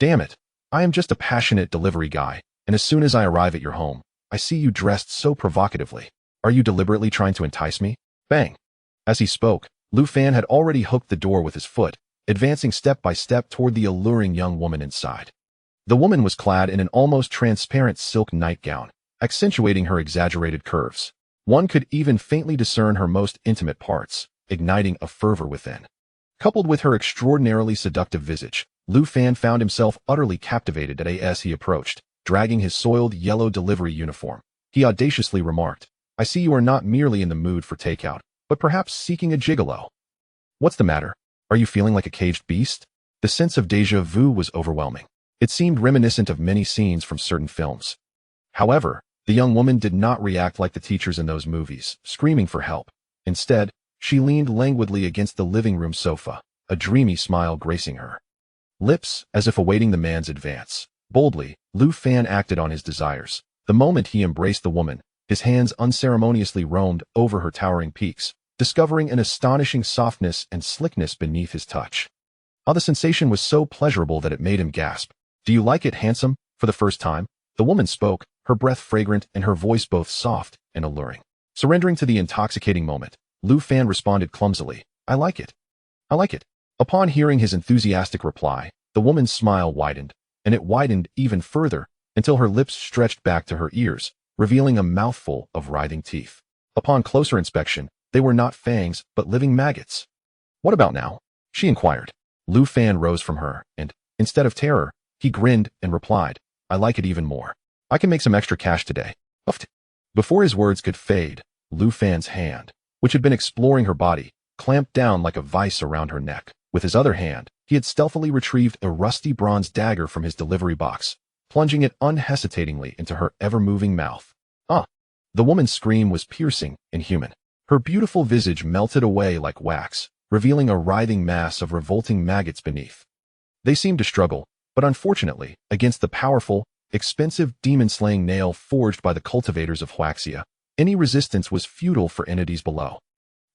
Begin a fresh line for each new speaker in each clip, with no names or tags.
Damn it. I am just a passionate delivery guy, and as soon as I arrive at your home, I see you dressed so provocatively. Are you deliberately trying to entice me? Bang. As he spoke, Lu Fan had already hooked the door with his foot, advancing step by step toward the alluring young woman inside. The woman was clad in an almost transparent silk nightgown, accentuating her exaggerated curves. One could even faintly discern her most intimate parts, igniting a fervor within. Coupled with her extraordinarily seductive visage, Lu Fan found himself utterly captivated as he approached, dragging his soiled yellow delivery uniform. He audaciously remarked, "I see you are not merely in the mood for takeout, but perhaps seeking a gigolo. What's the matter? Are you feeling like a caged beast?" The sense of déjà vu was overwhelming. It seemed reminiscent of many scenes from certain films. However, the young woman did not react like the teachers in those movies, screaming for help. Instead, she leaned languidly against the living room sofa, a dreamy smile gracing her lips as if awaiting the man's advance. Boldly, Lu Fan acted on his desires. The moment he embraced the woman, his hands unceremoniously roamed over her towering peaks, discovering an astonishing softness and slickness beneath his touch. The sensation was so pleasurable that it made him gasp. "Do you like it, handsome?" For the first time, the woman spoke, her breath fragrant and her voice both soft and alluring. Surrendering to the intoxicating moment, Lu Fan responded clumsily, "I like it. I like it." Upon hearing his enthusiastic reply, the woman's smile widened, and it widened even further until her lips stretched back to her ears, revealing a mouthful of writhing teeth. Upon closer inspection, they were not fangs, but living maggots. "What about now?" she inquired. Lu Fan rose from her, and, instead of terror, he grinned and replied, "I like it even more. I can make some extra cash today." Uffed. Before his words could fade, Lu Fan's hand, which had been exploring her body, clamped down like a vice around her neck. With his other hand, he had stealthily retrieved a rusty bronze dagger from his delivery box, plunging it unhesitatingly into her ever-moving mouth. The woman's scream was piercing and human. Her beautiful visage melted away like wax, revealing a writhing mass of revolting maggots beneath. They seemed to struggle, but unfortunately, against the powerful, expensive demon-slaying nail forged by the cultivators of Huaxia, any resistance was futile for entities below.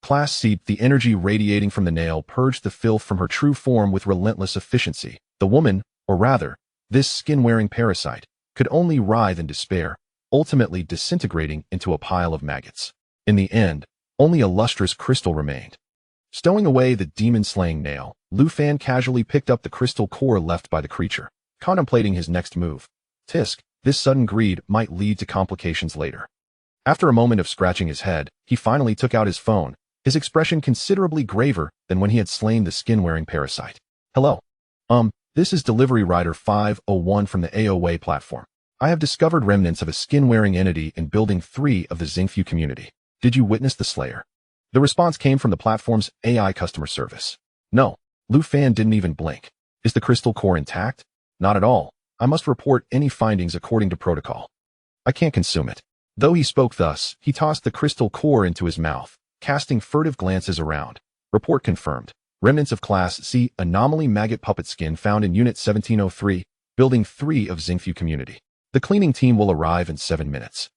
Class seeped, the energy radiating from the nail purged the filth from her true form with relentless efficiency. The woman, or rather, this skin-wearing parasite, could only writhe in despair, ultimately disintegrating into a pile of maggots. In the end, only a lustrous crystal remained. Stowing away the demon-slaying nail, Lu Fan casually picked up the crystal core left by the creature, contemplating his next move. Tisk, this sudden greed might lead to complications later. After a moment of scratching his head, he finally took out his phone, his expression considerably graver than when he had slain the skin-wearing parasite. "Hello. This is Delivery Rider 501 from the AOA platform. I have discovered remnants of a skin-wearing entity in Building 3 of the Xingfu community. Did you witness the slayer?" The response came from the platform's AI customer service. "No." Lu Fan didn't even blink. "Is the crystal core intact?" "Not at all. I must report any findings according to protocol. I can't consume it." Though he spoke thus, he tossed the crystal core into his mouth, casting furtive glances around. Report confirmed. Remnants of Class C anomaly maggot puppet skin found in Unit 1703, Building 3 of Xingfu community. The cleaning team will arrive in 7 minutes.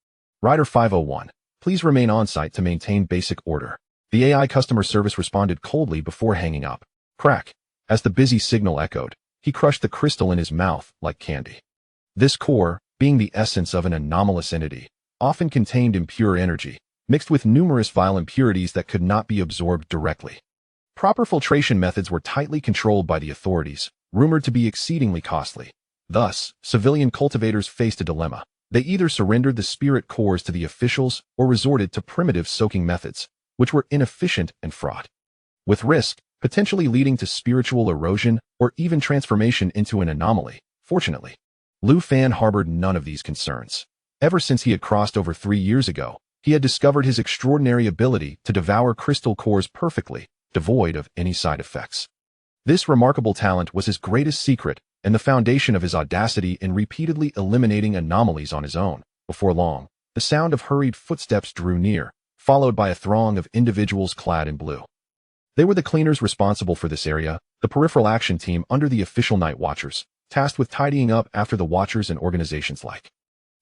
Rider 501, please remain on-site to maintain basic order. The AI customer service responded coldly before hanging up. Crack. As the busy signal echoed, he crushed the crystal in his mouth like candy. This core, being the essence of an anomalous entity, often contained impure energy, mixed with numerous vile impurities that could not be absorbed directly. Proper filtration methods were tightly controlled by the authorities, rumored to be exceedingly costly. Thus, civilian cultivators faced a dilemma. They either surrendered the spirit cores to the officials or resorted to primitive soaking methods, which were inefficient and fraught with risk, potentially leading to spiritual erosion or even transformation into an anomaly. Fortunately, Lu Fan harbored none of these concerns. Ever since he had crossed over 3 years ago, he had discovered his extraordinary ability to devour crystal cores perfectly, devoid of any side effects. This remarkable talent was his greatest secret and the foundation of his audacity in repeatedly eliminating anomalies on his own. Before long, the sound of hurried footsteps drew near, followed by a throng of individuals clad in blue. They were the cleaners responsible for this area, the peripheral action team under the official night watchers, tasked with tidying up after the watchers and organizations like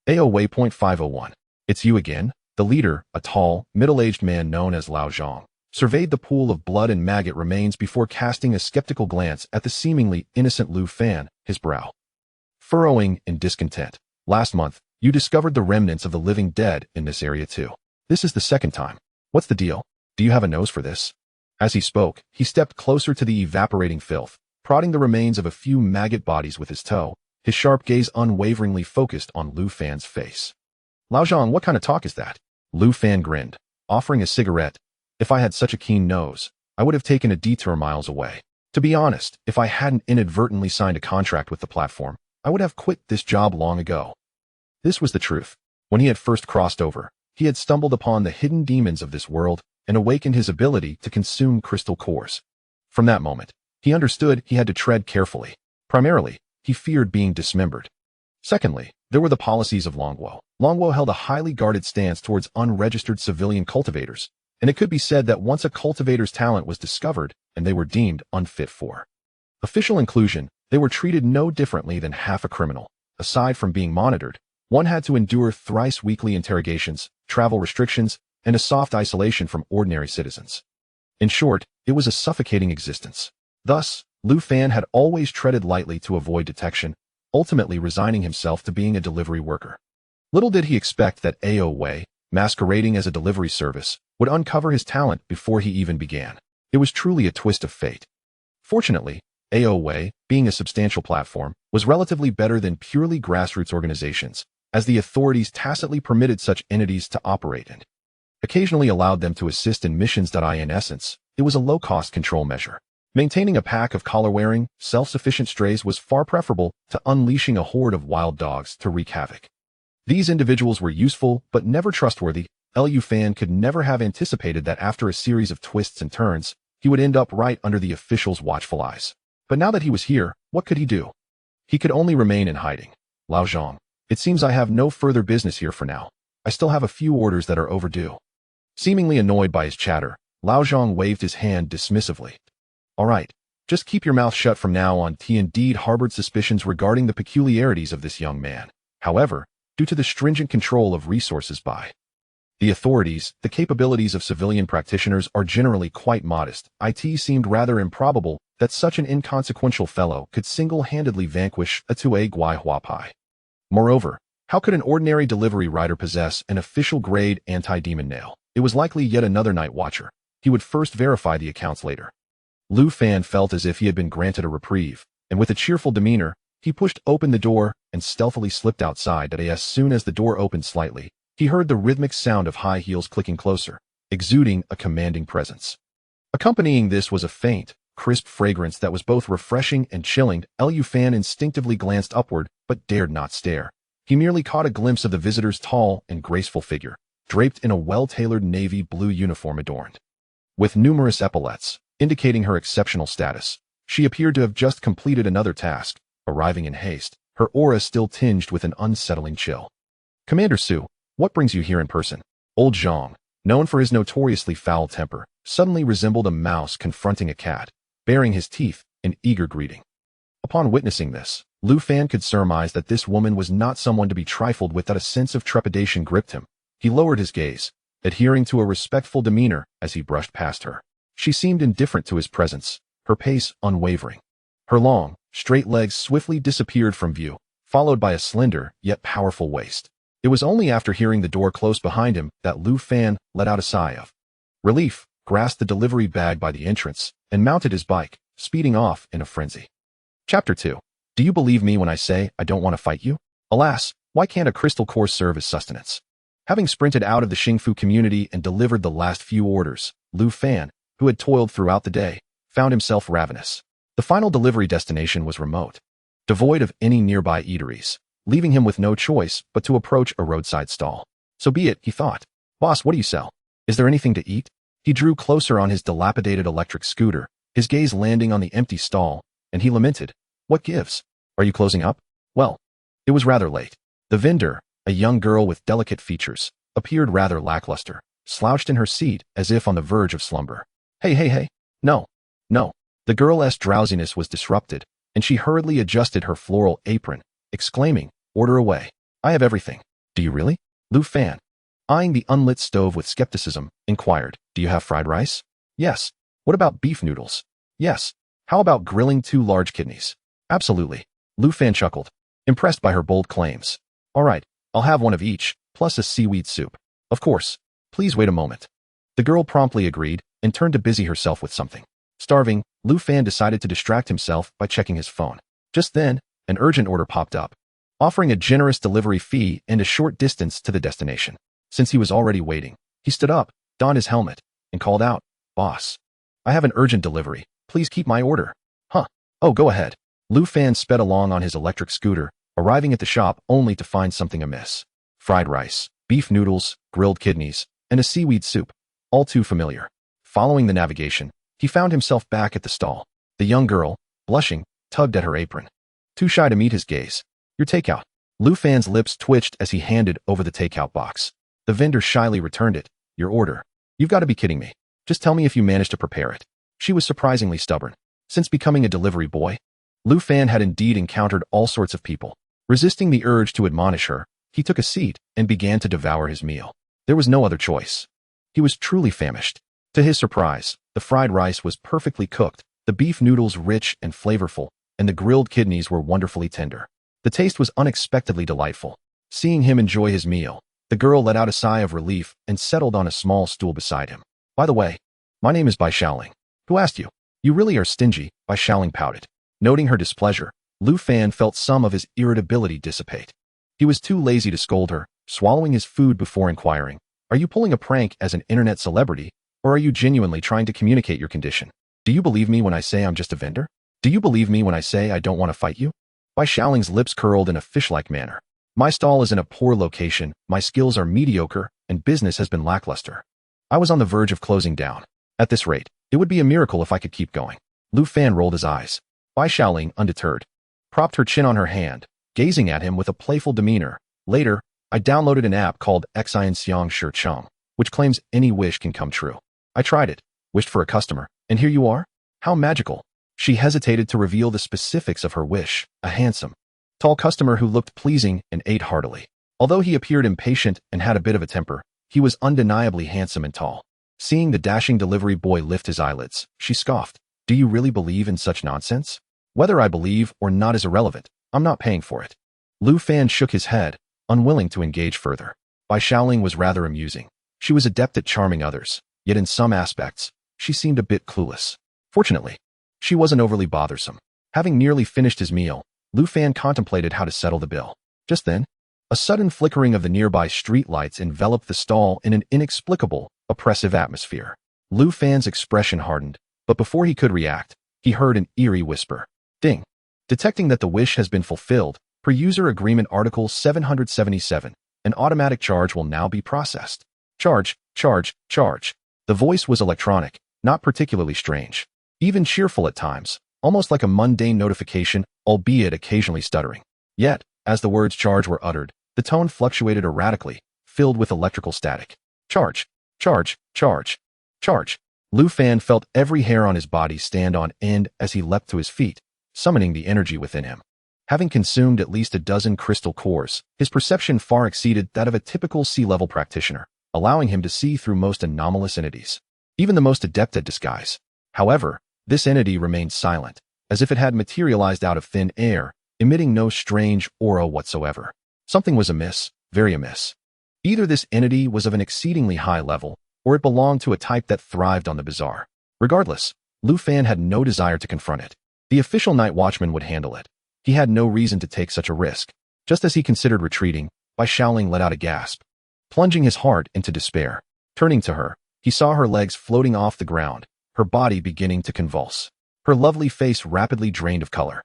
AO Waypoint 501. "It's you again?" The leader, a tall, middle-aged man known as Lao Zhang, surveyed the pool of blood and maggot remains before casting a skeptical glance at the seemingly innocent Lu Fan, his brow furrowing in discontent. Last month, you discovered the remnants of the living dead in this area too. This is the second time. What's the deal? Do you have a nose for this? As he spoke, he stepped closer to the evaporating filth, prodding the remains of a few maggot bodies with his toe, his sharp gaze unwaveringly focused on Lu Fan's face. Lao Zhang, what kind of talk is that? Lu Fan grinned, offering a cigarette. If I had such a keen nose, I would have taken a detour miles away. To be honest, if I hadn't inadvertently signed a contract with the platform, I would have quit this job long ago. This was the truth. When he had first crossed over, he had stumbled upon the hidden demons of this world and awakened his ability to consume crystal cores. From that moment, he understood he had to tread carefully. Primarily, he feared being dismembered. Secondly, there were the policies of Longwo. Longwo held a highly guarded stance towards unregistered civilian cultivators, and it could be said that once a cultivator's talent was discovered and they were deemed unfit for official inclusion, they were treated no differently than half a criminal. Aside from being monitored, one had to endure thrice weekly interrogations, travel restrictions, and a soft isolation from ordinary citizens. In short, it was a suffocating existence. Thus, Lu Fan had always treaded lightly to avoid detection, ultimately resigning himself to being a delivery worker. Little did he expect that AO Wei, masquerading as a delivery service, would uncover his talent before he even began. It was truly a twist of fate. Fortunately, AO Wei, being a substantial platform, was relatively better than purely grassroots organizations, as the authorities tacitly permitted such entities to operate and occasionally allowed them to assist in missions. In essence, it was a low-cost control measure. Maintaining a pack of collar-wearing, self-sufficient strays was far preferable to unleashing a horde of wild dogs to wreak havoc. These individuals were useful but never trustworthy. Lu Fan could never have anticipated that after a series of twists and turns, he would end up right under the officials' watchful eyes. But now that he was here, what could he do? He could only remain in hiding. Lao Zhang, it seems I have no further business here for now. I still have a few orders that are overdue. Seemingly annoyed by his chatter, Lao Zhang waved his hand dismissively. All right, just keep your mouth shut from now on. He indeed harbored suspicions regarding the peculiarities of this young man. However, due to the stringent control of resources by the authorities, the capabilities of civilian practitioners are generally quite modest. It seemed rather improbable that such an inconsequential fellow could single-handedly vanquish a Tue Guai Huapai. Moreover, how could an ordinary delivery rider possess an official-grade anti-demon nail? It was likely yet another night watcher. He would first verify the accounts later. Lu Fan felt as if he had been granted a reprieve, and with a cheerful demeanor, he pushed open the door and stealthily slipped outside. As soon as the door opened slightly, he heard the rhythmic sound of high heels clicking closer, exuding a commanding presence. Accompanying this was a faint, crisp fragrance that was both refreshing and chilling. Lu Fan instinctively glanced upward, but dared not stare. He merely caught a glimpse of the visitor's tall and graceful figure, draped in a well-tailored navy blue uniform adorned with numerous epaulets, indicating her exceptional status. She appeared to have just completed another task, arriving in haste, her aura still tinged with an unsettling chill. Commander Su, what brings you here in person? Old Zhang, known for his notoriously foul temper, suddenly resembled a mouse confronting a cat, baring his teeth in eager greeting. Upon witnessing this, Lu Fan could surmise that this woman was not someone to be trifled with. That a sense of trepidation gripped him. He lowered his gaze, adhering to a respectful demeanor as he brushed past her. She seemed indifferent to his presence, her pace unwavering. Her long, straight legs swiftly disappeared from view, followed by a slender yet powerful waist. It was only after hearing the door close behind him that Lu Fan let out a sigh of relief, grasped the delivery bag by the entrance, and mounted his bike, speeding off in a frenzy. Chapter 2. Do you believe me when I say I don't want to fight you? Alas, why can't a crystal core serve as sustenance? Having sprinted out of the Xingfu community and delivered the last few orders, Lu Fan, who had toiled throughout the day, found himself ravenous. The final delivery destination was remote, devoid of any nearby eateries, leaving him with no choice but to approach a roadside stall. So be it, he thought. Boss, what do you sell? Is there anything to eat? He drew closer on his dilapidated electric scooter, his gaze landing on the empty stall, and he lamented, what gives? Are you closing up? Well, it was rather late. The vendor, a young girl with delicate features, appeared rather lackluster, slouched in her seat as if on the verge of slumber. Hey. No. The girl's drowsiness was disrupted, and she hurriedly adjusted her floral apron, exclaiming, order away. I have everything. Do you really? Lu Fan, eyeing the unlit stove with skepticism, inquired, do you have fried rice? Yes. What about beef noodles? Yes. How about grilling 2 large kidneys? Absolutely. Lu Fan chuckled. impressed by her bold claims. All right, I'll have one of each, plus a seaweed soup. Of course. Please wait a moment. The girl promptly agreed and turned to busy herself with something. Starving, Lu Fan decided to distract himself by checking his phone. Just then, an urgent order popped up, offering a generous delivery fee and a short distance to the destination. Since he was already waiting, he stood up, donned his helmet, and called out, "Boss, I have an urgent delivery. Please keep my order." Huh. Oh, go ahead. Lu Fan sped along on his electric scooter, arriving at the shop only to find something amiss. Fried rice, beef noodles, grilled kidneys, and a seaweed soup. All too familiar. Following the navigation, he found himself back at the stall. The young girl, blushing, tugged at her apron. Too shy to meet his gaze. "Your takeout." Lu Fan's lips twitched as he handed over the takeout box. The vendor shyly returned it. "Your order." "You've got to be kidding me. Just tell me if you managed to prepare it." She was surprisingly stubborn. Since becoming a delivery boy, Lu Fan had indeed encountered all sorts of people. Resisting the urge to admonish her, he took a seat and began to devour his meal. There was no other choice. He was truly famished. To his surprise, the fried rice was perfectly cooked, the beef noodles rich and flavorful, and the grilled kidneys were wonderfully tender. The taste was unexpectedly delightful. Seeing him enjoy his meal, the girl let out a sigh of relief and settled on a small stool beside him. "By the way, my name is Bai Shaoling. Who asked you?" "You really are stingy," Bai Shaoling pouted. Noting her displeasure, Lu Fan felt some of his irritability dissipate. He was too lazy to scold her, swallowing his food before inquiring, "Are you pulling a prank as an internet celebrity, or are you genuinely trying to communicate your condition? Do you believe me when I say I'm just a vendor? Do you believe me when I say I don't want to fight you?" Bai Shaoling's lips curled in a fish-like manner. "My stall is in a poor location, my skills are mediocre, and business has been lackluster. I was on the verge of closing down. At this rate, it would be a miracle if I could keep going." Lu Fan rolled his eyes. Bai Shaoling, undeterred, propped her chin on her hand, gazing at him with a playful demeanor. "Later, I downloaded an app called Xian Xiang Shi Cheng, which claims any wish can come true. I tried it, wished for a customer, and here you are? How magical." She hesitated to reveal the specifics of her wish, a handsome, tall customer who looked pleasing and ate heartily. Although he appeared impatient and had a bit of a temper, he was undeniably handsome and tall. Seeing the dashing delivery boy lift his eyelids, she scoffed. "Do you really believe in such nonsense?" "Whether I believe or not is irrelevant. I'm not paying for it." Lu Fan shook his head, unwilling to engage further. Bai Shaoling was rather amusing. She was adept at charming others, yet in some aspects, she seemed a bit clueless. Fortunately, she wasn't overly bothersome. Having nearly finished his meal, Lu Fan contemplated how to settle the bill. Just then, a sudden flickering of the nearby street lights enveloped the stall in an inexplicable, oppressive atmosphere. Lu Fan's expression hardened, but before he could react, he heard an eerie whisper. Ding. Detecting that the wish has been fulfilled, per user agreement article 777, an automatic charge will now be processed. Charge, charge, charge. The voice was electronic, not particularly strange. Even cheerful at times, almost like a mundane notification, albeit occasionally stuttering. Yet, as the words charge were uttered, the tone fluctuated erratically, filled with electrical static. Charge, charge, charge, charge. Lu Fan felt every hair on his body stand on end as he leapt to his feet, summoning the energy within him. Having consumed at least a dozen crystal cores, his perception far exceeded that of a typical sea-level practitioner, allowing him to see through most anomalous entities, even the most adept at disguise. However, this entity remained silent, as if it had materialized out of thin air, emitting no strange aura whatsoever. Something was amiss, very amiss. Either this entity was of an exceedingly high level, or it belonged to a type that thrived on the bizarre. Regardless, Lu Fan had no desire to confront it. The official night watchman would handle it. He had no reason to take such a risk. Just as he considered retreating, Bai Shaoling let out a gasp, plunging his heart into despair. Turning to her, he saw her legs floating off the ground, her body beginning to convulse. Her lovely face rapidly drained of color,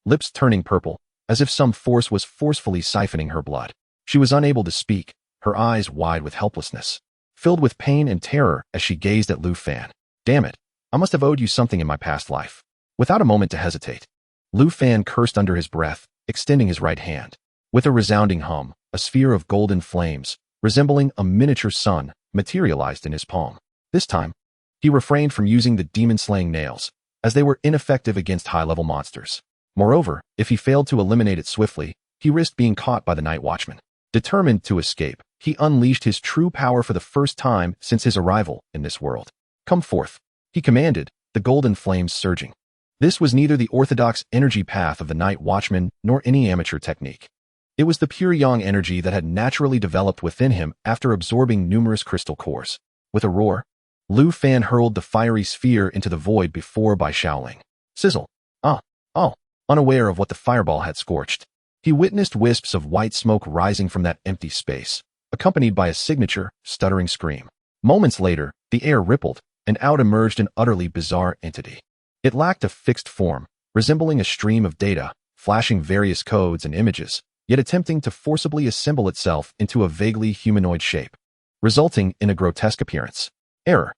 lips turning purple, as if some force was forcefully siphoning her blood. She was unable to speak, her eyes wide with helplessness, filled with pain and terror as she gazed at Lu Fan. Damn it, I must have owed you something in my past life. Without a moment to hesitate, Lu Fan cursed under his breath, extending his right hand. With a resounding hum, a sphere of golden flames, resembling a miniature sun, materialized in his palm. This time, he refrained from using the demon-slaying nails, as they were ineffective against high-level monsters. Moreover, if he failed to eliminate it swiftly, he risked being caught by the night watchman. Determined to escape, he unleashed his true power for the first time since his arrival in this world. Come forth, he commanded, the golden flames surging. This was neither the orthodox energy path of the night watchman nor any amateur technique. It was the pure yang energy that had naturally developed within him after absorbing numerous crystal cores. With a roar, Lu Fan hurled the fiery sphere into the void before by Shaoling. Sizzle. Oh. Unaware of what the fireball had scorched, he witnessed wisps of white smoke rising from that empty space, accompanied by a signature, stuttering scream. Moments later, the air rippled, and out emerged an utterly bizarre entity. It lacked a fixed form, resembling a stream of data, flashing various codes and images, yet attempting to forcibly assemble itself into a vaguely humanoid shape, resulting in a grotesque appearance. Error.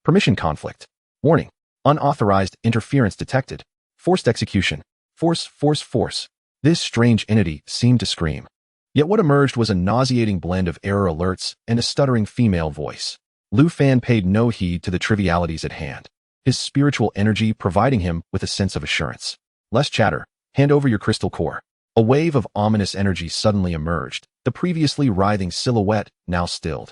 Permission conflict. Warning. Unauthorized interference detected. Forced execution. Force. This strange entity seemed to scream. Yet what emerged was a nauseating blend of error alerts and a stuttering female voice. Lu Fan paid no heed to the trivialities at hand, his spiritual energy providing him with a sense of assurance. Less chatter. Hand over your crystal core. A wave of ominous energy suddenly emerged, the previously writhing silhouette now stilled.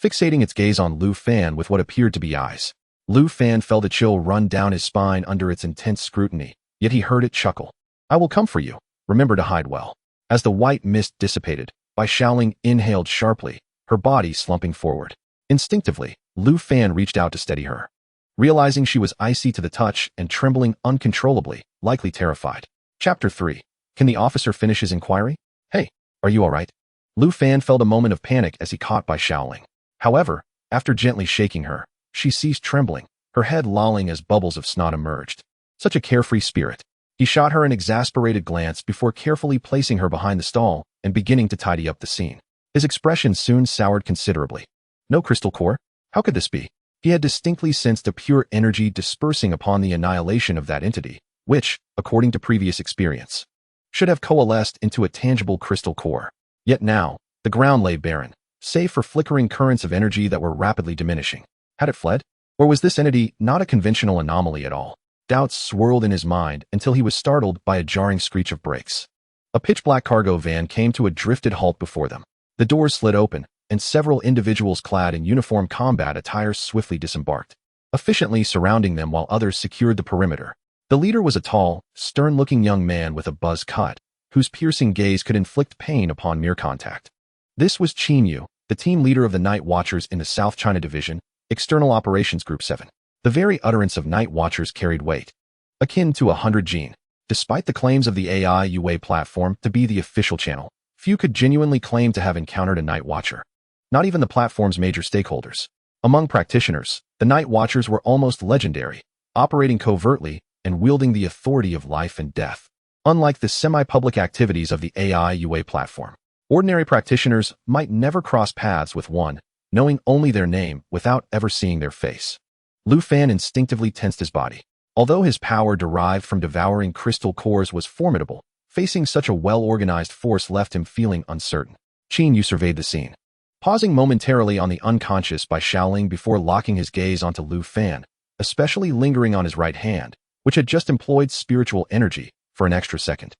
Fixating its gaze on Lu Fan with what appeared to be eyes, Lu Fan felt a chill run down his spine under its intense scrutiny, yet he heard it chuckle. I will come for you. Remember to hide well. As the white mist dissipated, Bai Shaoling inhaled sharply, her body slumping forward. Instinctively, Lu Fan reached out to steady her. Realizing she was icy to the touch and trembling uncontrollably, likely terrified. Chapter 3. Can the officer finish his inquiry? Hey, are you all right? Lu Fan felt a moment of panic as he caught Bai Shaoling. However, after gently shaking her, she ceased trembling, her head lolling as bubbles of snot emerged. Such a carefree spirit. He shot her an exasperated glance before carefully placing her behind the stall and beginning to tidy up the scene. His expression soon soured considerably. No crystal core? How could this be? He had distinctly sensed a pure energy dispersing upon the annihilation of that entity, which, according to previous experience, should have coalesced into a tangible crystal core. Yet now, the ground lay barren, save for flickering currents of energy that were rapidly diminishing. Had it fled? Or was this entity not a conventional anomaly at all? Doubts swirled in his mind until he was startled by a jarring screech of brakes. A pitch-black cargo van came to a drifted halt before them. The doors slid open, and several individuals clad in uniform combat attire swiftly disembarked, efficiently surrounding them while others secured the perimeter. The leader was a tall, stern-looking young man with a buzz cut, whose piercing gaze could inflict pain upon mere contact. This was Qin Yu, the team leader of the Night Watchers in the South China Division, External Operations Group 7. The very utterance of Night Watchers carried weight, akin to 100 gene. Despite the claims of the AI UA platform to be the official channel, few could genuinely claim to have encountered a Night Watcher. Not even the platform's major stakeholders. Among practitioners, the Night Watchers were almost legendary, operating covertly and wielding the authority of life and death. Unlike the semi-public activities of the AI UA platform, ordinary practitioners might never cross paths with one, knowing only their name without ever seeing their face. Lu Fan instinctively tensed his body. Although his power derived from devouring crystal cores was formidable, facing such a well-organized force left him feeling uncertain. Qin Yu surveyed the scene, pausing momentarily on the unconscious Bai Shaoling before locking his gaze onto Lu Fan, especially lingering on his right hand, which had just employed spiritual energy for an extra second.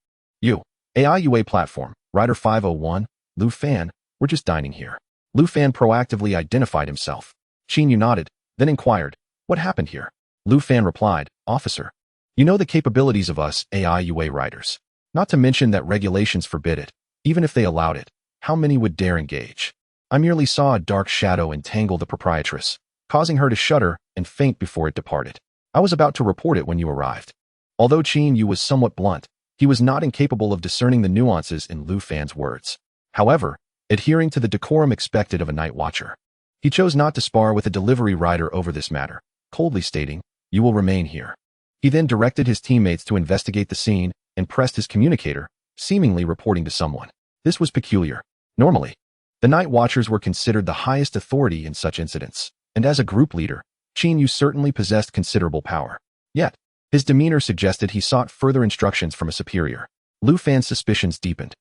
AI UA platform, Rider 501, Lu Fan, we're just dining here. Lu Fan proactively identified himself. Qin Yu nodded, then inquired, what happened here? Lu Fan replied, Officer, you know the capabilities of us AI UA riders. Not to mention that regulations forbid it. Even if they allowed it, how many would dare engage? I merely saw a dark shadow entangle the proprietress, causing her to shudder and faint before it departed. I was about to report it when you arrived. Although Qin Yu was somewhat blunt, he was not incapable of discerning the nuances in Lu Fan's words. However, adhering to the decorum expected of a Night Watcher, he chose not to spar with a delivery rider over this matter, coldly stating, you will remain here. He then directed his teammates to investigate the scene and pressed his communicator, seemingly reporting to someone. This was peculiar. Normally, the Night Watchers were considered the highest authority in such incidents, and as a group leader, Qin Yu certainly possessed considerable power. Yet, his demeanor suggested he sought further instructions from a superior. Lu Fan's suspicions deepened.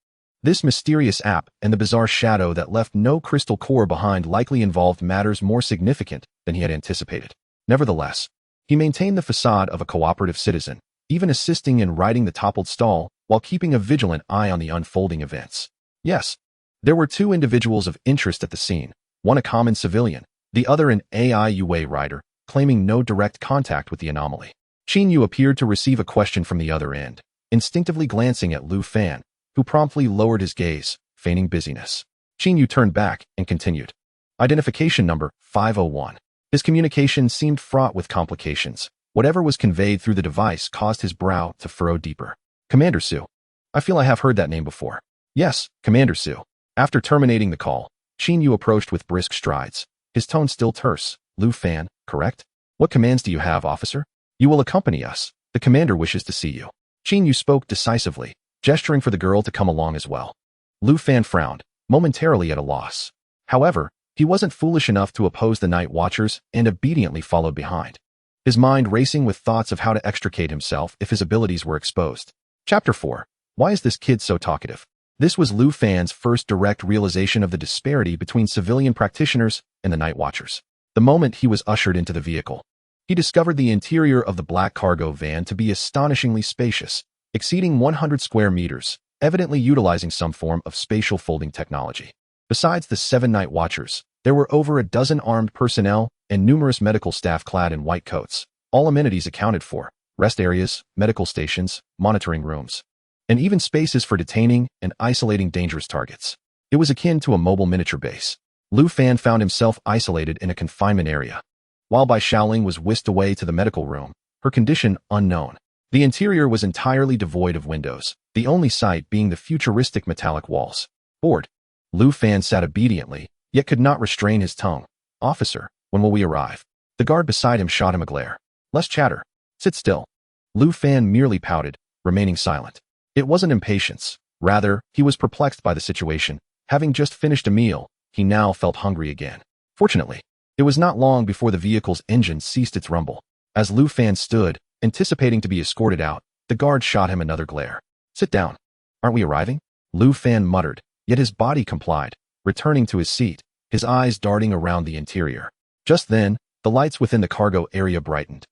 This mysterious app and the bizarre shadow that left no crystal core behind likely involved matters more significant than he had anticipated. Nevertheless, he maintained the facade of a cooperative citizen, even assisting in righting the toppled stall while keeping a vigilant eye on the unfolding events. Yes, there were two individuals of interest at the scene, one a common civilian, the other an AI UA rider, claiming no direct contact with the anomaly. Qin Yu appeared to receive a question from the other end, instinctively glancing at Lu Fan, who promptly lowered his gaze, feigning busyness. Qin Yu turned back and continued. Identification number 501. His communication seemed fraught with complications. Whatever was conveyed through the device caused his brow to furrow deeper. Commander Su. I feel I have heard that name before. Yes, Commander Su. After terminating the call, Qin Yu approached with brisk strides, his tone still terse. Lu Fan, correct? What commands do you have, officer? You will accompany us. The commander wishes to see you. Qin Yu spoke decisively, gesturing for the girl to come along as well. Lu Fan frowned, momentarily at a loss. However, he wasn't foolish enough to oppose the night watchers and obediently followed behind, his mind racing with thoughts of how to extricate himself if his abilities were exposed. Chapter 4. Why is this kid so talkative? This was Lu Fan's first direct realization of the disparity between civilian practitioners and the night watchers. The moment he was ushered into the vehicle, he discovered the interior of the black cargo van to be astonishingly spacious, exceeding 100 square meters, evidently utilizing some form of spatial folding technology. Besides the 7 night watchers, there were over a dozen armed personnel and numerous medical staff clad in white coats, all amenities accounted for, rest areas, medical stations, monitoring rooms, and even spaces for detaining and isolating dangerous targets. It was akin to a mobile miniature base. Lu Fan found himself isolated in a confinement area. While Bai Shaoling was whisked away to the medical room, her condition unknown. The interior was entirely devoid of windows, the only sight being the futuristic metallic walls. Bored, Lu Fan sat obediently, yet could not restrain his tongue. Officer, when will we arrive? The guard beside him shot him a glare. Less chatter. Sit still. Lu Fan merely pouted, remaining silent. It wasn't impatience. Rather, he was perplexed by the situation. Having just finished a meal, he now felt hungry again. Fortunately, it was not long before the vehicle's engine ceased its rumble. As Lu Fan stood, anticipating to be escorted out, the guard shot him another glare. Sit down. Aren't we arriving? Lu Fan muttered, yet his body complied, returning to his seat, his eyes darting around the interior. Just then, the lights within the cargo area brightened,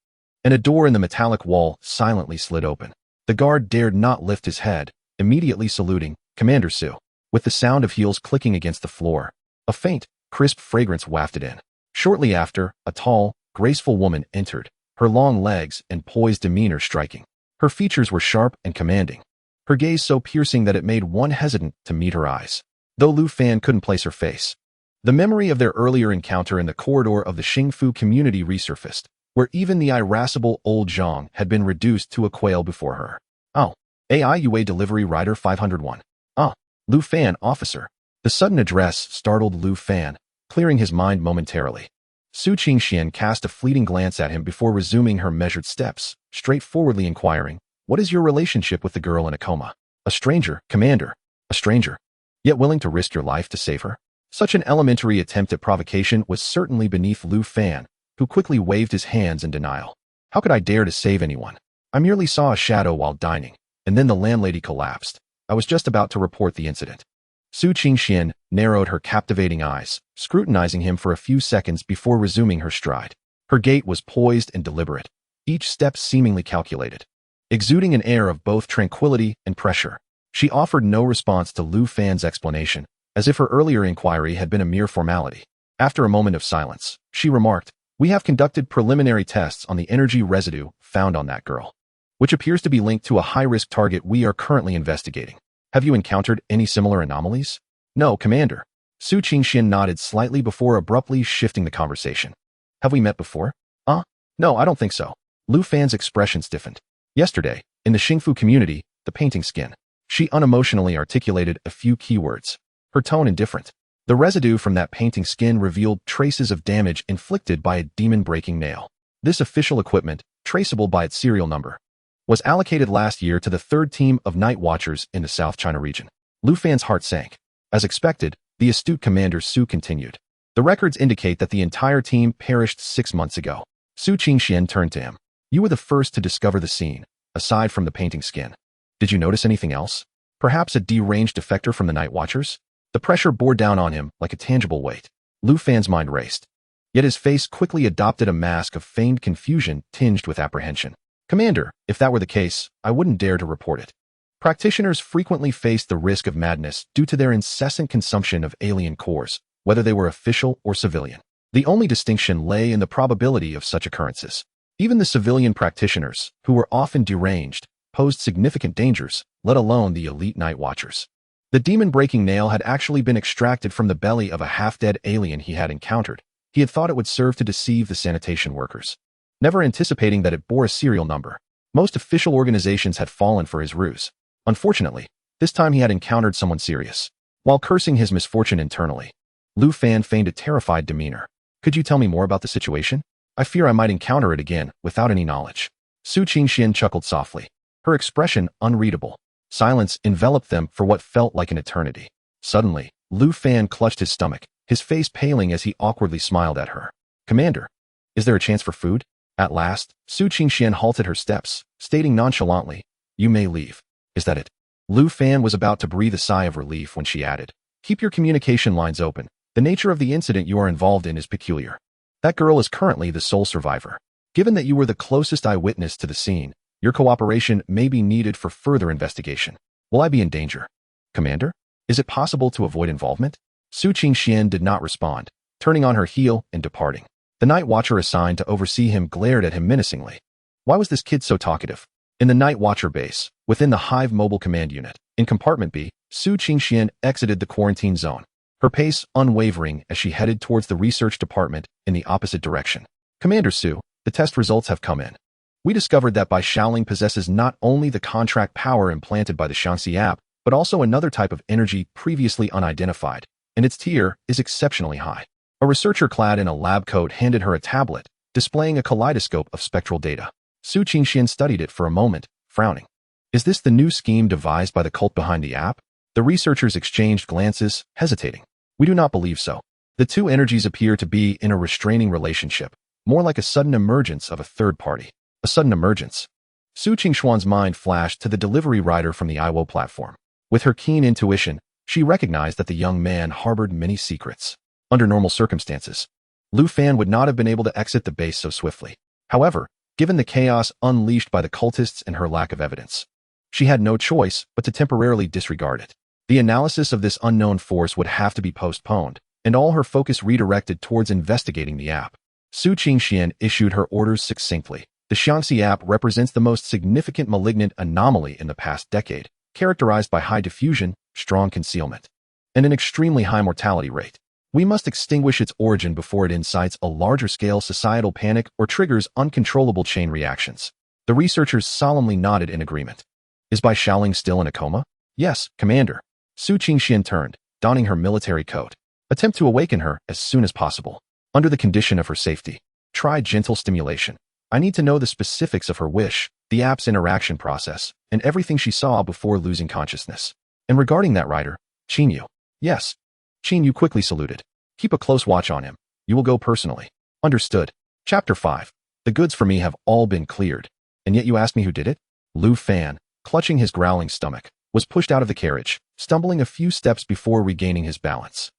and a door in the metallic wall silently slid open. The guard dared not lift his head, immediately saluting, Commander Su. With the sound of heels clicking against the floor, a faint, crisp fragrance wafted in. Shortly after, a tall, graceful woman entered, her long legs and poised demeanor striking. Her features were sharp and commanding, her gaze so piercing that it made one hesitant to meet her eyes. Though Lu Fan couldn't place her face, the memory of their earlier encounter in the corridor of the Xingfu community resurfaced, where even the irascible old Zhang had been reduced to a quail before her. Oh, AIUA Delivery Rider 501. Ah, Lu Fan, officer. The sudden address startled Lu Fan, clearing his mind momentarily. Su Qingxian cast a fleeting glance at him before resuming her measured steps, straightforwardly inquiring, what is your relationship with the girl in a coma? A stranger, Commander. A stranger. Yet willing to risk your life to save her? Such an elementary attempt at provocation was certainly beneath Lu Fan, who quickly waved his hands in denial. How could I dare to save anyone? I merely saw a shadow while dining, and then the landlady collapsed. I was just about to report the incident. Su Qingxian narrowed her captivating eyes, scrutinizing him for a few seconds before resuming her stride. Her gait was poised and deliberate, each step seemingly calculated, exuding an air of both tranquility and pressure. She offered no response to Lu Fan's explanation, as if her earlier inquiry had been a mere formality. After a moment of silence, she remarked, we have conducted preliminary tests on the energy residue found on that girl, which appears to be linked to a high-risk target we are currently investigating. Have you encountered any similar anomalies? No, Commander. Su Qingxian nodded slightly before abruptly shifting the conversation. Have we met before? No, I don't think so. Lu Fan's expression stiffened. Yesterday, in the Xingfu community, the painting skin. She unemotionally articulated a few keywords, her tone indifferent. The residue from that painting skin revealed traces of damage inflicted by a demon-breaking nail. This official equipment, traceable by its serial number, was allocated last year to the 3rd team of night watchers in the South China region. Lu Fan's heart sank. As expected, the astute Commander Su continued. The records indicate that the entire team perished 6 months ago. Su Qingxian turned to him. You were the first to discover the scene, aside from the painting skin. Did you notice anything else? Perhaps a deranged defector from the night watchers? The pressure bore down on him like a tangible weight. Lu Fan's mind raced. Yet his face quickly adopted a mask of feigned confusion tinged with apprehension. Commander, if that were the case, I wouldn't dare to report it. Practitioners frequently faced the risk of madness due to their incessant consumption of alien cores, whether they were official or civilian. The only distinction lay in the probability of such occurrences. Even the civilian practitioners, who were often deranged, posed significant dangers, let alone the elite night watchers. The demon-breaking nail had actually been extracted from the belly of a half-dead alien he had encountered. He had thought it would serve to deceive the sanitation workers, never anticipating that it bore a serial number. Most official organizations had fallen for his ruse. Unfortunately, this time he had encountered someone serious. While cursing his misfortune internally, Lu Fan feigned a terrified demeanor. Could you tell me more about the situation? I fear I might encounter it again, without any knowledge. Su Qingxian chuckled softly, her expression unreadable. Silence enveloped them for what felt like an eternity. Suddenly, Lu Fan clutched his stomach, his face paling as he awkwardly smiled at her. Commander, is there a chance for food? At last, Su Qingxian halted her steps, stating nonchalantly, you may leave. Is that it? Lu Fan was about to breathe a sigh of relief when she added, keep your communication lines open. The nature of the incident you are involved in is peculiar. That girl is currently the sole survivor. Given that you were the closest eyewitness to the scene, your cooperation may be needed for further investigation. Will I be in danger? Commander? Is it possible to avoid involvement? Su Qingxian did not respond, turning on her heel and departing. The night watcher assigned to oversee him glared at him menacingly. Why was this kid so talkative? In the night watcher base, within the Hive Mobile Command Unit, in Compartment B, Su Qingxian exited the quarantine zone, her pace unwavering as she headed towards the research department in the opposite direction. Commander Su, the test results have come in. We discovered that Bai Shaoling possesses not only the contract power implanted by the Shaanxi app, but also another type of energy previously unidentified, and its tier is exceptionally high. A researcher clad in a lab coat handed her a tablet, displaying a kaleidoscope of spectral data. Su Qingxian studied it for a moment, frowning. Is this the new scheme devised by the cult behind the app? The researchers exchanged glances, hesitating. We do not believe so. The two energies appear to be in a restraining relationship, more like a sudden emergence of a third party. A sudden emergence. Su Qingxuan's mind flashed to the delivery rider from the Iwo platform. With her keen intuition, she recognized that the young man harbored many secrets. Under normal circumstances, Lu Fan would not have been able to exit the base so swiftly. However, given the chaos unleashed by the cultists and her lack of evidence, she had no choice but to temporarily disregard it. The analysis of this unknown force would have to be postponed, and all her focus redirected towards investigating the app. Su Qingxian issued her orders succinctly. The Shaanxi app represents the most significant malignant anomaly in the past decade, characterized by high diffusion, strong concealment, and an extremely high mortality rate. We must extinguish its origin before it incites a larger-scale societal panic or triggers uncontrollable chain reactions. The researchers solemnly nodded in agreement. Is Bai Shaoling still in a coma? Yes, Commander. Su Qingxian turned, donning her military coat. Attempt to awaken her as soon as possible. Under the condition of her safety. Try gentle stimulation. I need to know the specifics of her wish, the app's interaction process, and everything she saw before losing consciousness. And regarding that rider, Qingyu. Yes. Qingyu quickly saluted. Keep a close watch on him. You will go personally. Understood. Chapter 5. The goods for me have all been cleared. And yet you asked me who did it? Lu Fan, clutching his growling stomach, was pushed out of the carriage, stumbling a few steps before regaining his balance.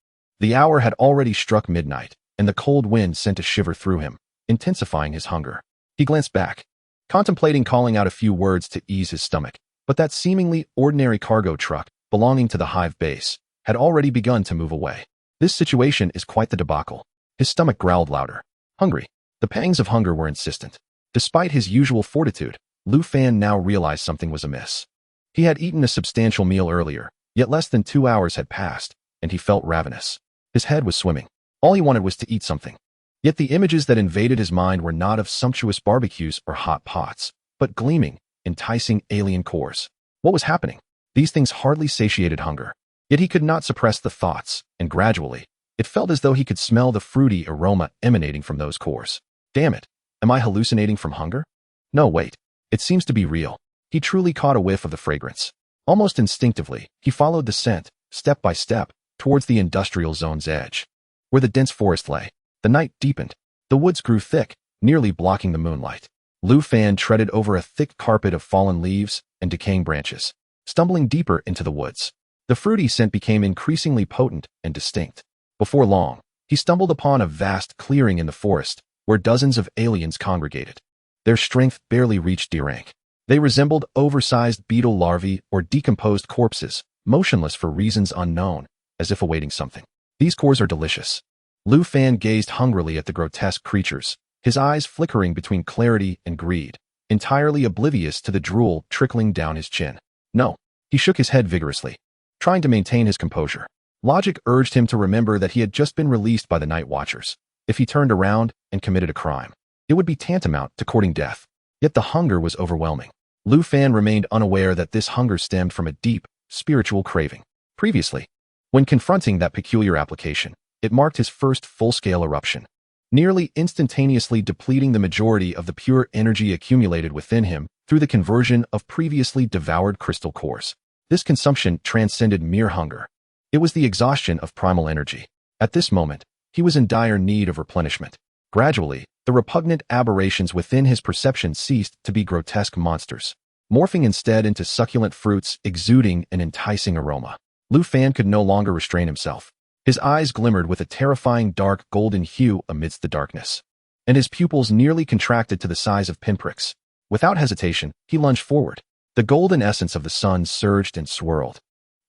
The hour had already struck midnight, and the cold wind sent a shiver through him, intensifying his hunger. He glanced back, contemplating calling out a few words to ease his stomach, but that seemingly ordinary cargo truck, belonging to the Hive base, had already begun to move away. This situation is quite the debacle. His stomach growled louder. Hungry. The pangs of hunger were insistent. Despite his usual fortitude, Lu Fan now realized something was amiss. He had eaten a substantial meal earlier, yet less than 2 hours had passed, and he felt ravenous. His head was swimming. All he wanted was to eat something. Yet the images that invaded his mind were not of sumptuous barbecues or hot pots, but gleaming, enticing alien cores. What was happening? These things hardly satiated hunger. Yet he could not suppress the thoughts, and gradually, it felt as though he could smell the fruity aroma emanating from those cores. Damn it! Am I hallucinating from hunger? No, wait. It seems to be real. He truly caught a whiff of the fragrance. Almost instinctively, he followed the scent, step by step, towards the industrial zone's edge. Where the dense forest lay, the night deepened. The woods grew thick, nearly blocking the moonlight. Lu Fan treaded over a thick carpet of fallen leaves and decaying branches, stumbling deeper into the woods. The fruity scent became increasingly potent and distinct. Before long, he stumbled upon a vast clearing in the forest, where dozens of aliens congregated. Their strength barely reached D rank. They resembled oversized beetle larvae or decomposed corpses, motionless for reasons unknown, as if awaiting something. These cores are delicious. Lu Fan gazed hungrily at the grotesque creatures, his eyes flickering between clarity and greed, entirely oblivious to the drool trickling down his chin. No. He shook his head vigorously, trying to maintain his composure. Logic urged him to remember that he had just been released by the Night Watchers. If he turned around and committed a crime, it would be tantamount to courting death. Yet the hunger was overwhelming. Lu Fan remained unaware that this hunger stemmed from a deep, spiritual craving. Previously, when confronting that peculiar application, it marked his first full-scale eruption, nearly instantaneously depleting the majority of the pure energy accumulated within him through the conversion of previously devoured crystal cores. This consumption transcended mere hunger. It was the exhaustion of primal energy. At this moment, he was in dire need of replenishment. Gradually, the repugnant aberrations within his perception ceased to be grotesque monsters, morphing instead into succulent fruits exuding an enticing aroma. Lu Fan could no longer restrain himself. His eyes glimmered with a terrifying dark golden hue amidst the darkness, and his pupils nearly contracted to the size of pinpricks. Without hesitation, he lunged forward. The golden essence of the sun surged and swirled,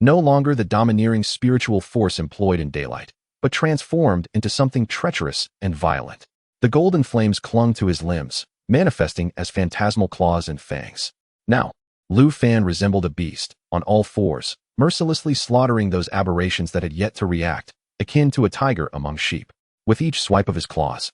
no longer the domineering spiritual force employed in daylight, but transformed into something treacherous and violent. The golden flames clung to his limbs, manifesting as phantasmal claws and fangs. Now, Lu Fan resembled a beast, on all fours, mercilessly slaughtering those aberrations that had yet to react, akin to a tiger among sheep. With each swipe of his claws,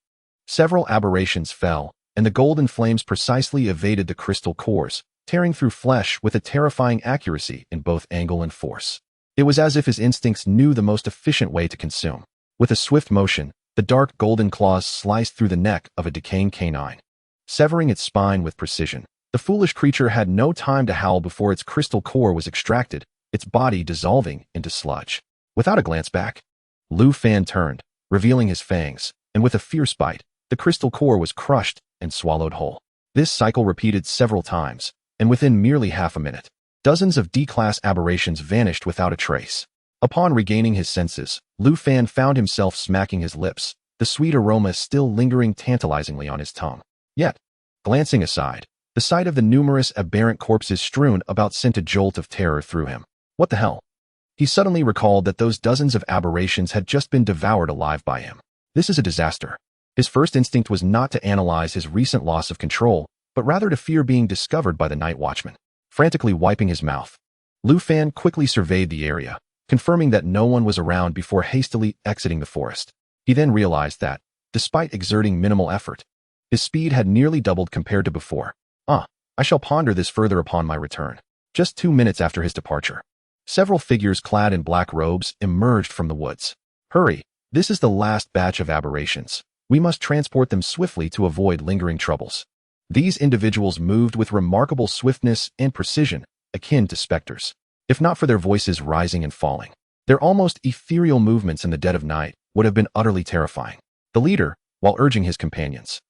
several aberrations fell, and the golden flames precisely evaded the crystal cores, tearing through flesh with a terrifying accuracy in both angle and force. It was as if his instincts knew the most efficient way to consume. With a swift motion, the dark golden claws sliced through the neck of a decaying canine, severing its spine with precision. The foolish creature had no time to howl before its crystal core was extracted, its body dissolving into sludge. Without a glance back, Lu Fan turned, revealing his fangs, and with a fierce bite, the crystal core was crushed and swallowed whole. This cycle repeated several times, and within merely half a minute, dozens of D-class aberrations vanished without a trace. Upon regaining his senses, Lu Fan found himself smacking his lips, the sweet aroma still lingering tantalizingly on his tongue. Yet, glancing aside, the sight of the numerous aberrant corpses strewn about sent a jolt of terror through him. What the hell? He suddenly recalled that those dozens of aberrations had just been devoured alive by him. This is a disaster. His first instinct was not to analyze his recent loss of control, but rather to fear being discovered by the night watchman. Frantically wiping his mouth, Lu Fan quickly surveyed the area, confirming that no one was around before hastily exiting the forest. He then realized that, despite exerting minimal effort, his speed had nearly doubled compared to before. I shall ponder this further upon my return. Just 2 minutes after his departure, several figures clad in black robes emerged from the woods. Hurry, this is the last batch of aberrations. We must transport them swiftly to avoid lingering troubles. These individuals moved with remarkable swiftness and precision, akin to specters. If not for their voices rising and falling, their almost ethereal movements in the dead of night would have been utterly terrifying. The leader, while urging his companions,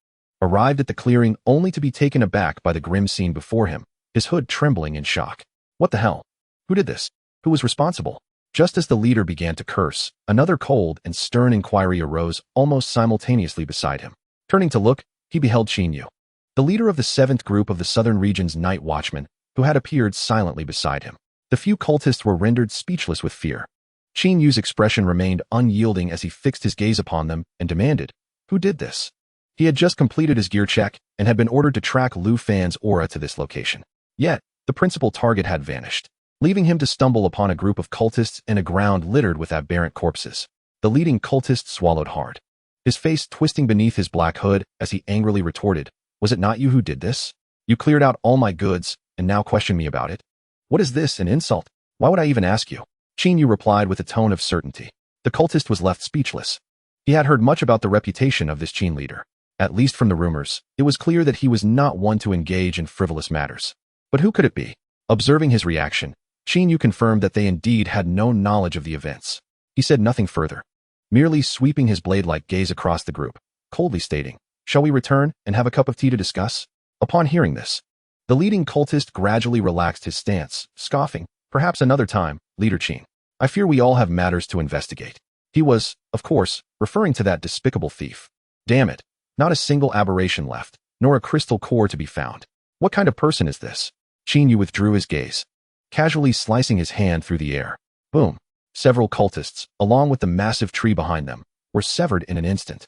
arrived at the clearing only to be taken aback by the grim scene before him, his hood trembling in shock. What the hell? Who did this? Who was responsible? Just as the leader began to curse, another cold and stern inquiry arose almost simultaneously beside him. Turning to look, he beheld Qin Yu, the leader of the 7th group of the Southern Region's night watchmen, who had appeared silently beside him. The few cultists were rendered speechless with fear. Qin Yu's expression remained unyielding as he fixed his gaze upon them and demanded, "Who did this?" He had just completed his gear check and had been ordered to track Lu Fan's aura to this location. Yet, the principal target had vanished, leaving him to stumble upon a group of cultists in a ground littered with aberrant corpses. The leading cultist swallowed hard, his face twisting beneath his black hood as he angrily retorted, "Was it not you who did this? You cleared out all my goods and now question me about it? What is this, an insult? Why would I even ask you?" Qin Yu replied with a tone of certainty. The cultist was left speechless. He had heard much about the reputation of this Qin leader. At least from the rumors, it was clear that he was not one to engage in frivolous matters. But who could it be? Observing his reaction, Qin Yu confirmed that they indeed had no knowledge of the events. He said nothing further, merely sweeping his blade-like gaze across the group, coldly stating, "Shall we return and have a cup of tea to discuss?" Upon hearing this, the leading cultist gradually relaxed his stance, scoffing, "Perhaps another time, Leader Qin. I fear we all have matters to investigate." He was, of course, referring to that despicable thief. Damn it. Not a single aberration left, nor a crystal core to be found. What kind of person is this? Qin Yu withdrew his gaze, casually slicing his hand through the air. Boom. Several cultists, along with the massive tree behind them, were severed in an instant.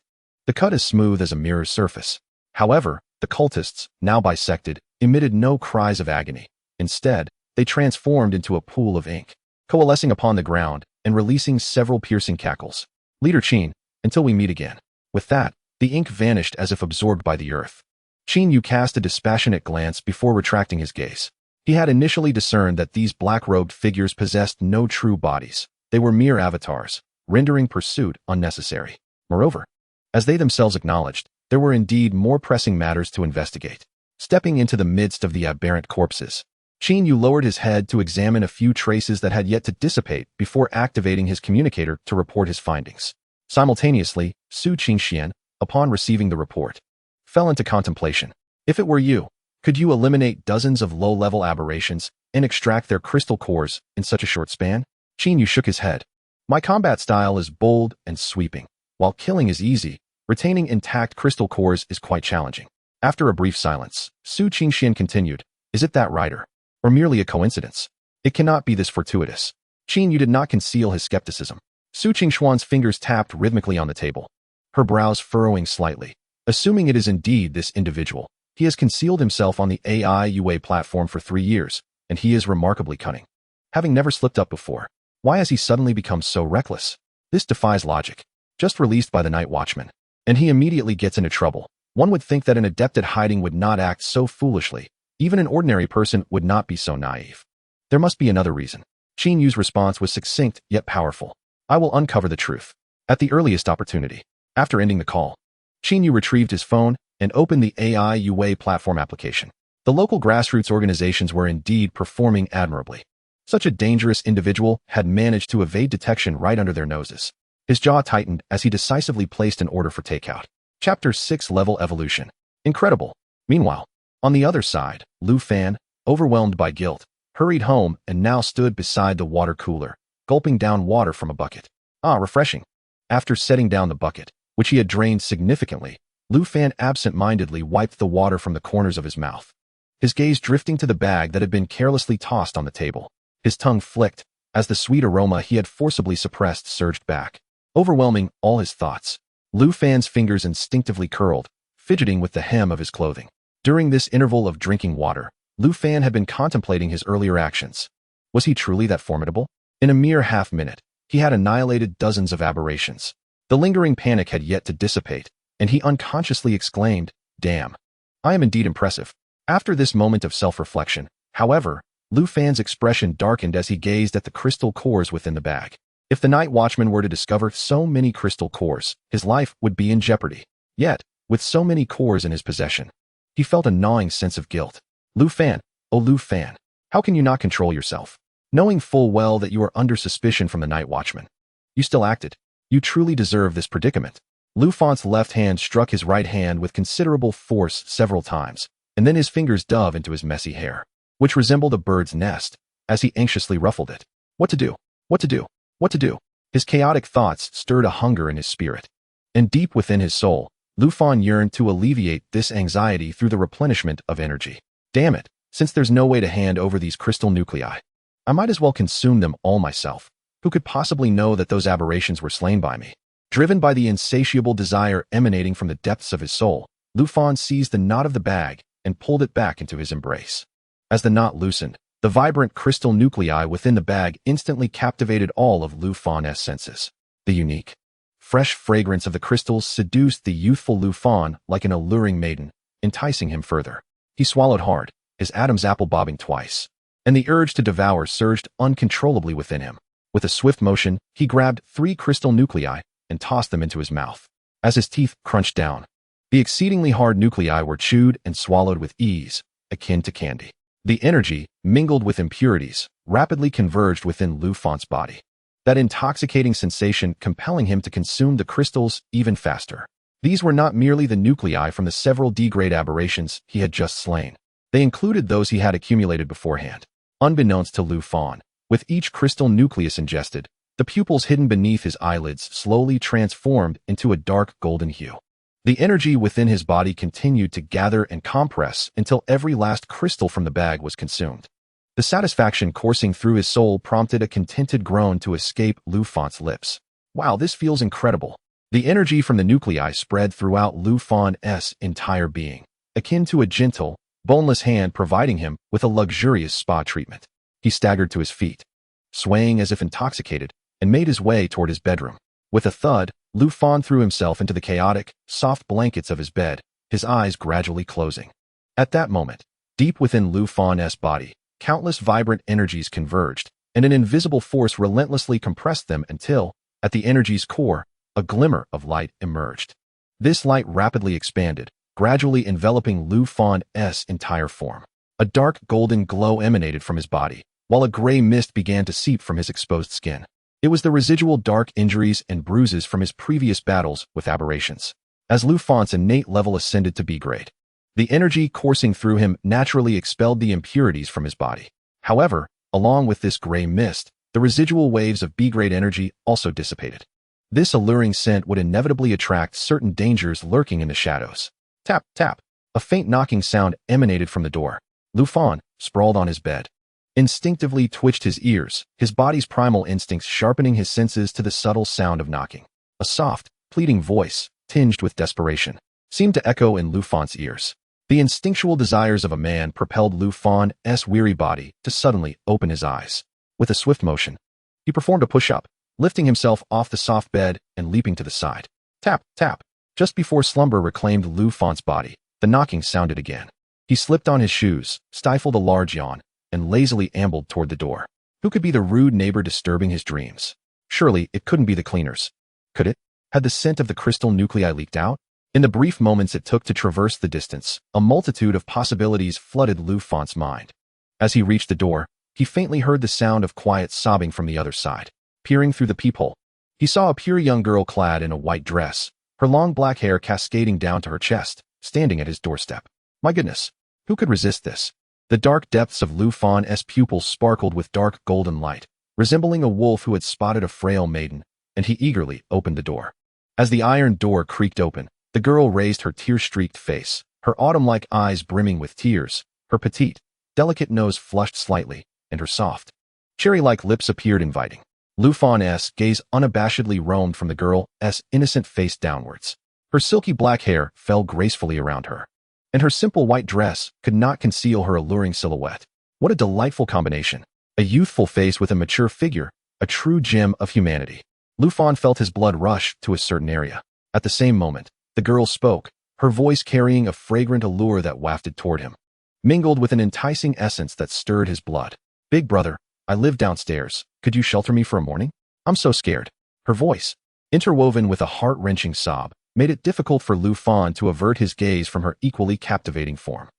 The cut is smooth as a mirror's surface. However, the cultists, now bisected, emitted no cries of agony. Instead, they transformed into a pool of ink, coalescing upon the ground and releasing several piercing cackles. Leader Qin, until we meet again. With that, the ink vanished as if absorbed by the earth. Qin Yu cast a dispassionate glance before retracting his gaze. He had initially discerned that these black-robed figures possessed no true bodies. They were mere avatars, rendering pursuit unnecessary. Moreover, as they themselves acknowledged, there were indeed more pressing matters to investigate. Stepping into the midst of the aberrant corpses, Qin Yu lowered his head to examine a few traces that had yet to dissipate before activating his communicator to report his findings. Simultaneously, Su Qingxian, upon receiving the report, fell into contemplation. If it were you, could you eliminate dozens of low-level aberrations and extract their crystal cores in such a short span? Qin Yu shook his head. My combat style is bold and sweeping. While killing is easy, retaining intact crystal cores is quite challenging. After a brief silence, Su Qingxian continued, is it that rider? Or merely a coincidence? It cannot be this fortuitous. Qin Yu did not conceal his skepticism. Su Qingxuan's fingers tapped rhythmically on the table, her brows furrowing slightly. Assuming it is indeed this individual, he has concealed himself on the AI UA platform for 3 years, and he is remarkably cunning. Having never slipped up before, why has he suddenly become so reckless? This defies logic. Just released by the night watchman, and he immediately gets into trouble. One would think that an adept at hiding would not act so foolishly. Even an ordinary person would not be so naive. There must be another reason. Qin Yu's response was succinct yet powerful. I will uncover the truth at the earliest opportunity. After ending the call, Qin Yu retrieved his phone and opened the AI UA platform application. The local grassroots organizations were indeed performing admirably. Such a dangerous individual had managed to evade detection right under their noses. His jaw tightened as he decisively placed an order for takeout. Chapter 6 Level Evolution. Incredible. Meanwhile, on the other side, Lu Fan, overwhelmed by guilt, hurried home and now stood beside the water cooler, gulping down water from a bucket. Ah, refreshing. After setting down the bucket, which he had drained significantly, Lu Fan absent-mindedly wiped the water from the corners of his mouth, his gaze drifting to the bag that had been carelessly tossed on the table. His tongue flicked as the sweet aroma he had forcibly suppressed surged back, overwhelming all his thoughts. Lu Fan's fingers instinctively curled, fidgeting with the hem of his clothing. During this interval of drinking water, Lu Fan had been contemplating his earlier actions. Was he truly that formidable? In a mere half-minute, he had annihilated dozens of aberrations. The lingering panic had yet to dissipate, and he unconsciously exclaimed, damn, I am indeed impressive. After this moment of self-reflection, however, Lu Fan's expression darkened as he gazed at the crystal cores within the bag. If the night watchman were to discover so many crystal cores, his life would be in jeopardy. Yet, with so many cores in his possession, he felt a gnawing sense of guilt. Lu Fan, oh Lu Fan, how can you not control yourself? Knowing full well that you are under suspicion from the night watchman, you still acted. You truly deserve this predicament. Lu Fan's left hand struck his right hand with considerable force several times, and then his fingers dove into his messy hair, which resembled a bird's nest, as he anxiously ruffled it. What to do? What to do? What to do? His chaotic thoughts stirred a hunger in his spirit, and deep within his soul, Lu Fan yearned to alleviate this anxiety through the replenishment of energy. Damn it, since there's no way to hand over these crystal nuclei, I might as well consume them all myself. Who could possibly know that those aberrations were slain by me? Driven by the insatiable desire emanating from the depths of his soul, Lu Fan seized the knot of the bag and pulled it back into his embrace. As the knot loosened, the vibrant crystal nuclei within the bag instantly captivated all of Lu Fan's senses. The unique, fresh fragrance of the crystals seduced the youthful Lu Fan like an alluring maiden, enticing him further. He swallowed hard, his Adam's apple bobbing twice, and the urge to devour surged uncontrollably within him. With a swift motion, he grabbed 3 crystal nuclei and tossed them into his mouth. As his teeth crunched down, the exceedingly hard nuclei were chewed and swallowed with ease, akin to candy. The energy, mingled with impurities, rapidly converged within Lu Fan's body, that intoxicating sensation compelling him to consume the crystals even faster. These were not merely the nuclei from the several D-grade aberrations he had just slain. They included those he had accumulated beforehand. Unbeknownst to Lu Fan, with each crystal nucleus ingested, the pupils hidden beneath his eyelids slowly transformed into a dark golden hue. The energy within his body continued to gather and compress until every last crystal from the bag was consumed. The satisfaction coursing through his soul prompted a contented groan to escape Lu Fan's lips. Wow, this feels incredible. The energy from the nuclei spread throughout Lu Fan's entire being, akin to a gentle, boneless hand providing him with a luxurious spa treatment. He staggered to his feet, swaying as if intoxicated, and made his way toward his bedroom. With a thud, Lu Fan threw himself into the chaotic, soft blankets of his bed, his eyes gradually closing. At that moment, deep within Lu Fan's body, countless vibrant energies converged, and an invisible force relentlessly compressed them until, at the energy's core, a glimmer of light emerged. This light rapidly expanded, gradually enveloping Lu Fan's entire form. A dark golden glow emanated from his body, while a gray mist began to seep from his exposed skin. It was the residual dark injuries and bruises from his previous battles with aberrations. As Lu Fan's innate level ascended to B-grade, the energy coursing through him naturally expelled the impurities from his body. However, along with this gray mist, the residual waves of B-grade energy also dissipated. This alluring scent would inevitably attract certain dangers lurking in the shadows. Tap, tap. A faint knocking sound emanated from the door. Lu Fan, sprawled on his bed, instinctively twitched his ears, his body's primal instincts sharpening his senses to the subtle sound of knocking. A soft, pleading voice, tinged with desperation, seemed to echo in Lu Fan's ears. The instinctual desires of a man propelled Lu Fan's weary body to suddenly open his eyes. With a swift motion, he performed a push-up, lifting himself off the soft bed and leaping to the side. Tap, tap. Just before slumber reclaimed Lu Fan's body, the knocking sounded again. He slipped on his shoes, stifled a large yawn, and lazily ambled toward the door. Who could be the rude neighbor disturbing his dreams? Surely it couldn't be the cleaners. Could it? Had the scent of the crystal nuclei leaked out? In the brief moments it took to traverse the distance, a multitude of possibilities flooded Lu Fan's mind. As he reached the door, he faintly heard the sound of quiet sobbing from the other side. Peering through the peephole, he saw a pure young girl clad in a white dress, her long black hair cascading down to her chest, standing at his doorstep. My goodness, who could resist this? The dark depths of Lu Fan's pupils sparkled with dark golden light, resembling a wolf who had spotted a frail maiden, and he eagerly opened the door. As the iron door creaked open, the girl raised her tear-streaked face, her autumn-like eyes brimming with tears, her petite, delicate nose flushed slightly, and her soft, cherry-like lips appeared inviting. Lu Fan's gaze unabashedly roamed from the girl's innocent face downwards. Her silky black hair fell gracefully around her, and her simple white dress could not conceal her alluring silhouette. What a delightful combination. A youthful face with a mature figure, a true gem of humanity. Lu Fan felt his blood rush to a certain area. At the same moment, the girl spoke, her voice carrying a fragrant allure that wafted toward him, mingled with an enticing essence that stirred his blood. Big brother, I live downstairs. Could you shelter me for a morning? I'm so scared. Her voice, interwoven with a heart-wrenching sob, made it difficult for Lu Fan to avert his gaze from her equally captivating form.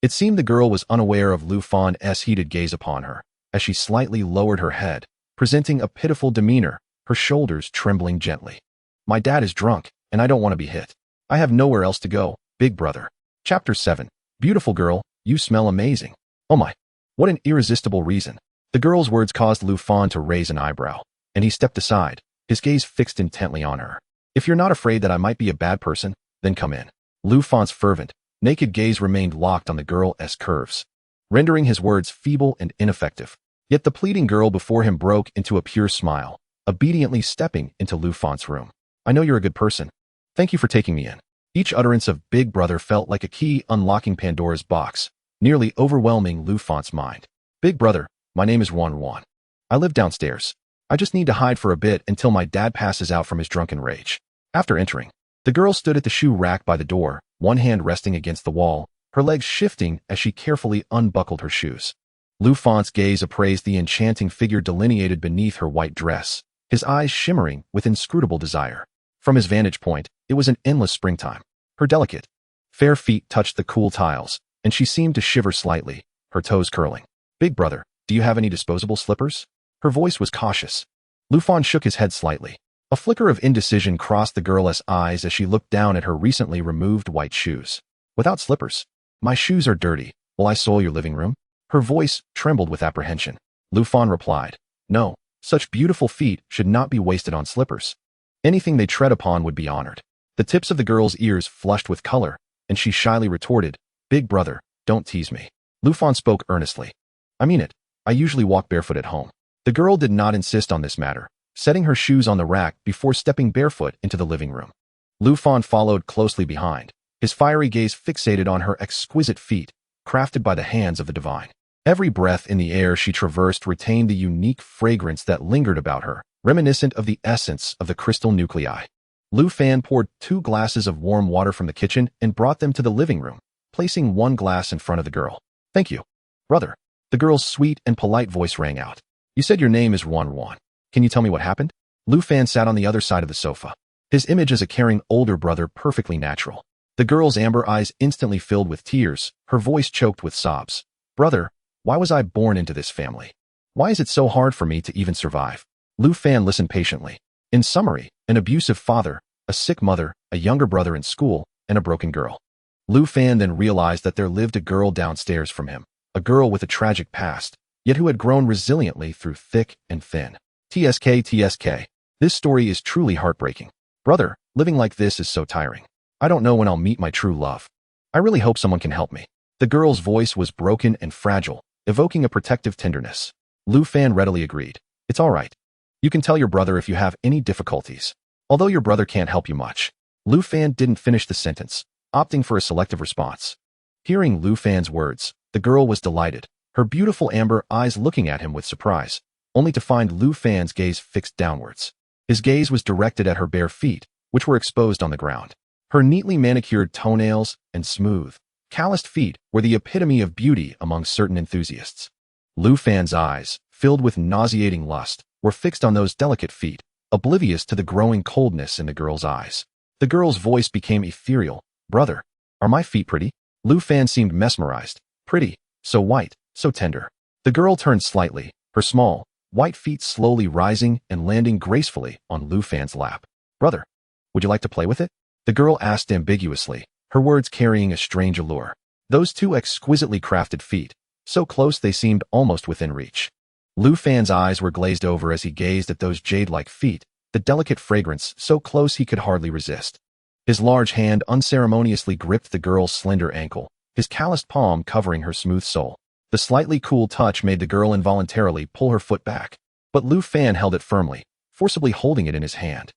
It seemed the girl was unaware of Lu Fan's heated gaze upon her, as she slightly lowered her head, presenting a pitiful demeanor, her shoulders trembling gently. My dad is drunk, and I don't want to be hit. I have nowhere else to go, big brother. Chapter 7. Beautiful girl, you smell amazing. Oh my. What an irresistible reason. The girl's words caused Lu Fan to raise an eyebrow, and he stepped aside, his gaze fixed intently on her. If you're not afraid that I might be a bad person, then come in. Lu Fan's fervent, naked gaze remained locked on the girl's curves, rendering his words feeble and ineffective. Yet the pleading girl before him broke into a pure smile, obediently stepping into Lu Fan's room. I know you're a good person. Thank you for taking me in. Each utterance of big brother felt like a key unlocking Pandora's box, nearly overwhelming Lu Fan's mind. Big brother, my name is Wan. I live downstairs. I just need to hide for a bit until my dad passes out from his drunken rage. After entering, the girl stood at the shoe rack by the door, one hand resting against the wall, her legs shifting as she carefully unbuckled her shoes. Lu Fan's gaze appraised the enchanting figure delineated beneath her white dress, his eyes shimmering with inscrutable desire. From his vantage point, it was an endless springtime. Her delicate, fair feet touched the cool tiles, and she seemed to shiver slightly, her toes curling. Big brother, do you have any disposable slippers? Her voice was cautious. Lu Fan shook his head slightly. A flicker of indecision crossed the girl's eyes as she looked down at her recently removed white shoes. Without slippers. My shoes are dirty. Will I soil your living room? Her voice trembled with apprehension. Lu Fan replied, no, such beautiful feet should not be wasted on slippers. Anything they tread upon would be honored. The tips of the girl's ears flushed with color, and she shyly retorted, big brother, don't tease me. Lu Fan spoke earnestly. I mean it. I usually walk barefoot at home. The girl did not insist on this matter, setting her shoes on the rack before stepping barefoot into the living room. Lu Fan followed closely behind, his fiery gaze fixated on her exquisite feet, crafted by the hands of the divine. Every breath in the air she traversed retained the unique fragrance that lingered about her, reminiscent of the essence of the crystal nuclei. Lu Fan poured 2 glasses of warm water from the kitchen and brought them to the living room, placing 1 glass in front of the girl. "Thank you, brother." The girl's sweet and polite voice rang out. "You said your name is Wan. Can you tell me what happened?" Lu Fan sat on the other side of the sofa, his image as a caring older brother perfectly natural. The girl's amber eyes instantly filled with tears, her voice choked with sobs. "Brother, why was I born into this family? Why is it so hard for me to even survive?" Lu Fan listened patiently. In summary, an abusive father, a sick mother, a younger brother in school, and a broken girl. Lu Fan then realized that there lived a girl downstairs from him, a girl with a tragic past, yet who had grown resiliently through thick and thin. TSK. This story is truly heartbreaking. Brother, living like this is so tiring. I don't know when I'll meet my true love. I really hope someone can help me. The girl's voice was broken and fragile, evoking a protective tenderness. Lu Fan readily agreed. "It's all right. You can tell your brother if you have any difficulties. Although your brother can't help you much." Lu Fan didn't finish the sentence, opting for a selective response. Hearing Lu Fan's words, the girl was delighted, her beautiful amber eyes looking at him with surprise, only to find Lu Fan's gaze fixed downwards. His gaze was directed at her bare feet, which were exposed on the ground. Her neatly manicured toenails and smooth, calloused feet were the epitome of beauty among certain enthusiasts. Lu Fan's eyes, filled with nauseating lust, were fixed on those delicate feet, oblivious to the growing coldness in the girl's eyes. The girl's voice became ethereal. "Brother, are my feet pretty?" Lu Fan seemed mesmerized. "Pretty, so white, so tender." The girl turned slightly, her small, white feet slowly rising and landing gracefully on Lu Fan's lap. "Brother, would you like to play with it?" The girl asked ambiguously, her words carrying a strange allure. Those 2 exquisitely crafted feet, so close they seemed almost within reach. Lu Fan's eyes were glazed over as he gazed at those jade-like feet, the delicate fragrance so close he could hardly resist. His large hand unceremoniously gripped the girl's slender ankle, his calloused palm covering her smooth sole. The slightly cool touch made the girl involuntarily pull her foot back, but Lu Fan held it firmly, forcibly holding it in his hand.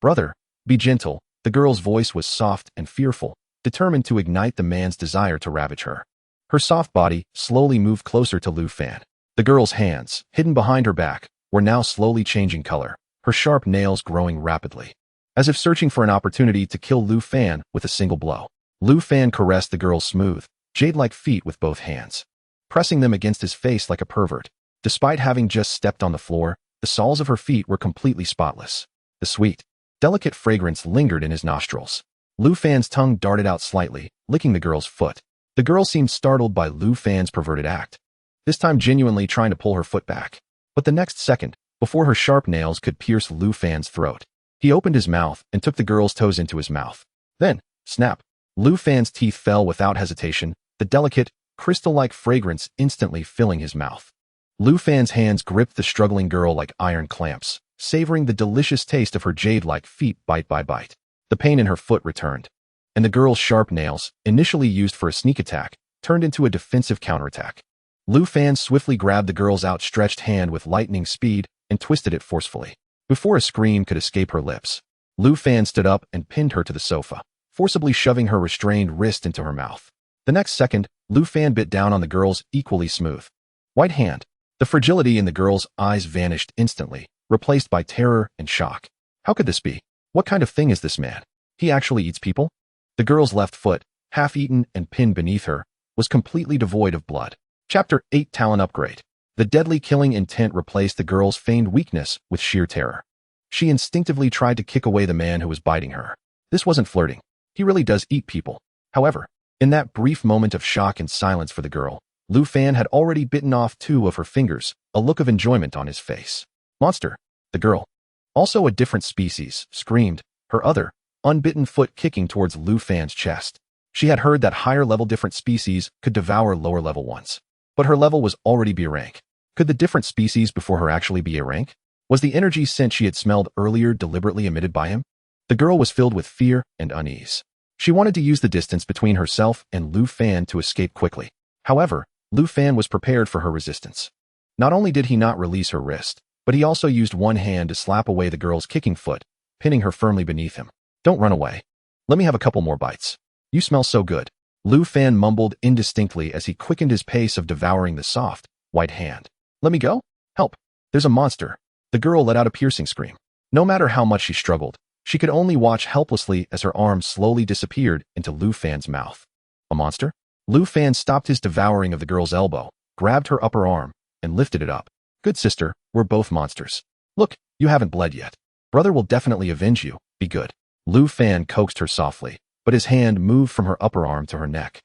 Brother, be gentle." The girl's voice was soft and fearful, determined to ignite the man's desire to ravage her. Her soft body slowly moved closer to Lu Fan. The girl's hands, hidden behind her back, were now slowly changing color, her sharp nails growing rapidly, as if searching for an opportunity to kill Lu Fan with a single blow. Lu Fan caressed the girl's smooth, jade-like feet with both hands, pressing them against his face like a pervert. Despite having just stepped on the floor, the soles of her feet were completely spotless. The sweet, delicate fragrance lingered in his nostrils. Lu Fan's tongue darted out slightly, licking the girl's foot. The girl seemed startled by Lu Fan's perverted act, this time genuinely trying to pull her foot back. But the next second, before her sharp nails could pierce Lu Fan's throat, he opened his mouth and took the girl's toes into his mouth. Then, snap, Lu Fan's teeth fell without hesitation, the delicate, crystal-like fragrance instantly filling his mouth. Lu Fan's hands gripped the struggling girl like iron clamps, savoring the delicious taste of her jade-like feet bite by bite. The pain in her foot returned, and the girl's sharp nails, initially used for a sneak attack, turned into a defensive counterattack. Lu Fan swiftly grabbed the girl's outstretched hand with lightning speed and twisted it forcefully. Before a scream could escape her lips, Lu Fan stood up and pinned her to the sofa, forcibly shoving her restrained wrist into her mouth. The next second, Lu Fan bit down on the girl's equally smooth white hand. The fragility in the girl's eyes vanished instantly, replaced by terror and shock. How could this be? What kind of thing is this man? He actually eats people? The girl's left foot, half-eaten and pinned beneath her, was completely devoid of blood. Chapter 8 Talent Upgrade. The deadly killing intent replaced the girl's feigned weakness with sheer terror. She instinctively tried to kick away the man who was biting her. This wasn't flirting. He really does eat people. However, in that brief moment of shock and silence for the girl, Lu Fan had already bitten off 2 of her fingers, a look of enjoyment on his face. "Monster!" The girl, also a different species, screamed, her other, unbitten foot kicking towards Lu Fan's chest. She had heard that higher-level different species could devour lower-level ones. But her level was already B rank. Could the different species before her actually be A rank? Was the energy scent she had smelled earlier deliberately emitted by him? The girl was filled with fear and unease. She wanted to use the distance between herself and Lu Fan to escape quickly. However, Lu Fan was prepared for her resistance. Not only did he not release her wrist, but he also used one hand to slap away the girl's kicking foot, pinning her firmly beneath him. Don't run away. Let me have a couple more bites. You smell so good. Lu Fan mumbled indistinctly as he quickened his pace of devouring the soft, white hand. Let me go? Help. There's a monster. The girl let out a piercing scream. No matter how much she struggled, she could only watch helplessly as her arm slowly disappeared into Lu Fan's mouth. A monster? Lu Fan stopped his devouring of the girl's elbow, grabbed her upper arm, and lifted it up. Good sister, we're both monsters. Look, you haven't bled yet. Brother will definitely avenge you. Be good. Lu Fan coaxed her softly, but his hand moved from her upper arm to her neck,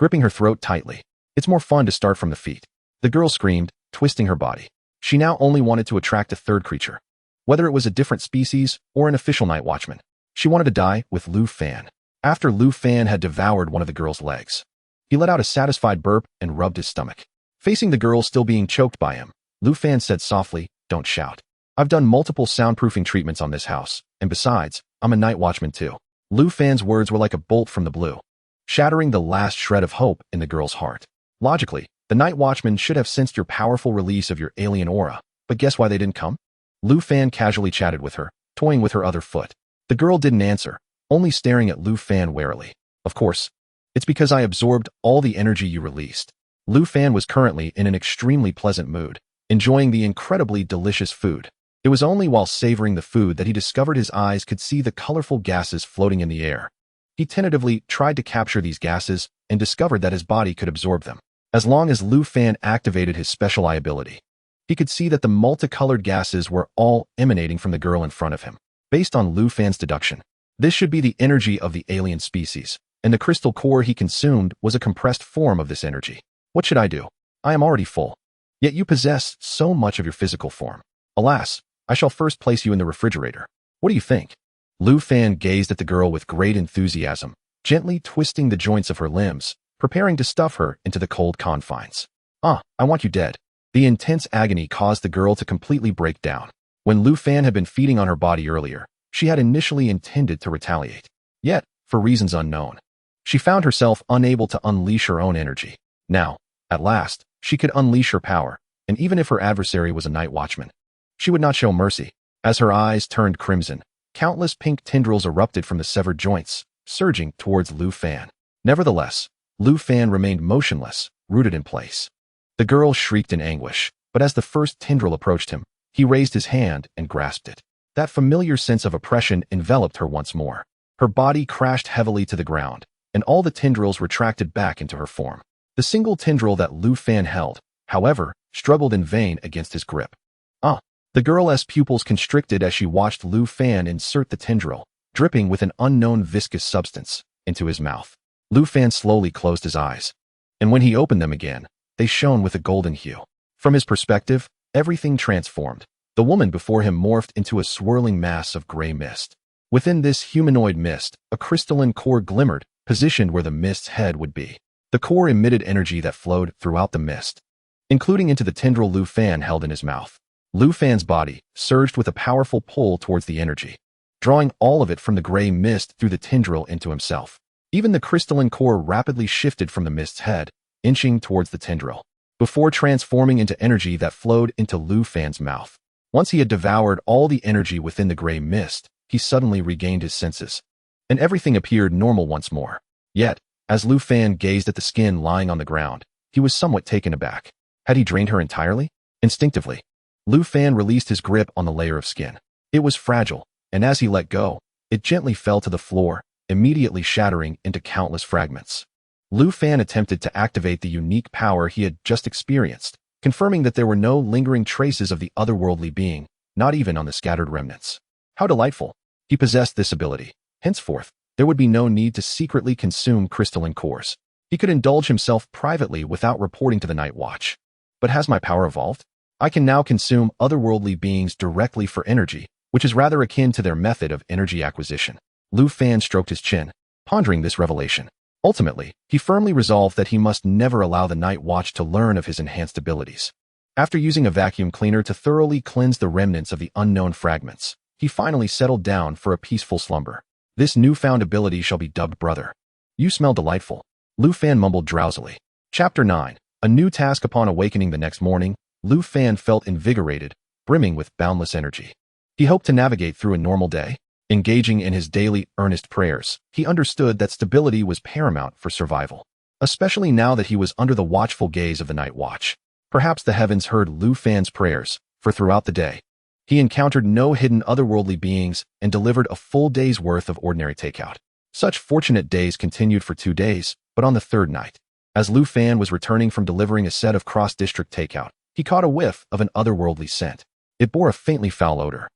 gripping her throat tightly. It's more fun to start from the feet. The girl screamed, twisting her body. She now only wanted to attract a third creature. Whether it was a different species or an official night watchman, she wanted to die with Lu Fan. After Lu Fan had devoured one of the girl's legs, he let out a satisfied burp and rubbed his stomach. Facing the girl still being choked by him, Lu Fan said softly, "Don't shout. I've done multiple soundproofing treatments on this house, and besides, I'm a night watchman too." Lu Fan's words were like a bolt from the blue, shattering the last shred of hope in the girl's heart. Logically, the night watchman should have sensed your powerful release of your alien aura, but guess why they didn't come? Lu Fan casually chatted with her, toying with her other foot. The girl didn't answer, only staring at Lu Fan warily. Of course, it's because I absorbed all the energy you released. Lu Fan was currently in an extremely pleasant mood, enjoying the incredibly delicious food. It was only while savoring the food that he discovered his eyes could see the colorful gases floating in the air. He tentatively tried to capture these gases and discovered that his body could absorb them. As long as Lu Fan activated his special eye ability, he could see that the multicolored gases were all emanating from the girl in front of him. Based on Lu Fan's deduction, this should be the energy of the alien species, and the crystal core he consumed was a compressed form of this energy. What should I do? I am already full. Yet you possess so much of your physical form. Alas, I shall first place you in the refrigerator. What do you think? Lu Fan gazed at the girl with great enthusiasm, gently twisting the joints of her limbs, preparing to stuff her into the cold confines. I want you dead. The intense agony caused the girl to completely break down. When Lu Fan had been feeding on her body earlier, she had initially intended to retaliate. Yet, for reasons unknown, she found herself unable to unleash her own energy. Now, at last, she could unleash her power, and even if her adversary was a night watchman, she would not show mercy. As her eyes turned crimson, countless pink tendrils erupted from the severed joints, surging towards Lu Fan. Nevertheless, Lu Fan remained motionless, rooted in place. The girl shrieked in anguish, but as the first tendril approached him, he raised his hand and grasped it. That familiar sense of oppression enveloped her once more. Her body crashed heavily to the ground, and all the tendrils retracted back into her form. The single tendril that Lu Fan held, however, struggled in vain against his grip. The girl's pupils constricted as she watched Lu Fan insert the tendril, dripping with an unknown viscous substance, into his mouth. Lu Fan slowly closed his eyes, and when he opened them again, they shone with a golden hue. From his perspective, everything transformed. The woman before him morphed into a swirling mass of gray mist. Within this humanoid mist, a crystalline core glimmered, positioned where the mist's head would be. The core emitted energy that flowed throughout the mist, including into the tendril Lu Fan held in his mouth. Lu Fan's body surged with a powerful pull towards the energy, drawing all of it from the gray mist through the tendril into himself. Even the crystalline core rapidly shifted from the mist's head, inching towards the tendril, before transforming into energy that flowed into Lu Fan's mouth. Once he had devoured all the energy within the gray mist, he suddenly regained his senses, and everything appeared normal once more. Yet, as Lu Fan gazed at the skin lying on the ground, he was somewhat taken aback. Had he drained her entirely? Instinctively, Lu Fan released his grip on the layer of skin. It was fragile, and as he let go, it gently fell to the floor, immediately shattering into countless fragments. Lu Fan attempted to activate the unique power he had just experienced, confirming that there were no lingering traces of the otherworldly being, not even on the scattered remnants. How delightful! He possessed this ability. Henceforth, there would be no need to secretly consume crystalline cores. He could indulge himself privately without reporting to the Night Watch. But has my power evolved? I can now consume otherworldly beings directly for energy, which is rather akin to their method of energy acquisition. Lu Fan stroked his chin, pondering this revelation. Ultimately, he firmly resolved that he must never allow the Night Watch to learn of his enhanced abilities. After using a vacuum cleaner to thoroughly cleanse the remnants of the unknown fragments, he finally settled down for a peaceful slumber. This newfound ability shall be dubbed Brother. You smell delightful. Lu Fan mumbled drowsily. Chapter 9. A new task. Upon awakening the next morning, Lu Fan felt invigorated, brimming with boundless energy. He hoped to navigate through a normal day. Engaging in his daily, earnest prayers, he understood that stability was paramount for survival, especially now that he was under the watchful gaze of the night watch. Perhaps the heavens heard Lu Fan's prayers, for throughout the day, he encountered no hidden otherworldly beings and delivered a full day's worth of ordinary takeout. Such fortunate days continued for 2 days, but on the third night, as Lu Fan was returning from delivering a set of cross-district takeout, he caught a whiff of an otherworldly scent. It bore a faintly foul odor,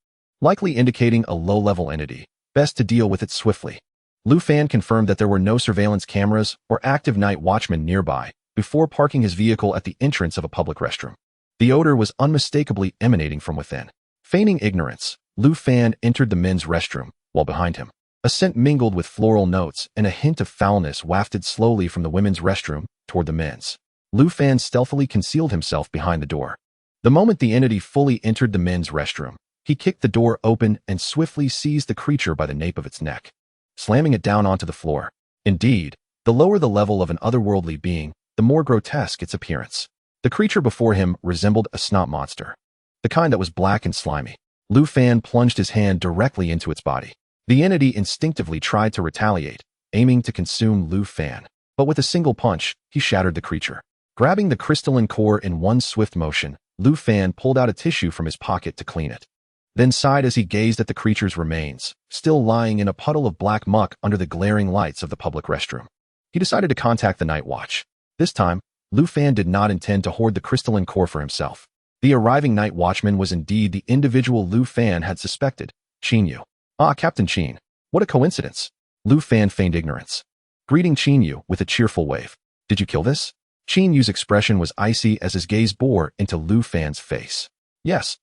likely indicating a low-level entity. Best to deal with it swiftly. Lu Fan confirmed that there were no surveillance cameras or active night watchmen nearby before parking his vehicle at the entrance of a public restroom. The odor was unmistakably emanating from within. Feigning ignorance, Lu Fan entered the men's restroom, while behind him, a scent mingled with floral notes and a hint of foulness wafted slowly from the women's restroom toward the men's. Lu Fan stealthily concealed himself behind the door. The moment the entity fully entered the men's restroom, he kicked the door open and swiftly seized the creature by the nape of its neck, slamming it down onto the floor. Indeed, the lower the level of an otherworldly being, the more grotesque its appearance. The creature before him resembled a snot monster, the kind that was black and slimy. Lu Fan plunged his hand directly into its body. The entity instinctively tried to retaliate, aiming to consume Lu Fan, but with a single punch, he shattered the creature. Grabbing the crystalline core in one swift motion, Lu Fan pulled out a tissue from his pocket to clean it, then sighed as he gazed at the creature's remains, still lying in a puddle of black muck under the glaring lights of the public restroom. He decided to contact the night watch. This time, Lu Fan did not intend to hoard the crystalline core for himself. The arriving night watchman was indeed the individual Lu Fan had suspected, Qin Yu. Ah, Captain Qin. What a coincidence. Lu Fan feigned ignorance, greeting Qin Yu with a cheerful wave. Did you kill this? Qin Yu's expression was icy as his gaze bore into Lu Fan's face. Yes.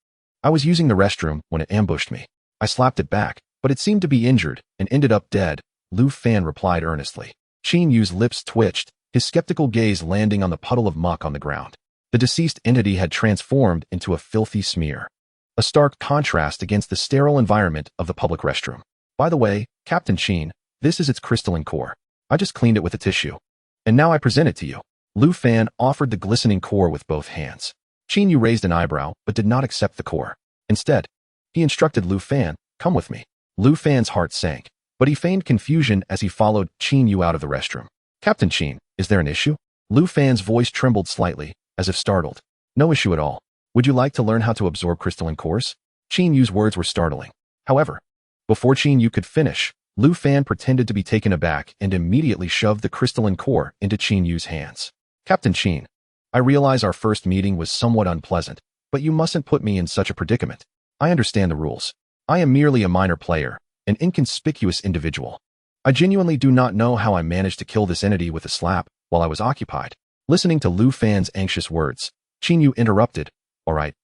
I was using the restroom when it ambushed me. I slapped it back, but it seemed to be injured and ended up dead, Lu Fan replied earnestly. Qin Yu's lips twitched, his skeptical gaze landing on the puddle of muck on the ground. The deceased entity had transformed into a filthy smear, a stark contrast against the sterile environment of the public restroom. By the way, Captain Qin, this is its crystalline core. I just cleaned it with a tissue, and now I present it to you. Lu Fan offered the glistening core with both hands. Qin Yu raised an eyebrow, but did not accept the core. Instead, he instructed Lu Fan, come with me. Lu Fan's heart sank, but he feigned confusion as he followed Qin Yu out of the restroom. Captain Qin, is there an issue? Lu Fan's voice trembled slightly, as if startled. No issue at all. Would you like to learn how to absorb crystalline cores? Qin Yu's words were startling. However, before Qin Yu could finish, Lu Fan pretended to be taken aback and immediately shoved the crystalline core into Qin Yu's hands. Captain Qin, I realize our first meeting was somewhat unpleasant, but you mustn't put me in such a predicament. I understand the rules. I am merely a minor player, an inconspicuous individual. I genuinely do not know how I managed to kill this entity with a slap while I was occupied. Listening to Lu Fan's anxious words, Qin Yu interrupted. All right.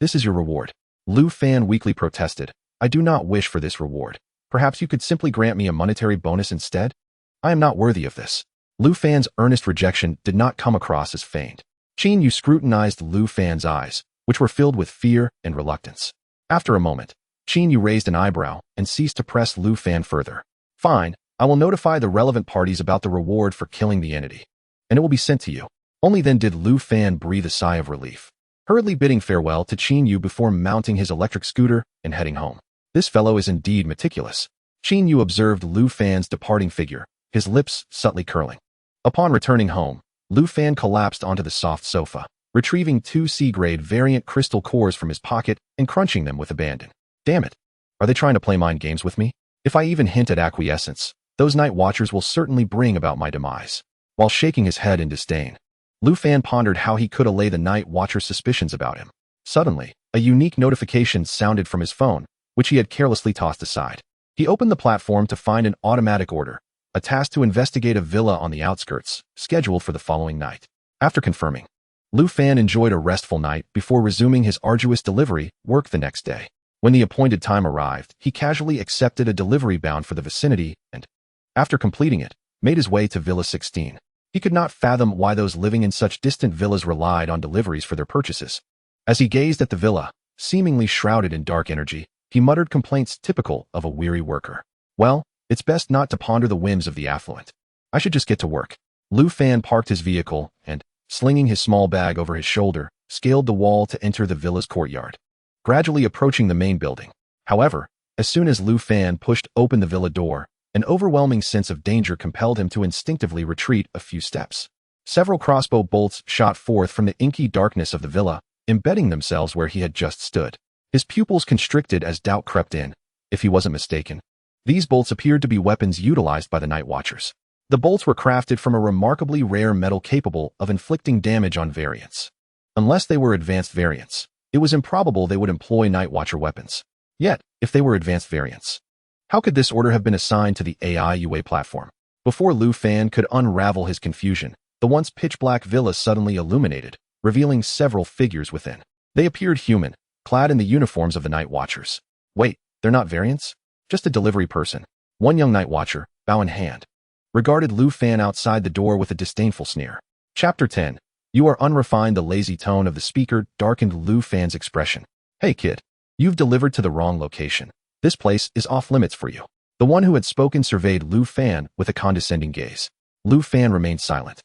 This is your reward. Lu Fan weakly protested. I do not wish for this reward. Perhaps you could simply grant me a monetary bonus instead? I am not worthy of this. Lu Fan's earnest rejection did not come across as feigned. Qin Yu scrutinized Lu Fan's eyes, which were filled with fear and reluctance. After a moment, Qin Yu raised an eyebrow and ceased to press Lu Fan further. Fine, I will notify the relevant parties about the reward for killing the entity, and it will be sent to you. Only then did Lu Fan breathe a sigh of relief, hurriedly bidding farewell to Qin Yu before mounting his electric scooter and heading home. This fellow is indeed meticulous. Qin Yu observed Lu Fan's departing figure, his lips subtly curling. Upon returning home, Lu Fan collapsed onto the soft sofa, retrieving 2 C-grade variant crystal cores from his pocket and crunching them with abandon. Damn it. Are they trying to play mind games with me? If I even hint at acquiescence, those night watchers will certainly bring about my demise. While shaking his head in disdain, Lu Fan pondered how he could allay the night watcher's suspicions about him. Suddenly, a unique notification sounded from his phone, which he had carelessly tossed aside. He opened the platform to find an automatic order, a task to investigate a villa on the outskirts, scheduled for the following night. After confirming, Lu Fan enjoyed a restful night before resuming his arduous delivery work the next day. When the appointed time arrived, he casually accepted a delivery bound for the vicinity and, after completing it, made his way to Villa 16. He could not fathom why those living in such distant villas relied on deliveries for their purchases. As he gazed at the villa, seemingly shrouded in dark energy, he muttered complaints typical of a weary worker. Well, it's best not to ponder the whims of the affluent. I should just get to work. Lu Fan parked his vehicle and, slinging his small bag over his shoulder, scaled the wall to enter the villa's courtyard. gradually approaching the main building. However, as soon as Lu Fan pushed open the villa door, an overwhelming sense of danger compelled him to instinctively retreat a few steps. Several crossbow bolts shot forth from the inky darkness of the villa, embedding themselves where he had just stood. His pupils constricted as doubt crept in. If he wasn't mistaken, these bolts appeared to be weapons utilized by the Night Watchers. The bolts were crafted from a remarkably rare metal capable of inflicting damage on variants. Unless they were advanced variants, it was improbable they would employ Night Watcher weapons. Yet, if they were advanced variants, how could this order have been assigned to the AI UA platform? Before Lu Fan could unravel his confusion, the once pitch-black villa suddenly illuminated, revealing several figures within. They appeared human, clad in the uniforms of the Night Watchers. Wait, they're not variants? Just a delivery person. One young Night Watcher, bow in hand, regarded Lu Fan outside the door with a disdainful sneer. Chapter 10. You are unrefined. The lazy tone of the speaker darkened Lu Fan's expression. Hey kid, you've delivered to the wrong location. This place is off-limits for you. The one who had spoken surveyed Lu Fan with a condescending gaze. Lu Fan remained silent,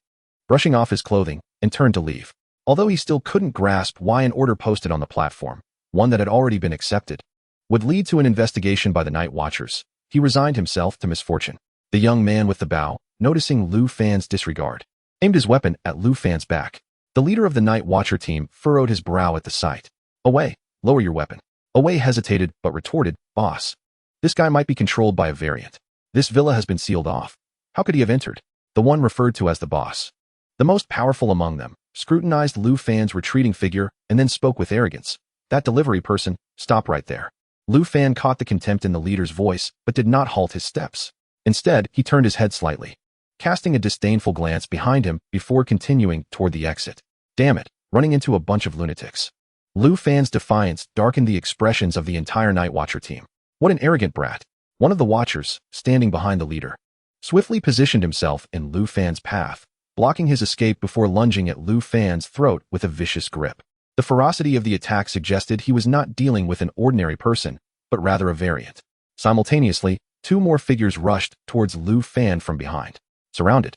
brushing off his clothing, and turned to leave. Although he still couldn't grasp why an order posted on the platform, one that had already been accepted, would lead to an investigation by the Night Watchers, he resigned himself to misfortune. The young man with the bow, noticing Lu Fan's disregard, aimed his weapon at Lu Fan's back. The leader of the Night Watcher team furrowed his brow at the sight. Away, lower your weapon. Away hesitated but retorted, boss. This guy might be controlled by a variant. This villa has been sealed off. How could he have entered? The one referred to as the boss, the most powerful among them, scrutinized Lu Fan's retreating figure and then spoke with arrogance. That delivery person, stop right there. Lu Fan caught the contempt in the leader's voice but did not halt his steps. Instead, he turned his head slightly, casting a disdainful glance behind him before continuing toward the exit. Damn it, running into a bunch of lunatics. Lu Fan's defiance darkened the expressions of the entire Night Watcher team. What an arrogant brat. One of the Watchers, standing behind the leader, swiftly positioned himself in Lu Fan's path, blocking his escape before lunging at Lu Fan's throat with a vicious grip. The ferocity of the attack suggested he was not dealing with an ordinary person, but rather a variant. Simultaneously, two more figures rushed towards Lu Fan from behind. Surrounded,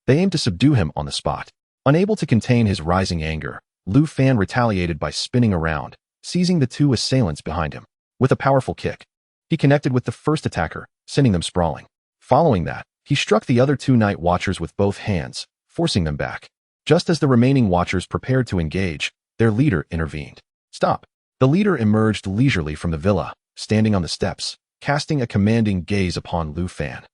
they aimed to subdue him on the spot. Unable to contain his rising anger, Lu Fan retaliated by spinning around, seizing the two assailants behind him. With a powerful kick, he connected with the first attacker, sending them sprawling. Following that, he struck the other two Night Watchers with both hands, forcing them back. Just as the remaining Watchers prepared to engage, their leader intervened. Stop. The leader emerged leisurely from the villa, standing on the steps, casting a commanding gaze upon Lu Fan,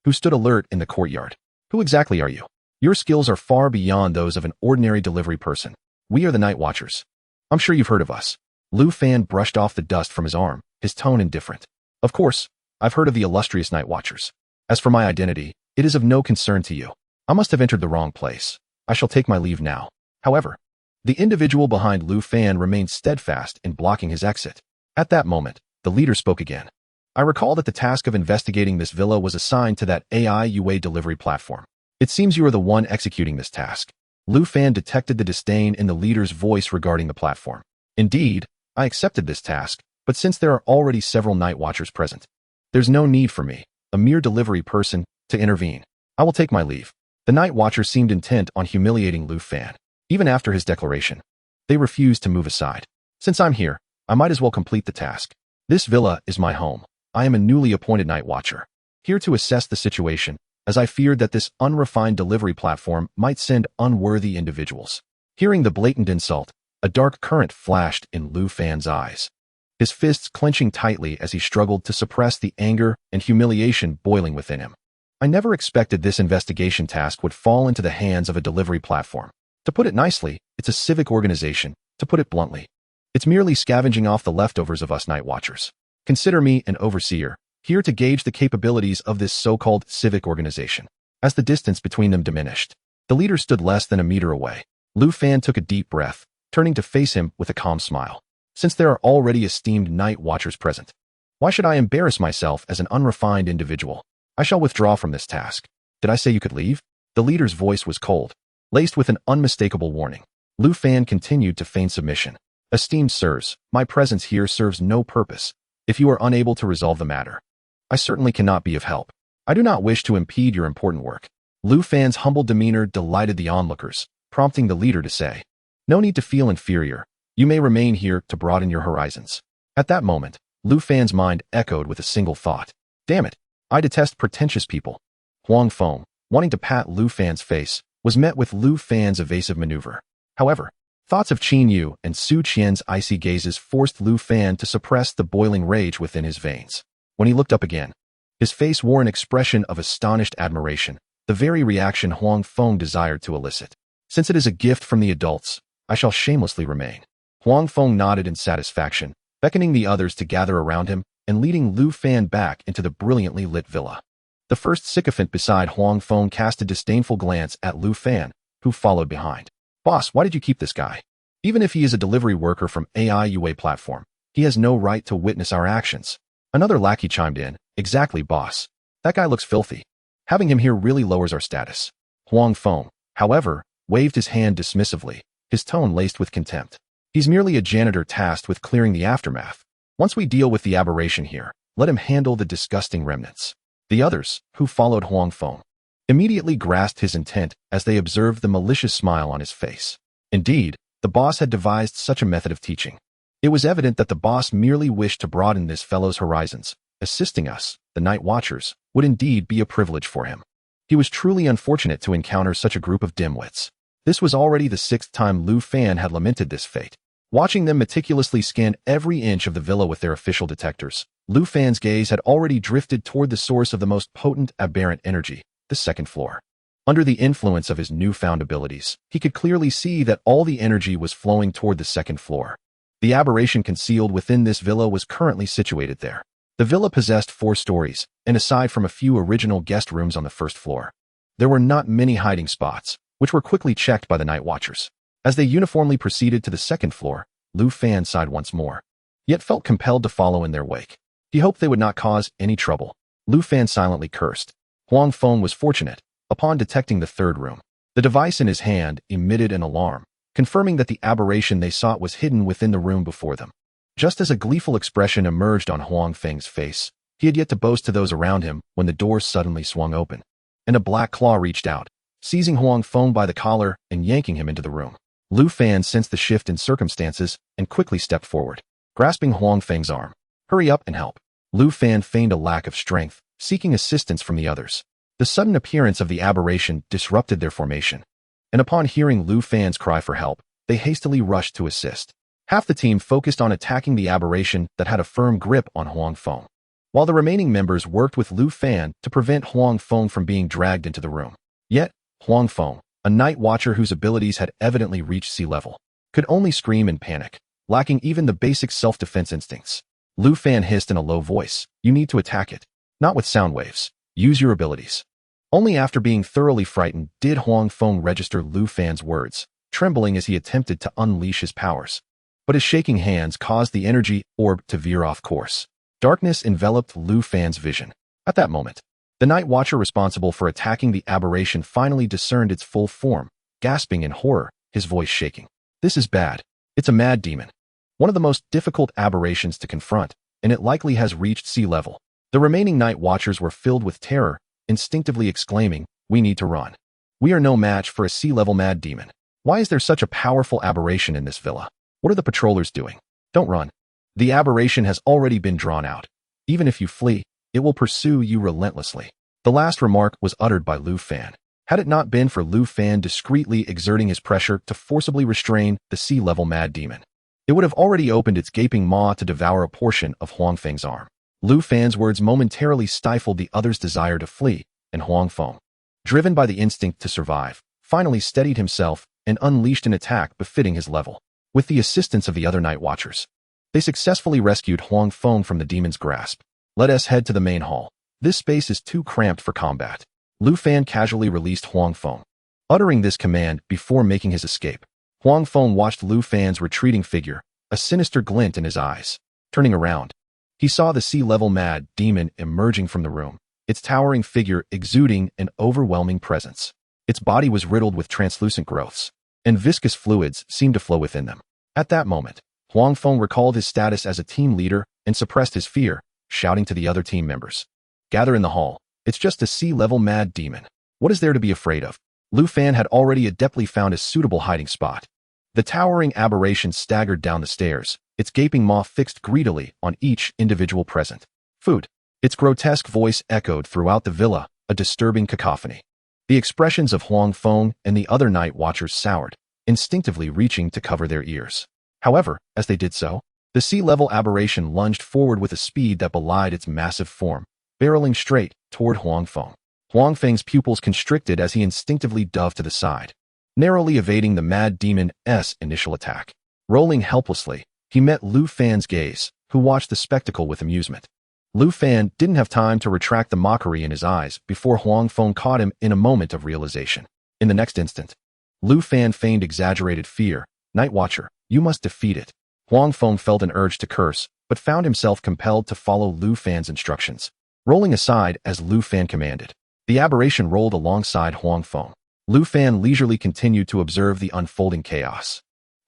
who stood alert in the courtyard. Who exactly are you? Your skills are far beyond those of an ordinary delivery person. We are the Night Watchers. I'm sure you've heard of us. Lu Fan brushed off the dust from his arm, his tone indifferent. Of course, I've heard of the illustrious Night Watchers. As for my identity, it is of no concern to you. I must have entered the wrong place. I shall take my leave now. However, the individual behind Lu Fan remained steadfast in blocking his exit. At that moment, the leader spoke again. I recall that the task of investigating this villa was assigned to that AI UA delivery platform. It seems you are the one executing this task. Lu Fan detected the disdain in the leader's voice regarding the platform. Indeed, I accepted this task, but since there are already several Night Watchers present, there's no need for me, a mere delivery person, to intervene. I will take my leave. The Night Watcher seemed intent on humiliating Lu Fan. Even after his declaration, they refused to move aside. Since I'm here, I might as well complete the task. This villa is my home. I am a newly appointed Night Watcher, here to assess the situation, as I feared that this unrefined delivery platform might send unworthy individuals. Hearing the blatant insult, a dark current flashed in Lu Fan's eyes, his fists clenching tightly as he struggled to suppress the anger and humiliation boiling within him. I never expected this investigation task would fall into the hands of a delivery platform. To put it nicely, it's a civic organization. To put it bluntly, it's merely scavenging off the leftovers of us Night Watchers. Consider me an overseer, here to gauge the capabilities of this so-called civic organization. As the distance between them diminished, the leader stood less than a meter away. Lu Fan took a deep breath, turning to face him with a calm smile. Since there are already esteemed Night Watchers present, why should I embarrass myself as an unrefined individual? I shall withdraw from this task. Did I say you could leave? The leader's voice was cold, laced with an unmistakable warning. Lu Fan continued to feign submission. Esteemed sirs, my presence here serves no purpose. If you are unable to resolve the matter, I certainly cannot be of help. I do not wish to impede your important work. Lu Fan's humble demeanor delighted the onlookers, prompting the leader to say, no need to feel inferior. You may remain here to broaden your horizons. At that moment, Lu Fan's mind echoed with a single thought. Damn it, I detest pretentious people. Huang Feng, wanting to pat Lu Fan's face, was met with Lu Fan's evasive maneuver. However, thoughts of Qin Yu and Su Qian's icy gazes forced Lu Fan to suppress the boiling rage within his veins. When he looked up again, his face wore an expression of astonished admiration, the very reaction Huang Feng desired to elicit. Since it is a gift from the adults, I shall shamelessly remain. Huang Feng nodded in satisfaction, beckoning the others to gather around him and leading Lu Fan back into the brilliantly lit villa. The first sycophant beside Huang Feng cast a disdainful glance at Lu Fan, who followed behind. Boss, why did you keep this guy? Even if he is a delivery worker from AI UA platform, he has no right to witness our actions. Another lackey chimed in. Exactly, boss. That guy looks filthy. Having him here really lowers our status. Huang Feng, however, waved his hand dismissively, his tone laced with contempt. He's merely a janitor tasked with clearing the aftermath. Once we deal with the aberration here, let him handle the disgusting remnants. The others, who followed Huang Feng, immediately grasped his intent as they observed the malicious smile on his face. Indeed, the boss had devised such a method of teaching. It was evident that the boss merely wished to broaden this fellow's horizons. Assisting us, the Night Watchers, would indeed be a privilege for him. He was truly unfortunate to encounter such a group of dimwits. This was already the 6th time Lu Fan had lamented this fate. Watching them meticulously scan every inch of the villa with their official detectors, Lu Fan's gaze had already drifted toward the source of the most potent aberrant energy, the 2nd floor. Under the influence of his newfound abilities, he could clearly see that all the energy was flowing toward the 2nd floor. The aberration concealed within this villa was currently situated there. The villa possessed 4 stories, and aside from a few original guest rooms on the 1st floor, there were not many hiding spots, which were quickly checked by the Night Watchers. As they uniformly proceeded to the 2nd floor, Lu Fan sighed once more, yet felt compelled to follow in their wake. He hoped they would not cause any trouble. Lu Fan silently cursed. Huang Feng was fortunate. Upon detecting the 3rd room, the device in his hand emitted an alarm, confirming that the aberration they sought was hidden within the room before them. Just as a gleeful expression emerged on Huang Feng's face, he had yet to boast to those around him when the door suddenly swung open, and a black claw reached out, seizing Huang Feng by the collar and yanking him into the room. Lu Fan sensed the shift in circumstances and quickly stepped forward, grasping Huang Feng's arm. Hurry up and help. Lu Fan feigned a lack of strength, seeking assistance from the others. The sudden appearance of the aberration disrupted their formation, and upon hearing Lu Fan's cry for help, they hastily rushed to assist. Half the team focused on attacking the aberration that had a firm grip on Huang Feng, while the remaining members worked with Lu Fan to prevent Huang Feng from being dragged into the room. Yet, Huang Feng, a Night Watcher whose abilities had evidently reached sea level, could only scream in panic, lacking even the basic self-defense instincts. Lu Fan hissed in a low voice, "You need to attack it. Not with sound waves. Use your abilities." Only after being thoroughly frightened did Huang Feng register Lu Fan's words, trembling as he attempted to unleash his powers. But his shaking hands caused the energy orb to veer off course. Darkness enveloped Lu Fan's vision. At that moment, the Night Watcher responsible for attacking the aberration finally discerned its full form, gasping in horror, his voice shaking. "This is bad. It's a mad demon. One of the most difficult aberrations to confront, and it likely has reached sea level." The remaining Night Watchers were filled with terror, instinctively exclaiming, "We need to run. We are no match for a sea-level mad demon. Why is there such a powerful aberration in this villa? What are the patrollers doing? Don't run. The aberration has already been drawn out. Even if you flee, it will pursue you relentlessly." The last remark was uttered by Lu Fan. Had it not been for Lu Fan discreetly exerting his pressure to forcibly restrain the sea-level mad demon, it would have already opened its gaping maw to devour a portion of Huang Feng's arm. Lu Fan's words momentarily stifled the other's desire to flee, and Huang Feng, driven by the instinct to survive, finally steadied himself and unleashed an attack befitting his level. With the assistance of the other Night Watchers, they successfully rescued Huang Feng from the demon's grasp. "Let us head to the main hall. This space is too cramped for combat." Lu Fan casually released Huang Feng, uttering this command before making his escape. Huang Feng watched Lu Fan's retreating figure, a sinister glint in his eyes. Turning around, he saw the sea-level mad demon emerging from the room, its towering figure exuding an overwhelming presence. Its body was riddled with translucent growths, and viscous fluids seemed to flow within them. At that moment, Huang Feng recalled his status as a team leader and suppressed his fear, shouting to the other team members, "Gather in the hall. It's just a sea-level mad demon. What is there to be afraid of?" Lu Fan had already adeptly found a suitable hiding spot. The towering aberration staggered down the stairs, its gaping maw fixed greedily on each individual present. Food. Its grotesque voice echoed throughout the villa, a disturbing cacophony. The expressions of Huang Feng and the other night watchers soured, instinctively reaching to cover their ears. However, as they did so, the sea-level aberration lunged forward with a speed that belied its massive form, barreling straight toward Huang Feng. Huang Feng's pupils constricted as he instinctively dove to the side, narrowly evading the mad demon's initial attack. Rolling helplessly, he met Lu Fan's gaze, who watched the spectacle with amusement. Lu Fan didn't have time to retract the mockery in his eyes before Huang Feng caught him in a moment of realization. In the next instant, Lu Fan feigned exaggerated fear. "Night Watcher, you must defeat it." Huang Feng felt an urge to curse, but found himself compelled to follow Lu Fan's instructions. Rolling aside as Lu Fan commanded, the aberration rolled alongside Huang Feng. Lu Fan leisurely continued to observe the unfolding chaos.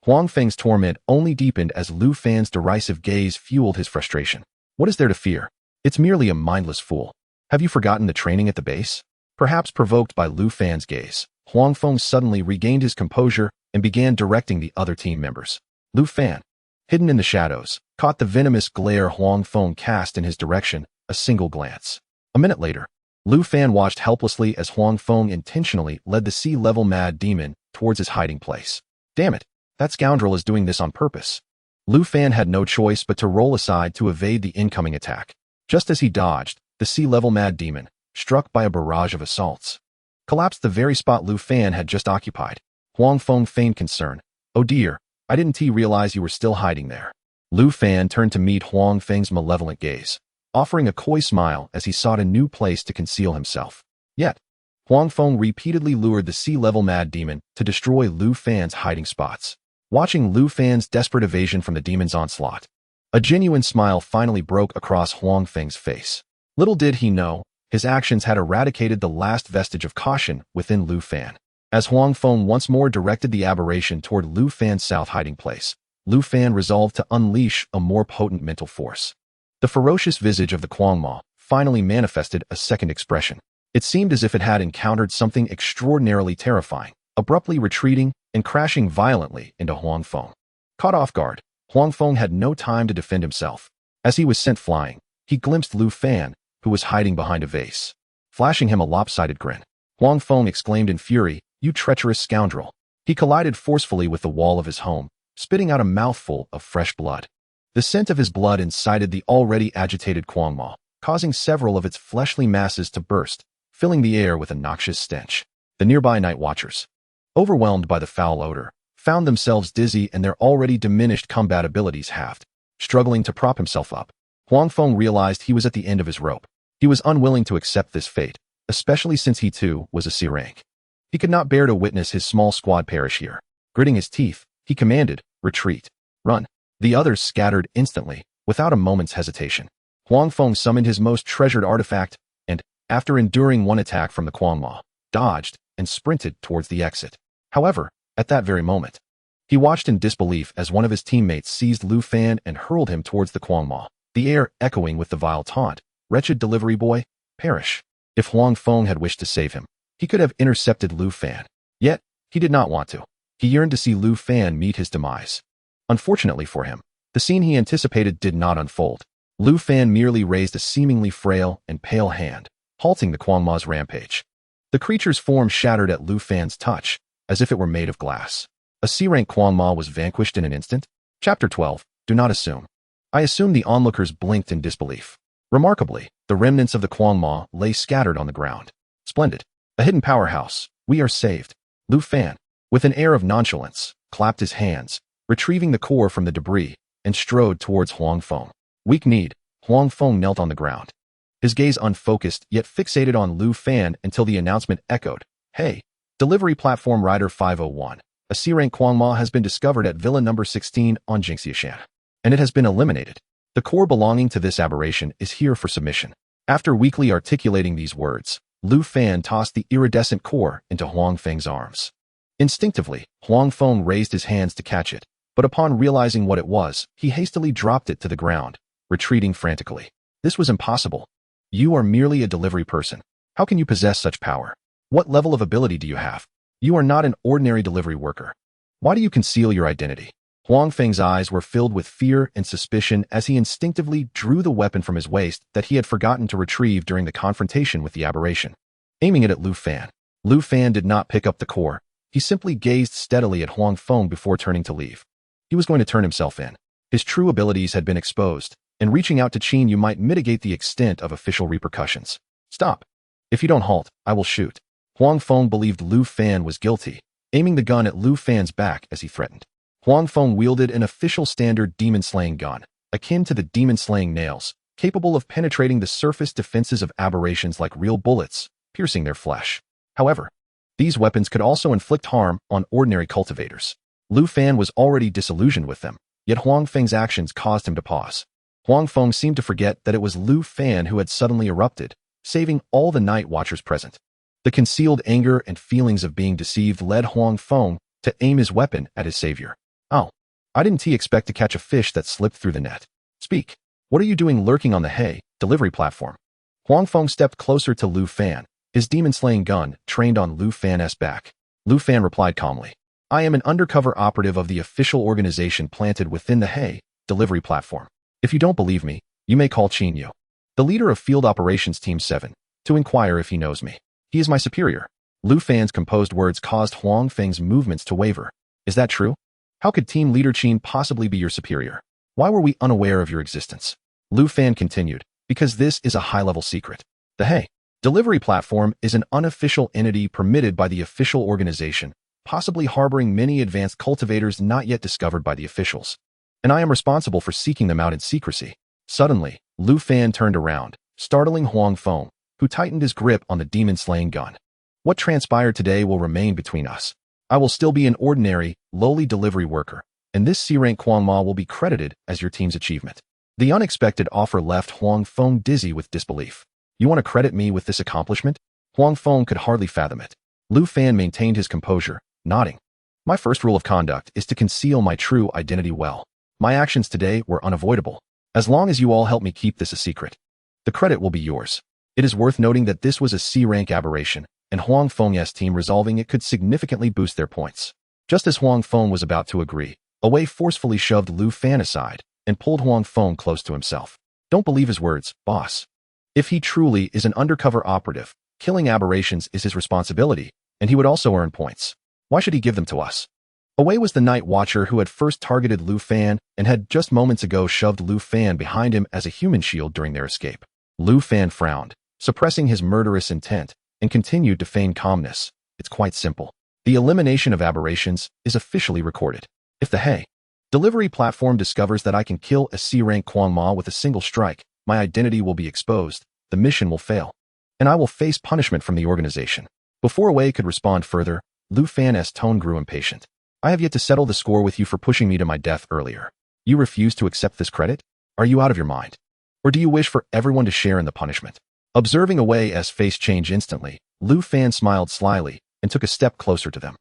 Huang Feng's torment only deepened as Lu Fan's derisive gaze fueled his frustration. "What is there to fear? It's merely a mindless fool. Have you forgotten the training at the base?" Perhaps provoked by Lu Fan's gaze, Huang Feng suddenly regained his composure and began directing the other team members. Lu Fan, hidden in the shadows, caught the venomous glare Huang Feng cast in his direction, a single glance. A minute later, Lu Fan watched helplessly as Huang Feng intentionally led the sea-level mad demon towards his hiding place. "Damn it, that scoundrel is doing this on purpose." Lu Fan had no choice but to roll aside to evade the incoming attack. Just as he dodged, the sea-level mad demon, struck by a barrage of assaults, collapsed the very spot Lu Fan had just occupied. Huang Feng feigned concern. "Oh dear, I didn't realize you were still hiding there." Lu Fan turned to meet Huang Feng's malevolent gaze, offering a coy smile as he sought a new place to conceal himself. Yet, Huang Feng repeatedly lured the sea-level mad demon to destroy Lu Fan's hiding spots. Watching Lu Fan's desperate evasion from the demon's onslaught, a genuine smile finally broke across Huang Feng's face. Little did he know, his actions had eradicated the last vestige of caution within Lu Fan. As Huang Feng once more directed the aberration toward Lu Fan's south hiding place, Lu Fan resolved to unleash a more potent mental force. The ferocious visage of the Kuangma finally manifested a second expression. It seemed as if it had encountered something extraordinarily terrifying, abruptly retreating and crashing violently into Huang Feng. Caught off guard, Huang Feng had no time to defend himself. As he was sent flying, he glimpsed Lu Fan, who was hiding behind a vase. Flashing him a lopsided grin, Huang Feng exclaimed in fury, "You treacherous scoundrel." He collided forcefully with the wall of his home, spitting out a mouthful of fresh blood. The scent of his blood incited the already agitated Kuangma, causing several of its fleshly masses to burst, filling the air with a noxious stench. The nearby night watchers, overwhelmed by the foul odor, found themselves dizzy and their already diminished combat abilities halved. Struggling to prop himself up, Huang Feng realized he was at the end of his rope. He was unwilling to accept this fate, especially since he too was a C rank. He could not bear to witness his small squad perish here. Gritting his teeth, he commanded, "Retreat. Run." The others scattered instantly, without a moment's hesitation. Huang Feng summoned his most treasured artifact and, after enduring one attack from the Kuangma, dodged and sprinted towards the exit. However, at that very moment, he watched in disbelief as one of his teammates seized Lu Fan and hurled him towards the Kuangma, the air echoing with the vile taunt, "Wretched delivery boy, perish." If Huang Feng had wished to save him, he could have intercepted Lu Fan. Yet, he did not want to. He yearned to see Lu Fan meet his demise. Unfortunately for him, the scene he anticipated did not unfold. Lu Fan merely raised a seemingly frail and pale hand, halting the Kuangma's rampage. The creature's form shattered at Lu Fan's touch, as if it were made of glass. A C-rank Kuangma was vanquished in an instant? Chapter 12. Do not assume. I assume the onlookers blinked in disbelief. Remarkably, the remnants of the Kuangma lay scattered on the ground. Splendid. A hidden powerhouse. We are saved. Lu Fan, with an air of nonchalance, clapped his hands, retrieving the core from the debris, and strode towards Huang Feng. Weak-kneed, Huang Feng knelt on the ground, his gaze unfocused yet fixated on Lu Fan until the announcement echoed. "Hey, Delivery Platform Rider 501. A C-rank Kuangma has been discovered at Villa number 16 on Jingxiashan, and it has been eliminated. The core belonging to this aberration is here for submission." After weakly articulating these words, Lu Fan tossed the iridescent core into Huang Feng's arms. Instinctively, Huang Feng raised his hands to catch it, but upon realizing what it was, he hastily dropped it to the ground, retreating frantically. This was impossible. "You are merely a delivery person. How can you possess such power? What level of ability do you have? You are not an ordinary delivery worker." Why do you conceal your identity? Huang Feng's eyes were filled with fear and suspicion as he instinctively drew the weapon from his waist that he had forgotten to retrieve during the confrontation with the aberration, aiming it at Lu Fan. Lu Fan did not pick up the core. He simply gazed steadily at Huang Feng before turning to leave. He was going to turn himself in. His true abilities had been exposed, and reaching out to Qin Yu might mitigate the extent of official repercussions. Stop. If you don't halt, I will shoot. Huang Feng believed Lu Fan was guilty, aiming the gun at Lu Fan's back as he threatened. Huang Feng wielded an official standard demon-slaying gun, akin to the demon-slaying nails, capable of penetrating the surface defenses of aberrations like real bullets, piercing their flesh. However, these weapons could also inflict harm on ordinary cultivators. Lu Fan was already disillusioned with them, yet Huang Feng's actions caused him to pause. Huang Feng seemed to forget that it was Lu Fan who had suddenly erupted, saving all the night watchers present. The concealed anger and feelings of being deceived led Huang Feng to aim his weapon at his savior. Oh, I didn't expect to catch a fish that slipped through the net. Speak. What are you doing lurking on the hay delivery platform? Huang Feng stepped closer to Lu Fan, his demon-slaying gun trained on Lu Fan's back. Lu Fan replied calmly, I am an undercover operative of the official organization planted within the hay delivery platform. If you don't believe me, you may call Qin Yu, the leader of Field Operations Team 7, to inquire if he knows me. He is my superior. Lu Fan's composed words caused Huang Feng's movements to waver. Is that true? How could Team Leader Qin possibly be your superior? Why were we unaware of your existence? Lu Fan continued, because this is a high-level secret. The hay delivery platform is an unofficial entity permitted by the official organization, possibly harboring many advanced cultivators not yet discovered by the officials. And I am responsible for seeking them out in secrecy. Suddenly, Lu Fan turned around, startling Huang Feng, who tightened his grip on the demon-slaying gun. What transpired today will remain between us. I will still be an ordinary, lowly delivery worker, and this C-rank Kuang Ma will be credited as your team's achievement. The unexpected offer left Huang Feng dizzy with disbelief. You want to credit me with this accomplishment? Huang Feng could hardly fathom it. Lu Fan maintained his composure, nodding. My first rule of conduct is to conceal my true identity well. My actions today were unavoidable. As long as you all help me keep this a secret, the credit will be yours. It is worth noting that this was a C-rank aberration, and Huang Feng's team resolving it could significantly boost their points. Just as Huang Feng was about to agree, Wei forcefully shoved Lu Fan aside and pulled Huang Feng close to himself. Don't believe his words, boss. If he truly is an undercover operative, killing aberrations is his responsibility, and he would also earn points. Why should he give them to us? Wei was the night watcher who had first targeted Lu Fan and had just moments ago shoved Lu Fan behind him as a human shield during their escape. Lu Fan frowned, suppressing his murderous intent, and continued to feign calmness. It's quite simple. The elimination of aberrations is officially recorded. If the hay delivery platform discovers that I can kill a C-rank Kuang Ma with a single strike, my identity will be exposed, the mission will fail, and I will face punishment from the organization. Before Wei could respond further, Lu Fan's tone grew impatient. I have yet to settle the score with you for pushing me to my death earlier. You refuse to accept this credit? Are you out of your mind? Or do you wish for everyone to share in the punishment? Observing Wei's face change instantly, Lu Fan smiled slyly and took a step closer to them.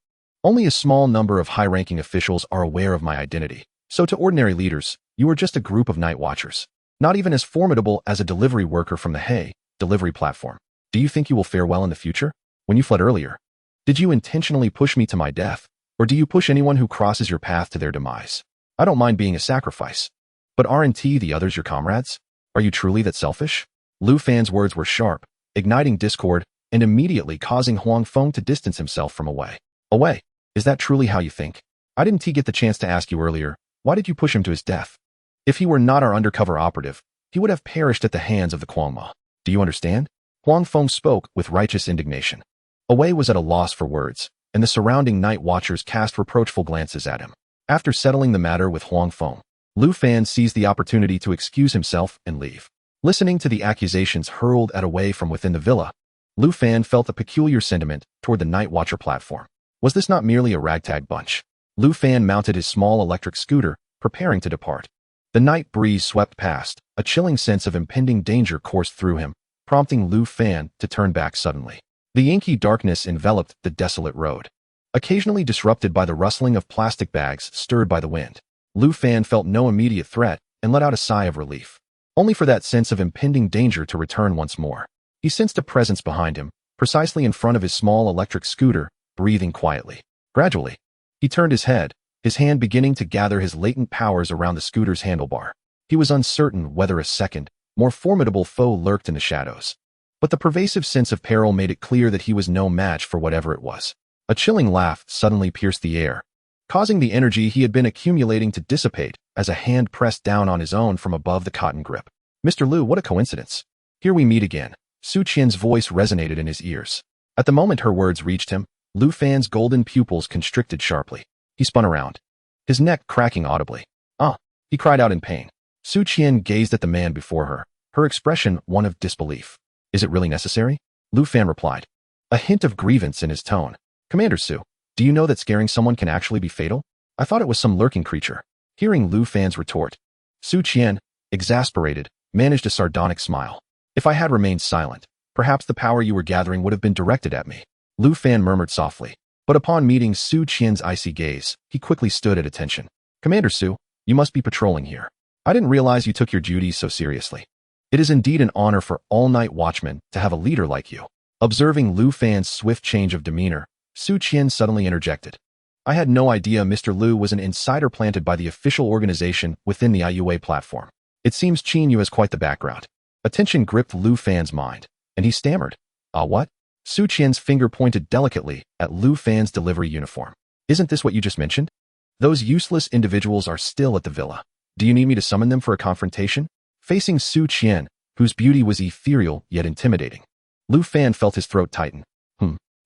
Only a small number of high-ranking officials are aware of my identity, so to ordinary leaders, you are just a group of night watchers, not even as formidable as a delivery worker from the hay delivery platform. Do you think you will fare well in the future? When you fled earlier, did you intentionally push me to my death, or do you push anyone who crosses your path to their demise? I don't mind being a sacrifice, but aren't the others your comrades? Are you truly that selfish? Lu Fan's words were sharp, igniting discord and immediately causing Huang Feng to distance himself from Wei. Wei, is that truly how you think? I didn't get the chance to ask you earlier, why did you push him to his death? If he were not our undercover operative, he would have perished at the hands of the Kuang Ma. Do you understand? Huang Feng spoke with righteous indignation. Wei was at a loss for words, and the surrounding night watchers cast reproachful glances at him. After settling the matter with Huang Feng, Lu Fan seized the opportunity to excuse himself and leave. Listening to the accusations hurled at Wei from within the villa, Lu Fan felt a peculiar sentiment toward the night watcher platform. Was this not merely a ragtag bunch? Lu Fan mounted his small electric scooter, preparing to depart. The night breeze swept past, a chilling sense of impending danger coursed through him, prompting Lu Fan to turn back suddenly. The inky darkness enveloped the desolate road, occasionally disrupted by the rustling of plastic bags stirred by the wind. Lu Fan felt no immediate threat and let out a sigh of relief, only for that sense of impending danger to return once more. He sensed a presence behind him, precisely in front of his small electric scooter, breathing quietly. Gradually, He turned his head, his hand beginning to gather his latent powers around the scooter's handlebar. He was uncertain whether a second, more formidable foe lurked in the shadows. But the pervasive sense of peril made it clear that he was no match for whatever it was. A chilling laugh suddenly pierced the air, causing the energy he had been accumulating to dissipate as a hand pressed down on his own from above the cotton grip. "Mr. Liu, what a coincidence. Here we meet again." Su Qian's voice resonated in his ears. At the moment her words reached him, Lu Fan's golden pupils constricted sharply. He spun around, his neck cracking audibly. "Ah!" he cried out in pain. Su Qian gazed at the man before her, her expression one of disbelief. "Is it really necessary?" Lu Fan replied, a hint of grievance in his tone. "Commander Su, do you know that scaring someone can actually be fatal? I thought it was some lurking creature." Hearing Lu Fan's retort, Su Qian, exasperated, managed a sardonic smile. "If I had remained silent, perhaps the power you were gathering would have been directed at me," Lu Fan murmured softly. But upon meeting Su Qian's icy gaze, he quickly stood at attention. "Commander Su, you must be patrolling here. I didn't realize you took your duties so seriously. It is indeed an honor for all night watchmen to have a leader like you." Observing Lu Fan's swift change of demeanor, Su Qian suddenly interjected. "I had no idea Mr. Liu was an insider planted by the official organization within the IUA platform. It seems Qin Yu has quite the background." Attention gripped Lu Fan's mind, and he stammered. "Ah, what?" Su Qian's finger pointed delicately at Lu Fan's delivery uniform. "Isn't this what you just mentioned? Those useless individuals are still at the villa. Do you need me to summon them for a confrontation?" Facing Su Qian, whose beauty was ethereal yet intimidating, Lu Fan felt his throat tighten.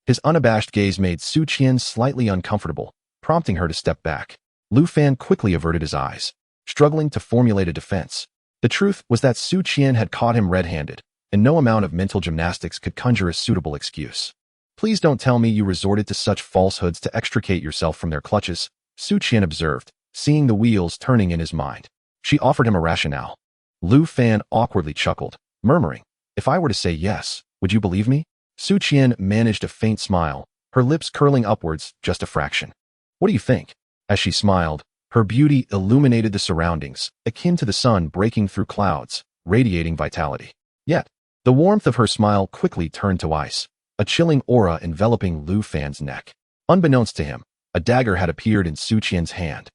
His unabashed gaze made Su Qian slightly uncomfortable, prompting her to step back. Lu Fan quickly averted his eyes, struggling to formulate a defense. The truth was that Su Qian had caught him red-handed, and no amount of mental gymnastics could conjure a suitable excuse. "Please don't tell me you resorted to such falsehoods to extricate yourself from their clutches," Su Qian observed, seeing the wheels turning in his mind. She offered him a rationale. Lu Fan awkwardly chuckled, murmuring, "If I were to say yes, would you believe me?" Su Qian managed a faint smile, her lips curling upwards just a fraction. "What do you think?" As she smiled, her beauty illuminated the surroundings, akin to the sun breaking through clouds, radiating vitality. Yet, the warmth of her smile quickly turned to ice, a chilling aura enveloping Lu Fan's neck. Unbeknownst to him, a dagger had appeared in Su Qian's hand.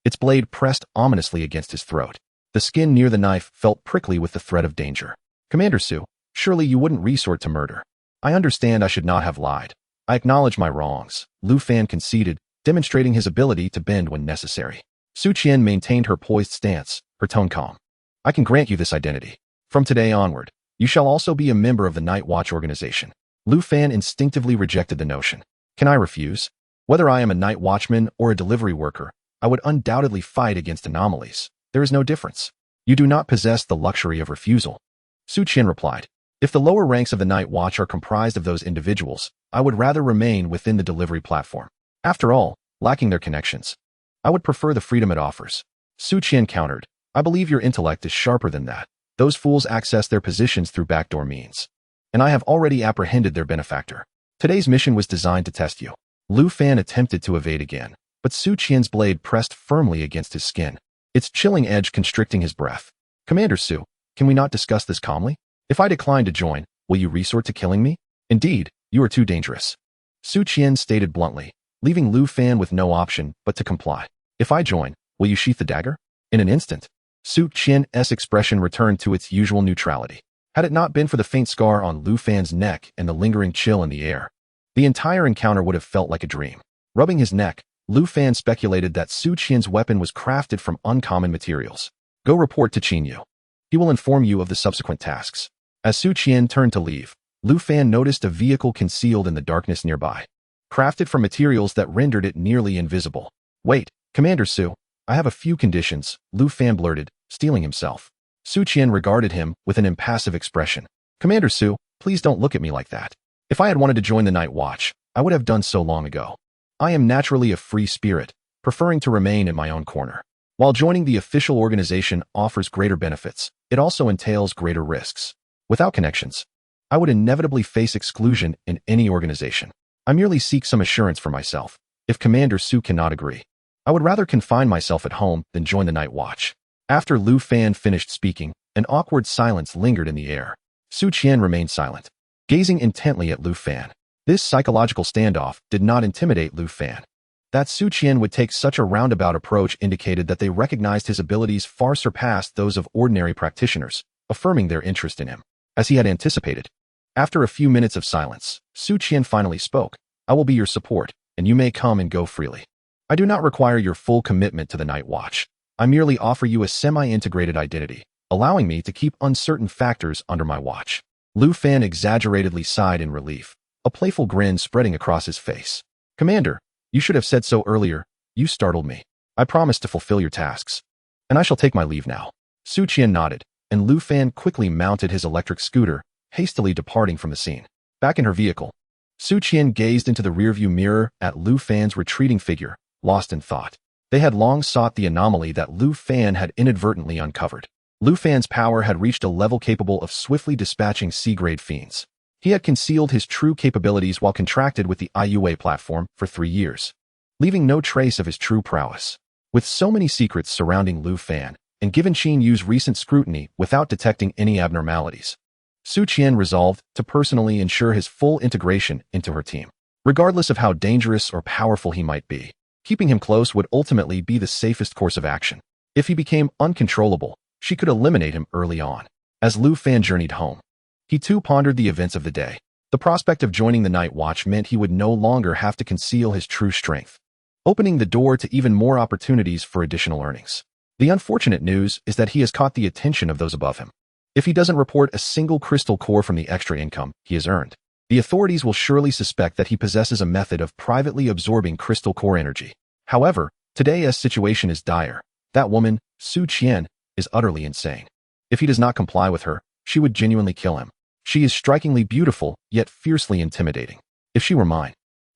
Its blade pressed ominously against his throat. The skin near the knife felt prickly with the threat of danger. "Commander Su, surely you wouldn't resort to murder." "I understand I should not have lied. I acknowledge my wrongs," Lu Fan conceded, demonstrating his ability to bend when necessary. Su Qian maintained her poised stance, her tone calm. "I can grant you this identity. From today onward, you shall also be a member of the Night Watch organization." Lu Fan instinctively rejected the notion. "Can I refuse? Whether I am a night watchman or a delivery worker, I would undoubtedly fight against anomalies. There is no difference. You do not possess the luxury of refusal." Su Qian replied, "If the lower ranks of the Night Watch are comprised of those individuals, I would rather remain within the delivery platform. After all, lacking their connections, I would prefer the freedom it offers." Su Qian countered, "I believe your intellect is sharper than that. Those fools access their positions through backdoor means. And I have already apprehended their benefactor. Today's mission was designed to test you." Lu Fan attempted to evade again, but Su Qian's blade pressed firmly against his skin, its chilling edge constricting his breath. "Commander Su, can we not discuss this calmly? If I decline to join, will you resort to killing me? Indeed, you are too dangerous." Su Qian stated bluntly, leaving Lu Fan with no option but to comply. "If I join, will you sheath the dagger?" In an instant, Su Qian's expression returned to its usual neutrality. Had it not been for the faint scar on Lu Fan's neck and the lingering chill in the air, the entire encounter would have felt like a dream. Rubbing his neck, Lu Fan speculated that Su Qian's weapon was crafted from uncommon materials. "Go report to Qin Yu. He will inform you of the subsequent tasks." As Su Qian turned to leave, Lu Fan noticed a vehicle concealed in the darkness nearby, crafted from materials that rendered it nearly invisible. "Wait, Commander Su, I have a few conditions," Lu Fan blurted, steeling himself. Su Qian regarded him with an impassive expression. "Commander Su, please don't look at me like that. If I had wanted to join the Night Watch, I would have done so long ago. I am naturally a free spirit, preferring to remain in my own corner. While joining the official organization offers greater benefits, it also entails greater risks. Without connections, I would inevitably face exclusion in any organization. I merely seek some assurance for myself. If Commander Su cannot agree, I would rather confine myself at home than join the Night Watch." After Lu Fan finished speaking, an awkward silence lingered in the air. Su Qian remained silent, gazing intently at Lu Fan. This psychological standoff did not intimidate Lu Fan. That Su Qian would take such a roundabout approach indicated that they recognized his abilities far surpassed those of ordinary practitioners, affirming their interest in him. As he had anticipated, after a few minutes of silence, Su Qian finally spoke. I will be your support, and you may come and go freely. I do not require your full commitment to the Night Watch. I merely offer you a semi-integrated identity, allowing me to keep uncertain factors under my watch. Lu Fan exaggeratedly sighed in relief, a playful grin spreading across his face. Commander, you should have said so earlier. You startled me. I promise to fulfill your tasks. And I shall take my leave now. Su Qian nodded, and Lu Fan quickly mounted his electric scooter, hastily departing from the scene. Back in her vehicle, Su Qian gazed into the rearview mirror at Lu Fan's retreating figure, lost in thought. They had long sought the anomaly that Lu Fan had inadvertently uncovered. Lu Fan's power had reached a level capable of swiftly dispatching C-grade fiends. He had concealed his true capabilities while contracted with the IUA platform for 3 years, leaving no trace of his true prowess. With so many secrets surrounding Lu Fan, and given Qin Yu's recent scrutiny without detecting any abnormalities, Su Qian resolved to personally ensure his full integration into her team. Regardless of how dangerous or powerful he might be, keeping him close would ultimately be the safest course of action. If he became uncontrollable, she could eliminate him early on. As Lu Fan journeyed home, he too pondered the events of the day. The prospect of joining the Night Watch meant he would no longer have to conceal his true strength, opening the door to even more opportunities for additional earnings. The unfortunate news is that he has caught the attention of those above him. If he doesn't report a single crystal core from the extra income he has earned, the authorities will surely suspect that he possesses a method of privately absorbing crystal core energy. However, today's situation is dire. That woman, Su Qian, is utterly insane. If he does not comply with her, she would genuinely kill him. She is strikingly beautiful, yet fiercely intimidating. If she were mine,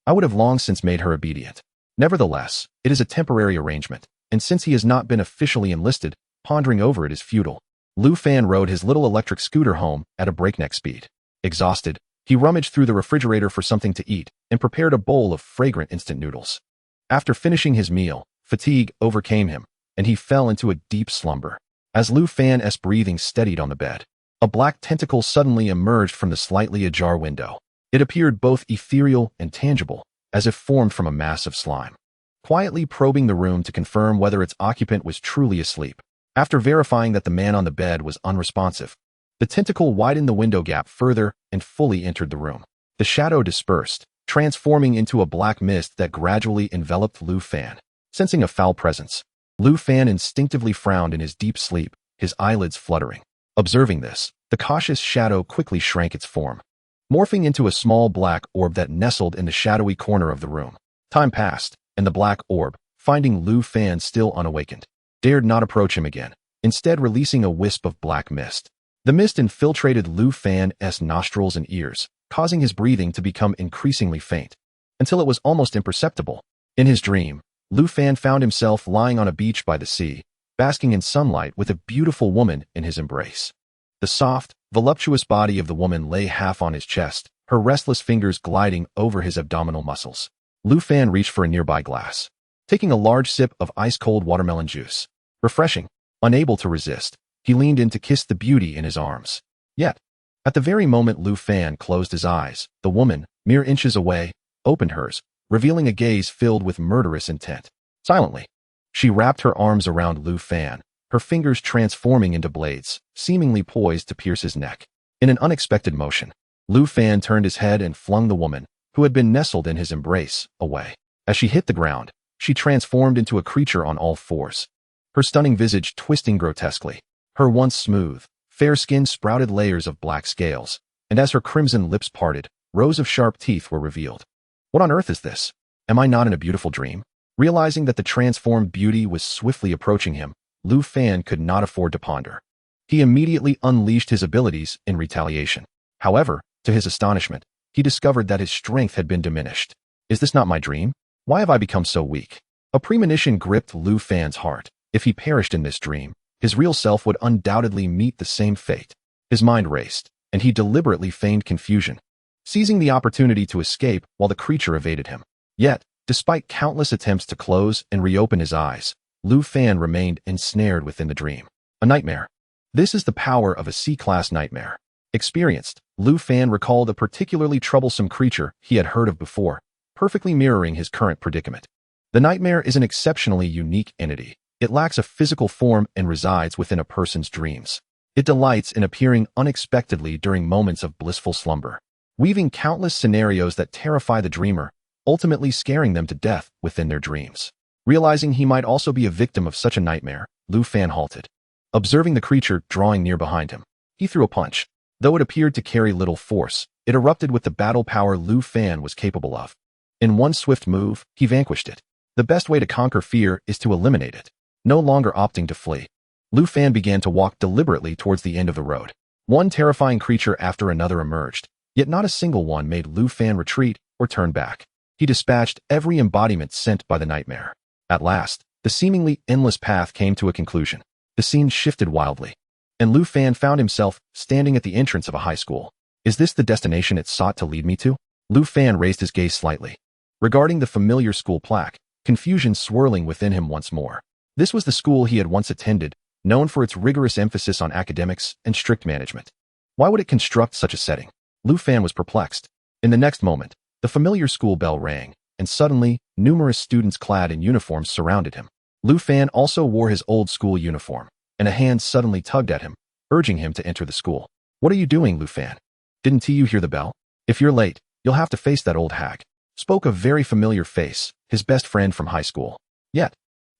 I would have long since made her obedient. Nevertheless, it is a temporary arrangement, and since he has not been officially enlisted, pondering over it is futile. Lu Fan rode his little electric scooter home at a breakneck speed. Exhausted, he rummaged through the refrigerator for something to eat and prepared a bowl of fragrant instant noodles. After finishing his meal, fatigue overcame him, and he fell into a deep slumber. As Lu Fan's breathing steadied on the bed, a black tentacle suddenly emerged from the slightly ajar window. It appeared both ethereal and tangible, as if formed from a mass of slime. Quietly probing the room to confirm whether its occupant was truly asleep, after verifying that the man on the bed was unresponsive, the tentacle widened the window gap further and fully entered the room. The shadow dispersed, transforming into a black mist that gradually enveloped Lu Fan. Sensing a foul presence, Lu Fan instinctively frowned in his deep sleep, his eyelids fluttering. Observing this, the cautious shadow quickly shrank its form, morphing into a small black orb that nestled in the shadowy corner of the room. Time passed, and the black orb, finding Lu Fan still unawakened, dared not approach him again, instead releasing a wisp of black mist. The mist infiltrated Lu Fan's nostrils and ears, causing his breathing to become increasingly faint, until it was almost imperceptible. In his dream, Lu Fan found himself lying on a beach by the sea, basking in sunlight with a beautiful woman in his embrace. The soft, voluptuous body of the woman lay half on his chest, her restless fingers gliding over his abdominal muscles. Lu Fan reached for a nearby glass, taking a large sip of ice-cold watermelon juice. Refreshing, unable to resist, he leaned in to kiss the beauty in his arms. Yet, at the very moment Lu Fan closed his eyes, the woman, mere inches away, opened hers, revealing a gaze filled with murderous intent. Silently, she wrapped her arms around Lu Fan, her fingers transforming into blades, seemingly poised to pierce his neck. In an unexpected motion, Lu Fan turned his head and flung the woman, who had been nestled in his embrace, away. As she hit the ground, she transformed into a creature on all fours, her stunning visage twisting grotesquely. Her once smooth, fair skin sprouted layers of black scales, and as her crimson lips parted, rows of sharp teeth were revealed. What on earth is this? Am I not in a beautiful dream? Realizing that the transformed beauty was swiftly approaching him, Lu Fan could not afford to ponder. He immediately unleashed his abilities in retaliation. However, to his astonishment, he discovered that his strength had been diminished. Is this not my dream? Why have I become so weak? A premonition gripped Lu Fan's heart. If he perished in this dream, his real self would undoubtedly meet the same fate. His mind raced, and he deliberately feigned confusion, seizing the opportunity to escape while the creature evaded him. Yet, despite countless attempts to close and reopen his eyes, Lu Fan remained ensnared within the dream. A nightmare. This is the power of a C-class nightmare. Experienced, Lu Fan recalled a particularly troublesome creature he had heard of before, perfectly mirroring his current predicament. The nightmare is an exceptionally unique entity. It lacks a physical form and resides within a person's dreams. It delights in appearing unexpectedly during moments of blissful slumber, weaving countless scenarios that terrify the dreamer, ultimately scaring them to death within their dreams. Realizing he might also be a victim of such a nightmare, Lu Fan halted, observing the creature drawing near behind him. He threw a punch. Though it appeared to carry little force, it erupted with the battle power Lu Fan was capable of. In one swift move, he vanquished it. The best way to conquer fear is to eliminate it, no longer opting to flee. Lu Fan began to walk deliberately towards the end of the road. One terrifying creature after another emerged, yet not a single one made Lu Fan retreat or turn back. He dispatched every embodiment sent by the nightmare. At last, the seemingly endless path came to a conclusion. The scene shifted wildly, and Lu Fan found himself standing at the entrance of a high school. Is this the destination it sought to lead me to? Lu Fan raised his gaze slightly, regarding the familiar school plaque, confusion swirling within him once more. This was the school he had once attended, known for its rigorous emphasis on academics and strict management. Why would it construct such a setting? Lu Fan was perplexed. In the next moment, the familiar school bell rang, and suddenly, numerous students clad in uniforms surrounded him. Lu Fan also wore his old school uniform, and a hand suddenly tugged at him, urging him to enter the school. What are you doing, Lu Fan? Didn't you hear the bell? If you're late, you'll have to face that old hag. Spoke a very familiar face, his best friend from high school. Yet,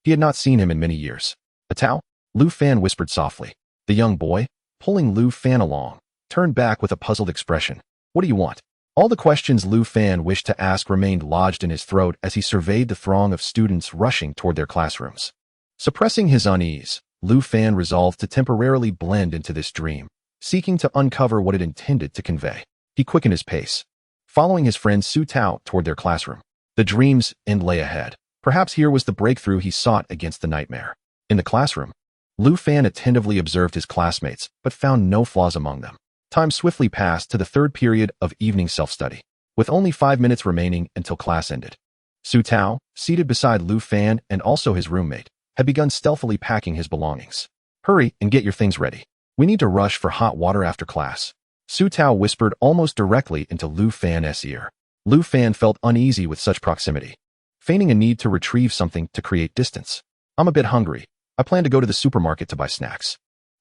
he had not seen him in many years. A Tao? Lu Fan whispered softly. The young boy, pulling Lu Fan along, turned back with a puzzled expression. What do you want? All the questions Lu Fan wished to ask remained lodged in his throat as he surveyed the throng of students rushing toward their classrooms. Suppressing his unease, Lu Fan resolved to temporarily blend into this dream, seeking to uncover what it intended to convey. He quickened his pace, following his friend Su Tao toward their classroom. The dream's end lay ahead. Perhaps here was the breakthrough he sought against the nightmare. In the classroom, Lu Fan attentively observed his classmates, but found no flaws among them. Time swiftly passed to the third period of evening self-study, with only 5 minutes remaining until class ended. Su Tao, seated beside Lu Fan and also his roommate, had begun stealthily packing his belongings. Hurry and get your things ready. We need to rush for hot water after class. Su Tao whispered almost directly into Lu Fan's ear. Lu Fan felt uneasy with such proximity, feigning a need to retrieve something to create distance. I'm a bit hungry. I plan to go to the supermarket to buy snacks.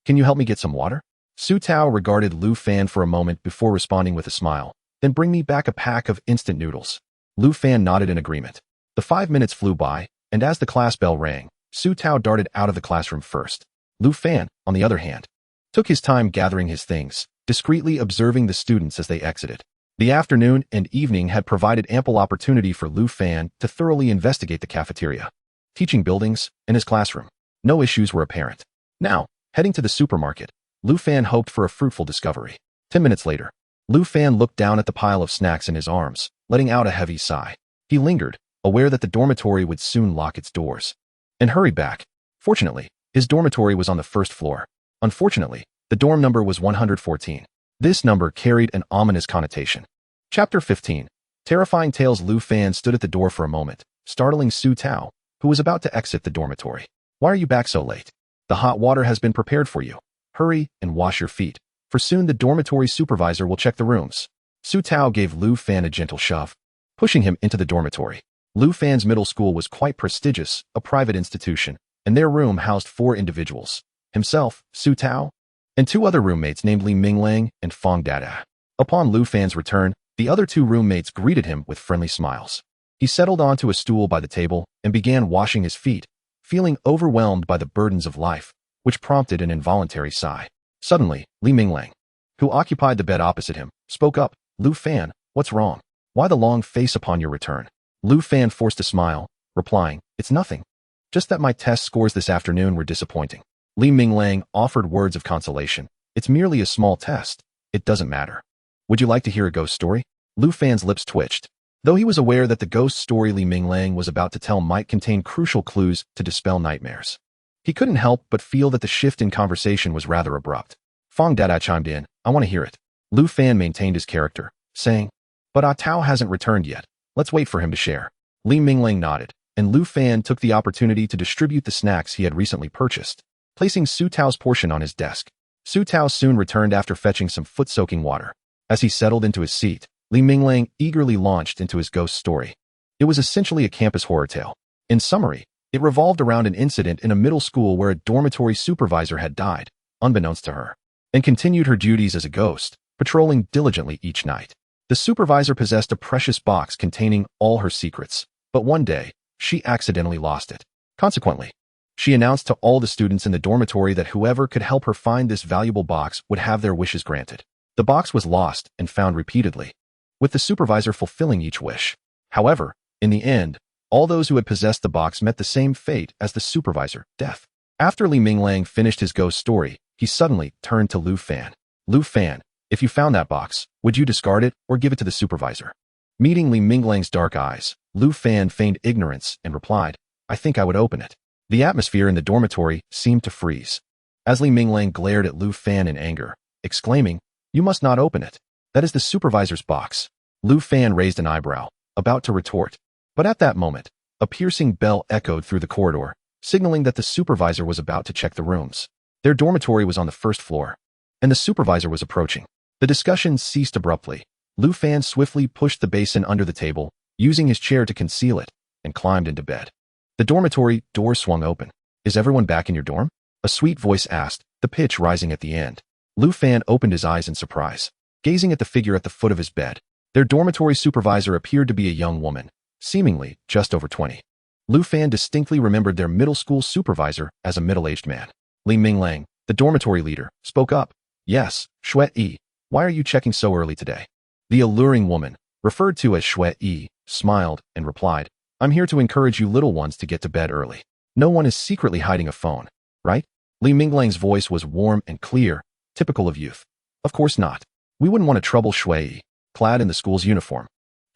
Can you help me get some water? Su Tao regarded Lu Fan for a moment before responding with a smile. Then bring me back a pack of instant noodles. Lu Fan nodded in agreement. The 5 minutes flew by, and as the class bell rang, Su Tao darted out of the classroom first. Lu Fan, on the other hand, took his time gathering his things, discreetly observing the students as they exited. The afternoon and evening had provided ample opportunity for Lu Fan to thoroughly investigate the cafeteria, teaching buildings, and his classroom. No issues were apparent. Now, heading to the supermarket, Lu Fan hoped for a fruitful discovery. 10 minutes later, Lu Fan looked down at the pile of snacks in his arms, letting out a heavy sigh. He lingered, aware that the dormitory would soon lock its doors, and hurried back. Fortunately, his dormitory was on the first floor. Unfortunately, the dorm number was 114. This number carried an ominous connotation. Chapter 15. Terrifying tales. Lu Fan stood at the door for a moment, startling Su Tao, who was about to exit the dormitory. Why are you back so late? The hot water has been prepared for you. Hurry and wash your feet, for soon the dormitory supervisor will check the rooms. Su Tao gave Lu Fan a gentle shove, pushing him into the dormitory. Lu Fan's middle school was quite prestigious, a private institution, and their room housed 4 individuals: himself, Su Tao, and 2 other roommates named Li Minglang and Fong Dada. Upon Lu Fan's return, the other 2 roommates greeted him with friendly smiles. He settled onto a stool by the table and began washing his feet, feeling overwhelmed by the burdens of life, which prompted an involuntary sigh. Suddenly, Li Minglang, who occupied the bed opposite him, spoke up. Lu Fan, what's wrong? Why the long face upon your return? Lu Fan forced a smile, replying, It's nothing. Just that my test scores this afternoon were disappointing. Li Minglang offered words of consolation. It's merely a small test. It doesn't matter. Would you like to hear a ghost story? Lu Fan's lips twitched. Though he was aware that the ghost story Li Minglang was about to tell might contain crucial clues to dispel nightmares, he couldn't help but feel that the shift in conversation was rather abrupt. Fong Dada chimed in. I want to hear it. Lu Fan maintained his character, saying, But Ah Tao hasn't returned yet. Let's wait for him to share. Li Minglang nodded, and Lu Fan took the opportunity to distribute the snacks he had recently purchased, placing Su Tao's portion on his desk. Su Tao soon returned after fetching some foot-soaking water. As he settled into his seat, Li Minglang eagerly launched into his ghost story. It was essentially a campus horror tale, In summary, it revolved around an incident in a middle school where a dormitory supervisor had died, unbeknownst to her, and continued her duties as a ghost, patrolling diligently each night. The supervisor possessed a precious box containing all her secrets, but one day, she accidentally lost it. Consequently, she announced to all the students in the dormitory that whoever could help her find this valuable box would have their wishes granted. The box was lost and found repeatedly, with the supervisor fulfilling each wish. However, in the end, all those who had possessed the box met the same fate as the supervisor, death. After Li Minglang finished his ghost story, he suddenly turned to Lu Fan. Lu Fan, if you found that box, would you discard it or give it to the supervisor? Meeting Li Minglang's dark eyes, Lu Fan feigned ignorance and replied, I think I would open it. The atmosphere in the dormitory seemed to freeze, as Li Minglang glared at Lu Fan in anger, exclaiming, You must not open it. That is the supervisor's box. Lu Fan raised an eyebrow, about to retort. But at that moment, a piercing bell echoed through the corridor, signaling that the supervisor was about to check the rooms. Their dormitory was on the first floor, and the supervisor was approaching. The discussion ceased abruptly. Lu Fan swiftly pushed the basin under the table, using his chair to conceal it, and climbed into bed. The dormitory door swung open. Is everyone back in your dorm? A sweet voice asked, the pitch rising at the end. Lu Fan opened his eyes in surprise, gazing at the figure at the foot of his bed. Their dormitory supervisor appeared to be a young woman, seemingly just over 20. Lu Fan distinctly remembered their middle school supervisor as a middle-aged man. Li Minglang, the dormitory leader, spoke up. Yes, Xue Yi, why are you checking so early today? The alluring woman, referred to as Xue Yi, smiled and replied, I'm here to encourage you little ones to get to bed early. No one is secretly hiding a phone, right? Li Minglang's voice was warm and clear, typical of youth. Of course not. We wouldn't want to trouble Xue Yi, clad in the school's uniform.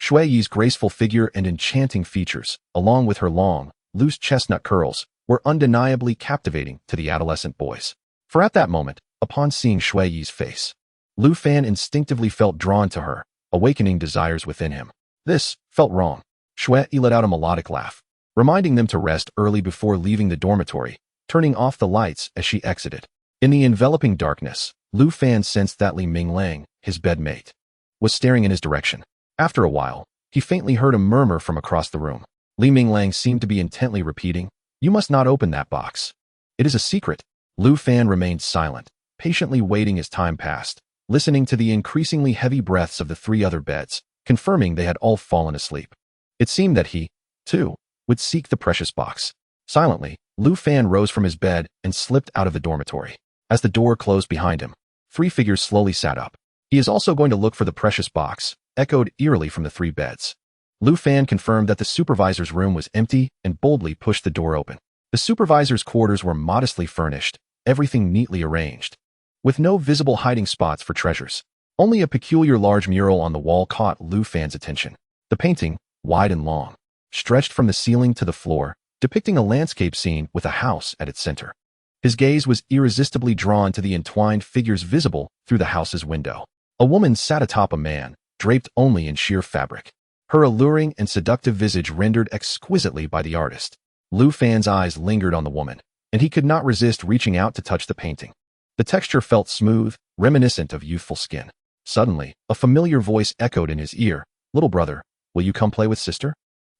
Xue Yi's graceful figure and enchanting features, along with her long, loose chestnut curls, were undeniably captivating to the adolescent boys. For at that moment, upon seeing Xue Yi's face, Lu Fan instinctively felt drawn to her, awakening desires within him. This felt wrong. Xue Yi let out a melodic laugh, reminding them to rest early before leaving the dormitory, turning off the lights as she exited. In the enveloping darkness, Lu Fan sensed that Li Minglang, his bedmate, was staring in his direction. After a while, he faintly heard a murmur from across the room. Li Minglang seemed to be intently repeating, You must not open that box. It is a secret. Lu Fan remained silent, patiently waiting as time passed, listening to the increasingly heavy breaths of the three other beds, confirming they had all fallen asleep. It seemed that he, too, would seek the precious box. Silently, Lu Fan rose from his bed and slipped out of the dormitory. As the door closed behind him, three figures slowly sat up. He is also going to look for the precious box, echoed eerily from the three beds. Lu Fan confirmed that the supervisor's room was empty and boldly pushed the door open. The supervisor's quarters were modestly furnished, everything neatly arranged, with no visible hiding spots for treasures. Only a peculiar large mural on the wall caught Lu Fan's attention. The painting, wide and long, stretched from the ceiling to the floor, depicting a landscape scene with a house at its center. His gaze was irresistibly drawn to the entwined figures visible through the house's window. A woman sat atop a man, draped only in sheer fabric, her alluring and seductive visage rendered exquisitely by the artist. Lu Fan's eyes lingered on the woman, and he could not resist reaching out to touch the painting. The texture felt smooth, reminiscent of youthful skin. Suddenly, a familiar voice echoed in his ear, Little brother, will you come play with sister?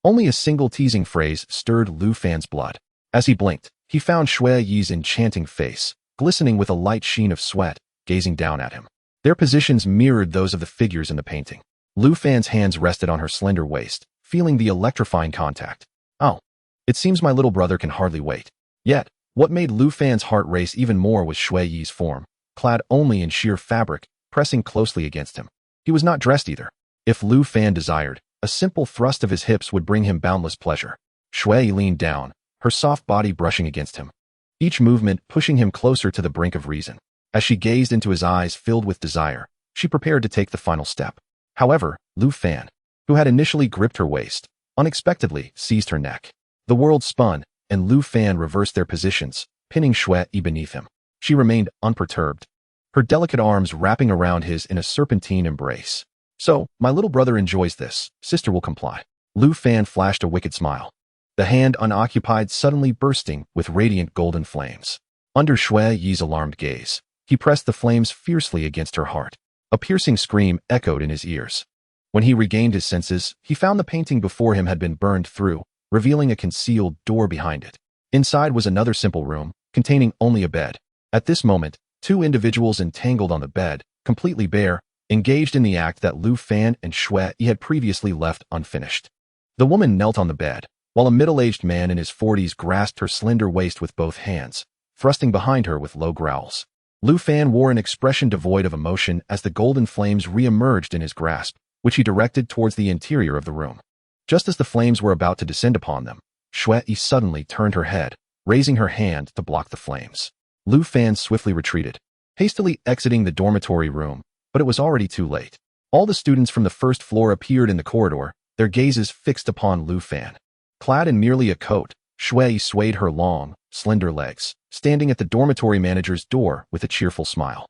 Only a single teasing phrase stirred Lu Fan's blood. As he blinked, he found Xue Yi's enchanting face, glistening with a light sheen of sweat, gazing down at him. Their positions mirrored those of the figures in the painting. Lu Fan's hands rested on her slender waist, feeling the electrifying contact. Oh, it seems my little brother can hardly wait. Yet, what made Lu Fan's heart race even more was Xue Yi's form, clad only in sheer fabric, pressing closely against him. He was not dressed either. If Lu Fan desired, a simple thrust of his hips would bring him boundless pleasure. Xue Yi leaned down, her soft body brushing against him, each movement pushing him closer to the brink of reason. As she gazed into his eyes filled with desire, she prepared to take the final step. However, Lu Fan, who had initially gripped her waist, unexpectedly seized her neck. The world spun, and Lu Fan reversed their positions, pinning Xue Yi beneath him. She remained unperturbed, her delicate arms wrapping around his in a serpentine embrace. So, my little brother enjoys this, sister will comply. Lu Fan flashed a wicked smile, the hand unoccupied suddenly bursting with radiant golden flames. Under Xue Yi's alarmed gaze, he pressed the flames fiercely against her heart. A piercing scream echoed in his ears. When he regained his senses, he found the painting before him had been burned through, revealing a concealed door behind it. Inside was another simple room, containing only a bed. At this moment, two individuals entangled on the bed, completely bare, engaged in the act that Lu Fan and Shui Yi had previously left unfinished. The woman knelt on the bed, while a middle-aged man in his 40s grasped her slender waist with both hands, thrusting behind her with low growls. Lu Fan wore an expression devoid of emotion as the golden flames re-emerged in his grasp, which he directed towards the interior of the room. Just as the flames were about to descend upon them, Shui Yi suddenly turned her head, raising her hand to block the flames. Lu Fan swiftly retreated, hastily exiting the dormitory room, but it was already too late. All the students from the first floor appeared in the corridor, their gazes fixed upon Lu Fan. Clad in merely a coat, Shui Yi swayed her long, slender legs, standing at the dormitory manager's door with a cheerful smile.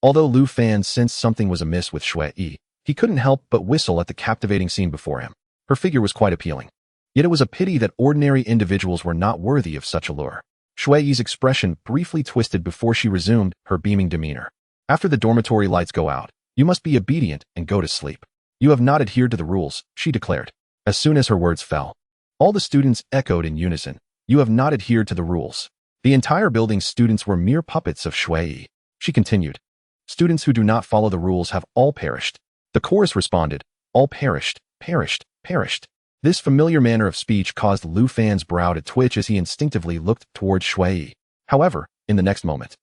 Although Lu Fan sensed something was amiss with Shui Yi, he couldn't help but whistle at the captivating scene before him. Her figure was quite appealing. Yet it was a pity that ordinary individuals were not worthy of such allure. Shui Yi's expression briefly twisted before she resumed her beaming demeanor. After the dormitory lights go out, you must be obedient and go to sleep. You have not adhered to the rules, she declared. As soon as her words fell, all the students echoed in unison. You have not adhered to the rules. The entire building's students were mere puppets of Shui Yi. She continued. Students who do not follow the rules have all perished. The chorus responded, all perished, perished, perished. This familiar manner of speech caused Lu Fan's brow to twitch as he instinctively looked towards Shui Yi. However, in the next moment,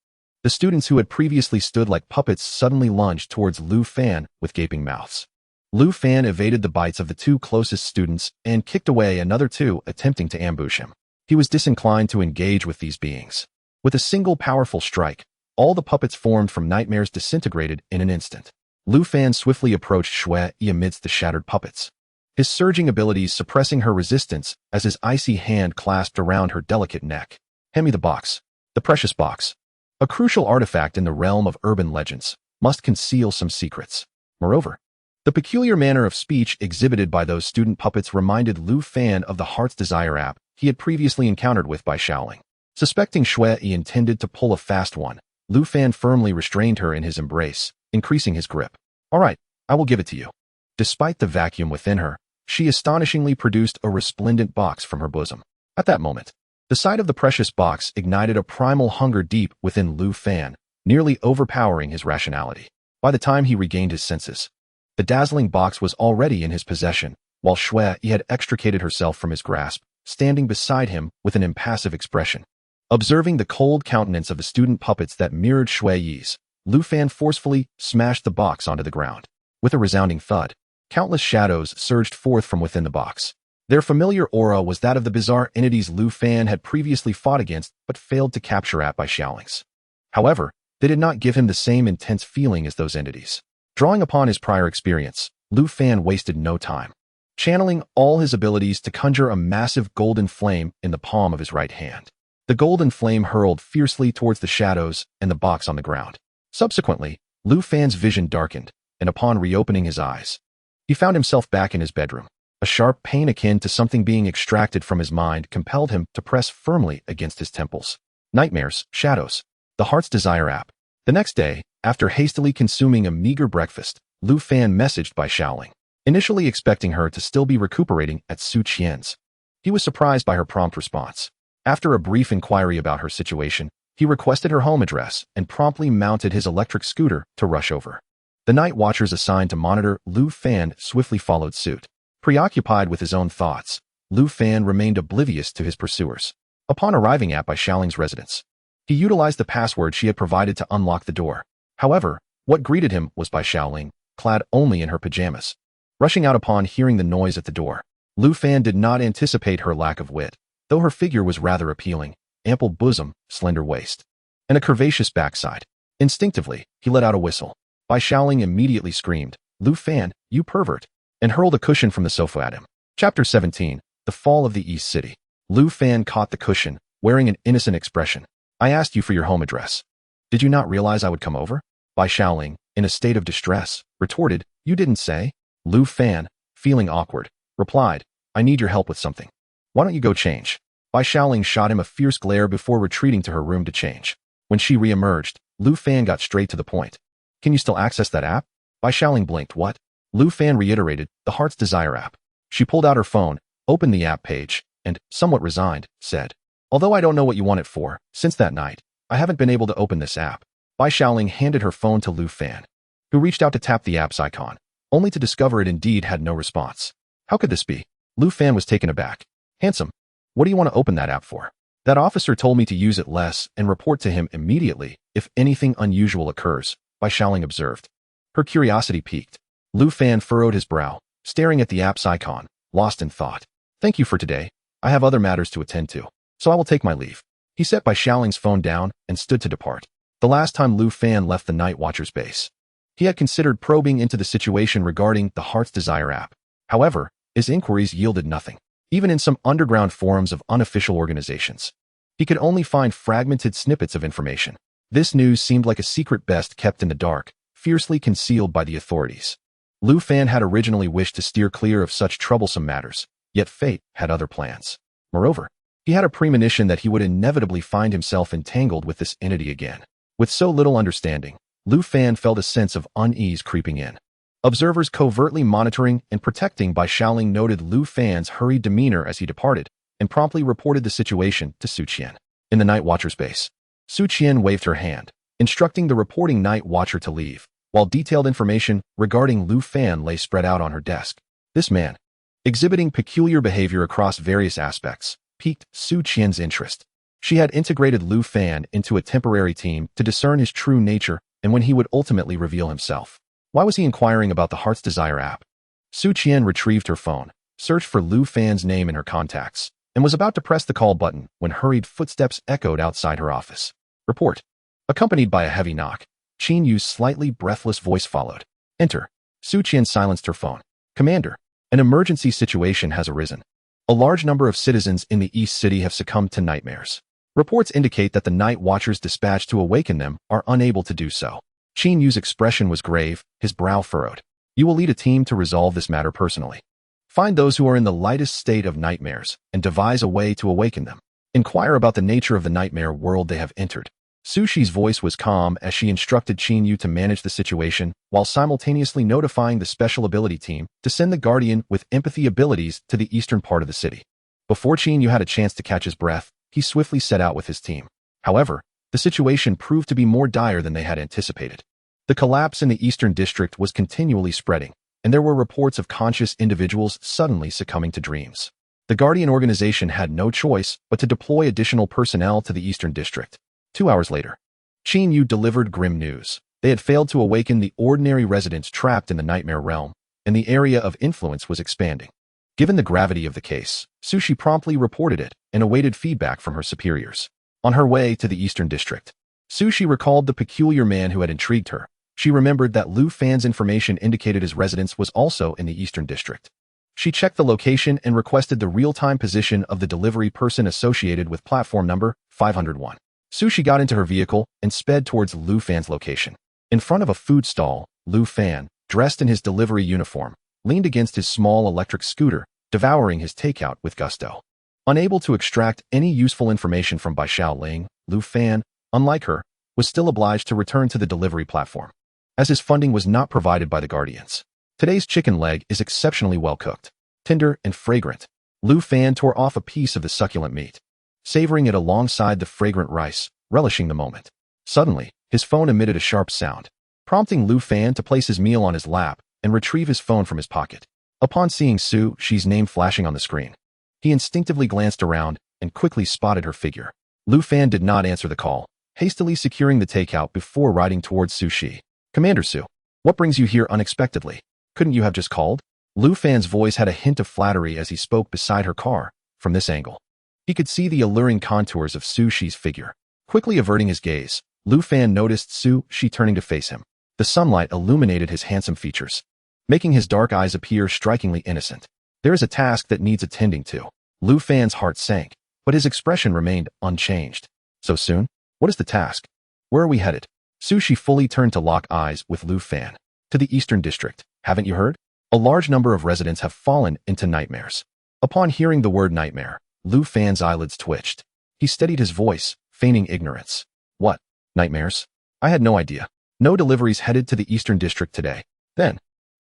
the students who had previously stood like puppets suddenly lunged towards Lu Fan with gaping mouths. Lu Fan evaded the bites of the two closest students and kicked away another two attempting to ambush him. He was disinclined to engage with these beings. With a single powerful strike, all the puppets formed from nightmares disintegrated in an instant. Lu Fan swiftly approached Shui Yi amidst the shattered puppets, his surging abilities suppressing her resistance as his icy hand clasped around her delicate neck. Hand me the box. The precious box. A crucial artifact in the realm of urban legends must conceal some secrets. Moreover, the peculiar manner of speech exhibited by those student puppets reminded Lu Fan of the Heart's Desire app he had previously encountered with by Shaoling. Suspecting Shui Yi intended to pull a fast one, Lu Fan firmly restrained her in his embrace, increasing his grip. All right, I will give it to you. Despite the vacuum within her, she astonishingly produced a resplendent box from her bosom. At that moment, the sight of the precious box ignited a primal hunger deep within Lu Fan, nearly overpowering his rationality. By the time he regained his senses, the dazzling box was already in his possession, while Shui Yi had extricated herself from his grasp, standing beside him with an impassive expression. Observing the cold countenance of the student puppets that mirrored Shui Yi's, Lu Fan forcefully smashed the box onto the ground. With a resounding thud, countless shadows surged forth from within the box. Their familiar aura was that of the bizarre entities Lu Fan had previously fought against but failed to capture at by Shaolings. However, they did not give him the same intense feeling as those entities. Drawing upon his prior experience, Lu Fan wasted no time, channeling all his abilities to conjure a massive golden flame in the palm of his right hand. The golden flame hurled fiercely towards the shadows and the box on the ground. Subsequently, Lu Fan's vision darkened, and upon reopening his eyes, he found himself back in his bedroom. A sharp pain akin to something being extracted from his mind compelled him to press firmly against his temples. Nightmares, shadows, the Heart's Desire app. The next day, after hastily consuming a meager breakfast, Lu Fan messaged by Shaoling, initially expecting her to still be recuperating at Su Qian's. He was surprised by her prompt response. After a brief inquiry about her situation, he requested her home address and promptly mounted his electric scooter to rush over. The night watchers assigned to monitor Lu Fan swiftly followed suit. Preoccupied with his own thoughts, Lu Fan remained oblivious to his pursuers. Upon arriving at Bai Shaoling's residence, he utilized the password she had provided to unlock the door. However, what greeted him was Bai Shaoling, clad only in her pajamas. Rushing out upon hearing the noise at the door, Lu Fan did not anticipate her lack of wit, though her figure was rather appealing, ample bosom, slender waist, and a curvaceous backside. Instinctively, he let out a whistle. Bai Shaoling immediately screamed, "Lu Fan, you pervert!" and hurled a cushion from the sofa at him. Chapter 17, The Fall of the East City. Lu Fan caught the cushion, wearing an innocent expression. "I asked you for your home address. Did you not realize I would come over?" Bai Shaoling, in a state of distress, retorted, "You didn't say?" Lu Fan, feeling awkward, replied, "I need your help with something. Why don't you go change?" Bai Shaoling shot him a fierce glare before retreating to her room to change. When she re-emerged, Lu Fan got straight to the point. "Can you still access that app?" Bai Shaoling blinked. "What?" Lu Fan reiterated, "The Heart's Desire app." She pulled out her phone, opened the app page, and, somewhat resigned, said, "Although I don't know what you want it for, since that night, I haven't been able to open this app." Bai Xiaoling handed her phone to Lu Fan, who reached out to tap the app's icon, only to discover it indeed had no response. How could this be? Lu Fan was taken aback. "Handsome, what do you want to open that app for?" "That officer told me to use it less and report to him immediately if anything unusual occurs," Bai Xiaoling observed. Her curiosity piqued. Lu Fan furrowed his brow, staring at the app's icon, lost in thought. "Thank you for today. I have other matters to attend to, so I will take my leave." He set Bai Xiaoling's phone down and stood to depart. The last time Lu Fan left the Night Watcher's base, he had considered probing into the situation regarding the Heart's Desire app. However, his inquiries yielded nothing. Even in some underground forums of unofficial organizations, he could only find fragmented snippets of information. This news seemed like a secret best kept in the dark, fiercely concealed by the authorities. Lu Fan had originally wished to steer clear of such troublesome matters, yet fate had other plans. Moreover, he had a premonition that he would inevitably find himself entangled with this entity again. With so little understanding, Lu Fan felt a sense of unease creeping in. Observers covertly monitoring and protecting Bai Xiaoling noted Lu Fan's hurried demeanor as he departed, and promptly reported the situation to Su Qian. In the Night Watcher's base, Su Qian waved her hand, instructing the reporting Night Watcher to leave, while detailed information regarding Lu Fan lay spread out on her desk. This man, exhibiting peculiar behavior across various aspects, piqued Su Qian's interest. She had integrated Lu Fan into a temporary team to discern his true nature and when he would ultimately reveal himself. Why was he inquiring about the Heart's Desire app? Su Qian retrieved her phone, searched for Lu Fan's name in her contacts, and was about to press the call button when hurried footsteps echoed outside her office. "Report." Accompanied by a heavy knock, Qin Yu's slightly breathless voice followed. "Enter." Su Qian silenced her phone. "Commander, an emergency situation has arisen. A large number of citizens in the East City have succumbed to nightmares. Reports indicate that the Night Watchers dispatched to awaken them are unable to do so." Qin Yu's expression was grave, his brow furrowed. "You will lead a team to resolve this matter personally. Find those who are in the lightest state of nightmares and devise a way to awaken them. Inquire about the nature of the nightmare world they have entered." Su Shi's voice was calm as she instructed Qin Yu to manage the situation while simultaneously notifying the special ability team to send the Guardian with empathy abilities to the eastern part of the city. Before Qin Yu had a chance to catch his breath, he swiftly set out with his team. However, the situation proved to be more dire than they had anticipated. The collapse in the Eastern District was continually spreading, and there were reports of conscious individuals suddenly succumbing to dreams. The Guardian organization had no choice but to deploy additional personnel to the Eastern District. 2 hours later, Qin Yu delivered grim news. They had failed to awaken the ordinary residents trapped in the nightmare realm, and the area of influence was expanding. Given the gravity of the case, Su Shi promptly reported it and awaited feedback from her superiors. On her way to the Eastern District, Su Shi recalled the peculiar man who had intrigued her. She remembered that Lu Fan's information indicated his residence was also in the Eastern District. She checked the location and requested the real-time position of the delivery person associated with platform number 501. Su Shi got into her vehicle and sped towards Lu Fan's location. In front of a food stall, Lu Fan, dressed in his delivery uniform, leaned against his small electric scooter, devouring his takeout with gusto. Unable to extract any useful information from Bai Xiaoling, Lu Fan, unlike her, was still obliged to return to the delivery platform, as his funding was not provided by the Guardians. Today's chicken leg is exceptionally well cooked, tender and fragrant. Lu Fan tore off a piece of the succulent meat, savoring it alongside the fragrant rice, relishing the moment. Suddenly, his phone emitted a sharp sound, prompting Lu Fan to place his meal on his lap and retrieve his phone from his pocket. Upon seeing Su Shi's name flashing on the screen, he instinctively glanced around and quickly spotted her figure. Lu Fan did not answer the call, hastily securing the takeout before riding towards Su Shi. "Commander Su, what brings you here unexpectedly? Couldn't you have just called?" Lu Fan's voice had a hint of flattery as he spoke beside her car. From this angle, he could see the alluring contours of Su Shi's figure. Quickly averting his gaze, Lu Fan noticed Su Shi turning to face him. The sunlight illuminated his handsome features, making his dark eyes appear strikingly innocent. "There is a task that needs attending to." Lu Fan's heart sank, but his expression remained unchanged. "So soon? What is the task? Where are we headed?" Su Shi fully turned to lock eyes with Lu Fan. "To the Eastern District. Haven't you heard? A large number of residents have fallen into nightmares." Upon hearing the word nightmare, Lu Fan's eyelids twitched. He steadied his voice, feigning ignorance. "What? Nightmares? I had no idea. No deliveries headed to the Eastern District today." Then,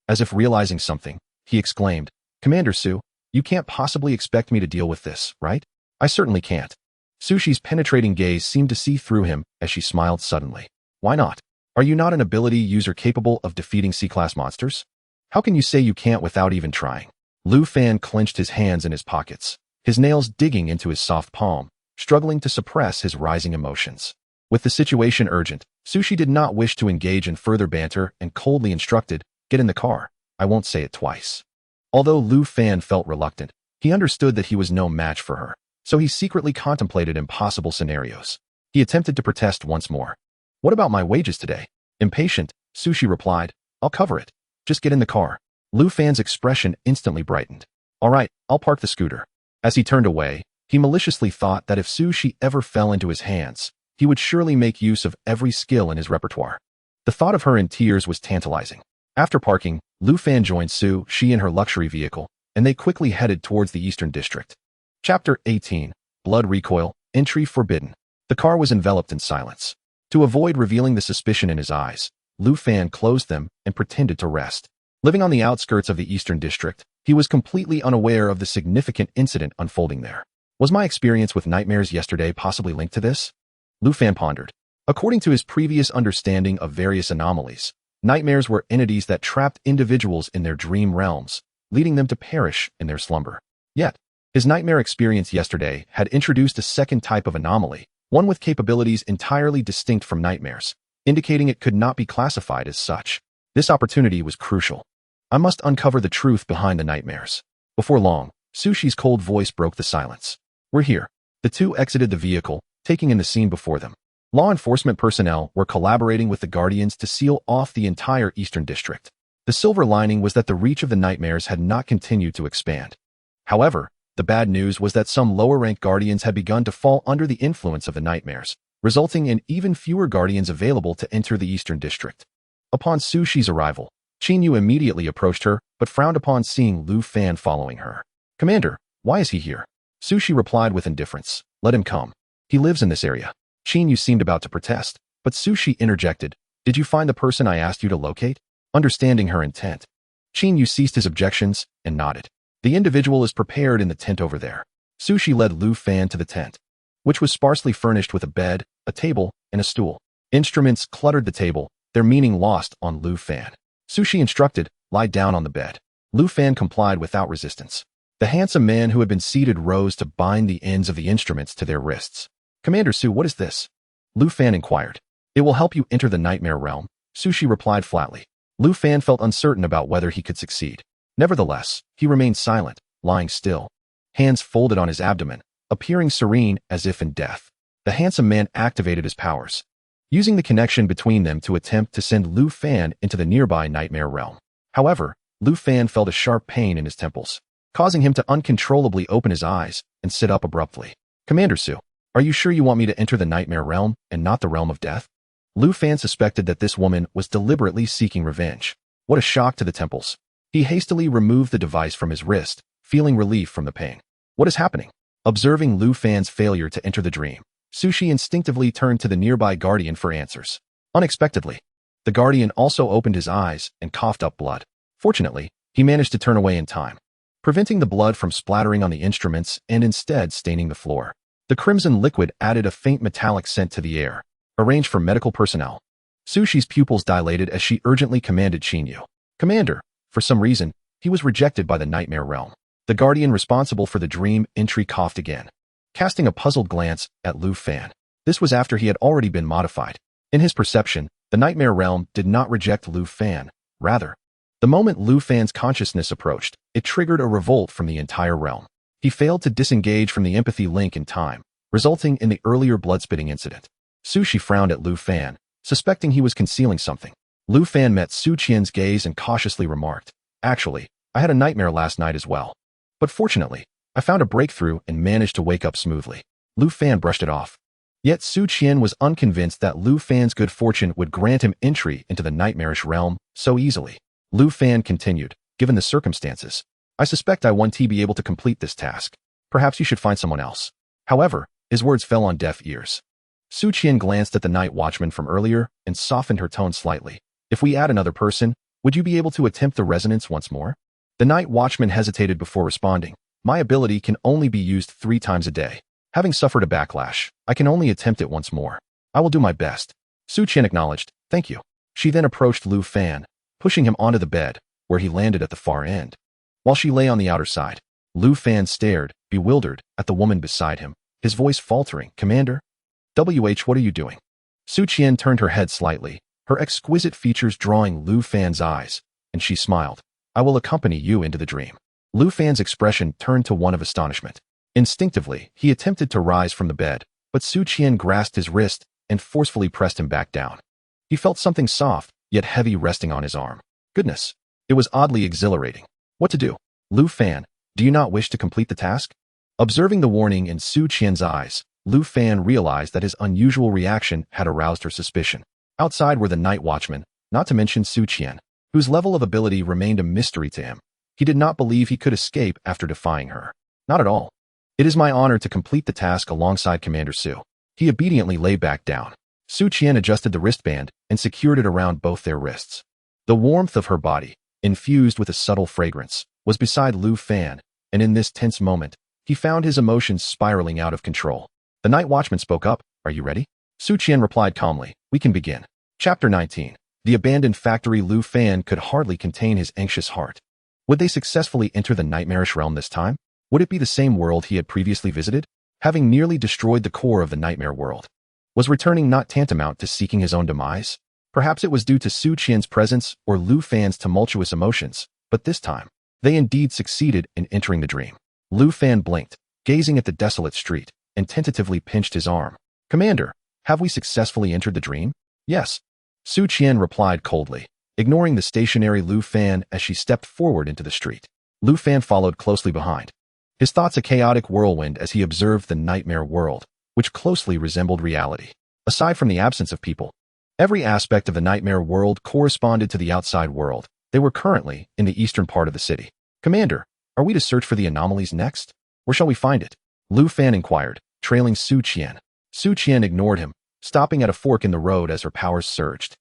as if realizing something, he exclaimed, "Commander Su, You can't possibly expect me to deal with this, right? I certainly can't. Sushi's penetrating gaze seemed to see through him as she smiled suddenly. Why not? Are you not an ability user capable of defeating C-class monsters? How can you say you can't without even trying? Lu Fan clenched his hands in his pockets, his nails digging into his soft palm, struggling to suppress his rising emotions. With the situation urgent, Sushi did not wish to engage in further banter and coldly instructed, "Get in the car. I won't say it twice." Although Lu Fan felt reluctant, he understood that he was no match for her, so he secretly contemplated impossible scenarios. He attempted to protest once more. "What about my wages today?" Impatient, Sushi replied, "I'll cover it. Just get in the car." Lu Fan's expression instantly brightened. "All right, I'll park the scooter." As he turned away, he maliciously thought that if Sushi ever fell into his hands, he would surely make use of every skill in his repertoire. The thought of her in tears was tantalizing. After parking, Lu Fan joined Sushi in her luxury vehicle, and they quickly headed towards the Eastern District. Chapter 18. Blood Recoil, Entry Forbidden. The car was enveloped in silence. To avoid revealing the suspicion in his eyes, Lu Fan closed them and pretended to rest. Living on the outskirts of the Eastern District, he was completely unaware of the significant incident unfolding there. Was my experience with nightmares yesterday possibly linked to this? Lu Fan pondered. According to his previous understanding of various anomalies, nightmares were entities that trapped individuals in their dream realms, leading them to perish in their slumber. Yet, his nightmare experience yesterday had introduced a second type of anomaly, one with capabilities entirely distinct from nightmares, indicating it could not be classified as such. This opportunity was crucial. I must uncover the truth behind the nightmares. Before long, Sushi's cold voice broke the silence. "We're here." The two exited the vehicle, taking in the scene before them. Law enforcement personnel were collaborating with the Guardians to seal off the entire Eastern District. The silver lining was that the reach of the nightmares had not continued to expand. However, the bad news was that some lower-ranked Guardians had begun to fall under the influence of the nightmares, resulting in even fewer Guardians available to enter the Eastern District. Upon Sushi's arrival, Qinyu immediately approached her, but frowned upon seeing Lu Fan following her. "Commander, why is he here?" Sushi replied with indifference. "Let him come. He lives in this area." Qinyu seemed about to protest, but Sushi interjected, "Did you find the person I asked you to locate?" Understanding her intent, Qinyu ceased his objections and nodded. "The individual is prepared in the tent over there." Sushi led Lu Fan to the tent, which was sparsely furnished with a bed, a table, and a stool. Instruments cluttered the table, their meaning lost on Lu Fan. Sushi instructed, "Lie down on the bed." Lu Fan complied without resistance. The handsome man who had been seated rose to bind the ends of the instruments to their wrists. "Commander Su, what is this?" Lu Fan inquired. "It will help you enter the nightmare realm," Sushi replied flatly. Lu Fan felt uncertain about whether he could succeed. Nevertheless, he remained silent, lying still, hands folded on his abdomen, appearing serene as if in death. The handsome man activated his powers, using the connection between them to attempt to send Lu Fan into the nearby nightmare realm. However, Lu Fan felt a sharp pain in his temples, causing him to uncontrollably open his eyes and sit up abruptly. "Commander Su, are you sure you want me to enter the nightmare realm and not the realm of death?" Lu Fan suspected that this woman was deliberately seeking revenge. What a shock to the temples. He hastily removed the device from his wrist, feeling relief from the pain. "What is happening?" Observing Lu Fan's failure to enter the dream, Sushi instinctively turned to the nearby Guardian for answers. Unexpectedly, the Guardian also opened his eyes and coughed up blood. Fortunately, he managed to turn away in time, preventing the blood from splattering on the instruments and instead staining the floor. The crimson liquid added a faint metallic scent to the air, arranged for medical personnel. Sushi's pupils dilated as she urgently commanded Qinyu. "Commander." For some reason, he was rejected by the nightmare realm. The Guardian responsible for the dream entry coughed again, casting a puzzled glance at Lu Fan. This was after he had already been modified. In his perception, the nightmare realm did not reject Lu Fan. Rather, the moment Lu Fan's consciousness approached, it triggered a revolt from the entire realm. He failed to disengage from the empathy link in time, resulting in the earlier blood-spitting incident. Sushi frowned at Lu Fan, suspecting he was concealing something. Lu Fan met Su Qian's gaze and cautiously remarked, "Actually, I had a nightmare last night as well. But fortunately, I found a breakthrough and managed to wake up smoothly." Lu Fan brushed it off. Yet Su Qian was unconvinced that Lu Fan's good fortune would grant him entry into the nightmarish realm so easily. Lu Fan continued, "Given the circumstances, I suspect I won't be able to complete this task. Perhaps you should find someone else." However, his words fell on deaf ears. Su Qian glanced at the night watchman from earlier and softened her tone slightly. "If we add another person, would you be able to attempt the resonance once more?" The night watchman hesitated before responding. My ability can only be used 3 times a day. Having suffered a backlash, I can only attempt it once more. I will do my best. Su Qian acknowledged, thank you. She then approached Lu Fan, pushing him onto the bed, where he landed at the far end. While she lay on the outer side, Lu Fan stared, bewildered, at the woman beside him, his voice faltering, Commander? What are you doing? Su Qian turned her head slightly, her exquisite features drawing Lu Fan's eyes, and she smiled. I will accompany you into the dream. Lu Fan's expression turned to one of astonishment. Instinctively, he attempted to rise from the bed, but Su Qian grasped his wrist and forcefully pressed him back down. He felt something soft, yet heavy resting on his arm. Goodness! It was oddly exhilarating. What to do? Lu Fan, do you not wish to complete the task? Observing the warning in Su Qian's eyes, Lu Fan realized that his unusual reaction had aroused her suspicion. Outside were the night watchmen, not to mention Su Qian, whose level of ability remained a mystery to him. He did not believe he could escape after defying her. Not at all. It is my honor to complete the task alongside Commander Su. He obediently lay back down. Su Qian adjusted the wristband and secured it around both their wrists. The warmth of her body, infused with a subtle fragrance, was beside Lu Fan, and in this tense moment, he found his emotions spiraling out of control. The night watchman spoke up, are you ready? Su Qian replied calmly, we can begin. Chapter 19. The abandoned factory. Lu Fan could hardly contain his anxious heart. Would they successfully enter the nightmarish realm this time? Would it be the same world he had previously visited? Having nearly destroyed the core of the nightmare world, was returning not tantamount to seeking his own demise? Perhaps it was due to Su Qian's presence or Lu Fan's tumultuous emotions, but this time, they indeed succeeded in entering the dream. Lu Fan blinked, gazing at the desolate street, and tentatively pinched his arm. Commander, have we successfully entered the dream? Yes. Su Qian replied coldly, ignoring the stationary Lu Fan as she stepped forward into the street. Lu Fan followed closely behind, his thoughts a chaotic whirlwind as he observed the nightmare world, which closely resembled reality. Aside from the absence of people, every aspect of the nightmare world corresponded to the outside world. They were currently in the eastern part of the city. Commander, are we to search for the anomalies next? Where shall we find it? Lu Fan inquired, trailing Su Qian. Su Qian ignored him, stopping at a fork in the road as her powers surged.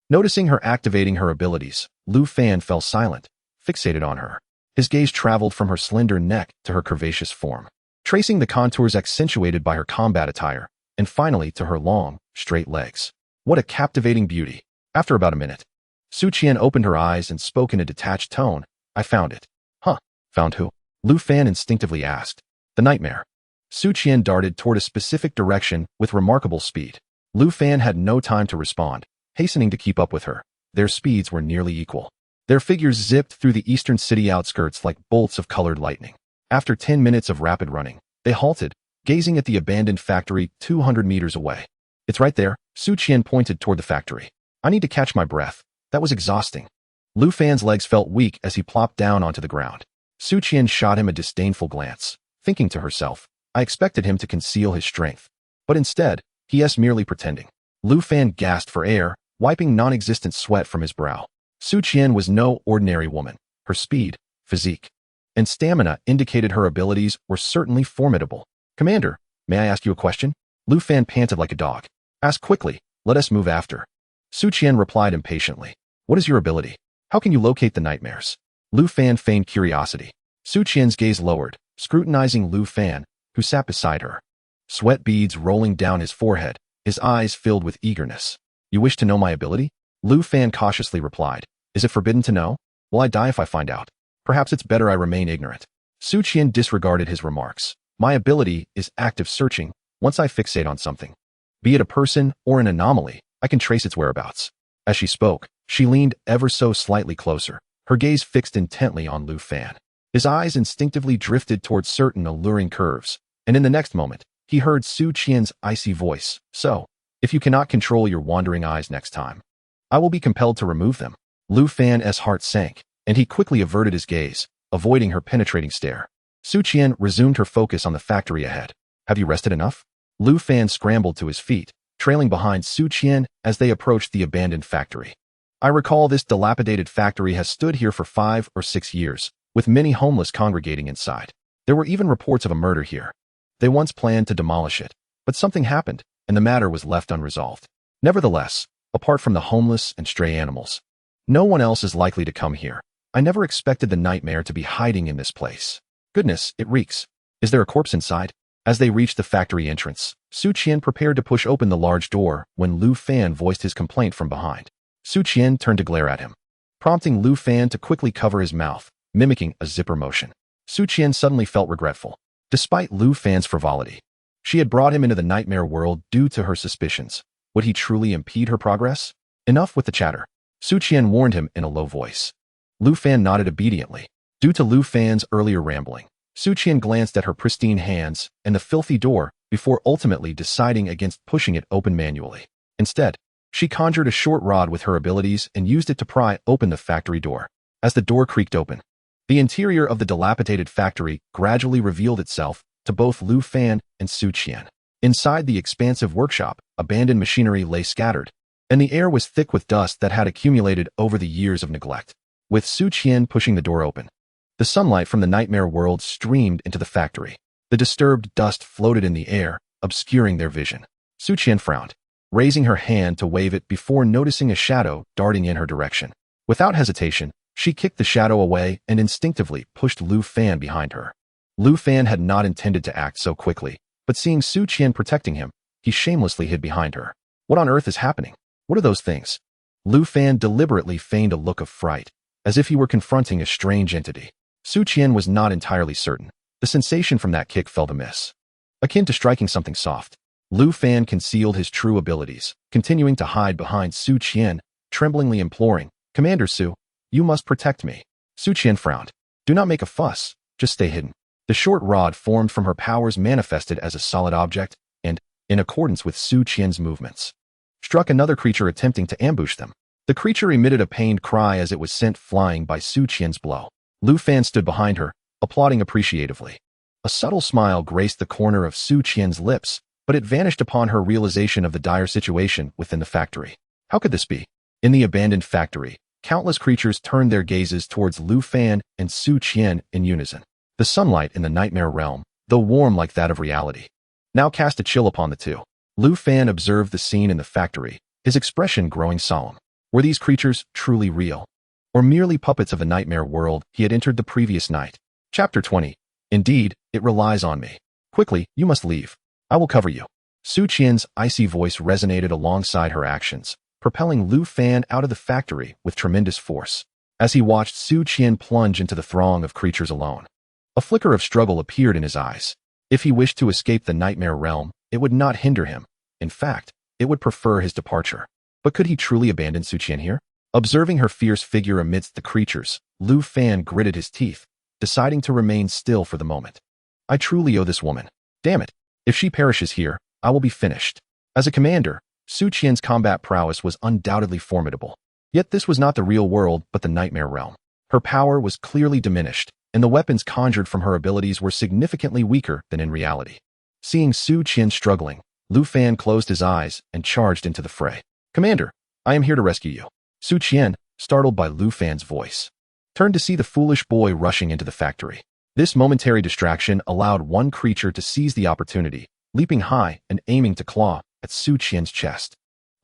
Noticing her activating her abilities, Lu Fan fell silent, fixated on her. His gaze traveled from her slender neck to her curvaceous form, tracing the contours accentuated by her combat attire, and finally to her long, straight legs. What a captivating beauty! After about a minute, Su Qian opened her eyes and spoke in a detached tone. I found it. Huh? Found who? Lu Fan instinctively asked. The nightmare. Su Qian darted toward a specific direction with remarkable speed. Lu Fan had no time to respond, hastening to keep up with her. Their speeds were nearly equal. Their figures zipped through the eastern city outskirts like bolts of colored lightning. After 10 minutes of rapid running, they halted, gazing at the abandoned factory 200 meters away. It's right there. Su Qian pointed toward the factory. I need to catch my breath. That was exhausting. Lu Fan's legs felt weak as he plopped down onto the ground. Su Qian shot him a disdainful glance, thinking to herself, I expected him to conceal his strength. But instead, he is merely pretending. Lu Fan gasped for air, wiping non-existent sweat from his brow. Su Qian was no ordinary woman. Her speed, physique, and stamina indicated her abilities were certainly formidable. Commander, may I ask you a question? Lu Fan panted like a dog. Ask quickly, let us move after. Su Qian replied impatiently. What is your ability? How can you locate the nightmares? Lu Fan feigned curiosity. Su Qian's gaze lowered, scrutinizing Lu Fan, who sat beside her. Sweat beads rolling down his forehead, his eyes filled with eagerness. You wish to know my ability? Lu Fan cautiously replied. Is it forbidden to know? Will I die if I find out? Perhaps it's better I remain ignorant. Su Qian disregarded his remarks. My ability is active searching. Once I fixate on something, be it a person or an anomaly, I can trace its whereabouts. As she spoke, she leaned ever so slightly closer, her gaze fixed intently on Lu Fan. His eyes instinctively drifted towards certain alluring curves, and in the next moment, he heard Su Qian's icy voice. So, if you cannot control your wandering eyes next time, I will be compelled to remove them. Lu Fan's heart sank, and he quickly averted his gaze, avoiding her penetrating stare. Su Qian resumed her focus on the factory ahead. Have you rested enough? Lu Fan scrambled to his feet, trailing behind Su Qian as they approached the abandoned factory. I recall this dilapidated factory has stood here for 5 or 6 years, with many homeless congregating inside. There were even reports of a murder here. They once planned to demolish it, but something happened, and the matter was left unresolved. Nevertheless, apart from the homeless and stray animals, no one else is likely to come here. I never expected the nightmare to be hiding in this place. Goodness, it reeks. Is there a corpse inside? As they reached the factory entrance, Su Qian prepared to push open the large door when Lu Fan voiced his complaint from behind. Su Qian turned to glare at him, prompting Lu Fan to quickly cover his mouth, mimicking a zipper motion. Su Qian suddenly felt regretful. Despite Lu Fan's frivolity, she had brought him into the nightmare world due to her suspicions. Would he truly impede her progress? Enough with the chatter. Su Qian warned him in a low voice. Lu Fan nodded obediently. Due to Lu Fan's earlier rambling, Su Qian glanced at her pristine hands and the filthy door before ultimately deciding against pushing it open manually. Instead, she conjured a short rod with her abilities and used it to pry open the factory door. As the door creaked open, the interior of the dilapidated factory gradually revealed itself to both Lu Fan and Su Qian. Inside the expansive workshop, abandoned machinery lay scattered, and the air was thick with dust that had accumulated over the years of neglect. With Su Qian pushing the door open, the sunlight from the nightmare world streamed into the factory. The disturbed dust floated in the air, obscuring their vision. Su Qian frowned, raising her hand to wave it before noticing a shadow darting in her direction. Without hesitation, she kicked the shadow away and instinctively pushed Lu Fan behind her. Lu Fan had not intended to act so quickly, but seeing Su Qian protecting him, he shamelessly hid behind her. What on earth is happening? What are those things? Lu Fan deliberately feigned a look of fright, as if he were confronting a strange entity. Su Qian was not entirely certain. The sensation from that kick felt amiss, akin to striking something soft. Lu Fan concealed his true abilities, continuing to hide behind Su Qian, tremblingly imploring, "Commander Su, you must protect me." Su Qian frowned. "Do not make a fuss, just stay hidden." The short rod formed from her powers manifested as a solid object and, in accordance with Su Qian's movements, struck another creature attempting to ambush them. The creature emitted a pained cry as it was sent flying by Su Qian's blow. Lu Fan stood behind her, applauding appreciatively. A subtle smile graced the corner of Su Qian's lips, but it vanished upon her realization of the dire situation within the factory. How could this be? In the abandoned factory, countless creatures turned their gazes towards Lu Fan and Su Qian in unison. The sunlight in the nightmare realm, though warm like that of reality, now cast a chill upon the two. Lu Fan observed the scene in the factory, his expression growing solemn. Were these creatures truly real, or merely puppets of the nightmare world he had entered the previous night? Chapter 20. Indeed, it relies on me. Quickly, you must leave. I will cover you. Su Qian's icy voice resonated alongside her actions, propelling Lu Fan out of the factory with tremendous force. As he watched Su Qian plunge into the throng of creatures alone, a flicker of struggle appeared in his eyes. If he wished to escape the nightmare realm, it would not hinder him. In fact, it would prefer his departure. But could he truly abandon Su Qian here? Observing her fierce figure amidst the creatures, Lu Fan gritted his teeth, deciding to remain still for the moment. I truly owe this woman. Damn it. If she perishes here, I will be finished. As a commander, Su Qian's combat prowess was undoubtedly formidable. Yet this was not the real world but the nightmare realm. Her power was clearly diminished, and the weapons conjured from her abilities were significantly weaker than in reality. Seeing Su Qian struggling, Lu Fan closed his eyes and charged into the fray. "Commander, I am here to rescue you." Su Qian, startled by Lu Fan's voice, turned to see the foolish boy rushing into the factory. This momentary distraction allowed one creature to seize the opportunity, leaping high and aiming to claw at Su Qian's chest.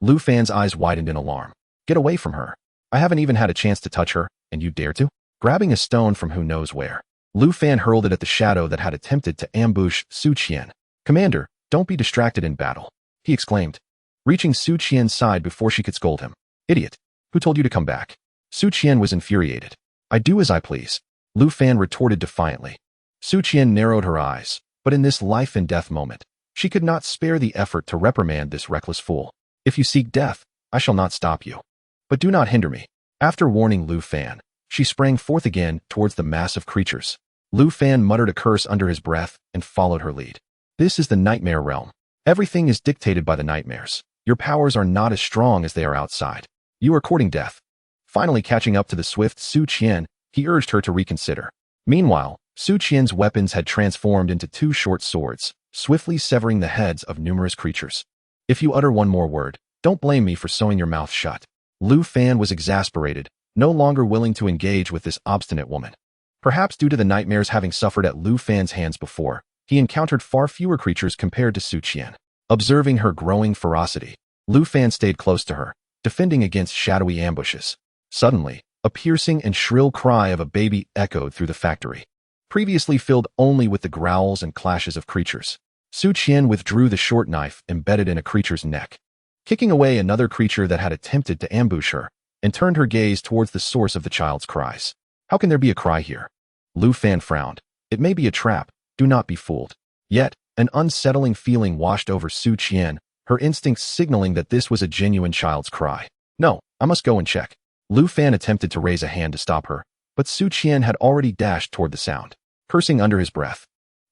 Lu Fan's eyes widened in alarm. "Get away from her. I haven't even had a chance to touch her, and you dare to?" Grabbing a stone from who knows where, Lu Fan hurled it at the shadow that had attempted to ambush Su Qian. "Commander, don't be distracted in battle," he exclaimed, reaching Su Qian's side before she could scold him. "Idiot. Who told you to come back?" Su Qian was infuriated. "I do as I please," Lu Fan retorted defiantly. Su Qian narrowed her eyes, but in this life and death moment, she could not spare the effort to reprimand this reckless fool. "If you seek death, I shall not stop you. But do not hinder me." After warning Lu Fan, she sprang forth again towards the mass of creatures. Lu Fan muttered a curse under his breath and followed her lead. This is the nightmare realm. Everything is dictated by the nightmares. Your powers are not as strong as they are outside. You are courting death. Finally catching up to the swift Su Qian, he urged her to reconsider. Meanwhile, Su Qian's weapons had transformed into two short swords, swiftly severing the heads of numerous creatures. "If you utter one more word, don't blame me for sewing your mouth shut." Lu Fan was exasperated, no longer willing to engage with this obstinate woman. Perhaps due to the nightmares having suffered at Lu Fan's hands before, he encountered far fewer creatures compared to Su Qian. Observing her growing ferocity, Lu Fan stayed close to her, defending against shadowy ambushes. Suddenly, A piercing and shrill cry of a baby echoed through the factory, previously filled only with the growls and clashes of creatures. Su Qian withdrew the short knife embedded in a creature's neck, kicking away another creature that had attempted to ambush her, and turned her gaze towards the source of the child's cries. How can there be a cry here? Lu Fan frowned. It may be a trap, do not be fooled. Yet, an unsettling feeling washed over Su Qian, her instincts signaling that this was a genuine child's cry. No, I must go and check. Lu Fan attempted to raise a hand to stop her, but Su Qian had already dashed toward the sound, cursing under his breath.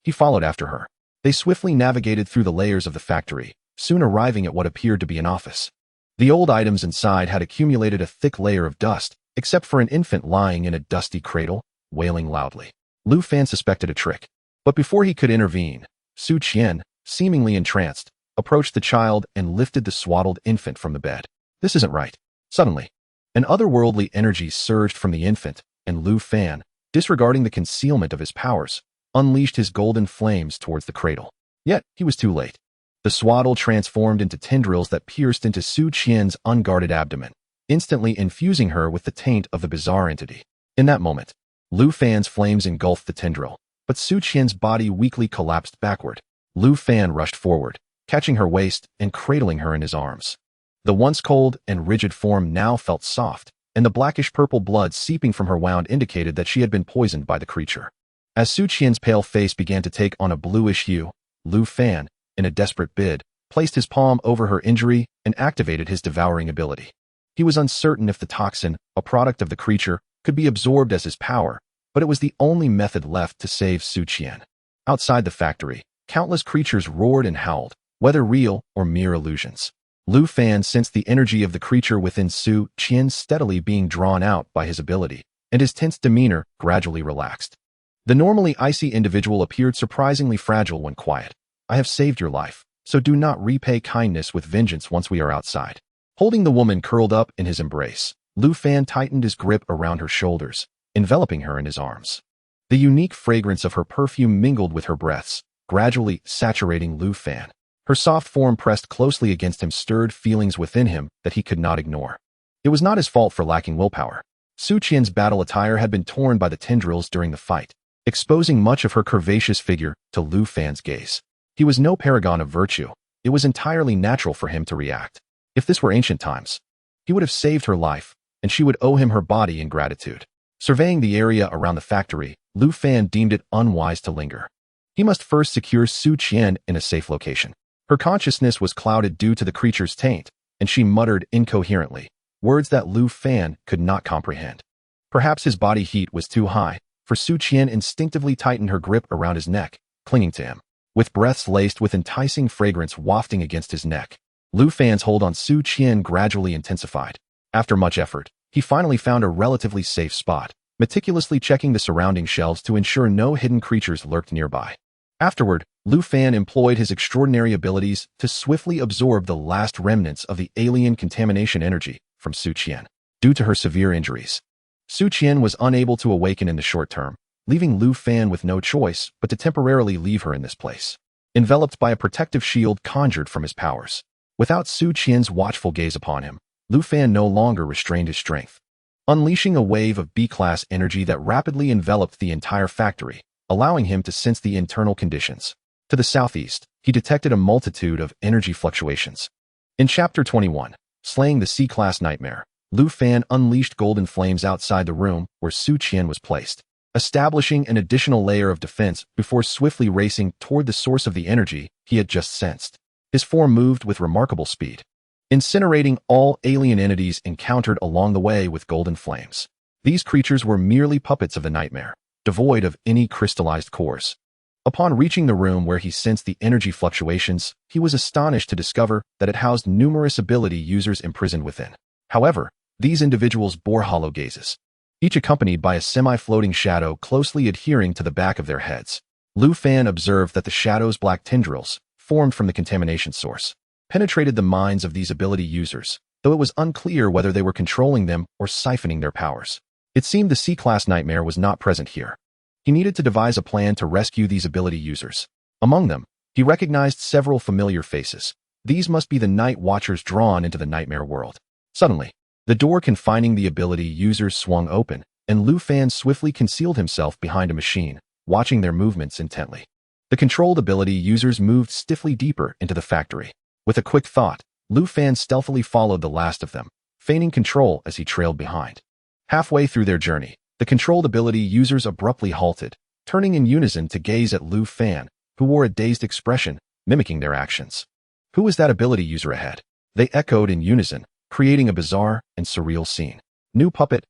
He followed after her. They swiftly navigated through the layers of the factory, soon arriving at what appeared to be an office. The old items inside had accumulated a thick layer of dust, except for an infant lying in a dusty cradle, wailing loudly. Lu Fan suspected a trick. But before he could intervene, Su Qian, seemingly entranced, approached the child and lifted the swaddled infant from the bed. This isn't right. Suddenly, an otherworldly energy surged from the infant, and Lu Fan, disregarding the concealment of his powers, unleashed his golden flames towards the cradle. Yet, he was too late. The swaddle transformed into tendrils that pierced into Su Qian's unguarded abdomen, instantly infusing her with the taint of the bizarre entity. In that moment, Lu Fan's flames engulfed the tendril, but Su Qian's body weakly collapsed backward. Lu Fan rushed forward, catching her waist and cradling her in his arms. The once cold and rigid form now felt soft, and the blackish-purple blood seeping from her wound indicated that she had been poisoned by the creature. As Su Qian's pale face began to take on a bluish hue, Lu Fan, in a desperate bid, placed his palm over her injury and activated his devouring ability. He was uncertain if the toxin, a product of the creature, could be absorbed as his power, but it was the only method left to save Su Qian. Outside the factory, countless creatures roared and howled, whether real or mere illusions. Lu Fan sensed the energy of the creature within Su Qian steadily being drawn out by his ability, and his tense demeanor gradually relaxed. The normally icy individual appeared surprisingly fragile when quiet. I have saved your life, so do not repay kindness with vengeance once we are outside. Holding the woman curled up in his embrace, Lu Fan tightened his grip around her shoulders, enveloping her in his arms. The unique fragrance of her perfume mingled with her breaths, gradually saturating Lu Fan. Her soft form pressed closely against him stirred feelings within him that he could not ignore. It was not his fault for lacking willpower. Su Qian's battle attire had been torn by the tendrils during the fight, exposing much of her curvaceous figure to Lu Fan's gaze. He was no paragon of virtue. It was entirely natural for him to react. If this were ancient times, he would have saved her life, and she would owe him her body in gratitude. Surveying the area around the factory, Lu Fan deemed it unwise to linger. He must first secure Su Qian in a safe location. Her consciousness was clouded due to the creature's taint, and she muttered incoherently, words that Lu Fan could not comprehend. Perhaps his body heat was too high, for Su Qian instinctively tightened her grip around his neck, clinging to him. With breaths laced with enticing fragrance wafting against his neck, Lu Fan's hold on Su Qian gradually intensified. After much effort, he finally found a relatively safe spot, meticulously checking the surrounding shelves to ensure no hidden creatures lurked nearby. Afterward, Lu Fan employed his extraordinary abilities to swiftly absorb the last remnants of the alien contamination energy from Su Qian. Due to her severe injuries, Su Qian was unable to awaken in the short term, leaving Lu Fan with no choice but to temporarily leave her in this place, enveloped by a protective shield conjured from his powers. Without Su Qian's watchful gaze upon him, Lu Fan no longer restrained his strength, unleashing a wave of B-class energy that rapidly enveloped the entire factory, allowing him to sense the internal conditions. To the southeast, he detected a multitude of energy fluctuations. In Chapter 21, Slaying the C-Class Nightmare, Lu Fan unleashed golden flames outside the room where Su Qian was placed, establishing an additional layer of defense before swiftly racing toward the source of the energy he had just sensed. His form moved with remarkable speed, incinerating all alien entities encountered along the way with golden flames. These creatures were merely puppets of the nightmare, devoid of any crystallized cores. Upon reaching the room where he sensed the energy fluctuations, he was astonished to discover that it housed numerous ability users imprisoned within. However, these individuals bore hollow gazes, each accompanied by a semi-floating shadow closely adhering to the back of their heads. Lu Fan observed that the shadow's black tendrils, formed from the contamination source, penetrated the minds of these ability users, though it was unclear whether they were controlling them or siphoning their powers. It seemed the C-Class Nightmare was not present here. He needed to devise a plan to rescue these ability users. Among them, he recognized several familiar faces. These must be the Night Watchers drawn into the nightmare world. Suddenly, The door confining the ability users swung open, and Lu Fan swiftly concealed himself behind a machine, watching their movements intently. The controlled ability users moved stiffly deeper into the factory. With a quick thought, Lu Fan stealthily followed the last of them, feigning control as he trailed behind. Halfway through their journey, the controlled ability users abruptly halted, turning in unison to gaze at Lu Fan, who wore a dazed expression, mimicking their actions. Who was that ability user ahead? They echoed in unison, creating a bizarre and surreal scene. New puppet,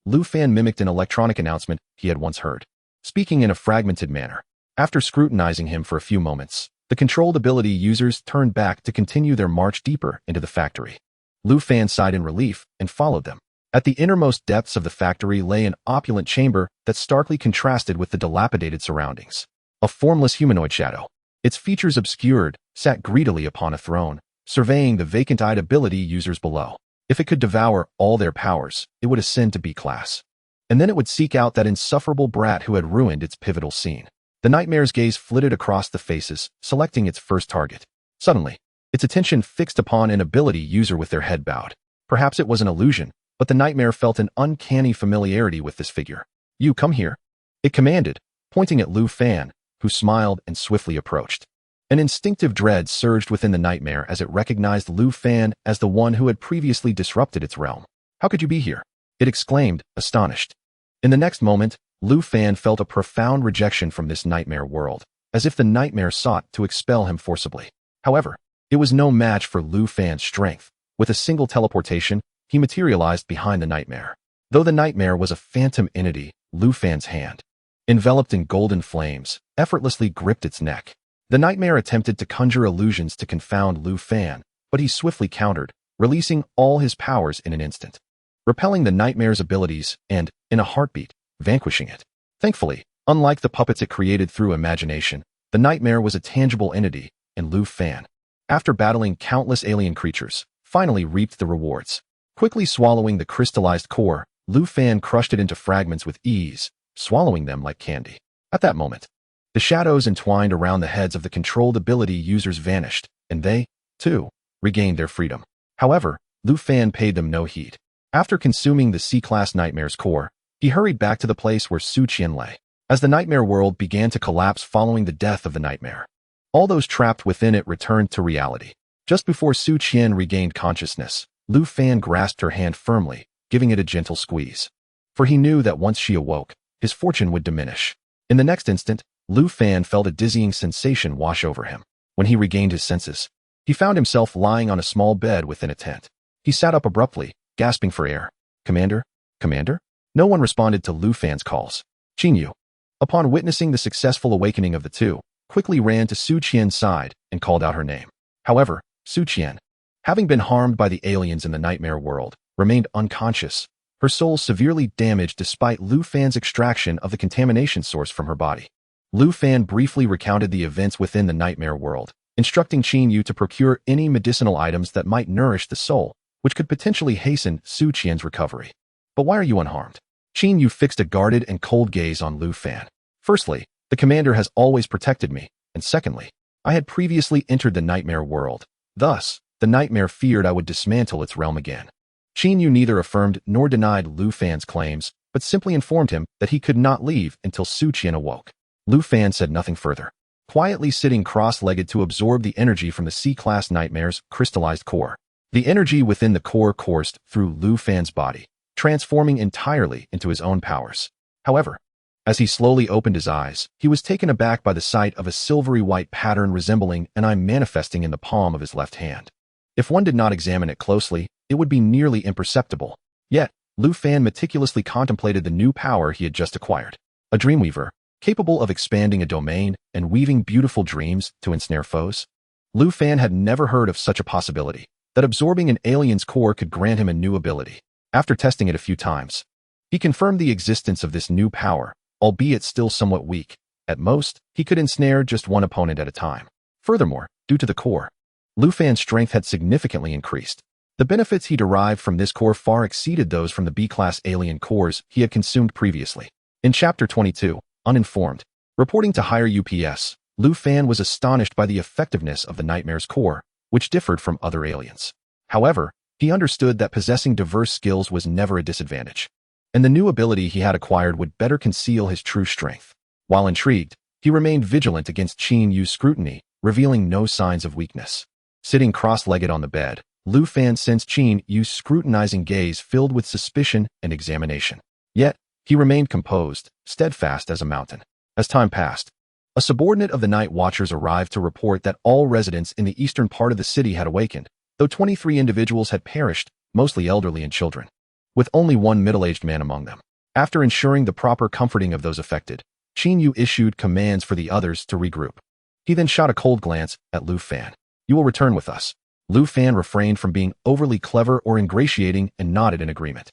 Lu Fan mimicked an electronic announcement he had once heard, speaking in a fragmented manner. After scrutinizing him for a few moments, the controlled ability users turned back to continue their march deeper into the factory. Lu Fan sighed in relief and followed them. At the innermost depths of the factory lay an opulent chamber that starkly contrasted with the dilapidated surroundings. A formless humanoid shadow, its features obscured, sat greedily upon a throne, surveying the vacant-eyed ability users below. If it could devour all their powers, it would ascend to B-class. And then it would seek out that insufferable brat who had ruined its pivotal scene. The nightmare's gaze flitted across the faces, selecting its first target. Suddenly, its attention fixed upon an ability user with their head bowed. Perhaps it was an illusion, but the nightmare felt an uncanny familiarity with this figure. "You come here," it commanded, pointing at Lu Fan, who smiled and swiftly approached. An instinctive dread surged within the nightmare as it recognized Lu Fan as the one who had previously disrupted its realm. "How could you be here?" it exclaimed, astonished. In the next moment, Lu Fan felt a profound rejection from this nightmare world, as if the nightmare sought to expel him forcibly. However, it was no match for Lu Fan's strength. With a single teleportation, he materialized behind the nightmare. Though the nightmare was a phantom entity, Lu Fan's hand, enveloped in golden flames, effortlessly gripped its neck. The nightmare attempted to conjure illusions to confound Lu Fan, but he swiftly countered, releasing all his powers in an instant, repelling the nightmare's abilities and, in a heartbeat, vanquishing it. Thankfully, unlike the puppets it created through imagination, the nightmare was a tangible entity, and Lu Fan, after battling countless alien creatures, finally reaped the rewards. Quickly swallowing the crystallized core, Lu Fan crushed it into fragments with ease, swallowing them like candy. At that moment, the shadows entwined around the heads of the controlled ability users vanished, and they, too, regained their freedom. However, Lu Fan paid them no heed. After consuming the C-Class Nightmare's core, he hurried back to the place where Su Qian lay. As the nightmare world began to collapse following the death of the nightmare, all those trapped within it returned to reality. Just before Su Qian regained consciousness, Lu Fan grasped her hand firmly, giving it a gentle squeeze. For he knew that once she awoke, his fortune would diminish. In the next instant, Lu Fan felt a dizzying sensation wash over him. When he regained his senses, he found himself lying on a small bed within a tent. He sat up abruptly, gasping for air. "Commander? Commander?" No one responded to Lu Fan's calls. Qingyu, upon witnessing the successful awakening of the two, quickly ran to Su Qian's side and called out her name. However, Su Qian, having been harmed by the aliens in the nightmare world, remained unconscious, her soul severely damaged despite Lu Fan's extraction of the contamination source from her body. Lu Fan briefly recounted the events within the nightmare world, instructing Qingyu to procure any medicinal items that might nourish the soul, which could potentially hasten Su Qian's recovery. "But why are you unharmed?" Qingyu fixed a guarded and cold gaze on Lu Fan. "Firstly, the commander has always protected me, and secondly, I had previously entered the nightmare world. Thus, the nightmare feared I would dismantle its realm again." Qingyu neither affirmed nor denied Lu Fan's claims, but simply informed him that he could not leave until Su Qian awoke. Lu Fan said nothing further, quietly sitting cross-legged to absorb the energy from the C-Class Nightmare's crystallized core. The energy within the core coursed through Lu Fan's body, transforming entirely into his own powers. However, as he slowly opened his eyes, he was taken aback by the sight of a silvery white pattern resembling an eye manifesting in the palm of his left hand. If one did not examine it closely, it would be nearly imperceptible. Yet, Lu Fan meticulously contemplated the new power he had just acquired. A dreamweaver, capable of expanding a domain and weaving beautiful dreams to ensnare foes. Lu Fan had never heard of such a possibility, that absorbing an alien's core could grant him a new ability. After testing it a few times, he confirmed the existence of this new power, albeit still somewhat weak. At most, he could ensnare just one opponent at a time. Furthermore, due to the core, Lu Fan's strength had significantly increased. The benefits he derived from this core far exceeded those from the B-class alien cores he had consumed previously. In Chapter 22, Uninformed, reporting to higher UPS, Lu Fan was astonished by the effectiveness of the Nightmare's core, which differed from other aliens. However, He understood that possessing diverse skills was never a disadvantage, and the new ability he had acquired would better conceal his true strength. While intrigued, he remained vigilant against Qin Yu's scrutiny, revealing no signs of weakness. Sitting cross-legged on the bed, Lu Fan sensed Qin Yu's scrutinizing gaze filled with suspicion and examination. Yet, he remained composed, steadfast as a mountain. As time passed, a subordinate of the night watchers arrived to report that all residents in the eastern part of the city had awakened, though 23 individuals had perished, mostly elderly and children, with only one middle-aged man among them. After ensuring the proper comforting of those affected, Qin Yu issued commands for the others to regroup. He then shot a cold glance at Lu Fan. "You will return with us." Lu Fan refrained from being overly clever or ingratiating and nodded in agreement.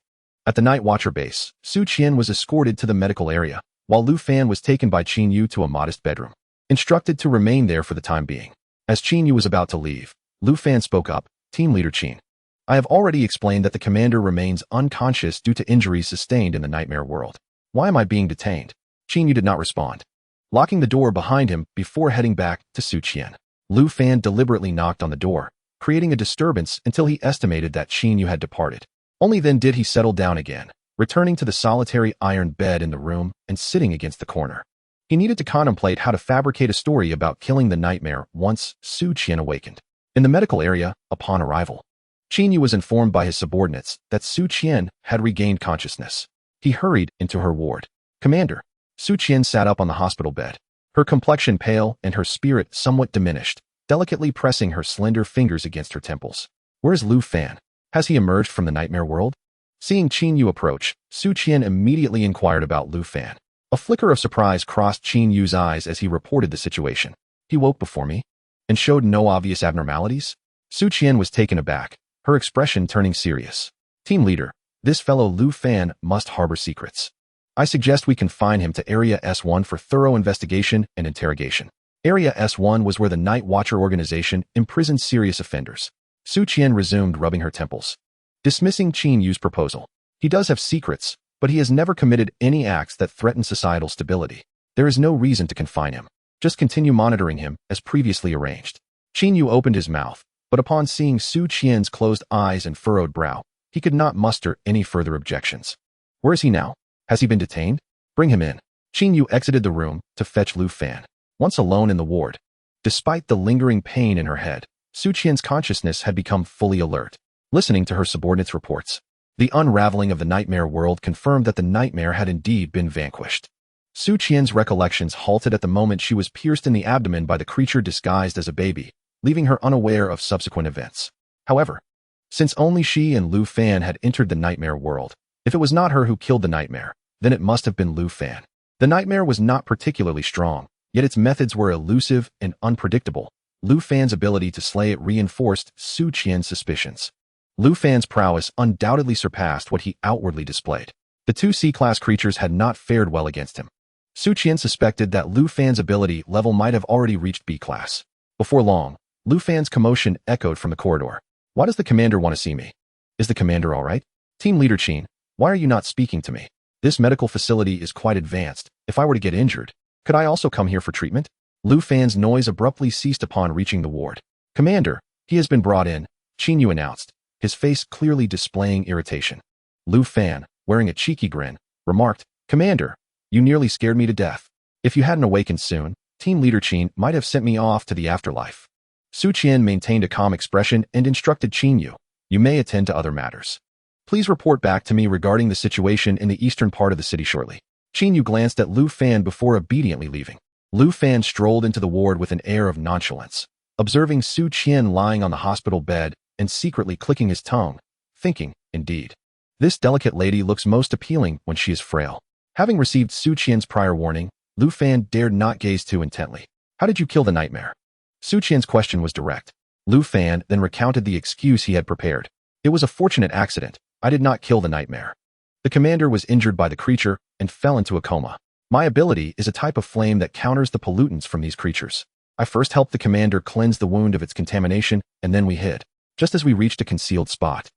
At the night watcher base, Su Qian was escorted to the medical area, while Lu Fan was taken by Qin Yu to a modest bedroom, instructed to remain there for the time being. As Qin Yu was about to leave, Lu Fan spoke up. "Team Leader Qin, I have already explained that the commander remains unconscious due to injuries sustained in the nightmare world. Why am I being detained?" Qin Yu did not respond, locking the door behind him before heading back to Su Qian. Lu Fan deliberately knocked on the door, creating a disturbance until he estimated that Qin Yu had departed. Only then did he settle down again, returning to the solitary iron bed in the room and sitting against the corner. He needed to contemplate how to fabricate a story about killing the nightmare once Su Qian awakened. In the medical area, upon arrival, Qin Yu was informed by his subordinates that Su Qian had regained consciousness. He hurried into her ward. "Commander." Su Qian sat up on the hospital bed, her complexion pale and her spirit somewhat diminished, delicately pressing her slender fingers against her temples. "Where's Lu Fan? Has he emerged from the nightmare world?" Seeing Qin Yu approach, Su Qian immediately inquired about Lu Fan. A flicker of surprise crossed Qin Yu's eyes as he reported the situation. "He woke before me and showed no obvious abnormalities?" Su Qian was taken aback, her expression turning serious. "Team leader, this fellow Lu Fan must harbor secrets. I suggest we confine him to Area S1 for thorough investigation and interrogation." Area S1 was where the Night Watcher organization imprisoned serious offenders. Su Qian resumed rubbing her temples, dismissing Qin Yu's proposal. "He does have secrets, but he has never committed any acts that threaten societal stability. There is no reason to confine him. Just continue monitoring him as previously arranged." Qin Yu opened his mouth, but upon seeing Su Qian's closed eyes and furrowed brow, he could not muster any further objections. "Where is he now? Has he been detained? Bring him in." Qin Yu exited the room to fetch Lu Fan. Once alone in the ward, despite the lingering pain in her head, Su Qian's consciousness had become fully alert, listening to her subordinates' reports. The unraveling of the nightmare world confirmed that the nightmare had indeed been vanquished. Su Qian's recollections halted at the moment she was pierced in the abdomen by the creature disguised as a baby, leaving her unaware of subsequent events. However, since only she and Lu Fan had entered the nightmare world, if it was not her who killed the nightmare, then it must have been Lu Fan. The nightmare was not particularly strong, yet its methods were elusive and unpredictable. Lu Fan's ability to slay it reinforced Su Qian's suspicions. Lu Fan's prowess undoubtedly surpassed what he outwardly displayed. The two C-class creatures had not fared well against him. Su Qian suspected that Lu Fan's ability level might have already reached B-class. Before long, Lu Fan's commotion echoed from the corridor. "Why does the commander want to see me? Is the commander all right? Team Leader Qin, why are you not speaking to me? This medical facility is quite advanced. If I were to get injured, could I also come here for treatment?" Lu Fan's noise abruptly ceased upon reaching the ward. "Commander, he has been brought in," Qin Yu announced, his face clearly displaying irritation. Lu Fan, wearing a cheeky grin, remarked, "Commander, you nearly scared me to death. If you hadn't awakened soon, Team Leader Qin might have sent me off to the afterlife." Su Qian maintained a calm expression and instructed Qin Yu, "You may attend to other matters. Please report back to me regarding the situation in the eastern part of the city shortly." Qin Yu glanced at Lu Fan before obediently leaving. Lu Fan strolled into the ward with an air of nonchalance, observing Su Qian lying on the hospital bed and secretly clicking his tongue, thinking, indeed, this delicate lady looks most appealing when she is frail. Having received Su Qian's prior warning, Lu Fan dared not gaze too intently. "How did you kill the nightmare?" Su Qian's question was direct. Lu Fan then recounted the excuse he had prepared. "It was a fortunate accident. I did not kill the nightmare. The commander was injured by the creature and fell into a coma. My ability is a type of flame that counters the pollutants from these creatures. I first helped the commander cleanse the wound of its contamination, and then we hid. Just as we reached a concealed spot,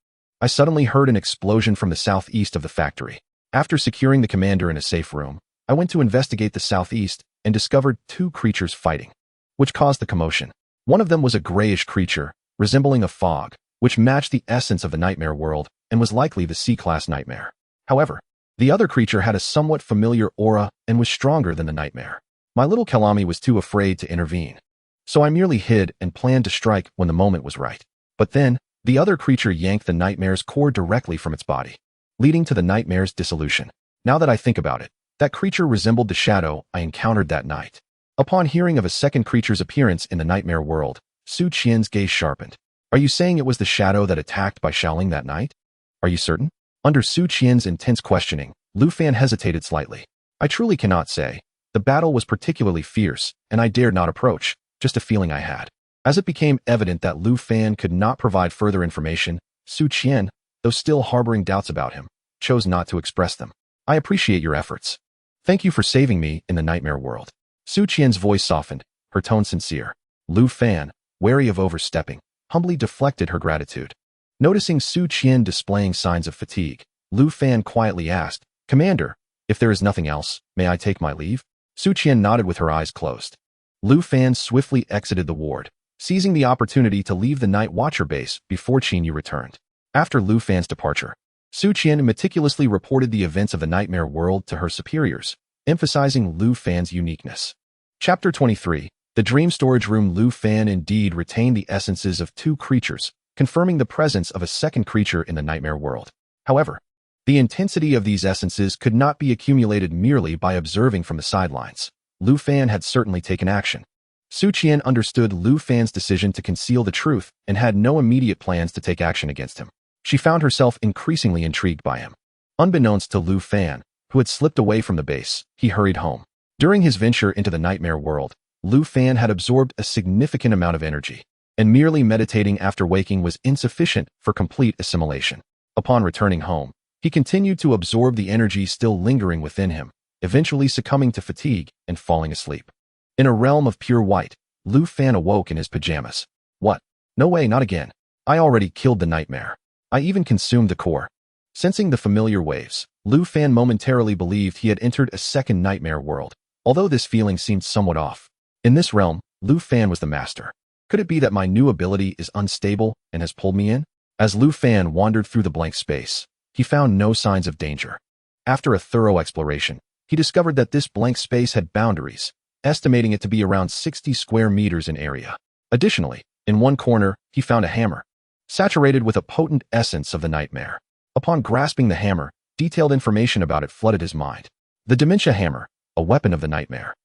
I suddenly heard an explosion from the southeast of the factory. After securing the commander in a safe room, I went to investigate the southeast and discovered two creatures fighting, which caused the commotion. One of them was a grayish creature, resembling a fog, which matched the essence of the nightmare world and was likely the C-class nightmare. However, the other creature had a somewhat familiar aura and was stronger than the nightmare. My little Kalami was too afraid to intervene, so I merely hid and planned to strike when the moment was right. But then, the other creature yanked the nightmare's core directly from its body, leading to the nightmare's dissolution. Now that I think about it, that creature resembled the shadow I encountered that night. Upon hearing of a second creature's appearance in the nightmare world, Su Qian's gaze sharpened. Are you saying it was the shadow that attacked Bai Shaoling that night? Are you certain? Under Su Qian's intense questioning, Lu Fan hesitated slightly. I truly cannot say. The battle was particularly fierce, and I dared not approach, just a feeling I had. As it became evident that Lu Fan could not provide further information, Su Qian, though still harboring doubts about him, chose not to express them. I appreciate your efforts. Thank you for saving me in the nightmare world. Su Qian's voice softened, her tone sincere. Lu Fan, wary of overstepping, humbly deflected her gratitude. Noticing Su Qian displaying signs of fatigue, Lu Fan quietly asked, Commander, if there is nothing else, may I take my leave? Su Qian nodded with her eyes closed. Lu Fan swiftly exited the ward, seizing the opportunity to leave the Night Watcher base before Qin Yu returned. After Lu Fan's departure, Su Qian meticulously reported the events of the nightmare world to her superiors, emphasizing Lu Fan's uniqueness. Chapter 23. The Dream Storage Room. Lu Fan indeed retained the essences of two creatures, confirming the presence of a second creature in the nightmare world. However, the intensity of these essences could not be accumulated merely by observing from the sidelines. Lu Fan had certainly taken action. Su Qian understood Lu Fan's decision to conceal the truth and had no immediate plans to take action against him. She found herself increasingly intrigued by him. Unbeknownst to Lu Fan, who had slipped away from the base, he hurried home. During his venture into the nightmare world, Lu Fan had absorbed a significant amount of energy, and merely meditating after waking was insufficient for complete assimilation. Upon returning home, he continued to absorb the energy still lingering within him, eventually succumbing to fatigue and falling asleep. In a realm of pure white, Lu Fan awoke in his pajamas. What? No way, not again. I already killed the nightmare. I even consumed the core. Sensing the familiar waves, Lu Fan momentarily believed he had entered a second nightmare world, although this feeling seemed somewhat off. In this realm, Lu Fan was the master. Could it be that my new ability is unstable and has pulled me in? As Lu Fan wandered through the blank space, he found no signs of danger. After a thorough exploration, he discovered that this blank space had boundaries, estimating it to be around 60 square meters in area. Additionally, in one corner, he found a hammer, saturated with a potent essence of the nightmare. Upon grasping the hammer, detailed information about it flooded his mind. The dementia hammer, a weapon of the nightmare.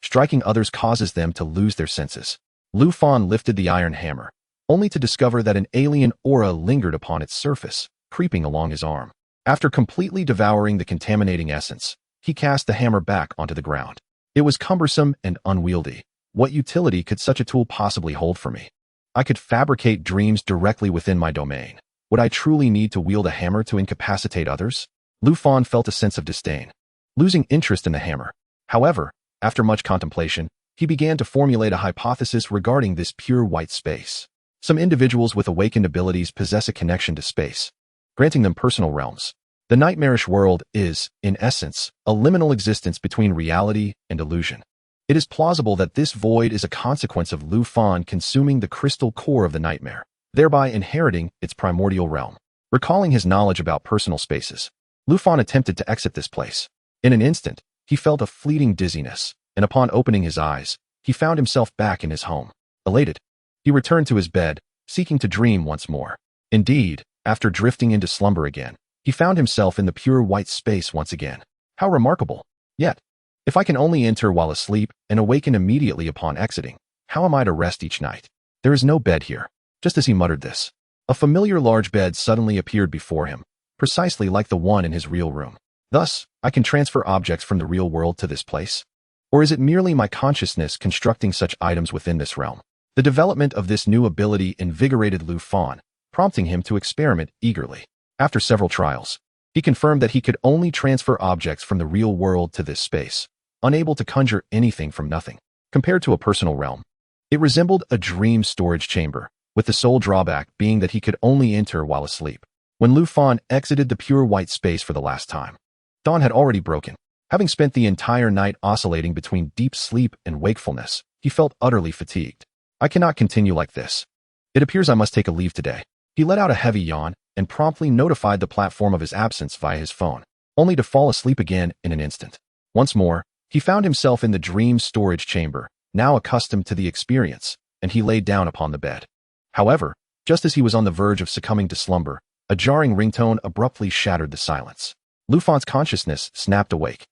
Striking others causes them to lose their senses. Lu Fan lifted the iron hammer, only to discover that an alien aura lingered upon its surface, creeping along his arm. After completely devouring the contaminating essence, he cast the hammer back onto the ground. It was cumbersome and unwieldy. What utility could such a tool possibly hold for me? I could fabricate dreams directly within my domain. Would I truly need to wield a hammer to incapacitate others? Lu Fan felt a sense of disdain, losing interest in the hammer. However, after much contemplation, he began to formulate a hypothesis regarding this pure white space. Some individuals with awakened abilities possess a connection to space, granting them personal realms. The nightmarish world is, in essence, a liminal existence between reality and illusion. It is plausible that this void is a consequence of Lu Fan consuming the crystal core of the nightmare, thereby inheriting its primordial realm. Recalling his knowledge about personal spaces, Lu Fan attempted to exit this place. In an instant, he felt a fleeting dizziness, and upon opening his eyes, he found himself back in his home. Elated, he returned to his bed, seeking to dream once more. Indeed, after drifting into slumber again, he found himself in the pure white space once again. How remarkable! Yet, if I can only enter while asleep and awaken immediately upon exiting, how am I to rest each night? There is no bed here. Just as he muttered this, a familiar large bed suddenly appeared before him, precisely like the one in his real room. Thus, I can transfer objects from the real world to this place? Or is it merely my consciousness constructing such items within this realm? The development of this new ability invigorated Lu Fan, prompting him to experiment eagerly. After several trials, he confirmed that he could only transfer objects from the real world to this space, unable to conjure anything from nothing. Compared to a personal realm, it resembled a dream storage chamber, with the sole drawback being that he could only enter while asleep. When Lu Fan exited the pure white space for the last time, dawn had already broken. Having spent the entire night oscillating between deep sleep and wakefulness, he felt utterly fatigued. I cannot continue like this. It appears I must take a leave today. He let out a heavy yawn and promptly notified the platform of his absence via his phone, only to fall asleep again in an instant. Once more, he found himself in the dream storage chamber, now accustomed to the experience, and he laid down upon the bed. However, just as he was on the verge of succumbing to slumber, a jarring ringtone abruptly shattered the silence. Lufan's consciousness snapped awake,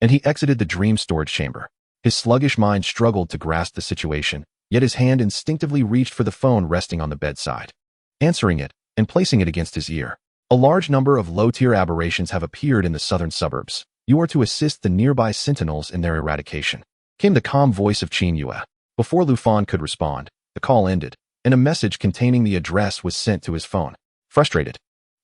and he exited the dream storage chamber. His sluggish mind struggled to grasp the situation, yet his hand instinctively reached for the phone resting on the bedside. Answering it, and placing it against his ear. A large number of low-tier aberrations have appeared in the southern suburbs. You are to assist the nearby sentinels in their eradication. Came the calm voice of Qin Yue. Before Lufan could respond, the call ended, and a message containing the address was sent to his phone. Frustrated,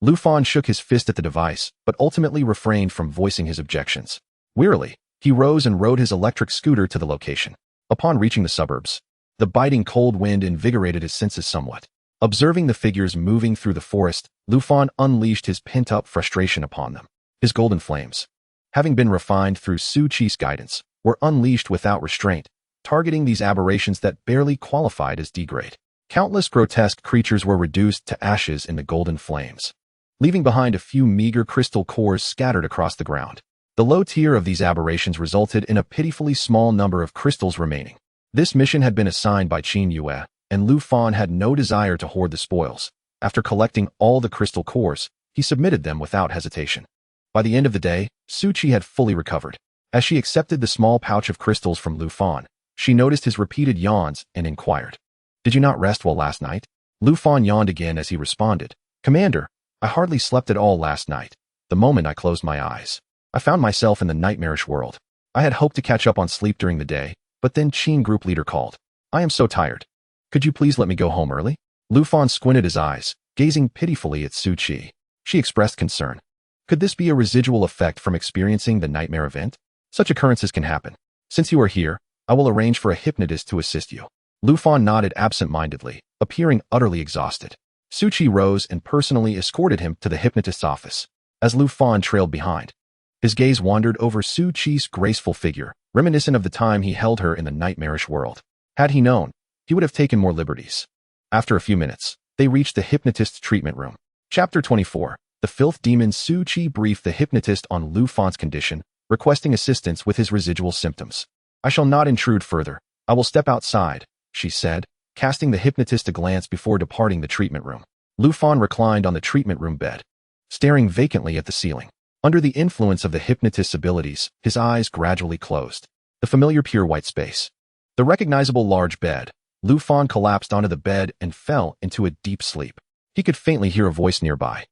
Lufan shook his fist at the device, but ultimately refrained from voicing his objections. Wearily, he rose and rode his electric scooter to the location. Upon reaching the suburbs, the biting cold wind invigorated his senses somewhat. Observing the figures moving through the forest, Lufan unleashed his pent-up frustration upon them. His golden flames, having been refined through Su Qi's guidance, were unleashed without restraint, targeting these aberrations that barely qualified as degrade. Countless grotesque creatures were reduced to ashes in the golden flames, leaving behind a few meager crystal cores scattered across the ground. The low tier of these aberrations resulted in a pitifully small number of crystals remaining. This mission had been assigned by Qin Yue, and Lufan had no desire to hoard the spoils. After collecting all the crystal cores, he submitted them without hesitation. By the end of the day, Su Qi had fully recovered. As she accepted the small pouch of crystals from Lufan, she noticed his repeated yawns and inquired, "Did you not rest well last night?" Lufan yawned again as he responded, "Commander, I hardly slept at all last night. The moment I closed my eyes, I found myself in the nightmarish world. I had hoped to catch up on sleep during the day, but then Qin group leader called. I am so tired. Could you please let me go home early?" Lufan squinted his eyes, gazing pitifully at Su Qi. She expressed concern. Could this be a residual effect from experiencing the nightmare event? Such occurrences can happen. Since you are here, I will arrange for a hypnotist to assist you. Lufan nodded absent-mindedly, appearing utterly exhausted. Su Qi rose and personally escorted him to the hypnotist's office. As Lufan trailed behind, his gaze wandered over Su Qi's graceful figure, reminiscent of the time he held her in the nightmarish world. Had he known, he would have taken more liberties. After a few minutes, they reached the hypnotist's treatment room. Chapter 24. The filth demon. Su Qi briefed the hypnotist on Lufan's condition, requesting assistance with his residual symptoms. "I shall not intrude further. I will step outside," she said, casting the hypnotist a glance before departing the treatment room. Lufan reclined on the treatment room bed, staring vacantly at the ceiling. Under the influence of the hypnotist's abilities, his eyes gradually closed. The familiar pure white space, the recognizable large bed. Lufan collapsed onto the bed and fell into a deep sleep. He could faintly hear a voice nearby.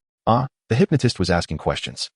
The hypnotist was asking questions.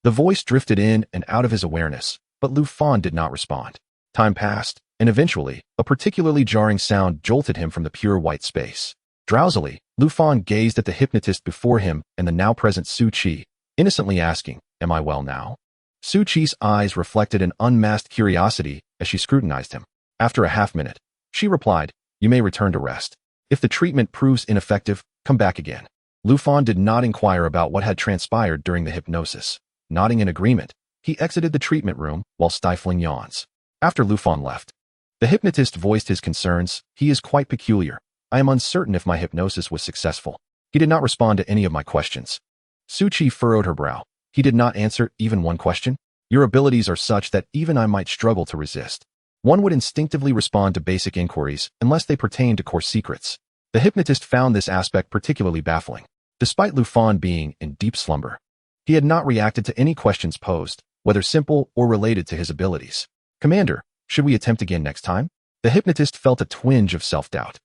The voice drifted in and out of his awareness, but Lufan did not respond. Time passed, and eventually, a particularly jarring sound jolted him from the pure white space. Drowsily, Lufan gazed at the hypnotist before him and the now-present Su Qi, innocently asking, "Am I well now?" Su Qi's eyes reflected an unmasked curiosity as she scrutinized him. After a half-minute, she replied, "You may return to rest. If the treatment proves ineffective, come back again." Lufan did not inquire about what had transpired during the hypnosis. Nodding in agreement, he exited the treatment room while stifling yawns. After Lufan left, the hypnotist voiced his concerns. "He is quite peculiar. I am uncertain if my hypnosis was successful. He did not respond to any of my questions." Su Qi furrowed her brow. "He did not answer even one question? Your abilities are such that even I might struggle to resist. One would instinctively respond to basic inquiries unless they pertain to core secrets." The hypnotist found this aspect particularly baffling. Despite Lufan being in deep slumber, he had not reacted to any questions posed, whether simple or related to his abilities. "Commander, should we attempt again next time?" The hypnotist felt a twinge of self-doubt.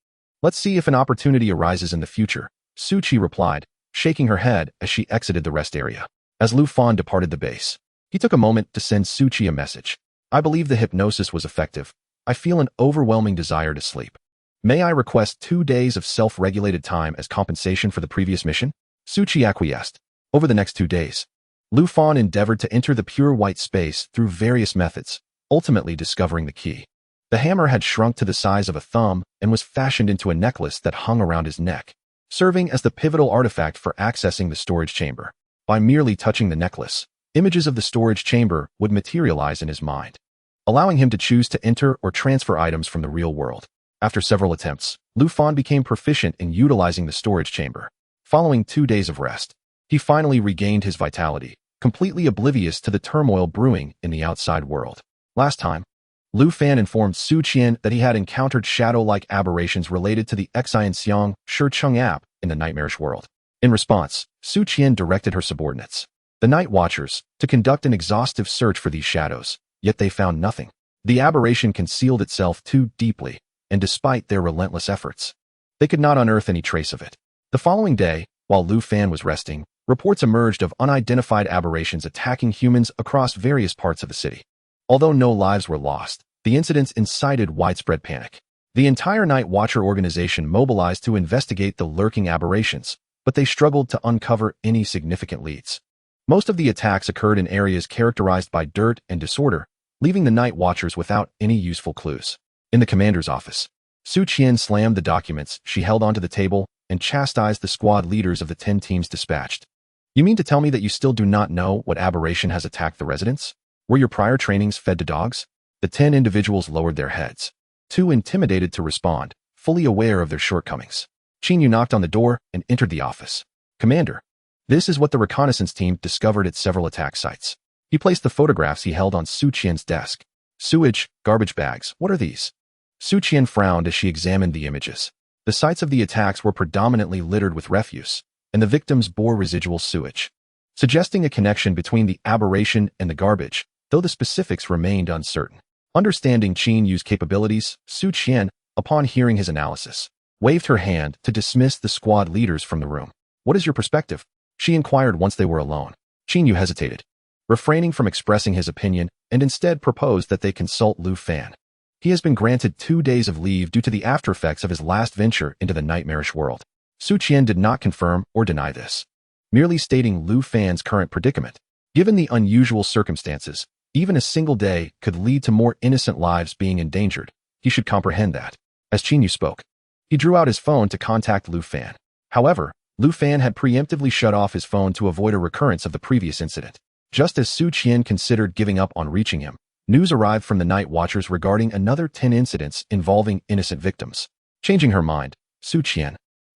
"Let's see if an opportunity arises in the future," Su Qi replied, shaking her head as she exited the rest area. As Lufan departed the base, he took a moment to send Su Qi a message. "I believe the hypnosis was effective. I feel an overwhelming desire to sleep. May I request 2 days of self-regulated time as compensation for the previous mission?" Su Qi acquiesced. Over the next 2 days, Lufan endeavored to enter the pure white space through various methods, ultimately discovering the key. The hammer had shrunk to the size of a thumb and was fashioned into a necklace that hung around his neck, serving as the pivotal artifact for accessing the storage chamber. By merely touching the necklace, images of the storage chamber would materialize in his mind, allowing him to choose to enter or transfer items from the real world. After several attempts, Lufan became proficient in utilizing the storage chamber. Following 2 days of rest, he finally regained his vitality, completely oblivious to the turmoil brewing in the outside world. Last time, Lu Fan informed Su Qian that he had encountered shadow-like aberrations related to the Xianxiang Shi app in the nightmarish world. In response, Su Qian directed her subordinates, the Night Watchers, to conduct an exhaustive search for these shadows, yet they found nothing. The aberration concealed itself too deeply, and despite their relentless efforts, they could not unearth any trace of it. The following day, while Lu Fan was resting, reports emerged of unidentified aberrations attacking humans across various parts of the city. Although no lives were lost, the incidents incited widespread panic. The entire Night Watcher organization mobilized to investigate the lurking aberrations, but they struggled to uncover any significant leads. Most of the attacks occurred in areas characterized by dirt and disorder, leaving the Night Watchers without any useful clues. In the commander's office, Su Qian slammed the documents she held onto the table and chastised the squad leaders of the 10 teams dispatched. You mean to tell me that you still do not know what aberration has attacked the residents? Were your prior trainings fed to dogs? The 10 individuals lowered their heads, too intimidated to respond, fully aware of their shortcomings. Qin Yu knocked on the door and entered the office. Commander, this is what the reconnaissance team discovered at several attack sites. He placed the photographs he held on Su Qian's desk. Sewage, garbage bags, what are these? Su Qian frowned as she examined the images. The sites of the attacks were predominantly littered with refuse, and the victims bore residual sewage, suggesting a connection between the aberration and the garbage, though the specifics remained uncertain. Understanding Qin Yu's capabilities, Su Qian, upon hearing his analysis, waved her hand to dismiss the squad leaders from the room. What is your perspective? She inquired once they were alone. Qin Yu hesitated, refraining from expressing his opinion, and instead proposed that they consult Lu Fan. He has been granted 2 days of leave due to the aftereffects of his last venture into the nightmarish world. Su Qian did not confirm or deny this, merely stating Lu Fan's current predicament. Given the unusual circumstances, even a single day could lead to more innocent lives being endangered. He should comprehend that. As Qin Yu spoke, he drew out his phone to contact Lu Fan. However, Lu Fan had preemptively shut off his phone to avoid a recurrence of the previous incident. Just as Su Qian considered giving up on reaching him, news arrived from the Night Watchers regarding another 10 incidents involving innocent victims. Changing her mind, Su Qian,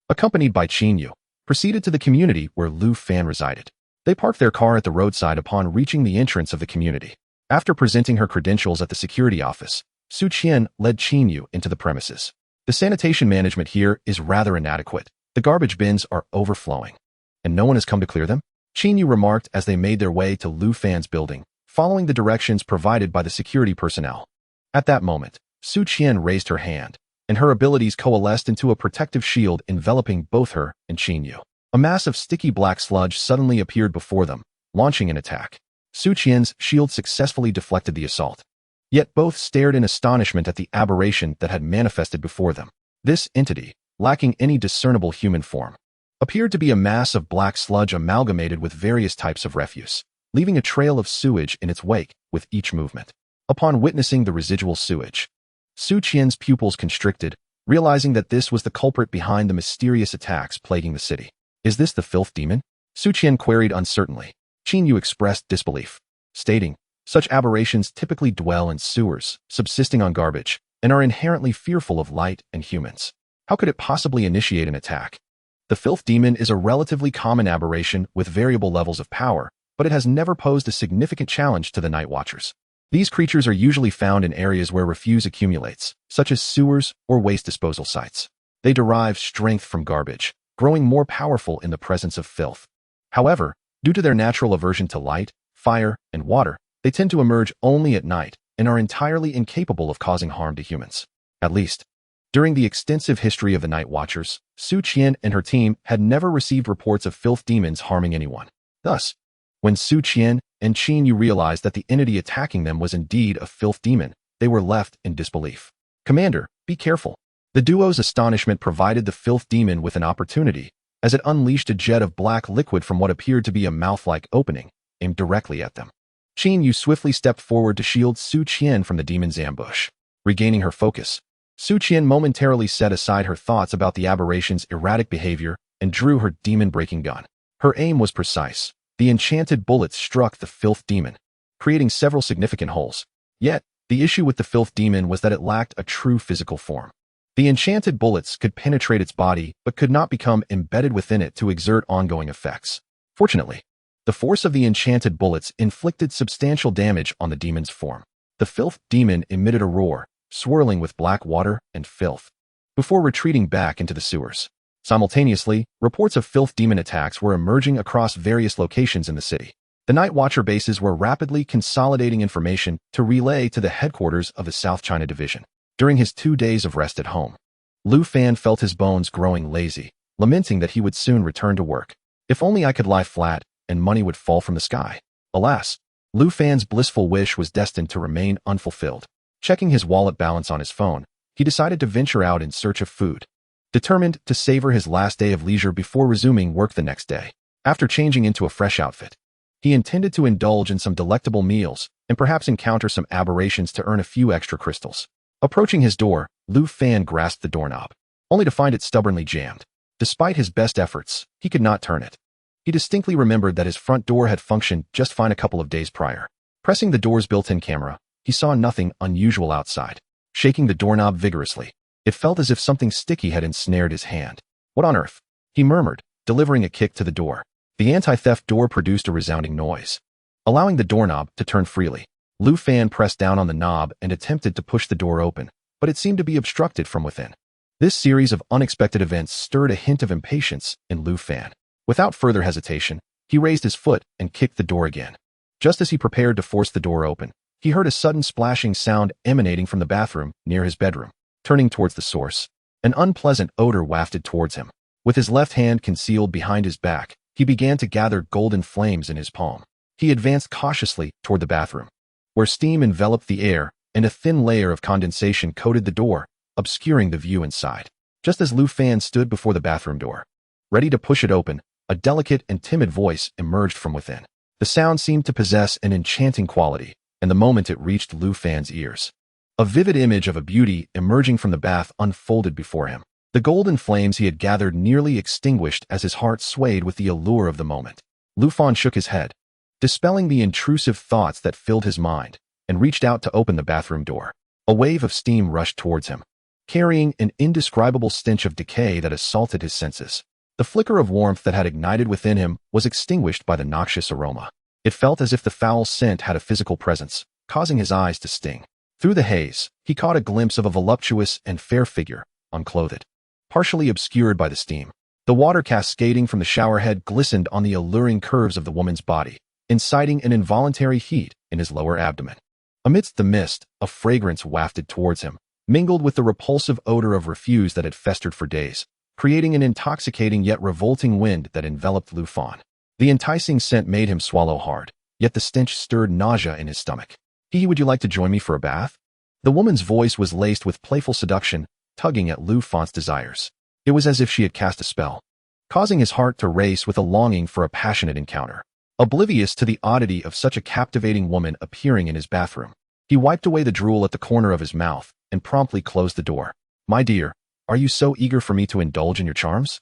accompanied by Qin Yu, proceeded to the community where Lu Fan resided. They parked their car at the roadside upon reaching the entrance of the community. After presenting her credentials at the security office, Su Qian led Qin Yu into the premises. The sanitation management here is rather inadequate. The garbage bins are overflowing, and no one has come to clear them? Qin Yu remarked as they made their way to Lu Fan's building, following the directions provided by the security personnel. At that moment, Su Qian raised her hand, and her abilities coalesced into a protective shield enveloping both her and Qin Yu. A mass of sticky black sludge suddenly appeared before them, launching an attack. Su Qian's shield successfully deflected the assault. Yet both stared in astonishment at the aberration that had manifested before them. This entity, lacking any discernible human form, appeared to be a mass of black sludge amalgamated with various types of refuse, leaving a trail of sewage in its wake with each movement. Upon witnessing the residual sewage, Su Qian's pupils constricted, realizing that this was the culprit behind the mysterious attacks plaguing the city. Is this the filth demon? Su Qian queried uncertainly. Qin Yu expressed disbelief, stating, such aberrations typically dwell in sewers, subsisting on garbage, and are inherently fearful of light and humans. How could it possibly initiate an attack? The filth demon is a relatively common aberration with variable levels of power, but it has never posed a significant challenge to the Night Watchers. These creatures are usually found in areas where refuse accumulates, such as sewers or waste disposal sites. They derive strength from garbage, growing more powerful in the presence of filth. However, due to their natural aversion to light, fire, and water, they tend to emerge only at night and are entirely incapable of causing harm to humans. At least, during the extensive history of the Night Watchers, Su Qian and her team had never received reports of filth demons harming anyone. Thus, when Su Qian and Qin Yu realized that the entity attacking them was indeed a filth demon, they were left in disbelief. Commander, be careful. The duo's astonishment provided the filth demon with an opportunity, as it unleashed a jet of black liquid from what appeared to be a mouth-like opening, aimed directly at them. Qin Yu swiftly stepped forward to shield Su Qian from the demon's ambush. Regaining her focus, Su Qian momentarily set aside her thoughts about the aberration's erratic behavior and drew her demon-breaking gun. Her aim was precise. The enchanted bullets struck the filth demon, creating several significant holes. Yet, the issue with the filth demon was that it lacked a true physical form. The enchanted bullets could penetrate its body but could not become embedded within it to exert ongoing effects. Fortunately, the force of the enchanted bullets inflicted substantial damage on the demon's form. The filth demon emitted a roar, swirling with black water and filth, before retreating back into the sewers. Simultaneously, reports of filth demon attacks were emerging across various locations in the city. The Night Watcher bases were rapidly consolidating information to relay to the headquarters of the South China Division. During his 2 days of rest at home, Lu Fan felt his bones growing lazy, lamenting that he would soon return to work. If only I could lie flat and money would fall from the sky. Alas, Lu Fan's blissful wish was destined to remain unfulfilled. Checking his wallet balance on his phone, he decided to venture out in search of food, determined to savor his last day of leisure before resuming work the next day. After changing into a fresh outfit, he intended to indulge in some delectable meals and perhaps encounter some aberrations to earn a few extra crystals. Approaching his door, Lu Fan grasped the doorknob, only to find it stubbornly jammed. Despite his best efforts, he could not turn it. He distinctly remembered that his front door had functioned just fine a couple of days prior. Pressing the door's built-in camera, he saw nothing unusual outside. Shaking the doorknob vigorously, it felt as if something sticky had ensnared his hand. What on earth? He murmured, delivering a kick to the door. The anti-theft door produced a resounding noise, allowing the doorknob to turn freely. Lu Fan pressed down on the knob and attempted to push the door open, but it seemed to be obstructed from within. This series of unexpected events stirred a hint of impatience in Lu Fan. Without further hesitation, he raised his foot and kicked the door again. Just as he prepared to force the door open, he heard a sudden splashing sound emanating from the bathroom near his bedroom. Turning towards the source, an unpleasant odor wafted towards him. With his left hand concealed behind his back, he began to gather golden flames in his palm. He advanced cautiously toward the bathroom, where steam enveloped the air and a thin layer of condensation coated the door, obscuring the view inside. Just as Lu Fan stood before the bathroom door, ready to push it open, a delicate and timid voice emerged from within. The sound seemed to possess an enchanting quality, and the moment it reached Lu Fan's ears, a vivid image of a beauty emerging from the bath unfolded before him. The golden flames he had gathered nearly extinguished as his heart swayed with the allure of the moment. Lu Fan shook his head, dispelling the intrusive thoughts that filled his mind, and reached out to open the bathroom door. A wave of steam rushed towards him, carrying an indescribable stench of decay that assaulted his senses. The flicker of warmth that had ignited within him was extinguished by the noxious aroma. It felt as if the foul scent had a physical presence, causing his eyes to sting. Through the haze, he caught a glimpse of a voluptuous and fair figure, unclothed, partially obscured by the steam. The water cascading from the showerhead glistened on the alluring curves of the woman's body, inciting an involuntary heat in his lower abdomen. Amidst the mist, a fragrance wafted towards him, mingled with the repulsive odor of refuse that had festered for days, creating an intoxicating yet revolting wind that enveloped Lu Fan. The enticing scent made him swallow hard, yet the stench stirred nausea in his stomach. Would you like to join me for a bath? The woman's voice was laced with playful seduction, tugging at Lu Fan's desires. It was as if she had cast a spell, causing his heart to race with a longing for a passionate encounter. Oblivious to the oddity of such a captivating woman appearing in his bathroom, he wiped away the drool at the corner of his mouth and promptly closed the door. My dear, are you so eager for me to indulge in your charms?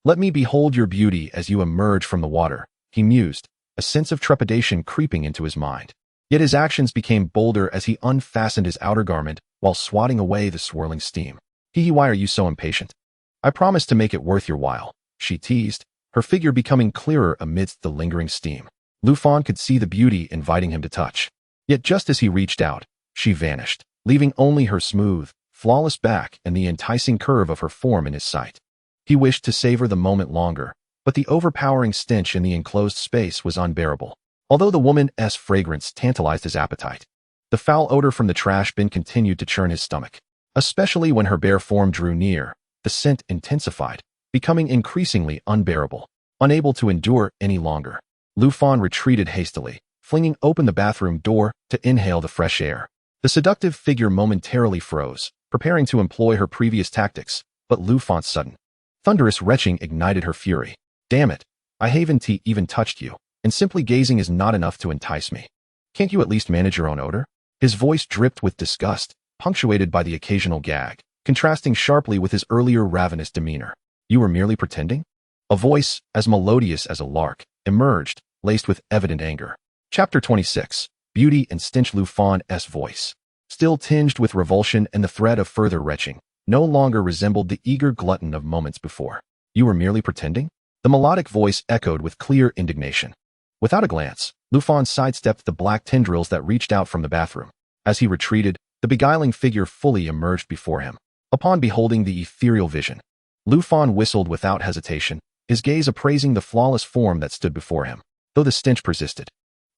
Let me behold your beauty as you emerge from the water, he mused, a sense of trepidation creeping into his mind. Yet his actions became bolder as he unfastened his outer garment while swatting away the swirling steam. Why are you so impatient? I promise to make it worth your while, she teased, her figure becoming clearer amidst the lingering steam. Lu Fan could see the beauty inviting him to touch. Yet just as he reached out, she vanished, leaving only her smooth, flawless back and the enticing curve of her form in his sight. He wished to savor the moment longer, but the overpowering stench in the enclosed space was unbearable. Although the woman's fragrance tantalized his appetite, the foul odor from the trash bin continued to churn his stomach. Especially when her bare form drew near, the scent intensified, becoming increasingly unbearable. Unable to endure any longer, Lu Fan retreated hastily, flinging open the bathroom door to inhale the fresh air. The seductive figure momentarily froze, preparing to employ her previous tactics, but Lu Fan's sudden, thunderous retching ignited her fury. Damn it, I haven't even touched you, and simply gazing is not enough to entice me. Can't you at least manage your own odor? His voice dripped with disgust, punctuated by the occasional gag, contrasting sharply with his earlier ravenous demeanor. You were merely pretending? A voice, as melodious as a lark, emerged, laced with evident anger. Chapter 26. Beauty and Stench. Lu Fan's voice, still tinged with revulsion and the threat of further retching, no longer resembled the eager glutton of moments before. You were merely pretending? The melodic voice echoed with clear indignation. Without a glance, Lu Fan sidestepped the black tendrils that reached out from the bathroom. As he retreated, the beguiling figure fully emerged before him. Upon beholding the ethereal vision, Lu Fan whistled without hesitation, his gaze appraising the flawless form that stood before him. Though the stench persisted,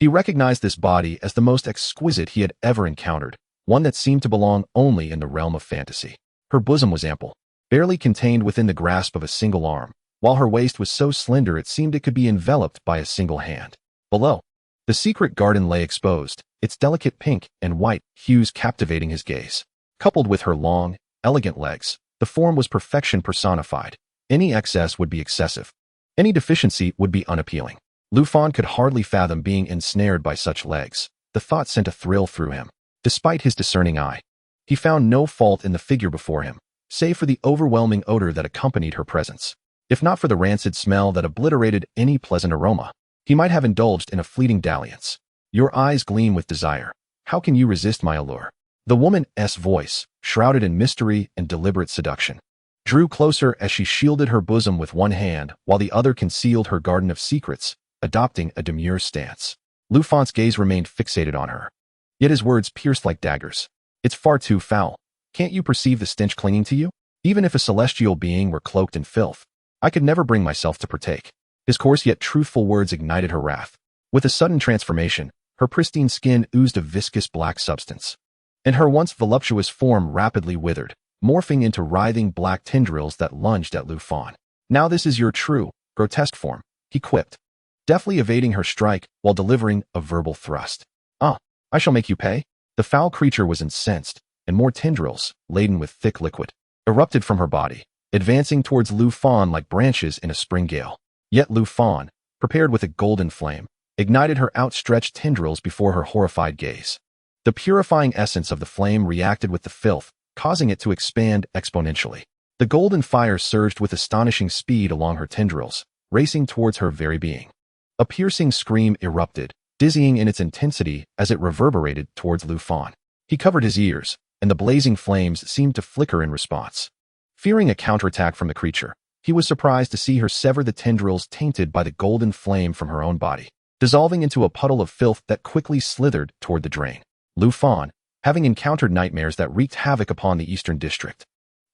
he recognized this body as the most exquisite he had ever encountered, one that seemed to belong only in the realm of fantasy. Her bosom was ample, barely contained within the grasp of a single arm, while her waist was so slender it seemed it could be enveloped by a single hand. Below, the secret garden lay exposed, its delicate pink and white hues captivating his gaze. Coupled with her long, elegant legs, the form was perfection personified. Any excess would be excessive. Any deficiency would be unappealing. Lu Fan could hardly fathom being ensnared by such legs. The thought sent a thrill through him. Despite his discerning eye, he found no fault in the figure before him, save for the overwhelming odor that accompanied her presence. If not for the rancid smell that obliterated any pleasant aroma, he might have indulged in a fleeting dalliance. Your eyes gleam with desire. How can you resist my allure? The woman's voice, shrouded in mystery and deliberate seduction, drew closer as she shielded her bosom with one hand while the other concealed her garden of secrets, adopting a demure stance. Lu Fan's gaze remained fixated on her, yet his words pierced like daggers. It's far too foul. Can't you perceive the stench clinging to you? Even if a celestial being were cloaked in filth, I could never bring myself to partake. His coarse yet truthful words ignited her wrath. With a sudden transformation, her pristine skin oozed a viscous black substance, and her once voluptuous form rapidly withered, morphing into writhing black tendrils that lunged at Lu Fan. Now this is your true, grotesque form, he quipped, deftly evading her strike while delivering a verbal thrust. I shall make you pay? The foul creature was incensed, and more tendrils, laden with thick liquid, erupted from her body, advancing towards Lu Fan like branches in a spring gale. Yet Lu Fan, prepared with a golden flame, ignited her outstretched tendrils before her horrified gaze. The purifying essence of the flame reacted with the filth, causing it to expand exponentially. The golden fire surged with astonishing speed along her tendrils, racing towards her very being. A piercing scream erupted, dizzying in its intensity as it reverberated towards Lu Fan. He covered his ears, and the blazing flames seemed to flicker in response. Fearing a counterattack from the creature, he was surprised to see her sever the tendrils tainted by the golden flame from her own body, dissolving into a puddle of filth that quickly slithered toward the drain. Lu Fan, having encountered nightmares that wreaked havoc upon the Eastern District,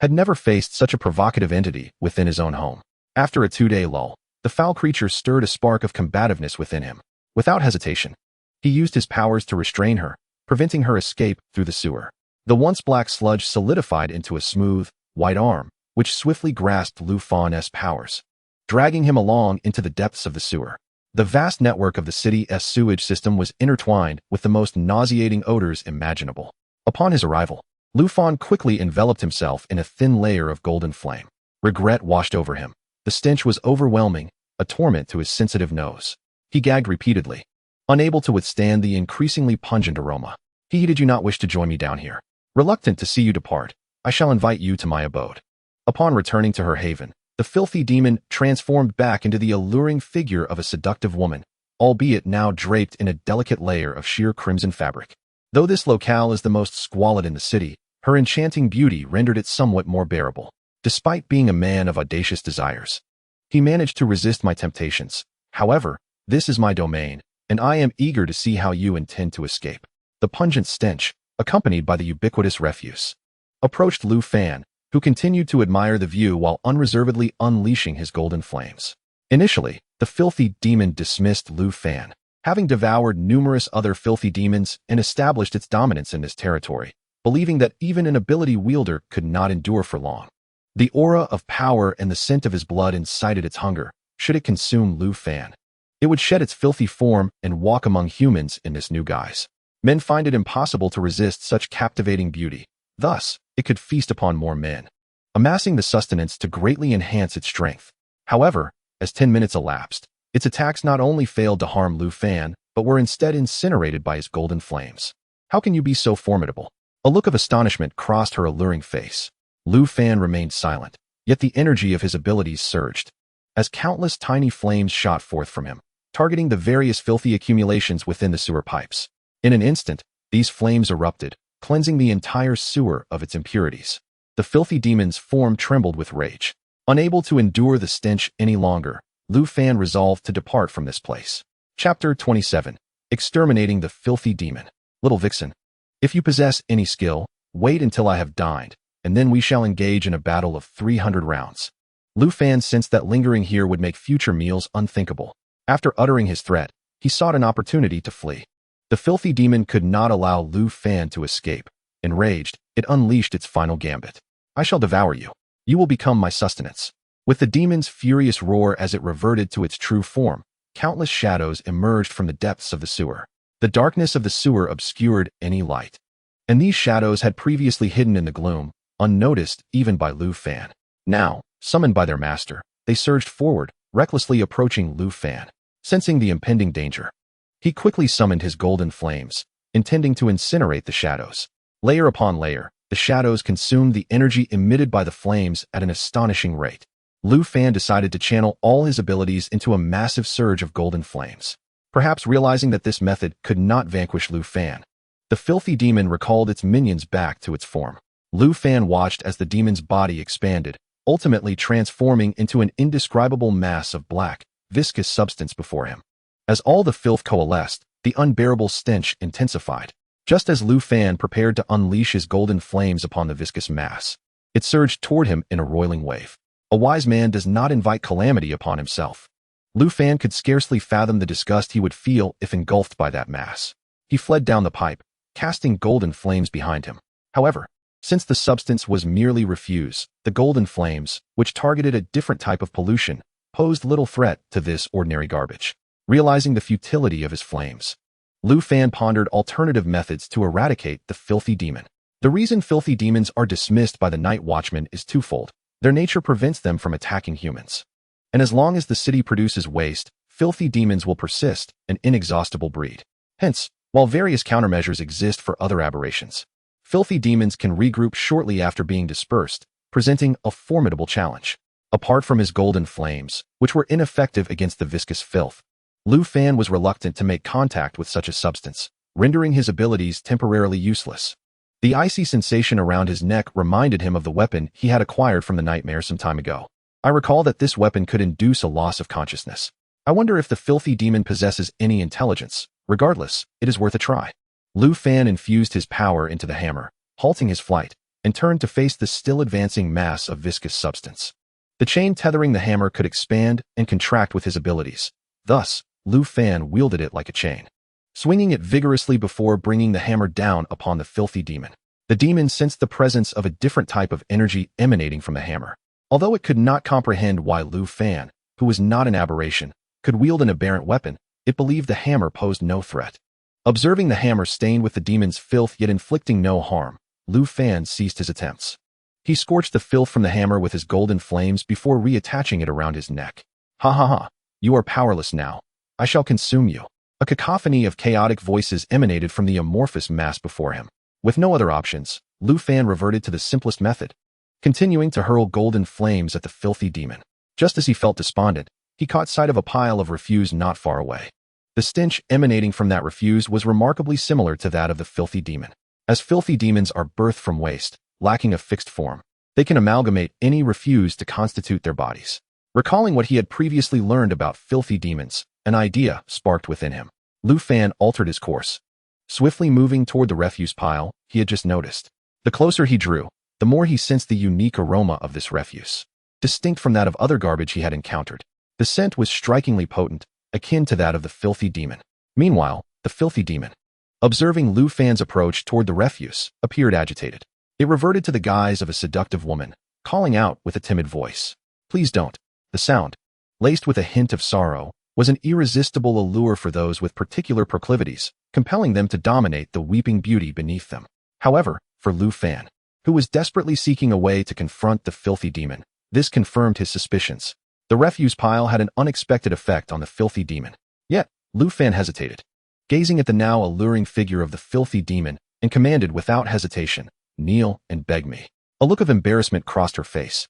had never faced such a provocative entity within his own home. After a 2-day lull, the foul creature stirred a spark of combativeness within him. Without hesitation, he used his powers to restrain her, preventing her escape through the sewer. The once black sludge solidified into a smooth, white arm, which swiftly grasped Lu Fan's powers, dragging him along into the depths of the sewer. The vast network of the city's sewage system was intertwined with the most nauseating odors imaginable. Upon his arrival, Lu Fan quickly enveloped himself in a thin layer of golden flame. Regret washed over him. The stench was overwhelming, a torment to his sensitive nose. He gagged repeatedly, unable to withstand the increasingly pungent aroma. Did you not wish to join me down here? Reluctant to see you depart, I shall invite you to my abode. Upon returning to her haven, the filthy demon transformed back into the alluring figure of a seductive woman, albeit now draped in a delicate layer of sheer crimson fabric. Though this locale is the most squalid in the city, her enchanting beauty rendered it somewhat more bearable. Despite being a man of audacious desires, he managed to resist my temptations. However, this is my domain, and I am eager to see how you intend to escape. The pungent stench, accompanied by the ubiquitous refuse, approached Lu Fan, who continued to admire the view while unreservedly unleashing his golden flames. Initially, the filthy demon dismissed Lu Fan, having devoured numerous other filthy demons and established its dominance in this territory, believing that even an ability wielder could not endure for long. The aura of power and the scent of his blood incited its hunger. Should it consume Lu Fan, it would shed its filthy form and walk among humans in this new guise. Men find it impossible to resist such captivating beauty. Thus, it could feast upon more men, amassing the sustenance to greatly enhance its strength. However, as 10 minutes elapsed, its attacks not only failed to harm Lu Fan, but were instead incinerated by his golden flames. How can you be so formidable? A look of astonishment crossed her alluring face. Lu Fan remained silent, yet the energy of his abilities surged, as countless tiny flames shot forth from him, targeting the various filthy accumulations within the sewer pipes. In an instant, these flames erupted, cleansing the entire sewer of its impurities. The filthy demon's form trembled with rage. Unable to endure the stench any longer, Lu Fan resolved to depart from this place. Chapter 27. Exterminating the Filthy Demon. Little Vixen, if you possess any skill, wait until I have dined, and then we shall engage in a battle of 300 rounds. Lu Fan sensed that lingering here would make future meals unthinkable. After uttering his threat, he sought an opportunity to flee. The filthy demon could not allow Lu Fan to escape. Enraged, it unleashed its final gambit. I shall devour you. You will become my sustenance. With the demon's furious roar as it reverted to its true form, countless shadows emerged from the depths of the sewer. The darkness of the sewer obscured any light, and these shadows had previously hidden in the gloom, unnoticed even by Lu Fan. Now, summoned by their master, they surged forward, recklessly approaching Lu Fan. Sensing the impending danger, he quickly summoned his golden flames, intending to incinerate the shadows. Layer upon layer, the shadows consumed the energy emitted by the flames at an astonishing rate. Lu Fan decided to channel all his abilities into a massive surge of golden flames. Perhaps realizing that this method could not vanquish Lu Fan, the filthy demon recalled its minions back to its form. Lu Fan watched as the demon's body expanded, ultimately transforming into an indescribable mass of black, viscous substance before him. As all the filth coalesced, the unbearable stench intensified. Just as Lu Fan prepared to unleash his golden flames upon the viscous mass, it surged toward him in a roiling wave. A wise man does not invite calamity upon himself. Lu Fan could scarcely fathom the disgust he would feel if engulfed by that mass. He fled down the pipe, casting golden flames behind him. However, since the substance was merely refuse, the golden flames, which targeted a different type of pollution, posed little threat to this ordinary garbage. Realizing the futility of his flames, Lu Fan pondered alternative methods to eradicate the filthy demon. The reason filthy demons are dismissed by the night watchman is twofold. Their nature prevents them from attacking humans. And as long as the city produces waste, filthy demons will persist, an inexhaustible breed. Hence, while various countermeasures exist for other aberrations, filthy demons can regroup shortly after being dispersed, presenting a formidable challenge. Apart from his golden flames, which were ineffective against the viscous filth, Lu Fan was reluctant to make contact with such a substance, rendering his abilities temporarily useless. The icy sensation around his neck reminded him of the weapon he had acquired from the nightmare some time ago. I recall that this weapon could induce a loss of consciousness. I wonder if the filthy demon possesses any intelligence. Regardless, it is worth a try. Lu Fan infused his power into the hammer, halting his flight, and turned to face the still advancing mass of viscous substance. The chain tethering the hammer could expand and contract with his abilities. Thus, Lu Fan wielded it like a chain, swinging it vigorously before bringing the hammer down upon the filthy demon. The demon sensed the presence of a different type of energy emanating from the hammer. Although it could not comprehend why Lu Fan, who was not an aberration, could wield an aberrant weapon, it believed the hammer posed no threat. Observing the hammer stained with the demon's filth yet inflicting no harm, Lu Fan ceased his attempts. He scorched the filth from the hammer with his golden flames before reattaching it around his neck. Ha ha ha, you are powerless now. I shall consume you. A cacophony of chaotic voices emanated from the amorphous mass before him. With no other options, Lu Fan reverted to the simplest method, continuing to hurl golden flames at the filthy demon. Just as he felt despondent, he caught sight of a pile of refuse not far away. The stench emanating from that refuse was remarkably similar to that of the filthy demon. As filthy demons are birthed from waste, lacking a fixed form, they can amalgamate any refuse to constitute their bodies. Recalling what he had previously learned about filthy demons, an idea sparked within him. Lu Fan altered his course, swiftly moving toward the refuse pile he had just noticed. The closer he drew, the more he sensed the unique aroma of this refuse, distinct from that of other garbage he had encountered. The scent was strikingly potent, akin to that of the filthy demon. Meanwhile, the filthy demon, observing Lu Fan's approach toward the refuse, appeared agitated. It reverted to the guise of a seductive woman, calling out with a timid voice, "Please don't." The sound, laced with a hint of sorrow, was an irresistible allure for those with particular proclivities, compelling them to dominate the weeping beauty beneath them. However, for Lu Fan, who was desperately seeking a way to confront the filthy demon, this confirmed his suspicions. The refuse pile had an unexpected effect on the filthy demon. Yet, Lu Fan hesitated, gazing at the now alluring figure of the filthy demon, and commanded without hesitation, "Kneel and beg me." A look of embarrassment crossed her face.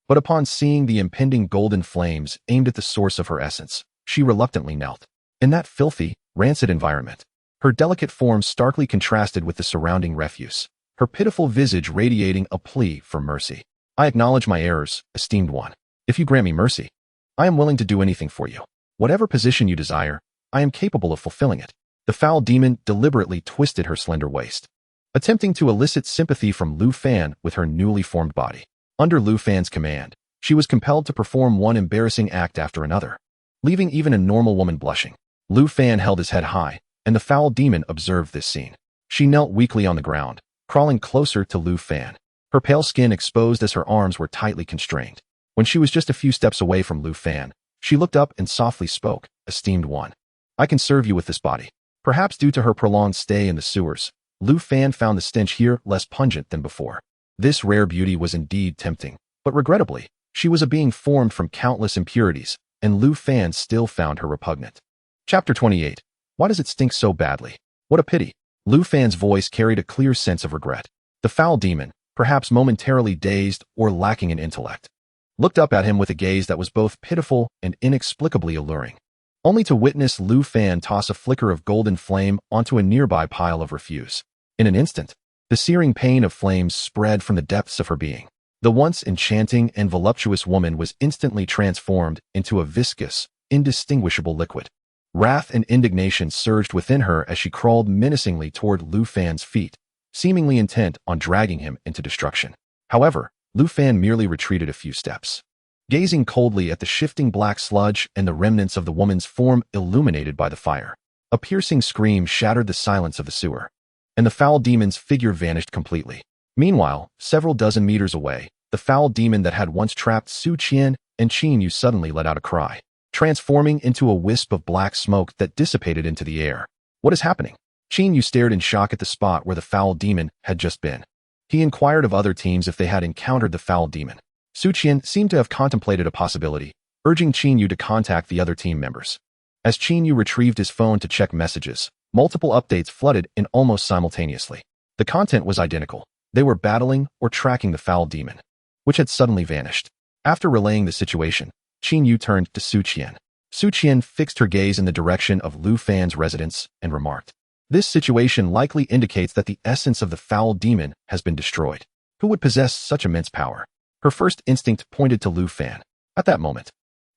But upon seeing the impending golden flames aimed at the source of her essence, she reluctantly knelt. In that filthy, rancid environment, her delicate form starkly contrasted with the surrounding refuse. her pitiful visage radiating a plea for mercy. I acknowledge my errors, esteemed one. If you grant me mercy, I am willing to do anything for you. Whatever position you desire, I am capable of fulfilling it. The foul demon deliberately twisted her slender waist, attempting to elicit sympathy from Lu Fan with her newly formed body. Under Lu Fan's command, she was compelled to perform one embarrassing act after another, leaving even a normal woman blushing. Lu Fan held his head high, and the foul demon observed this scene. She knelt weakly on the ground, crawling closer to Lu Fan, her pale skin exposed as her arms were tightly constrained. When she was just a few steps away from Lu Fan, she looked up and softly spoke, "Esteemed one, I can serve you with this body." Perhaps due to her prolonged stay in the sewers, Lu Fan found the stench here less pungent than before. This rare beauty was indeed tempting, but regrettably, she was a being formed from countless impurities, and Lu Fan still found her repugnant. Chapter 28. Why does it stink so badly? What a pity. Lu Fan's voice carried a clear sense of regret. The foul demon, perhaps momentarily dazed or lacking in intellect, looked up at him with a gaze that was both pitiful and inexplicably alluring, only to witness Lu Fan toss a flicker of golden flame onto a nearby pile of refuse. In an instant, the searing pain of flames spread from the depths of her being. The once enchanting and voluptuous woman was instantly transformed into a viscous, indistinguishable liquid. Wrath and indignation surged within her as she crawled menacingly toward Lu Fan's feet, seemingly intent on dragging him into destruction. However, Lu Fan merely retreated a few steps, gazing coldly at the shifting black sludge and the remnants of the woman's form illuminated by the fire. A piercing scream shattered the silence of the sewer, and the foul demon's figure vanished completely. Meanwhile, several dozen meters away, the foul demon that had once trapped Su Qian and Qin Yu suddenly let out a cry, transforming into a wisp of black smoke that dissipated into the air. What is happening? Qin Yu stared in shock at the spot where the foul demon had just been. He inquired of other teams if they had encountered the foul demon. Su Qian seemed to have contemplated a possibility, urging Qin Yu to contact the other team members. As Qin Yu retrieved his phone to check messages, multiple updates flooded in almost simultaneously. The content was identical. They were battling or tracking the foul demon, which had suddenly vanished. After relaying the situation, Qin Yu turned to Su Qian. Su Qian fixed her gaze in the direction of Lu Fan's residence and remarked, "This situation likely indicates that the essence of the foul demon has been destroyed. Who would possess such immense power?" Her first instinct pointed to Lu Fan. At that moment,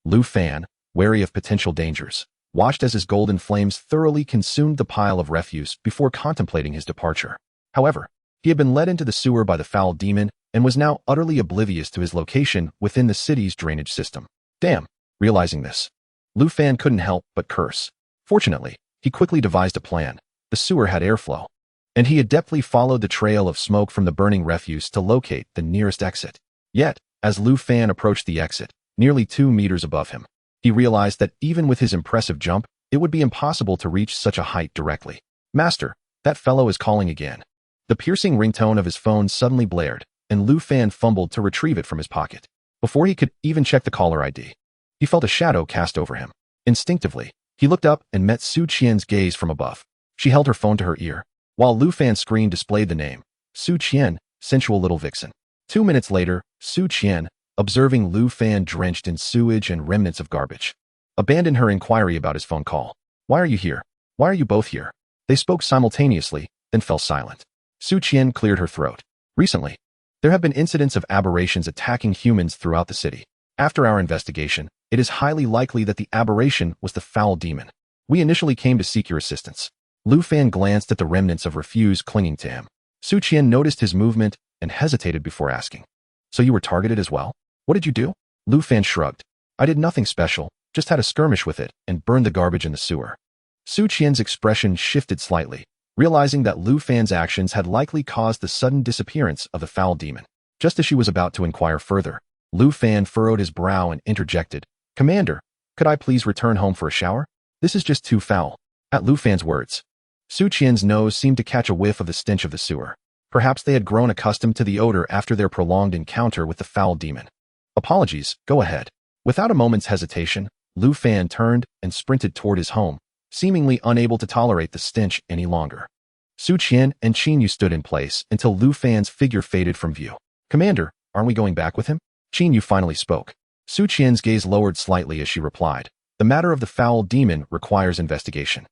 Lu Fan, wary of potential dangers, watched as his golden flames thoroughly consumed the pile of refuse before contemplating his departure. However, he had been led into the sewer by the foul demon and was now utterly oblivious to his location within the city's drainage system. Damn! Realizing this, Lu Fan couldn't help but curse. Fortunately, he quickly devised a plan. The sewer had airflow, and he adeptly followed the trail of smoke from the burning refuse to locate the nearest exit. Yet, as Lu Fan approached the exit, nearly 2 meters above him, he realized that even with his impressive jump, it would be impossible to reach such a height directly. "Master, that fellow is calling again." The piercing ringtone of his phone suddenly blared, and Lu Fan fumbled to retrieve it from his pocket. Before he could even check the caller ID, he felt a shadow cast over him. Instinctively, he looked up and met Su Qian's gaze from above. She held her phone to her ear, while Lu Fan's screen displayed the name, Su Qian, sensual little vixen. 2 minutes later, Su Qian, observing Lu Fan drenched in sewage and remnants of garbage, abandoned her inquiry about his phone call. "Why are you here? Why are you both here?" They spoke simultaneously, then fell silent. Su Qian cleared her throat. "Recently, there have been incidents of aberrations attacking humans throughout the city. After our investigation, it is highly likely that the aberration was the foul demon. We initially came to seek your assistance." Lu Fan glanced at the remnants of refuse clinging to him. Su Qian noticed his movement and hesitated before asking, "So you were targeted as well? What did you do?" Lu Fan shrugged. "I did nothing special, just had a skirmish with it and burned the garbage in the sewer." Su Qian's expression shifted slightly, realizing that Lu Fan's actions had likely caused the sudden disappearance of the foul demon. Just as she was about to inquire further, Lu Fan furrowed his brow and interjected, "Commander, could I please return home for a shower? This is just too foul." At Lu Fan's words, Su Qian's nose seemed to catch a whiff of the stench of the sewer. Perhaps they had grown accustomed to the odor after their prolonged encounter with the foul demon. "Apologies, go ahead." Without a moment's hesitation, Lu Fan turned and sprinted toward his home, seemingly unable to tolerate the stench any longer. Su Qian and Qin Yu stood in place until Lu Fan's figure faded from view. "Commander, aren't we going back with him?" Qin Yu finally spoke. Su Qian's gaze lowered slightly as she replied, "The matter of the foul demon requires investigation,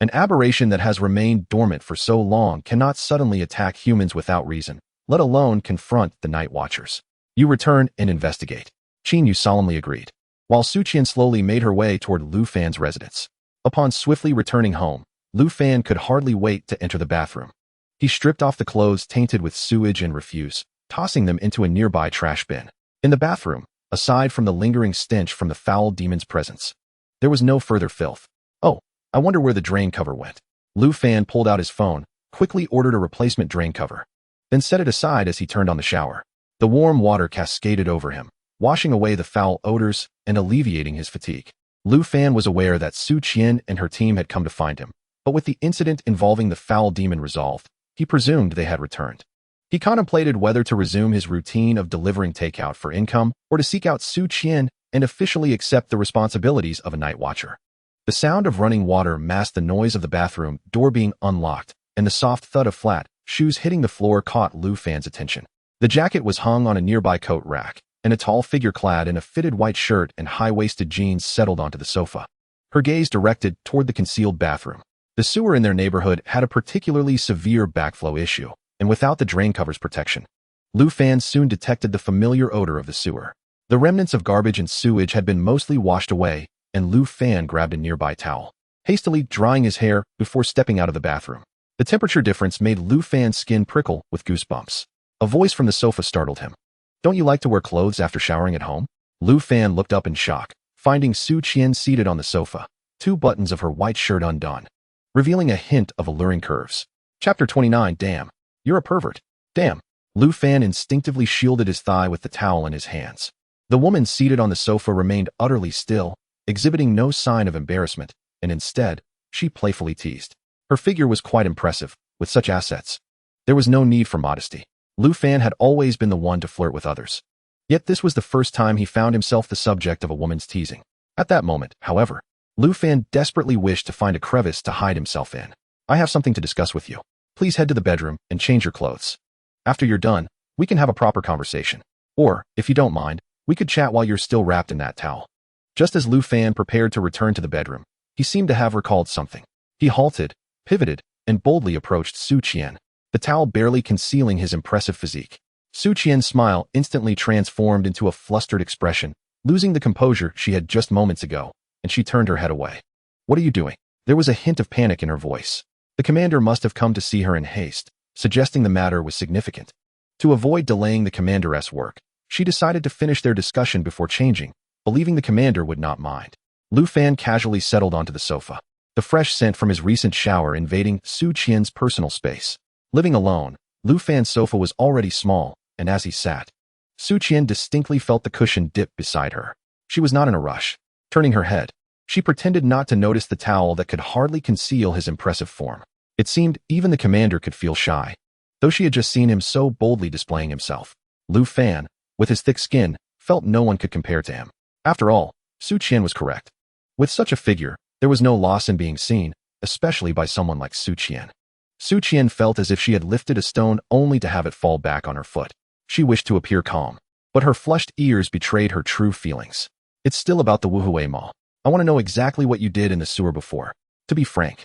An aberration that has remained dormant for so long cannot suddenly attack humans without reason, let alone confront the Night Watchers. You return and investigate. Qin Yu solemnly agreed, while Su Qian slowly made her way toward Lu Fan's residence. Upon swiftly returning home, Lu Fan could hardly wait to enter the bathroom. He stripped off the clothes tainted with sewage and refuse, tossing them into a nearby trash bin. In the bathroom, aside from the lingering stench from the foul demon's presence, there was no further filth. Oh, I wonder where the drain cover went. Lu Fan pulled out his phone, quickly ordered a replacement drain cover, then set it aside as he turned on the shower. The warm water cascaded over him, washing away the foul odors and alleviating his fatigue. Lu Fan was aware that Su Qian and her team had come to find him, but with the incident involving the foul demon resolved, he presumed they had returned. He contemplated whether to resume his routine of delivering takeout for income or to seek out Su Qian and officially accept the responsibilities of a night watcher. The sound of running water masked the noise of the bathroom door being unlocked, and the soft thud of flat shoes hitting the floor caught Lu Fan's attention. The jacket was hung on a nearby coat rack, and a tall figure clad in a fitted white shirt and high-waisted jeans settled onto the sofa. Her gaze directed toward the concealed bathroom. The sewer in their neighborhood had a particularly severe backflow issue, and without the drain cover's protection, Lu Fan soon detected the familiar odor of the sewer. The remnants of garbage and sewage had been mostly washed away, and Lu Fan grabbed a nearby towel, hastily drying his hair before stepping out of the bathroom. The temperature difference made Lu Fan's skin prickle with goosebumps. A voice from the sofa startled him. "Don't you like to wear clothes after showering at home?" Lu Fan looked up in shock, finding Su Qian seated on the sofa, two buttons of her white shirt undone, revealing a hint of alluring curves. Chapter 29. Damn. You're a pervert. Damn. Lu Fan instinctively shielded his thigh with the towel in his hands. The woman seated on the sofa remained utterly still, exhibiting no sign of embarrassment, and instead, she playfully teased. Her figure was quite impressive, with such assets. There was no need for modesty. Lu Fan had always been the one to flirt with others. Yet this was the first time he found himself the subject of a woman's teasing. At that moment, however, Lu Fan desperately wished to find a crevice to hide himself in. "I have something to discuss with you. Please head to the bedroom and change your clothes. After you're done, we can have a proper conversation. Or, if you don't mind, we could chat while you're still wrapped in that towel." Just as Lu Fan prepared to return to the bedroom, he seemed to have recalled something. He halted, pivoted, and boldly approached Su Qian, the towel barely concealing his impressive physique. Su Qian's smile instantly transformed into a flustered expression, losing the composure she had just moments ago, and she turned her head away. "What are you doing?" There was a hint of panic in her voice. The commander must have come to see her in haste, suggesting the matter was significant. To avoid delaying the commander's work, she decided to finish their discussion before changing, believing the commander would not mind. Lu Fan casually settled onto the sofa, the fresh scent from his recent shower invading Su Qian's personal space. Living alone, Lu Fan's sofa was already small, and as he sat, Su Qian distinctly felt the cushion dip beside her. She was not in a rush. Turning her head, she pretended not to notice the towel that could hardly conceal his impressive form. It seemed even the commander could feel shy, though she had just seen him so boldly displaying himself. Lu Fan, with his thick skin, felt no one could compare to him. After all, Su Qian was correct. With such a figure, there was no loss in being seen, especially by someone like Su Qian. Su Qian felt as if she had lifted a stone only to have it fall back on her foot. She wished to appear calm, but her flushed ears betrayed her true feelings. "It's still about the Wuhui Ma. I want to know exactly what you did in the sewer before. To be frank,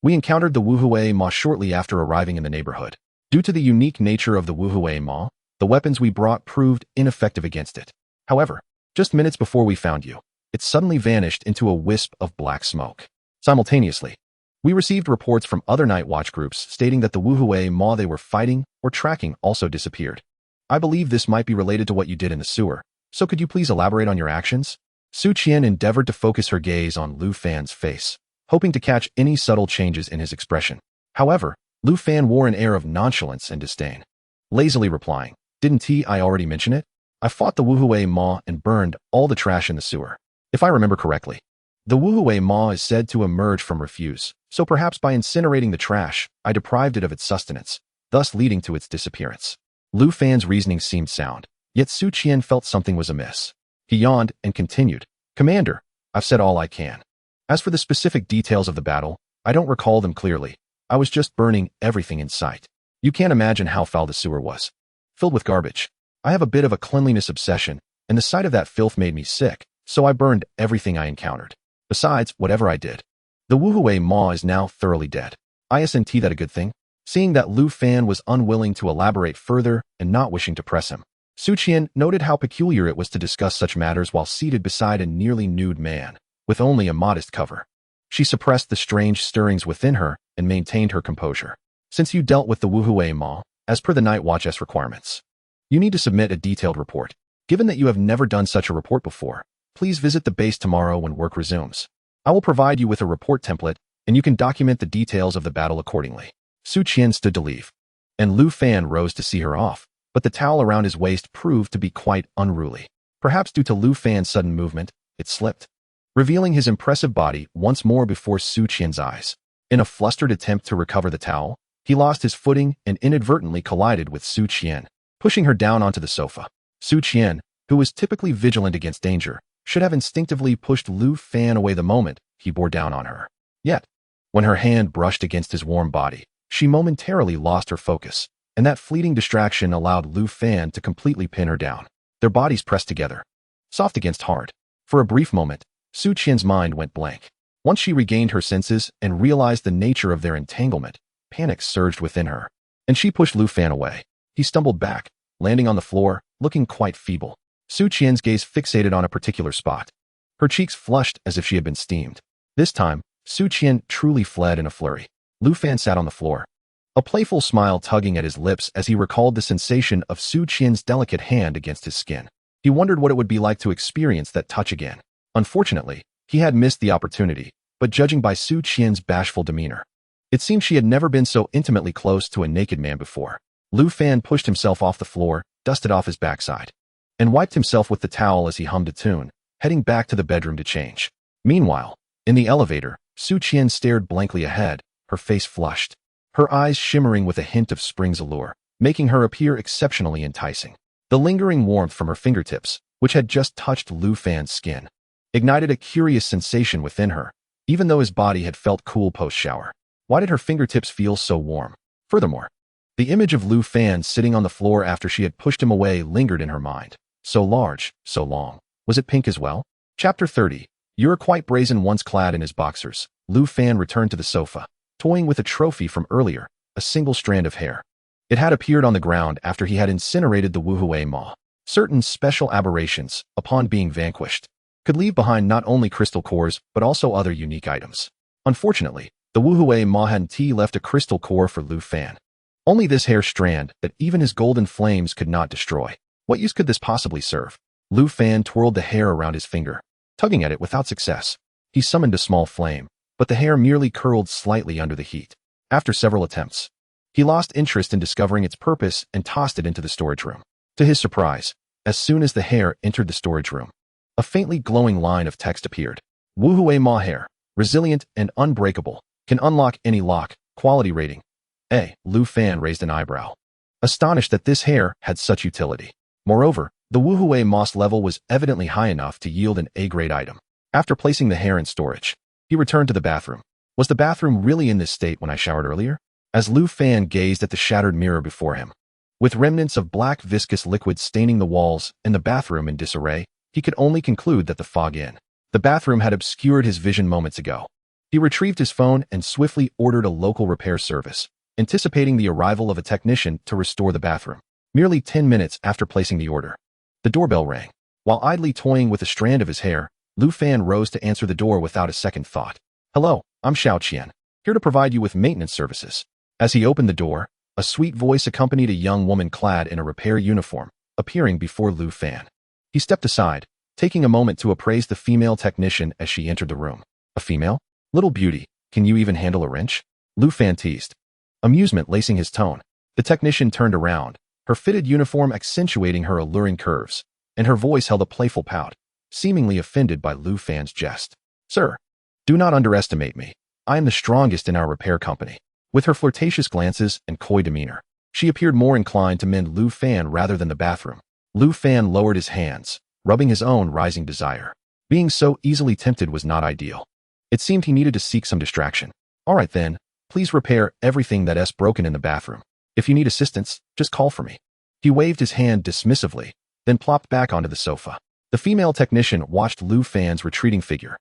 we encountered the Wuhui Ma shortly after arriving in the neighborhood. Due to the unique nature of the Wuhui Ma, the weapons we brought proved ineffective against it. However, just minutes before we found you, it suddenly vanished into a wisp of black smoke. Simultaneously, we received reports from other night watch groups stating that the Wuhui Ma they were fighting or tracking also disappeared. I believe this might be related to what you did in the sewer, so could you please elaborate on your actions?" Su Qian endeavored to focus her gaze on Lu Fan's face, hoping to catch any subtle changes in his expression. However, Lu Fan wore an air of nonchalance and disdain, lazily replying, "Didn't I already mention it? I fought the Wuhui Ma and burned all the trash in the sewer. If I remember correctly, the Wuhui Ma is said to emerge from refuse, so perhaps by incinerating the trash, I deprived it of its sustenance, thus leading to its disappearance." Lu Fan's reasoning seemed sound, yet Su Qian felt something was amiss. He yawned and continued, "Commander, I've said all I can. As for the specific details of the battle, I don't recall them clearly. I was just burning everything in sight. You can't imagine how foul the sewer was. Filled with garbage. I have a bit of a cleanliness obsession, and the sight of that filth made me sick, so I burned everything I encountered. Besides, whatever I did, The Wuhui Ma is now thoroughly dead. Isn't that a good thing? Seeing that Lu Fan was unwilling to elaborate further and not wishing to press him, Su Qian noted how peculiar it was to discuss such matters while seated beside a nearly nude man, with only a modest cover. She suppressed the strange stirrings within her and maintained her composure. Since you dealt with the Wuhui Ma, as per the Night Watch's requirements, you need to submit a detailed report. Given that you have never done such a report before, please visit the base tomorrow when work resumes. I will provide you with a report template, and you can document the details of the battle accordingly. Su Qian stood to leave, and Lu Fan rose to see her off, but the towel around his waist proved to be quite unruly. Perhaps due to Lu Fan's sudden movement, it slipped, revealing his impressive body once more before Su Qian's eyes. In a flustered attempt to recover the towel, he lost his footing and inadvertently collided with Su Qian, pushing her down onto the sofa. Su Qian, who was typically vigilant against danger, should have instinctively pushed Lu Fan away the moment he bore down on her. Yet, when her hand brushed against his warm body, she momentarily lost her focus, and that fleeting distraction allowed Lu Fan to completely pin her down. Their bodies pressed together, soft against hard. For a brief moment, Su Qian's mind went blank. Once she regained her senses and realized the nature of their entanglement, panic surged within her, and she pushed Lu Fan away. He stumbled back, landing on the floor, looking quite feeble. Su Qian's gaze fixated on a particular spot. Her cheeks flushed as if she had been steamed. This time, Su Qian truly fled in a flurry. Lu Fan sat on the floor, a playful smile tugging at his lips as he recalled the sensation of Su Qian's delicate hand against his skin. He wondered what it would be like to experience that touch again. Unfortunately, he had missed the opportunity, but judging by Su Qian's bashful demeanor, it seemed she had never been so intimately close to a naked man before. Lu Fan pushed himself off the floor, dusted off his backside, and wiped himself with the towel as he hummed a tune, heading back to the bedroom to change. Meanwhile, in the elevator, Su Qian stared blankly ahead, her face flushed, her eyes shimmering with a hint of spring's allure, making her appear exceptionally enticing. The lingering warmth from her fingertips, which had just touched Lu Fan's skin, ignited a curious sensation within her, even though his body had felt cool post-shower. Why did her fingertips feel so warm? Furthermore, the image of Lu Fan sitting on the floor after she had pushed him away lingered in her mind. So large, so long. Was it pink as well? Chapter 30. You're quite brazen. Once clad in his boxers, Lu Fan returned to the sofa, toying with a trophy from earlier, a single strand of hair. It had appeared on the ground after he had incinerated the Wuhui Ma. Certain special aberrations, upon being vanquished, could leave behind not only crystal cores but also other unique items. Unfortunately, the Wuhui Ma hadn't left a crystal core for Lu Fan. Only this hair strand that even his golden flames could not destroy. What use could this possibly serve? Lu Fan twirled the hair around his finger, tugging at it without success. He summoned a small flame, but the hair merely curled slightly under the heat. After several attempts, he lost interest in discovering its purpose and tossed it into the storage room. To his surprise, as soon as the hair entered the storage room, a faintly glowing line of text appeared. Wuhui Ma hair, resilient and unbreakable, can unlock any lock, quality rating. Lu Fan raised an eyebrow, astonished that this hair had such utility. Moreover, the Wuhui Ma's level was evidently high enough to yield an A-grade item. After placing the hair in storage, he returned to the bathroom. Was the bathroom really in this state when I showered earlier? As Lu Fan gazed at the shattered mirror before him, with remnants of black viscous liquid staining the walls and the bathroom in disarray, he could only conclude that the fog in the bathroom had obscured his vision moments ago. He retrieved his phone and swiftly ordered a local repair service, anticipating the arrival of a technician to restore the bathroom. Merely 10 minutes after placing the order, the doorbell rang. While idly toying with a strand of his hair, Lu Fan rose to answer the door without a second thought. Hello, I'm Xiao Qian, here to provide you with maintenance services. As he opened the door, a sweet voice accompanied a young woman clad in a repair uniform, appearing before Lu Fan. He stepped aside, taking a moment to appraise the female technician as she entered the room. A female? Little beauty, can you even handle a wrench? Lu Fan teased, amusement lacing his tone. The technician turned around, her fitted uniform accentuating her alluring curves, and her voice held a playful pout, seemingly offended by Lu Fan's jest. Sir, do not underestimate me. I am the strongest in our repair company. With her flirtatious glances and coy demeanor, she appeared more inclined to mend Lu Fan rather than the bathroom. Lu Fan lowered his hands, rubbing his own rising desire. Being so easily tempted was not ideal. It seemed he needed to seek some distraction. All right then, please repair everything that's broken in the bathroom. If you need assistance, just call for me. He waved his hand dismissively, then plopped back onto the sofa. The female technician watched Lu Fan's retreating figure,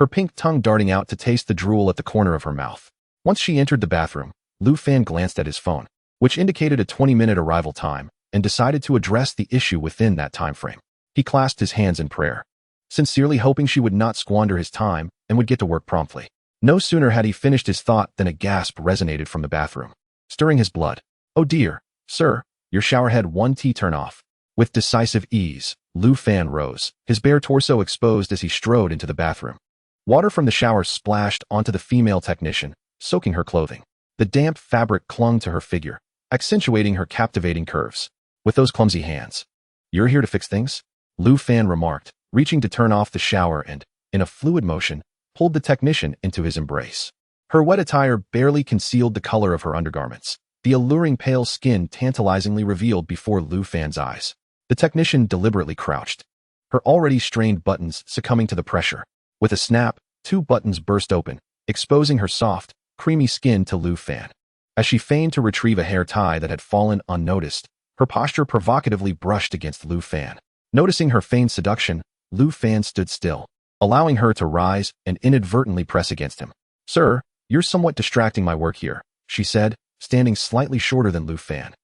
her pink tongue darting out to taste the drool at the corner of her mouth. Once she entered the bathroom, Lu Fan glanced at his phone, which indicated a 20-minute arrival time, and decided to address the issue within that time frame. He clasped his hands in prayer, sincerely hoping she would not squander his time and would get to work promptly. No sooner had he finished his thought than a gasp resonated from the bathroom, stirring his blood. "Oh dear, sir, your showerhead 1T turn off." With decisive ease, Lu Fan rose, his bare torso exposed as he strode into the bathroom. Water from the shower splashed onto the female technician, soaking her clothing. The damp fabric clung to her figure, accentuating her captivating curves. "With those clumsy hands. You're here to fix things?" Lu Fan remarked, reaching to turn off the shower and, in a fluid motion, pulled the technician into his embrace. Her wet attire barely concealed the color of her undergarments, the alluring pale skin tantalizingly revealed before Lu Fan's eyes. The technician deliberately crouched, her already strained buttons succumbing to the pressure. With a snap, 2 buttons burst open, exposing her soft, creamy skin to Lu Fan. As she feigned to retrieve a hair tie that had fallen unnoticed, her posture provocatively brushed against Lu Fan. Noticing her feigned seduction, Lu Fan stood still, allowing her to rise and inadvertently press against him. "Sir, you're somewhat distracting my work here," she said, standing slightly shorter than Lu Fan,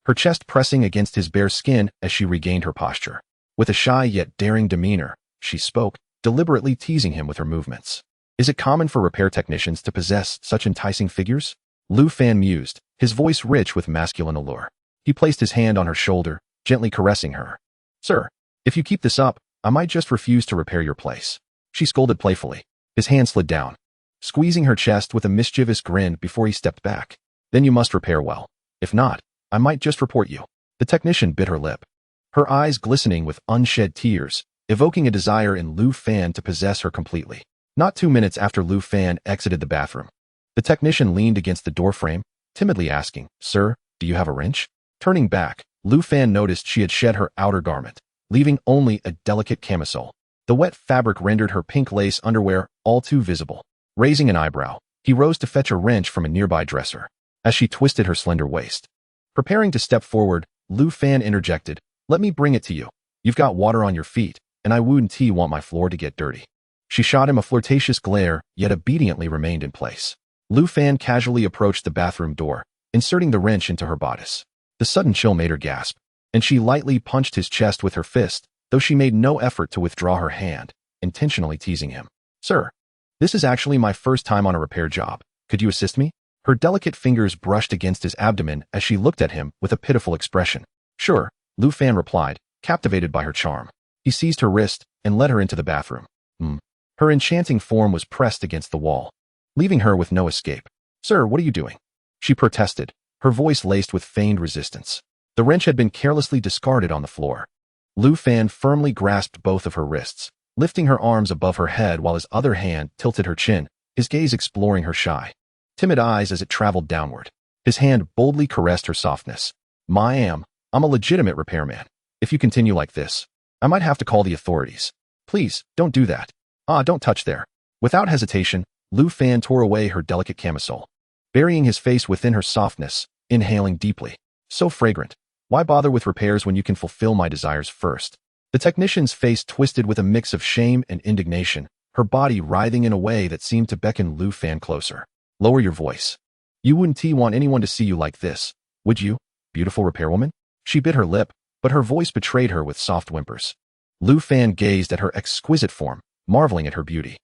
her chest pressing against his bare skin as she regained her posture. With a shy yet daring demeanor, she spoke, deliberately teasing him with her movements. "Is it common for repair technicians to possess such enticing figures?" Lu Fan mused, his voice rich with masculine allure. He placed his hand on her shoulder, gently caressing her. "Sir, if you keep this up, I might just refuse to repair your place," she scolded playfully. His hand slid down, squeezing her chest with a mischievous grin before he stepped back. "Then you must repair well. If not, I might just report you." The technician bit her lip, her eyes glistening with unshed tears, evoking a desire in Lu Fan to possess her completely. Not 2 minutes after Lu Fan exited the bathroom, the technician leaned against the doorframe, timidly asking, "Sir, do you have a wrench?" Turning back, Lu Fan noticed she had shed her outer garment, leaving only a delicate camisole. The wet fabric rendered her pink lace underwear all too visible. Raising an eyebrow, he rose to fetch a wrench from a nearby dresser. As she twisted her slender waist, preparing to step forward, Lu Fan interjected, "Let me bring it to you. You've got water on your feet, and I wouldn't want my floor to get dirty." She shot him a flirtatious glare, yet obediently remained in place. Lu Fan casually approached the bathroom door, inserting the wrench into her bodice. The sudden chill made her gasp, and she lightly punched his chest with her fist, though she made no effort to withdraw her hand, intentionally teasing him. "Sir, this is actually my first time on a repair job. Could you assist me?" Her delicate fingers brushed against his abdomen as she looked at him with a pitiful expression. "Sure," Lu Fan replied, captivated by her charm. He seized her wrist and led her into the bathroom. Her enchanting form was pressed against the wall, leaving her with no escape. "Sir, what are you doing?" she protested, her voice laced with feigned resistance. The wrench had been carelessly discarded on the floor. Lu Fan firmly grasped both of her wrists, lifting her arms above her head while his other hand tilted her chin, his gaze exploring her shy, timid eyes as it traveled downward. His hand boldly caressed her softness. I'm a legitimate repairman. If you continue like this, I might have to call the authorities. Please, don't do that. Don't touch there." Without hesitation, Lu Fan tore away her delicate camisole, burying his face within her softness, inhaling deeply. "So fragrant. Why bother with repairs when you can fulfill my desires first?" The technician's face twisted with a mix of shame and indignation, her body writhing in a way that seemed to beckon Lu Fan closer. "Lower your voice. You wouldn't want anyone to see you like this, would you, beautiful repairwoman?" She bit her lip, but her voice betrayed her with soft whimpers. Lu Fan gazed at her exquisite form, marveling at her beauty.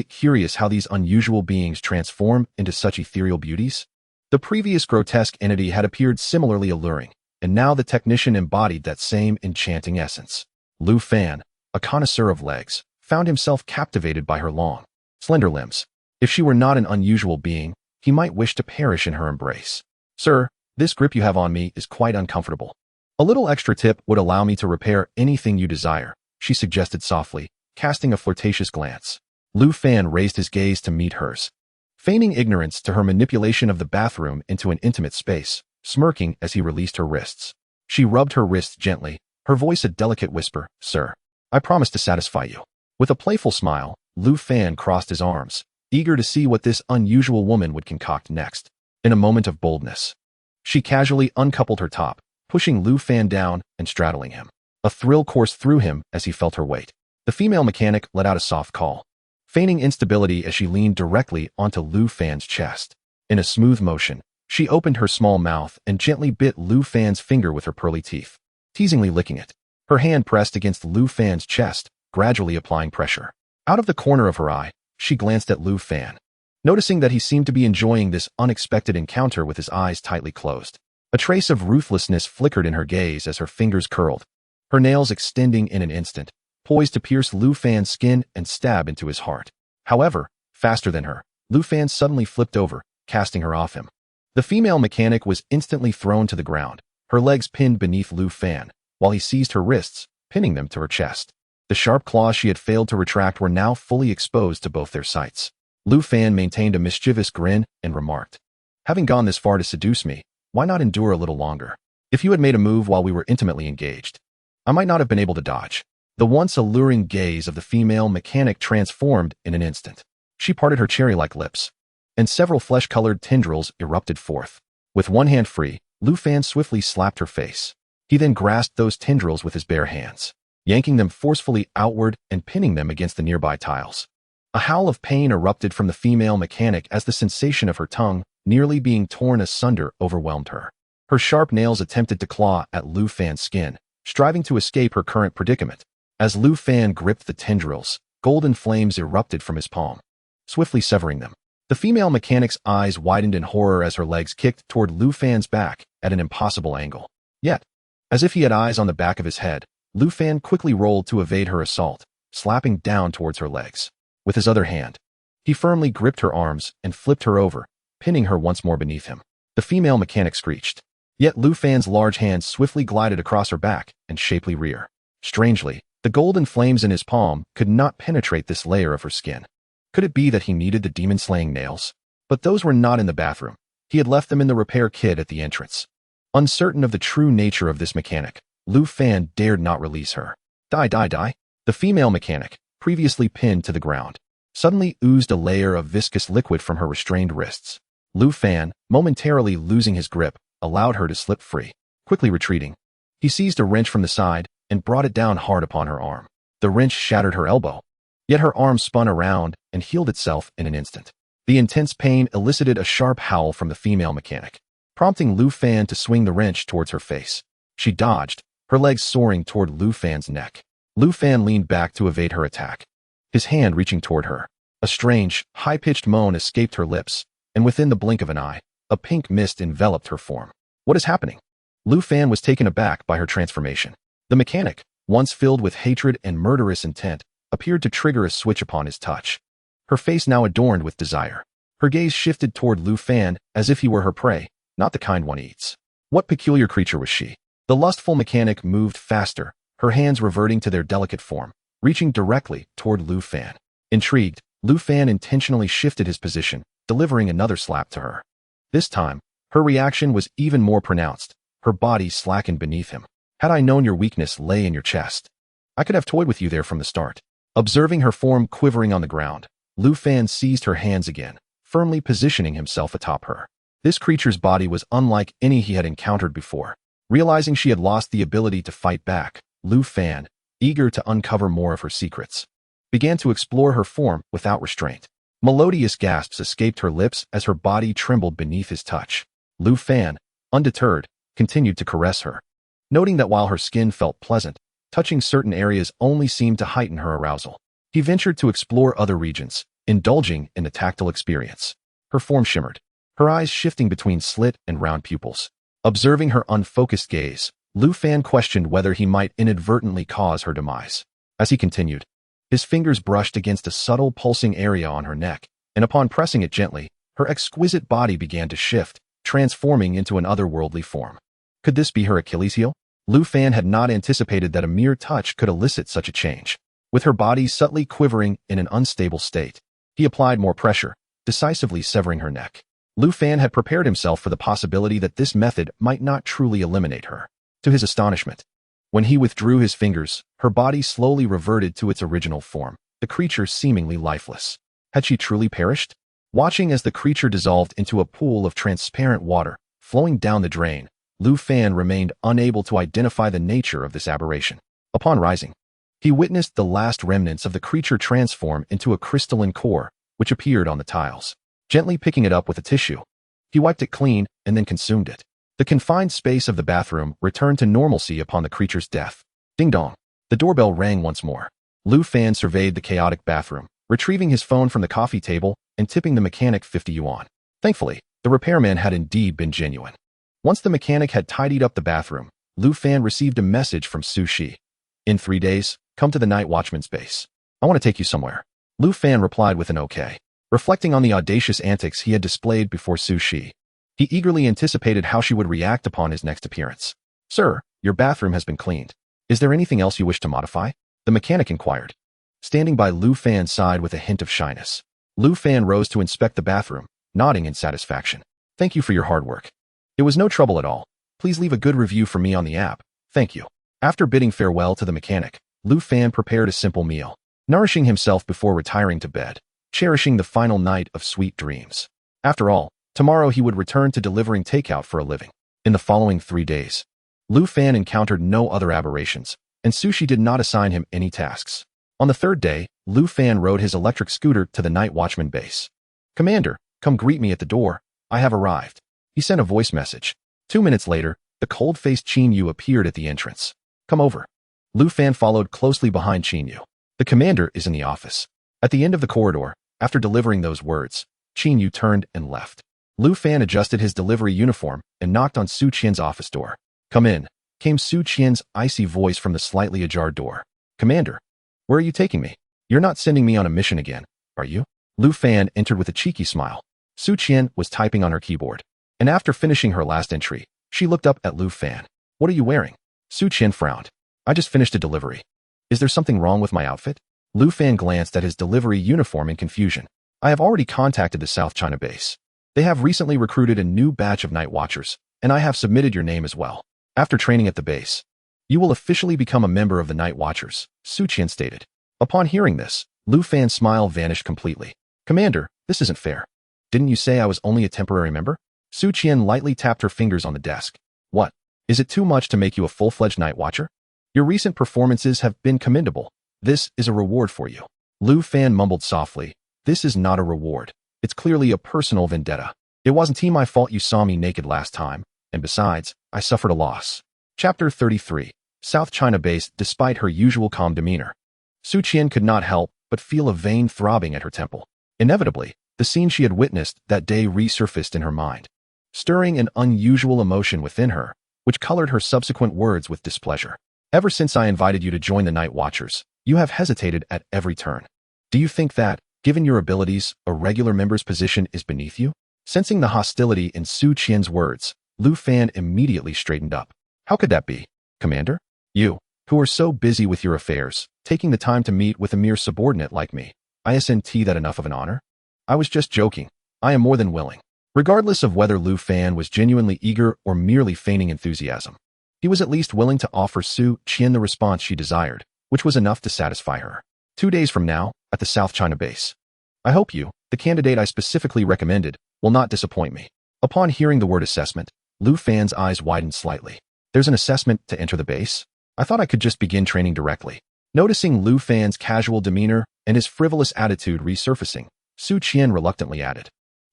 Curious how these unusual beings transform into such ethereal beauties? The previous grotesque entity had appeared similarly alluring, and now the technician embodied that same enchanting essence. Lu Fan, a connoisseur of legs, found himself captivated by her long, slender limbs. If she were not an unusual being, he might wish to perish in her embrace. "Sir, this grip you have on me is quite uncomfortable. A little extra tip would allow me to repair anything you desire," she suggested softly, casting a flirtatious glance. Lu Fan raised his gaze to meet hers, feigning ignorance to her manipulation of the bathroom into an intimate space, smirking as he released her wrists. She rubbed her wrists gently, her voice a delicate whisper, "Sir, I promise to satisfy you." With a playful smile, Lu Fan crossed his arms, eager to see what this unusual woman would concoct next. In a moment of boldness, she casually uncoupled her top, pushing Lu Fan down and straddling him. A thrill coursed through him as he felt her weight. The female mechanic let out a soft call, feigning instability as she leaned directly onto Lu Fan's chest. In a smooth motion, she opened her small mouth and gently bit Lu Fan's finger with her pearly teeth, teasingly licking it. Her hand pressed against Lu Fan's chest, gradually applying pressure. Out of the corner of her eye, she glanced at Lu Fan, noticing that he seemed to be enjoying this unexpected encounter with his eyes tightly closed. A trace of ruthlessness flickered in her gaze as her fingers curled, her nails extending in an instant, poised to pierce Lu Fan's skin and stab into his heart. However, faster than her, Lu Fan suddenly flipped over, casting her off him. The female mechanic was instantly thrown to the ground, her legs pinned beneath Lu Fan, while he seized her wrists, pinning them to her chest. The sharp claws she had failed to retract were now fully exposed to both their sights. Lu Fan maintained a mischievous grin and remarked, "Having gone this far to seduce me, why not endure a little longer? If you had made a move while we were intimately engaged, I might not have been able to dodge." The once alluring gaze of the female mechanic transformed in an instant. She parted her cherry-like lips, and several flesh-colored tendrils erupted forth. With one hand free, Lu Fan swiftly slapped her face. He then grasped those tendrils with his bare hands, yanking them forcefully outward and pinning them against the nearby tiles. A howl of pain erupted from the female mechanic as the sensation of her tongue, nearly being torn asunder, overwhelmed her. Her sharp nails attempted to claw at Lu Fan's skin, striving to escape her current predicament. As Lu Fan gripped the tendrils, golden flames erupted from his palm, swiftly severing them. The female mechanic's eyes widened in horror as her legs kicked toward Lu Fan's back at an impossible angle. Yet, as if he had eyes on the back of his head, Lu Fan quickly rolled to evade her assault, slapping down towards her legs. With his other hand, he firmly gripped her arms and flipped her over, pinning her once more beneath him. The female mechanic screeched. Yet Lu Fan's large hand swiftly glided across her back and shapely rear. Strangely, the golden flames in his palm could not penetrate this layer of her skin. Could it be that he needed the demon-slaying nails? But those were not in the bathroom. He had left them in the repair kit at the entrance. Uncertain of the true nature of this mechanic, Lu Fan dared not release her. Die. The female mechanic, previously pinned to the ground, suddenly oozed a layer of viscous liquid from her restrained wrists. Lu Fan, momentarily losing his grip, allowed her to slip free. Quickly retreating, he seized a wrench from the side and brought it down hard upon her arm. The wrench shattered her elbow, yet her arm spun around and healed itself in an instant. The intense pain elicited a sharp howl from the female mechanic, prompting Lu Fan to swing the wrench towards her face. She dodged, her legs soaring toward Lu Fan's neck. Lu Fan leaned back to evade her attack, his hand reaching toward her. A strange, high-pitched moan escaped her lips, and within the blink of an eye, a pink mist enveloped her form. What is happening? Lu Fan was taken aback by her transformation. The mechanic, once filled with hatred and murderous intent, appeared to trigger a switch upon his touch. Her face now adorned with desire. Her gaze shifted toward Lu Fan as if he were her prey, not the kind one eats. What peculiar creature was she? The lustful mechanic moved faster, her hands reverting to their delicate form, reaching directly toward Lu Fan. Intrigued, Lu Fan intentionally shifted his position, delivering another slap to her. This time, her reaction was even more pronounced. Her body slackened beneath him. Had I known your weakness lay in your chest, I could have toyed with you there from the start. Observing her form quivering on the ground, Lu Fan seized her hands again, firmly positioning himself atop her. This creature's body was unlike any he had encountered before. Realizing she had lost the ability to fight back, Lu Fan, eager to uncover more of her secrets, began to explore her form without restraint. Melodious gasps escaped her lips as her body trembled beneath his touch. Lu Fan, undeterred, continued to caress her, noting that while her skin felt pleasant, touching certain areas only seemed to heighten her arousal. He ventured to explore other regions, indulging in the tactile experience. Her form shimmered, her eyes shifting between slit and round pupils. Observing her unfocused gaze, Lu Fan questioned whether he might inadvertently cause her demise. As he continued, his fingers brushed against a subtle pulsing area on her neck, and upon pressing it gently, her exquisite body began to shift, transforming into an otherworldly form. Could this be her Achilles heel? Lu Fan had not anticipated that a mere touch could elicit such a change. With her body subtly quivering in an unstable state, he applied more pressure, decisively severing her neck. Lu Fan had prepared himself for the possibility that this method might not truly eliminate her. To his astonishment, when he withdrew his fingers, her body slowly reverted to its original form, the creature seemingly lifeless. Had she truly perished? Watching as the creature dissolved into a pool of transparent water, flowing down the drain, Lu Fan remained unable to identify the nature of this aberration. Upon rising, He witnessed the last remnants of the creature transform into a crystalline core, which appeared on the tiles. Gently picking it up with a tissue, he wiped it clean and then consumed it. The confined space of the bathroom returned to normalcy upon the creature's death. Ding dong. The doorbell rang once more. Lu Fan surveyed the chaotic bathroom, retrieving his phone from the coffee table and tipping the mechanic 50 yuan. Thankfully, the repairman had indeed been genuine. Once the mechanic had tidied up the bathroom, Lu Fan received a message from Su Shi. In 3 days, come to the night watchman's base. I want to take you somewhere. Lu Fan replied with an okay. Reflecting on the audacious antics he had displayed before Su Shi, he eagerly anticipated how she would react upon his next appearance. Sir, your bathroom has been cleaned. Is there anything else you wish to modify? The mechanic inquired. Standing by Lu Fan's side with a hint of shyness, Lu Fan rose to inspect the bathroom, nodding in satisfaction. Thank you for your hard work. It was no trouble at all. Please leave a good review for me on the app. Thank you. After bidding farewell to the mechanic, Lu Fan prepared a simple meal, nourishing himself before retiring to bed, cherishing the final night of sweet dreams. After all, tomorrow he would return to delivering takeout for a living. In the following 3 days, Lu Fan encountered no other aberrations, and Su Shi did not assign him any tasks. On the 3rd day, Lu Fan rode his electric scooter to the night watchman base. Commander, come greet me at the door. I have arrived. He sent a voice message. 2 minutes later, the cold-faced Qin Yu appeared at the entrance. Come over. Lu Fan followed closely behind Qin Yu. The commander is in the office. At the end of the corridor, after delivering those words, Qin Yu turned and left. Lu Fan adjusted his delivery uniform and knocked on Su Qian's office door. Come in, came Su Qian's icy voice from the slightly ajar door. Commander, where are you taking me? You're not sending me on a mission again, are you? Lu Fan entered with a cheeky smile. Su Qian was typing on her keyboard, and after finishing her last entry, she looked up at Lu Fan. What are you wearing? Su Qian frowned. I just finished a delivery. Is there something wrong with my outfit? Lu Fan glanced at his delivery uniform in confusion. I have already contacted the South China base. They have recently recruited a new batch of night watchers, and I have submitted your name as well. After training at the base, you will officially become a member of the night watchers, Su Qian stated. Upon hearing this, Lu Fan's smile vanished completely. Commander, this isn't fair. Didn't you say I was only a temporary member? Su Qian lightly tapped her fingers on the desk. What? Is it too much to make you a full-fledged night watcher? Your recent performances have been commendable. This is a reward for you. Lu Fan mumbled softly. This is not a reward. It's clearly a personal vendetta. It wasn't my fault you saw me naked last time, and besides, I suffered a loss. Chapter 33. South China base. Despite her usual calm demeanor, Su Qian could not help but feel a vein throbbing at her temple. Inevitably, the scene she had witnessed that day resurfaced in her mind, stirring an unusual emotion within her, which colored her subsequent words with displeasure. Ever since I invited you to join the Night Watchers, you have hesitated at every turn. Do you think that, given your abilities, a regular member's position is beneath you? Sensing the hostility in Su Qian's words, Lu Fan immediately straightened up. How could that be, Commander? You, who are so busy with your affairs, taking the time to meet with a mere subordinate like me, isn't that enough of an honor? I was just joking. I am more than willing. Regardless of whether Lu Fan was genuinely eager or merely feigning enthusiasm, he was at least willing to offer Su Qian the response she desired, which was enough to satisfy her. 2 days from now, at the South China base. I hope you, the candidate I specifically recommended, will not disappoint me. Upon hearing the word assessment, Lu Fan's eyes widened slightly. There's an assessment to enter the base? I thought I could just begin training directly. Noticing Lu Fan's casual demeanor and his frivolous attitude resurfacing, Su Qian reluctantly added.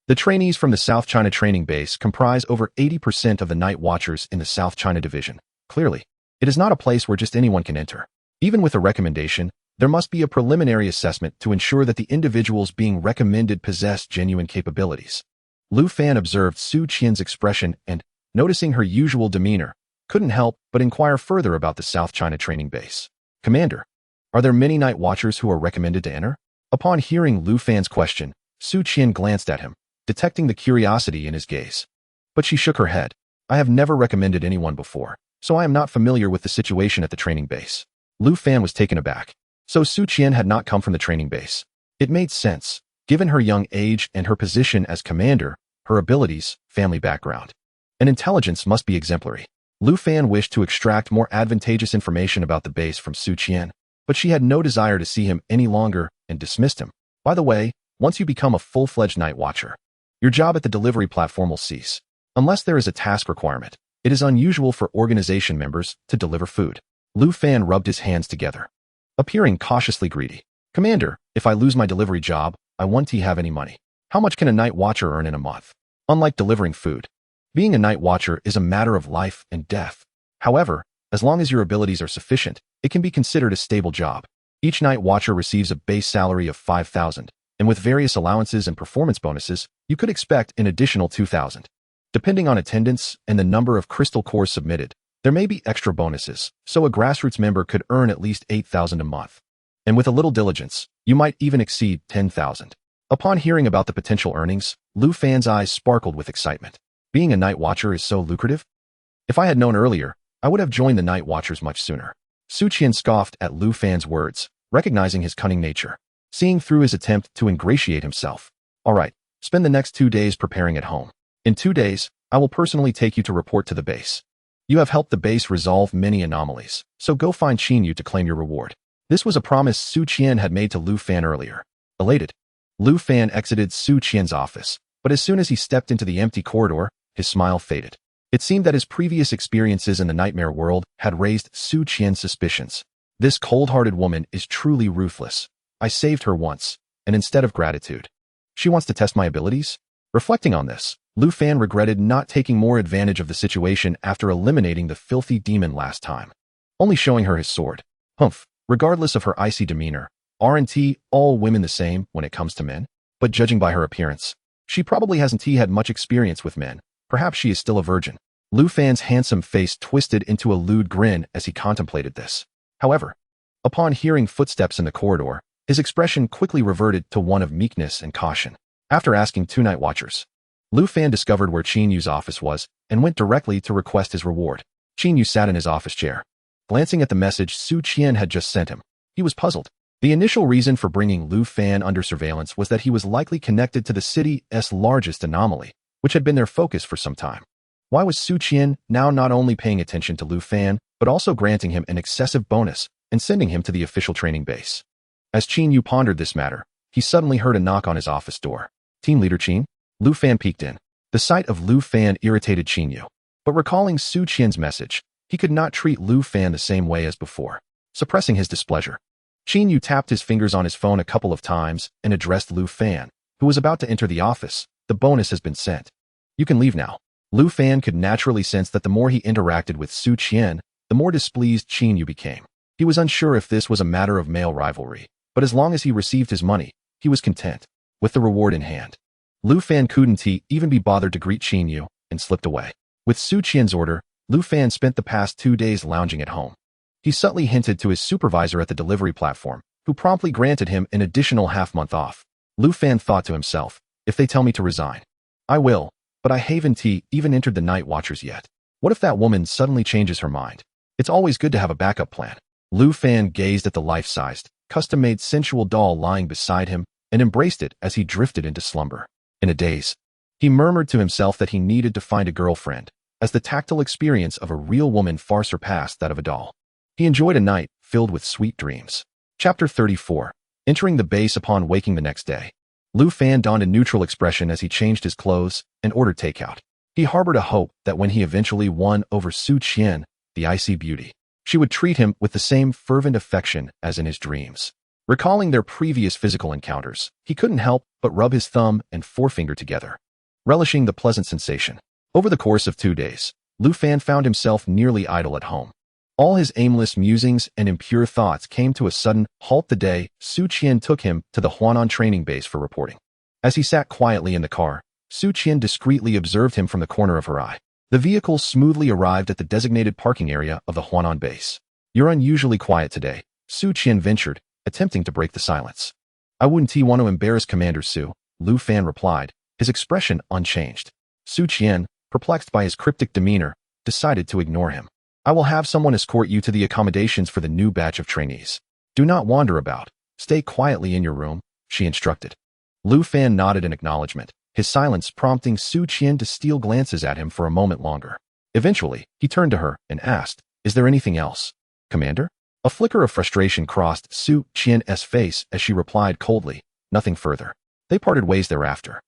The trainees from the South China training base comprise over 80% of the night watchers in the South China division. Clearly, it is not a place where just anyone can enter. Even with a recommendation, there must be a preliminary assessment to ensure that the individuals being recommended possess genuine capabilities. Lu Fan observed Su Qian's expression and, noticing her usual demeanor, couldn't help but inquire further about the South China training base. Commander, are there many night watchers who are recommended to enter? Upon hearing Lu Fan's question, Su Qian glanced at him, detecting the curiosity in his gaze. But she shook her head. I have never recommended anyone before, so I am not familiar with the situation at the training base. Lu Fan was taken aback. So Su Qian had not come from the training base. It made sense, given her young age and her position as commander, her abilities, family background, and intelligence must be exemplary. Lu Fan wished to extract more advantageous information about the base from Su Qian, but she had no desire to see him any longer and dismissed him. By the way, once you become a full-fledged night watcher, your job at the delivery platform will cease. Unless there is a task requirement, it is unusual for organization members to deliver food. Lu Fan rubbed his hands together. appearing cautiously greedy. Commander, if I lose my delivery job, I won't have any money. How much can a night watcher earn in a month? Unlike delivering food, being a night watcher is a matter of life and death. However, as long as your abilities are sufficient, it can be considered a stable job. Each night watcher receives a base salary of 5,000, and with various allowances and performance bonuses, you could expect an additional 2,000. Depending on attendance and the number of crystal cores submitted, there may be extra bonuses, so a grassroots member could earn at least 8,000 a month. And with a little diligence, you might even exceed 10,000. Upon hearing about the potential earnings, Lu Fan's eyes sparkled with excitement. Being a night watcher is so lucrative? If I had known earlier, I would have joined the night watchers much sooner. Su Qian scoffed at Lu Fan's words, recognizing his cunning nature, seeing through his attempt to ingratiate himself. All right, spend the next 2 days preparing at home. In 2 days, I will personally take you to report to the base. You have helped the base resolve many anomalies, so go find Qin Yu to claim your reward. This was a promise Su Qian had made to Lu Fan earlier. Elated, Lu Fan exited Su Qian's office, but as soon as he stepped into the empty corridor, his smile faded. It seemed that his previous experiences in the nightmare world had raised Su Qian's suspicions. This cold-hearted woman is truly ruthless. I saved her once, and instead of gratitude, she wants to test my abilities? Reflecting on this, Lu Fan regretted not taking more advantage of the situation after eliminating the filthy demon last time. Only showing her his sword. Humph. Regardless of her icy demeanor, aren't all women the same when it comes to men? But judging by her appearance, she probably hasn't had much experience with men. Perhaps she is still a virgin. Lu Fan's handsome face twisted into a lewd grin as he contemplated this. However, upon hearing footsteps in the corridor, his expression quickly reverted to one of meekness and caution. After asking 2 night watchers, Lu Fan discovered where Qin Yu's office was and went directly to request his reward. Qin Yu sat in his office chair. Glancing at the message Su Qian had just sent him, he was puzzled. The initial reason for bringing Lu Fan under surveillance was that he was likely connected to the city's largest anomaly, which had been their focus for some time. Why was Su Qian now not only paying attention to Lu Fan, but also granting him an excessive bonus and sending him to the official training base? As Qin Yu pondered this matter, he suddenly heard a knock on his office door. Team leader Qin? Lu Fan peeked in. The sight of Lu Fan irritated Qin Yu, but recalling Su Qian's message, he could not treat Lu Fan the same way as before. Suppressing his displeasure, Qin Yu tapped his fingers on his phone a couple of times and addressed Lu Fan, who was about to enter the office. The bonus has been sent. You can leave now. Lu Fan could naturally sense that the more he interacted with Su Qian, the more displeased Qin Yu became. He was unsure if this was a matter of male rivalry, but as long as he received his money, he was content. With the reward in hand, Lu Fan couldn't even be bothered to greet Qin Yu and slipped away. With Su Qian's order, Lu Fan spent the past 2 days lounging at home. He subtly hinted to his supervisor at the delivery platform, who promptly granted him an additional half-month off. Lu Fan thought to himself, if they tell me to resign, I will, but I haven't even entered the night watchers yet. What if that woman suddenly changes her mind? It's always good to have a backup plan. Lu Fan gazed at the life-sized, custom-made sensual doll lying beside him and embraced it as he drifted into slumber. In a daze, he murmured to himself that he needed to find a girlfriend, as the tactile experience of a real woman far surpassed that of a doll. He enjoyed a night filled with sweet dreams. Chapter 34. Entering the base upon waking the next day. Lu Fan donned a neutral expression as he changed his clothes and ordered takeout. He harbored a hope that when he eventually won over Su Qian, the icy beauty, she would treat him with the same fervent affection as in his dreams. Recalling their previous physical encounters, he couldn't help but rub his thumb and forefinger together, relishing the pleasant sensation. Over the course of 2 days, Lu Fan found himself nearly idle at home. All his aimless musings and impure thoughts came to a sudden halt the day Su Qian took him to the Huanan training base for reporting. As he sat quietly in the car, Su Qian discreetly observed him from the corner of her eye. The vehicle smoothly arrived at the designated parking area of the Huanan base. You're unusually quiet today, Su Qian ventured, attempting to break the silence. I wouldn't want to embarrass Commander Su, Lu Fan replied, his expression unchanged. Su Qian, perplexed by his cryptic demeanor, decided to ignore him. I will have someone escort you to the accommodations for the new batch of trainees. Do not wander about. Stay quietly in your room, she instructed. Lu Fan nodded in acknowledgement, his silence prompting Su Qian to steal glances at him for a moment longer. Eventually, he turned to her and asked, is there anything else, Commander? A flicker of frustration crossed Su Qian's face as she replied coldly, nothing further. They parted ways thereafter.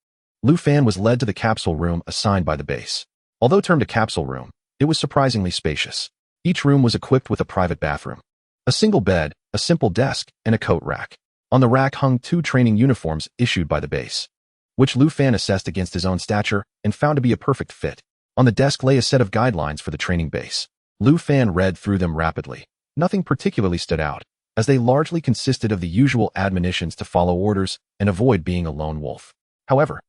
Lu Fan was led to the capsule room assigned by the base. Although termed a capsule room, it was surprisingly spacious. Each room was equipped with a private bathroom, a single bed, a simple desk, and a coat rack. On the rack hung 2 training uniforms issued by the base, which Lu Fan assessed against his own stature and found to be a perfect fit. On the desk lay a set of guidelines for the training base. Lu Fan read through them rapidly. Nothing particularly stood out, as they largely consisted of the usual admonitions to follow orders and avoid being a lone wolf. However,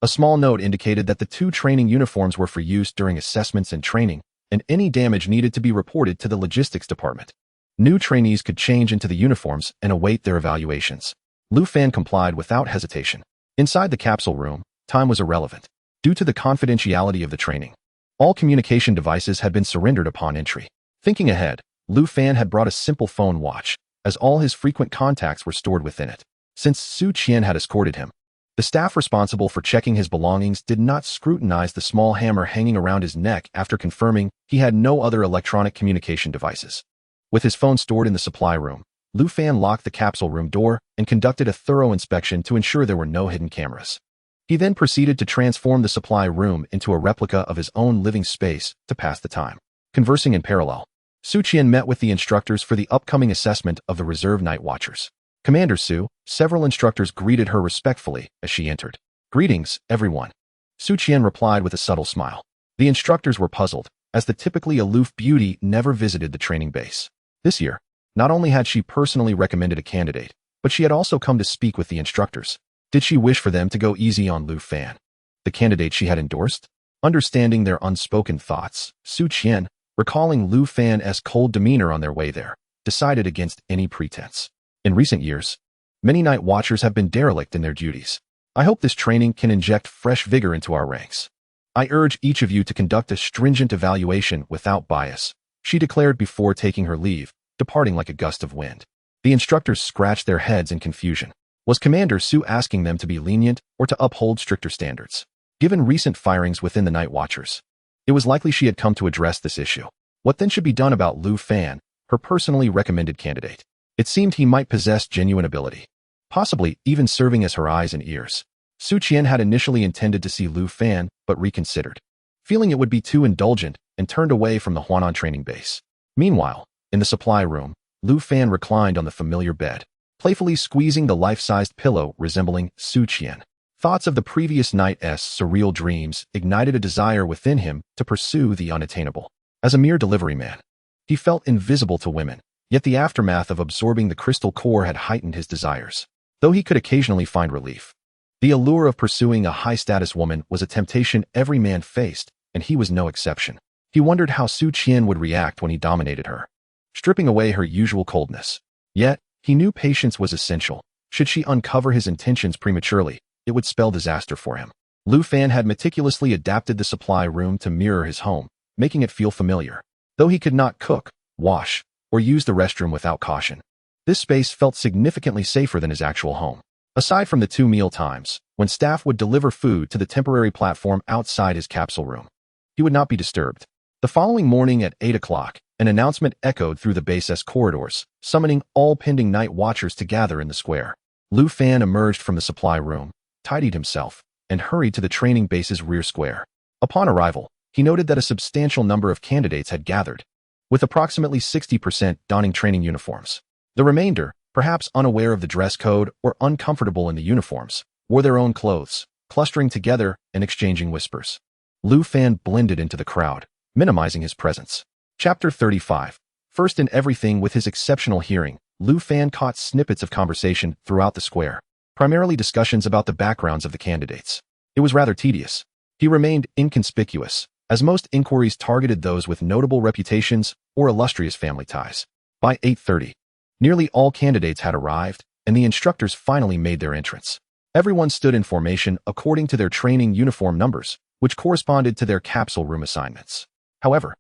a small note indicated that the 2 training uniforms were for use during assessments and training, and any damage needed to be reported to the logistics department. New trainees could change into the uniforms and await their evaluations. Lu Fan complied without hesitation. Inside the capsule room, time was irrelevant. Due to the confidentiality of the training, all communication devices had been surrendered upon entry. Thinking ahead, Lu Fan had brought a simple phone watch, as all his frequent contacts were stored within it. Since Su Qian had escorted him, the staff responsible for checking his belongings did not scrutinize the small hammer hanging around his neck after confirming he had no other electronic communication devices. With his phone stored in the supply room, Lu Fan locked the capsule room door and conducted a thorough inspection to ensure there were no hidden cameras. He then proceeded to transform the supply room into a replica of his own living space to pass the time. Conversing in parallel, Su Qian met with the instructors for the upcoming assessment of the reserve night watchers. Commander Su, several instructors greeted her respectfully as she entered. Greetings, everyone. Su Qian replied with a subtle smile. The instructors were puzzled, as the typically aloof beauty never visited the training base. This year, not only had she personally recommended a candidate, but she had also come to speak with the instructors. Did she wish for them to go easy on Lu Fan, the candidate she had endorsed? Understanding their unspoken thoughts, Su Qian, recalling Lu Fan's cold demeanor on their way there, decided against any pretense. In recent years, many night watchers have been derelict in their duties. I hope this training can inject fresh vigor into our ranks. I urge each of you to conduct a stringent evaluation without bias, she declared before taking her leave, departing like a gust of wind. The instructors scratched their heads in confusion. Was Commander Su asking them to be lenient or to uphold stricter standards? Given recent firings within the Night Watchers, it was likely she had come to address this issue. What then should be done about Lu Fan, her personally recommended candidate? It seemed he might possess genuine ability, possibly even serving as her eyes and ears. Su Qian had initially intended to see Lu Fan, but reconsidered, feeling it would be too indulgent, and turned away from the Huanan training base. Meanwhile, in the supply room, Lu Fan reclined on the familiar bed, playfully squeezing the life-sized pillow resembling Su Qian. Thoughts of the previous night's surreal dreams ignited a desire within him to pursue the unattainable. As a mere delivery man, he felt invisible to women, yet the aftermath of absorbing the crystal core had heightened his desires. Though he could occasionally find relief, the allure of pursuing a high-status woman was a temptation every man faced, and he was no exception. He wondered how Su Qian would react when he dominated her, stripping away her usual coldness. Yet, he knew patience was essential. Should she uncover his intentions prematurely, it would spell disaster for him. Lu Fan had meticulously adapted the supply room to mirror his home, making it feel familiar. Though he could not cook, wash, or use the restroom without caution, this space felt significantly safer than his actual home. Aside from the 2 meal times, when staff would deliver food to the temporary platform outside his capsule room, he would not be disturbed. The following morning at 8 o'clock, an announcement echoed through the base's corridors, summoning all pending night watchers to gather in the square. Lu Fan emerged from the supply room, tidied himself, and hurried to the training base's rear square. Upon arrival, he noted that a substantial number of candidates had gathered, with approximately 60% donning training uniforms. The remainder, perhaps unaware of the dress code or uncomfortable in the uniforms, wore their own clothes, clustering together and exchanging whispers. Lu Fan blended into the crowd, minimizing his presence. Chapter 35. First in everything. With his exceptional hearing, Lu Fan caught snippets of conversation throughout the square, primarily discussions about the backgrounds of the candidates. It was rather tedious. He remained inconspicuous, as most inquiries targeted those with notable reputations or illustrious family ties. By 8:30, nearly all candidates had arrived, and the instructors finally made their entrance. Everyone stood in formation according to their training uniform numbers, which corresponded to their capsule room assignments. However,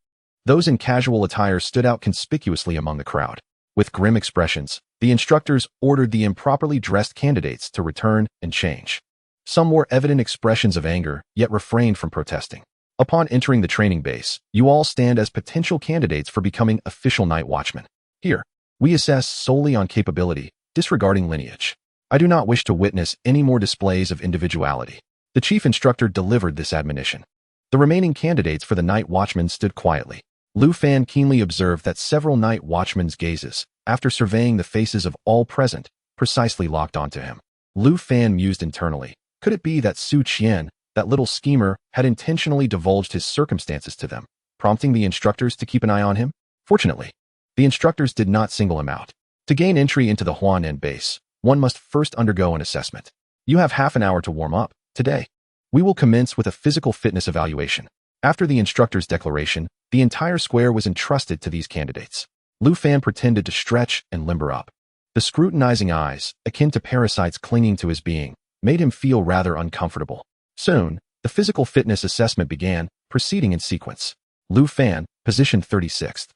those in casual attire stood out conspicuously among the crowd. With grim expressions, the instructors ordered the improperly dressed candidates to return and change. Some wore evident expressions of anger, yet refrained from protesting. Upon entering the training base, you all stand as potential candidates for becoming official night watchmen. Here, we assess solely on capability, disregarding lineage. I do not wish to witness any more displays of individuality. The chief instructor delivered this admonition. The remaining candidates for the night watchmen stood quietly. Lu Fan keenly observed that several night watchmen's gazes, after surveying the faces of all present, precisely locked onto him. Lu Fan mused internally. Could it be that Su Qian, that little schemer, had intentionally divulged his circumstances to them, prompting the instructors to keep an eye on him? Fortunately, the instructors did not single him out. To gain entry into the Huanan base, one must first undergo an assessment. You have half an hour to warm up. Today, we will commence with a physical fitness evaluation. After the instructor's declaration, the entire square was entrusted to these candidates. Lu Fan pretended to stretch and limber up. The scrutinizing eyes, akin to parasites clinging to his being, made him feel rather uncomfortable. Soon, the physical fitness assessment began, proceeding in sequence. Lu Fan, position 36th,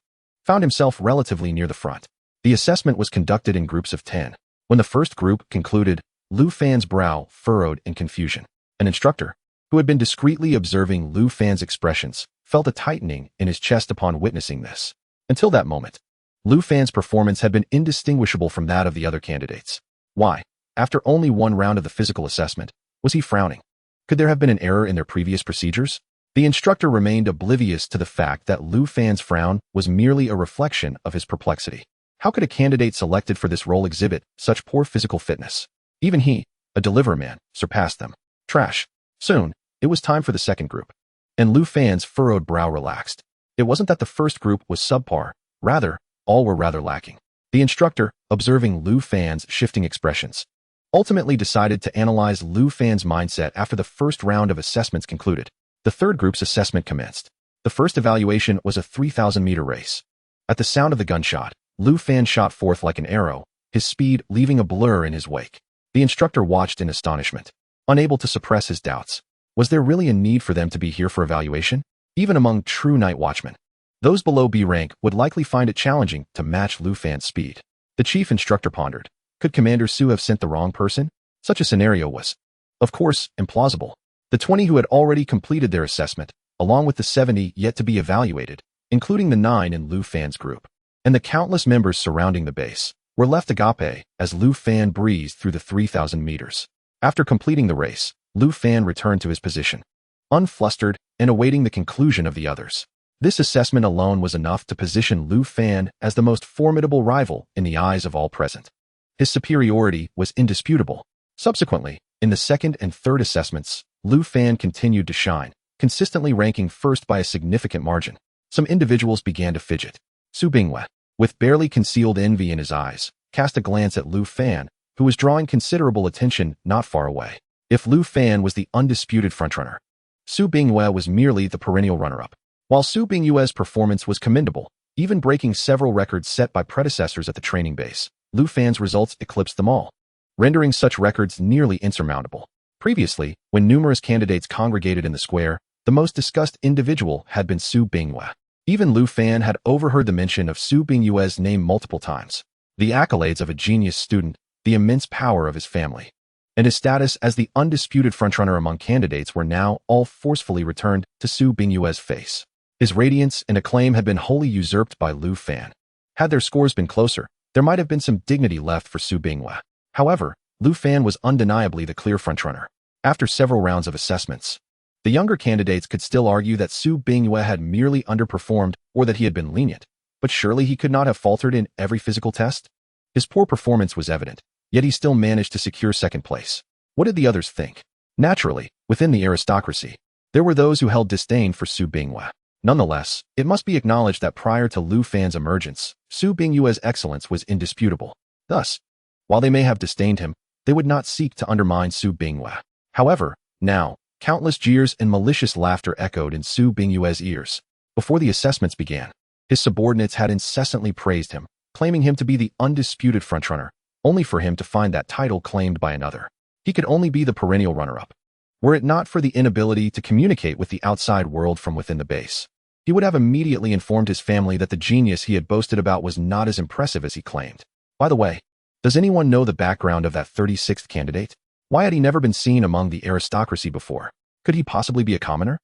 found himself relatively near the front. The assessment was conducted in groups of 10. When the first group concluded, Lu Fan's brow furrowed in confusion. An instructor, who had been discreetly observing Lu Fan's expressions, felt a tightening in his chest upon witnessing this. Until that moment, Lu Fan's performance had been indistinguishable from that of the other candidates. Why, after only one round of the physical assessment, was he frowning? Could there have been an error in their previous procedures? The instructor remained oblivious to the fact that Lu Fan's frown was merely a reflection of his perplexity. How could a candidate selected for this role exhibit such poor physical fitness? Even he, a deliverer man, surpassed them. Trash. Soon, it was time for the second group. And Lu Fan's furrowed brow relaxed. It wasn't that the first group was subpar, rather, all were rather lacking. The instructor, observing Lu Fan's shifting expressions, ultimately decided to analyze Lu Fan's mindset after the first round of assessments concluded. The third group's assessment commenced. The first evaluation was a 3,000-meter race. At the sound of the gunshot, Lu Fan shot forth like an arrow, his speed leaving a blur in his wake. The instructor watched in astonishment, unable to suppress his doubts. Was there really a need for them to be here for evaluation? Even among true night watchmen, those below B rank would likely find it challenging to match Lu Fan's speed. The chief instructor pondered. Could Commander Su have sent the wrong person? Such a scenario was, of course, implausible. The 20 who had already completed their assessment, along with the 70 yet to be evaluated, including the 9 in Lu Fan's group, and the countless members surrounding the base, were left agape as Lu Fan breezed through the 3,000 meters. After completing the race, Lu Fan returned to his position, unflustered and awaiting the conclusion of the others. This assessment alone was enough to position Lu Fan as the most formidable rival in the eyes of all present. His superiority was indisputable. Subsequently, in the second and third assessments, Lu Fan continued to shine, consistently ranking first by a significant margin. Some individuals began to fidget. Su Bingwe, with barely concealed envy in his eyes, cast a glance at Lu Fan, who was drawing considerable attention not far away. If Lu Fan was the undisputed frontrunner, Su Bingwe was merely the perennial runner-up. While Su Bingwe's performance was commendable, even breaking several records set by predecessors at the training base, Lu Fan's results eclipsed them all, rendering such records nearly insurmountable. Previously, when numerous candidates congregated in the square, the most discussed individual had been Su Bingwe. Even Lu Fan had overheard the mention of Su Bingwe's name multiple times. The accolades of a genius student, the immense power of his family, and his status as the undisputed frontrunner among candidates were now all forcefully returned to Su Bingwe's face. His radiance and acclaim had been wholly usurped by Lu Fan. Had their scores been closer, there might have been some dignity left for Su Bingwe. However, Lu Fan was undeniably the clear frontrunner. After several rounds of assessments, the younger candidates could still argue that Su Bingwe had merely underperformed or that he had been lenient, but surely he could not have faltered in every physical test? His poor performance was evident, yet he still managed to secure second place. What did the others think? Naturally, within the aristocracy, there were those who held disdain for Su Bingwe. Nonetheless, it must be acknowledged that prior to Lu Fan's emergence, Su Bingwe's excellence was indisputable. Thus, while they may have disdained him, they would not seek to undermine Su Bingwe. However, now, countless jeers and malicious laughter echoed in Su Bingwe's ears. Before the assessments began, his subordinates had incessantly praised him, claiming him to be the undisputed frontrunner, only for him to find that title claimed by another. He could only be the perennial runner-up. Were it not for the inability to communicate with the outside world from within the base, he would have immediately informed his family that the genius he had boasted about was not as impressive as he claimed. By the way, does anyone know the background of that 36th candidate? Why had he never been seen among the aristocracy before? Could he possibly be a commoner?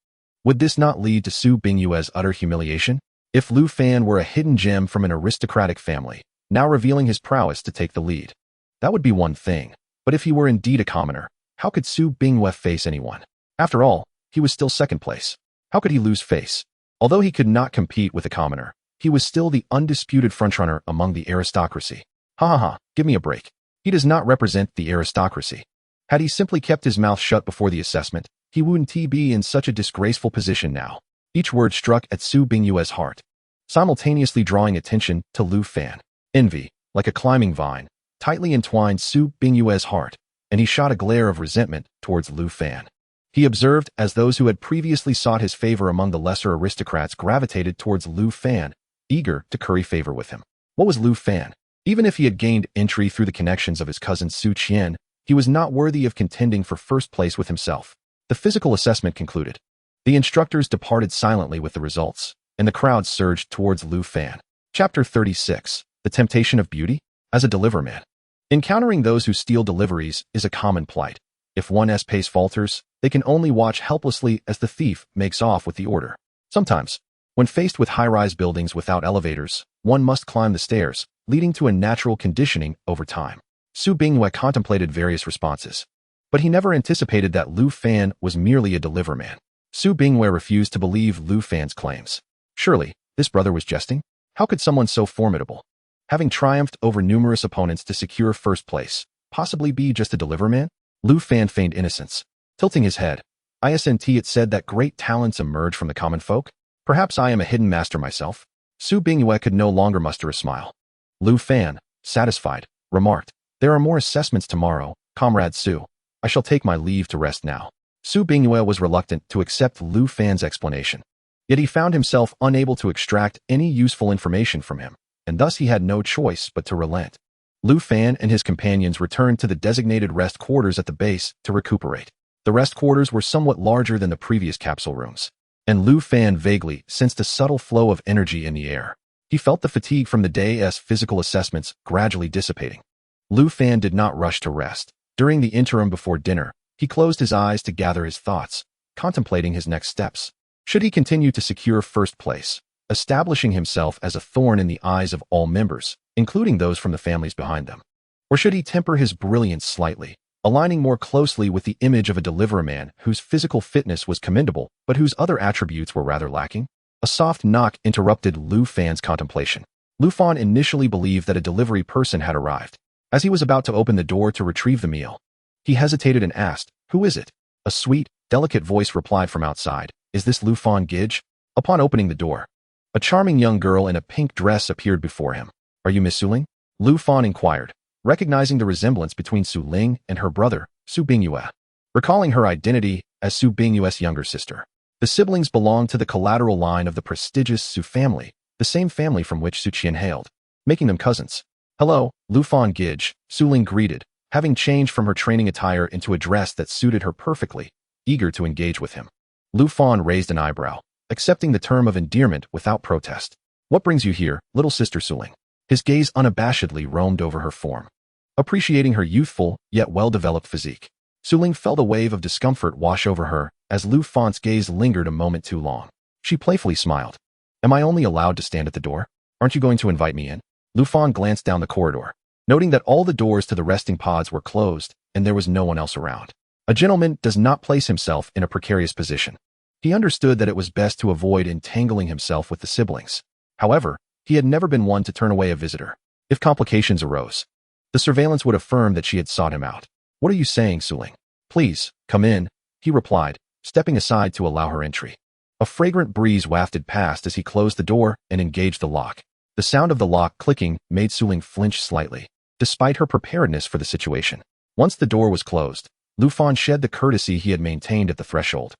Would this not lead to Su Bingwe's utter humiliation? If Lu Fan were a hidden gem from an aristocratic family, now revealing his prowess to take the lead, that would be one thing. But if he were indeed a commoner, how could Su Bingwe face anyone? After all, he was still second place. How could he lose face? Although he could not compete with a commoner, he was still the undisputed frontrunner among the aristocracy. Ha ha ha, give me a break. He does not represent the aristocracy. Had he simply kept his mouth shut before the assessment, he wouldn't be in such a disgraceful position now. Each word struck at Su Bingyue's heart, simultaneously drawing attention to Lu Fan. Envy, like a climbing vine, tightly entwined Su Bingyue's heart, and he shot a glare of resentment towards Lu Fan. He observed as those who had previously sought his favor among the lesser aristocrats gravitated towards Lu Fan, eager to curry favor with him. What was Lu Fan? Even if he had gained entry through the connections of his cousin Su Qian, he was not worthy of contending for first place with himself. The physical assessment concluded. The instructors departed silently with the results, and the crowd surged towards Lu Fan. Chapter 36. The Temptation of Beauty? As a deliverman. Encountering those who steal deliveries is a common plight. If one's pace falters, they can only watch helplessly as the thief makes off with the order. Sometimes, when faced with high-rise buildings without elevators, one must climb the stairs, leading to a natural conditioning over time. Su Bingyue contemplated various responses, but he never anticipated that Lu Fan was merely a deliverman. Su Bingyue refused to believe Lu Fan's claims. Surely, this brother was jesting? How could someone so formidable, having triumphed over numerous opponents to secure first place, possibly be just a deliverman? Lu Fan feigned innocence, tilting his head. Isn't it said that great talents emerge from the common folk? Perhaps I am a hidden master myself? Su Bingyue could no longer muster a smile. Lu Fan, satisfied, remarked, "There are more assessments tomorrow, Comrade Su. I shall take my leave to rest now." Su Bingyue was reluctant to accept Lu Fan's explanation. Yet he found himself unable to extract any useful information from him, and thus he had no choice but to relent. Lu Fan and his companions returned to the designated rest quarters at the base to recuperate. The rest quarters were somewhat larger than the previous capsule rooms, and Lu Fan vaguely sensed a subtle flow of energy in the air. He felt the fatigue from the day's physical assessments gradually dissipating. Lu Fan did not rush to rest. During the interim before dinner, he closed his eyes to gather his thoughts, contemplating his next steps. Should he continue to secure first place, establishing himself as a thorn in the eyes of all members, including those from the families behind them? Or should he temper his brilliance slightly, aligning more closely with the image of a deliverman whose physical fitness was commendable, but whose other attributes were rather lacking? A soft knock interrupted Lu Fan's contemplation. Lu Fan initially believed that a delivery person had arrived. As he was about to open the door to retrieve the meal, he hesitated and asked, "Who is it?" A sweet, delicate voice replied from outside, "Is this Lu Fan Gidge?" Upon opening the door, a charming young girl in a pink dress appeared before him. "Are you Miss Su Ling?" Lu Fan inquired, recognizing the resemblance between Su Ling and her brother, Su Bingyue, recalling her identity as Su Bingyue's younger sister. The siblings belonged to the collateral line of the prestigious Su family, the same family from which Su Qian hailed, making them cousins. "Hello, Lu Fan Gidge," Su Ling greeted, having changed from her training attire into a dress that suited her perfectly, eager to engage with him. Lu Fan raised an eyebrow, accepting the term of endearment without protest. "What brings you here, little sister Su Ling?" His gaze unabashedly roamed over her form, appreciating her youthful yet well-developed physique. Su Ling felt a wave of discomfort wash over her as Lu Fan's gaze lingered a moment too long. She playfully smiled. "Am I only allowed to stand at the door? Aren't you going to invite me in?" Lu Fan glanced down the corridor, noting that all the doors to the resting pods were closed and there was no one else around. A gentleman does not place himself in a precarious position. He understood that it was best to avoid entangling himself with the siblings. However, he had never been one to turn away a visitor. If complications arose, the surveillance would affirm that she had sought him out. "What are you saying, Su Ling?" "Please, come in," he replied, stepping aside to allow her entry. A fragrant breeze wafted past as he closed the door and engaged the lock. The sound of the lock clicking made Su Ling flinch slightly, despite her preparedness for the situation. Once the door was closed, Lu Fan shed the courtesy he had maintained at the threshold,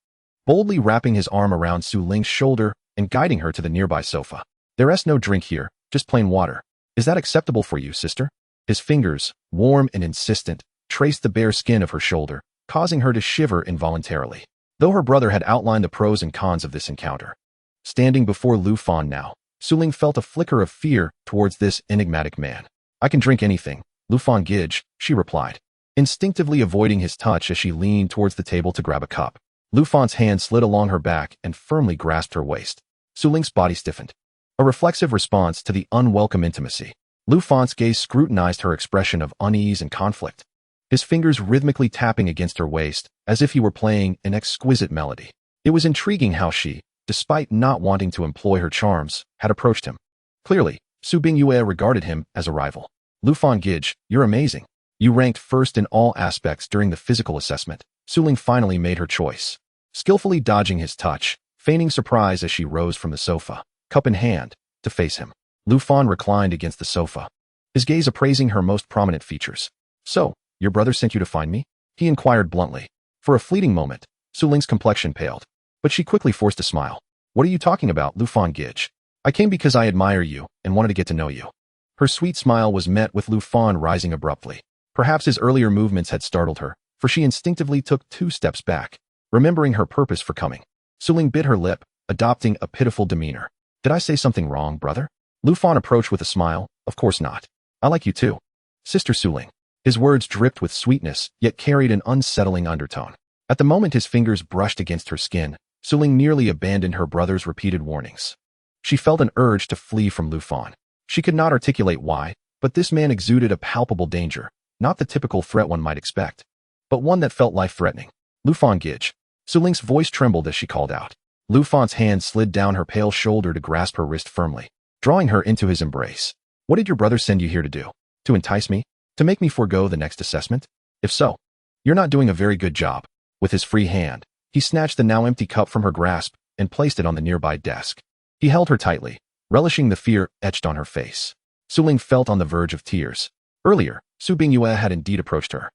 boldly wrapping his arm around Su Ling's shoulder and guiding her to the nearby sofa. "There's no drink here, just plain water. Is that acceptable for you, sister?" His fingers, warm and insistent, traced the bare skin of her shoulder, causing her to shiver involuntarily. Though her brother had outlined the pros and cons of this encounter, standing before Lu Fan now, Su Ling felt a flicker of fear towards this enigmatic man. "I can drink anything, Lu Fan Gidge," she replied, instinctively avoiding his touch as she leaned towards the table to grab a cup. Lu Fan's hand slid along her back and firmly grasped her waist. Su Ling's body stiffened, a reflexive response to the unwelcome intimacy. Lu Fan's gaze scrutinized her expression of unease and conflict, his fingers rhythmically tapping against her waist as if he were playing an exquisite melody. It was intriguing how she, despite not wanting to employ her charms, had approached him. Clearly, Su Bingyue regarded him as a rival. Lu Fangij, you're amazing. You ranked first in all aspects during the physical assessment. Su Ling finally made her choice. Skillfully dodging his touch, feigning surprise as she rose from the sofa, cup in hand, to face him. Lu Fan reclined against the sofa, his gaze appraising her most prominent features. So, your brother sent you to find me? He inquired bluntly. For a fleeting moment, Su Ling's complexion paled, but she quickly forced a smile. What are you talking about, Lu Fangij? I came because I admire you and wanted to get to know you. Her sweet smile was met with Lu Fan rising abruptly. Perhaps his earlier movements had startled her, for she instinctively took 2 steps back, remembering her purpose for coming. Su Ling bit her lip, adopting a pitiful demeanor. Did I say something wrong, brother? Lu Fan approached with a smile. Of course not. I like you too. Sister Su Ling. His words dripped with sweetness, yet carried an unsettling undertone. At the moment his fingers brushed against her skin, Su Ling nearly abandoned her brother's repeated warnings. She felt an urge to flee from Lu Fan. She could not articulate why, but this man exuded a palpable danger, not the typical threat one might expect, but one that felt life-threatening. Lu Fangij. Su Ling's voice trembled as she called out. Lu Fan's hand slid down her pale shoulder to grasp her wrist firmly, drawing her into his embrace. What did your brother send you here to do? To entice me? To make me forego the next assessment? If so, you're not doing a very good job. With his free hand, he snatched the now empty cup from her grasp and placed it on the nearby desk. He held her tightly, relishing the fear etched on her face. Su Ling felt on the verge of tears. Earlier, Su Bingyue had indeed approached her,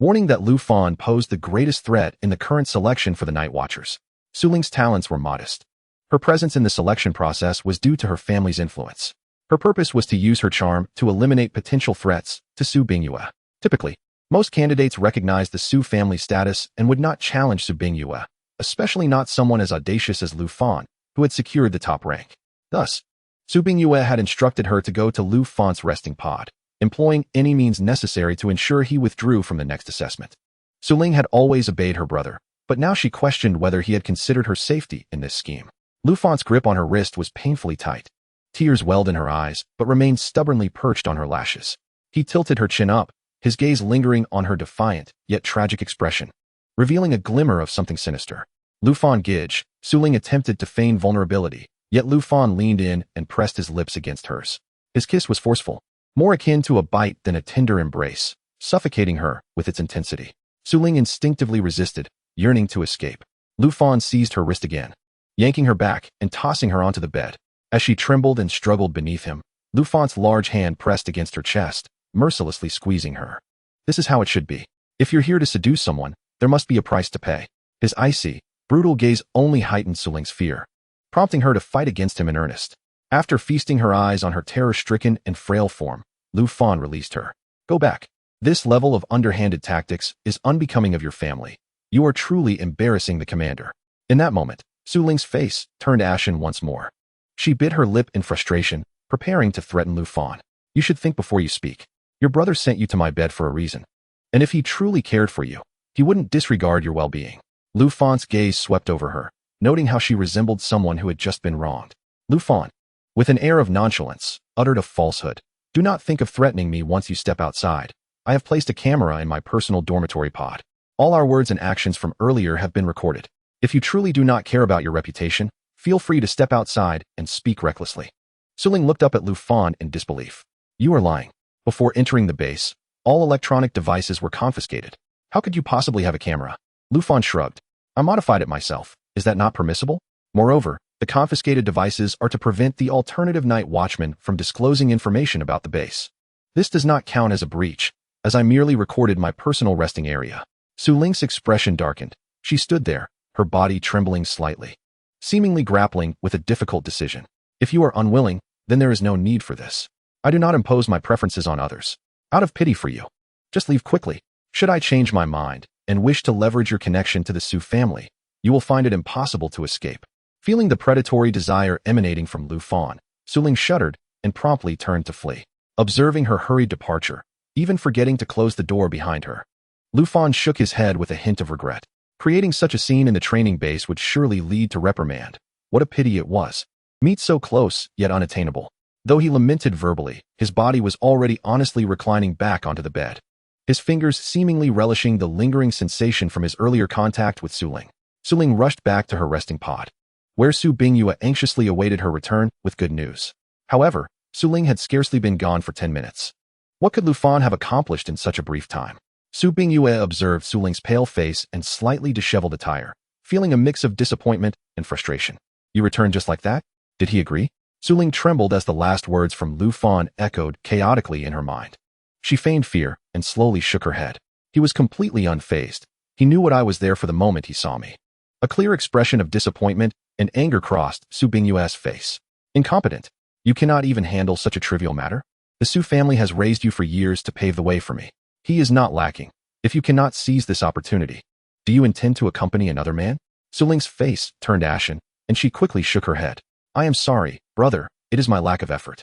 warning that Lu Fan posed the greatest threat in the current selection for the Night Watchers. Su Ling's talents were modest. Her presence in the selection process was due to her family's influence. Her purpose was to use her charm to eliminate potential threats to Su Bingyue. Typically, most candidates recognized the Su family status and would not challenge Su Bingyue, especially not someone as audacious as Lu Fan, who had secured the top rank. Thus, Su Bingyue had instructed her to go to Lu Fan's resting pod, employing any means necessary to ensure he withdrew from the next assessment. Su Ling had always obeyed her brother, but now she questioned whether he had considered her safety in this scheme. Lu Fan's grip on her wrist was painfully tight. Tears welled in her eyes, but remained stubbornly perched on her lashes. He tilted her chin up, his gaze lingering on her defiant, yet tragic expression, revealing a glimmer of something sinister. Lu Fangij. Su Ling attempted to feign vulnerability, yet Lu Fan leaned in and pressed his lips against hers. His kiss was forceful, more akin to a bite than a tender embrace, suffocating her with its intensity. Su Ling instinctively resisted, yearning to escape. Lu Fan seized her wrist again, yanking her back and tossing her onto the bed. As she trembled and struggled beneath him, Lu Fan's large hand pressed against her chest, mercilessly squeezing her. This is how it should be. If you're here to seduce someone, there must be a price to pay. His icy, brutal gaze only heightened Su Ling's fear, prompting her to fight against him in earnest. After feasting her eyes on her terror-stricken and frail form, Lu Fan released her. Go back. This level of underhanded tactics is unbecoming of your family. You are truly embarrassing the commander. In that moment, Su Ling's face turned ashen once more. She bit her lip in frustration, preparing to threaten Lu Fan. You should think before you speak. Your brother sent you to my bed for a reason. And if he truly cared for you, he wouldn't disregard your well-being. Lu Fan's gaze swept over her, noting how she resembled someone who had just been wronged. Lu Fan, with an air of nonchalance, uttered a falsehood. Do not think of threatening me once you step outside. I have placed a camera in my personal dormitory pod. All our words and actions from earlier have been recorded. If you truly do not care about your reputation, feel free to step outside and speak recklessly. Su Ling looked up at Lu Fan in disbelief. You are lying. Before entering the base, all electronic devices were confiscated. How could you possibly have a camera? Lu Fan shrugged. I modified it myself. Is that not permissible? Moreover, the confiscated devices are to prevent the alternative night watchman from disclosing information about the base. This does not count as a breach, as I merely recorded my personal resting area. Su Ling's expression darkened. She stood there, her body trembling slightly, seemingly grappling with a difficult decision. If you are unwilling, then there is no need for this. I do not impose my preferences on others. Out of pity for you, just leave quickly. Should I change my mind and wish to leverage your connection to the Su family, you will find it impossible to escape. Feeling the predatory desire emanating from Lu Fan, Su Ling shuddered and promptly turned to flee. Observing her hurried departure, even forgetting to close the door behind her, Lu Fan shook his head with a hint of regret. Creating such a scene in the training base would surely lead to reprimand. What a pity it was. Meet so close, yet unattainable. Though he lamented verbally, his body was already honestly reclining back onto the bed, his fingers seemingly relishing the lingering sensation from his earlier contact with Su Ling. Su Ling rushed back to her resting pod, where Su Bingyue anxiously awaited her return with good news. However, Su Ling had scarcely been gone for 10 minutes. What could Lu Fan have accomplished in such a brief time? Su Bingyue observed Su Ling's pale face and slightly disheveled attire, feeling a mix of disappointment and frustration. You returned just like that? Did he agree? Su Ling trembled as the last words from Lu Fan echoed chaotically in her mind. She feigned fear and slowly shook her head. He was completely unfazed. He knew what I was there for the moment he saw me. A clear expression of disappointment and anger crossed Su Bingyue's face. Incompetent. You cannot even handle such a trivial matter? The Su family has raised you for years to pave the way for me. He is not lacking. If you cannot seize this opportunity, do you intend to accompany another man? Su Ling's face turned ashen, and she quickly shook her head. I am sorry, brother, it is my lack of effort.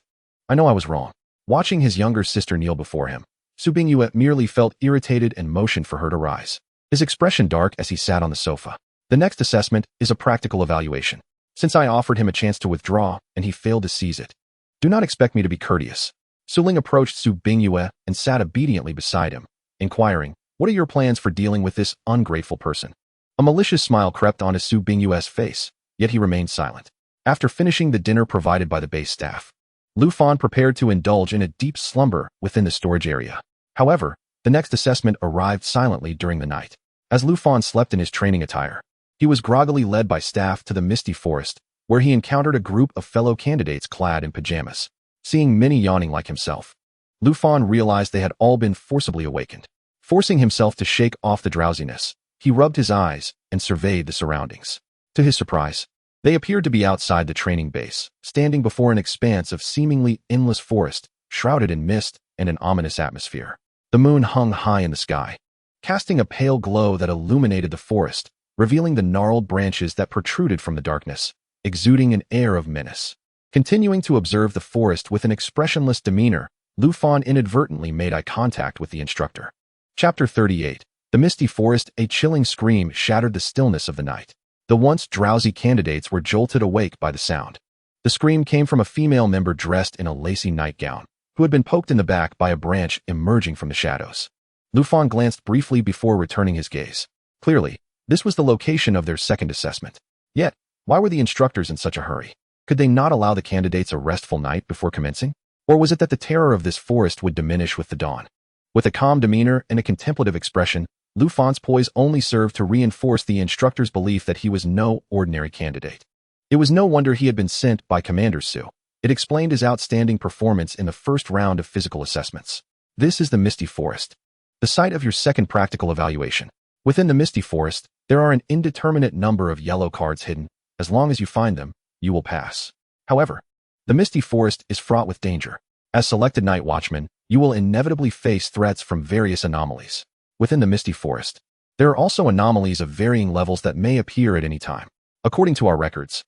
I know I was wrong. Watching his younger sister kneel before him, Su Bingyue merely felt irritated and motioned for her to rise. His expression dark as he sat on the sofa. The next assessment is a practical evaluation. Since I offered him a chance to withdraw, and he failed to seize it, do not expect me to be courteous. Su Ling approached Su Bingyue and sat obediently beside him, inquiring, what are your plans for dealing with this ungrateful person? A malicious smile crept onto Su Bingyue's face, yet he remained silent. After finishing the dinner provided by the base staff, Lu Fan prepared to indulge in a deep slumber within the storage area. However, the next assessment arrived silently during the night. As Lu Fan slept in his training attire, he was groggily led by staff to the misty forest, where he encountered a group of fellow candidates clad in pajamas. Seeing many yawning like himself, Lu Fan realized they had all been forcibly awakened. Forcing himself to shake off the drowsiness, he rubbed his eyes and surveyed the surroundings. To his surprise, they appeared to be outside the training base, standing before an expanse of seemingly endless forest, shrouded in mist and an ominous atmosphere. The moon hung high in the sky, casting a pale glow that illuminated the forest, revealing the gnarled branches that protruded from the darkness, exuding an air of menace. Continuing to observe the forest with an expressionless demeanor, Lu Fan inadvertently made eye contact with the instructor. Chapter 38. The misty forest, a chilling scream shattered the stillness of the night. The once drowsy candidates were jolted awake by the sound. The scream came from a female member dressed in a lacy nightgown, who had been poked in the back by a branch emerging from the shadows. Lu Fan glanced briefly before returning his gaze. Clearly, this was the location of their second assessment. Yet, why were the instructors in such a hurry? Could they not allow the candidates a restful night before commencing? Or was it that the terror of this forest would diminish with the dawn? With a calm demeanor and a contemplative expression, Lu Fan's poise only served to reinforce the instructor's belief that he was no ordinary candidate. It was no wonder he had been sent by Commander Su. It explained his outstanding performance in the first round of physical assessments. This is the Misty Forest, the site of your second practical evaluation. Within the Misty Forest, there are an indeterminate number of yellow cards hidden. As long as you find them, you will pass. However, the Misty Forest is fraught with danger. As selected night watchmen, you will inevitably face threats from various anomalies. Within the Misty Forest, there are also anomalies of varying levels that may appear at any time. According to our records,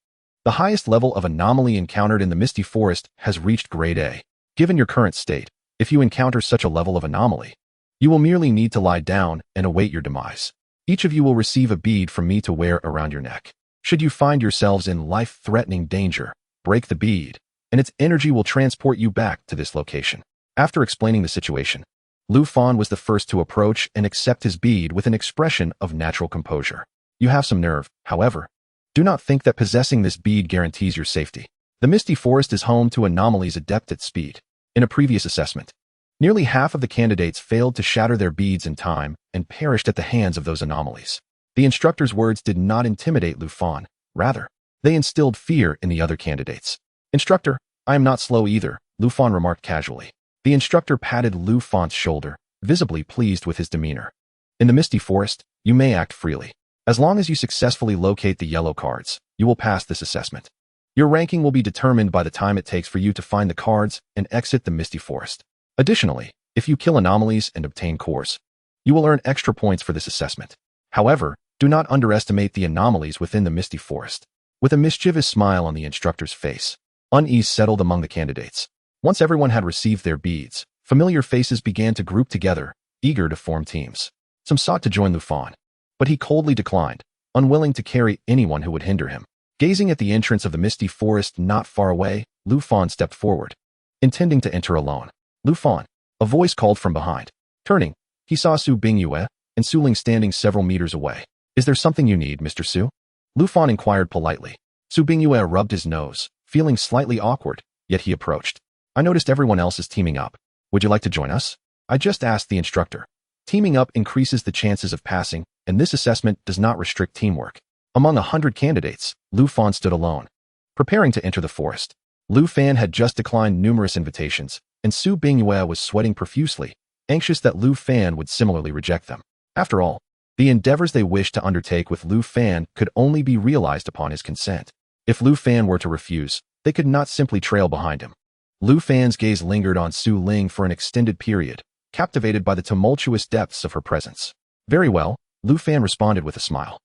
the highest level of anomaly encountered in the Misty Forest has reached Grade A. Given your current state, if you encounter such a level of anomaly, you will merely need to lie down and await your demise. Each of you will receive a bead from me to wear around your neck. Should you find yourselves in life-threatening danger, break the bead, and its energy will transport you back to this location. After explaining the situation, Lu Fan was the first to approach and accept his bead with an expression of natural composure. You have some nerve, however. Do not think that possessing this bead guarantees your safety. The Misty Forest is home to anomalies adept at speed. In a previous assessment, nearly half of the candidates failed to shatter their beads in time and perished at the hands of those anomalies. The instructor's words did not intimidate Lu Fan. Rather, they instilled fear in the other candidates. Instructor, I am not slow either, Lu Fan remarked casually. The instructor patted Lu Fan's shoulder, visibly pleased with his demeanor. In the Misty Forest, you may act freely. As long as you successfully locate the yellow cards, you will pass this assessment. Your ranking will be determined by the time it takes for you to find the cards and exit the Misty Forest. Additionally, if you kill anomalies and obtain cores, you will earn extra points for this assessment. However, do not underestimate the anomalies within the Misty Forest. With a mischievous smile on the instructor's face, unease settled among the candidates. Once everyone had received their beads, familiar faces began to group together, eager to form teams. Some sought to join Lu Fan, but he coldly declined, unwilling to carry anyone who would hinder him. Gazing at the entrance of the Misty Forest not far away, Lu Fan stepped forward, intending to enter alone. Lu Fan, a voice called from behind. Turning, he saw Su Bingyue and Su Ling standing several meters away. Is there something you need, Mr. Su? Lu Fan inquired politely. Su Bingyue rubbed his nose, feeling slightly awkward, yet he approached. I noticed everyone else is teaming up. Would you like to join us? I just asked the instructor. Teaming up increases the chances of passing, and this assessment does not restrict teamwork. Among 100 candidates, Lu Fan stood alone, preparing to enter the forest. Lu Fan had just declined numerous invitations, and Su Bingyue was sweating profusely, anxious that Lu Fan would similarly reject them. After all, the endeavors they wished to undertake with Lu Fan could only be realized upon his consent. If Lu Fan were to refuse, they could not simply trail behind him. Lu Fan's gaze lingered on Su Ling for an extended period, captivated by the tumultuous depths of her presence. Very well, Lu Fan responded with a smile.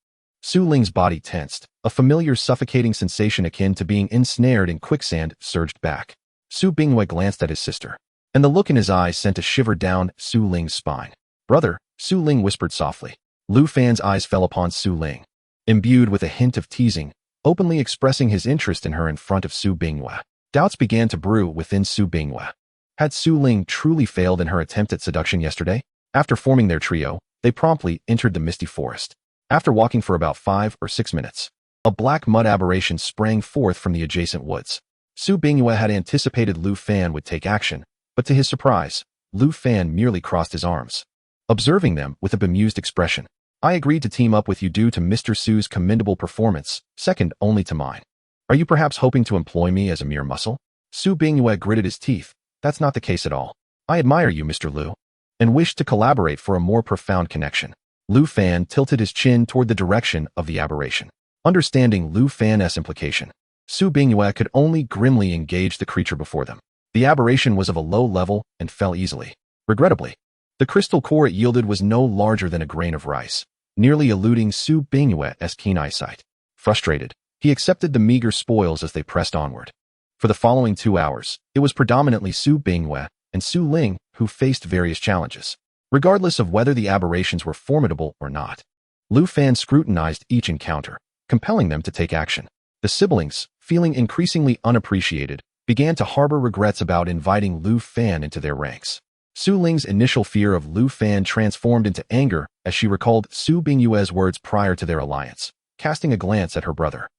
Su Ling's body tensed. A familiar suffocating sensation akin to being ensnared in quicksand surged back. Su Bingyue glanced at his sister, and the look in his eyes sent a shiver down Su Ling's spine. Brother, Su Ling whispered softly. Lu Fan's eyes fell upon Su Ling. Imbued with a hint of teasing, openly expressing his interest in her in front of Su Bingyue. Doubts began to brew within Su Bingyue. Had Su Ling truly failed in her attempt at seduction yesterday? After forming their trio, they promptly entered the misty forest. After walking for about 5 or 6 minutes, a black mud aberration sprang forth from the adjacent woods. Su Bingyue had anticipated Lu Fan would take action, but to his surprise, Lu Fan merely crossed his arms. Observing them with a bemused expression, I agreed to team up with you due to Mr. Su's commendable performance, second only to mine. Are you perhaps hoping to employ me as a mere muscle? Su Bingyue gritted his teeth. That's not the case at all. I admire you, Mr. Lu, and wish to collaborate for a more profound connection. Lu Fan tilted his chin toward the direction of the aberration. Understanding Lu Fan's implication, Su Bingyue could only grimly engage the creature before them. The aberration was of a low level and fell easily. Regrettably, the crystal core it yielded was no larger than a grain of rice, nearly eluding Su Bingyue's keen eyesight. Frustrated, he accepted the meager spoils as they pressed onward. For the following 2 hours, it was predominantly Su Bingyue and Su Ling who faced various challenges. Regardless of whether the aberrations were formidable or not, Lu Fan scrutinized each encounter, compelling them to take action. The siblings, feeling increasingly unappreciated, began to harbor regrets about inviting Lu Fan into their ranks. Su Ling's initial fear of Lu Fan transformed into anger as she recalled Su Bingyue's words prior to their alliance, casting a glance at her brother.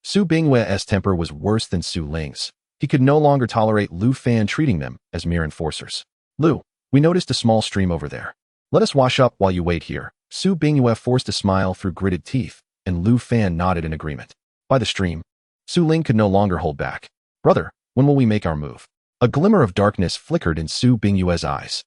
Su Bingyue's temper was worse than Su Ling's. He could no longer tolerate Lu Fan treating them as mere enforcers. Lu, we noticed a small stream over there. Let us wash up while you wait here. Su Bingyue forced a smile through gritted teeth, and Lu Fan nodded in agreement. By the stream, Su Ling could no longer hold back. Brother, when will we make our move? A glimmer of darkness flickered in Su Bingyue's eyes.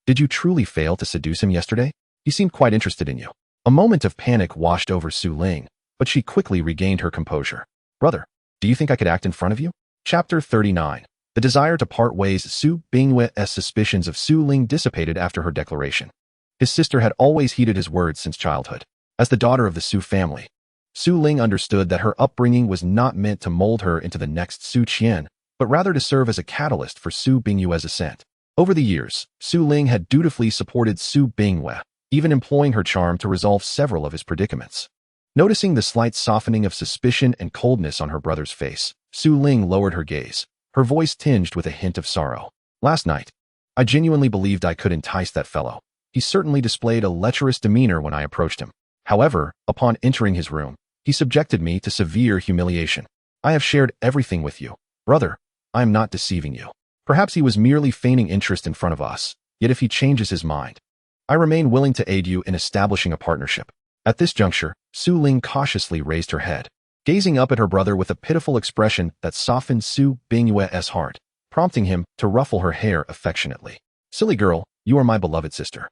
Did you truly fail to seduce him yesterday? He seemed quite interested in you. A moment of panic washed over Su Ling, but she quickly regained her composure. Brother, do you think I could act in front of you? Chapter 39. The desire to part ways. Su Bingyue's suspicions of Su Ling dissipated after her declaration. His sister had always heeded his words since childhood. As the daughter of the Su family, Su Ling understood that her upbringing was not meant to mold her into the next Su Qian, but rather to serve as a catalyst for Su Bingyue's ascent. Over the years, Su Ling had dutifully supported Su Bingyue, even employing her charm to resolve several of his predicaments. Noticing the slight softening of suspicion and coldness on her brother's face, Su Ling lowered her gaze, her voice tinged with a hint of sorrow. Last night, I genuinely believed I could entice that fellow. He certainly displayed a lecherous demeanor when I approached him. However, upon entering his room, he subjected me to severe humiliation. I have shared everything with you. Brother, I am not deceiving you. Perhaps he was merely feigning interest in front of us, yet if he changes his mind, I remain willing to aid you in establishing a partnership. At this juncture, Su Ling cautiously raised her head, gazing up at her brother with a pitiful expression that softened Su Bingyue's heart, prompting him to ruffle her hair affectionately. Silly girl, you are my beloved sister.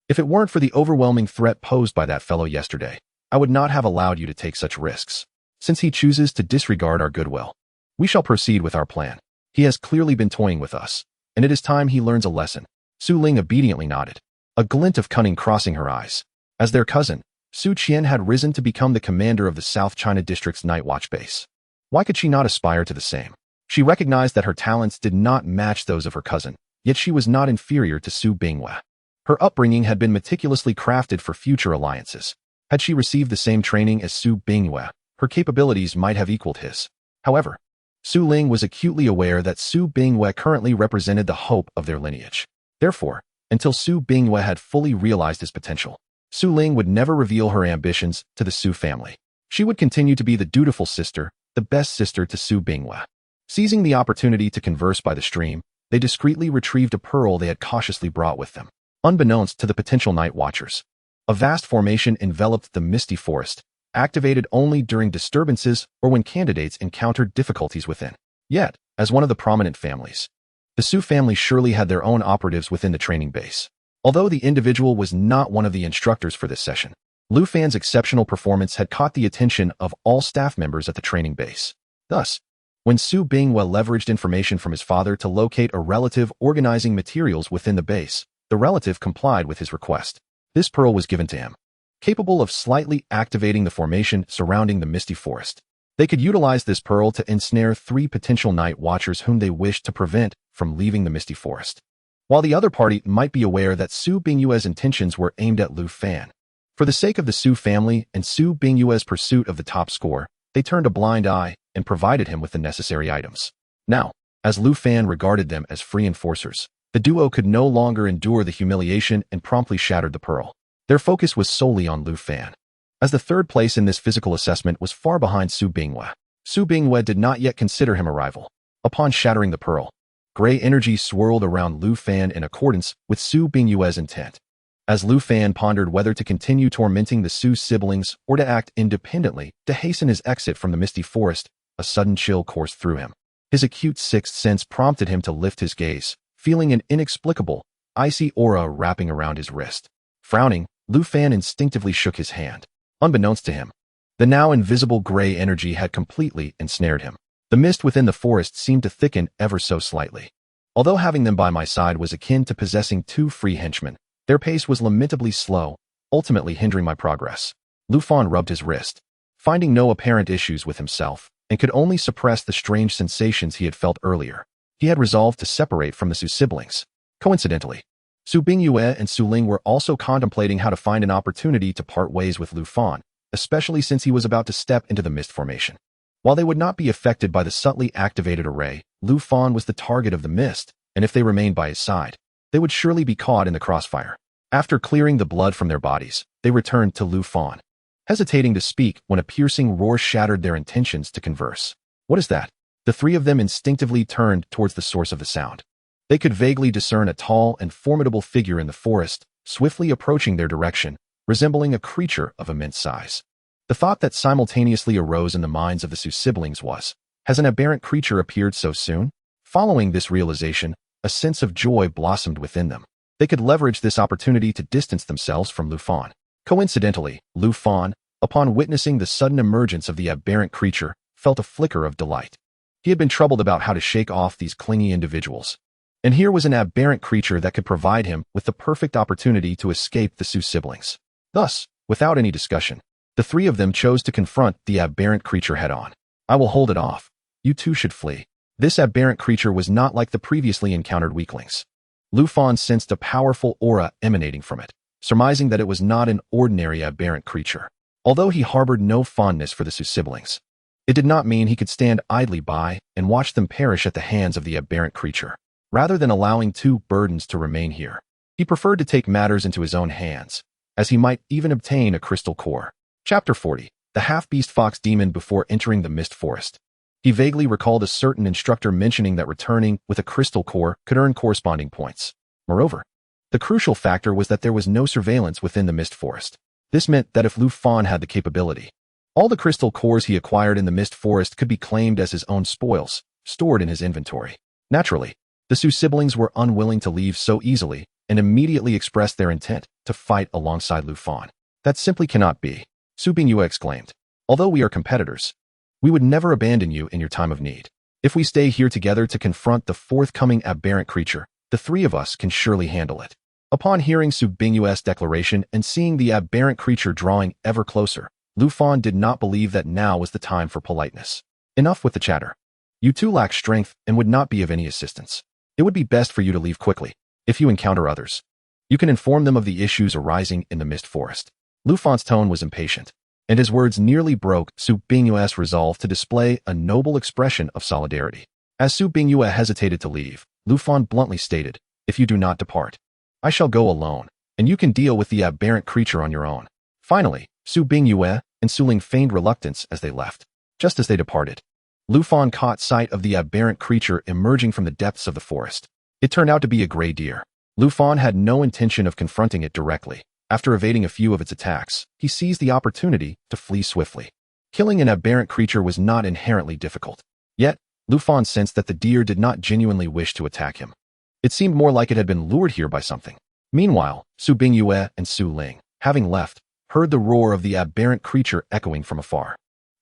If it weren't for the overwhelming threat posed by that fellow yesterday, I would not have allowed you to take such risks. Since he chooses to disregard our goodwill, we shall proceed with our plan. He has clearly been toying with us, and it is time he learns a lesson. Su Ling obediently nodded, a glint of cunning crossing her eyes. As their cousin, Su Qian had risen to become the commander of the South China District's night watch base. Why could she not aspire to the same? She recognized that her talents did not match those of her cousin, yet she was not inferior to Su Bingyue. Her upbringing had been meticulously crafted for future alliances. Had she received the same training as Su Bingyue, her capabilities might have equaled his. However, Su Ling was acutely aware that Su Bingyue currently represented the hope of their lineage. Therefore, until Su Bingyue had fully realized his potential, Su Ling would never reveal her ambitions to the Su family. She would continue to be the dutiful sister, the best sister to Su Bingyue. Seizing the opportunity to converse by the stream, they discreetly retrieved a pearl they had cautiously brought with them. Unbeknownst to the potential night watchers, a vast formation enveloped the misty forest, activated only during disturbances or when candidates encountered difficulties within. Yet, as one of the prominent families, the Su family surely had their own operatives within the training base. Although the individual was not one of the instructors for this session, Lu Fan's exceptional performance had caught the attention of all staff members at the training base. Thus, when Su Binghua leveraged information from his father to locate a relative organizing materials within the base, the relative complied with his request. This pearl was given to him, capable of slightly activating the formation surrounding the misty forest. They could utilize this pearl to ensnare 3 potential night watchers whom they wished to prevent from leaving the misty forest, while the other party might be aware that Su Binghua's intentions were aimed at Lu Fan. For the sake of the Su family and Su Binghua's pursuit of the top score, they turned a blind eye and provided him with the necessary items. Now, as Lu Fan regarded them as free enforcers, the duo could no longer endure the humiliation and promptly shattered the pearl. Their focus was solely on Lu Fan, as the third place in this physical assessment was far behind Su Binghua. Su Binghua did not yet consider him a rival. Upon shattering the pearl, gray energy swirled around Lu Fan in accordance with Su Binghua's intent. As Lu Fan pondered whether to continue tormenting the Su siblings or to act independently to hasten his exit from the misty forest, a sudden chill coursed through him. His acute sixth sense prompted him to lift his gaze, feeling an inexplicable, icy aura wrapping around his wrist. Frowning, Lu Fan instinctively shook his hand. Unbeknownst to him, the now invisible gray energy had completely ensnared him. The mist within the forest seemed to thicken ever so slightly. Although having them by my side was akin to possessing 2 free henchmen, their pace was lamentably slow, ultimately hindering my progress. Lu Fan rubbed his wrist, finding no apparent issues with himself, and could only suppress the strange sensations he had felt earlier. He had resolved to separate from the Su siblings. Coincidentally, Su Binghua and Su Ling were also contemplating how to find an opportunity to part ways with Lu Fan, especially since he was about to step into the mist formation. While they would not be affected by the subtly activated array, Lu Fan was the target of the mist, and if they remained by his side, they would surely be caught in the crossfire. After clearing the blood from their bodies, they returned to Lu Fan, hesitating to speak when a piercing roar shattered their intentions to converse. What is that? The 3 of them instinctively turned towards the source of the sound. They could vaguely discern a tall and formidable figure in the forest, swiftly approaching their direction, resembling a creature of immense size. The thought that simultaneously arose in the minds of the Su siblings was, has an aberrant creature appeared so soon? Following this realization, a sense of joy blossomed within them. They could leverage this opportunity to distance themselves from Lu Fan. Coincidentally, Lu Fan, upon witnessing the sudden emergence of the aberrant creature, felt a flicker of delight. He had been troubled about how to shake off these clingy individuals, and here was an aberrant creature that could provide him with the perfect opportunity to escape the Su siblings. Thus, without any discussion, the 3 of them chose to confront the aberrant creature head-on. I will hold it off. You 2 should flee. This aberrant creature was not like the previously encountered weaklings. Lu Fan sensed a powerful aura emanating from it, surmising that it was not an ordinary aberrant creature. Although he harbored no fondness for the Su siblings, it did not mean he could stand idly by and watch them perish at the hands of the aberrant creature. Rather than allowing 2 burdens to remain here, he preferred to take matters into his own hands, as he might even obtain a crystal core. Chapter 40. The half-beast fox demon before entering the mist forest. He vaguely recalled a certain instructor mentioning that returning with a crystal core could earn corresponding points. Moreover, the crucial factor was that there was no surveillance within the mist forest. This meant that if Lu Fan had the capability, all the crystal cores he acquired in the mist forest could be claimed as his own spoils, stored in his inventory. Naturally, the Su siblings were unwilling to leave so easily and immediately expressed their intent to fight alongside Lu Fan. That simply cannot be, Su Binghua exclaimed. Although we are competitors, we would never abandon you in your time of need. If we stay here together to confront the forthcoming aberrant creature, the 3 of us can surely handle it. Upon hearing Su Binghua's declaration and seeing the aberrant creature drawing ever closer, Lu Fan did not believe that now was the time for politeness. Enough with the chatter. You 2 lack strength and would not be of any assistance. It would be best for you to leave quickly. If you encounter others, you can inform them of the issues arising in the mist forest. Lu Fan's tone was impatient, and his words nearly broke Su Binghua's resolve to display a noble expression of solidarity. As Su Binghua hesitated to leave, Lu Fan bluntly stated, "If you do not depart, I shall go alone, and you can deal with the aberrant creature on your own." Finally, Su Binghua and Su Ling feigned reluctance as they left. Just as they departed, Lu Fan caught sight of the aberrant creature emerging from the depths of the forest. It turned out to be a gray deer. Lu Fan had no intention of confronting it directly. After evading a few of its attacks, he seized the opportunity to flee swiftly. Killing an aberrant creature was not inherently difficult. Yet, Lu Fan sensed that the deer did not genuinely wish to attack him. It seemed more like it had been lured here by something. Meanwhile, Su Bingyue and Su Ling, having left, heard the roar of the aberrant creature echoing from afar.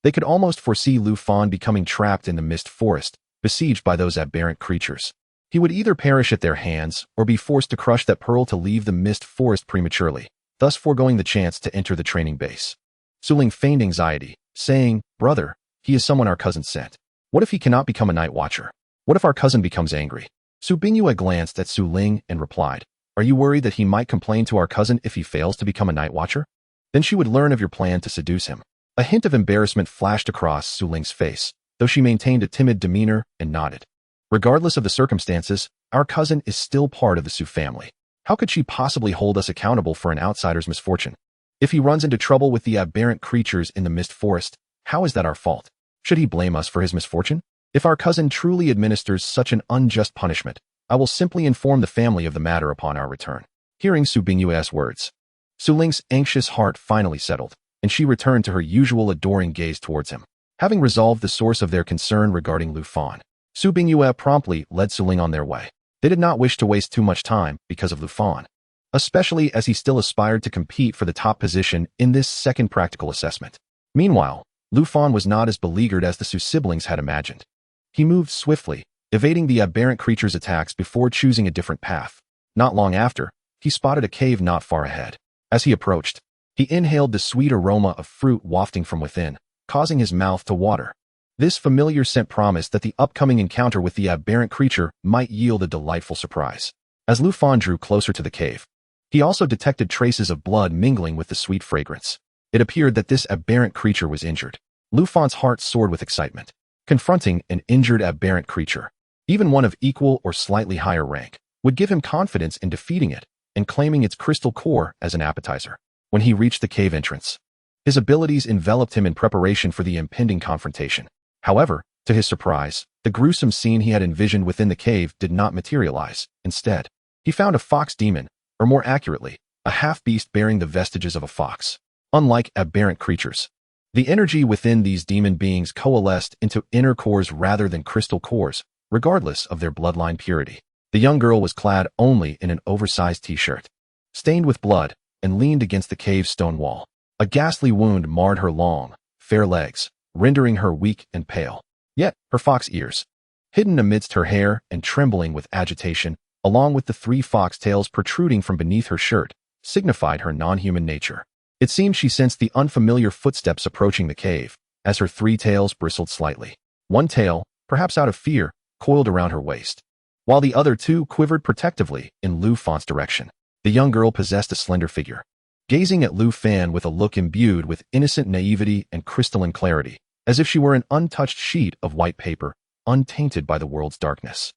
They could almost foresee Lu Fan becoming trapped in the mist forest, besieged by those aberrant creatures. He would either perish at their hands or be forced to crush that pearl to leave the mist forest prematurely, thus foregoing the chance to enter the training base. Su Ling feigned anxiety, saying, "Brother, he is someone our cousin sent. What if he cannot become a night watcher? What if our cousin becomes angry?" Su Bingyue glanced at Su Ling and replied, "Are you worried that he might complain to our cousin if he fails to become a night watcher? Then she would learn of your plan to seduce him." A hint of embarrassment flashed across Su Ling's face, though she maintained a timid demeanor and nodded. "Regardless of the circumstances, our cousin is still part of the Su family. How could she possibly hold us accountable for an outsider's misfortune? If he runs into trouble with the aberrant creatures in the mist forest, how is that our fault? Should he blame us for his misfortune? If our cousin truly administers such an unjust punishment, I will simply inform the family of the matter upon our return." Hearing Su Bingyue's words, Su Ling's anxious heart finally settled, and she returned to her usual adoring gaze towards him. Having resolved the source of their concern regarding Lu Fan, Su Bingyue promptly led Su Ling on their way. They did not wish to waste too much time because of Lu Fan, especially as he still aspired to compete for the top position in this second practical assessment. Meanwhile, Lu Fan was not as beleaguered as the Su siblings had imagined. He moved swiftly, evading the aberrant creature's attacks before choosing a different path. Not long after, he spotted a cave not far ahead. As he approached, he inhaled the sweet aroma of fruit wafting from within, causing his mouth to water. This familiar scent promised that the upcoming encounter with the aberrant creature might yield a delightful surprise. As Lu Fan drew closer to the cave, he also detected traces of blood mingling with the sweet fragrance. It appeared that this aberrant creature was injured. Lu Fan's heart soared with excitement. Confronting an injured aberrant creature, even one of equal or slightly higher rank, would give him confidence in defeating it and claiming its crystal core as an appetizer. When he reached the cave entrance, his abilities enveloped him in preparation for the impending confrontation. However, to his surprise, the gruesome scene he had envisioned within the cave did not materialize. Instead, he found a fox demon, or more accurately, a half-beast bearing the vestiges of a fox. Unlike aberrant creatures, the energy within these demon beings coalesced into inner cores rather than crystal cores, regardless of their bloodline purity. The young girl was clad only in an oversized t-shirt, stained with blood, and leaned against the cave's stone wall. A ghastly wound marred her long, fair legs, rendering her weak and pale. Yet, her fox ears, hidden amidst her hair and trembling with agitation, along with the 3 fox tails protruding from beneath her shirt, signified her non-human nature. It seemed she sensed the unfamiliar footsteps approaching the cave, as her 3 tails bristled slightly. One tail, perhaps out of fear, coiled around her waist, while the other 2 quivered protectively in Lu Fan's direction. The young girl possessed a slender figure, gazing at Lu Fan with a look imbued with innocent naivety and crystalline clarity, as if she were an untouched sheet of white paper, untainted by the world's darkness.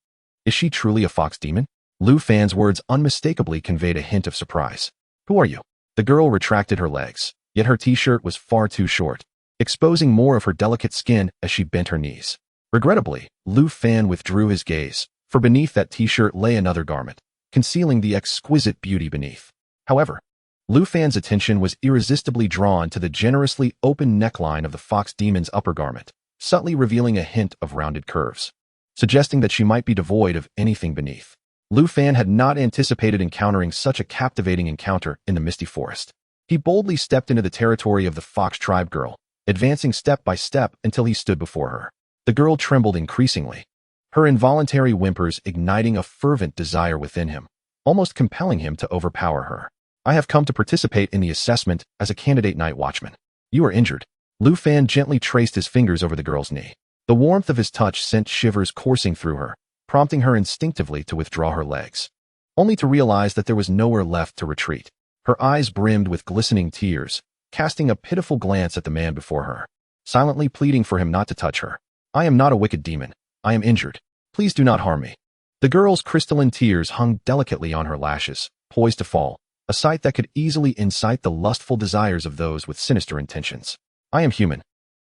Is she truly a fox demon? Lu Fan's words unmistakably conveyed a hint of surprise. Who are you? The girl retracted her legs, yet her t-shirt was far too short, exposing more of her delicate skin as she bent her knees. Regrettably, Lu Fan withdrew his gaze, for beneath that t-shirt lay another garment, concealing the exquisite beauty beneath. However, Lu Fan's attention was irresistibly drawn to the generously open neckline of the fox demon's upper garment, subtly revealing a hint of rounded curves, suggesting that she might be devoid of anything beneath. Lu Fan had not anticipated encountering such a captivating encounter in the misty forest. He boldly stepped into the territory of the fox tribe girl, advancing step by step until he stood before her. The girl trembled increasingly, her involuntary whimpers igniting a fervent desire within him, almost compelling him to overpower her. I have come to participate in the assessment as a candidate night watchman. You are injured. Lu Fan gently traced his fingers over the girl's knee. The warmth of his touch sent shivers coursing through her, prompting her instinctively to withdraw her legs, only to realize that there was nowhere left to retreat. Her eyes brimmed with glistening tears, casting a pitiful glance at the man before her, silently pleading for him not to touch her. I am not a wicked demon. I am injured. Please do not harm me. The girl's crystalline tears hung delicately on her lashes, poised to fall, a sight that could easily incite the lustful desires of those with sinister intentions. I am human,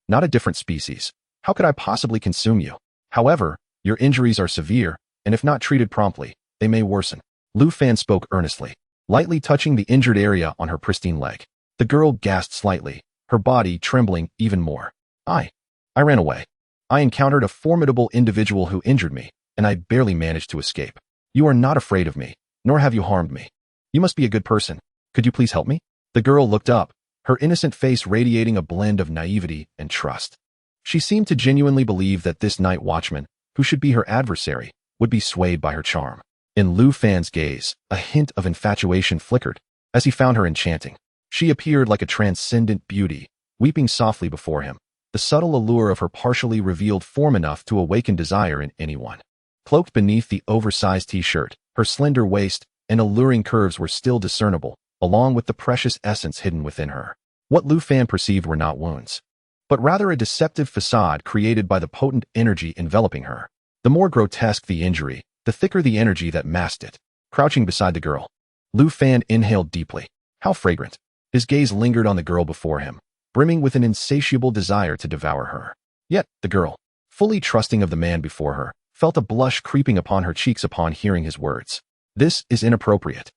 not a different species. How could I possibly consume you? However, your injuries are severe, and if not treated promptly, they may worsen. Lu Fan spoke earnestly, lightly touching the injured area on her pristine leg. The girl gasped slightly, her body trembling even more. I ran away. I encountered a formidable individual who injured me, and I barely managed to escape. You are not afraid of me, nor have you harmed me. You must be a good person. Could you please help me? The girl looked up, her innocent face radiating a blend of naivety and trust. She seemed to genuinely believe that this night watchman, who should be her adversary, would be swayed by her charm. In Lu Fan's gaze, a hint of infatuation flickered, as he found her enchanting. She appeared like a transcendent beauty, weeping softly before him, the subtle allure of her partially revealed form enough to awaken desire in anyone. Cloaked beneath the oversized t-shirt, her slender waist and alluring curves were still discernible, along with the precious essence hidden within her. What Lu Fan perceived were not wounds, but rather a deceptive facade created by the potent energy enveloping her. The more grotesque the injury, the thicker the energy that masked it. Crouching beside the girl, Lu Fan inhaled deeply. How fragrant. His gaze lingered on the girl before him, brimming with an insatiable desire to devour her. Yet, the girl, fully trusting of the man before her, felt a blush creeping upon her cheeks upon hearing his words. This is inappropriate.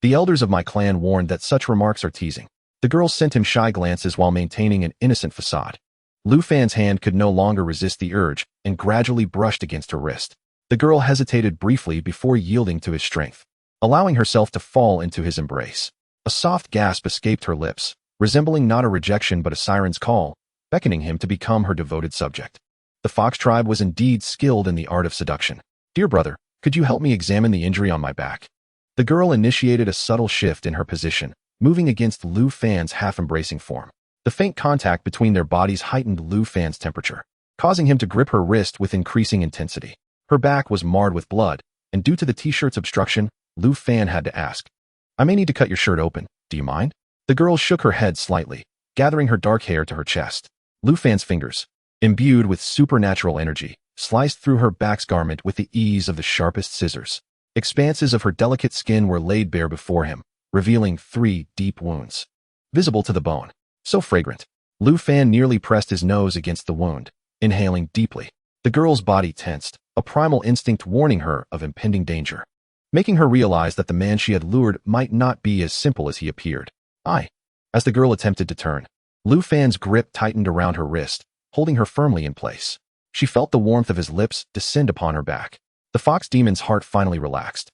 The elders of my clan warned that such remarks are teasing. The girl sent him shy glances while maintaining an innocent facade. Lu Fan's hand could no longer resist the urge and gradually brushed against her wrist. The girl hesitated briefly before yielding to his strength, allowing herself to fall into his embrace. A soft gasp escaped her lips, resembling not a rejection but a siren's call, beckoning him to become her devoted subject. The Fox tribe was indeed skilled in the art of seduction. Dear brother, could you help me examine the injury on my back? The girl initiated a subtle shift in her position, moving against Lu Fan's half-embracing form. The faint contact between their bodies heightened Lu Fan's temperature, causing him to grip her wrist with increasing intensity. Her back was marred with blood, and due to the t-shirt's obstruction, Lu Fan had to ask, I may need to cut your shirt open, do you mind? The girl shook her head slightly, gathering her dark hair to her chest. Lu Fan's fingers, imbued with supernatural energy, sliced through her back's garment with the ease of the sharpest scissors. Expanses of her delicate skin were laid bare before him, revealing 3 deep wounds, visible to the bone. So fragrant. Lu Fan nearly pressed his nose against the wound, inhaling deeply. The girl's body tensed, a primal instinct warning her of impending danger, making her realize that the man she had lured might not be as simple as he appeared. As the girl attempted to turn, Lu Fan's grip tightened around her wrist, holding her firmly in place. She felt the warmth of his lips descend upon her back. The fox demon's heart finally relaxed.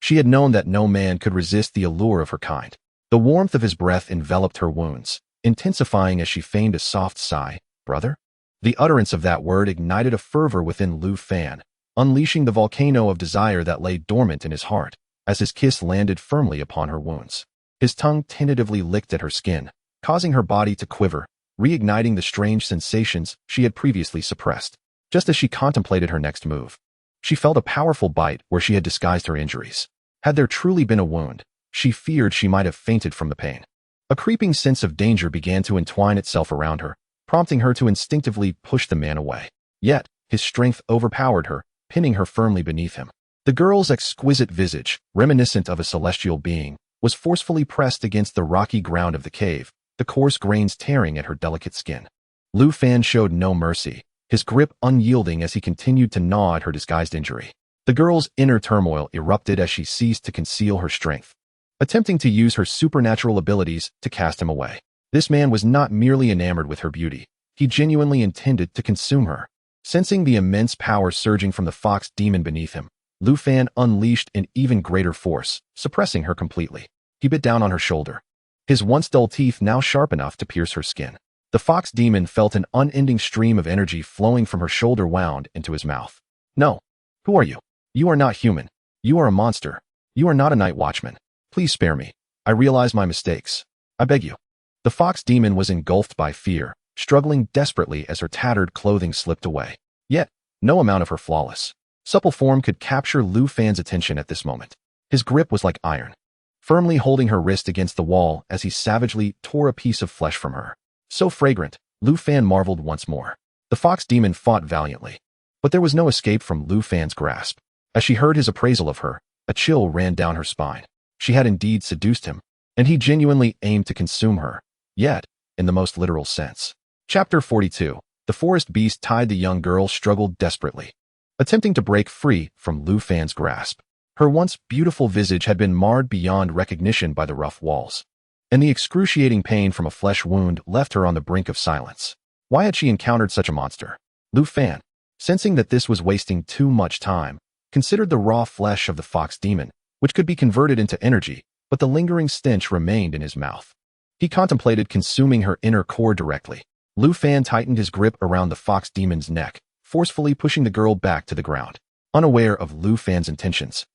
She had known that no man could resist the allure of her kind. The warmth of his breath enveloped her wounds, intensifying as she feigned a soft sigh. Brother? The utterance of that word ignited a fervor within Lu Fan, unleashing the volcano of desire that lay dormant in his heart, as his kiss landed firmly upon her wounds. His tongue tentatively licked at her skin, causing her body to quiver, reigniting the strange sensations she had previously suppressed. Just as she contemplated her next move, she felt a powerful bite where she had disguised her injuries. Had there truly been a wound, she feared she might have fainted from the pain. A creeping sense of danger began to entwine itself around her, prompting her to instinctively push the man away. Yet, his strength overpowered her, pinning her firmly beneath him. The girl's exquisite visage, reminiscent of a celestial being, was forcefully pressed against the rocky ground of the cave, the coarse grains tearing at her delicate skin. Lu Fan showed no mercy, his grip unyielding as he continued to gnaw at her disguised injury. The girl's inner turmoil erupted as she ceased to conceal her strength, attempting to use her supernatural abilities to cast him away. This man was not merely enamored with her beauty, he genuinely intended to consume her. Sensing the immense power surging from the fox demon beneath him, Lu Fan unleashed an even greater force, suppressing her completely. He bit down on her shoulder, his once dull teeth now sharp enough to pierce her skin. The fox demon felt an unending stream of energy flowing from her shoulder wound into his mouth. No. Who are you? You are not human. You are a monster. You are not a night watchman. Please spare me. I realize my mistakes. I beg you. The fox demon was engulfed by fear, struggling desperately as her tattered clothing slipped away. Yet, no amount of her flawless, supple form could capture Lu Fan's attention at this moment. His grip was like iron, firmly holding her wrist against the wall as he savagely tore a piece of flesh from her. So fragrant, Lu Fan marveled once more. The fox demon fought valiantly, but there was no escape from Lu Fan's grasp. As she heard his appraisal of her, a chill ran down her spine. She had indeed seduced him, and he genuinely aimed to consume her, yet, in the most literal sense. Chapter 42. The forest beast tied the young girl struggled desperately, attempting to break free from Lu Fan's grasp. Her once beautiful visage had been marred beyond recognition by the rough walls, and the excruciating pain from a flesh wound left her on the brink of silence. Why had she encountered such a monster? Lu Fan, sensing that this was wasting too much time, considered the raw flesh of the fox demon, which could be converted into energy, but the lingering stench remained in his mouth. He contemplated consuming her inner core directly. Lu Fan tightened his grip around the fox demon's neck, forcefully pushing the girl back to the ground. Unaware of Lu Fan's intentions,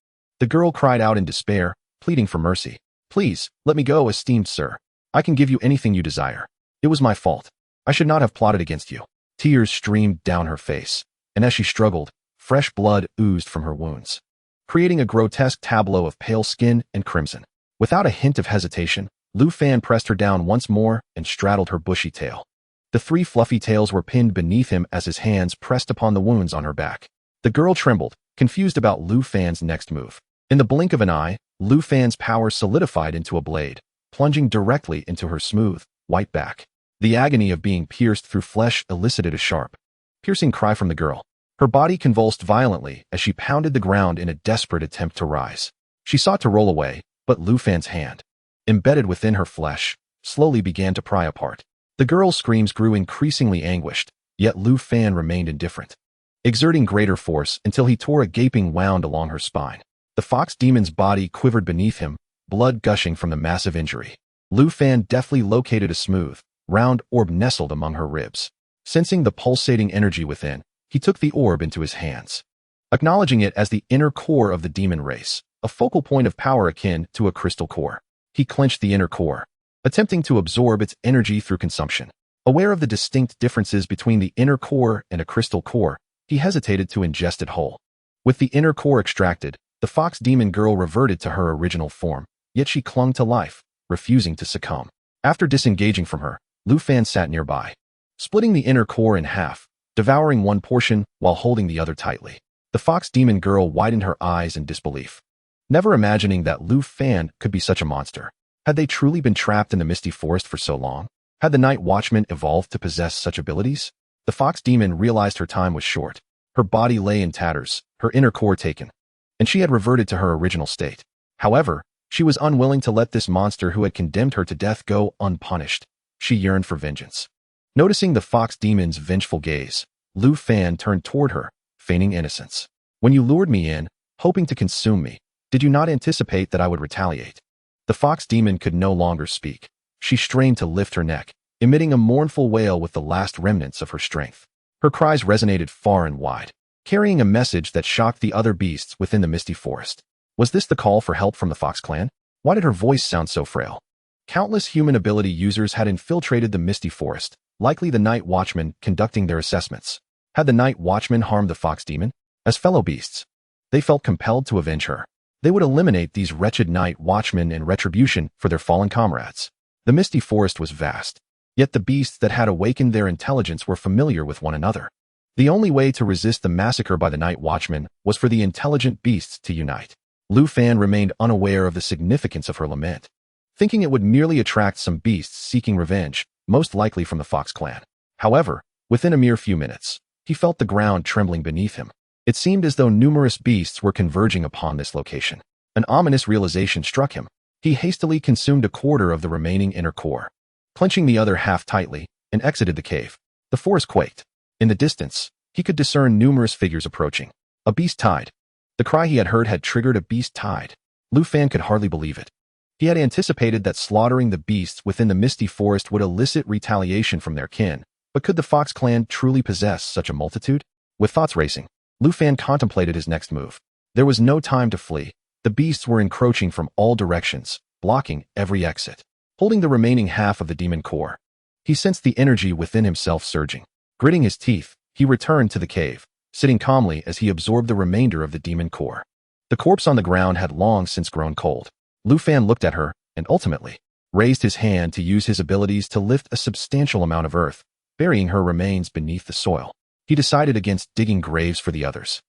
the girl cried out in despair, pleading for mercy. Please, let me go, esteemed sir. I can give you anything you desire. It was my fault. I should not have plotted against you. Tears streamed down her face, and as she struggled, fresh blood oozed from her wounds, creating a grotesque tableau of pale skin and crimson. Without a hint of hesitation, Lu Fan pressed her down once more and straddled her bushy tail. The 3 fluffy tails were pinned beneath him as his hands pressed upon the wounds on her back. The girl trembled, confused about Lu Fan's next move. In the blink of an eye, Lu Fan's power solidified into a blade, plunging directly into her smooth, white back. The agony of being pierced through flesh elicited a sharp, piercing cry from the girl. Her body convulsed violently as she pounded the ground in a desperate attempt to rise. She sought to roll away, but Lu Fan's hand, embedded within her flesh, slowly began to pry apart. The girl's screams grew increasingly anguished, yet Lu Fan remained indifferent, exerting greater force until he tore a gaping wound along her spine. The fox demon's body quivered beneath him, blood gushing from the massive injury. Lu Fan deftly located a smooth, round orb nestled among her ribs. Sensing the pulsating energy within, he took the orb into his hands, acknowledging it as the inner core of the demon race, a focal point of power akin to a crystal core. He clenched the inner core, attempting to absorb its energy through consumption. Aware of the distinct differences between the inner core and a crystal core, he hesitated to ingest it whole. With the inner core extracted, the fox demon girl reverted to her original form, yet she clung to life, refusing to succumb. After disengaging from her, Lu Fan sat nearby, splitting the inner core in half, devouring one portion while holding the other tightly. The fox demon girl widened her eyes in disbelief, never imagining that Lu Fan could be such a monster. Had they truly been trapped in the misty forest for so long? Had the night watchman evolved to possess such abilities? The fox demon realized her time was short. Her body lay in tatters, her inner core taken, and she had reverted to her original state. However, she was unwilling to let this monster who had condemned her to death go unpunished. She yearned for vengeance. Noticing the fox demon's vengeful gaze, Lu Fan turned toward her, feigning innocence. When you lured me in, hoping to consume me, did you not anticipate that I would retaliate? The fox demon could no longer speak. She strained to lift her neck, emitting a mournful wail with the last remnants of her strength. Her cries resonated far and wide, carrying a message that shocked the other beasts within the misty forest. Was this the call for help from the Fox clan? Why did her voice sound so frail? Countless human ability users had infiltrated the misty forest, likely the night watchmen conducting their assessments. Had the night watchmen harmed the fox demon? As fellow beasts, they felt compelled to avenge her. They would eliminate these wretched night watchmen in retribution for their fallen comrades. The misty forest was vast, yet the beasts that had awakened their intelligence were familiar with one another. The only way to resist the massacre by the night watchmen was for the intelligent beasts to unite. Lu Fan remained unaware of the significance of her lament, thinking it would merely attract some beasts seeking revenge, most likely from the Fox clan. However, within a mere few minutes, he felt the ground trembling beneath him. It seemed as though numerous beasts were converging upon this location. An ominous realization struck him. He hastily consumed a quarter of the remaining inner core, clenching the other half tightly, and exited the cave. The forest quaked. In the distance, he could discern numerous figures approaching. A beast tide. The cry he had heard had triggered a beast tide. Lu Fan could hardly believe it. He had anticipated that slaughtering the beasts within the misty forest would elicit retaliation from their kin, but could the Fox clan truly possess such a multitude? With thoughts racing, Lu Fan contemplated his next move. There was no time to flee. The beasts were encroaching from all directions, blocking every exit. Holding the remaining half of the demon core, he sensed the energy within himself surging. Gritting his teeth, he returned to the cave, sitting calmly as he absorbed the remainder of the demon core. The corpse on the ground had long since grown cold. Lu Fan looked at her and ultimately raised his hand to use his abilities to lift a substantial amount of earth, burying her remains beneath the soil. He decided against digging graves for the others.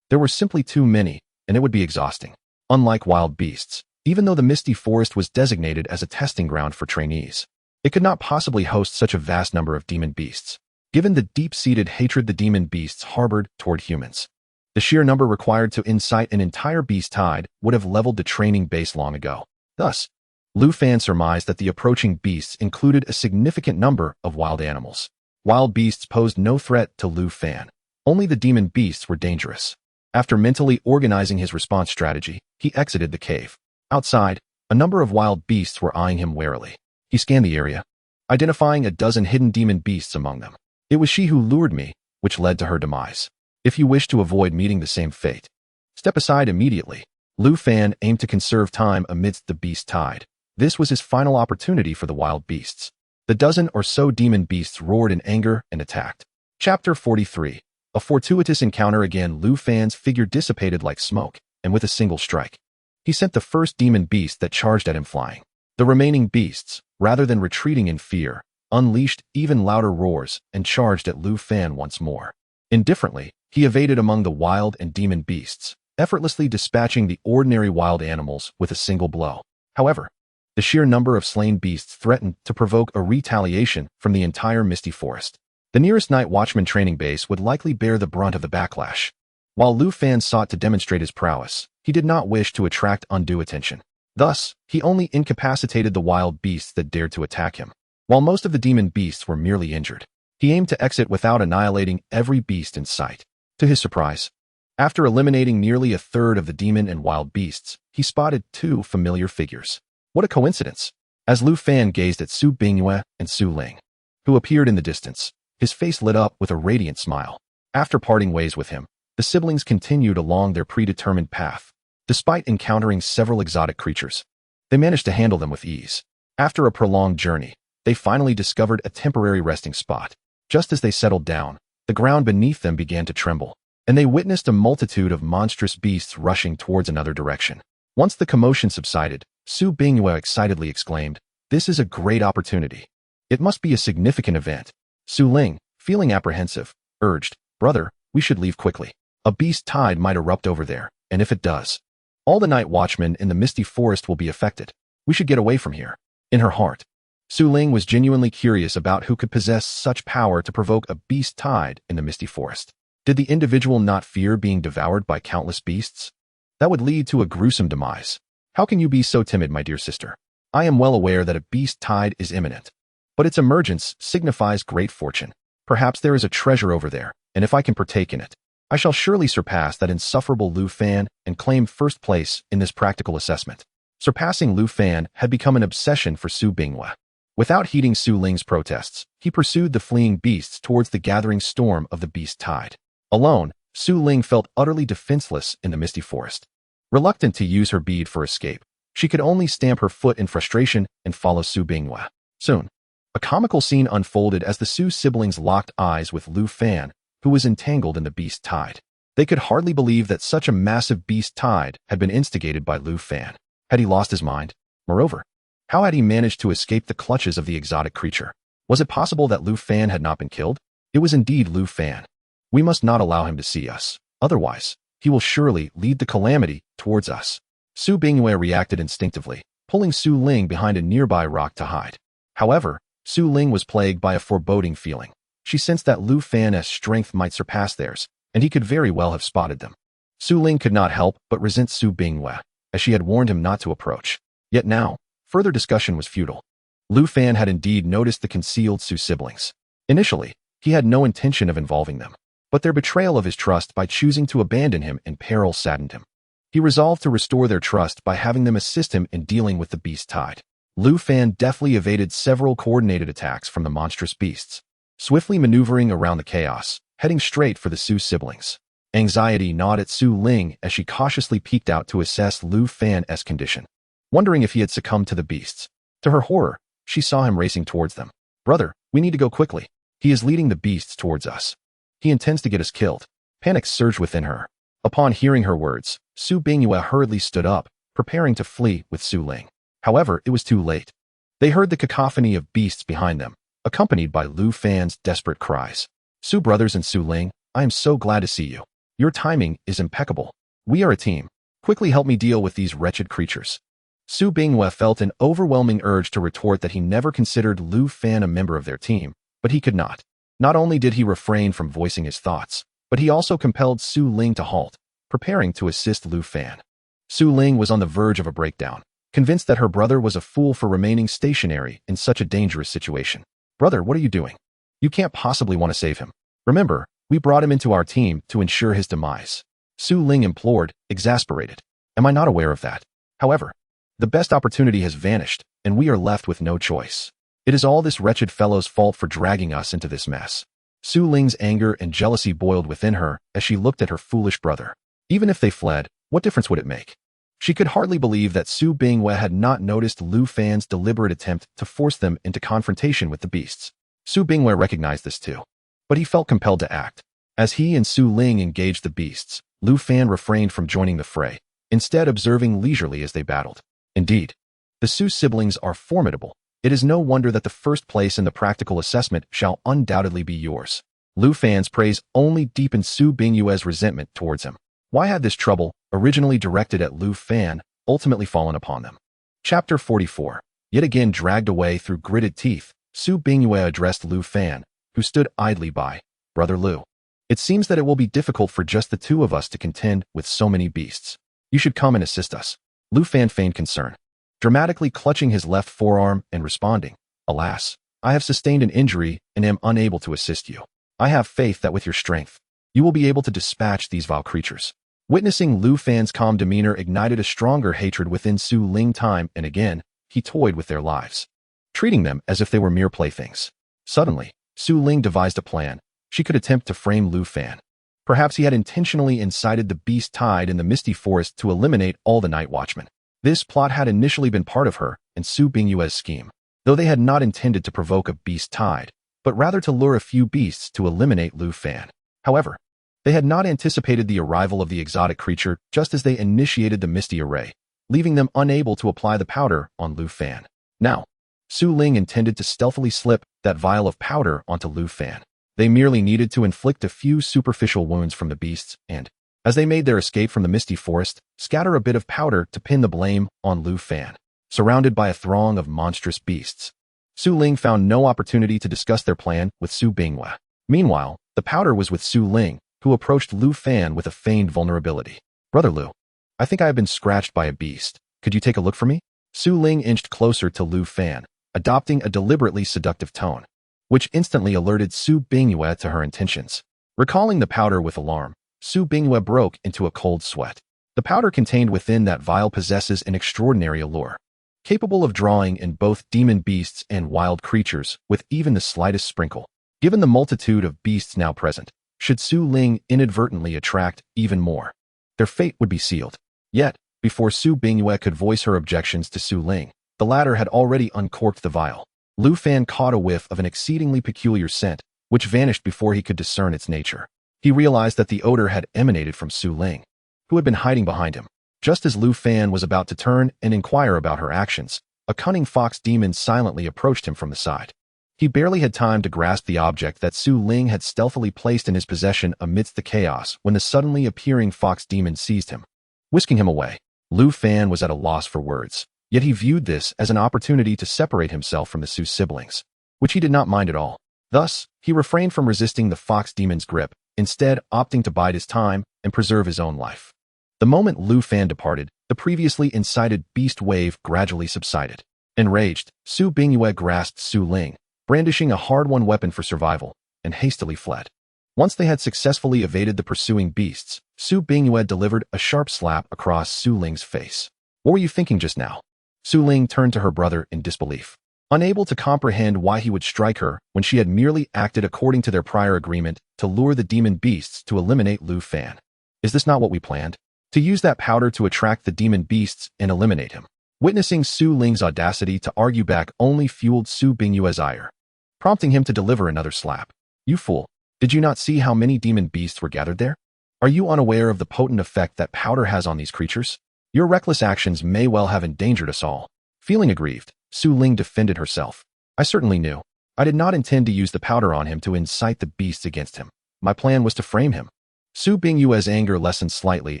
There were simply too many, and it would be exhausting. Unlike wild beasts, even though the misty forest was designated as a testing ground for trainees, it could not possibly host such a vast number of demon beasts, given the deep-seated hatred the demon beasts harbored toward humans. The sheer number required to incite an entire beast tide would have leveled the training base long ago. Thus, Lu Fan surmised that the approaching beasts included a significant number of wild animals. Wild beasts posed no threat to Lu Fan. Only the demon beasts were dangerous. After mentally organizing his response strategy, he exited the cave. Outside, a number of wild beasts were eyeing him warily. He scanned the area, identifying a dozen hidden demon beasts among them. It was she who lured me, which led to her demise. If you wish to avoid meeting the same fate, step aside immediately. Lu Fan aimed to conserve time amidst the beast tide. This was his final opportunity for the wild beasts. The dozen or so demon beasts roared in anger and attacked. Chapter 43. A fortuitous encounter. Again, Lu Fan's figure dissipated like smoke, and with a single strike, he sent the first demon beast that charged at him flying. The remaining beasts, rather than retreating in fear, unleashed even louder roars and charged at Lu Fan once more. Indifferently, he evaded among the wild and demon beasts, effortlessly dispatching the ordinary wild animals with a single blow. However, the sheer number of slain beasts threatened to provoke a retaliation from the entire misty forest. The nearest night watchman training base would likely bear the brunt of the backlash. While Lu Fan sought to demonstrate his prowess, he did not wish to attract undue attention. Thus, he only incapacitated the wild beasts that dared to attack him. While most of the demon beasts were merely injured, he aimed to exit without annihilating every beast in sight. To his surprise, after eliminating nearly a third of the demon and wild beasts, he spotted two familiar figures. What a coincidence! As Lu Fan gazed at Su Bingyue and Su Ling, who appeared in the distance, his face lit up with a radiant smile. After parting ways with him, the siblings continued along their predetermined path. Despite encountering several exotic creatures, they managed to handle them with ease. After a prolonged journey, they finally discovered a temporary resting spot. Just as they settled down, the ground beneath them began to tremble, and they witnessed a multitude of monstrous beasts rushing towards another direction. Once the commotion subsided, Su Bingyue excitedly exclaimed, "This is a great opportunity. It must be a significant event." Su Ling, feeling apprehensive, urged, "Brother, we should leave quickly. A beast tide might erupt over there, and if it does, all the night watchmen in the misty forest will be affected. We should get away from here." In her heart, Su Ling was genuinely curious about who could possess such power to provoke a beast tide in the misty forest. Did the individual not fear being devoured by countless beasts? That would lead to a gruesome demise. "How can you be so timid, my dear sister? I am well aware that a beast tide is imminent, but its emergence signifies great fortune. Perhaps there is a treasure over there, and if I can partake in it, I shall surely surpass that insufferable Lu Fan and claim first place in this practical assessment." Surpassing Lu Fan had become an obsession for Su Bingyue. Without heeding Su Ling's protests, he pursued the fleeing beasts towards the gathering storm of the beast tide. Alone, Su Ling felt utterly defenseless in the misty forest. Reluctant to use her bead for escape, she could only stamp her foot in frustration and follow Su Bingyue. Soon, a comical scene unfolded as the Su siblings locked eyes with Lu Fan, who was entangled in the beast tide. They could hardly believe that such a massive beast tide had been instigated by Lu Fan. Had he lost his mind? Moreover, how had he managed to escape the clutches of the exotic creature? Was it possible that Lu Fan had not been killed? It was indeed Lu Fan. We must not allow him to see us. Otherwise, he will surely lead the calamity towards us. Su Bingyue reacted instinctively, pulling Su Ling behind a nearby rock to hide. However, Su Ling was plagued by a foreboding feeling. She sensed that Lu Fan's strength might surpass theirs, and he could very well have spotted them. Su Ling could not help but resent Su Bingyue, as she had warned him not to approach. Yet now, further discussion was futile. Lu Fan had indeed noticed the concealed Su siblings. Initially, he had no intention of involving them, but their betrayal of his trust by choosing to abandon him in peril saddened him. He resolved to restore their trust by having them assist him in dealing with the beast tide. Lu Fan deftly evaded several coordinated attacks from the monstrous beasts, swiftly maneuvering around the chaos, heading straight for the Su siblings. Anxiety gnawed at Su Ling as she cautiously peeked out to assess Lu Fan's condition, wondering if he had succumbed to the beasts. To her horror, she saw him racing towards them. "Brother, we need to go quickly. He is leading the beasts towards us. He intends to get us killed." Panic surged within her. Upon hearing her words, Su Bingyue hurriedly stood up, preparing to flee with Su Ling. However, it was too late. They heard the cacophony of beasts behind them, accompanied by Lu Fan's desperate cries. "Su brothers and Su Ling, I am so glad to see you. Your timing is impeccable. We are a team. Quickly help me deal with these wretched creatures." Su Bingyue felt an overwhelming urge to retort that he never considered Lu Fan a member of their team, but he could not. Not only did he refrain from voicing his thoughts, but he also compelled Su Ling to halt, preparing to assist Lu Fan. Su Ling was on the verge of a breakdown, convinced that her brother was a fool for remaining stationary in such a dangerous situation. "Brother, what are you doing? You can't possibly want to save him. Remember, we brought him into our team to ensure his demise," Su Ling implored, exasperated. "Am I not aware of that? However, the best opportunity has vanished, and we are left with no choice. It is all this wretched fellow's fault for dragging us into this mess." Su Ling's anger and jealousy boiled within her as she looked at her foolish brother. Even if they fled, what difference would it make? She could hardly believe that Su Bingwe had not noticed Lu Fan's deliberate attempt to force them into confrontation with the beasts. Su Bingwe recognized this too, but he felt compelled to act. As he and Su Ling engaged the beasts, Lu Fan refrained from joining the fray, instead observing leisurely as they battled. Indeed, the Su siblings are formidable. It is no wonder that the first place in the practical assessment shall undoubtedly be yours. Lu Fan's praise only deepened Su Bingwe's resentment towards him. Why had this trouble, originally directed at Lu Fan, ultimately fallen upon them? Chapter 44. Yet again dragged away through gritted teeth, Su Bingwe addressed Lu Fan, who stood idly by. "Brother Lu, it seems that it will be difficult for just the two of us to contend with so many beasts. You should come and assist us." Lu Fan feigned concern, dramatically clutching his left forearm and responding, "Alas, I have sustained an injury and am unable to assist you. I have faith that with your strength, you will be able to dispatch these vile creatures." Witnessing Lu Fan's calm demeanor ignited a stronger hatred within Su Ling. Time and again, he toyed with their lives, treating them as if they were mere playthings. Suddenly, Su Ling devised a plan. She could attempt to frame Lu Fan. Perhaps he had intentionally incited the beast tied in the misty forest to eliminate all the night watchmen. This plot had initially been part of her and Su Bingwe's scheme, though they had not intended to provoke a beast tide, but rather to lure a few beasts to eliminate Lu Fan. However, they had not anticipated the arrival of the exotic creature just as they initiated the misty array, leaving them unable to apply the powder on Lu Fan. Now, Su Ling intended to stealthily slip that vial of powder onto Lu Fan. They merely needed to inflict a few superficial wounds from the beasts and, as they made their escape from the misty forest, scatter a bit of powder to pin the blame on Lu Fan. Surrounded by a throng of monstrous beasts, Su Ling found no opportunity to discuss their plan with Su Bingwe. Meanwhile, the powder was with Su Ling, who approached Lu Fan with a feigned vulnerability. "Brother Lu, I think I have been scratched by a beast. Could you take a look for me?" Su Ling inched closer to Lu Fan, adopting a deliberately seductive tone, which instantly alerted Su Bingwe to her intentions. Recalling the powder with alarm, Su Bingwe broke into a cold sweat. The powder contained within that vial possesses an extraordinary allure, capable of drawing in both demon beasts and wild creatures with even the slightest sprinkle. Given the multitude of beasts now present, should Su Ling inadvertently attract even more, their fate would be sealed. Yet, before Su Bingwe could voice her objections to Su Ling, the latter had already uncorked the vial. Lu Fan caught a whiff of an exceedingly peculiar scent, which vanished before he could discern its nature. He realized that the odor had emanated from Su Ling, who had been hiding behind him. Just as Lu Fan was about to turn and inquire about her actions, a cunning fox demon silently approached him from the side. He barely had time to grasp the object that Su Ling had stealthily placed in his possession amidst the chaos when the suddenly appearing fox demon seized him, whisking him away. Lu Fan was at a loss for words, yet he viewed this as an opportunity to separate himself from the Su siblings, which he did not mind at all. Thus, he refrained from resisting the fox demon's grip, instead opting to bide his time and preserve his own life. The moment Lu Fan departed, the previously incited beast wave gradually subsided. Enraged, Su Bingwe grasped Su Ling, brandishing a hard-won weapon for survival, and hastily fled. Once they had successfully evaded the pursuing beasts, Su Bingwe delivered a sharp slap across Su Ling's face. "What were you thinking just now?" Su Ling turned to her brother in disbelief, unable to comprehend why he would strike her when she had merely acted according to their prior agreement to lure the demon beasts to eliminate Lu Fan. "Is this not what we planned? To use that powder to attract the demon beasts and eliminate him?" Witnessing Su Ling's audacity to argue back only fueled Su Bingwe's ire, prompting him to deliver another slap. "You fool! Did you not see how many demon beasts were gathered there? Are you unaware of the potent effect that powder has on these creatures? Your reckless actions may well have endangered us all." Feeling aggrieved, Su Ling defended herself. "I certainly knew. I did not intend to use the powder on him to incite the beasts against him. My plan was to frame him." Su Bingwe's anger lessened slightly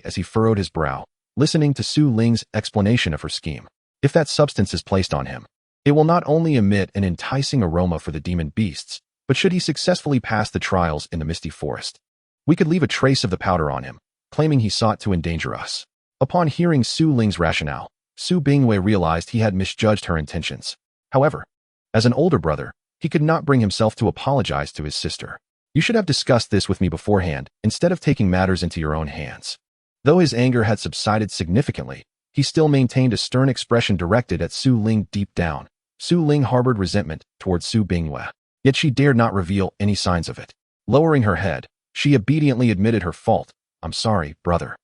as he furrowed his brow, listening to Su Ling's explanation of her scheme. "If that substance is placed on him, it will not only emit an enticing aroma for the demon beasts, but should he successfully pass the trials in the misty forest, We could leave a trace of the powder on him, claiming he sought to endanger us. Upon hearing Su Ling's rationale, Su Bingwei realized he had misjudged her intentions. However, as an older brother, he could not bring himself to apologize to his sister. You should have discussed this with me beforehand, instead of taking matters into your own hands. Though his anger had subsided significantly, he still maintained a stern expression directed at Su Ling deep down. Su Ling harbored resentment towards Su Bingwei, yet she dared not reveal any signs of it. Lowering her head, she obediently admitted her fault. I'm sorry, brother.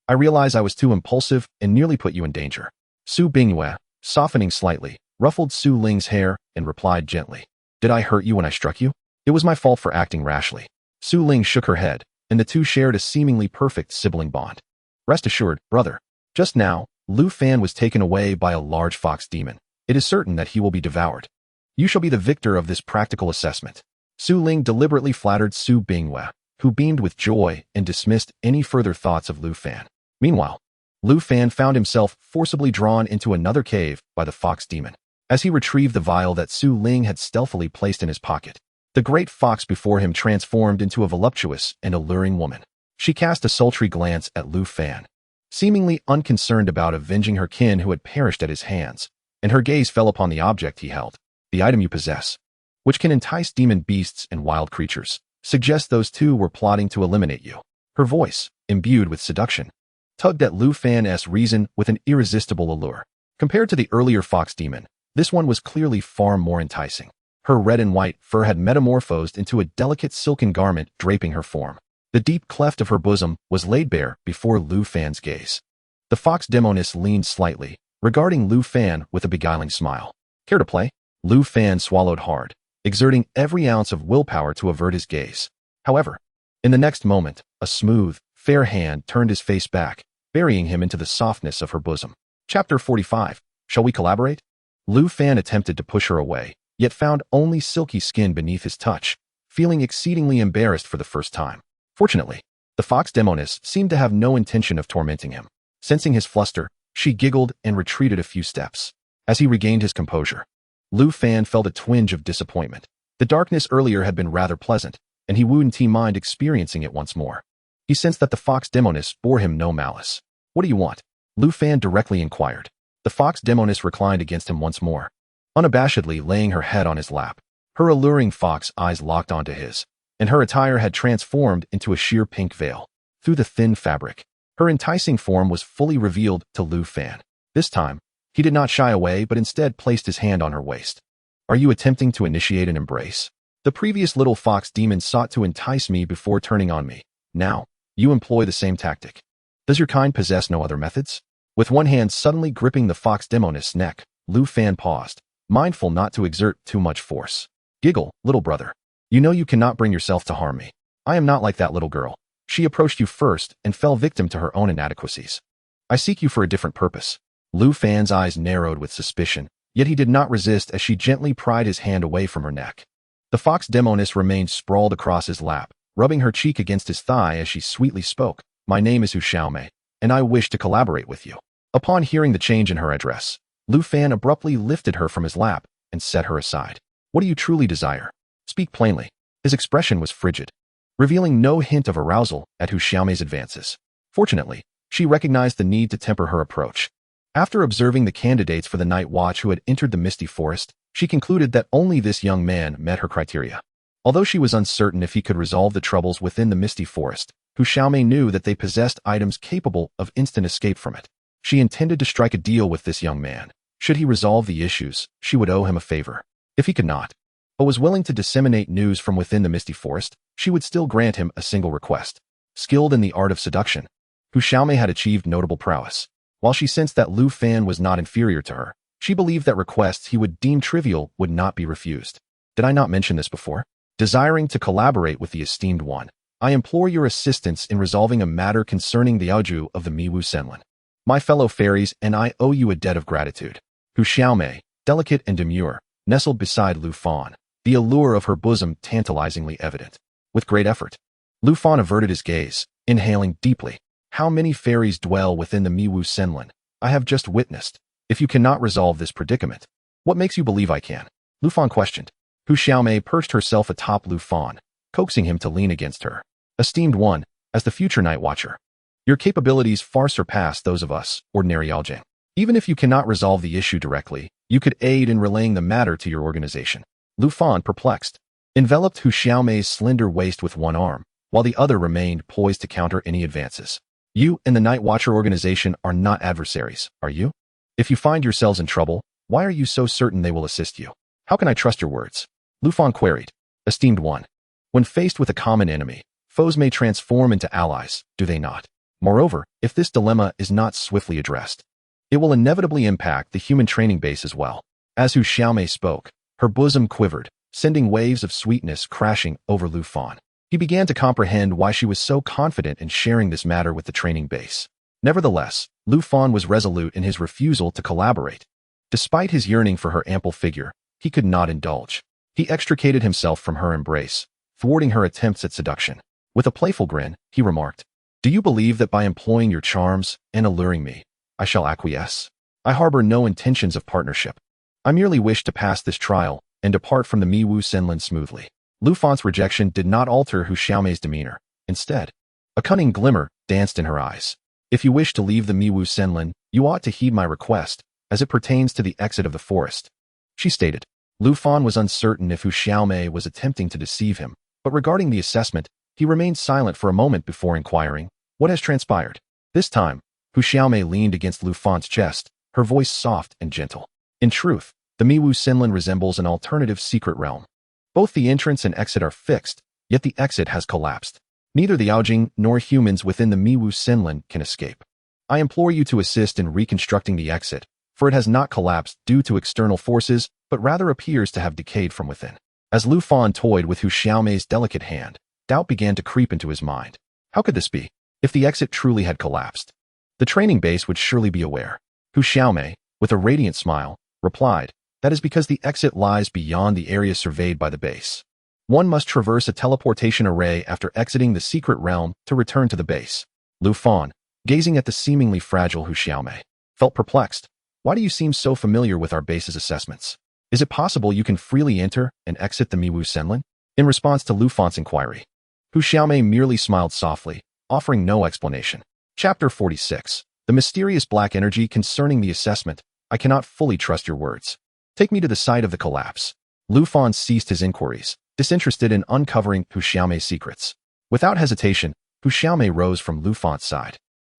I realize I was too impulsive and nearly put you in danger. Su Bingwei, softening slightly, ruffled Su Ling's hair and replied gently. Did I hurt you when I struck you? It was my fault for acting rashly. Su Ling shook her head, and the two shared a seemingly perfect sibling bond. Rest assured, brother. Just now, Lu Fan was taken away by a large fox demon. It is certain that he will be devoured. You shall be the victor of this practical assessment. Su Ling deliberately flattered Su Bingwei, who beamed with joy and dismissed any further thoughts of Lu Fan. Meanwhile, Lu Fan found himself forcibly drawn into another cave by the fox demon. As he retrieved the vial that Su Ling had stealthily placed in his pocket, the great fox before him transformed into a voluptuous and alluring woman. She cast a sultry glance at Lu Fan, seemingly unconcerned about avenging her kin who had perished at his hands, and her gaze fell upon the object he held. The item you possess, which can entice demon beasts and wild creatures, suggests those two were plotting to eliminate you. Her voice, imbued with seduction, tugged at Lu Fan's reason with an irresistible allure. Compared to the earlier fox demon, this one was clearly far more enticing. Her red and white fur had metamorphosed into a delicate silken garment draping her form. The deep cleft of her bosom was laid bare before Lu Fan's gaze. The fox demoness leaned slightly, regarding Lu Fan with a beguiling smile. Care to play? Lu Fan swallowed hard, exerting every ounce of willpower to avert his gaze. However, in the next moment, a smooth, fair hand turned his face back, burying him into the softness of her bosom. Chapter 45. Shall we collaborate? Lu Fan attempted to push her away, yet found only silky skin beneath his touch, feeling exceedingly embarrassed for the first time. Fortunately, the fox demoness seemed to have no intention of tormenting him. Sensing his fluster, she giggled and retreated a few steps. As he regained his composure, Lu Fan felt a twinge of disappointment. The darkness earlier had been rather pleasant, and he wouldn't mind experiencing it once more. He sensed that the fox demoness bore him no malice. What do you want? Lu Fan directly inquired. The fox demoness reclined against him once more, unabashedly laying her head on his lap. Her alluring fox eyes locked onto his, and her attire had transformed into a sheer pink veil. Through the thin fabric, her enticing form was fully revealed to Lu Fan. This time, he did not shy away but instead placed his hand on her waist. Are you attempting to initiate an embrace? The previous little fox demon sought to entice me before turning on me. Now, you employ the same tactic. Does your kind possess no other methods? With one hand suddenly gripping the fox demoness' neck, Lu Fan paused, mindful not to exert too much force. Giggle, little brother. You know you cannot bring yourself to harm me. I am not like that little girl. She approached you first and fell victim to her own inadequacies. I seek you for a different purpose. Lu Fan's eyes narrowed with suspicion, yet he did not resist as she gently pried his hand away from her neck. The fox demoness remained sprawled across his lap, rubbing her cheek against his thigh as she sweetly spoke. My name is Hu Xiaomei, and I wish to collaborate with you. Upon hearing the change in her address, Lu Fan abruptly lifted her from his lap and set her aside. What do you truly desire? Speak plainly. His expression was frigid, revealing no hint of arousal at Hu Xiaomei's advances. Fortunately, she recognized the need to temper her approach. After observing the candidates for the night watch who had entered the misty forest, she concluded that only this young man met her criteria. Although she was uncertain if he could resolve the troubles within the misty forest, Hu Xiaomei knew that they possessed items capable of instant escape from it. She intended to strike a deal with this young man. Should he resolve the issues, she would owe him a favor. If he could not, but was willing to disseminate news from within the misty forest, she would still grant him a single request. Skilled in the art of seduction, Hu Xiaomei had achieved notable prowess. While she sensed that Lu Fan was not inferior to her, she believed that requests he would deem trivial would not be refused. Did I not mention this before? Desiring to collaborate with the esteemed one, I implore your assistance in resolving a matter concerning the Aoju of the Miwu Senlin. My fellow fairies and I owe you a debt of gratitude. Hu Xiaomei, delicate and demure, nestled beside Lu Fan, the allure of her bosom tantalizingly evident. With great effort, Lu Fan averted his gaze, inhaling deeply. How many fairies dwell within the Miwu Senlin? I have just witnessed. If you cannot resolve this predicament, what makes you believe I can? Lu Fan questioned. Hu Xiaomei perched herself atop Lu Fan, coaxing him to lean against her. Esteemed one, as the future Night Watcher, your capabilities far surpass those of us, ordinary Yaojing. Even if you cannot resolve the issue directly, you could aid in relaying the matter to your organization. Lu Fan, perplexed, enveloped Hu Xiaomei's slender waist with one arm, while the other remained poised to counter any advances. You and the Night Watcher organization are not adversaries, are you? If you find yourselves in trouble, why are you so certain they will assist you? How can I trust your words? Lu Fan queried. Esteemed one, when faced with a common enemy, foes may transform into allies, do they not? Moreover, if this dilemma is not swiftly addressed, it will inevitably impact the human training base as well. As Hu Xiaomei spoke, her bosom quivered, sending waves of sweetness crashing over Lu Fan. He began to comprehend why she was so confident in sharing this matter with the training base. Nevertheless, Lu Fan was resolute in his refusal to collaborate. Despite his yearning for her ample figure, he could not indulge. He extricated himself from her embrace, thwarting her attempts at seduction. With a playful grin, he remarked, "Do you believe that by employing your charms and alluring me, I shall acquiesce? I harbor no intentions of partnership. I merely wish to pass this trial and depart from the Miwu Senlin smoothly." Lu Fan's rejection did not alter Hu Xiaomei's demeanor. Instead, a cunning glimmer danced in her eyes. "If you wish to leave the Miwu Senlin, you ought to heed my request, as it pertains to the exit of the forest," she stated. Lu Fan was uncertain if Hu Xiaomei was attempting to deceive him, but regarding the assessment, he remained silent for a moment before inquiring, "What has transpired?" This time, Hu Xiaomei leaned against Lu Fan's chest, her voice soft and gentle. "In truth, the Miwu Senlin resembles an alternative secret realm. Both the entrance and exit are fixed, yet the exit has collapsed. Neither the Yaojing nor humans within the Miwu Senlin can escape. I implore you to assist in reconstructing the exit, for it has not collapsed due to external forces, but rather appears to have decayed from within." As Lu Fan toyed with Hu Xiaomei's delicate hand, doubt began to creep into his mind. How could this be? If the exit truly had collapsed, the training base would surely be aware. Hu Xiaomei, with a radiant smile, replied, "That is because the exit lies beyond the area surveyed by the base. One must traverse a teleportation array after exiting the secret realm to return to the base." Lu Fan, gazing at the seemingly fragile Hu Xiaomei, felt perplexed. "Why do you seem so familiar with our base's assessments? Is it possible you can freely enter and exit the Miwu Senlin?" In response to Lu Fan's inquiry, Hu Xiaomei merely smiled softly, offering no explanation. Chapter 46. The mysterious black energy concerning the assessment. I cannot fully trust your words. Take me to the site of the collapse. Lu Fan ceased his inquiries, disinterested in uncovering Hu Xiaomei's secrets. Without hesitation, Hu Xiaomei rose from Lu Fan's side,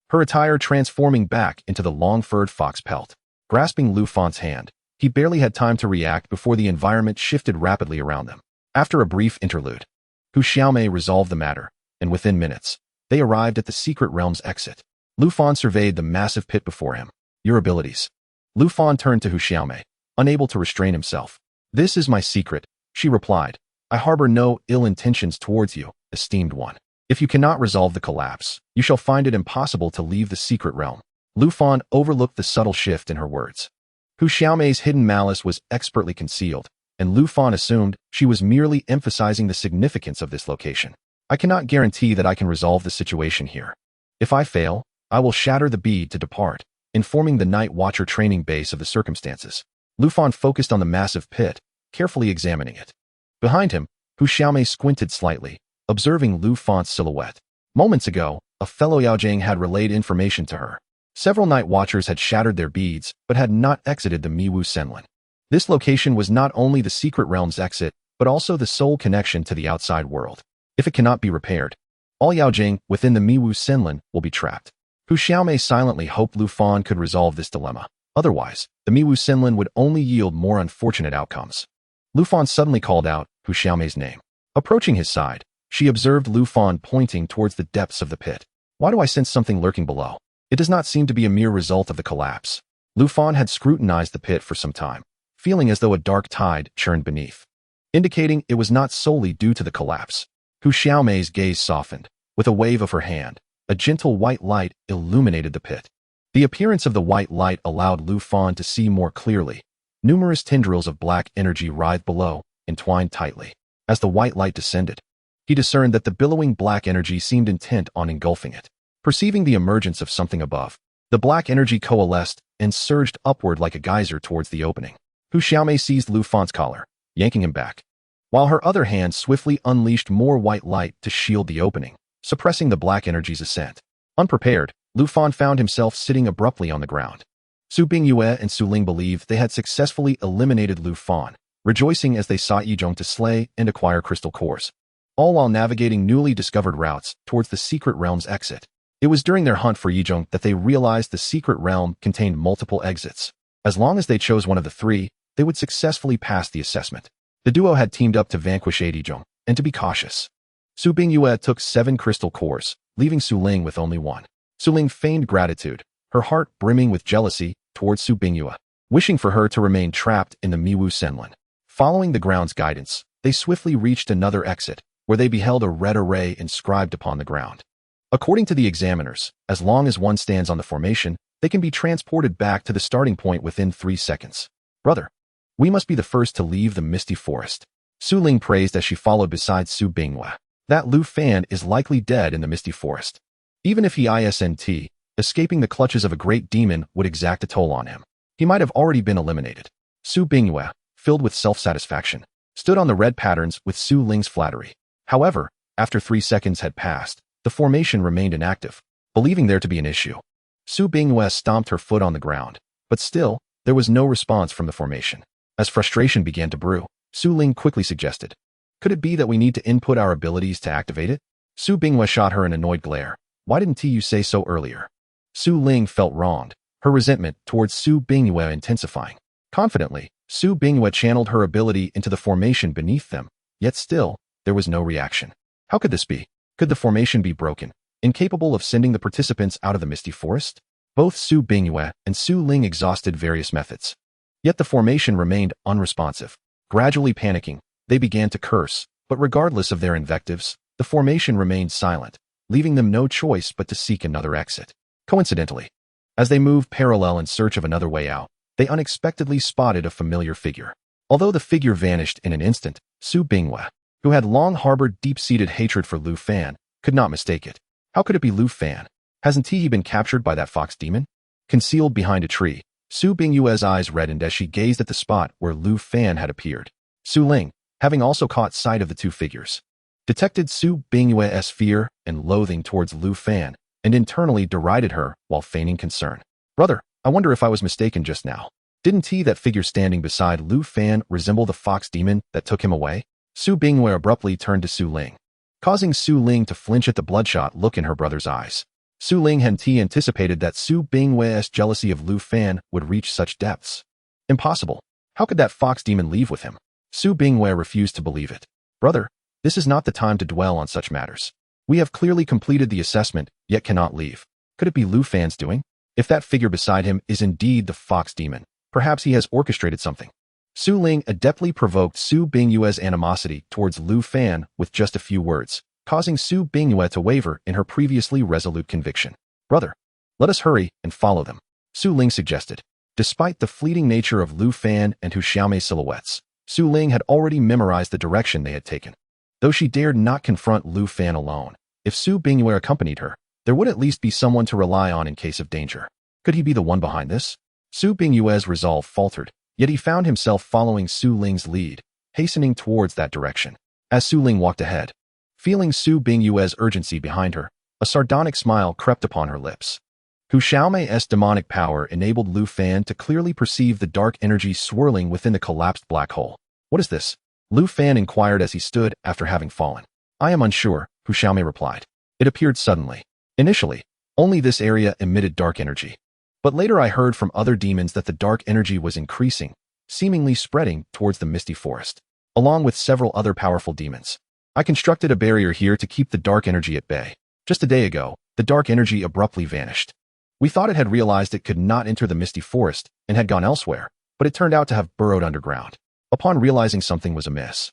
her attire transforming back into the long-furred fox pelt. Grasping Lu Fan's hand, he barely had time to react before the environment shifted rapidly around them. After a brief interlude, Hu Xiaomei resolved the matter, and within minutes, they arrived at the secret realm's exit. Lu Fan surveyed the massive pit before him. "Your abilities." Lu Fan turned to Hu Xiaomei, unable to restrain himself. "This is my secret," she replied. "I harbor no ill intentions towards you, esteemed one. If you cannot resolve the collapse, you shall find it impossible to leave the secret realm." Lu Fan overlooked the subtle shift in her words. Hu Xiaomei's hidden malice was expertly concealed, and Lu Fan assumed she was merely emphasizing the significance of this location. "I cannot guarantee that I can resolve the situation here. If I fail, I will shatter the bead to depart, informing the Night Watcher training base of the circumstances." Lu Fan focused on the massive pit, carefully examining it. Behind him, Hu Xiaomei squinted slightly, observing Lu Fan's silhouette. Moments ago, a fellow Yaojing had relayed information to her. Several Night Watchers had shattered their beads, but had not exited the Miwu Senlin. This location was not only the secret realm's exit, but also the sole connection to the outside world. If it cannot be repaired, all Yaojing within the Miwu Senlin will be trapped. Hu Xiaomei silently hoped Lu Fan could resolve this dilemma. Otherwise, the Miwu Senlin would only yield more unfortunate outcomes. Lu Fan suddenly called out Hu Xiaomei's name. Approaching his side, she observed Lu Fan pointing towards the depths of the pit. "Why do I sense something lurking below? It does not seem to be a mere result of the collapse." Lu Fan had scrutinized the pit for some time, feeling as though a dark tide churned beneath, indicating it was not solely due to the collapse. Hu Xiaomei's gaze softened. With a wave of her hand, a gentle white light illuminated the pit. The appearance of the white light allowed Lu Fan to see more clearly. Numerous tendrils of black energy writhed below, entwined tightly. As the white light descended, he discerned that the billowing black energy seemed intent on engulfing it. Perceiving the emergence of something above, the black energy coalesced and surged upward like a geyser towards the opening. Hu Xiaomei seized Lu Fan's collar, yanking him back, while her other hand swiftly unleashed more white light to shield the opening. suppressing the black energy's ascent. Unprepared, Lu Fan found himself sitting abruptly on the ground. Su Bingyue and Su Ling believed they had successfully eliminated Lu Fan, rejoicing as they sought Yizhong to slay and acquire crystal cores, all while navigating newly discovered routes towards the secret realm's exit. It was during their hunt for Yizhong that they realized the secret realm contained multiple exits. As long as they chose one of the three, they would successfully pass the assessment. The duo had teamed up to vanquish Yizhong, and to be cautious. Su Bingyue took 7 crystal cores, leaving Su Ling with only 1. Su Ling feigned gratitude, her heart brimming with jealousy towards Su Bingyue, wishing for her to remain trapped in the Miwu Senlin. Following the ground's guidance, they swiftly reached another exit, where they beheld a red array inscribed upon the ground. According to the examiners, as long as one stands on the formation, they can be transported back to the starting point within 3 seconds. Brother, we must be the first to leave the misty forest. Su Ling praised as she followed beside Su Bingyue. That Lu Fan is likely dead in the misty forest. Even if he isn't, escaping the clutches of a great demon would exact a toll on him. He might have already been eliminated. Su Bingyue, filled with self-satisfaction, stood on the red patterns with Su Ling's flattery. However, after 3 seconds had passed, the formation remained inactive, believing there to be an issue. Su Bingyue stomped her foot on the ground, but still, there was no response from the formation. As frustration began to brew, Su Ling quickly suggested, "Could it be that we need to input our abilities to activate it?" Su Bingyue shot her an annoyed glare. "Why didn't you say so earlier?" Su Ling felt wronged, her resentment towards Su Bingyue intensifying. Confidently, Su Bingyue channeled her ability into the formation beneath them, yet still, there was no reaction. How could this be? Could the formation be broken, incapable of sending the participants out of the misty forest? Both Su Bingyue and Su Ling exhausted various methods. Yet the formation remained unresponsive. Gradually panicking, they began to curse, but regardless of their invectives, the formation remained silent, leaving them no choice but to seek another exit. Coincidentally, as they moved parallel in search of another way out, they unexpectedly spotted a familiar figure. Although the figure vanished in an instant, Su Bingyue, who had long harbored deep-seated hatred for Lu Fan, could not mistake it. How could it be Lu Fan? Hasn't he been captured by that fox demon? Concealed behind a tree, Su Bingyue's eyes reddened as she gazed at the spot where Lu Fan had appeared. Su Ling, having also caught sight of the two figures, detected Su Bingyue's fear and loathing towards Lu Fan, and internally derided her while feigning concern. "Brother, I wonder if I was mistaken just now. Didn't that figure standing beside Lu Fan resemble the fox demon that took him away?" Su Bingyue abruptly turned to Su Ling, causing Su Ling to flinch at the bloodshot look in her brother's eyes. Su Ling had anticipated that Su Bingyue's jealousy of Lu Fan would reach such depths. Impossible. How could that fox demon leave with him? Su Bingyue refused to believe it. "Brother, this is not the time to dwell on such matters. We have clearly completed the assessment, yet cannot leave. Could it be Lu Fan's doing? If that figure beside him is indeed the fox demon, perhaps he has orchestrated something." Su Ling adeptly provoked Su Bingyue's animosity towards Lu Fan with just a few words, causing Su Bingyue to waver in her previously resolute conviction. "Brother, let us hurry and follow them," Su Ling suggested. Despite the fleeting nature of Lu Fan and Hu Xiaomei's silhouettes, Su Ling had already memorized the direction they had taken. Though she dared not confront Lu Fan alone, if Su Bingyue accompanied her, there would at least be someone to rely on in case of danger. Could he be the one behind this? Su Bingyue's resolve faltered, yet he found himself following Su Ling's lead, hastening towards that direction. As Su Ling walked ahead, feeling Su Bingyue's urgency behind her, a sardonic smile crept upon her lips. Hu Xiaomei's demonic power enabled Lu Fan to clearly perceive the dark energy swirling within the collapsed black hole. "What is this?" Lu Fan inquired as he stood after having fallen. "I am unsure," Hu Xiaomei replied. "It appeared suddenly. Initially, only this area emitted dark energy. But later I heard from other demons that the dark energy was increasing, seemingly spreading towards the misty forest, along with several other powerful demons. I constructed a barrier here to keep the dark energy at bay. Just a day ago, the dark energy abruptly vanished. We thought it had realized it could not enter the misty forest and had gone elsewhere, but it turned out to have burrowed underground. Upon realizing something was amiss,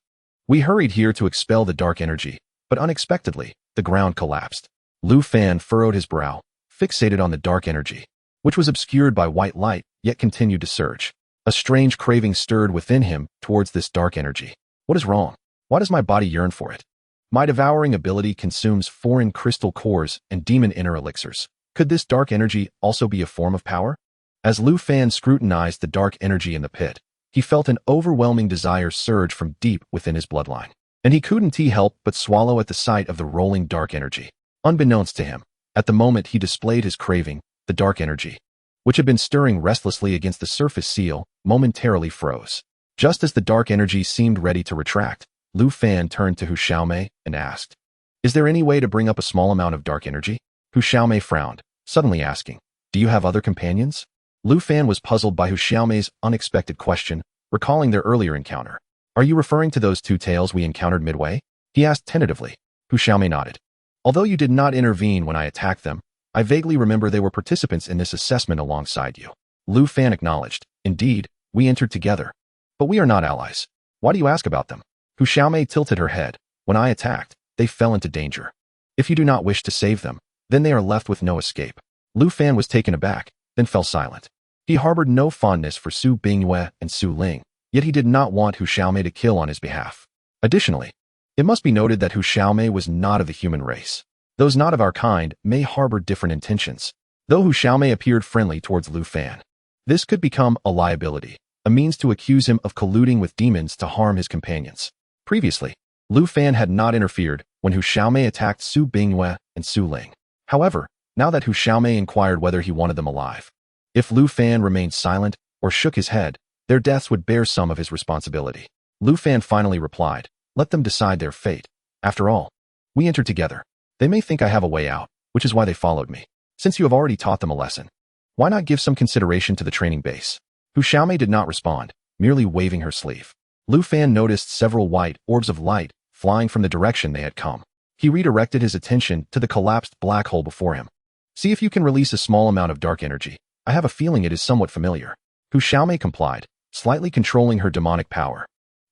we hurried here to expel the dark energy, but unexpectedly, the ground collapsed." Lu Fan furrowed his brow, fixated on the dark energy, which was obscured by white light, yet continued to surge. A strange craving stirred within him towards this dark energy. "What is wrong? Why does my body yearn for it? My devouring ability consumes foreign crystal cores and demon inner elixirs. Could this dark energy also be a form of power?" As Lu Fan scrutinized the dark energy in the pit, he felt an overwhelming desire surge from deep within his bloodline. and he couldn't help but swallow at the sight of the rolling dark energy. Unbeknownst to him, at the moment he displayed his craving, the dark energy, which had been stirring restlessly against the surface seal, momentarily froze. Just as the dark energy seemed ready to retract, Lu Fan turned to Hu Xiaomei and asked, "Is there any way to bring up a small amount of dark energy?" Hu Xiaomei frowned, suddenly asking, "Do you have other companions?" Lu Fan was puzzled by Hu Xiaomei's unexpected question, recalling their earlier encounter. "Are you referring to those two tails we encountered midway?" he asked tentatively. Hu Xiaomei nodded. "Although you did not intervene when I attacked them, I vaguely remember they were participants in this assessment alongside you." Lu Fan acknowledged, "Indeed, we entered together. But we are not allies. Why do you ask about them?" Hu Xiaomei tilted her head. "When I attacked, they fell into danger. If you do not wish to save them, then they are left with no escape." Lu Fan was taken aback, then fell silent. He harbored no fondness for Su Bingyue and Su Ling, yet he did not want Hu Xiaomei to kill on his behalf. Additionally, it must be noted that Hu Xiaomei was not of the human race. Those not of our kind may harbor different intentions, though Hu Xiaomei appeared friendly towards Lu Fan. This could become a liability, a means to accuse him of colluding with demons to harm his companions. Previously, Lu Fan had not interfered when Hu Xiaomei attacked Su Bingyue and Su Ling. However, now that Hu Xiaomei inquired whether he wanted them alive, if Lu Fan remained silent or shook his head, their deaths would bear some of his responsibility. Lu Fan finally replied, "Let them decide their fate. After all, we entered together. They may think I have a way out, which is why they followed me. Since you have already taught them a lesson, why not give some consideration to the training base?" Hu Xiaomei did not respond, merely waving her sleeve. Lu Fan noticed several white orbs of light flying from the direction they had come. He redirected his attention to the collapsed black hole before him. "See if you can release a small amount of dark energy. I have a feeling it is somewhat familiar." Hu Xiaomei complied, slightly controlling her demonic power,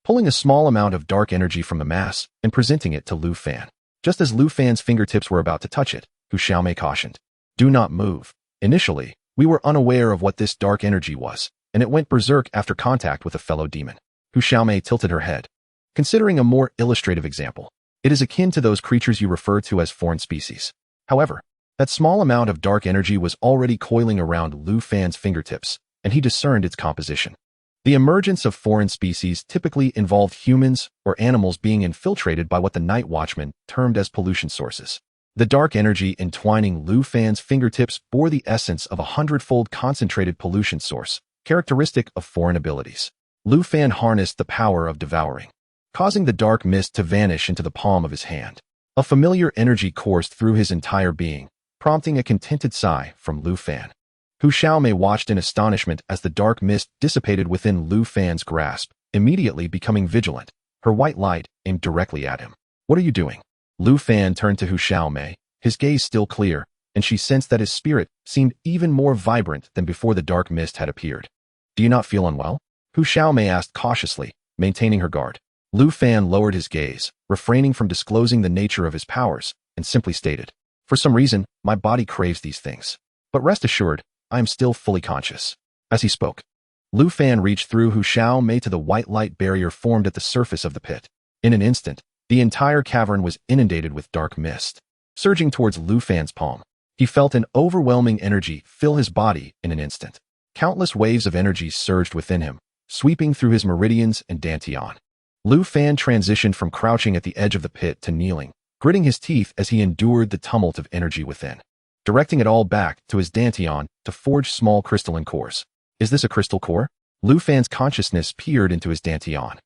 pulling a small amount of dark energy from the mass and presenting it to Lu Fan. Just as Lu Fan's fingertips were about to touch it, Hu Xiaomei cautioned, "Do not move. Initially, we were unaware of what this dark energy was, and it went berserk after contact with a fellow demon." Hu Xiaomei tilted her head. "Considering a more illustrative example, it is akin to those creatures you refer to as foreign species. However, that small amount of dark energy was already coiling around Lu Fan's fingertips, and he discerned its composition. The emergence of foreign species typically involved humans or animals being infiltrated by what the Night Watchman termed as pollution sources. The dark energy entwining Lu Fan's fingertips bore the essence of a 100-fold concentrated pollution source, characteristic of foreign abilities. Lu Fan harnessed the power of devouring, causing the dark mist to vanish into the palm of his hand. A familiar energy coursed through his entire being, prompting a contented sigh from Lu Fan. Hu Xiaomei watched in astonishment as the dark mist dissipated within Lu Fan's grasp, immediately becoming vigilant, her white light aimed directly at him. "What are you doing?" Lu Fan turned to Hu Xiaomei, his gaze still clear, and she sensed that his spirit seemed even more vibrant than before the dark mist had appeared. "Do you not feel unwell?" Hu Xiaomei asked cautiously, maintaining her guard. Lu Fan lowered his gaze, refraining from disclosing the nature of his powers, and simply stated, "For some reason, my body craves these things. But rest assured, I am still fully conscious." As he spoke, Lu Fan reached through Hu Xiaomei to the white light barrier formed at the surface of the pit. In an instant, the entire cavern was inundated with dark mist. Surging towards Lu Fan's palm, he felt an overwhelming energy fill his body in an instant. Countless waves of energy surged within him, sweeping through his meridians and dantian. Lu Fan transitioned from crouching at the edge of the pit to kneeling, gritting his teeth as he endured the tumult of energy within, directing it all back to his dantian to forge small crystalline cores. "Is this a crystal core?" Lu Fan's consciousness peered into his dantian,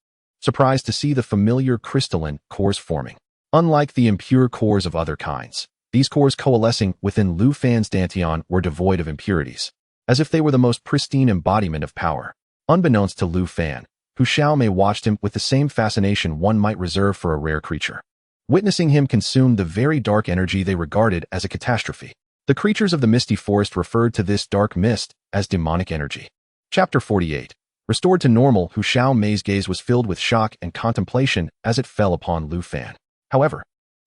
surprised to see the familiar crystalline cores forming. Unlike the impure cores of other kinds, these cores coalescing within Lu Fan's dantian were devoid of impurities, as if they were the most pristine embodiment of power. Unbeknownst to Lu Fan, Hu Xiaomei watched him with the same fascination one might reserve for a rare creature. Witnessing him consume the very dark energy they regarded as a catastrophe. The creatures of the misty forest referred to this dark mist as demonic energy. Chapter 48. Restored to normal, Hu Xiaomei's gaze was filled with shock and contemplation as it fell upon Lu Fan. However,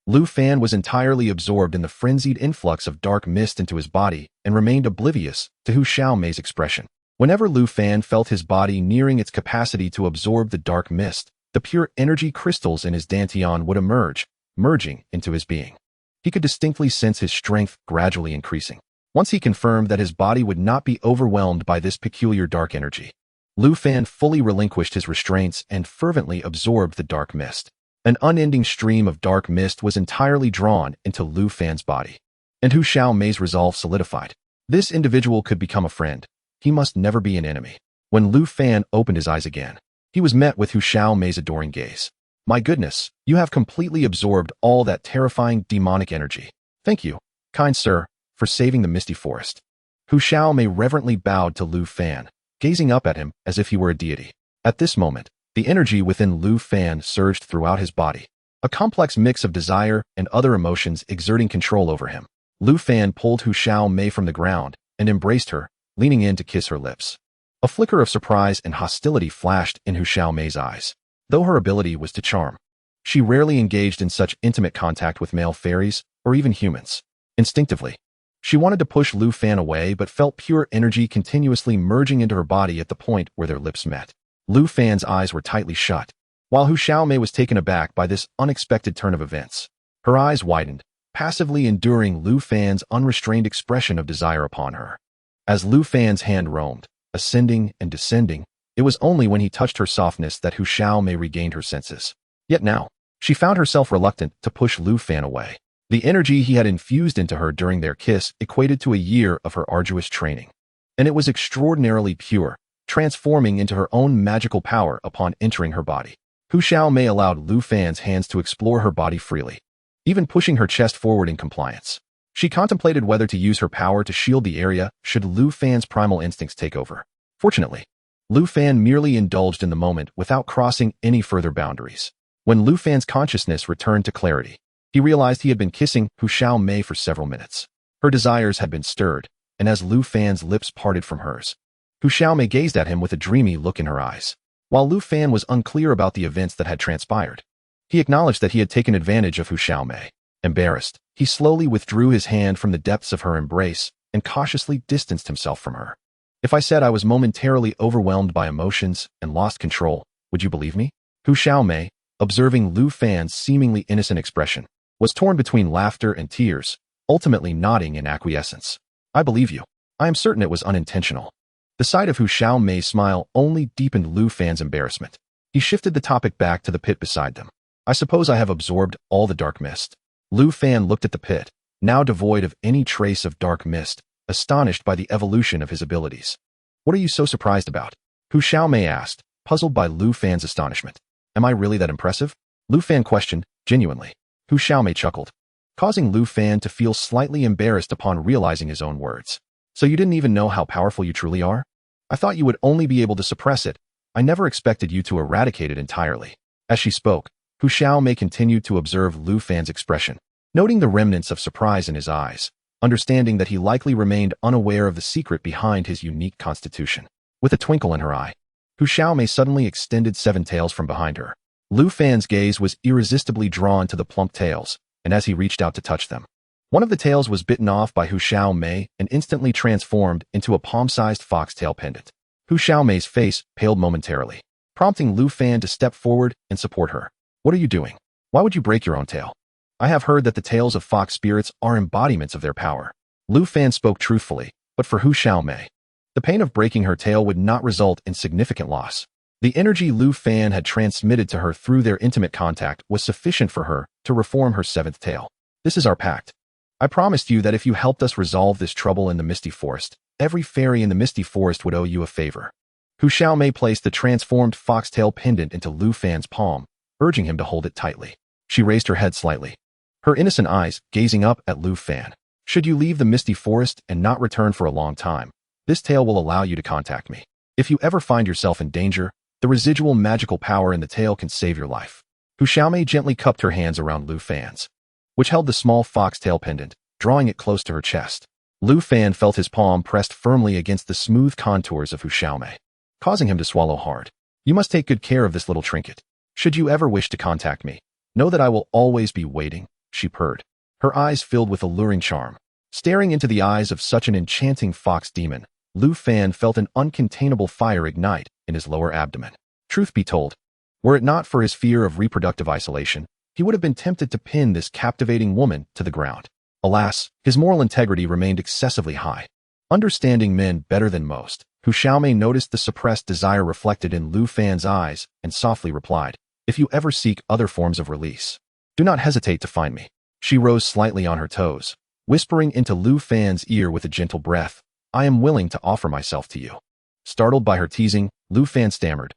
Lu Fan was entirely absorbed in the frenzied influx of dark mist into his body and remained oblivious to Hu Xiaomei's expression. Whenever Lu Fan felt his body nearing its capacity to absorb the dark mist, the pure energy crystals in his dantian would emerge, merging into his being. He could distinctly sense his strength gradually increasing. Once he confirmed that his body would not be overwhelmed by this peculiar dark energy, Lu Fan fully relinquished his restraints and fervently absorbed the dark mist. An unending stream of dark mist was entirely drawn into Lu Fan's body. And Hu Xiaomei's resolve solidified. This individual could become a friend. He must never be an enemy. When Lu Fan opened his eyes again, he was met with Hu Xiaomei's adoring gaze. My goodness, you have completely absorbed all that terrifying demonic energy. Thank you, kind sir, for saving the misty forest. Hu Xiaomei reverently bowed to Lu Fan, gazing up at him as if he were a deity. At this moment, the energy within Lu Fan surged throughout his body, a complex mix of desire and other emotions exerting control over him. Lu Fan pulled Hu Xiaomei from the ground and embraced her, leaning in to kiss her lips. A flicker of surprise and hostility flashed in Hu Xiaomei's eyes. Though her ability was to charm, she rarely engaged in such intimate contact with male fairies or even humans. Instinctively, she wanted to push Lu Fan away but felt pure energy continuously merging into her body at the point where their lips met. Lu Fan's eyes were tightly shut, while Hu Xiaomei was taken aback by this unexpected turn of events. Her eyes widened, passively enduring Lu Fan's unrestrained expression of desire upon her. As Lu Fan's hand roamed, ascending and descending, it was only when he touched her softness that Hu Xiaomei regained her senses. Yet now, she found herself reluctant to push Lu Fan away. The energy he had infused into her during their kiss equated to a year of her arduous training. And it was extraordinarily pure, transforming into her own magical power upon entering her body. Hu Xiaomei allowed Lu Fan's hands to explore her body freely, even pushing her chest forward in compliance. She contemplated whether to use her power to shield the area should Lu Fan's primal instincts take over. Fortunately, Lu Fan merely indulged in the moment without crossing any further boundaries. When Lu Fan's consciousness returned to clarity, he realized he had been kissing Hu Xiaomei for several minutes. Her desires had been stirred, and as Lu Fan's lips parted from hers, Hu Xiaomei gazed at him with a dreamy look in her eyes. While Lu Fan was unclear about the events that had transpired, he acknowledged that he had taken advantage of Hu Xiaomei. Embarrassed, he slowly withdrew his hand from the depths of her embrace and cautiously distanced himself from her. If I said I was momentarily overwhelmed by emotions and lost control, would you believe me? Hu Xiaomei, observing Lu Fan's seemingly innocent expression, was torn between laughter and tears, ultimately nodding in acquiescence. I believe you. I am certain it was unintentional. The sight of Hu Xiaomei's smile only deepened Lu Fan's embarrassment. He shifted the topic back to the pit beside them. I suppose I have absorbed all the dark mist. Lu Fan looked at the pit, now devoid of any trace of dark mist, astonished by the evolution of his abilities. What are you so surprised about? Hu Xiaomei asked, puzzled by Lu Fan's astonishment. Am I really that impressive? Lu Fan questioned, genuinely. Hu Xiaomei chuckled, causing Lu Fan to feel slightly embarrassed upon realizing his own words. So you didn't even know how powerful you truly are? I thought you would only be able to suppress it. I never expected you to eradicate it entirely. As she spoke, Hu Xiaomei continued to observe Lu Fan's expression, noting the remnants of surprise in his eyes, understanding that he likely remained unaware of the secret behind his unique constitution. With a twinkle in her eye, Hu Xiaomei suddenly extended 7 tails from behind her. Lu Fan's gaze was irresistibly drawn to the plump tails, and as he reached out to touch them, one of the tails was bitten off by Hu Xiaomei and instantly transformed into a palm-sized foxtail pendant. Hu Xiaomei's face paled momentarily, prompting Lu Fan to step forward and support her. What are you doing? Why would you break your own tail? I have heard that the tails of fox spirits are embodiments of their power. Lu Fan spoke truthfully, but for Hu Xiaomei, the pain of breaking her tail would not result in significant loss. The energy Lu Fan had transmitted to her through their intimate contact was sufficient for her to reform her 7th tail. This is our pact. I promised you that if you helped us resolve this trouble in the Misty Forest, every fairy in the Misty Forest would owe you a favor. Hu Xiaomei placed the transformed foxtail pendant into Lu Fan's palm, urging him to hold it tightly. She raised her head slightly, her innocent eyes gazing up at Lu Fan. Should you leave the Misty Forest and not return for a long time, this tail will allow you to contact me. If you ever find yourself in danger, the residual magical power in the tail can save your life. Hu Xiaomei gently cupped her hands around Lu Fan's, which held the small foxtail pendant, drawing it close to her chest. Lu Fan felt his palm pressed firmly against the smooth contours of Hu Xiaomei, causing him to swallow hard. You must take good care of this little trinket. Should you ever wish to contact me, know that I will always be waiting, she purred, her eyes filled with alluring charm. Staring into the eyes of such an enchanting fox demon, Lu Fan felt an uncontainable fire ignite in his lower abdomen. Truth be told, were it not for his fear of reproductive isolation, he would have been tempted to pin this captivating woman to the ground. Alas, his moral integrity remained excessively high. Understanding men better than most, Hu Xiaomei noticed the suppressed desire reflected in Lu Fan's eyes and softly replied, If you ever seek other forms of release, do not hesitate to find me. She rose slightly on her toes, whispering into Lu Fan's ear with a gentle breath, I am willing to offer myself to you. Startled by her teasing, Lu Fan stammered,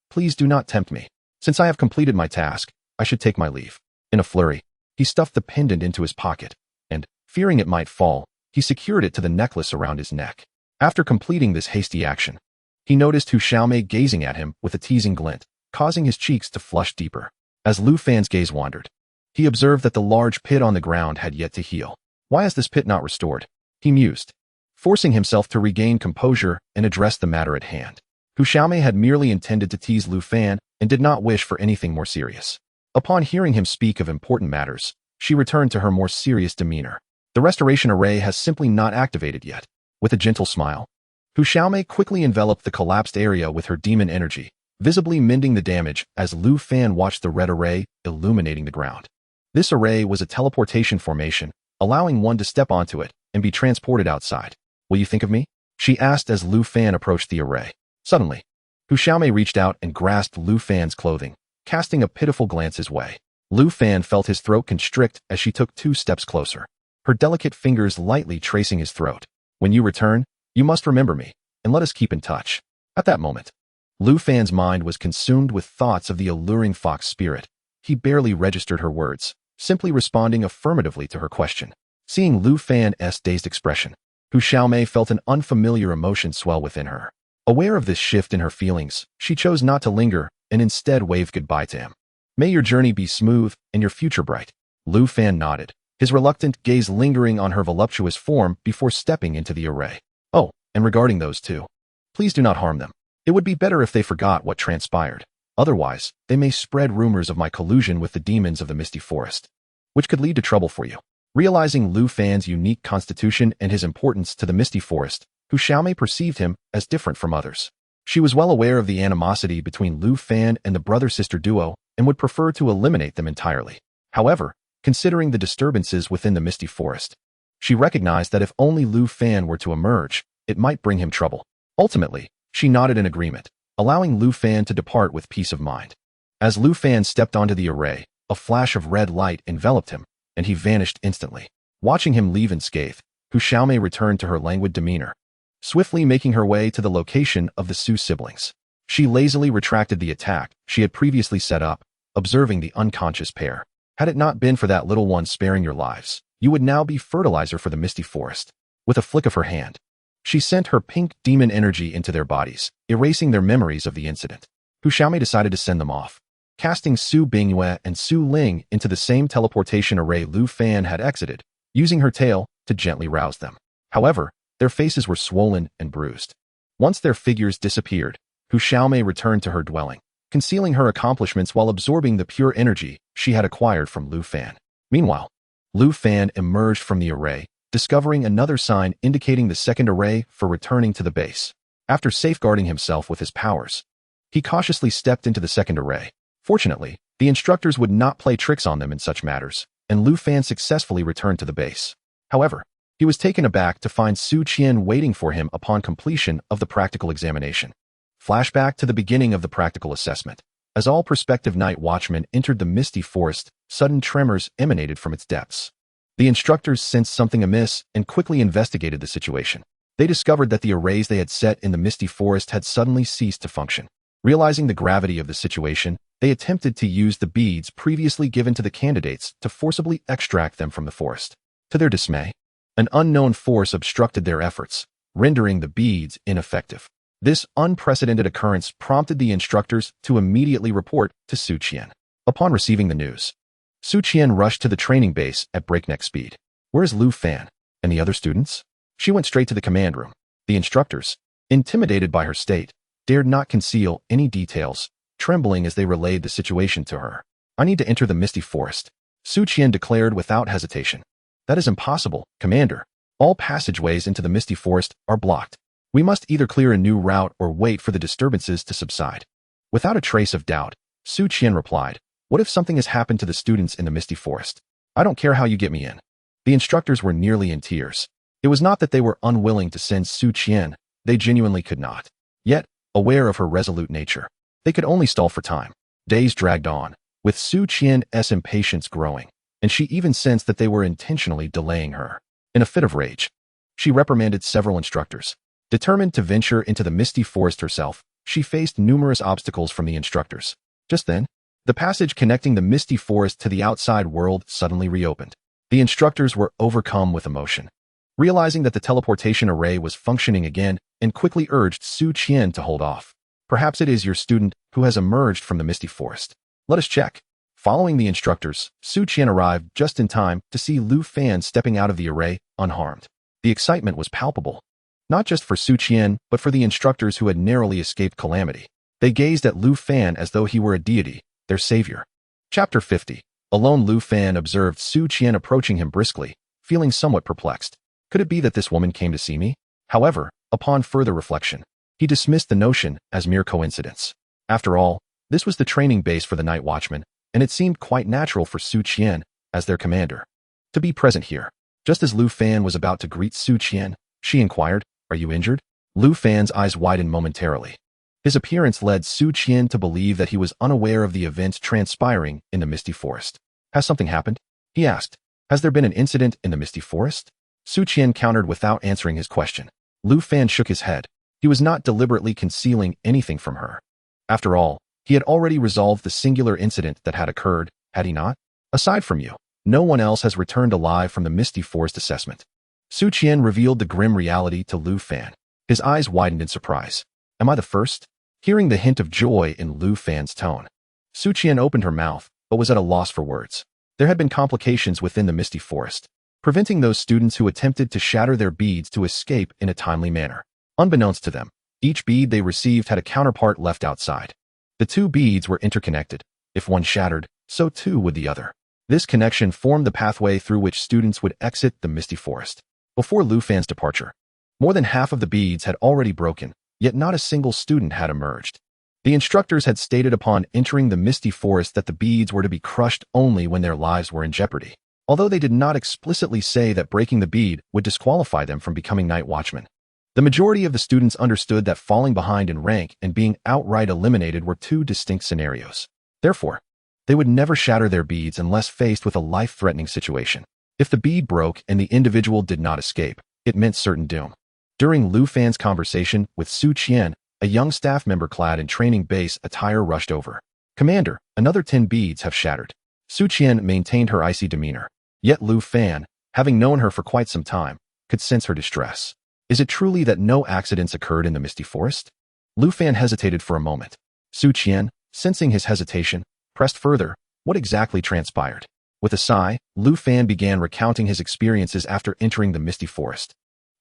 please do not tempt me. Since I have completed my task, I should take my leave. In a flurry, he stuffed the pendant into his pocket, and, fearing it might fall, he secured it to the necklace around his neck. After completing this hasty action, he noticed Hu Xiaomei gazing at him with a teasing glint, causing his cheeks to flush deeper. As Lu Fan's gaze wandered, he observed that the large pit on the ground had yet to heal. Why is this pit not restored? He mused, forcing himself to regain composure and address the matter at hand. Hu Xiaomei had merely intended to tease Lu Fan and did not wish for anything more serious. Upon hearing him speak of important matters, she returned to her more serious demeanor. The restoration array has simply not activated yet. With a gentle smile, Hu Xiaomei quickly enveloped the collapsed area with her demon energy, visibly mending the damage as Lu Fan watched the red array illuminating the ground. This array was a teleportation formation, allowing one to step onto it and be transported outside. Will you think of me? She asked as Lu Fan approached the array. Suddenly, Hu Xiaomei reached out and grasped Lu Fan's clothing, casting a pitiful glance his way. Lu Fan felt his throat constrict as she took 2 steps closer, her delicate fingers lightly tracing his throat. When you return, you must remember me, and let us keep in touch. At that moment, Lu Fan's mind was consumed with thoughts of the alluring fox spirit. He barely registered her words, simply responding affirmatively to her question. Seeing Lu Fan's dazed expression, Hu Xiaomei felt an unfamiliar emotion swell within her. Aware of this shift in her feelings, she chose not to linger and instead waved goodbye to him. May your journey be smooth and your future bright. Lu Fan nodded, his reluctant gaze lingering on her voluptuous form before stepping into the array. Oh, and regarding those two, please do not harm them. It would be better if they forgot what transpired. Otherwise, they may spread rumors of my collusion with the demons of the Misty Forest, which could lead to trouble for you. Realizing Lu Fan's unique constitution and his importance to the Misty Forest, Hu Xiaomei perceived him as different from others. She was well aware of the animosity between Lu Fan and the brother-sister duo and would prefer to eliminate them entirely. However, considering the disturbances within the Misty Forest, she recognized that if only Lu Fan were to emerge, it might bring him trouble. Ultimately, she nodded in agreement, allowing Lu Fan to depart with peace of mind. As Lu Fan stepped onto the array, a flash of red light enveloped him, and he vanished instantly. Watching him leave unscathed, Hu Xiaomei returned to her languid demeanor, swiftly making her way to the location of the Su siblings. She lazily retracted the attack she had previously set up, observing the unconscious pair. Had it not been for that little one sparing your lives, you would now be fertilizer for the Misty Forest. With a flick of her hand, she sent her pink demon energy into their bodies, erasing their memories of the incident. Hu Xiaomei decided to send them off, casting Su Bingyue and Su Ling into the same teleportation array Lu Fan had exited, using her tail to gently rouse them. However, their faces were swollen and bruised. Once their figures disappeared, Hu Xiaomei returned to her dwelling, concealing her accomplishments while absorbing the pure energy she had acquired from Lu Fan. Meanwhile, Lu Fan emerged from the array, discovering another sign indicating the second array for returning to the base. After safeguarding himself with his powers, he cautiously stepped into the second array. Fortunately, the instructors would not play tricks on them in such matters, and Lu Fan successfully returned to the base. However, he was taken aback to find Su Qian waiting for him upon completion of the practical examination. Flashback to the beginning of the practical assessment. As all prospective night watchmen entered the Misty Forest, sudden tremors emanated from its depths. The instructors sensed something amiss and quickly investigated the situation. They discovered that the arrays they had set in the Misty Forest had suddenly ceased to function. Realizing the gravity of the situation, they attempted to use the beads previously given to the candidates to forcibly extract them from the forest. To their dismay, an unknown force obstructed their efforts, rendering the beads ineffective. This unprecedented occurrence prompted the instructors to immediately report to Su Qian. Upon receiving the news, Su Qian rushed to the training base at breakneck speed. Where is Lu Fan and the other students? She went straight to the command room. The instructors, intimidated by her state, dared not conceal any details, trembling as they relayed the situation to her. I need to enter the Misty Forest, Su Qian declared without hesitation. That is impossible, Commander. All passageways into the Misty Forest are blocked. We must either clear a new route or wait for the disturbances to subside. Without a trace of doubt, Su Qian replied, what if something has happened to the students in the Misty Forest? I don't care how you get me in. The instructors were nearly in tears. It was not that they were unwilling to send Su Qian, they genuinely could not. Yet, aware of her resolute nature, they could only stall for time. Days dragged on, with Su Qian's impatience growing, and she even sensed that they were intentionally delaying her. In a fit of rage, she reprimanded several instructors. Determined to venture into the misty forest herself, she faced numerous obstacles from the instructors. Just then, the passage connecting the misty forest to the outside world suddenly reopened. The instructors were overcome with emotion, realizing that the teleportation array was functioning again, and quickly urged Su Qian to hold off. Perhaps it is your student who has emerged from the misty forest. Let us check. Following the instructors, Su Qian arrived just in time to see Lu Fan stepping out of the array unharmed. The excitement was palpable, not just for Su Qian, but for the instructors who had narrowly escaped calamity. They gazed at Lu Fan as though he were a deity, their savior. Chapter 50. Alone, Lu Fan observed Su Qian approaching him briskly, feeling somewhat perplexed. Could it be that this woman came to see me? However, upon further reflection, he dismissed the notion as mere coincidence. After all, this was the training base for the night watchman, and it seemed quite natural for Su Qian, as their commander, to be present here. Just as Lu Fan was about to greet Su Qian, she inquired, "Are you injured?" Lu Fan's eyes widened momentarily. His appearance led Su Qian to believe that he was unaware of the events transpiring in the misty forest. Has something happened? He asked. Has there been an incident in the misty forest? Su Qian countered without answering his question. Lu Fan shook his head. He was not deliberately concealing anything from her. After all, he had already resolved the singular incident that had occurred, had he not? Aside from you, no one else has returned alive from the misty forest assessment. Su Qian revealed the grim reality to Lu Fan. His eyes widened in surprise. Am I the first? Hearing the hint of joy in Lu Fan's tone, Su Qian opened her mouth, but was at a loss for words. There had been complications within the misty forest, preventing those students who attempted to shatter their beads to escape in a timely manner. Unbeknownst to them, each bead they received had a counterpart left outside. The two beads were interconnected. If one shattered, so too would the other. This connection formed the pathway through which students would exit the misty forest. Before Lu Fan's departure, more than half of the beads had already broken, yet not a single student had emerged. The instructors had stated upon entering the misty forest that the beads were to be crushed only when their lives were in jeopardy, although they did not explicitly say that breaking the bead would disqualify them from becoming night watchmen. The majority of the students understood that falling behind in rank and being outright eliminated were two distinct scenarios. Therefore, they would never shatter their beads unless faced with a life-threatening situation. If the bead broke and the individual did not escape, it meant certain doom. During Lu Fan's conversation with Su Qian, a young staff member clad in training base attire rushed over. Commander, another 10 beads have shattered. Su Qian maintained her icy demeanor. Yet Lu Fan, having known her for quite some time, could sense her distress. Is it truly that no accidents occurred in the misty forest? Lu Fan hesitated for a moment. Su Qian, sensing his hesitation, pressed further. What exactly transpired? With a sigh, Lu Fan began recounting his experiences after entering the misty forest.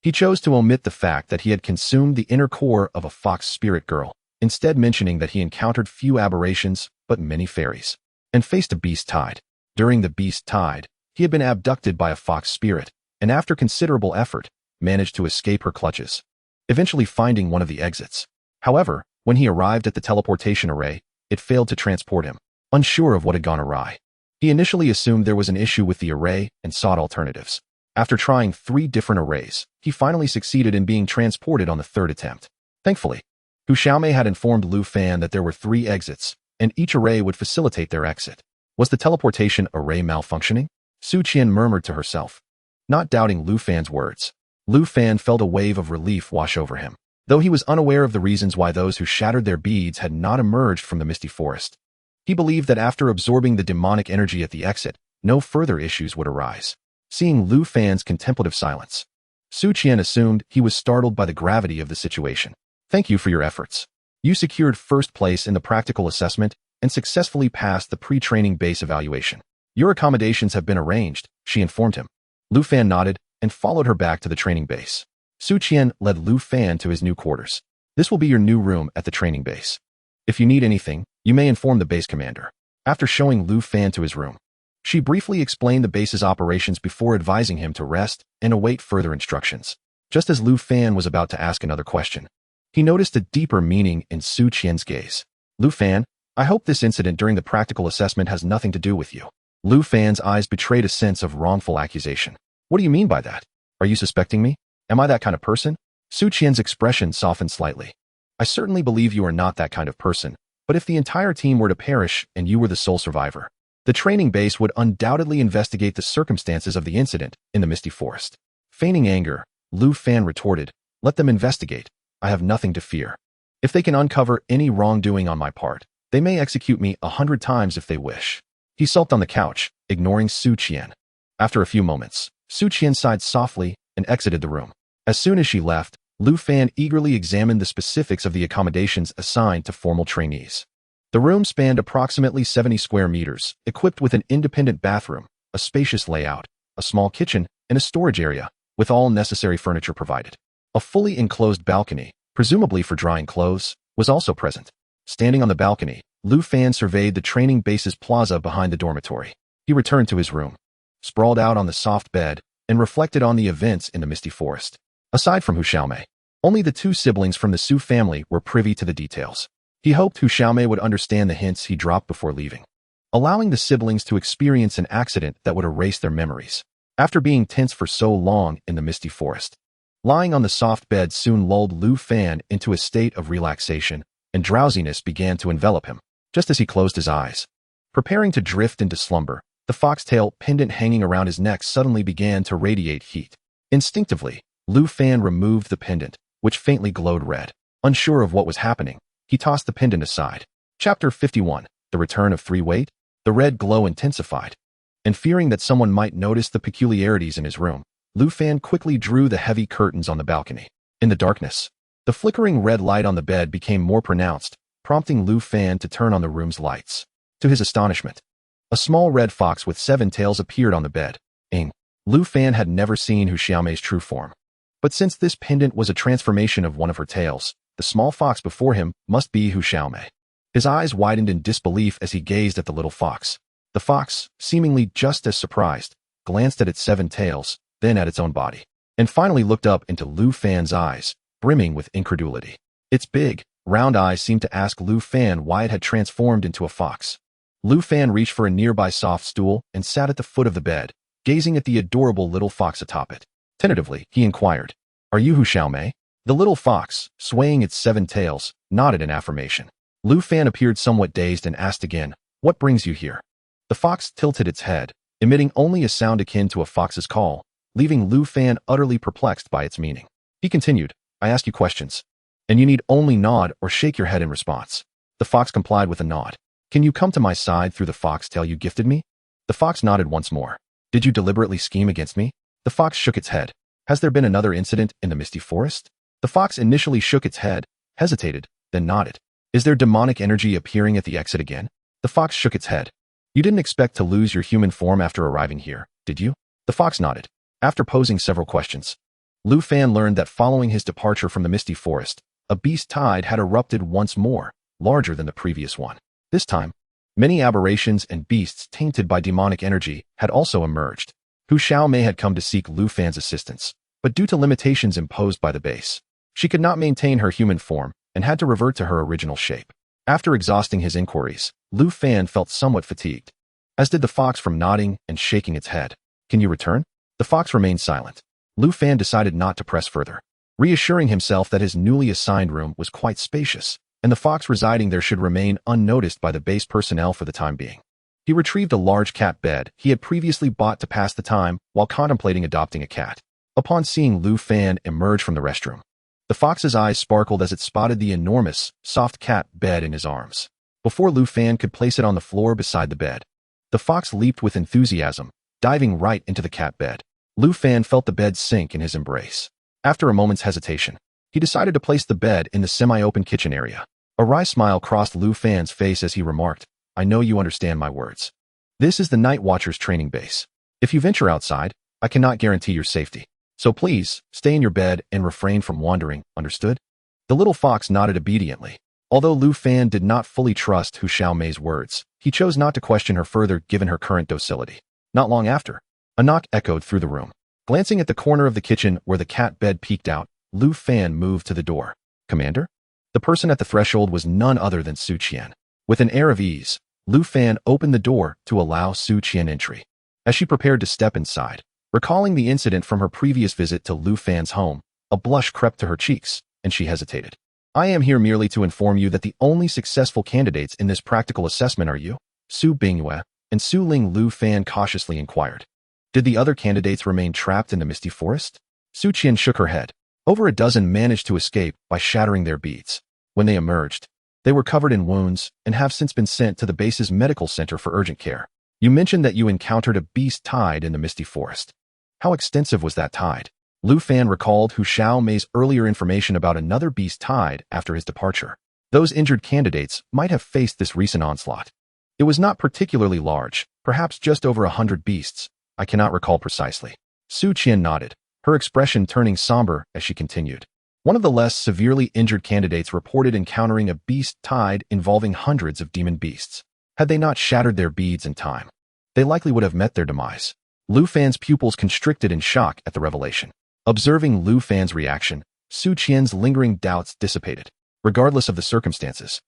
He chose to omit the fact that he had consumed the inner core of a fox spirit girl, instead mentioning that he encountered few aberrations, but many fairies, and faced a beast tide. During the beast tide, he had been abducted by a fox spirit, and after considerable effort, managed to escape her clutches, eventually finding one of the exits. However, when he arrived at the teleportation array, it failed to transport him. Unsure of what had gone awry, he initially assumed there was an issue with the array and sought alternatives. After trying 3 different arrays, he finally succeeded in being transported on the 3rd attempt. Thankfully, Hu Xiaomei had informed Lu Fan that there were 3 exits, and each array would facilitate their exit. Was the teleportation array malfunctioning? Su Qian murmured to herself, not doubting Lu Fan's words. Lu Fan felt a wave of relief wash over him, though he was unaware of the reasons why those who shattered their beads had not emerged from the misty forest. He believed that after absorbing the demonic energy at the exit, no further issues would arise. Seeing Lu Fan's contemplative silence, Su Qian assumed he was startled by the gravity of the situation. Thank you for your efforts. You secured first place in the practical assessment and successfully passed the pre-training base evaluation. Your accommodations have been arranged, she informed him. Lu Fan nodded and followed her back to the training base. Su Qian led Lu Fan to his new quarters. This will be your new room at the training base. If you need anything, you may inform the base commander. After showing Lu Fan to his room, she briefly explained the base's operations before advising him to rest and await further instructions. Just as Lu Fan was about to ask another question, he noticed a deeper meaning in Su Qian's gaze. Lu Fan, I hope this incident during the practical assessment has nothing to do with you. Lu Fan's eyes betrayed a sense of wrongful accusation. What do you mean by that? Are you suspecting me? Am I that kind of person? Su Qian's expression softened slightly. I certainly believe you are not that kind of person, But if the entire team were to perish and you were the sole survivor, the training base would undoubtedly investigate the circumstances of the incident in the misty forest. Feigning anger, Lu Fan retorted, "Let them investigate. I have nothing to fear. If they can uncover any wrongdoing on my part, they may execute me 100 times if they wish." He sulked on the couch, ignoring Su Qian. After a few moments, Su Qian sighed softly and exited the room. As soon as she left, Lu Fan eagerly examined the specifics of the accommodations assigned to formal trainees. The room spanned approximately 70 square meters, equipped with an independent bathroom, a spacious layout, a small kitchen, and a storage area, with all necessary furniture provided. A fully enclosed balcony, presumably for drying clothes, was also present. Standing on the balcony, Lu Fan surveyed the training base's plaza behind the dormitory. He returned to his room, sprawled out on the soft bed, and reflected on the events in the misty forest. Aside from Hu Xiaomei, only the two siblings from the Su family were privy to the details. He hoped Hu Xiaomei would understand the hints he dropped before leaving, allowing the siblings to experience an accident that would erase their memories. After being tense for so long in the misty forest, lying on the soft bed soon lulled Lu Fan into a state of relaxation, and drowsiness began to envelop him. Just as he closed his eyes, preparing to drift into slumber, the foxtail pendant hanging around his neck suddenly began to radiate heat. Instinctively, Lu Fan removed the pendant, which faintly glowed red. Unsure of what was happening, he tossed the pendant aside. Chapter 51, The Return of Three-Weight. The red glow intensified, and fearing that someone might notice the peculiarities in his room, Lu Fan quickly drew the heavy curtains on the balcony. In the darkness, the flickering red light on the bed became more pronounced, prompting Lu Fan to turn on the room's lights. To his astonishment, a small red fox with 7 tails appeared on the bed. Lu Fan had never seen Hu Xiaomei's true form. But since this pendant was a transformation of one of her tails, the small fox before him must be Hu Xiaomei. His eyes widened in disbelief as he gazed at the little fox. The fox, seemingly just as surprised, glanced at its 7 tails, then at its own body, and finally looked up into Lu Fan's eyes, brimming with incredulity. Its big, round eyes seemed to ask Lu Fan why it had transformed into a fox. Lu Fan reached for a nearby soft stool and sat at the foot of the bed, gazing at the adorable little fox atop it. Tentatively, he inquired, "Are you Hu Xiaomei?" The little fox, swaying its 7 tails, nodded in affirmation. Lu Fan appeared somewhat dazed and asked again, "What brings you here?" The fox tilted its head, emitting only a sound akin to a fox's call, leaving Lu Fan utterly perplexed by its meaning. He continued, "I ask you questions, and you need only nod or shake your head in response." The fox complied with a nod. "Can you come to my side through the foxtail you gifted me?" The fox nodded once more. "Did you deliberately scheme against me?" The fox shook its head. "Has there been another incident in the misty forest?" The fox initially shook its head, hesitated, then nodded. "Is there demonic energy appearing at the exit again?" The fox shook its head. "You didn't expect to lose your human form after arriving here, did you?" The fox nodded. After posing several questions, Lu Fan learned that following his departure from the misty forest, a beast tide had erupted once more, larger than the previous one. This time, many aberrations and beasts tainted by demonic energy had also emerged. Hu Xiaomei had come to seek Lu Fan's assistance, but due to limitations imposed by the base, she could not maintain her human form and had to revert to her original shape. After exhausting his inquiries, Lu Fan felt somewhat fatigued, as did the fox from nodding and shaking its head. "Can you return?" The fox remained silent. Lu Fan decided not to press further, reassuring himself that his newly assigned room was quite spacious, and the fox residing there should remain unnoticed by the base personnel for the time being. He retrieved a large cat bed he had previously bought to pass the time while contemplating adopting a cat. Upon seeing Lu Fan emerge from the restroom, the fox's eyes sparkled as it spotted the enormous, soft cat bed in his arms. Before Lu Fan could place it on the floor beside the bed, the fox leaped with enthusiasm, diving right into the cat bed. Lu Fan felt the bed sink in his embrace. After a moment's hesitation, he decided to place the bed in the semi-open kitchen area. A wry smile crossed Lu Fan's face as he remarked, "I know you understand my words. This is the Night Watcher's training base. If you venture outside, I cannot guarantee your safety. So please, stay in your bed and refrain from wandering, understood?" The little fox nodded obediently. Although Lu Fan did not fully trust Hu Xiaomei's words, he chose not to question her further given her current docility. Not long after, a knock echoed through the room. Glancing at the corner of the kitchen where the cat bed peeked out, Lu Fan moved to the door. "Commander?" The person at the threshold was none other than Su Qian. With an air of ease, Lu Fan opened the door to allow Su Qian entry. As she prepared to step inside, recalling the incident from her previous visit to Lu Fan's home, a blush crept to her cheeks, and she hesitated. I am here merely to inform you that the only successful candidates in this practical assessment are you, Su Bingyue, and Su Ling. Lu Fan cautiously inquired. Did the other candidates remain trapped in the misty forest? Su Qian shook her head. Over a dozen managed to escape by shattering their beads. When they emerged, they were covered in wounds and have since been sent to the base's medical center for urgent care. You mentioned that you encountered a beast tide in the misty forest. How extensive was that tide? Lu Fan recalled Hu Xiaomei's earlier information about another beast tide after his departure. Those injured candidates might have faced this recent onslaught. It was not particularly large, perhaps just over 100 beasts. I cannot recall precisely. Su Qian nodded, her expression turning somber as she continued. One of the less severely injured candidates reported encountering a beast tide involving hundreds of demon beasts. Had they not shattered their beads in time, they likely would have met their demise. Lu Fan's pupils constricted in shock at the revelation. Observing Lu Fan's reaction, Su Qian's lingering doubts dissipated. Regardless of the circumstances,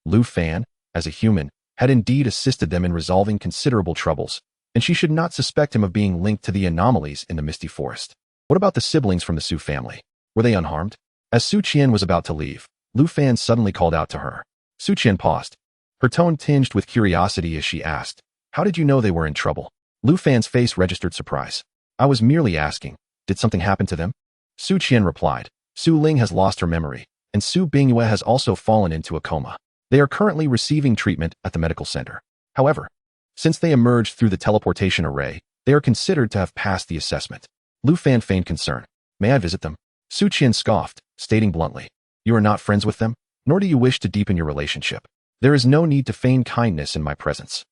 Lu Fan, as a human, had indeed assisted them in resolving considerable troubles, and she should not suspect him of being linked to the anomalies in the misty forest. What about the siblings from the Su family? Were they unharmed? As Su Qian was about to leave, Lu Fan suddenly called out to her. Su Qian paused, her tone tinged with curiosity as she asked, "How did you know they were in trouble?" Lu Fan's face registered surprise. "I was merely asking, did something happen to them?" Su Qian replied, "Su Ling has lost her memory, and Su Bingyue has also fallen into a coma. They are currently receiving treatment at the medical center. However, since they emerged through the teleportation array, they are considered to have passed the assessment." Lu Fan feigned concern. "May I visit them?" Su Qian scoffed, stating bluntly, "You are not friends with them, nor do you wish to deepen your relationship. There is no need to feign kindness in my presence.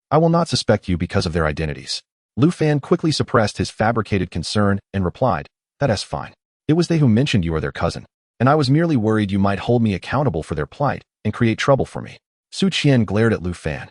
I will not suspect you because of their identities." Lu Fan quickly suppressed his fabricated concern and replied, "That's fine. It was they who mentioned you are their cousin, and I was merely worried you might hold me accountable for their plight and create trouble for me." Su Qian glared at Lu Fan,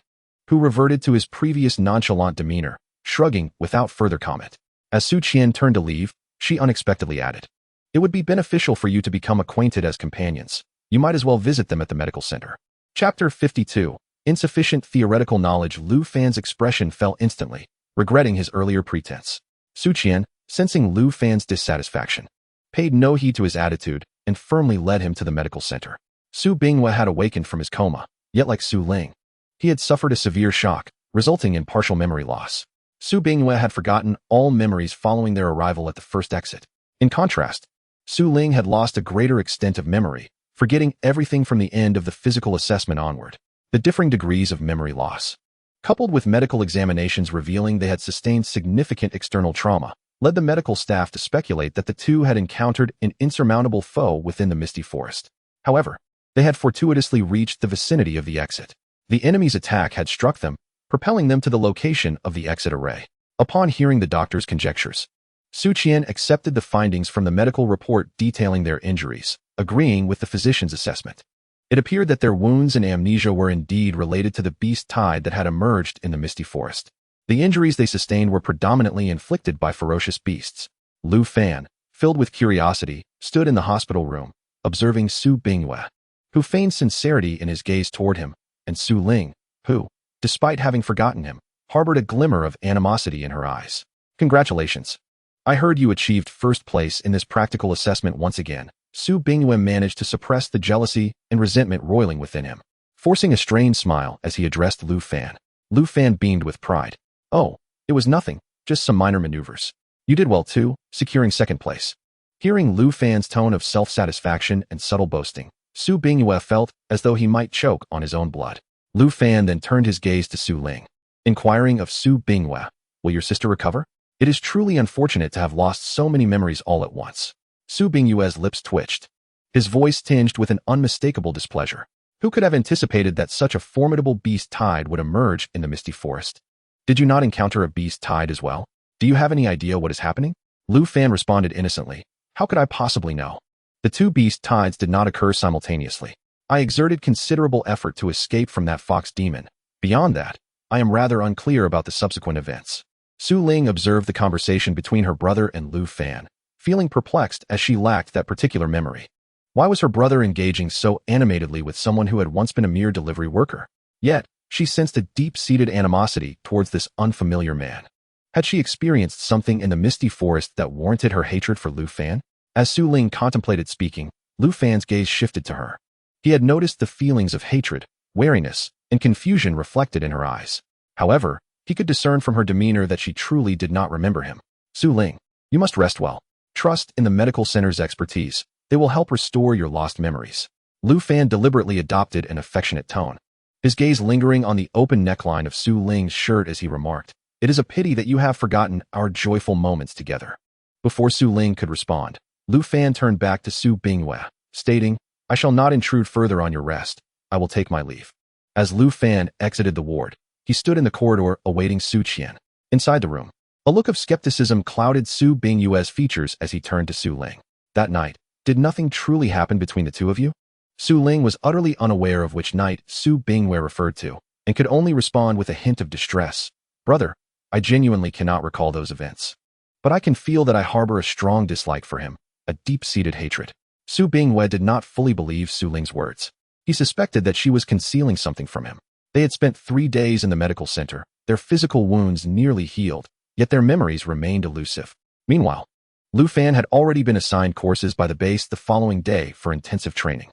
who reverted to his previous nonchalant demeanor, shrugging without further comment. As Su Qian turned to leave, she unexpectedly added, "It would be beneficial for you to become acquainted as companions. You might as well visit them at the medical center." Chapter 52. Insufficient theoretical knowledge. Lu Fan's expression fell instantly, regretting his earlier pretense. Su Qian, sensing Lu Fan's dissatisfaction, paid no heed to his attitude and firmly led him to the medical center. Su Bingyue had awakened from his coma, yet like Su Ling, he had suffered a severe shock, resulting in partial memory loss. Su Bingyue had forgotten all memories following their arrival at the first exit. In contrast, Su Ling had lost a greater extent of memory, forgetting everything from the end of the physical assessment onward. The differing degrees of memory loss, coupled with medical examinations revealing they had sustained significant external trauma, led the medical staff to speculate that the two had encountered an insurmountable foe within the misty forest. However, they had fortuitously reached the vicinity of the exit. The enemy's attack had struck them, propelling them to the location of the exit array. Upon hearing the doctor's conjectures, Su Qian accepted the findings from the medical report detailing their injuries, agreeing with the physician's assessment. It appeared that their wounds and amnesia were indeed related to the beast tide that had emerged in the misty forest. The injuries they sustained were predominantly inflicted by ferocious beasts. Lu Fan, filled with curiosity, stood in the hospital room, observing Su Bingyue, who feigned sincerity in his gaze toward him, and Su Ling, who, despite having forgotten him, harbored a glimmer of animosity in her eyes. "Congratulations. I heard you achieved first place in this practical assessment once again." Su Bingyue managed to suppress the jealousy and resentment roiling within him, forcing a strained smile as he addressed Lu Fan. Lu Fan beamed with pride. "Oh, it was nothing, just some minor maneuvers. You did well too, securing second place." Hearing Lu Fan's tone of self-satisfaction and subtle boasting, Su Bingyue felt as though he might choke on his own blood. Lu Fan then turned his gaze to Su Ling, inquiring of Su Bingyue, "Will your sister recover? It is truly unfortunate to have lost so many memories all at once." Su Bingyue's lips twitched, his voice tinged with an unmistakable displeasure. Who could have anticipated that such a formidable beast tide would emerge in the misty forest? "Did you not encounter a beast tide as well? Do you have any idea what is happening?" Lu Fan responded innocently, "How could I possibly know? The two beast tides did not occur simultaneously. I exerted considerable effort to escape from that fox demon. Beyond that, I am rather unclear about the subsequent events." Su Ling observed the conversation between her brother and Lu Fan, feeling perplexed as she lacked that particular memory. Why was her brother engaging so animatedly with someone who had once been a mere delivery worker? Yet, she sensed a deep-seated animosity towards this unfamiliar man. Had she experienced something in the misty forest that warranted her hatred for Lu Fan? As Su Ling contemplated speaking, Lu Fan's gaze shifted to her. He had noticed the feelings of hatred, wariness, and confusion reflected in her eyes. However, he could discern from her demeanor that she truly did not remember him. Su Ling, you must rest well. Trust in the medical center's expertise. They will help restore your lost memories. Lu Fan deliberately adopted an affectionate tone, his gaze lingering on the open neckline of Su Ling's shirt as he remarked, "It is a pity that you have forgotten our joyful moments together." Before Su Ling could respond, Lu Fan turned back to Su Bingyue, stating, "I shall not intrude further on your rest. I will take my leave." As Lu Fan exited the ward, he stood in the corridor awaiting Su Qian. Inside the room, a look of skepticism clouded Su Bingyue's features as he turned to Su Ling. "That night, did nothing truly happen between the two of you?" Su Ling was utterly unaware of which night Su Bingyue referred to, and could only respond with a hint of distress. "Brother, I genuinely cannot recall those events. But I can feel that I harbor a strong dislike for him, a deep-seated hatred." Su Bingyue did not fully believe Su Ling's words. He suspected that she was concealing something from him. They had spent 3 days in the medical center, their physical wounds nearly healed, yet their memories remained elusive. Meanwhile, Lu Fan had already been assigned courses by the base the following day for intensive training.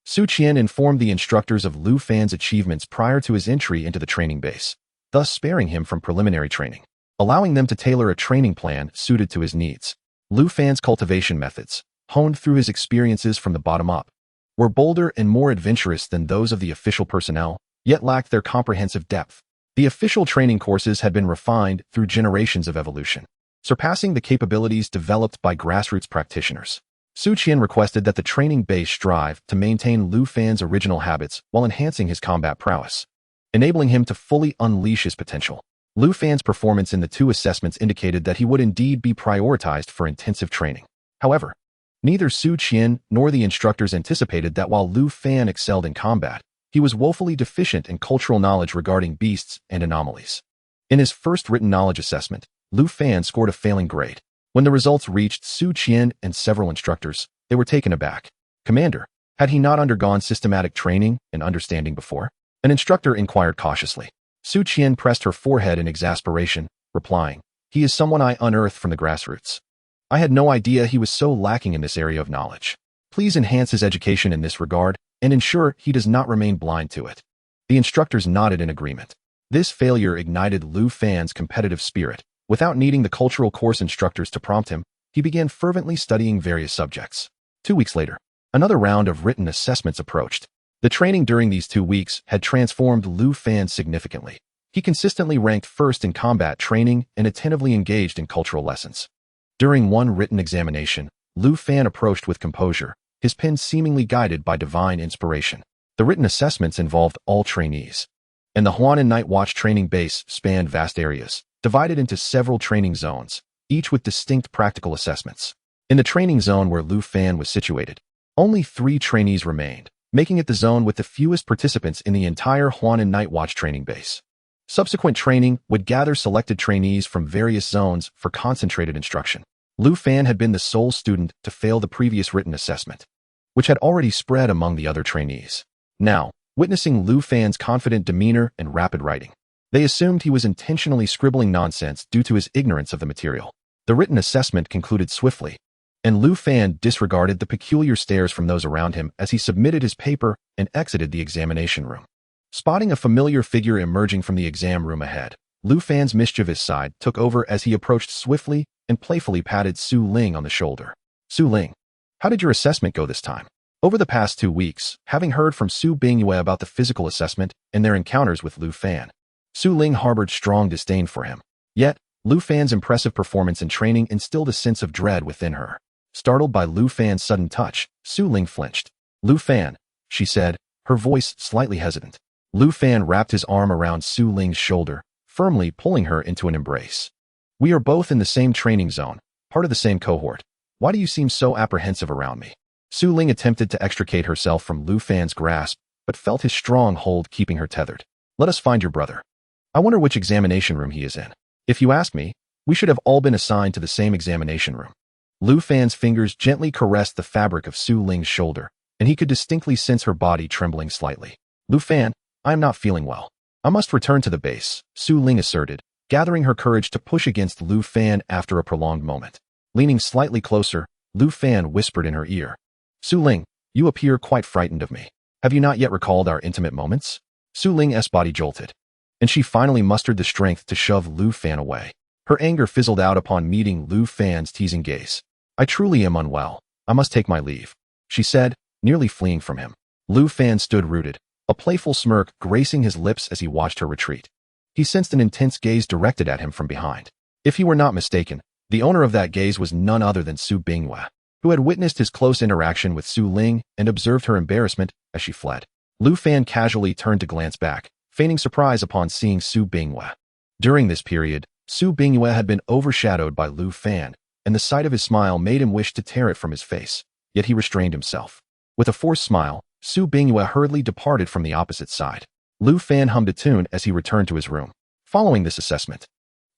Su Qian informed the instructors of Lu Fan's achievements prior to his entry into the training base, thus sparing him from preliminary training, allowing them to tailor a training plan suited to his needs. Lu Fan's cultivation methods, honed through his experiences from the bottom up, were bolder and more adventurous than those of the official personnel, yet lacked their comprehensive depth. The official training courses had been refined through generations of evolution, surpassing the capabilities developed by grassroots practitioners. Su Qian requested that the training base strive to maintain Lu Fan's original habits while enhancing his combat prowess, enabling him to fully unleash his potential. Lu Fan's performance in the 2 assessments indicated that he would indeed be prioritized for intensive training. However, neither Su Qian nor the instructors anticipated that while Lu Fan excelled in combat, he was woefully deficient in cultural knowledge regarding beasts and anomalies. In his first written knowledge assessment, Lu Fan scored a failing grade. When the results reached Su Qian and several instructors, they were taken aback. "Commander, had he not undergone systematic training and understanding before?" An instructor inquired cautiously. Su Qian pressed her forehead in exasperation, replying, "He is someone I unearthed from the grassroots. I had no idea he was so lacking in this area of knowledge. Please enhance his education in this regard and ensure he does not remain blind to it." The instructors nodded in agreement. This failure ignited Lu Fan's competitive spirit. Without needing the cultural course instructors to prompt him, he began fervently studying various subjects. 2 weeks later, another round of written assessments approached. The training during these 2 weeks had transformed Lu Fan significantly. He consistently ranked first in combat training and attentively engaged in cultural lessons. During one written examination, Lu Fan approached with composure, his pen seemingly guided by divine inspiration. The written assessments involved all trainees, and the Huanan Night Watch training base spanned vast areas, divided into several training zones, each with distinct practical assessments. In the training zone where Lu Fan was situated, only 3 trainees remained, making it the zone with the fewest participants in the entire Huanan Night Watch training base. Subsequent training would gather selected trainees from various zones for concentrated instruction. Lu Fan had been the sole student to fail the previous written assessment, which had already spread among the other trainees. Now, witnessing Lu Fan's confident demeanor and rapid writing, they assumed he was intentionally scribbling nonsense due to his ignorance of the material. The written assessment concluded swiftly, and Lu Fan disregarded the peculiar stares from those around him as he submitted his paper and exited the examination room. Spotting a familiar figure emerging from the exam room ahead, Lu Fan's mischievous side took over as he approached swiftly and playfully patted Su Ling on the shoulder. "Su Ling, how did your assessment go this time?" Over the past 2 weeks, having heard from Su Bingyue about the physical assessment and their encounters with Lu Fan, Su Ling harbored strong disdain for him. Yet, Lu Fan's impressive performance and training instilled a sense of dread within her. Startled by Lu Fan's sudden touch, Su Ling flinched. "Lu Fan," she said, her voice slightly hesitant. Lu Fan wrapped his arm around Su Ling's shoulder, firmly pulling her into an embrace. "We are both in the same training zone, part of the same cohort. Why do you seem so apprehensive around me?" Su Ling attempted to extricate herself from Lu Fan's grasp, but felt his strong hold keeping her tethered. "Let us find your brother. I wonder which examination room he is in. If you ask me, we should have all been assigned to the same examination room." Lu Fan's fingers gently caressed the fabric of Su Ling's shoulder, and he could distinctly sense her body trembling slightly. "Lu Fan, I am not feeling well. I must return to the base," Su Ling asserted, gathering her courage to push against Lu Fan after a prolonged moment. Leaning slightly closer, Lu Fan whispered in her ear, "Su Ling, you appear quite frightened of me. Have you not yet recalled our intimate moments? Su Ling's body jolted, and she finally mustered the strength to shove Lu Fan away. Her anger fizzled out upon meeting Lu Fan's teasing gaze. I truly am unwell. I must take my leave, she said, nearly fleeing from him. Lu Fan stood rooted, a playful smirk gracing his lips as he watched her retreat. He sensed an intense gaze directed at him from behind. If he were not mistaken, the owner of that gaze was none other than Su Bingyue, who had witnessed his close interaction with Su Ling and observed her embarrassment as she fled. Lu Fan casually turned to glance back, feigning surprise upon seeing Su Bingyue. During this period, Su Bingyue had been overshadowed by Lu Fan, and the sight of his smile made him wish to tear it from his face, yet he restrained himself. With a forced smile, Su Bingyue hurriedly departed from the opposite side. Lu Fan hummed a tune as he returned to his room. Following this assessment,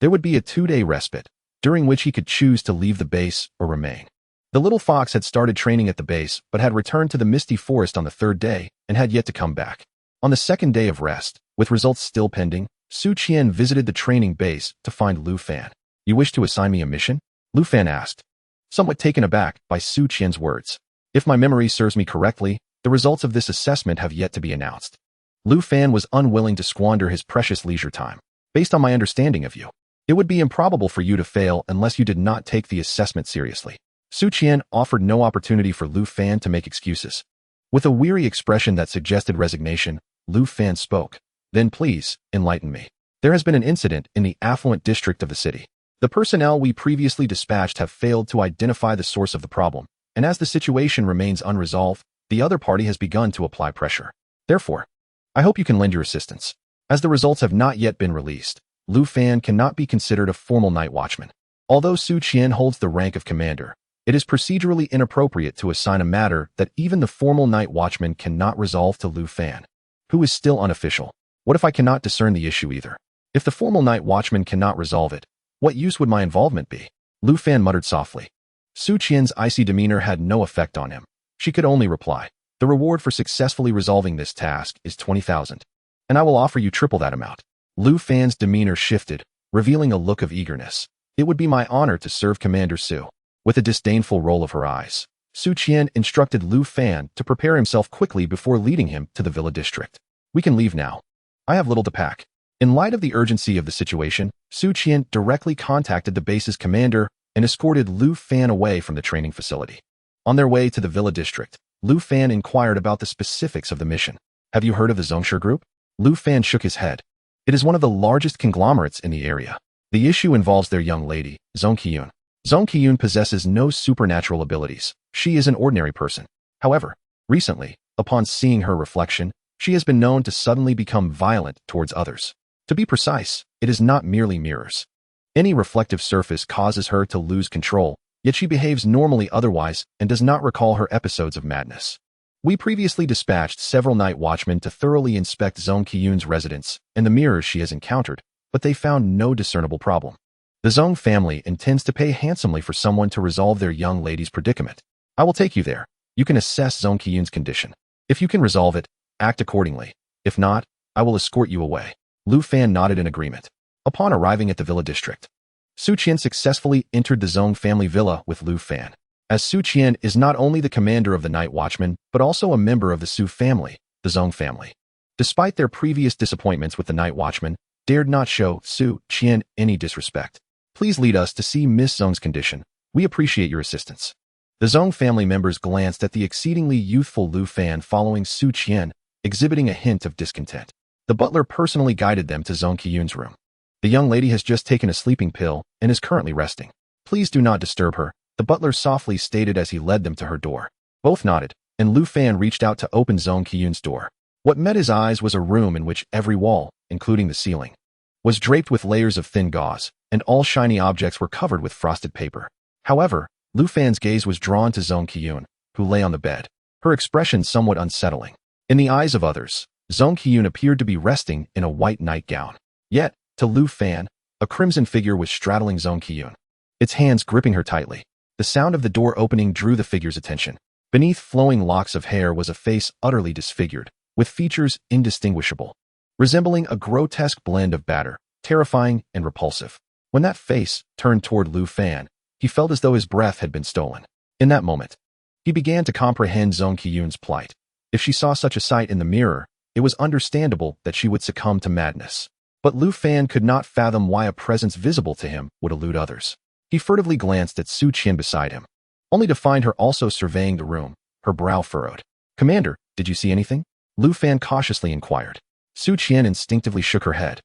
there would be a 2-day respite, during which he could choose to leave the base or remain. The little fox had started training at the base but had returned to the misty forest on the 3rd day and had yet to come back. On the 2nd day of rest, with results still pending, Su Qian visited the training base to find Lu Fan. You wish to assign me a mission? Lu Fan asked, somewhat taken aback by Su Qian's words. If my memory serves me correctly, the results of this assessment have yet to be announced. Lu Fan was unwilling to squander his precious leisure time. Based on my understanding of you, it would be improbable for you to fail unless you did not take the assessment seriously. Su Qian offered no opportunity for Lu Fan to make excuses. With a weary expression that suggested resignation, Lu Fan spoke. Then please, enlighten me. There has been an incident in the affluent district of the city. The personnel we previously dispatched have failed to identify the source of the problem, and as the situation remains unresolved, the other party has begun to apply pressure. Therefore, I hope you can lend your assistance. As the results have not yet been released, Lu Fan cannot be considered a formal night watchman. Although Su Qian holds the rank of commander, it is procedurally inappropriate to assign a matter that even the formal night watchman cannot resolve to Lu Fan, who is still unofficial. What if I cannot discern the issue either? If the formal night watchman cannot resolve it, what use would my involvement be? Lu Fan muttered softly. Su Qian's icy demeanor had no effect on him. She could only reply, the reward for successfully resolving this task is 20,000, and I will offer you triple that amount. Lu Fan's demeanor shifted, revealing a look of eagerness. It would be my honor to serve Commander Su. With a disdainful roll of her eyes, Su Qian instructed Lu Fan to prepare himself quickly before leading him to the villa district. We can leave now. I have little to pack. In light of the urgency of the situation, Su Qian directly contacted the base's commander and escorted Lu Fan away from the training facility. On their way to the villa district, Lu Fan inquired about the specifics of the mission. Have you heard of the Zhongshe Group? Lu Fan shook his head. It is one of the largest conglomerates in the area. The issue involves their young lady, Zhong Qiyun. Zhong Qiyun possesses no supernatural abilities. She is an ordinary person. However, recently, upon seeing her reflection, she has been known to suddenly become violent towards others. To be precise, it is not merely mirrors. Any reflective surface causes her to lose control, yet she behaves normally otherwise and does not recall her episodes of madness. We previously dispatched several night watchmen to thoroughly inspect Zhong Qiyun's residence and the mirrors she has encountered, but they found no discernible problem. The Zhong family intends to pay handsomely for someone to resolve their young lady's predicament. I will take you there. You can assess Zhong Qiyun's condition. If you can resolve it, act accordingly. If not, I will escort you away. Lu Fan nodded in agreement. Upon arriving at the villa district, Su Qian successfully entered the Zhong family villa with Lu Fan. As Su Qian is not only the commander of the night watchmen, but also a member of the Su family, the Zhong family, despite their previous disappointments with the night watchmen, dared not show Su Qian any disrespect. Please lead us to see Miss Zhong's condition. We appreciate your assistance. The Zhong family members glanced at the exceedingly youthful Lu Fan following Su Qian, exhibiting a hint of discontent. The butler personally guided them to Zhong Qiyun's room. The young lady has just taken a sleeping pill and is currently resting. Please do not disturb her, the butler softly stated as he led them to her door. Both nodded, and Lu Fan reached out to open Zhong Qiyun's door. What met his eyes was a room in which every wall, including the ceiling, was draped with layers of thin gauze, and all shiny objects were covered with frosted paper. However, Lu Fan's gaze was drawn to Zhong Qiyun, who lay on the bed, her expression somewhat unsettling. In the eyes of others, Zhong Qiyun appeared to be resting in a white nightgown. Yet, to Lu Fan, a crimson figure was straddling Zhong Qiyun, its hands gripping her tightly. The sound of the door opening drew the figure's attention. Beneath flowing locks of hair was a face utterly disfigured, with features indistinguishable, resembling a grotesque blend of batter, terrifying and repulsive. When that face turned toward Lu Fan, he felt as though his breath had been stolen. In that moment, he began to comprehend Zhong Qiyun's plight. If she saw such a sight in the mirror, it was understandable that she would succumb to madness. But Lu Fan could not fathom why a presence visible to him would elude others. He furtively glanced at Su Qian beside him, only to find her also surveying the room, her brow furrowed. "Commander, did you see anything?" Lu Fan cautiously inquired. Su Qian instinctively shook her head,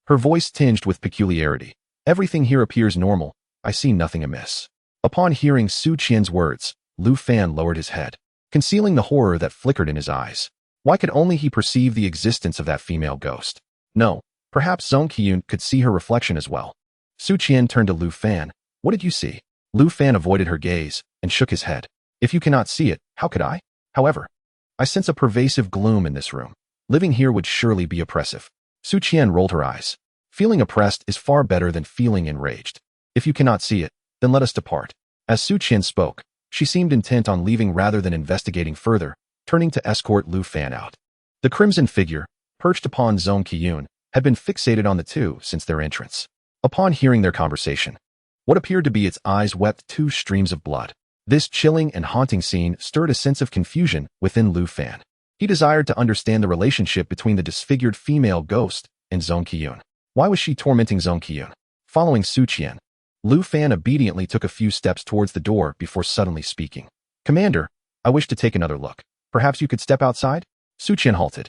her voice tinged with peculiarity. "Everything here appears normal. I see nothing amiss." Upon hearing Su Qian's words, Lu Fan lowered his head, concealing the horror that flickered in his eyes. Why could only he perceive the existence of that female ghost? No, perhaps Zhong Qian could see her reflection as well. Su Qian turned to Lu Fan. "What did you see?" Lu Fan avoided her gaze and shook his head. "If you cannot see it, how could I? However, I sense a pervasive gloom in this room. Living here would surely be oppressive." Su Qian rolled her eyes. "Feeling oppressed is far better than feeling enraged. If you cannot see it, then let us depart." As Su Qian spoke, she seemed intent on leaving rather than investigating further, turning to escort Lu Fan out. The crimson figure, perched upon Zhong Qian, had been fixated on the two since their entrance. Upon hearing their conversation, what appeared to be its eyes wept two streams of blood. This chilling and haunting scene stirred a sense of confusion within Lu Fan. He desired to understand the relationship between the disfigured female ghost and Zhong Qian. Why was she tormenting Zhong Qian? Following Su Qian, Lu Fan obediently took a few steps towards the door before suddenly speaking. "Commander, I wish to take another look. Perhaps you could step outside?" Su Qian halted,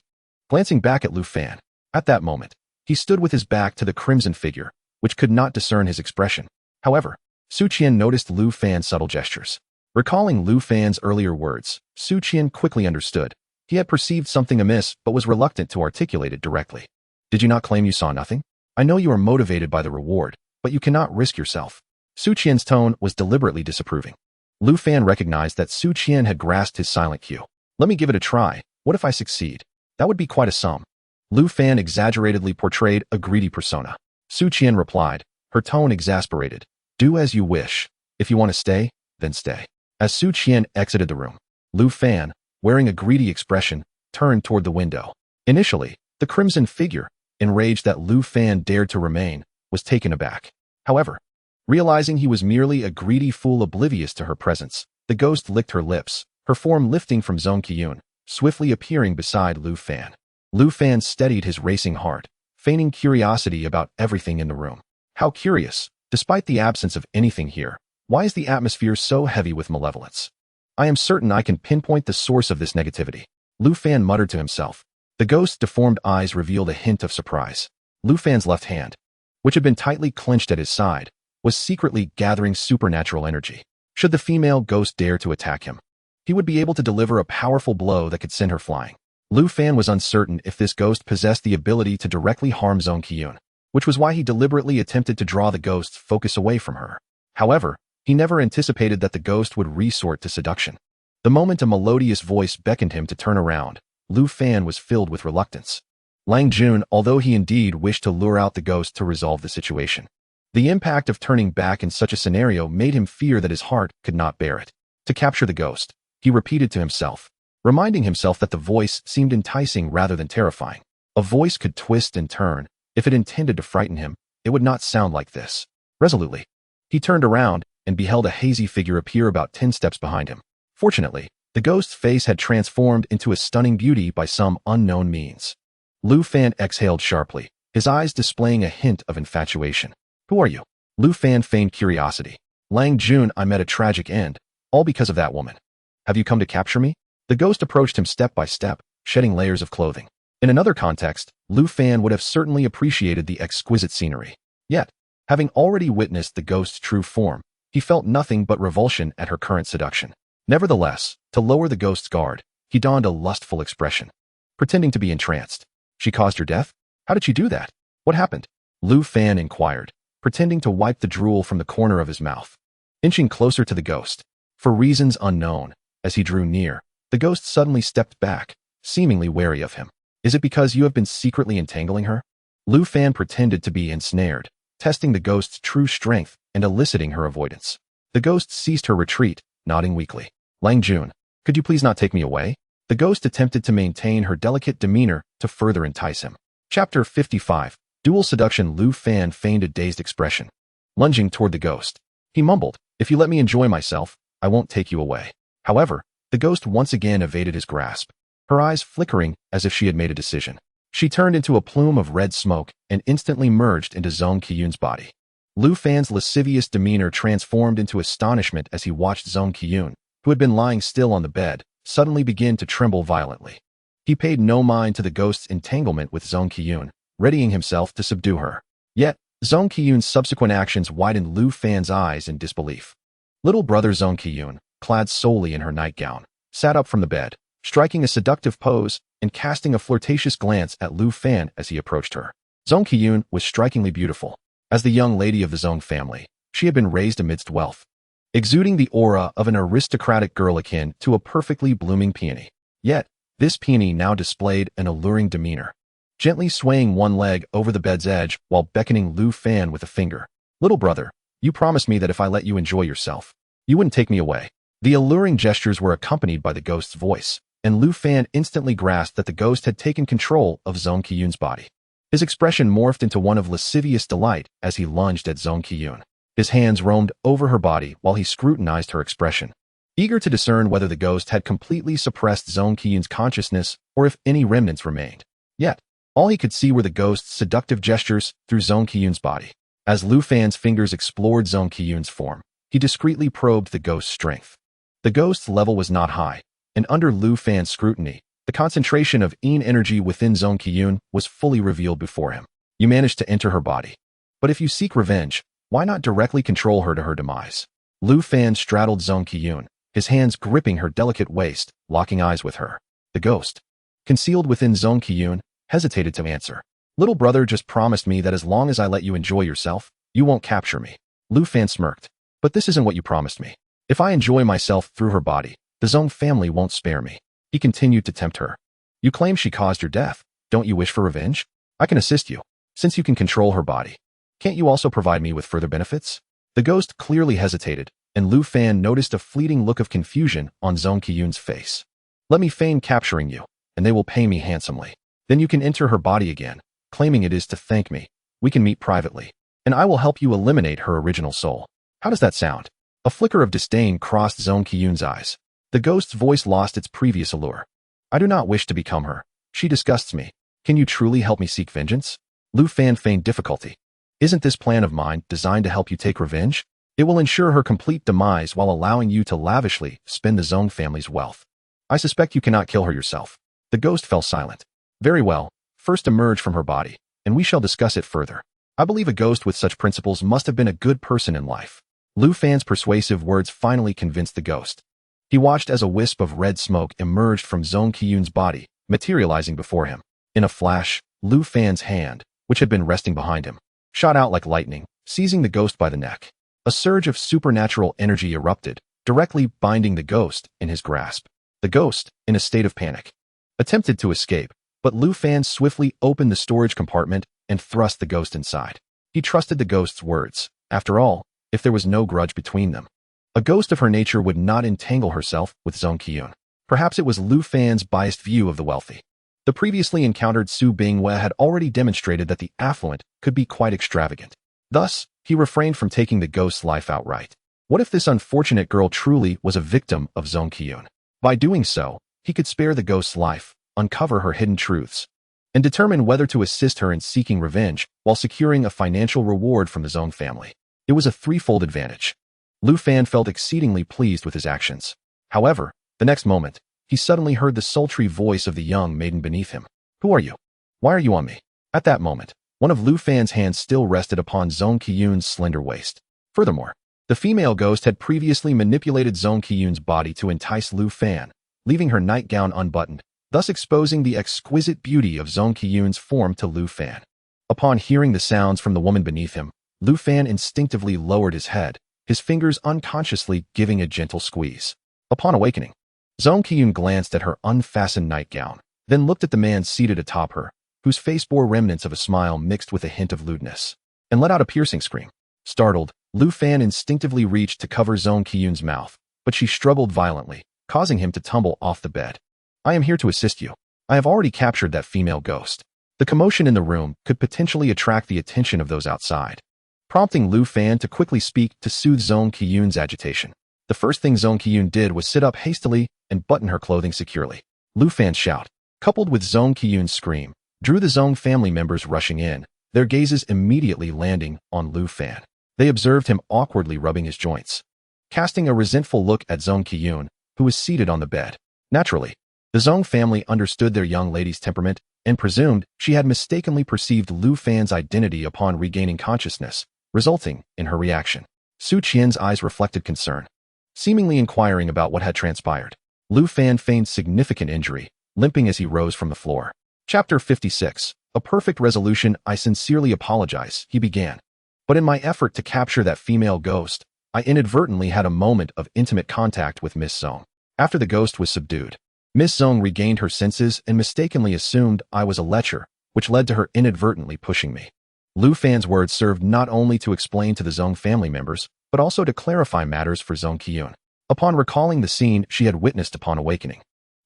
glancing back at Lu Fan. At that moment, he stood with his back to the crimson figure, which could not discern his expression. However, Su Qian noticed Lu Fan's subtle gestures. Recalling Lu Fan's earlier words, Su Qian quickly understood. He had perceived something amiss but was reluctant to articulate it directly. "Did you not claim you saw nothing? I know you are motivated by the reward, but you cannot risk yourself." Su Qian's tone was deliberately disapproving. Lu Fan recognized that Su Qian had grasped his silent cue. "Let me give it a try. What if I succeed? That would be quite a sum." Lu Fan exaggeratedly portrayed a greedy persona. Su Qian replied, her tone exasperated. "Do as you wish. If you want to stay, then stay." As Su Qian exited the room, Lu Fan, wearing a greedy expression, turned toward the window. Initially, the crimson figure, enraged that Lu Fan dared to remain, was taken aback. However, realizing he was merely a greedy fool oblivious to her presence, the ghost licked her lips, her form lifting from Zhong Qian, swiftly appearing beside Lu Fan. Lu Fan steadied his racing heart, feigning curiosity about everything in the room. How curious, despite the absence of anything here, why is the atmosphere so heavy with malevolence? I am certain I can pinpoint the source of this negativity. Lu Fan muttered to himself. The ghost's deformed eyes revealed a hint of surprise. Lu Fan's left hand, which had been tightly clenched at his side, was secretly gathering supernatural energy. Should the female ghost dare to attack him, he would be able to deliver a powerful blow that could send her flying. Lu Fan was uncertain if this ghost possessed the ability to directly harm Zhong Qian, which was why he deliberately attempted to draw the ghost's focus away from her. However, he never anticipated that the ghost would resort to seduction. The moment a melodious voice beckoned him to turn around, Lu Fan was filled with reluctance. Lang Jun, although he indeed wished to lure out the ghost to resolve the situation, the impact of turning back in such a scenario made him fear that his heart could not bear it. To capture the ghost, he repeated to himself, reminding himself that the voice seemed enticing rather than terrifying. A voice could twist and turn. If it intended to frighten him, it would not sound like this. Resolutely, he turned around and beheld a hazy figure appear about 10 steps behind him. Fortunately, the ghost's face had transformed into a stunning beauty by some unknown means. Lu Fan exhaled sharply, his eyes displaying a hint of infatuation. "Who are you?" Lu Fan feigned curiosity. "Lang Jun, I met a tragic end, all because of that woman. Have you come to capture me?" The ghost approached him step by step, shedding layers of clothing. In another context, Lu Fan would have certainly appreciated the exquisite scenery. Yet, having already witnessed the ghost's true form, he felt nothing but revulsion at her current seduction. Nevertheless, to lower the ghost's guard, he donned a lustful expression, pretending to be entranced. "She caused your death? How did she do that? What happened?" Lu Fan inquired, pretending to wipe the drool from the corner of his mouth. Inching closer to the ghost, for reasons unknown, as he drew near, the ghost suddenly stepped back, seemingly wary of him. "Is it because you have been secretly entangling her?" Lu Fan pretended to be ensnared, testing the ghost's true strength and eliciting her avoidance. The ghost ceased her retreat, nodding weakly. "Lang Jun, could you please not take me away?" The ghost attempted to maintain her delicate demeanor to further entice him. Chapter 55. Dual Seduction. Lu Fan feigned a dazed expression, lunging toward the ghost. He mumbled, "If you let me enjoy myself, I won't take you away." However, the ghost once again evaded his grasp. her eyes flickering as if she had made a decision. She turned into a plume of red smoke and instantly merged into Zhong Qiyun's body. Lu Fan's lascivious demeanor transformed into astonishment as he watched Zhong Qiyun, who had been lying still on the bed, suddenly begin to tremble violently. He paid no mind to the ghost's entanglement with Zhong Qiyun, readying himself to subdue her. Yet, Zhong Qiyun's subsequent actions widened Lu Fan's eyes in disbelief. Little brother Zhong Qiyun, clad solely in her nightgown, sat up from the bed, striking a seductive pose and casting a flirtatious glance at Lu Fan as he approached her. Zhong Qiyun was strikingly beautiful. As the young lady of the Zhong family, she had been raised amidst wealth, exuding the aura of an aristocratic girl akin to a perfectly blooming peony. Yet, this peony now displayed an alluring demeanor, gently swaying one leg over the bed's edge while beckoning Lu Fan with a finger. Little brother, you promised me that if I let you enjoy yourself, you wouldn't take me away. The alluring gestures were accompanied by the ghost's voice, and Lu Fan instantly grasped that the ghost had taken control of Zhong Qiyun's body. His expression morphed into one of lascivious delight as he lunged at Zhong Qiyun. His hands roamed over her body while he scrutinized her expression, eager to discern whether the ghost had completely suppressed Zhong Qiyun's consciousness or if any remnants remained. Yet, all he could see were the ghost's seductive gestures through Zhong Qiyun's body. As Lu Fan's fingers explored Zhong Qiyun's form, he discreetly probed the ghost's strength. The ghost's level was not high, and under Lu Fan's scrutiny, the concentration of Yin energy within Zhong Qiyun was fully revealed before him. You managed to enter her body. But if you seek revenge, why not directly control her to her demise? Lu Fan straddled Zhong Qiyun, his hands gripping her delicate waist, locking eyes with her. The ghost, concealed within Zhong Qiyun, hesitated to answer. Little brother just promised me that as long as I let you enjoy yourself, you won't capture me. Lu Fan smirked. But this isn't what you promised me. If I enjoy myself through her body, the Zhong family won't spare me. He continued to tempt her. You claim she caused your death. Don't you wish for revenge? I can assist you, since you can control her body. Can't you also provide me with further benefits? The ghost clearly hesitated, and Lu Fan noticed a fleeting look of confusion on Zhong Qiyun's face. Let me feign capturing you, and they will pay me handsomely. Then you can enter her body again, claiming it is to thank me. We can meet privately, and I will help you eliminate her original soul. How does that sound? A flicker of disdain crossed Zhong Qiyun's eyes. The ghost's voice lost its previous allure. I do not wish to become her. She disgusts me. Can you truly help me seek vengeance? Lu Fan feigned difficulty. Isn't this plan of mine designed to help you take revenge? It will ensure her complete demise while allowing you to lavishly spend the Zhong family's wealth. I suspect you cannot kill her yourself. The ghost fell silent. Very well, first emerge from her body, and we shall discuss it further. I believe a ghost with such principles must have been a good person in life. Lu Fan's persuasive words finally convinced the ghost. He watched as a wisp of red smoke emerged from Zhong Qiyun's body, materializing before him. In a flash, Lu Fan's hand, which had been resting behind him, shot out like lightning, seizing the ghost by the neck. A surge of supernatural energy erupted, directly binding the ghost in his grasp. The ghost, in a state of panic, attempted to escape, but Lu Fan swiftly opened the storage compartment and thrust the ghost inside. He trusted the ghost's words. After all, if there was no grudge between them, a ghost of her nature would not entangle herself with Zhong Qiyun. Perhaps it was Lu Fan's biased view of the wealthy. The previously encountered Su Bingwei had already demonstrated that the affluent could be quite extravagant. Thus, he refrained from taking the ghost's life outright. What if this unfortunate girl truly was a victim of Zhong Qiyun? By doing so, he could spare the ghost's life, uncover her hidden truths, and determine whether to assist her in seeking revenge while securing a financial reward from the Zhong family. It was a threefold advantage. Lu Fan felt exceedingly pleased with his actions. However, the next moment, he suddenly heard the sultry voice of the young maiden beneath him. Who are you? Why are you on me? At that moment, one of Lu Fan's hands still rested upon Zhong Qiyun's slender waist. Furthermore, the female ghost had previously manipulated Zhong Qiyun's body to entice Lu Fan, leaving her nightgown unbuttoned, thus exposing the exquisite beauty of Zhong Qiyun's form to Lu Fan. Upon hearing the sounds from the woman beneath him, Lu Fan instinctively lowered his head, his fingers unconsciously giving a gentle squeeze. Upon awakening, Zhong Qiyun glanced at her unfastened nightgown, then looked at the man seated atop her, whose face bore remnants of a smile mixed with a hint of lewdness, and let out a piercing scream. Startled, Lu Fan instinctively reached to cover Zhong Qiyun's mouth, but she struggled violently, causing him to tumble off the bed. I am here to assist you. I have already captured that female ghost. The commotion in the room could potentially attract the attention of those outside, prompting Lu Fan to quickly speak to soothe Zhong Qiyun's agitation. The first thing Zhong Qiyun did was sit up hastily and button her clothing securely. Lu Fan's shout, coupled with Zhong Qiyun's scream, drew the Zhong family members rushing in, their gazes immediately landing on Lu Fan. They observed him awkwardly rubbing his joints, casting a resentful look at Zhong Qiyun, who was seated on the bed. Naturally, the Zhong family understood their young lady's temperament and presumed she had mistakenly perceived Lu Fan's identity upon regaining consciousness, resulting in her reaction. Su Qian's eyes reflected concern, seemingly inquiring about what had transpired. Lu Fan feigned significant injury, limping as he rose from the floor. Chapter 56. A perfect resolution. I sincerely apologize, he began. But in my effort to capture that female ghost, I inadvertently had a moment of intimate contact with Miss Zhong. After the ghost was subdued, Miss Zhong regained her senses and mistakenly assumed I was a lecher, which led to her inadvertently pushing me. Lu Fan's words served not only to explain to the Zhong family members, but also to clarify matters for Zhong Qiyun. Upon recalling the scene she had witnessed upon awakening,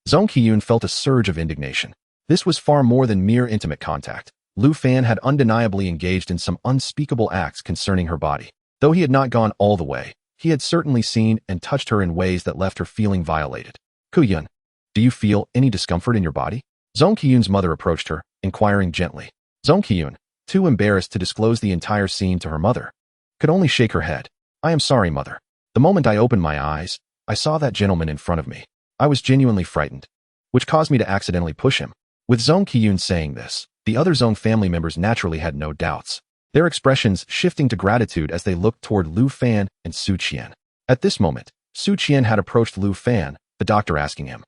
Zhong Qiyun felt a surge of indignation. This was far more than mere intimate contact. Lu Fan had undeniably engaged in some unspeakable acts concerning her body. Though he had not gone all the way, he had certainly seen and touched her in ways that left her feeling violated. Qiyun, do you feel any discomfort in your body? Zhong Qiyun's mother approached her, inquiring gently. Zhong Qiyun, too embarrassed to disclose the entire scene to her mother, could only shake her head. I am sorry, mother. The moment I opened my eyes, I saw that gentleman in front of me. I was genuinely frightened, which caused me to accidentally push him. With Zhong Qiyun saying this, the other Zhong family members naturally had no doubts, their expressions shifting to gratitude as they looked toward Lu Fan and Su Qian. At this moment, Su Qian had approached Lu Fan, the doctor asking him,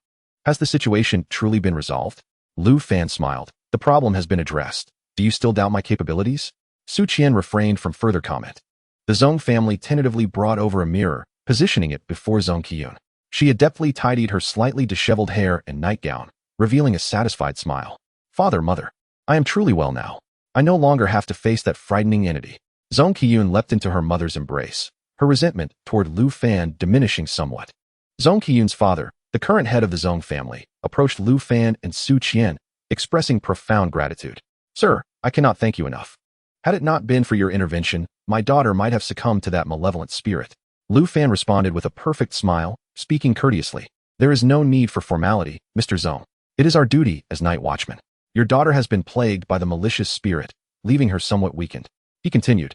has the situation truly been resolved? Lu Fan smiled. The problem has been addressed. Do you still doubt my capabilities? Su Qian refrained from further comment. The Zhong family tentatively brought over a mirror, positioning it before Zhong Qiyun. She adeptly tidied her slightly disheveled hair and nightgown, revealing a satisfied smile. Father, mother, I am truly well now. I no longer have to face that frightening entity. Zhong Qiyun leapt into her mother's embrace, her resentment toward Lu Fan diminishing somewhat. Zhong Qiyun's father, the current head of the Zhong family, approached Lu Fan and Su Qian, expressing profound gratitude. Sir, I cannot thank you enough. Had it not been for your intervention, my daughter might have succumbed to that malevolent spirit. Lu Fan responded with a perfect smile, speaking courteously. There is no need for formality, Mr. Zhong. It is our duty as night watchmen. Your daughter has been plagued by the malicious spirit, leaving her somewhat weakened. He continued,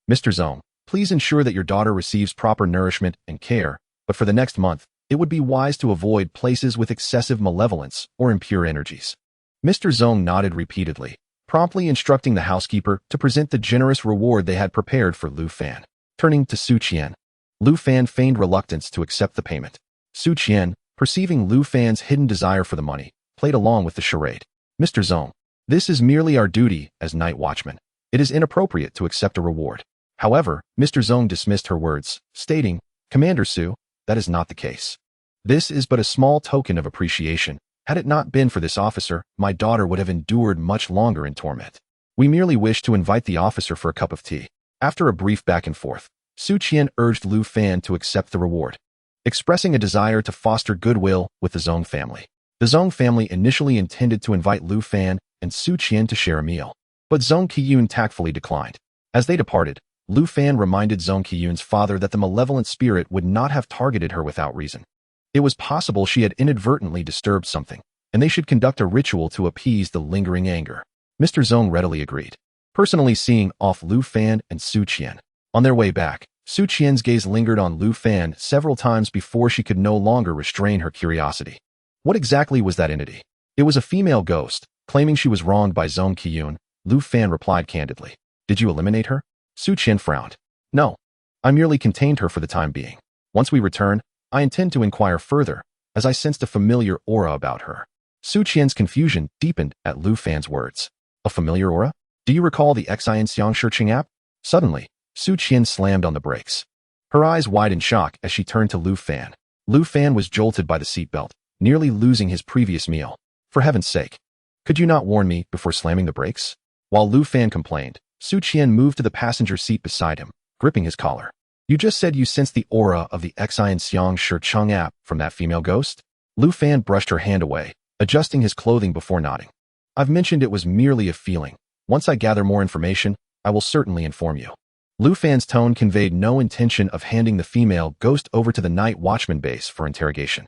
Mr. Zhong, please ensure that your daughter receives proper nourishment and care, but for the next month, it would be wise to avoid places with excessive malevolence or impure energies. Mr. Zhong nodded repeatedly, promptly instructing the housekeeper to present the generous reward they had prepared for Lu Fan. Turning to Su Qian, Lu Fan feigned reluctance to accept the payment. Su Qian, perceiving Lu Fan's hidden desire for the money, played along with the charade. Mr. Zhong, this is merely our duty as night watchmen. It is inappropriate to accept a reward. However, Mr. Zhong dismissed her words, stating, Commander Su, that is not the case. This is but a small token of appreciation. Had it not been for this officer, my daughter would have endured much longer in torment. We merely wish to invite the officer for a cup of tea. After a brief back and forth, Su Qian urged Lu Fan to accept the reward, expressing a desire to foster goodwill with the Zhong family. The Zhong family initially intended to invite Lu Fan and Su Qian to share a meal, but Zhong Qiyun tactfully declined. As they departed, Lu Fan reminded Zhong Qiyun's father that the malevolent spirit would not have targeted her without reason. It was possible she had inadvertently disturbed something, and they should conduct a ritual to appease the lingering anger. Mr. Zhong readily agreed, personally seeing off Lu Fan and Su Qian. On their way back, Su Qian's gaze lingered on Lu Fan several times before she could no longer restrain her curiosity. What exactly was that entity? It was a female ghost, claiming she was wronged by Zhong Qiyun. Lu Fan replied candidly. Did you eliminate her? Su Qian frowned. No. I merely contained her for the time being. Once we return, I intend to inquire further, as I sensed a familiar aura about her. Su Qian's confusion deepened at Lu Fan's words. A familiar aura? Do you recall the Xian Xiangshi app? Suddenly, Su Qian slammed on the brakes. Her eyes wide in shock as she turned to Lu Fan. Lu Fan was jolted by the seatbelt, nearly losing his previous meal. For heaven's sake, could you not warn me before slamming the brakes? While Lu Fan complained, Su Qian moved to the passenger seat beside him, gripping his collar. You just said you sensed the aura of the Xian Xiangshi app from that female ghost? Lu Fan brushed her hand away, adjusting his clothing before nodding. I've mentioned it was merely a feeling. Once I gather more information, I will certainly inform you. Lu Fan's tone conveyed no intention of handing the female ghost over to the night watchman base for interrogation.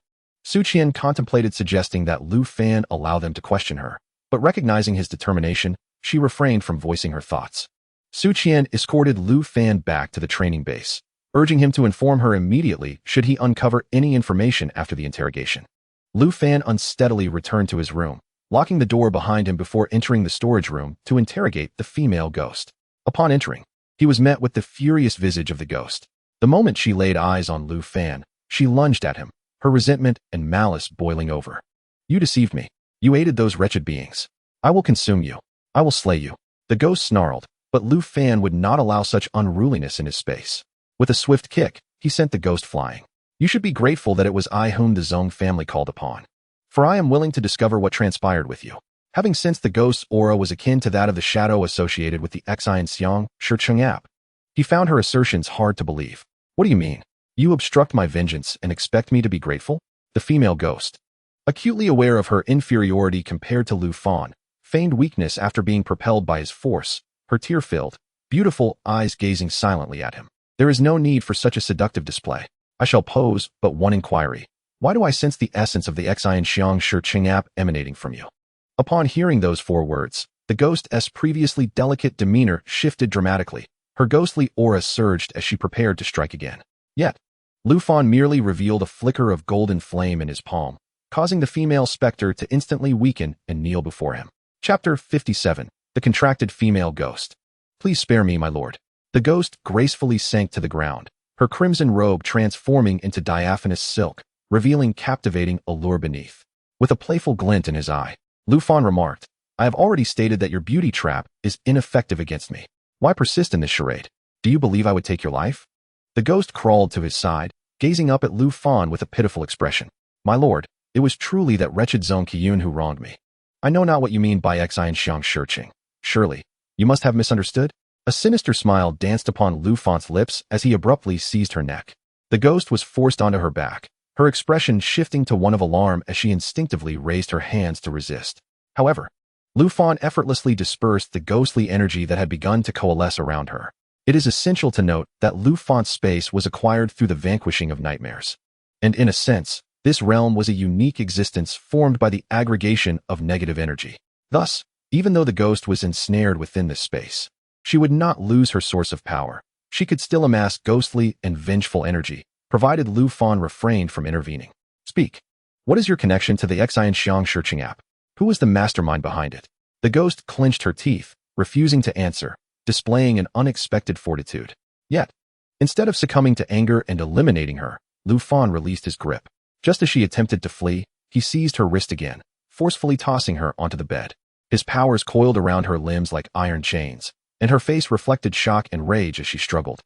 Su Qian contemplated suggesting that Lu Fan allow them to question her, but recognizing his determination, she refrained from voicing her thoughts. Su Qian escorted Lu Fan back to the training base, urging him to inform her immediately should he uncover any information after the interrogation. Lu Fan unsteadily returned to his room, locking the door behind him before entering the storage room to interrogate the female ghost. Upon entering, he was met with the furious visage of the ghost. The moment she laid eyes on Lu Fan, she lunged at him, her resentment and malice boiling over. "You deceived me. You aided those wretched beings. I will consume you. I will slay you." The ghost snarled, but Lu Fan would not allow such unruliness in his space. With a swift kick, he sent the ghost flying. "You should be grateful that it was I whom the Zhong family called upon. For I am willing to discover what transpired with you." Having sensed the ghost's aura was akin to that of the shadow associated with the Xian Xiang, Shi Chengap, he found her assertions hard to believe. "What do you mean? You obstruct my vengeance and expect me to be grateful?" The female ghost, acutely aware of her inferiority compared to Lu Fan, feigned weakness after being propelled by his force, her tear-filled, beautiful eyes gazing silently at him. "There is no need for such a seductive display. I shall pose but one inquiry. Why do I sense the essence of the Xian Xiang Shi Chengap emanating from you?" Upon hearing those 4 words, the ghost's previously delicate demeanor shifted dramatically. Her ghostly aura surged as she prepared to strike again. Yet, Lu Fan merely revealed a flicker of golden flame in his palm, causing the female specter to instantly weaken and kneel before him. Chapter 57. The Contracted Female Ghost. "Please spare me, my lord." The ghost gracefully sank to the ground, her crimson robe transforming into diaphanous silk, revealing captivating allure beneath. With a playful glint in his eye, Lu Fan remarked, "I have already stated that your beauty trap is ineffective against me. Why persist in this charade? Do you believe I would take your life?" The ghost crawled to his side, gazing up at Lu Fan with a pitiful expression. "My lord, it was truly that wretched Zhong Qiyun who wronged me. I know not what you mean by Xian Xiang Shirqing. Surely, you must have misunderstood?" A sinister smile danced upon Lu Fan's lips as he abruptly seized her neck. The ghost was forced onto her back, her expression shifting to one of alarm as she instinctively raised her hands to resist. However, Lu Fan effortlessly dispersed the ghostly energy that had begun to coalesce around her. It is essential to note that Lu Fan's space was acquired through the vanquishing of nightmares. And in a sense, this realm was a unique existence formed by the aggregation of negative energy. Thus, even though the ghost was ensnared within this space, she would not lose her source of power. She could still amass ghostly and vengeful energy, provided Lu Fan refrained from intervening. "Speak. What is your connection to the Xian Xiang Shirqing app? Who was the mastermind behind it?" The ghost clenched her teeth, refusing to answer, displaying an unexpected fortitude. Yet, instead of succumbing to anger and eliminating her, Lu Fan released his grip. Just as she attempted to flee, he seized her wrist again, forcefully tossing her onto the bed. His powers coiled around her limbs like iron chains, and her face reflected shock and rage as she struggled.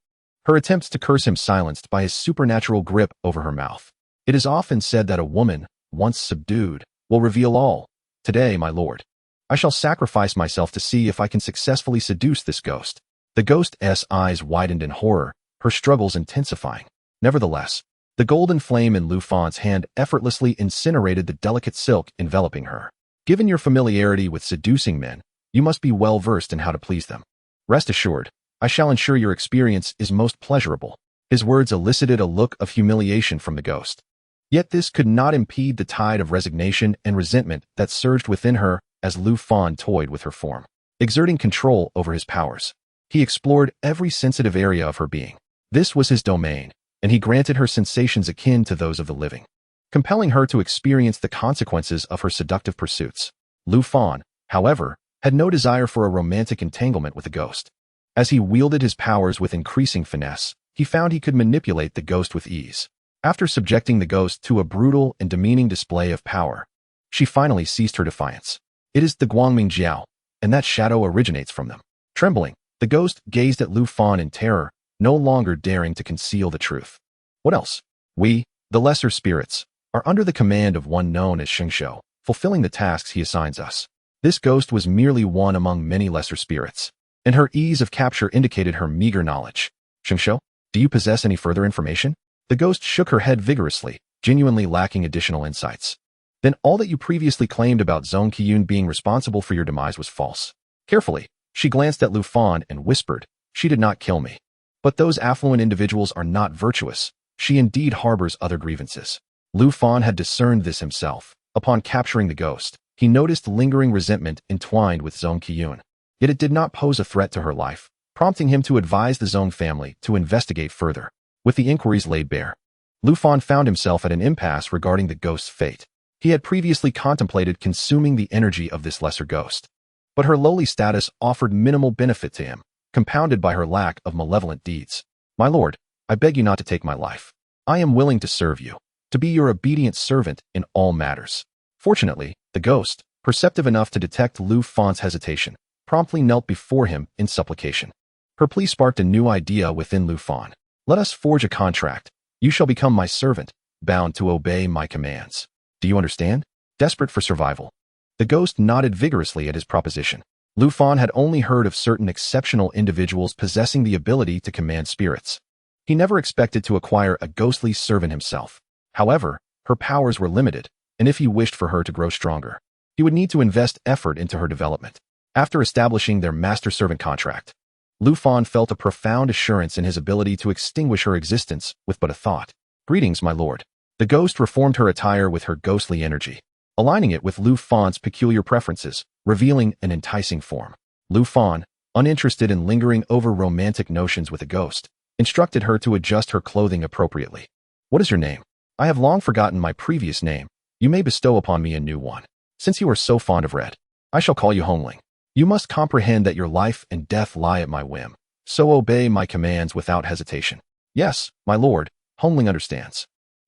Her attempts to curse him silenced by his supernatural grip over her mouth. "It is often said that a woman, once subdued, will reveal all. Today, my lord, I shall sacrifice myself to see if I can successfully seduce this ghost." The ghost's eyes widened in horror, her struggles intensifying. Nevertheless, the golden flame in Lu Fan's hand effortlessly incinerated the delicate silk enveloping her. "Given your familiarity with seducing men, you must be well versed in how to please them. Rest assured, I shall ensure your experience is most pleasurable." His words elicited a look of humiliation from the ghost. Yet this could not impede the tide of resignation and resentment that surged within her as Lu Fan toyed with her form. Exerting control over his powers, he explored every sensitive area of her being. This was his domain, and he granted her sensations akin to those of the living, compelling her to experience the consequences of her seductive pursuits. Lu Fan, however, had no desire for a romantic entanglement with the ghost. As he wielded his powers with increasing finesse, he found he could manipulate the ghost with ease. After subjecting the ghost to a brutal and demeaning display of power, she finally ceased her defiance. "It is the Guangming Jiao, and that shadow originates from them." Trembling, the ghost gazed at Lu Fan in terror, no longer daring to conceal the truth. "What else? We, the lesser spirits, are under the command of one known as Shengshou, fulfilling the tasks he assigns us." This ghost was merely one among many lesser spirits, and her ease of capture indicated her meager knowledge. "Shengshou, do you possess any further information?" The ghost shook her head vigorously, genuinely lacking additional insights. "Then all that you previously claimed about Zhong Qiyun being responsible for your demise was false." Carefully, she glanced at Lu Fan and whispered, "She did not kill me. But those affluent individuals are not virtuous. She indeed harbors other grievances." Lu Fan had discerned this himself. Upon capturing the ghost, he noticed lingering resentment entwined with Zhong Qiyun. Yet it did not pose a threat to her life, prompting him to advise the Zhong family to investigate further. With the inquiries laid bare, Lu Fan found himself at an impasse regarding the ghost's fate. He had previously contemplated consuming the energy of this lesser ghost, but her lowly status offered minimal benefit to him, compounded by her lack of malevolent deeds. My lord, I beg you not to take my life. I am willing to serve you, to be your obedient servant in all matters. Fortunately, the ghost, perceptive enough to detect Lu Fan's hesitation, promptly knelt before him in supplication. Her plea sparked a new idea within Lu Fan. Let us forge a contract. You shall become my servant, bound to obey my commands. Do you understand? Desperate for survival, the ghost nodded vigorously at his proposition. Lu Fan had only heard of certain exceptional individuals possessing the ability to command spirits. He never expected to acquire a ghostly servant himself. However, her powers were limited, and if he wished for her to grow stronger, he would need to invest effort into her development. After establishing their master-servant contract, Lu Fan felt a profound assurance in his ability to extinguish her existence with but a thought. Greetings, my lord. The ghost reformed her attire with her ghostly energy, aligning it with Lu Fan's peculiar preferences, revealing an enticing form. Lu Fan, uninterested in lingering over romantic notions with a ghost, instructed her to adjust her clothing appropriately. What is your name? I have long forgotten my previous name. You may bestow upon me a new one. Since you are so fond of red, I shall call you Hongling. You must comprehend that your life and death lie at my whim, so obey my commands without hesitation. Yes, my lord, Hongling understands.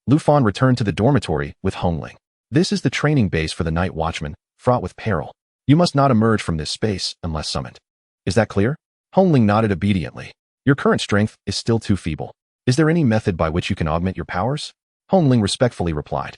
Lu Fan returned to the dormitory with Hongling. This is the training base for the night watchman, fraught with peril. You must not emerge from this space unless summoned. Is that clear? Hongling nodded obediently. Your current strength is still too feeble. Is there any method by which you can augment your powers? Hongling respectfully replied.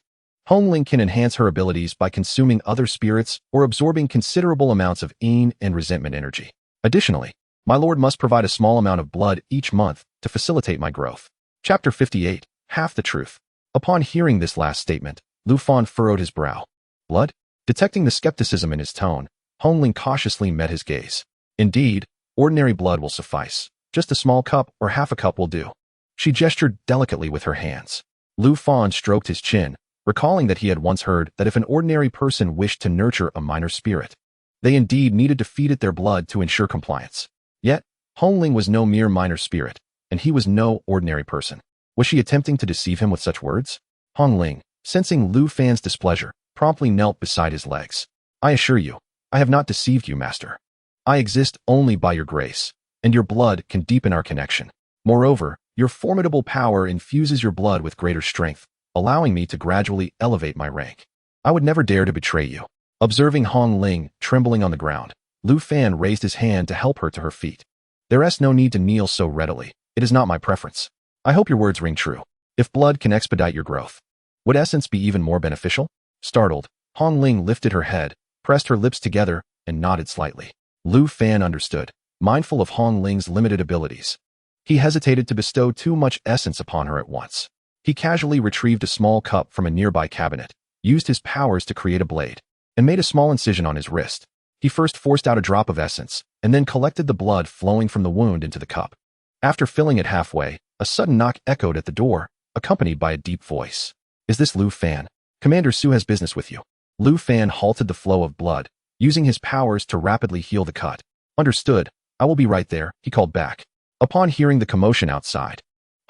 Hongling can enhance her abilities by consuming other spirits or absorbing considerable amounts of Yin and resentment energy. Additionally, my lord must provide a small amount of blood each month to facilitate my growth. Chapter 58, Half the Truth. Upon hearing this last statement, Lu Fan furrowed his brow. Blood? Detecting the skepticism in his tone, Hongling cautiously met his gaze. Indeed, ordinary blood will suffice. Just a small cup or half a cup will do. She gestured delicately with her hands. Lu Fan stroked his chin, recalling that he had once heard that if an ordinary person wished to nurture a minor spirit, they indeed needed to feed it their blood to ensure compliance. Yet, Hongling was no mere minor spirit, and he was no ordinary person. Was she attempting to deceive him with such words? Hongling, sensing Lu Fan's displeasure, promptly knelt beside his legs. I assure you, I have not deceived you, master. I exist only by your grace, and your blood can deepen our connection. Moreover, your formidable power infuses your blood with greater strength, allowing me to gradually elevate my rank. I would never dare to betray you. Observing Hongling trembling on the ground, Lu Fan raised his hand to help her to her feet. There is no need to kneel so readily. It is not my preference. I hope your words ring true. If blood can expedite your growth, would essence be even more beneficial? Startled, Hongling lifted her head, pressed her lips together, and nodded slightly. Lu Fan understood, mindful of Hongling's limited abilities. He hesitated to bestow too much essence upon her at once. He casually retrieved a small cup from a nearby cabinet, used his powers to create a blade, and made a small incision on his wrist. He first forced out a drop of essence, and then collected the blood flowing from the wound into the cup. After filling it halfway, a sudden knock echoed at the door, accompanied by a deep voice. Is this Lu Fan? Commander Su has business with you. Lu Fan halted the flow of blood, using his powers to rapidly heal the cut. Understood. I will be right there, he called back. Upon hearing the commotion outside,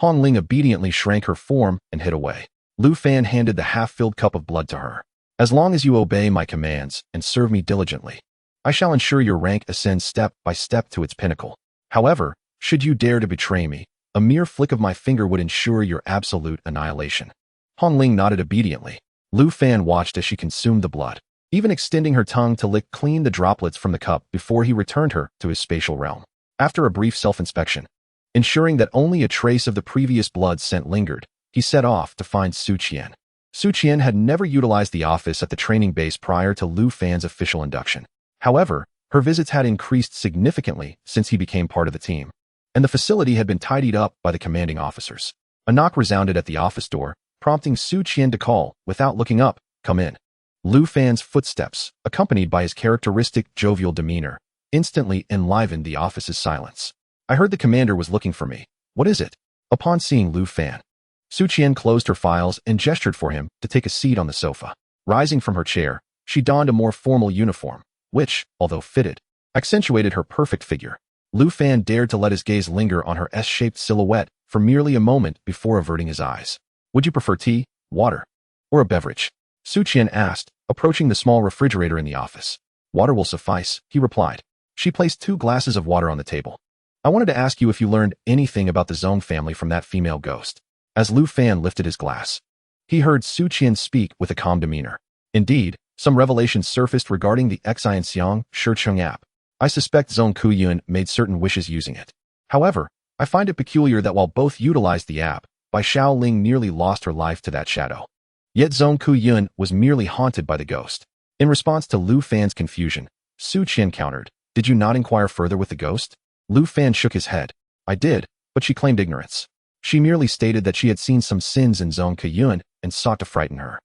Hongling obediently shrank her form and hid away. Lu Fan handed the half-filled cup of blood to her. As long as you obey my commands and serve me diligently, I shall ensure your rank ascends step by step to its pinnacle. However, should you dare to betray me, a mere flick of my finger would ensure your absolute annihilation. Hongling nodded obediently. Lu Fan watched as she consumed the blood, even extending her tongue to lick clean the droplets from the cup before he returned her to his spatial realm. After a brief self-inspection, ensuring that only a trace of the previous blood scent lingered, he set off to find Su Qian. Su Qian had never utilized the office at the training base prior to Lu Fan's official induction. However, her visits had increased significantly since he became part of the team, and the facility had been tidied up by the commanding officers. A knock resounded at the office door, prompting Su Qian to call, without looking up, "Come in." Lu Fan's footsteps, accompanied by his characteristic jovial demeanor, instantly enlivened the office's silence. I heard the commander was looking for me. What is it? Upon seeing Lu Fan, Su Qian closed her files and gestured for him to take a seat on the sofa. Rising from her chair, she donned a more formal uniform, which, although fitted, accentuated her perfect figure. Lu Fan dared to let his gaze linger on her S-shaped silhouette for merely a moment before averting his eyes. Would you prefer tea, water, or a beverage? Su Qian asked, approaching the small refrigerator in the office. Water will suffice, he replied. She placed 2 glasses of water on the table. I wanted to ask you if you learned anything about the Zong family from that female ghost. As Lu Fan lifted his glass, he heard Su Qian speak with a calm demeanor. Indeed, some revelations surfaced regarding the Xianxiang Shicheng app. I suspect Zong Kuyun made certain wishes using it. However, I find it peculiar that while both utilized the app, Bai Xiaoling nearly lost her life to that shadow. Yet Zong Kuyun was merely haunted by the ghost. In response to Lu Fan's confusion, Su Qian countered, Did you not inquire further with the ghost? Lu Fan shook his head. I did, but she claimed ignorance. She merely stated that she had seen some sins in Zong Kuyun and sought to frighten her.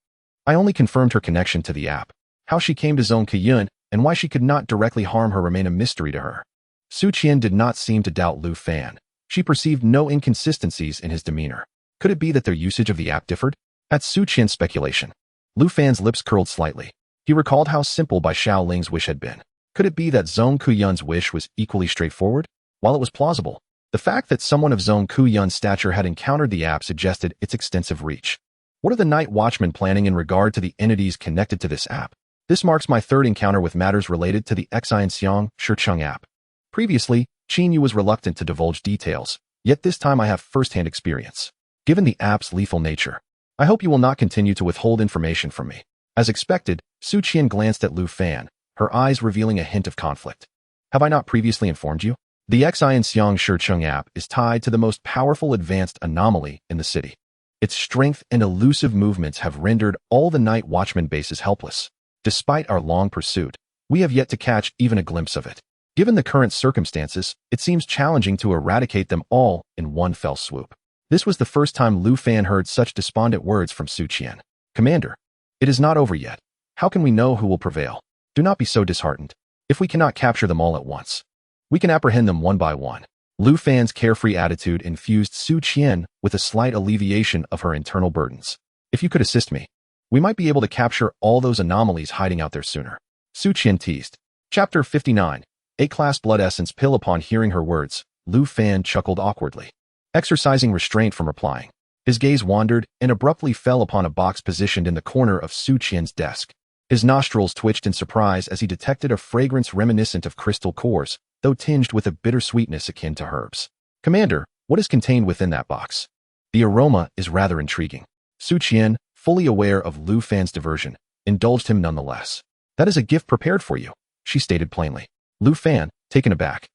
I only confirmed her connection to the app. How she came to Zong Kuyun and why she could not directly harm her remain a mystery to her. Su Qian did not seem to doubt Lu Fan. She perceived no inconsistencies in his demeanor. Could it be that their usage of the app differed? At Su Qian's speculation, Lu Fan's lips curled slightly. He recalled how simple Bai Xiaoling's wish had been. Could it be that Zong Kuyun's wish was equally straightforward? While it was plausible, the fact that someone of Zong Kuyun's stature had encountered the app suggested its extensive reach. What are the Night Watchmen planning in regard to the entities connected to this app? This marks my 3rd encounter with matters related to the Xianxiang Shicheng app. Previously, Qin Yu was reluctant to divulge details, yet this time I have first-hand experience. Given the app's lethal nature, I hope you will not continue to withhold information from me. As expected, Su Qian glanced at Lu Fan, her eyes revealing a hint of conflict. Have I not previously informed you? The Xianxiang Shicheng app is tied to the most powerful advanced anomaly in the city. Its strength and elusive movements have rendered all the Night Watchman bases helpless. Despite our long pursuit, we have yet to catch even a glimpse of it. Given the current circumstances, it seems challenging to eradicate them all in one fell swoop. This was the first time Lu Fan heard such despondent words from Su Qian. Commander, it is not over yet. How can we know who will prevail? Do not be so disheartened. If we cannot capture them all at once, we can apprehend them one by one. Lu Fan's carefree attitude infused Su Qian with a slight alleviation of her internal burdens. If you could assist me, we might be able to capture all those anomalies hiding out there sooner. Su Qian teased. Chapter 59. A-class blood essence pill. Upon hearing her words, Lu Fan chuckled awkwardly, exercising restraint from replying. His gaze wandered and abruptly fell upon a box positioned in the corner of Su Qian's desk. His nostrils twitched in surprise as he detected a fragrance reminiscent of crystal cores, though tinged with a bitter sweetness akin to herbs. Commander, what is contained within that box? The aroma is rather intriguing. Su Qian, fully aware of Lu Fan's diversion, indulged him nonetheless. That is a gift prepared for you, she stated plainly. Lu Fan, taken aback,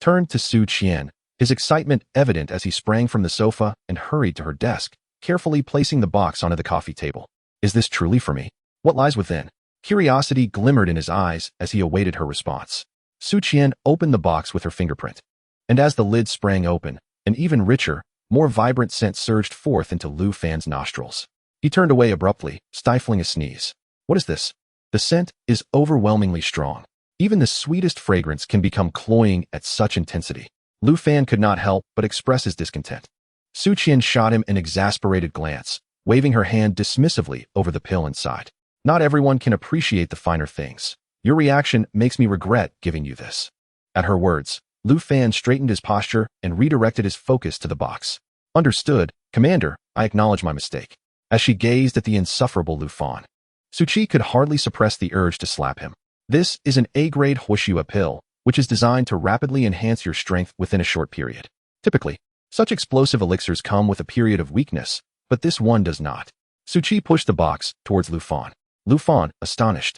turned to Su Qian, his excitement evident as he sprang from the sofa and hurried to her desk, carefully placing the box onto the coffee table. Is this truly for me? What lies within? Curiosity glimmered in his eyes as he awaited her response. Su Qian opened the box with her fingerprint, and as the lid sprang open, an even richer, more vibrant scent surged forth into Lu Fan's nostrils. He turned away abruptly, stifling a sneeze. What is this? The scent is overwhelmingly strong. Even the sweetest fragrance can become cloying at such intensity. Lu Fan could not help but express his discontent. Su Qian shot him an exasperated glance, waving her hand dismissively over the pill inside. Not everyone can appreciate the finer things. Your reaction makes me regret giving you this. At her words, Lu Fan straightened his posture and redirected his focus to the box. Understood, Commander, I acknowledge my mistake. As she gazed at the insufferable Lu Fan, Su Qi could hardly suppress the urge to slap him. This is an A-grade Huoshua pill, which is designed to rapidly enhance your strength within a short period. Typically, such explosive elixirs come with a period of weakness, but this one does not. Su Qi pushed the box towards Lu Fan. Lu Fan, astonished,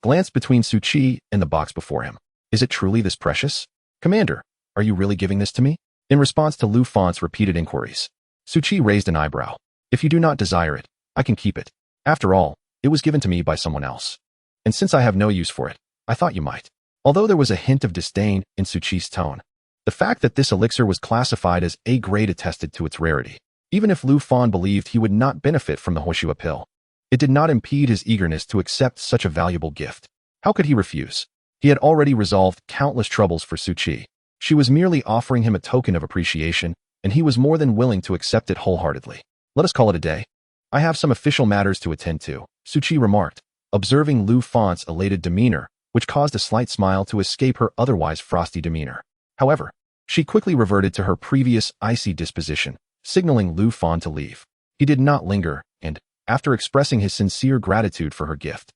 glanced between Su Qi and the box before him. Is it truly this precious? Commander, are you really giving this to me? In response to Lu Fan's repeated inquiries, Su Qi raised an eyebrow. If you do not desire it, I can keep it. After all, it was given to me by someone else. And since I have no use for it, I thought you might. Although there was a hint of disdain in Su Qi's tone, the fact that this elixir was classified as A-grade attested to its rarity. Even if Lu Fan believed he would not benefit from the Huoshua pill, it did not impede his eagerness to accept such a valuable gift. How could he refuse? He had already resolved countless troubles for Su Qi. She was merely offering him a token of appreciation, and he was more than willing to accept it wholeheartedly. Let us call it a day. I have some official matters to attend to, Suchi remarked, observing Lu Fan's elated demeanor, which caused a slight smile to escape her otherwise frosty demeanor. However, she quickly reverted to her previous icy disposition, signaling Lu Fan to leave. He did not linger, and, after expressing his sincere gratitude for her gift,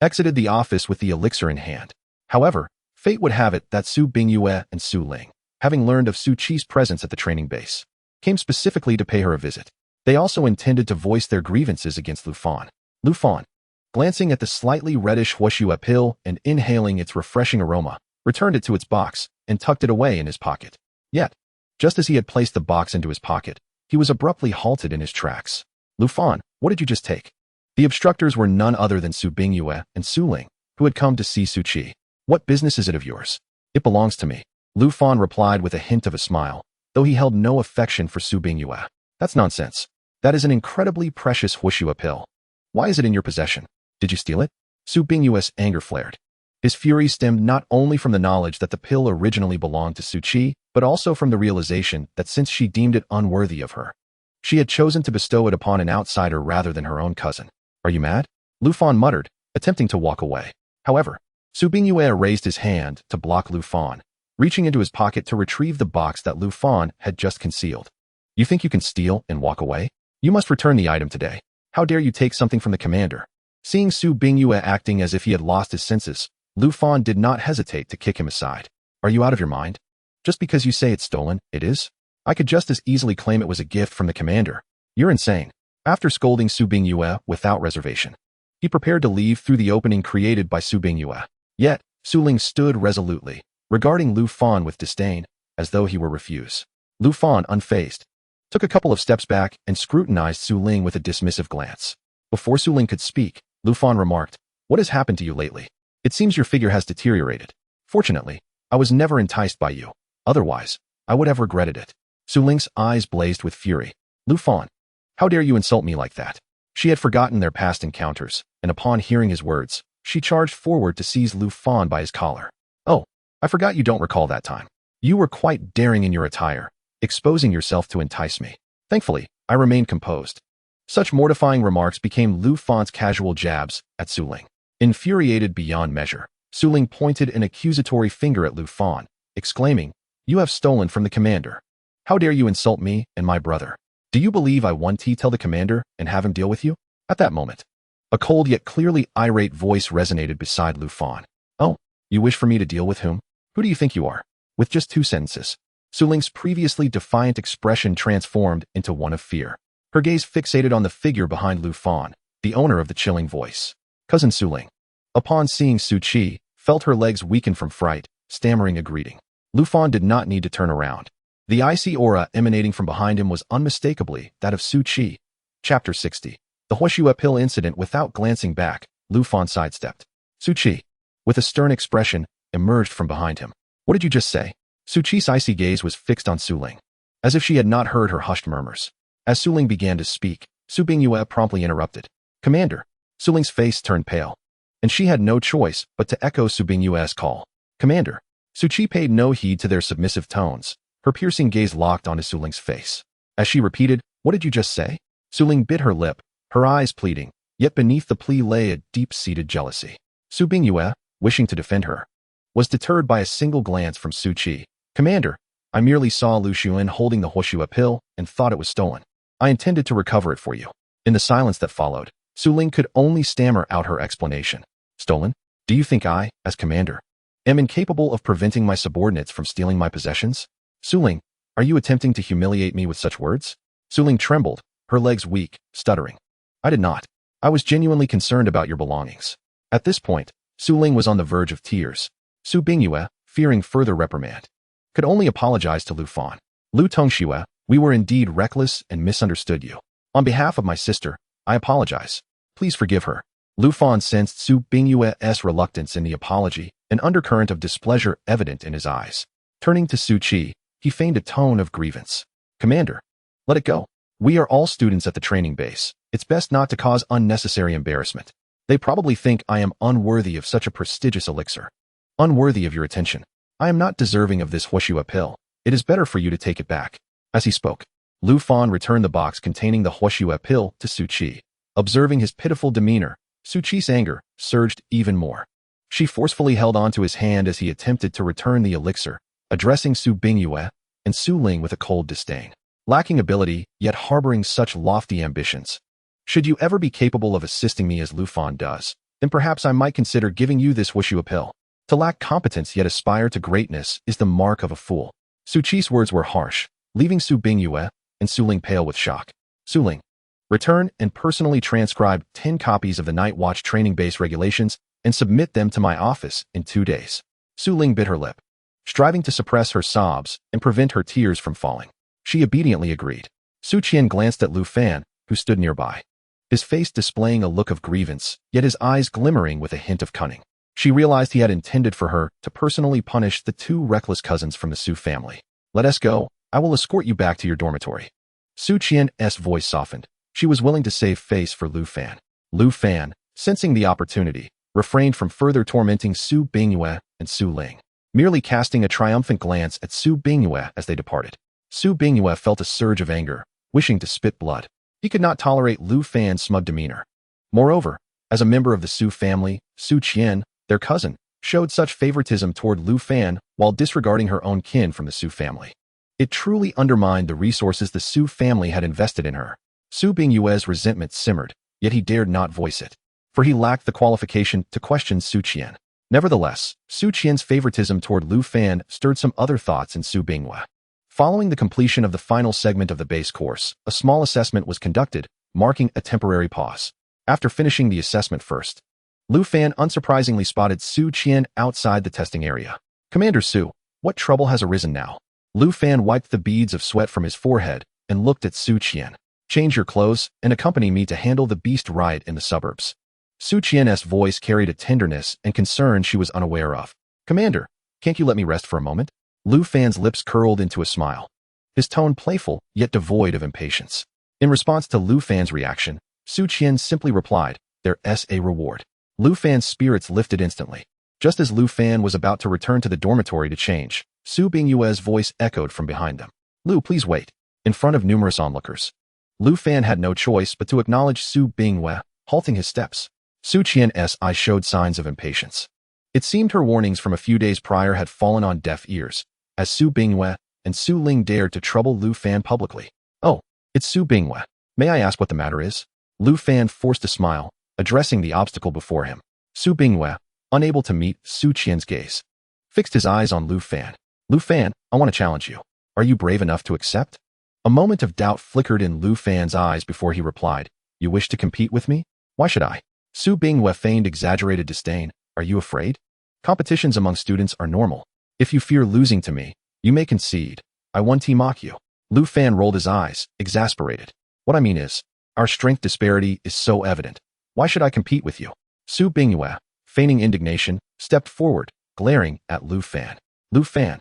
exited the office with the elixir in hand. However, fate would have it that Su Bingyue and Su Ling, having learned of Su Qi's presence at the training base, came specifically to pay her a visit. They also intended to voice their grievances against Lu Fan. Lu Fan, glancing at the slightly reddish Huoshua pill and inhaling its refreshing aroma, returned it to its box and tucked it away in his pocket. Yet, just as he had placed the box into his pocket, he was abruptly halted in his tracks. Lu Fan, what did you just take? The obstructors were none other than Su Bingyue and Su Ling, who had come to see Su Qi. What business is it of yours? It belongs to me. Lu Fan replied with a hint of a smile, though he held no affection for Su Bingyue. That's nonsense. That is an incredibly precious Huoshua pill. Why is it in your possession? Did you steal it? Su Bingyue's anger flared. His fury stemmed not only from the knowledge that the pill originally belonged to Su Qi, but also from the realization that since she deemed it unworthy of her, she had chosen to bestow it upon an outsider rather than her own cousin. Are you mad? Lu Fan muttered, attempting to walk away. However, Su Bingyue raised his hand to block Lu Fan, reaching into his pocket to retrieve the box that Lu Fan had just concealed. You think you can steal and walk away? You must return the item today. How dare you take something from the commander? Seeing Su Bingyue acting as if he had lost his senses, Lu Fan did not hesitate to kick him aside. Are you out of your mind? Just because you say it's stolen, it is? I could just as easily claim it was a gift from the commander. You're insane. After scolding Su Bingyue without reservation, he prepared to leave through the opening created by Su Bingyue. Yet, Su Ling stood resolutely, regarding Lu Fan with disdain, as though he were refused. Lu Fan, unfazed, took a couple of steps back and scrutinized Su Ling with a dismissive glance. Before Su Ling could speak, Lu Fan remarked, What has happened to you lately? It seems your figure has deteriorated. Fortunately, I was never enticed by you. Otherwise, I would have regretted it. Su Ling's eyes blazed with fury. Lu Fan, how dare you insult me like that? She had forgotten their past encounters, and upon hearing his words, she charged forward to seize Lu Fan by his collar. Oh, I forgot you don't recall that time. You were quite daring in your attire, exposing yourself to entice me. Thankfully, I remained composed. Such mortifying remarks became Lu Fan's casual jabs at Su Ling. Infuriated beyond measure, Su Ling pointed an accusatory finger at Lu Fan, exclaiming, You have stolen from the commander. How dare you insult me and my brother? Do you believe I want to tell the commander and have him deal with you? At that moment, a cold yet clearly irate voice resonated beside Lu Fan. Oh, you wish for me to deal with whom? Who do you think you are? With just 2 sentences, Su Ling's previously defiant expression transformed into one of fear. Her gaze fixated on the figure behind Lu Fan, the owner of the chilling voice. Cousin Su Ling, upon seeing Su Qi, felt her legs weaken from fright, stammering a greeting. Lu Fan did not need to turn around. The icy aura emanating from behind him was unmistakably that of Su Qi. Chapter 60. The Huoshua pill incident. Without glancing back, Lu Fan sidestepped. Su Qi, with a stern expression, emerged from behind him. What did you just say? Su Qi's icy gaze was fixed on Su Ling, as if she had not heard her hushed murmurs. As Su Ling began to speak, Su Bingyue promptly interrupted. Commander. Su Ling's face turned pale, and she had no choice but to echo Su Bingyue's call. Commander. Su Qi paid no heed to their submissive tones, her piercing gaze locked onto Su Ling's face. As she repeated, What did you just say? Su Ling bit her lip, her eyes pleading, yet beneath the plea lay a deep-seated jealousy. Su Bingyue, wishing to defend her, was deterred by a single glance from Su Qi. Commander, I merely saw Lu Xuan holding the Huoshua pill and thought it was stolen. I intended to recover it for you. In the silence that followed, Su Ling could only stammer out her explanation. Stolen? Do you think I, as commander, am incapable of preventing my subordinates from stealing my possessions? Su Ling, are you attempting to humiliate me with such words? Su Ling trembled, her legs weak, stuttering. I did not. I was genuinely concerned about your belongings. At this point, Su Ling was on the verge of tears. Su Bingyue, fearing further reprimand, could only apologize to Lu Fan. Lu Tongxue, we were indeed reckless and misunderstood you. On behalf of my sister, I apologize. Please forgive her. Lu Fan sensed Su Bingyue's reluctance in the apology, an undercurrent of displeasure evident in his eyes. Turning to Su Qi, he feigned a tone of grievance. Commander, let it go. We are all students at the training base. It's best not to cause unnecessary embarrassment. They probably think I am unworthy of such a prestigious elixir. Unworthy of your attention. I am not deserving of this Huoshua pill. It is better for you to take it back. As he spoke, Lu Fan returned the box containing the Huoshue pill to Su Qi. Observing his pitiful demeanor, Su Qi's anger surged even more. She forcefully held onto his hand as he attempted to return the elixir, addressing Su Bingyue and Su Ling with a cold disdain. Lacking ability, yet harboring such lofty ambitions. Should you ever be capable of assisting me as Lu Fan does, then perhaps I might consider giving you this Huoshue pill. To lack competence yet aspire to greatness is the mark of a fool. Su Qi's words were harsh, leaving Su Bingyue and Su Ling pale with shock. Su Ling, return and personally transcribe 10 copies of the Night Watch training base regulations and submit them to my office in 2 days. Su Ling bit her lip, striving to suppress her sobs and prevent her tears from falling. She obediently agreed. Su Qian glanced at Lu Fan, who stood nearby, his face displaying a look of grievance, yet his eyes glimmering with a hint of cunning. She realized he had intended for her to personally punish the 2 reckless cousins from the Su family. Let us go. I will escort you back to your dormitory. Su Qian's voice softened. She was willing to save face for Lu Fan. Lu Fan, sensing the opportunity, refrained from further tormenting Su Bingyue and Su Ling, merely casting a triumphant glance at Su Bingyue as they departed. Su Bingyue felt a surge of anger, wishing to spit blood. He could not tolerate Lu Fan's smug demeanor. Moreover, as a member of the Su family, Su Qian, their cousin, showed such favoritism toward Lu Fan while disregarding her own kin from the Su family. It truly undermined the resources the Su family had invested in her. Su Bingyue's resentment simmered, yet he dared not voice it, for he lacked the qualification to question Su Qian. Nevertheless, Su Qian's favoritism toward Lu Fan stirred some other thoughts in Su Bingyue. Following the completion of the final segment of the base course, a small assessment was conducted, marking a temporary pause. After finishing the assessment first, Lu Fan unsurprisingly spotted Su Qian outside the testing area. Commander Su, what trouble has arisen now? Lu Fan wiped the beads of sweat from his forehead and looked at Su Qian. Change your clothes and accompany me to handle the beast riot in the suburbs. Su Qian's voice carried a tenderness and concern she was unaware of. Commander, can't you let me rest for a moment? Lu Fan's lips curled into a smile, his tone playful yet devoid of impatience. In response to Lu Fan's reaction, Su Qian simply replied, "There's a reward." Lu Fan's spirits lifted instantly. Just as Lu Fan was about to return to the dormitory to change, Su Bingyue's voice echoed from behind them. Lu, please wait. In front of numerous onlookers, Lu Fan had no choice but to acknowledge Su Bingyue, halting his steps. Su Qian's eyes showed signs of impatience. It seemed her warnings from a few days prior had fallen on deaf ears, as Su Bingyue and Su Ling dared to trouble Lu Fan publicly. Oh, it's Su Bingyue. May I ask what the matter is? Lu Fan forced a smile, addressing the obstacle before him. Su Bingyue, unable to meet Su Qian's gaze, fixed his eyes on Lu Fan. Lu Fan, I want to challenge you. Are you brave enough to accept? A moment of doubt flickered in Lu Fan's eyes before he replied, You wish to compete with me? Why should I? Su Bingyue feigned exaggerated disdain. Are you afraid? Competitions among students are normal. If you fear losing to me, you may concede. I won't mock you. Lu Fan rolled his eyes, exasperated. What I mean is, our strength disparity is so evident. Why should I compete with you? Su Bingyue, feigning indignation, stepped forward, glaring at Lu Fan. Lu Fan,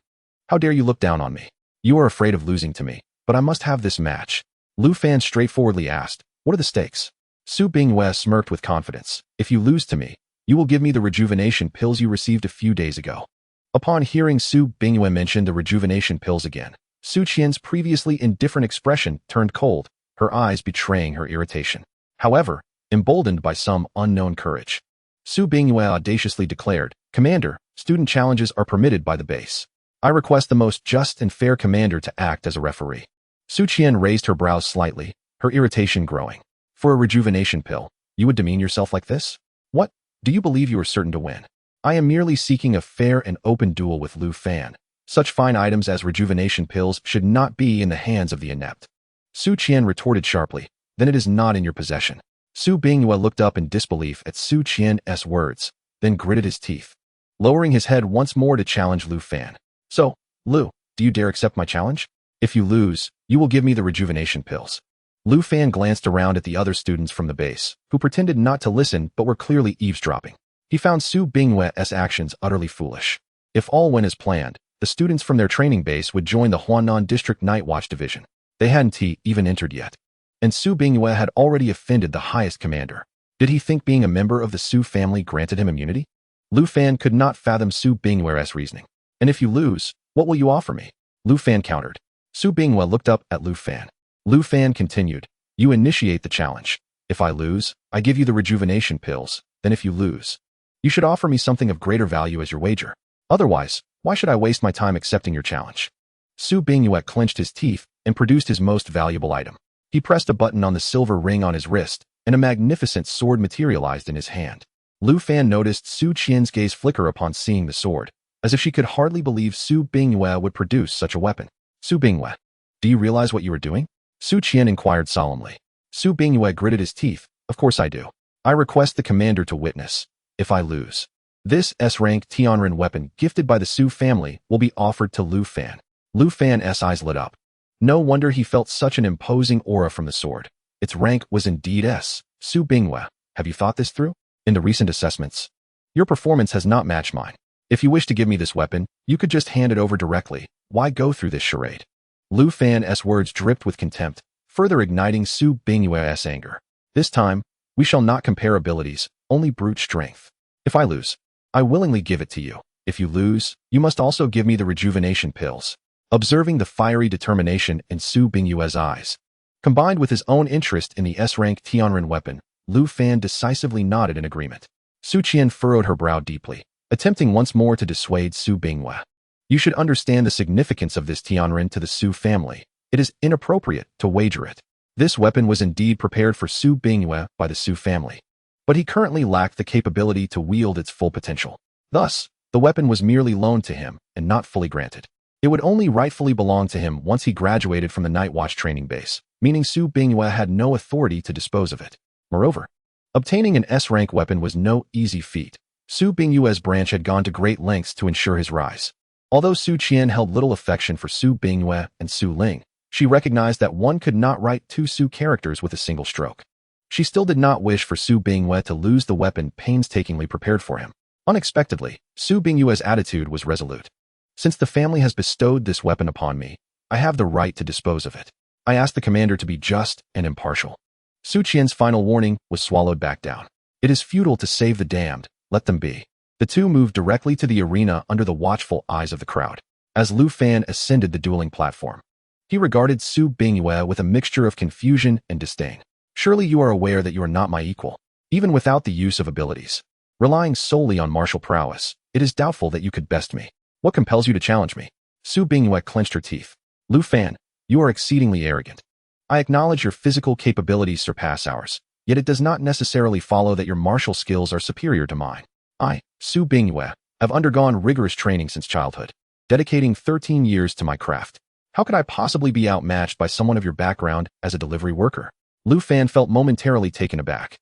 how dare you look down on me? You are afraid of losing to me, but I must have this match. Lu Fan straightforwardly asked, What are the stakes? Su Bingyue smirked with confidence. If you lose to me, you will give me the rejuvenation pills you received a few days ago. Upon hearing Su Bingyue mention the rejuvenation pills again, Su Qian's previously indifferent expression turned cold, her eyes betraying her irritation. However, emboldened by some unknown courage, Su Bingyue audaciously declared, Commander, student challenges are permitted by the base. I request the most just and fair commander to act as a referee. Su Qian raised her brows slightly, her irritation growing. For a rejuvenation pill, you would demean yourself like this? What? Do you believe you are certain to win? I am merely seeking a fair and open duel with Lu Fan. Such fine items as rejuvenation pills should not be in the hands of the inept. Su Qian retorted sharply, Then it is not in your possession. Su Bingyue looked up in disbelief at Su Qian's words, then gritted his teeth, lowering his head once more to challenge Lu Fan. So, Lu, do you dare accept my challenge? If you lose, you will give me the rejuvenation pills. Lu Fan glanced around at the other students from the base, who pretended not to listen but were clearly eavesdropping. He found Su Bingyue's actions utterly foolish. If all went as planned, the students from their training base would join the Huanan District Night Watch Division. They hadn't even entered yet. And Su Bingyue had already offended the highest commander. Did he think being a member of the Su family granted him immunity? Lu Fan could not fathom Su Bingyue's reasoning. And if you lose, what will you offer me? Lu Fan countered. Su Bingyue looked up at Lu Fan. Lu Fan continued, you initiate the challenge. If I lose, I give you the rejuvenation pills. Then if you lose, you should offer me something of greater value as your wager. Otherwise, why should I waste my time accepting your challenge? Su Bingyue clenched his teeth and produced his most valuable item. He pressed a button on the silver ring on his wrist, and a magnificent sword materialized in his hand. Lu Fan noticed Su Qian's gaze flicker upon seeing the sword, as if she could hardly believe Su Bingyue would produce such a weapon. Su Bingyue, do you realize what you are doing? Su Qian inquired solemnly. Su Bingyue gritted his teeth. Of course I do. I request the commander to witness. If I lose, this S-rank Tianren weapon gifted by the Su family will be offered to Lu Fan. Lu Fan's eyes lit up. No wonder he felt such an imposing aura from the sword. Its rank was indeed S. Su Bingyue, have you thought this through? In the recent assessments, your performance has not matched mine. If you wish to give me this weapon, you could just hand it over directly. Why go through this charade? Lu Fan's words dripped with contempt, further igniting Su Bingyue's anger. This time, we shall not compare abilities, only brute strength. If I lose, I willingly give it to you. If you lose, you must also give me the rejuvenation pills. Observing the fiery determination in Su Bingyue's eyes, combined with his own interest in the S-rank Tianren weapon, Lu Fan decisively nodded in agreement. Su Qian furrowed her brow deeply, attempting once more to dissuade Su Bingyue. You should understand the significance of this Tianren to the Su family. It is inappropriate to wager it. This weapon was indeed prepared for Su Bingyue by the Su family, but he currently lacked the capability to wield its full potential. Thus, the weapon was merely loaned to him and not fully granted. It would only rightfully belong to him once he graduated from the Night Watch training base, meaning Su Bingyue had no authority to dispose of it. Moreover, obtaining an S-rank weapon was no easy feat. Su Bingyue's branch had gone to great lengths to ensure his rise. Although Su Qian held little affection for Su Bingyue and Su Ling, she recognized that one could not write two Su characters with a single stroke. She still did not wish for Su Bingyue to lose the weapon painstakingly prepared for him. Unexpectedly, Su Bingyue's attitude was resolute. Since the family has bestowed this weapon upon me, I have the right to dispose of it. I ask the commander to be just and impartial. Su Qian's final warning was swallowed back down. It is futile to save the damned, let them be. The two moved directly to the arena under the watchful eyes of the crowd. As Lu Fan ascended the dueling platform, he regarded Su Bingyue with a mixture of confusion and disdain. Surely you are aware that you are not my equal. Even without the use of abilities, relying solely on martial prowess, it is doubtful that you could best me. What compels you to challenge me? Su Bingyue clenched her teeth. Lu Fan, you are exceedingly arrogant. I acknowledge your physical capabilities surpass ours, yet it does not necessarily follow that your martial skills are superior to mine. I, Su Bingyue, have undergone rigorous training since childhood, dedicating 13 years to my craft. How could I possibly be outmatched by someone of your background as a delivery worker? Lu Fan felt momentarily taken aback,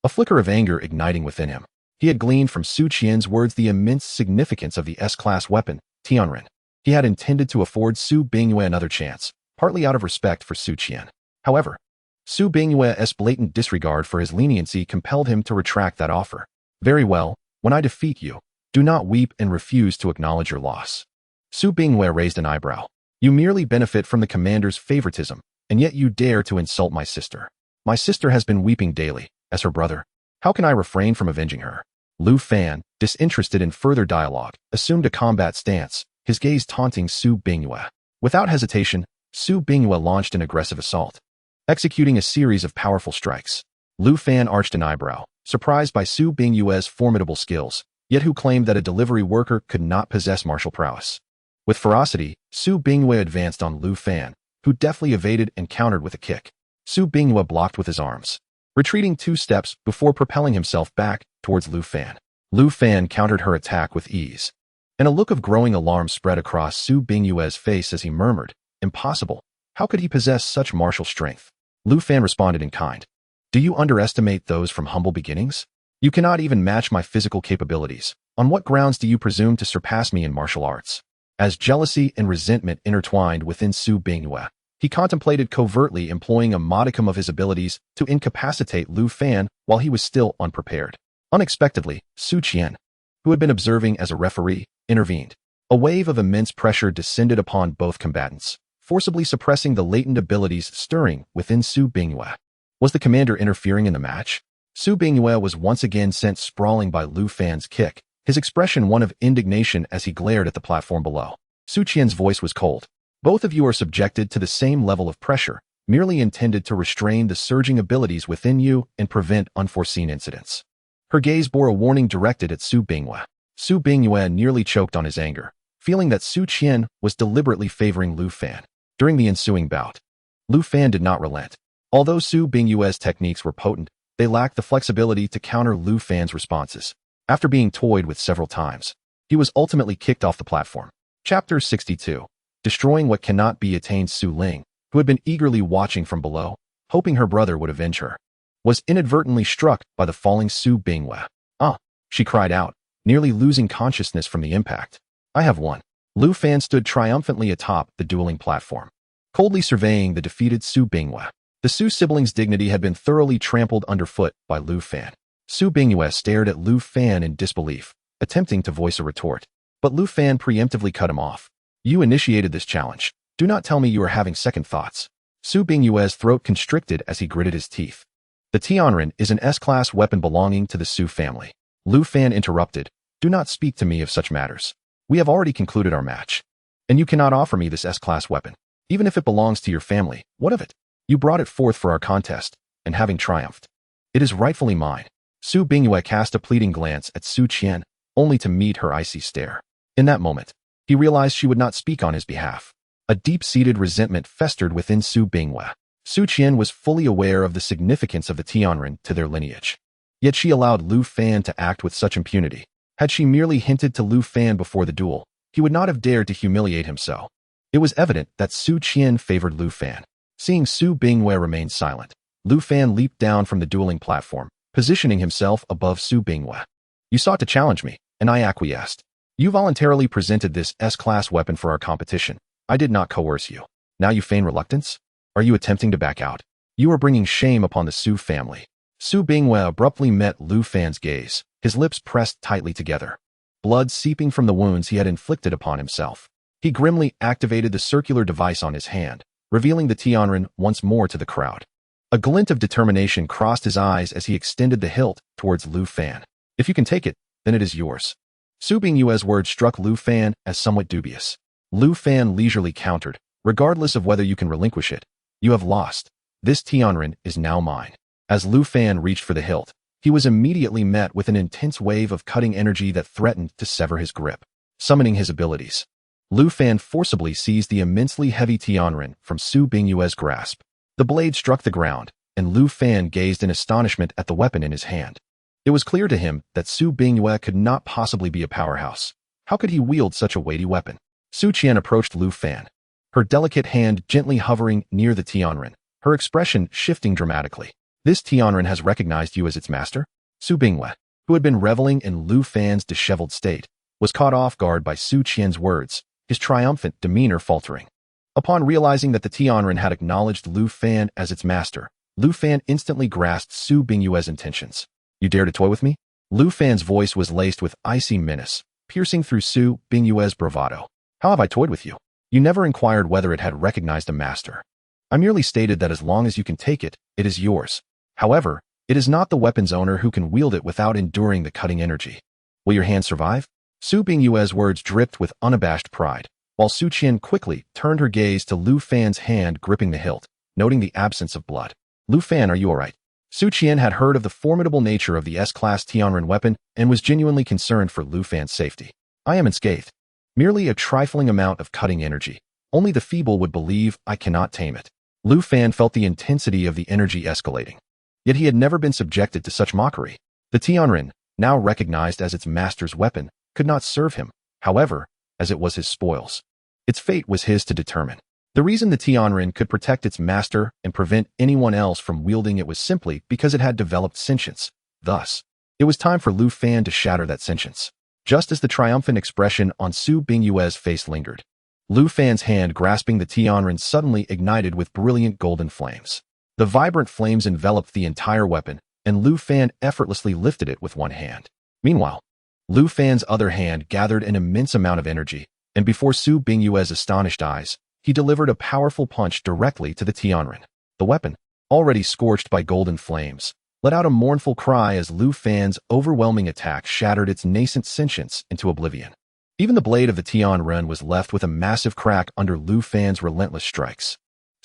a flicker of anger igniting within him. He had gleaned from Su Qian's words the immense significance of the S-class weapon, Tianren. He had intended to afford Su Bingyue another chance, partly out of respect for Su Qian. However, Su Bingyue's blatant disregard for his leniency compelled him to retract that offer. Very well, when I defeat you, do not weep and refuse to acknowledge your loss. Su Bingyue raised an eyebrow. You merely benefit from the commander's favoritism, and yet you dare to insult my sister. My sister has been weeping daily, as her brother. How can I refrain from avenging her? Lu Fan, disinterested in further dialogue, assumed a combat stance, his gaze taunting Su Bingyue. Without hesitation, Su Bingyue launched an aggressive assault, executing a series of powerful strikes. Lu Fan arched an eyebrow, surprised by Su Bingyue's formidable skills, yet who claimed that a delivery worker could not possess martial prowess. With ferocity, Su Bingyue advanced on Lu Fan, who deftly evaded and countered with a kick. Su Bingyue blocked with his arms, retreating 2 steps before propelling himself back towards Lu Fan. Lu Fan countered her attack with ease, and a look of growing alarm spread across Su Bingyue's face as he murmured, "Impossible. How could he possess such martial strength?" Lu Fan responded in kind. "Do you underestimate those from humble beginnings? You cannot even match my physical capabilities. On what grounds do you presume to surpass me in martial arts?" As jealousy and resentment intertwined within Su Bingyue, he contemplated covertly employing a modicum of his abilities to incapacitate Lu Fan while he was still unprepared. Unexpectedly, Su Qian, who had been observing as a referee, intervened. A wave of immense pressure descended upon both combatants, forcibly suppressing the latent abilities stirring within Su Bingyue. Was the commander interfering in the match? Su Bingyue was once again sent sprawling by Lu Fan's kick, his expression one of indignation as he glared at the platform below. Su Qian's voice was cold. "Both of you are subjected to the same level of pressure, merely intended to restrain the surging abilities within you and prevent unforeseen incidents. Her gaze bore a warning directed at Su Bingyue. Su Bingyue nearly choked on his anger, feeling that Su Qian was deliberately favoring Lu Fan. During the ensuing bout, Lu Fan did not relent. Although Su Bingyue's techniques were potent, they lacked the flexibility to counter Lu Fan's responses. After being toyed with several times, he was ultimately kicked off the platform. Chapter 62. Destroying what cannot be attained. Su Ling, who had been eagerly watching from below, hoping her brother would avenge her, was inadvertently struck by the falling Su Bingyue. "Ah!" she cried out, nearly losing consciousness from the impact. "I have won." Lu Fan stood triumphantly atop the dueling platform, coldly surveying the defeated Su Bingyue. The Su siblings' dignity had been thoroughly trampled underfoot by Lu Fan. Su Bingyue stared at Lu Fan in disbelief, attempting to voice a retort. But Lu Fan preemptively cut him off. "You initiated this challenge. Do not tell me you are having second thoughts." Su Bingyue's throat constricted as he gritted his teeth. "The Tianren is an S-class weapon belonging to the Su family." Lu Fan interrupted. "Do not speak to me of such matters. We have already concluded our match. And you cannot offer me this S-class weapon. Even if it belongs to your family, what of it? You brought it forth for our contest, and having triumphed, it is rightfully mine." Su Bingyue cast a pleading glance at Su Qian, only to meet her icy stare. In that moment, he realized she would not speak on his behalf. A deep-seated resentment festered within Su Bingyue. Su Qian was fully aware of the significance of the Tianren to their lineage. Yet she allowed Lu Fan to act with such impunity. Had she merely hinted to Lu Fan before the duel, he would not have dared to humiliate him so. It was evident that Su Qian favored Lu Fan. Seeing Su Bingyue remain silent, Lu Fan leaped down from the dueling platform, positioning himself above Su Bingyue. "You sought to challenge me, and I acquiesced. You voluntarily presented this S-class weapon for our competition. I did not coerce you. Now you feign reluctance? Are you attempting to back out? You are bringing shame upon the Su family." Su Bingyue abruptly met Lu Fan's gaze, his lips pressed tightly together, blood seeping from the wounds he had inflicted upon himself. He grimly activated the circular device on his hand, revealing the Tianren once more to the crowd. A glint of determination crossed his eyes as he extended the hilt towards Lu Fan. "If you can take it, then it is yours." Su Bingyue's words struck Lu Fan as somewhat dubious. Lu Fan leisurely countered, "Regardless of whether you can relinquish it, you have lost. This Tianren is now mine." As Lu Fan reached for the hilt, he was immediately met with an intense wave of cutting energy that threatened to sever his grip. Summoning his abilities, Lu Fan forcibly seized the immensely heavy Tianren from Su Bingyue's grasp. The blade struck the ground, and Lu Fan gazed in astonishment at the weapon in his hand. It was clear to him that Su Bingyue could not possibly be a powerhouse. How could he wield such a weighty weapon? Su Qian approached Lu Fan, her delicate hand gently hovering near the Tianren, her expression shifting dramatically. "This Tianren has recognized you as its master?" Su Bingyue, who had been reveling in Lu Fan's disheveled state, was caught off guard by Su Qian's words, his triumphant demeanor faltering. Upon realizing that the Tianren had acknowledged Lu Fan as its master, Lu Fan instantly grasped Su Bingyue's intentions. "You dare to toy with me?" Lu Fan's voice was laced with icy menace, piercing through Su Bingyue's bravado. "How have I toyed with you? You never inquired whether it had recognized a master. I merely stated that as long as you can take it, it is yours. However, it is not the weapon's owner who can wield it without enduring the cutting energy. Will your hand survive?" Su Bingyue's words dripped with unabashed pride, while Su Qian quickly turned her gaze to Lu Fan's hand gripping the hilt, noting the absence of blood. "Lu Fan, are you all right?" Su Qian had heard of the formidable nature of the S-class Tianren weapon and was genuinely concerned for Lu Fan's safety. "I am unscathed. Merely a trifling amount of cutting energy. Only the feeble would believe I cannot tame it." Lu Fan felt the intensity of the energy escalating. Yet he had never been subjected to such mockery. The Tianren, now recognized as its master's weapon, could not serve him, however, as it was his spoils. Its fate was his to determine. The reason the Tianren could protect its master and prevent anyone else from wielding it was simply because it had developed sentience. Thus, it was time for Lu Fan to shatter that sentience. Just as the triumphant expression on Su Bingyue's face lingered, Lu Fan's hand grasping the Tianren suddenly ignited with brilliant golden flames. The vibrant flames enveloped the entire weapon, and Lu Fan effortlessly lifted it with one hand. Meanwhile, Lu Fan's other hand gathered an immense amount of energy, and before Su Bingyue's astonished eyes, he delivered a powerful punch directly to the Tianren. The weapon, already scorched by golden flames, let out a mournful cry as Lu Fan's overwhelming attack shattered its nascent sentience into oblivion. Even the blade of the Tianren was left with a massive crack under Lu Fan's relentless strikes.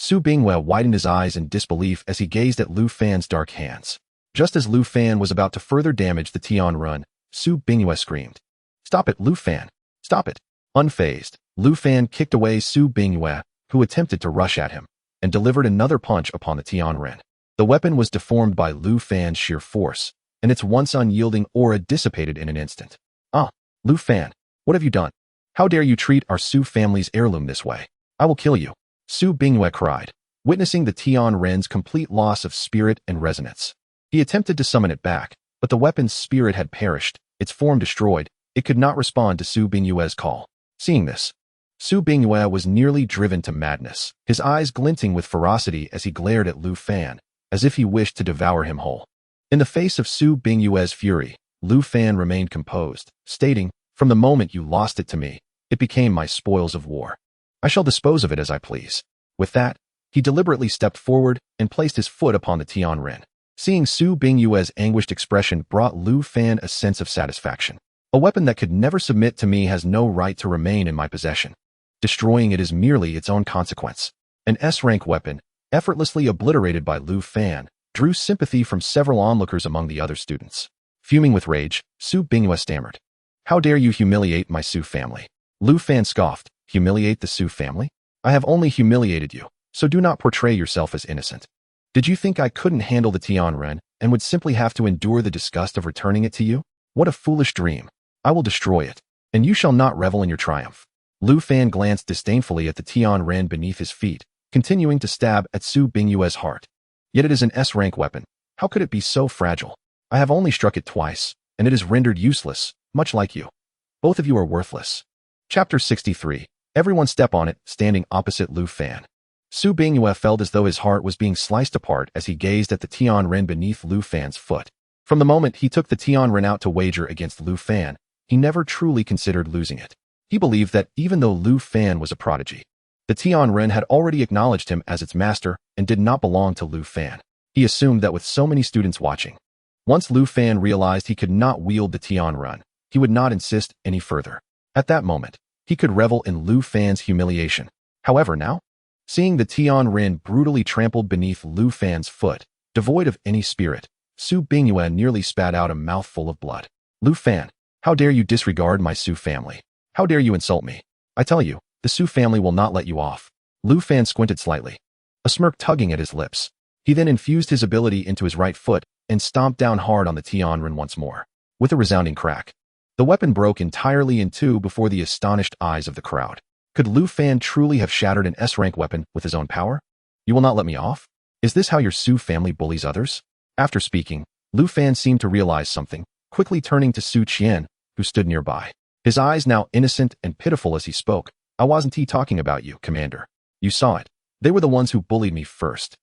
Su Bingyue widened his eyes in disbelief as he gazed at Lu Fan's dark hands. Just as Lu Fan was about to further damage the Tianrun, Su Bingyue screamed, "Stop it, Lu Fan! Stop it!" Unfazed, Lu Fan kicked away Su Bingyue, who attempted to rush at him, and delivered another punch upon the Tianren. The weapon was deformed by Lu Fan's sheer force, and its once unyielding aura dissipated in an instant. "Ah, Lu Fan, what have you done? How dare you treat our Su family's heirloom this way? I will kill you," Su Bingyue cried, witnessing the Tianren's complete loss of spirit and resonance. He attempted to summon it back, but the weapon's spirit had perished, its form destroyed. It could not respond to Su Bingyue's call. Seeing this, Su Bingyue was nearly driven to madness, his eyes glinting with ferocity as he glared at Lu Fan, as if he wished to devour him whole. In the face of Su Bingyue's fury, Lu Fan remained composed, stating, "From the moment you lost it to me, it became my spoils of war. I shall dispose of it as I please." With that, he deliberately stepped forward and placed his foot upon the Tianren. Seeing Su Bingyue's anguished expression brought Lu Fan a sense of satisfaction. "A weapon that could never submit to me has no right to remain in my possession. Destroying it is merely its own consequence." An S-rank weapon, effortlessly obliterated by Lu Fan, drew sympathy from several onlookers among the other students. Fuming with rage, Su Bingyue stammered, "How dare you humiliate my Su family?" Lu Fan scoffed, "Humiliate the Su family? I have only humiliated you, so do not portray yourself as innocent. Did you think I couldn't handle the Tianren and would simply have to endure the disgust of returning it to you? What a foolish dream. I will destroy it, and you shall not revel in your triumph." Lu Fan glanced disdainfully at the Tianren beneath his feet, continuing to stab at Su Bingyue's heart. "Yet it is an S-rank weapon. How could it be so fragile? I have only struck it twice, and it is rendered useless, much like you. Both of you are worthless." Chapter 63. Everyone step on it, standing opposite Lu Fan. Su Bingyue felt as though his heart was being sliced apart as he gazed at the Tianren beneath Lu Fan's foot. From the moment he took the Tianren out to wager against Lu Fan, he never truly considered losing it. He believed that even though Lu Fan was a prodigy, the Tianren had already acknowledged him as its master and did not belong to Lu Fan. He assumed that with so many students watching, once Lu Fan realized he could not wield the Tianren, he would not insist any further. At that moment, he could revel in Lu Fan's humiliation. However, now, seeing the Tianren brutally trampled beneath Lu Fan's foot, devoid of any spirit, Su Bingyue nearly spat out a mouthful of blood. "Lu Fan, how dare you disregard my Su family? How dare you insult me? I tell you, the Su family will not let you off." Lu Fan squinted slightly, a smirk tugging at his lips. He then infused his ability into his right foot and stomped down hard on the Tianren once more. With a resounding crack, the weapon broke entirely in two before the astonished eyes of the crowd. Could Lu Fan truly have shattered an S-rank weapon with his own power? "You will not let me off? Is this how your Su family bullies others?" After speaking, Lu Fan seemed to realize something, quickly turning to Su Qian, who stood nearby. His eyes now innocent and pitiful as he spoke. "I wasn't talking about you, Commander. You saw it. They were the ones who bullied me first.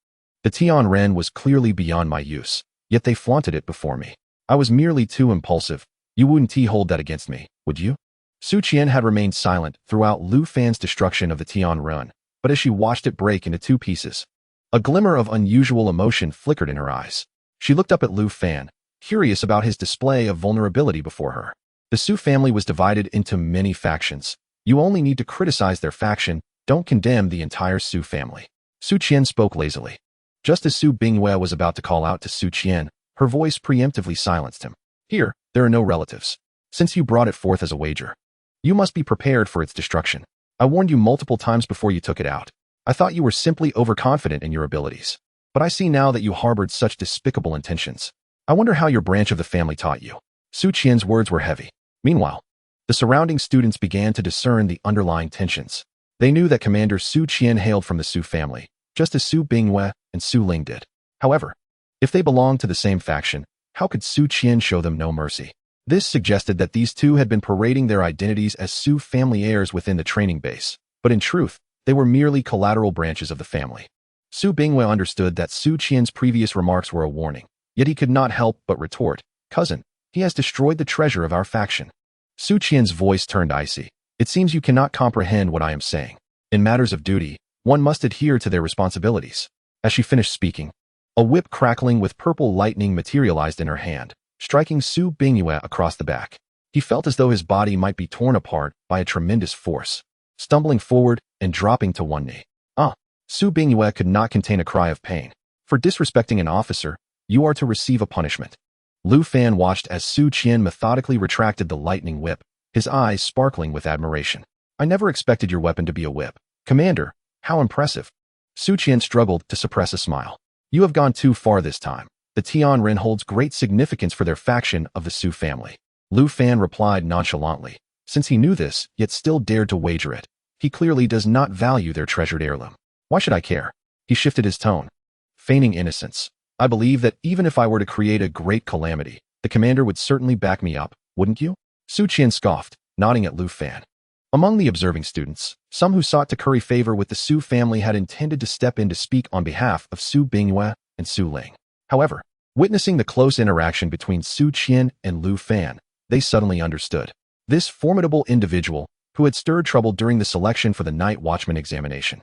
The Tianren was clearly beyond my use, yet they flaunted it before me. I was merely too impulsive. You wouldn't hold that against me, would you?" Su Qian had remained silent throughout Lu Fan's destruction of the Tianren, but as she watched it break into two pieces, a glimmer of unusual emotion flickered in her eyes. She looked up at Lu Fan, curious about his display of vulnerability before her. The Su family was divided into many factions. You only need to criticize their faction, don't condemn the entire Su family. Su Qian spoke lazily. Just as Su Bingyue was about to call out to Su Qian, her voice preemptively silenced him. "Here, there are no relatives. Since you brought it forth as a wager, you must be prepared for its destruction. I warned you multiple times before you took it out. I thought you were simply overconfident in your abilities. But I see now that you harbored such despicable intentions. I wonder how your branch of the family taught you." Su Qian's words were heavy. Meanwhile, the surrounding students began to discern the underlying tensions. They knew that Commander Su Qian hailed from the Su family, just as Su Bingyue and Su Ling did. However, if they belonged to the same faction, how could Su Qian show them no mercy? This suggested that these two had been parading their identities as Su family heirs within the training base, but in truth, they were merely collateral branches of the family. Su Bingyue understood that Su Qian's previous remarks were a warning, yet he could not help but retort, "Cousin, he has destroyed the treasure of our faction." Su Qian's voice turned icy. "It seems you cannot comprehend what I am saying. In matters of duty, one must adhere to their responsibilities." As she finished speaking, a whip crackling with purple lightning materialized in her hand, striking Su Bingyue across the back. He felt as though his body might be torn apart by a tremendous force, stumbling forward and dropping to one knee. "Ah!" Su Bingyue could not contain a cry of pain. For disrespecting an officer, you are to receive a punishment. Lu Fan watched as Su Qian methodically retracted the lightning whip, his eyes sparkling with admiration. I never expected your weapon to be a whip. Commander, how impressive. Su Qian struggled to suppress a smile. You have gone too far this time. The Tianren holds great significance for their faction of the Su family. Lu Fan replied nonchalantly. Since he knew this, yet still dared to wager it, he clearly does not value their treasured heirloom. Why should I care? He shifted his tone, feigning innocence. I believe that even if I were to create a great calamity, the commander would certainly back me up, wouldn't you? Su Qian scoffed, nodding at Lu Fan. Among the observing students, some who sought to curry favor with the Su family had intended to step in to speak on behalf of Su Bingyue and Su Ling. However, witnessing the close interaction between Su Qian and Lu Fan, they suddenly understood. This formidable individual, who had stirred trouble during the selection for the night watchman examination,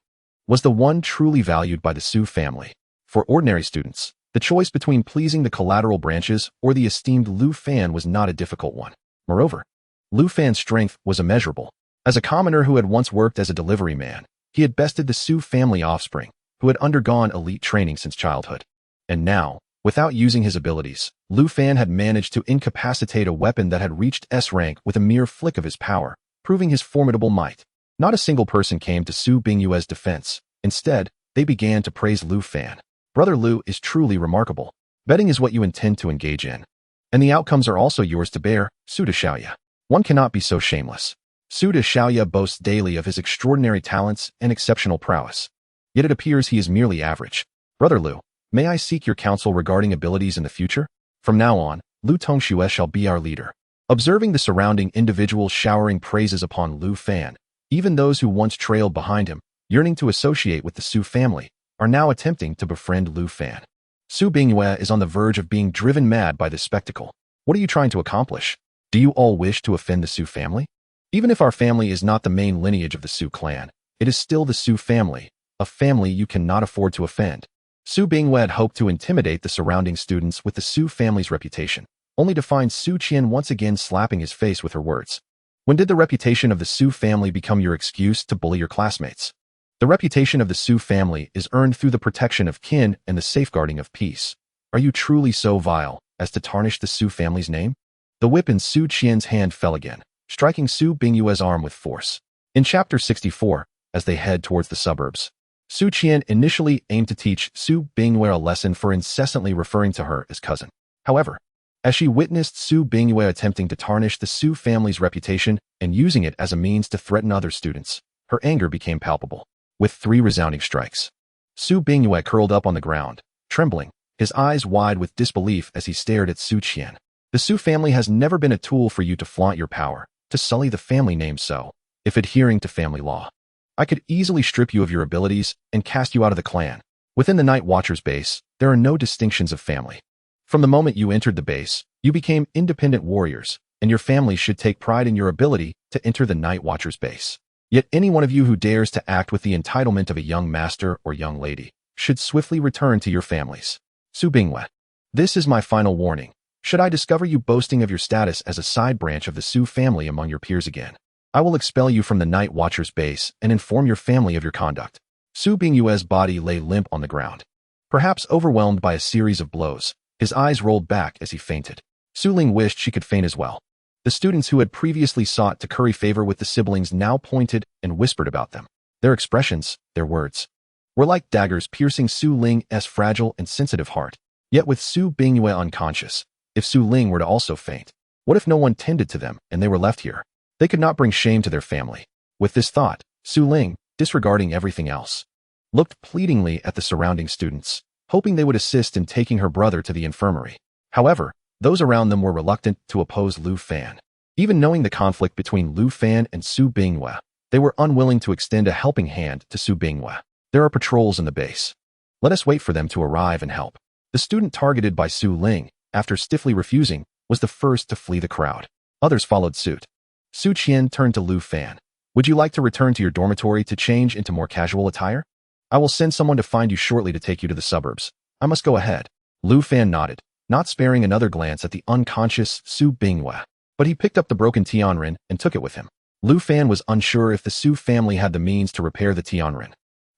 was the one truly valued by the Su family. For ordinary students, the choice between pleasing the collateral branches or the esteemed Lu Fan was not a difficult one. Moreover, Lu Fan's strength was immeasurable. As a commoner who had once worked as a delivery man, he had bested the Su family offspring, who had undergone elite training since childhood. And now, without using his abilities, Lu Fan had managed to incapacitate a weapon that had reached S rank with a mere flick of his power, proving his formidable might. Not a single person came to Su Bingyue's defense. Instead, they began to praise Lu Fan. Brother Lu is truly remarkable. Betting is what you intend to engage in. And the outcomes are also yours to bear, Su de Xiaoya. One cannot be so shameless. Su de Xiaoya boasts daily of his extraordinary talents and exceptional prowess. Yet it appears he is merely average. Brother Lu, may I seek your counsel regarding abilities in the future? From now on, Lu Tongxue shall be our leader. Observing the surrounding individuals showering praises upon Lu Fan, even those who once trailed behind him, yearning to associate with the Su family, are now attempting to befriend Lu Fan. Su Bingyue is on the verge of being driven mad by this spectacle. What are you trying to accomplish? Do you all wish to offend the Su family? Even if our family is not the main lineage of the Su clan, it is still the Su family, a family you cannot afford to offend. Su Bingyue had hoped to intimidate the surrounding students with the Su family's reputation, only to find Su Qian once again slapping his face with her words. When did the reputation of the Su family become your excuse to bully your classmates? The reputation of the Su family is earned through the protection of kin and the safeguarding of peace. Are you truly so vile as to tarnish the Su family's name? The whip in Su Qian's hand fell again, striking Su Bingyue's arm with force. In Chapter 64, as they head towards the suburbs, Su Qian initially aimed to teach Su Bingyue a lesson for incessantly referring to her as cousin. However, as she witnessed Su Bingyue attempting to tarnish the Su family's reputation and using it as a means to threaten other students, her anger became palpable. With 3 resounding strikes, Su Bingyue curled up on the ground, trembling, his eyes wide with disbelief as he stared at Su Qian. The Su family has never been a tool for you to flaunt your power, to sully the family name so, if adhering to family law. I could easily strip you of your abilities and cast you out of the clan. Within the Night Watcher's base, there are no distinctions of family. From the moment you entered the base, you became independent warriors, and your family should take pride in your ability to enter the Night Watcher's base. Yet any one of you who dares to act with the entitlement of a young master or young lady should swiftly return to your families. Su Bingyue, this is my final warning. Should I discover you boasting of your status as a side branch of the Su family among your peers again, I will expel you from the Night Watcher's base and inform your family of your conduct. Su Bingyue's body lay limp on the ground. Perhaps overwhelmed by a series of blows, his eyes rolled back as he fainted. Su Ling wished she could faint as well. The students who had previously sought to curry favor with the siblings now pointed and whispered about them. Their expressions, their words, were like daggers piercing Su Ling's fragile and sensitive heart. Yet with Su Bingyue unconscious, if Su Ling were to also faint, what if no one tended to them and they were left here? They could not bring shame to their family. With this thought, Su Ling, disregarding everything else, looked pleadingly at the surrounding students, hoping they would assist in taking her brother to the infirmary. However, those around them were reluctant to oppose Lu Fan. Even knowing the conflict between Lu Fan and Su Bingyue, they were unwilling to extend a helping hand to Su Bingyue. There are patrols in the base. Let us wait for them to arrive and help. The student targeted by Su Ling, after stiffly refusing, was the first to flee the crowd. Others followed suit. Su Qian turned to Lu Fan. Would you like to return to your dormitory to change into more casual attire? I will send someone to find you shortly to take you to the suburbs. I must go ahead. Lu Fan nodded, not sparing another glance at the unconscious Su Bingyue. But he picked up the broken Tianren and took it with him. Lu Fan was unsure if the Su family had the means to repair the Tianren.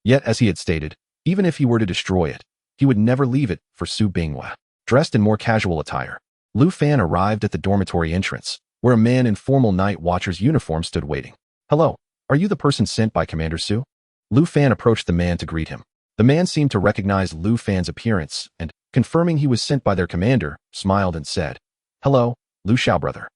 Yet, as he had stated, even if he were to destroy it, he would never leave it for Su Binghua. Dressed in more casual attire, Lu Fan arrived at the dormitory entrance, where a man in formal night watcher's uniform stood waiting. "Hello, are you the person sent by Commander Su?" Lu Fan approached the man to greet him. The man seemed to recognize Lu Fan's appearance and, confirming he was sent by their commander, smiled and said, "Hello, Lu Xiao brother.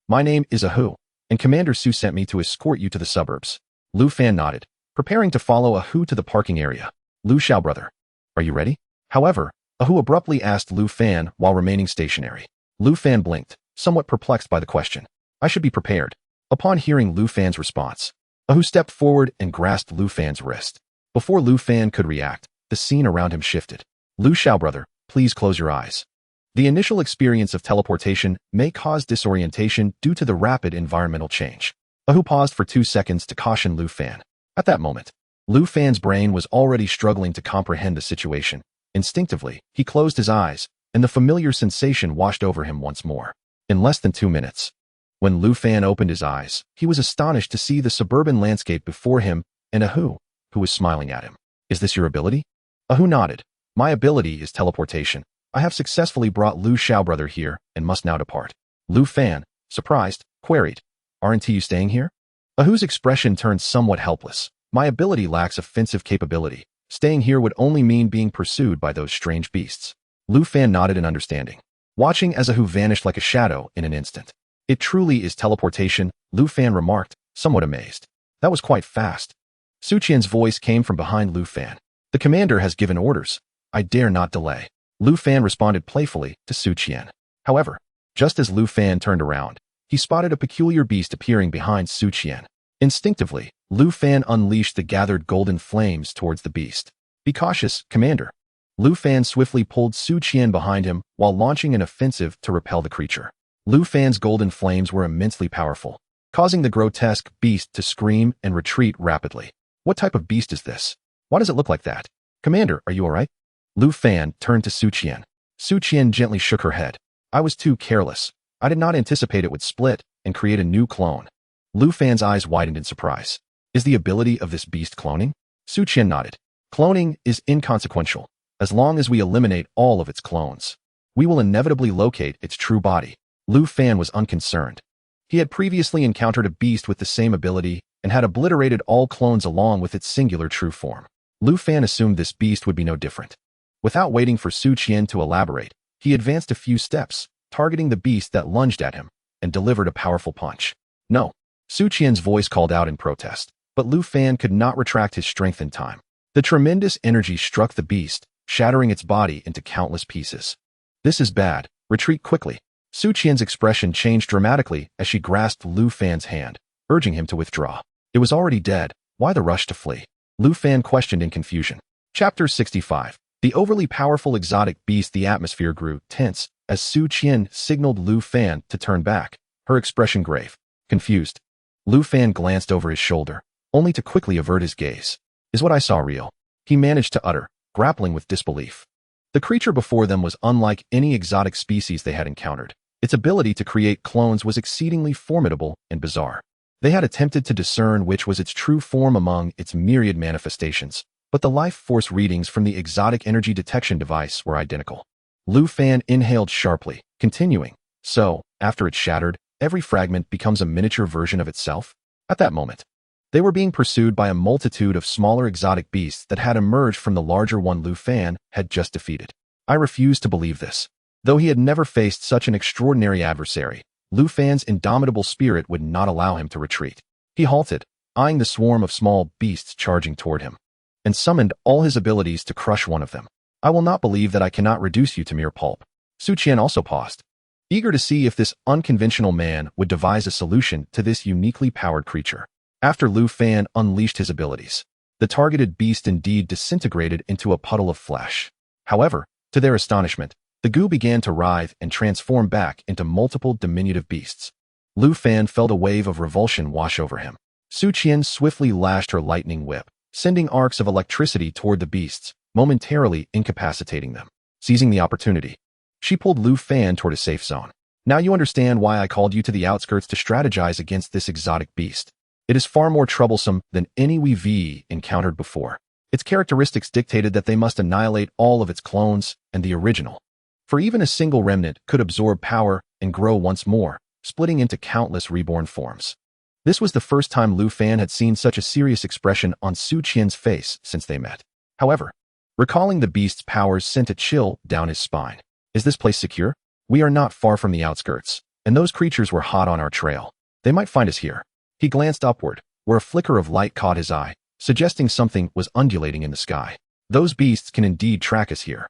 My name is Ahu, and Commander Su sent me to escort you to the suburbs." Lu Fan nodded, preparing to follow Ahu to the parking area. "Lu Xiao brother, are you ready?" However, Ahu abruptly asked Lu Fan while remaining stationary. Lu Fan blinked, somewhat perplexed by the question. "I should be prepared." Upon hearing Lu Fan's response, Ahu stepped forward and grasped Lu Fan's wrist. Before Lu Fan could react, the scene around him shifted. "Lu Xiao brother, please close your eyes." The initial experience of teleportation may cause disorientation due to the rapid environmental change. Ahu paused for 2 seconds to caution Lu Fan. At that moment, Lu Fan's brain was already struggling to comprehend the situation. Instinctively, he closed his eyes, and the familiar sensation washed over him once more. In less than 2 minutes, when Lu Fan opened his eyes, he was astonished to see the suburban landscape before him and Ahu, who was smiling at him. "Is this your ability?" Ahu nodded. "My ability is teleportation. I have successfully brought Lu Xiao brother here and must now depart." Lu Fan, surprised, queried, "Aren't you staying here?" Ahu's expression turned somewhat helpless. "My ability lacks offensive capability. Staying here would only mean being pursued by those strange beasts." Lu Fan nodded in understanding, watching as Ahu vanished like a shadow in an instant. "It truly is teleportation," Lu Fan remarked, somewhat amazed. "That was quite fast." Su Qian's voice came from behind Lu Fan. "The commander has given orders. I dare not delay." Lu Fan responded playfully to Su Qian. However, just as Lu Fan turned around, he spotted a peculiar beast appearing behind Su Qian. Instinctively, Lu Fan unleashed the gathered golden flames towards the beast. "Be cautious, Commander." Lu Fan swiftly pulled Su Qian behind him while launching an offensive to repel the creature. Lu Fan's golden flames were immensely powerful, causing the grotesque beast to scream and retreat rapidly. "What type of beast is this? Why does it look like that? Commander, are you alright?" Lu Fan turned to Su Qian. Su Qian gently shook her head. "I was too careless. I did not anticipate it would split and create a new clone." Lu Fan's eyes widened in surprise. "Is the ability of this beast cloning?" Su Qian nodded. "Cloning is inconsequential. As long as we eliminate all of its clones, we will inevitably locate its true body." Lu Fan was unconcerned. He had previously encountered a beast with the same ability and had obliterated all clones along with its singular true form. Lu Fan assumed this beast would be no different. Without waiting for Su Qian to elaborate, he advanced a few steps, targeting the beast that lunged at him, and delivered a powerful punch. "No." Su Qian's voice called out in protest, but Lu Fan could not retract his strength in time. The tremendous energy struck the beast, shattering its body into countless pieces. "This is bad. Retreat quickly." Su Qian's expression changed dramatically as she grasped Lu Fan's hand, urging him to withdraw. It was already dead. Why the rush to flee? Lu Fan questioned in confusion. Chapter 65. The overly powerful exotic beast. The atmosphere grew tense as Su Qian signaled Lu Fan to turn back, her expression grave, confused. Lu Fan glanced over his shoulder, only to quickly avert his gaze. "Is what I saw real?" he managed to utter, grappling with disbelief. The creature before them was unlike any exotic species they had encountered. Its ability to create clones was exceedingly formidable and bizarre. They had attempted to discern which was its true form among its myriad manifestations, but the life force readings from the exotic energy detection device were identical. Lu Fan inhaled sharply, continuing, "So, after it's shattered, every fragment becomes a miniature version of itself?" At that moment, they were being pursued by a multitude of smaller exotic beasts that had emerged from the larger one Lu Fan had just defeated. I refused to believe this. Though he had never faced such an extraordinary adversary, Lu Fan's indomitable spirit would not allow him to retreat. He halted, eyeing the swarm of small beasts charging toward him, and summoned all his abilities to crush one of them. "I will not believe that I cannot reduce you to mere pulp." Su Qian also paused, eager to see if this unconventional man would devise a solution to this uniquely powered creature. After Lu Fan unleashed his abilities, the targeted beast indeed disintegrated into a puddle of flesh. However, to their astonishment, the goo began to writhe and transform back into multiple diminutive beasts. Lu Fan felt a wave of revulsion wash over him. Su Qian swiftly lashed her lightning whip, sending arcs of electricity toward the beasts, momentarily incapacitating them. Seizing the opportunity, she pulled Lu Fan toward a safe zone. "Now you understand why I called you to the outskirts to strategize against this exotic beast. It is far more troublesome than any we've encountered before. Its characteristics dictated that they must annihilate all of its clones and the original. For even a single remnant could absorb power and grow once more, splitting into countless reborn forms. This was the first time Lu Fan had seen such a serious expression on Su Qian's face since they met. However, recalling the beast's powers sent a chill down his spine. Is this place secure? We are not far from the outskirts, and those creatures were hot on our trail. They might find us here. He glanced upward, where a flicker of light caught his eye, suggesting something was undulating in the sky. Those beasts can indeed track us here.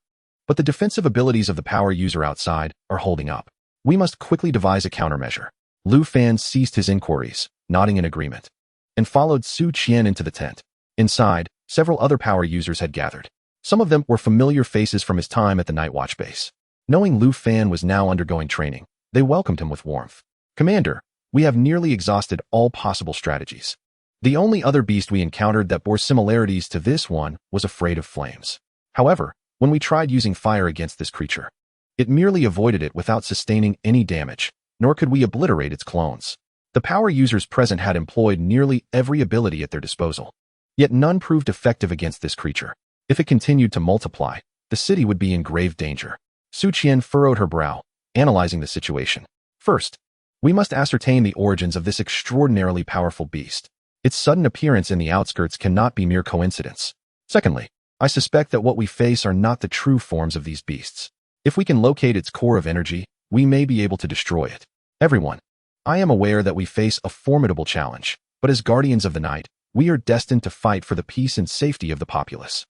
But the defensive abilities of the power user outside are holding up. We must quickly devise a countermeasure. Lu Fan ceased his inquiries, nodding in agreement, and followed Su Qian into the tent. Inside, several other power users had gathered. Some of them were familiar faces from his time at the Night Watch base. Knowing Lu Fan was now undergoing training, they welcomed him with warmth. Commander, we have nearly exhausted all possible strategies. The only other beast we encountered that bore similarities to this one was afraid of flames. However, when we tried using fire against this creature, it merely avoided it without sustaining any damage, nor could we obliterate its clones. The power users present had employed nearly every ability at their disposal. Yet none proved effective against this creature. If it continued to multiply, the city would be in grave danger. Su Qian furrowed her brow, analyzing the situation. First, we must ascertain the origins of this extraordinarily powerful beast. Its sudden appearance in the outskirts cannot be mere coincidence. Secondly, I suspect that what we face are not the true forms of these beasts. If we can locate its core of energy, we may be able to destroy it. Everyone, I am aware that we face a formidable challenge, but as guardians of the night, we are destined to fight for the peace and safety of the populace.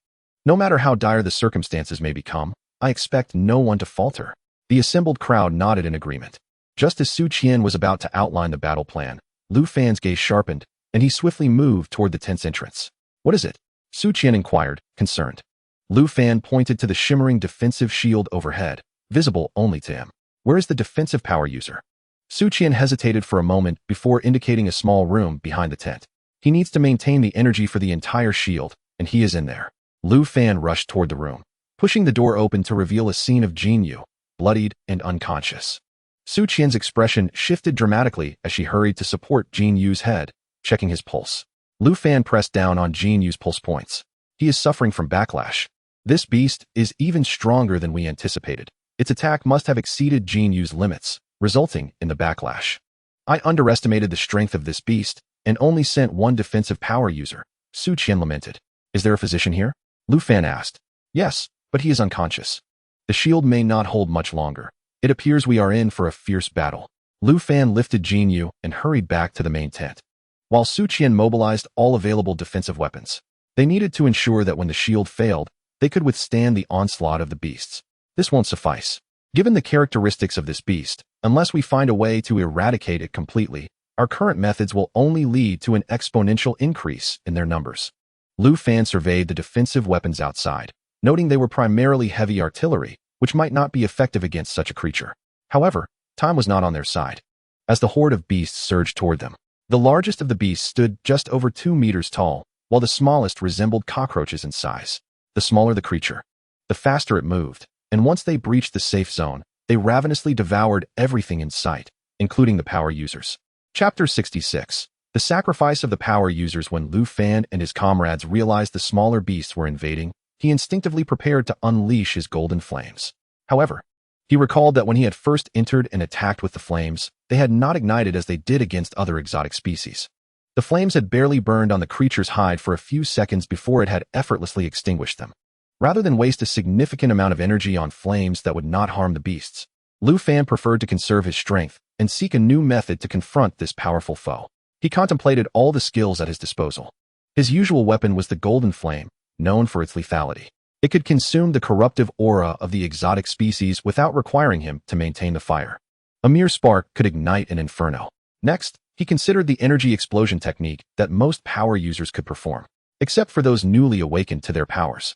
No matter how dire the circumstances may become, I expect no one to falter. The assembled crowd nodded in agreement. Just as Su Qian was about to outline the battle plan, Lu Fan's gaze sharpened, and he swiftly moved toward the tent's entrance. What is it? Su Qian inquired, concerned. Lu Fan pointed to the shimmering defensive shield overhead, visible only to him. Where is the defensive power user? Su Qian hesitated for a moment before indicating a small room behind the tent. He needs to maintain the energy for the entire shield, and he is in there. Lu Fan rushed toward the room, pushing the door open to reveal a scene of Jin Yu, bloodied and unconscious. Su Qian's expression shifted dramatically as she hurried to support Jin Yu's head, checking his pulse. Lu Fan pressed down on Jin Yu's pulse points. He is suffering from backlash. This beast is even stronger than we anticipated. Its attack must have exceeded Jin Yu's limits, resulting in the backlash. I underestimated the strength of this beast and only sent one defensive power user, Su Qian lamented. Is there a physician here? Lu Fan asked. Yes, but he is unconscious. The shield may not hold much longer. It appears we are in for a fierce battle. Lu Fan lifted Jin Yu and hurried back to the main tent. While Su Qian mobilized all available defensive weapons, they needed to ensure that when the shield failed, they could withstand the onslaught of the beasts. This won't suffice. Given the characteristics of this beast, unless we find a way to eradicate it completely, our current methods will only lead to an exponential increase in their numbers. Lu Fan surveyed the defensive weapons outside, noting they were primarily heavy artillery, which might not be effective against such a creature. However, time was not on their side. As the horde of beasts surged toward them, the largest of the beasts stood just over 2 meters tall, while the smallest resembled cockroaches in size. The smaller the creature, the faster it moved, and once they breached the safe zone, they ravenously devoured everything in sight, including the power users. Chapter 66. The sacrifice of the power users. When Lu Fan and his comrades realized the smaller beasts were invading, he instinctively prepared to unleash his golden flames. However, he recalled that when he had first entered and attacked with the flames, they had not ignited as they did against other exotic species. The flames had barely burned on the creature's hide for a few seconds before it had effortlessly extinguished them. Rather than waste a significant amount of energy on flames that would not harm the beasts, Lu Fan preferred to conserve his strength and seek a new method to confront this powerful foe. He contemplated all the skills at his disposal. His usual weapon was the golden flame, known for its lethality. It could consume the corruptive aura of the exotic species without requiring him to maintain the fire. A mere spark could ignite an inferno. Next, he considered the energy explosion technique that most power users could perform, except for those newly awakened to their powers,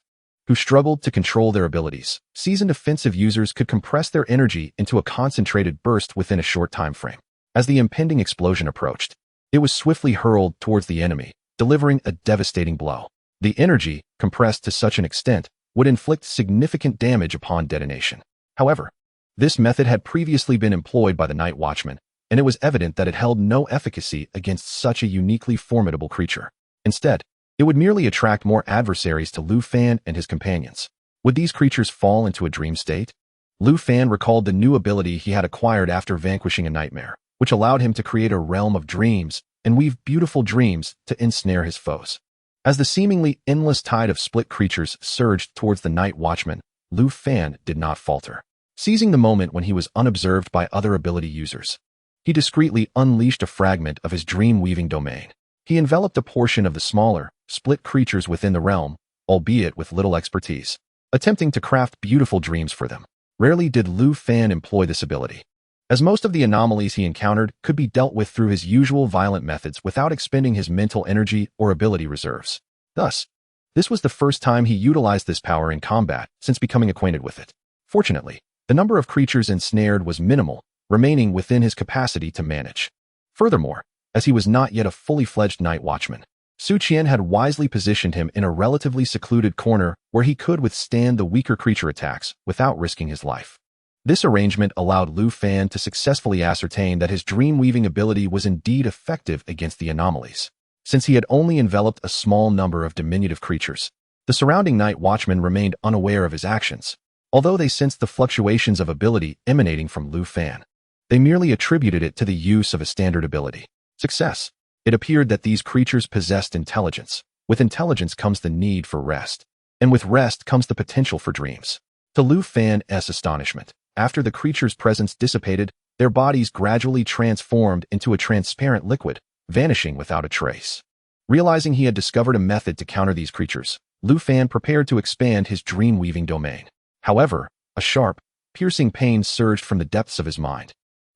who struggled to control their abilities. Seasoned offensive users could compress their energy into a concentrated burst within a short time frame. As the impending explosion approached, it was swiftly hurled towards the enemy, delivering a devastating blow. The energy, compressed to such an extent, would inflict significant damage upon detonation. However, this method had previously been employed by the Night Watchman, and it was evident that it held no efficacy against such a uniquely formidable creature. Instead, It would merely attract more adversaries to Lu Fan and his companions. Would these creatures fall into a dream state? Lu Fan recalled the new ability he had acquired after vanquishing a nightmare, which allowed him to create a realm of dreams and weave beautiful dreams to ensnare his foes. As the seemingly endless tide of split creatures surged towards the Night Watchman, Lu Fan did not falter. Seizing the moment when he was unobserved by other ability users, he discreetly unleashed a fragment of his dream-weaving domain. He enveloped a portion of the smaller, split creatures within the realm, albeit with little expertise, attempting to craft beautiful dreams for them. Rarely did Lu Fan employ this ability, as most of the anomalies he encountered could be dealt with through his usual violent methods without expending his mental energy or ability reserves. Thus, this was the first time he utilized this power in combat since becoming acquainted with it. Fortunately, the number of creatures ensnared was minimal, remaining within his capacity to manage. Furthermore, as he was not yet a fully fledged Night Watchman, Su Qian had wisely positioned him in a relatively secluded corner where he could withstand the weaker creature attacks without risking his life. This arrangement allowed Lu Fan to successfully ascertain that his dream-weaving ability was indeed effective against the anomalies. Since he had only enveloped a small number of diminutive creatures, the surrounding Night Watchmen remained unaware of his actions, although they sensed the fluctuations of ability emanating from Lu Fan. They merely attributed it to the use of a standard ability. Success. It appeared that these creatures possessed intelligence. With intelligence comes the need for rest, and with rest comes the potential for dreams. To Lu Fan's astonishment, after the creatures' presence dissipated, their bodies gradually transformed into a transparent liquid, vanishing without a trace. Realizing he had discovered a method to counter these creatures, Lu Fan prepared to expand his dream-weaving domain. However, a sharp, piercing pain surged from the depths of his mind,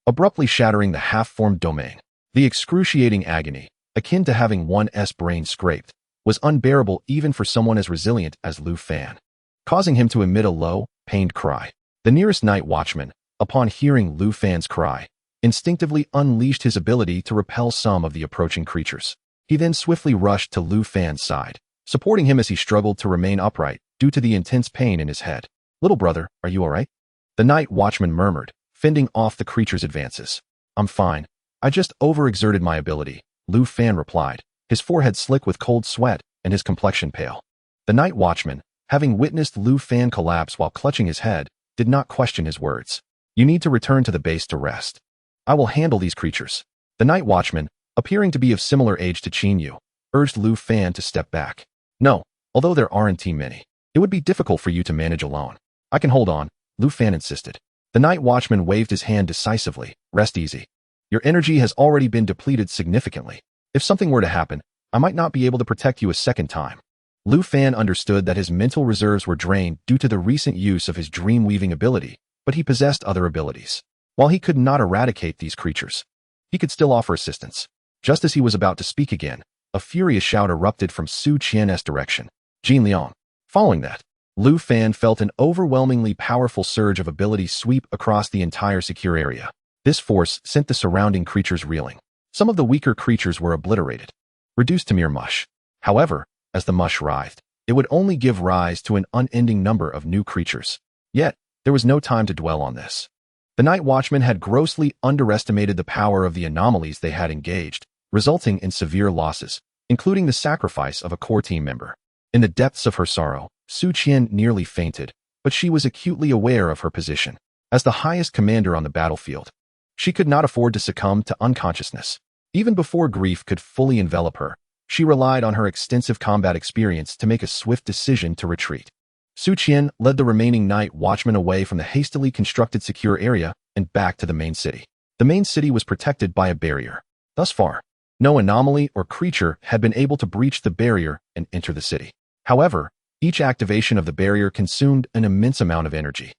abruptly shattering the half-formed domain. The excruciating agony, akin to having one's brain scraped, was unbearable even for someone as resilient as Lu Fan, causing him to emit a low, pained cry. The nearest Night Watchman, upon hearing Lu Fan's cry, instinctively unleashed his ability to repel some of the approaching creatures. He then swiftly rushed to Lu Fan's side, supporting him as he struggled to remain upright due to the intense pain in his head. "Little brother, are you all right?" The Night Watchman murmured, fending off the creature's advances. "I'm fine. I just overexerted my ability," Lu Fan replied, his forehead slick with cold sweat and his complexion pale. The Night Watchman, having witnessed Lu Fan collapse while clutching his head, did not question his words. "You need to return to the base to rest. I will handle these creatures." The Night Watchman, appearing to be of similar age to Qin Yu, urged Lu Fan to step back. "No, although there aren't too many, it would be difficult for you to manage alone. I can hold on," Lu Fan insisted. The Night Watchman waved his hand decisively. "Rest easy. Your energy has already been depleted significantly. If something were to happen, I might not be able to protect you a second time." Lu Fan understood that his mental reserves were drained due to the recent use of his dream-weaving ability, but he possessed other abilities. While he could not eradicate these creatures, he could still offer assistance. Just as he was about to speak again, a furious shout erupted from Su Qian's direction. "Jin Liang." Following that, Lu Fan felt an overwhelmingly powerful surge of ability sweep across the entire secure area. This force sent the surrounding creatures reeling. Some of the weaker creatures were obliterated, reduced to mere mush. However, as the mush writhed, it would only give rise to an unending number of new creatures. Yet, there was no time to dwell on this. The Night Watchmen had grossly underestimated the power of the anomalies they had engaged, resulting in severe losses, including the sacrifice of a core team member. In the depths of her sorrow, Su Qian nearly fainted, but she was acutely aware of her position. As the highest commander on the battlefield, she could not afford to succumb to unconsciousness. Even before grief could fully envelop her, she relied on her extensive combat experience to make a swift decision to retreat. Su Qian led the remaining Night Watchmen away from the hastily constructed secure area and back to the main city. The main city was protected by a barrier. Thus far, no anomaly or creature had been able to breach the barrier and enter the city. However, each activation of the barrier consumed an immense amount of energy.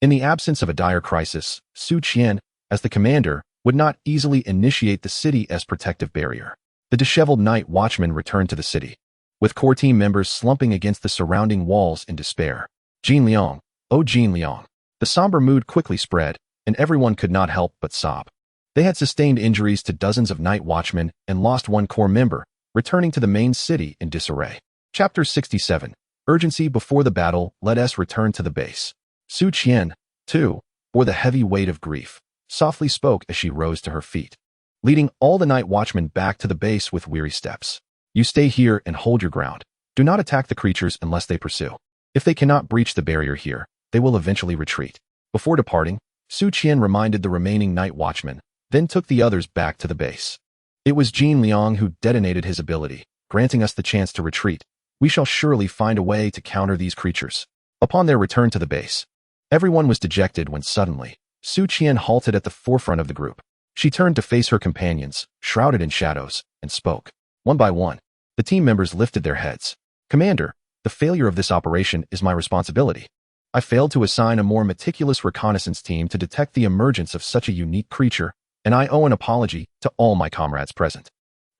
In the absence of a dire crisis, Su Qian, as the commander, would not easily initiate the city's protective barrier. The disheveled Night Watchmen returned to the city, with core team members slumping against the surrounding walls in despair. "Jin Liang, oh Jin Liang." The somber mood quickly spread, and everyone could not help but sob. They had sustained injuries to dozens of Night Watchmen and lost one core member, returning to the main city in disarray. Chapter 67. Urgency before the battle. Let us return to the base. Su Qian, too, bore the heavy weight of grief, softly spoke as she rose to her feet, leading all the Night Watchmen back to the base with weary steps. You stay here and hold your ground. Do not attack the creatures unless they pursue. If they cannot breach the barrier here, they will eventually retreat. Before departing, Su Qian reminded the remaining night watchmen, then took the others back to the base. It was Jin Liang who detonated his ability, granting us the chance to retreat. We shall surely find a way to counter these creatures. Upon their return to the base, everyone was dejected when suddenly, Su Qian halted at the forefront of the group. She turned to face her companions, shrouded in shadows, and spoke. One by one, the team members lifted their heads. Commander, the failure of this operation is my responsibility. I failed to assign a more meticulous reconnaissance team to detect the emergence of such a unique creature, and I owe an apology to all my comrades present.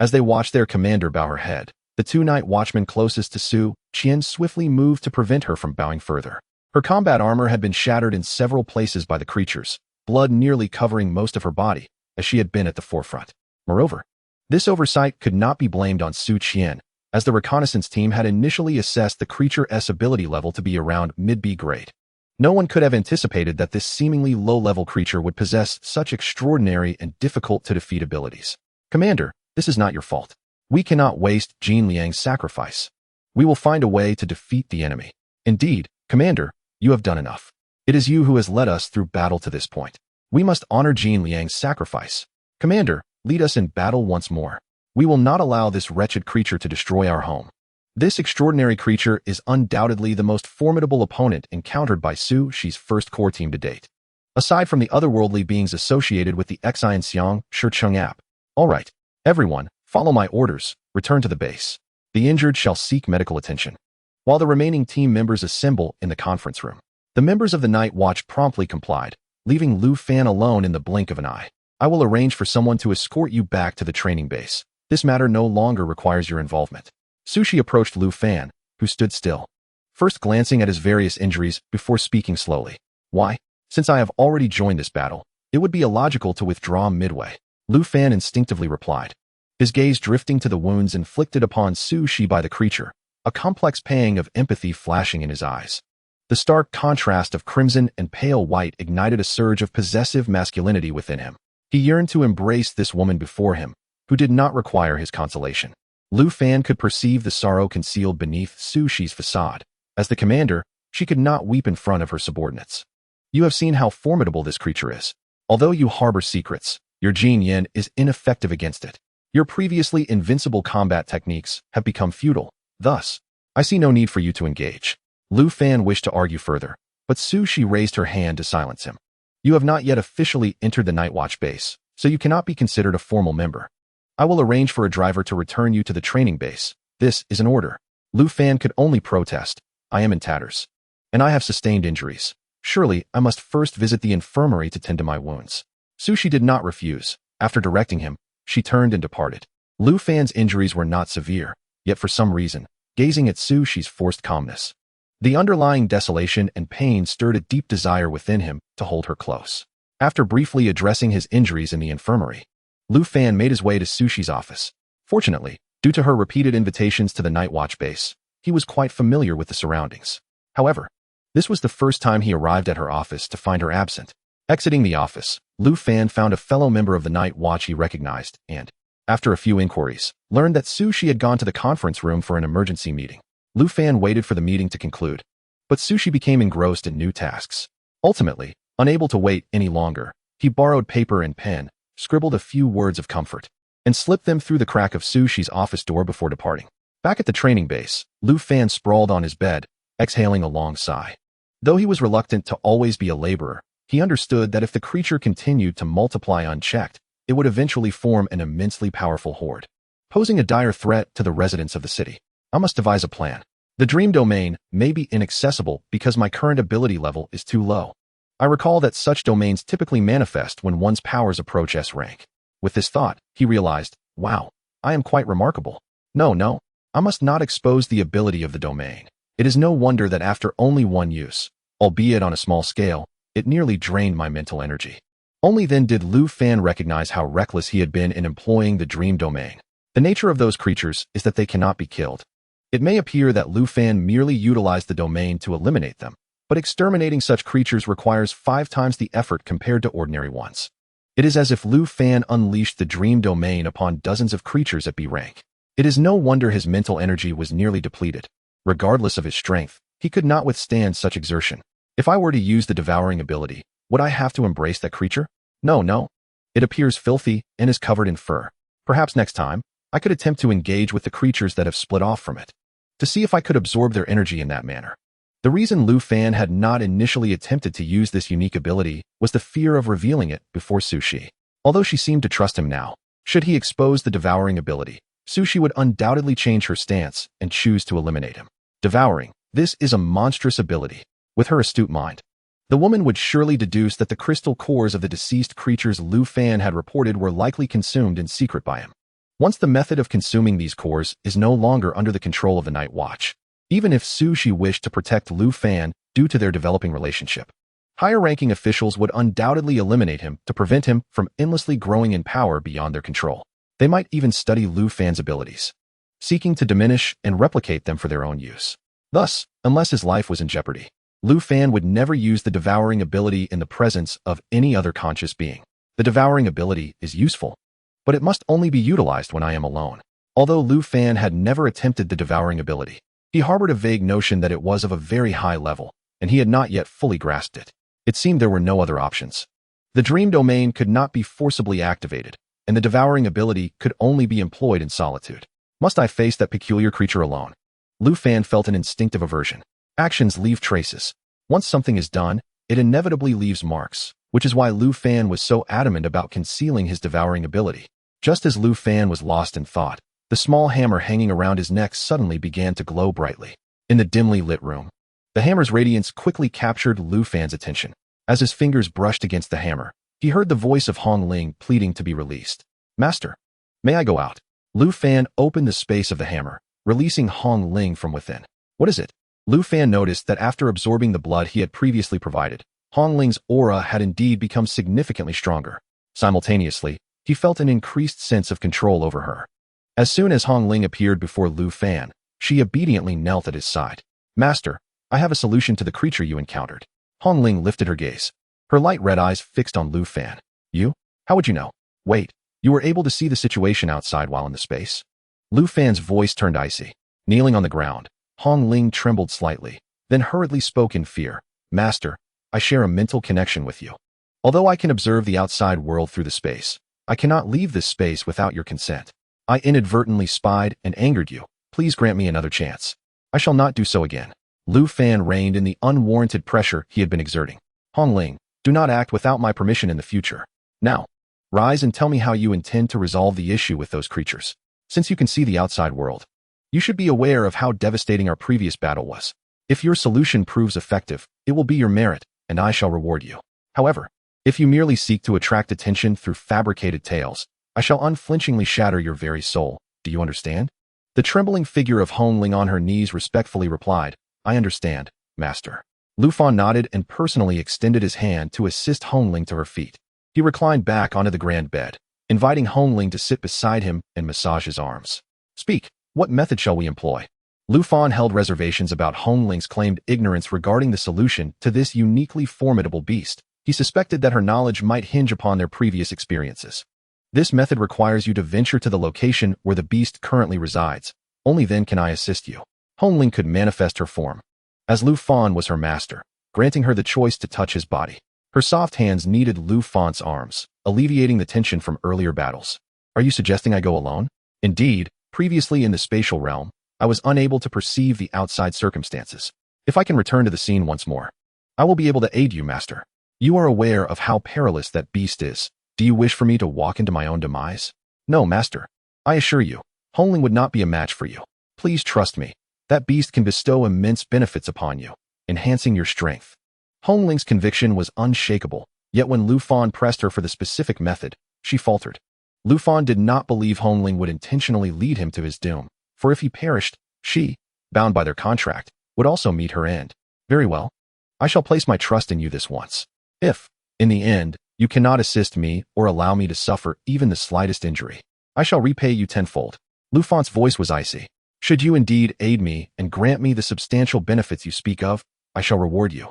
As they watched their commander bow her head, the two night watchmen closest to Su Qian swiftly moved to prevent her from bowing further. Her combat armor had been shattered in several places by the creatures, blood nearly covering most of her body, as she had been at the forefront. Moreover, this oversight could not be blamed on Su Qian, as the reconnaissance team had initially assessed the creature's ability level to be around mid-B grade. No one could have anticipated that this seemingly low-level creature would possess such extraordinary and difficult-to-defeat abilities. Commander, this is not your fault. We cannot waste Jin Liang's sacrifice. We will find a way to defeat the enemy. Indeed, Commander, you have done enough. It is you who has led us through battle to this point. We must honor Jin Liang's sacrifice. Commander, lead us in battle once more. We will not allow this wretched creature to destroy our home. This extraordinary creature is undoubtedly the most formidable opponent encountered by Su Qian's first core team to date. Aside from the otherworldly beings associated with the Xian Xiang Shicheng app. All right, everyone, follow my orders, return to the base. The injured shall seek medical attention. While the remaining team members assemble in the conference room, the members of the Night Watch promptly complied, leaving Lu Fan alone in the blink of an eye. I will arrange for someone to escort you back to the training base. This matter no longer requires your involvement. Su Qian approached Lu Fan, who stood still, first glancing at his various injuries before speaking slowly. Why? Since I have already joined this battle, it would be illogical to withdraw midway. Lu Fan instinctively replied, his gaze drifting to the wounds inflicted upon Su Qian by the creature, a complex pang of empathy flashing in his eyes. The stark contrast of crimson and pale white ignited a surge of possessive masculinity within him. He yearned to embrace this woman before him, who did not require his consolation. Lu Fan could perceive the sorrow concealed beneath Su Qian's facade. As the commander, she could not weep in front of her subordinates. You have seen how formidable this creature is. Although you harbor secrets, your Jin Yin is ineffective against it. Your previously invincible combat techniques have become futile. Thus, I see no need for you to engage. Lu Fan wished to argue further, but Su Qian raised her hand to silence him. You have not yet officially entered the Night Watch base, so you cannot be considered a formal member. I will arrange for a driver to return you to the training base. This is an order. Lu Fan could only protest. I am in tatters, and I have sustained injuries. Surely, I must first visit the infirmary to tend to my wounds. Su Qian did not refuse. After directing him, she turned and departed. Lu Fan's injuries were not severe, yet for some reason, gazing at Su Qian's forced calmness, the underlying desolation and pain stirred a deep desire within him to hold her close. After briefly addressing his injuries in the infirmary, Lu Fan made his way to Su Qian's office. Fortunately, due to her repeated invitations to the Night Watch base, he was quite familiar with the surroundings. However, this was the first time he arrived at her office to find her absent. Exiting the office, Lu Fan found a fellow member of the Night Watch he recognized and, after a few inquiries, learned that Su Qian had gone to the conference room for an emergency meeting. Lu Fan waited for the meeting to conclude, but Su Qian became engrossed in new tasks. Ultimately, unable to wait any longer, he borrowed paper and pen, scribbled a few words of comfort, and slipped them through the crack of Su Qian's office door before departing. Back at the training base, Lu Fan sprawled on his bed, exhaling a long sigh. Though he was reluctant to always be a laborer, he understood that if the creature continued to multiply unchecked, it would eventually form an immensely powerful horde, posing a dire threat to the residents of the city. I must devise a plan. The dream domain may be inaccessible because my current ability level is too low. I recall that such domains typically manifest when one's powers approach S rank. With this thought, he realized, wow, I am quite remarkable. No, I must not expose the ability of the domain. It is no wonder that after only one use, albeit on a small scale, it nearly drained my mental energy. Only then did Lu Fan recognize how reckless he had been in employing the dream domain. The nature of those creatures is that they cannot be killed. It may appear that Lu Fan merely utilized the domain to eliminate them, but exterminating such creatures requires 5 times the effort compared to ordinary ones. It is as if Lu Fan unleashed the dream domain upon dozens of creatures at B rank. It is no wonder his mental energy was nearly depleted. Regardless of his strength, he could not withstand such exertion. If I were to use the devouring ability, would I have to embrace that creature? No. It appears filthy and is covered in fur. Perhaps next time, I could attempt to engage with the creatures that have split off from it, to see if I could absorb their energy in that manner. The reason Lu Fan had not initially attempted to use this unique ability was the fear of revealing it before Sushi. Although she seemed to trust him now, should he expose the devouring ability, Sushi would undoubtedly change her stance and choose to eliminate him. Devouring, this is a monstrous ability. With her astute mind, the woman would surely deduce that the crystal cores of the deceased creatures Lu Fan had reported were likely consumed in secret by him. Once the method of consuming these cores is no longer under the control of the Night Watch, even if Sushi wished to protect Lu Fan due to their developing relationship, higher-ranking officials would undoubtedly eliminate him to prevent him from endlessly growing in power beyond their control. They might even study Lu Fan's abilities, seeking to diminish and replicate them for their own use. Thus, unless his life was in jeopardy, Lu Fan would never use the devouring ability in the presence of any other conscious being. The devouring ability is useful, but it must only be utilized when I am alone. Although Lu Fan had never attempted the devouring ability, he harbored a vague notion that it was of a very high level, and he had not yet fully grasped it. It seemed there were no other options. The dream domain could not be forcibly activated, and the devouring ability could only be employed in solitude. Must I face that peculiar creature alone? Lu Fan felt an instinctive aversion. Actions leave traces. Once something is done, it inevitably leaves marks, which is why Lu Fan was so adamant about concealing his devouring ability. Just as Lu Fan was lost in thought, the small hammer hanging around his neck suddenly began to glow brightly. In the dimly lit room, the hammer's radiance quickly captured Lu Fan's attention. As his fingers brushed against the hammer, he heard the voice of Hong Ling pleading to be released. Master, may I go out? Lu Fan opened the space of the hammer, releasing Hong Ling from within. What is it? Lu Fan noticed that after absorbing the blood he had previously provided, Hong Ling's aura had indeed become significantly stronger. Simultaneously, he felt an increased sense of control over her. As soon as Hong Ling appeared before Lu Fan, she obediently knelt at his side. Master, I have a solution to the creature you encountered. Hong Ling lifted her gaze, her light red eyes fixed on Lu Fan. You? How would you know? Wait, you were able to see the situation outside while in the space? Lu Fan's voice turned icy. Kneeling on the ground, Hong Ling trembled slightly, then hurriedly spoke in fear. Master, I share a mental connection with you. Although I can observe the outside world through the space, I cannot leave this space without your consent. I inadvertently spied and angered you. Please grant me another chance. I shall not do so again. Lu Fan reined in the unwarranted pressure he had been exerting. Hong Ling, do not act without my permission in the future. Now, rise and tell me how you intend to resolve the issue with those creatures. Since you can see the outside world, you should be aware of how devastating our previous battle was. If your solution proves effective, it will be your merit, and I shall reward you. However, if you merely seek to attract attention through fabricated tales, I shall unflinchingly shatter your very soul. Do you understand? The trembling figure of Hong Ling on her knees respectfully replied, I understand, Master. Lu Fan nodded and personally extended his hand to assist Hong Ling to her feet. He reclined back onto the grand bed, inviting Hong Ling to sit beside him and massage his arms. Speak, what method shall we employ? Lu Fan held reservations about Hong Ling's claimed ignorance regarding the solution to this uniquely formidable beast. He suspected that her knowledge might hinge upon their previous experiences. This method requires you to venture to the location where the beast currently resides. Only then can I assist you. Hong Ling could manifest her form, as Lu Fan was her master, granting her the choice to touch his body. Her soft hands kneaded Lu Fan's arms, alleviating the tension from earlier battles. Are you suggesting I go alone? Indeed, previously in the spatial realm, I was unable to perceive the outside circumstances. If I can return to the scene once more, I will be able to aid you, Master. You are aware of how perilous that beast is. Do you wish for me to walk into my own demise? No, Master. I assure you, Hong Ling would not be a match for you. Please trust me. That beast can bestow immense benefits upon you, enhancing your strength. Hong Ling's conviction was unshakable, yet when Lu Fan pressed her for the specific method, she faltered. Lu Fan did not believe Hong Ling would intentionally lead him to his doom, for if he perished, she, bound by their contract, would also meet her end. Very well. I shall place my trust in you this once. If, in the end, you cannot assist me or allow me to suffer even the slightest injury, I shall repay you tenfold. Lu Fan's voice was icy. Should you indeed aid me and grant me the substantial benefits you speak of, I shall reward you,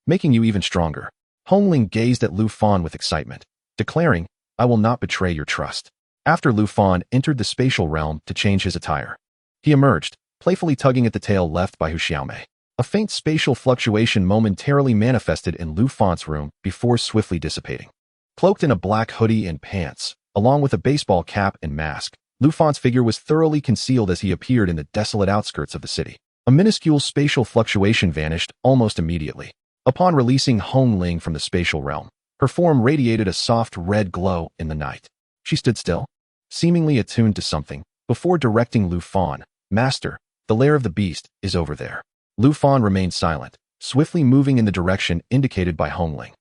making you even stronger. Hong Ling gazed at Lu Fan with excitement, declaring, I will not betray your trust. after Lu Fan entered the spatial realm to change his attire. He emerged, playfully tugging at the tail left by Hu Xiaomei. A faint spatial fluctuation momentarily manifested in Lu Fan's room before swiftly dissipating. Cloaked in a black hoodie and pants, along with a baseball cap and mask, Lu Fan's figure was thoroughly concealed as he appeared in the desolate outskirts of the city. A minuscule spatial fluctuation vanished almost immediately. Upon releasing Hong Ling from the spatial realm, her form radiated a soft red glow in the night. She stood still, seemingly attuned to something, before directing Lu Fan. "Master, the lair of the beast is over there." Lu Fan remained silent, swiftly moving in the direction indicated by Hong Ling.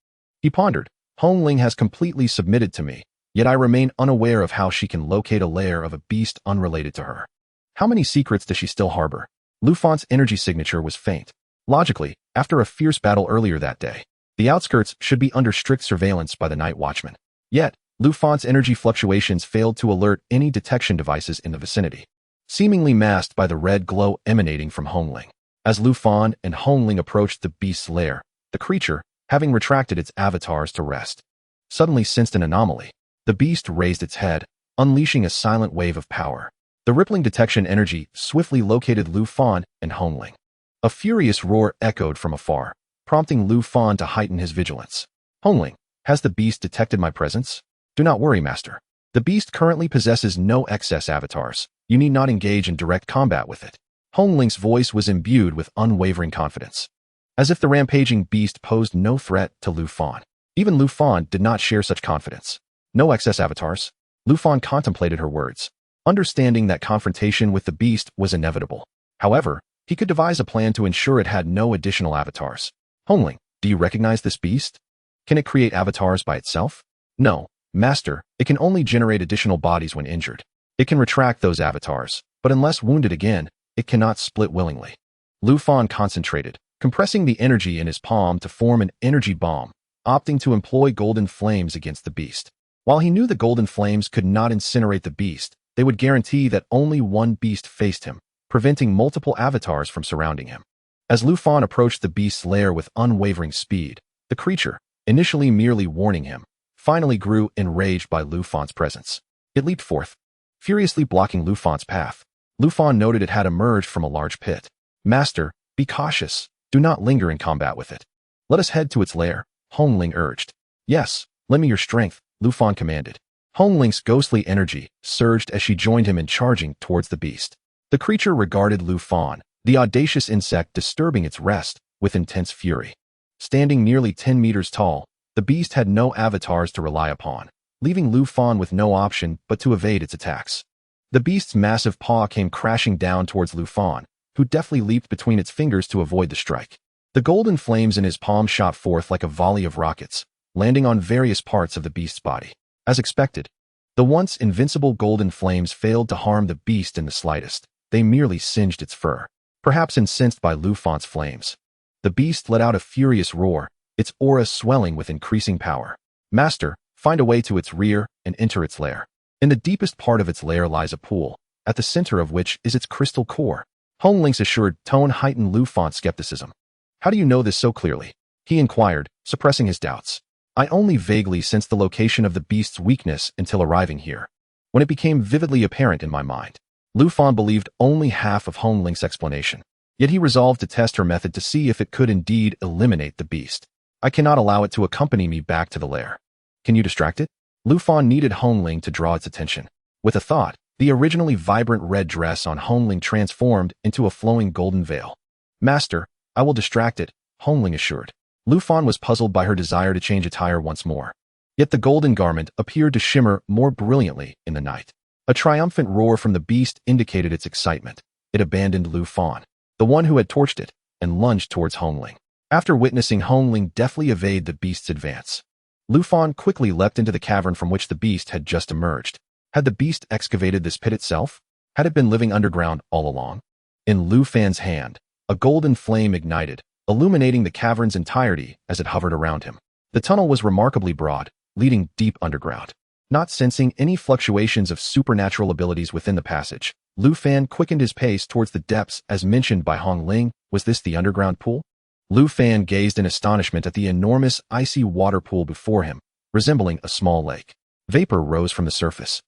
He pondered, "Hong Ling has completely submitted to me, yet I remain unaware of how she can locate a lair of a beast unrelated to her. How many secrets does she still harbor?" Lu Fan's energy signature was faint. Logically, after a fierce battle earlier that day, the outskirts should be under strict surveillance by the night watchman. Yet, Lu Fan's energy fluctuations failed to alert any detection devices in the vicinity, seemingly masked by the red glow emanating from Hong Ling. As Lu Fan and Hong Ling approached the beast's lair, the creature, having retracted its avatars to rest, suddenly sensed an anomaly. The beast raised its head, unleashing a silent wave of power. The rippling detection energy swiftly located Lu Fan and Hong Ling. A furious roar echoed from afar, prompting Lu Fan to heighten his vigilance. "Hong Ling, has the beast detected my presence?" "Do not worry, master. The beast currently possesses no excess avatars. You need not engage in direct combat with it." Hong Ling's voice was imbued with unwavering confidence, as if the rampaging beast posed no threat to Lu Fan. Even Lu Fan did not share such confidence. "No excess avatars?" Lu Fan contemplated her words, understanding that confrontation with the beast was inevitable. However, he could devise a plan to ensure it had no additional avatars. "Hong Ling, do you recognize this beast? Can it create avatars by itself?" "No, master, it can only generate additional bodies when injured. It can retract those avatars, but unless wounded again, it cannot split willingly." Lu Fan concentrated, compressing the energy in his palm to form an energy bomb, opting to employ golden flames against the beast. While he knew the golden flames could not incinerate the beast, they would guarantee that only one beast faced him, preventing multiple avatars from surrounding him. As Lu Fan approached the beast's lair with unwavering speed, the creature, initially merely warning him, finally grew enraged by Lu Fan's presence. It leaped forth, furiously blocking Lu Fan's path. Lu Fan noted it had emerged from a large pit. "Master, be cautious. Do not linger in combat with it. Let us head to its lair," Hong Ling urged. "Yes, lend me your strength," Lu Fan commanded. Hong Ling's ghostly energy surged as she joined him in charging towards the beast. The creature regarded Lu Fan, the audacious insect disturbing its rest, with intense fury. Standing nearly 10 meters tall, the beast had no avatars to rely upon, leaving Lu Fan with no option but to evade its attacks. The beast's massive paw came crashing down towards Lu Fan, who deftly leaped between its fingers to avoid the strike. The golden flames in his palm shot forth like a volley of rockets, landing on various parts of the beast's body. As expected, the once invincible golden flames failed to harm the beast in the slightest. They merely singed its fur, perhaps incensed by Lu Fan's flames. The beast let out a furious roar, its aura swelling with increasing power. "Master, find a way to its rear and enter its lair. In the deepest part of its lair lies a pool, at the center of which is its crystal core." Hong Ling's assured tone heightened Lu Fan's skepticism. "How do you know this so clearly?" he inquired, suppressing his doubts. "I only vaguely sensed the location of the beast's weakness until arriving here, when it became vividly apparent in my mind." Lu Fan believed only half of Hong Ling's explanation, yet he resolved to test her method to see if it could indeed eliminate the beast. "I cannot allow it to accompany me back to the lair. Can you distract it?" Lu Fan needed Hong Ling to draw its attention. With a thought, the originally vibrant red dress on Hong Ling transformed into a flowing golden veil. "Master, I will distract it," Hong Ling assured. Lu Fan was puzzled by her desire to change attire once more. Yet the golden garment appeared to shimmer more brilliantly in the night. A triumphant roar from the beast indicated its excitement. It abandoned Lu Fan, the one who had torched it, and lunged towards Hong Ling. After witnessing Hong Ling deftly evade the beast's advance, Lu Fan quickly leapt into the cavern from which the beast had just emerged. Had the beast excavated this pit itself? Had it been living underground all along? In Lu Fan's hand, a golden flame ignited, illuminating the cavern's entirety as it hovered around him. The tunnel was remarkably broad, leading deep underground. Not sensing any fluctuations of supernatural abilities within the passage, Lu Fan quickened his pace towards the depths as mentioned by Hong Ling. Was this the underground pool? Lu Fan gazed in astonishment at the enormous icy water pool before him, resembling a small lake. Vapor rose from the surface,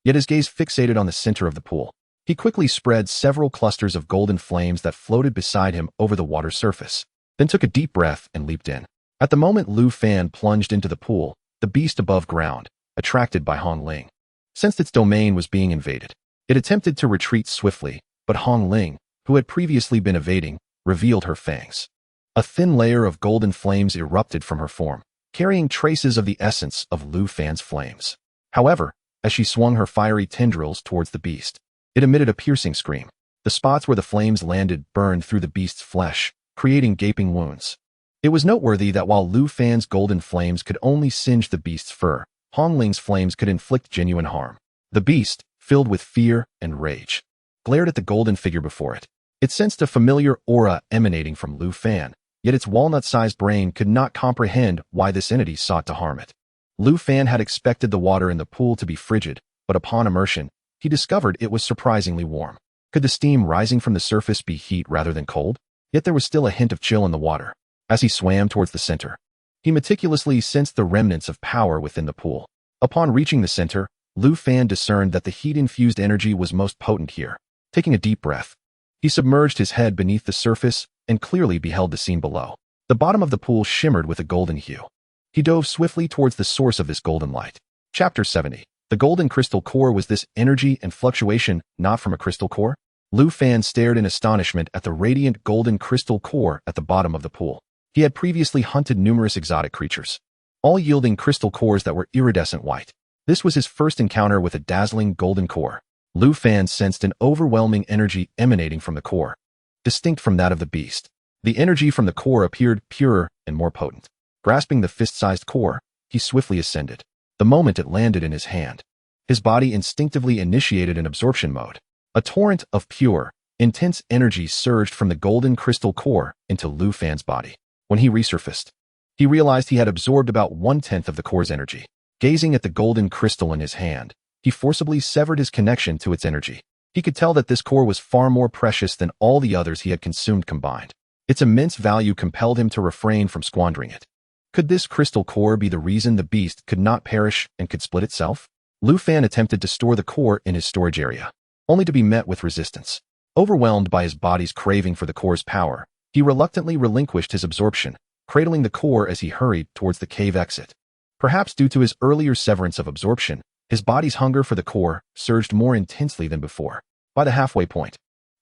yet his gaze fixated on the center of the pool. He quickly spread several clusters of golden flames that floated beside him over the water's surface, then took a deep breath and leaped in. At the moment Lu Fan plunged into the pool, the beast above ground, attracted by Hong Ling, sensed its domain was being invaded. It attempted to retreat swiftly, but Hong Ling, who had previously been evading, revealed her fangs. A thin layer of golden flames erupted from her form, carrying traces of the essence of Lu Fan's flames. However, as she swung her fiery tendrils towards the beast, it emitted a piercing scream. The spots where the flames landed burned through the beast's flesh, creating gaping wounds. It was noteworthy that while Lu Fan's golden flames could only singe the beast's fur, Hong Ling's flames could inflict genuine harm. The beast, filled with fear and rage, glared at the golden figure before it. It sensed a familiar aura emanating from Lu Fan, yet its walnut-sized brain could not comprehend why this entity sought to harm it. Lu Fan had expected the water in the pool to be frigid, but upon immersion, he discovered it was surprisingly warm. Could the steam rising from the surface be heat rather than cold? Yet there was still a hint of chill in the water. As he swam towards the center, he meticulously sensed the remnants of power within the pool. Upon reaching the center, Lu Fan discerned that the heat-infused energy was most potent here. Taking a deep breath, he submerged his head beneath the surface and clearly beheld the scene below. The bottom of the pool shimmered with a golden hue. He dove swiftly towards the source of this golden light. Chapter 70. The golden crystal core. Was this energy and fluctuation not from a crystal core? Lu Fan stared in astonishment at the radiant golden crystal core at the bottom of the pool. He had previously hunted numerous exotic creatures, all yielding crystal cores that were iridescent white. This was his first encounter with a dazzling golden core. Lu Fan sensed an overwhelming energy emanating from the core, distinct from that of the beast. The energy from the core appeared purer and more potent. Grasping the fist-sized core, he swiftly ascended. The moment it landed in his hand, his body instinctively initiated an absorption mode. A torrent of pure, intense energy surged from the golden crystal core into Lu Fan's body. When he resurfaced, he realized he had absorbed about 1/10 of the core's energy. Gazing at the golden crystal in his hand, he forcibly severed his connection to its energy. He could tell that this core was far more precious than all the others he had consumed combined. Its immense value compelled him to refrain from squandering it. Could this crystal core be the reason the beast could not perish and could split itself? Lu Fan attempted to store the core in his storage area, only to be met with resistance. Overwhelmed by his body's craving for the core's power, he reluctantly relinquished his absorption, cradling the core as he hurried towards the cave exit. Perhaps due to his earlier severance of absorption, his body's hunger for the core surged more intensely than before. By the halfway point,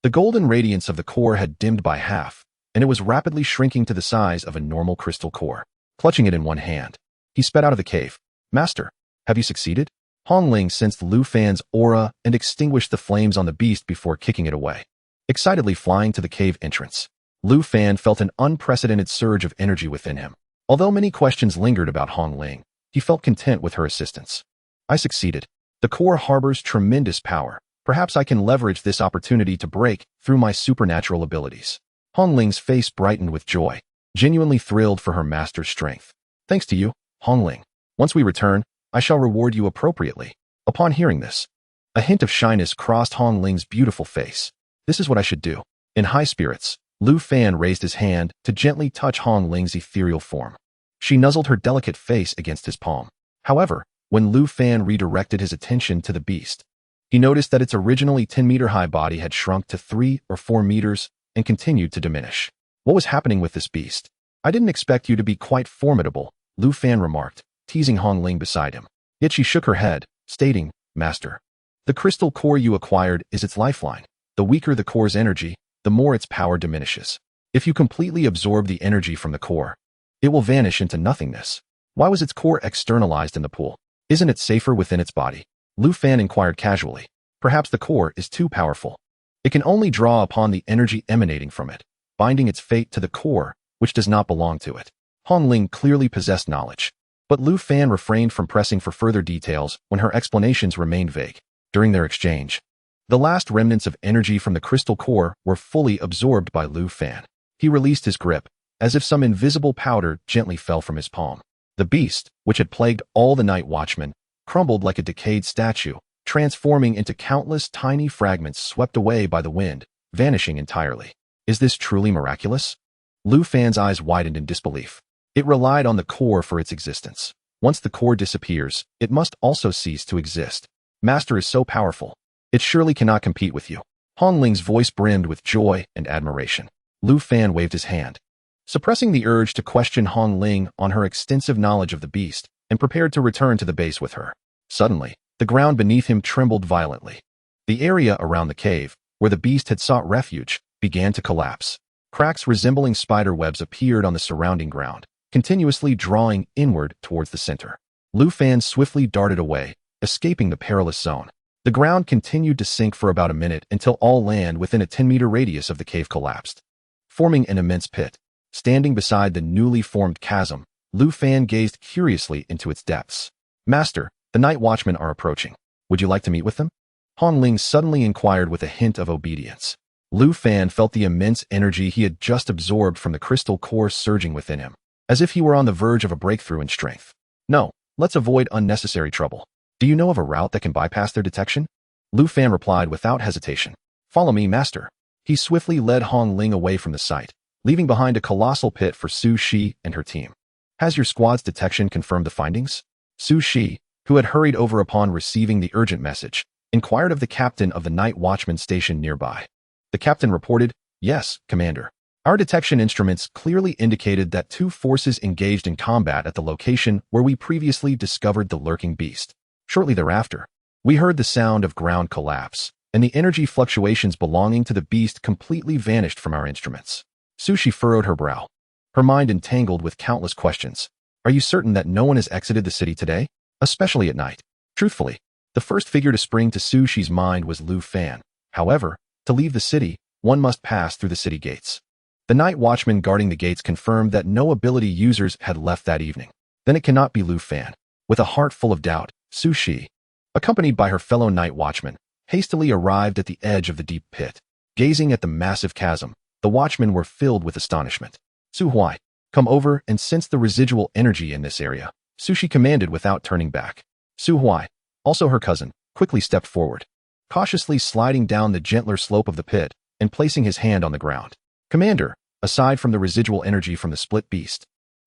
the golden radiance of the core had dimmed by half, and it was rapidly shrinking to the size of a normal crystal core. Clutching it in one hand, he sped out of the cave. "Master, have you succeeded?" Hong Ling sensed Lu Fan's aura and extinguished the flames on the beast before kicking it away. Excitedly flying to the cave entrance, Lu Fan felt an unprecedented surge of energy within him. Although many questions lingered about Hong Ling, he felt content with her assistance. "I succeeded. The core harbors tremendous power. Perhaps I can leverage this opportunity to break through my supernatural abilities." Hong Ling's face brightened with joy, genuinely thrilled for her master's strength. "Thanks to you, Hong Ling. Once we return, I shall reward you appropriately." Upon hearing this, a hint of shyness crossed Hong Ling's beautiful face. "This is what I should do." In high spirits, Lu Fan raised his hand to gently touch Hong Ling's ethereal form. She nuzzled her delicate face against his palm. However, when Lu Fan redirected his attention to the beast, he noticed that its originally 10-meter-high body had shrunk to 3 or 4 meters and continued to diminish. What was happening with this beast? "I didn't expect you to be quite formidable," Lu Fan remarked, teasing Hong Ling beside him. Yet she shook her head, stating, "Master, the crystal core you acquired is its lifeline. The weaker the core's energy, the more its power diminishes. If you completely absorb the energy from the core, it will vanish into nothingness." "Why was its core externalized in the pool? Isn't it safer within its body?" Lu Fan inquired casually. "Perhaps the core is too powerful. It can only draw upon the energy emanating from it, binding its fate to the core, which does not belong to it." Hong Ling clearly possessed knowledge, but Lu Fan refrained from pressing for further details when her explanations remained vague. During their exchange, the last remnants of energy from the crystal core were fully absorbed by Lu Fan. He released his grip, as if some invisible powder gently fell from his palm. The beast, which had plagued all the night watchmen, crumbled like a decayed statue, transforming into countless tiny fragments swept away by the wind, vanishing entirely. "Is this truly miraculous?" Lu Fan's eyes widened in disbelief. It relied on the core for its existence. Once the core disappears, it must also cease to exist. Master is so powerful. It surely cannot compete with you. Hong Ling's voice brimmed with joy and admiration. Lu Fan waved his hand, suppressing the urge to question Hong Ling on her extensive knowledge of the beast, and prepared to return to the base with her. Suddenly, the ground beneath him trembled violently. The area around the cave, where the beast had sought refuge, began to collapse. Cracks resembling spider webs appeared on the surrounding ground, continuously drawing inward towards the center. Lu Fan swiftly darted away, escaping the perilous zone. The ground continued to sink for about a minute until all land within a 10-meter radius of the cave collapsed, forming an immense pit. Standing beside the newly formed chasm, Lu Fan gazed curiously into its depths. Master, the night watchmen are approaching. Would you like to meet with them? Hong Ling suddenly inquired with a hint of obedience. Lu Fan felt the immense energy he had just absorbed from the crystal core surging within him, as if he were on the verge of a breakthrough in strength. No, let's avoid unnecessary trouble. Do you know of a route that can bypass their detection? Lu Fan replied without hesitation. Follow me, Master. He swiftly led Hong Ling away from the site, leaving behind a colossal pit for Su Shi and her team. Has your squad's detection confirmed the findings? Su Shi, who had hurried over upon receiving the urgent message, inquired of the captain of the night watchman station nearby. The captain reported, Yes, Commander. Our detection instruments clearly indicated that two forces engaged in combat at the location where we previously discovered the lurking beast. Shortly thereafter, we heard the sound of ground collapse, and the energy fluctuations belonging to the beast completely vanished from our instruments. Su Shi furrowed her brow, her mind entangled with countless questions. Are you certain that no one has exited the city today? Especially at night. Truthfully, the first figure to spring to Su Shi's mind was Lu Fan. However, to leave the city, one must pass through the city gates. The night watchman guarding the gates confirmed that no ability users had left that evening. Then it cannot be Lu Fan. With a heart full of doubt, Su Shi, accompanied by her fellow night watchmen, hastily arrived at the edge of the deep pit. Gazing at the massive chasm, the watchmen were filled with astonishment. Su Huai, come over and sense the residual energy in this area, Su Shi commanded without turning back. Su Huai, also her cousin, quickly stepped forward, cautiously sliding down the gentler slope of the pit and placing his hand on the ground. Commander, aside from the residual energy from the split beast,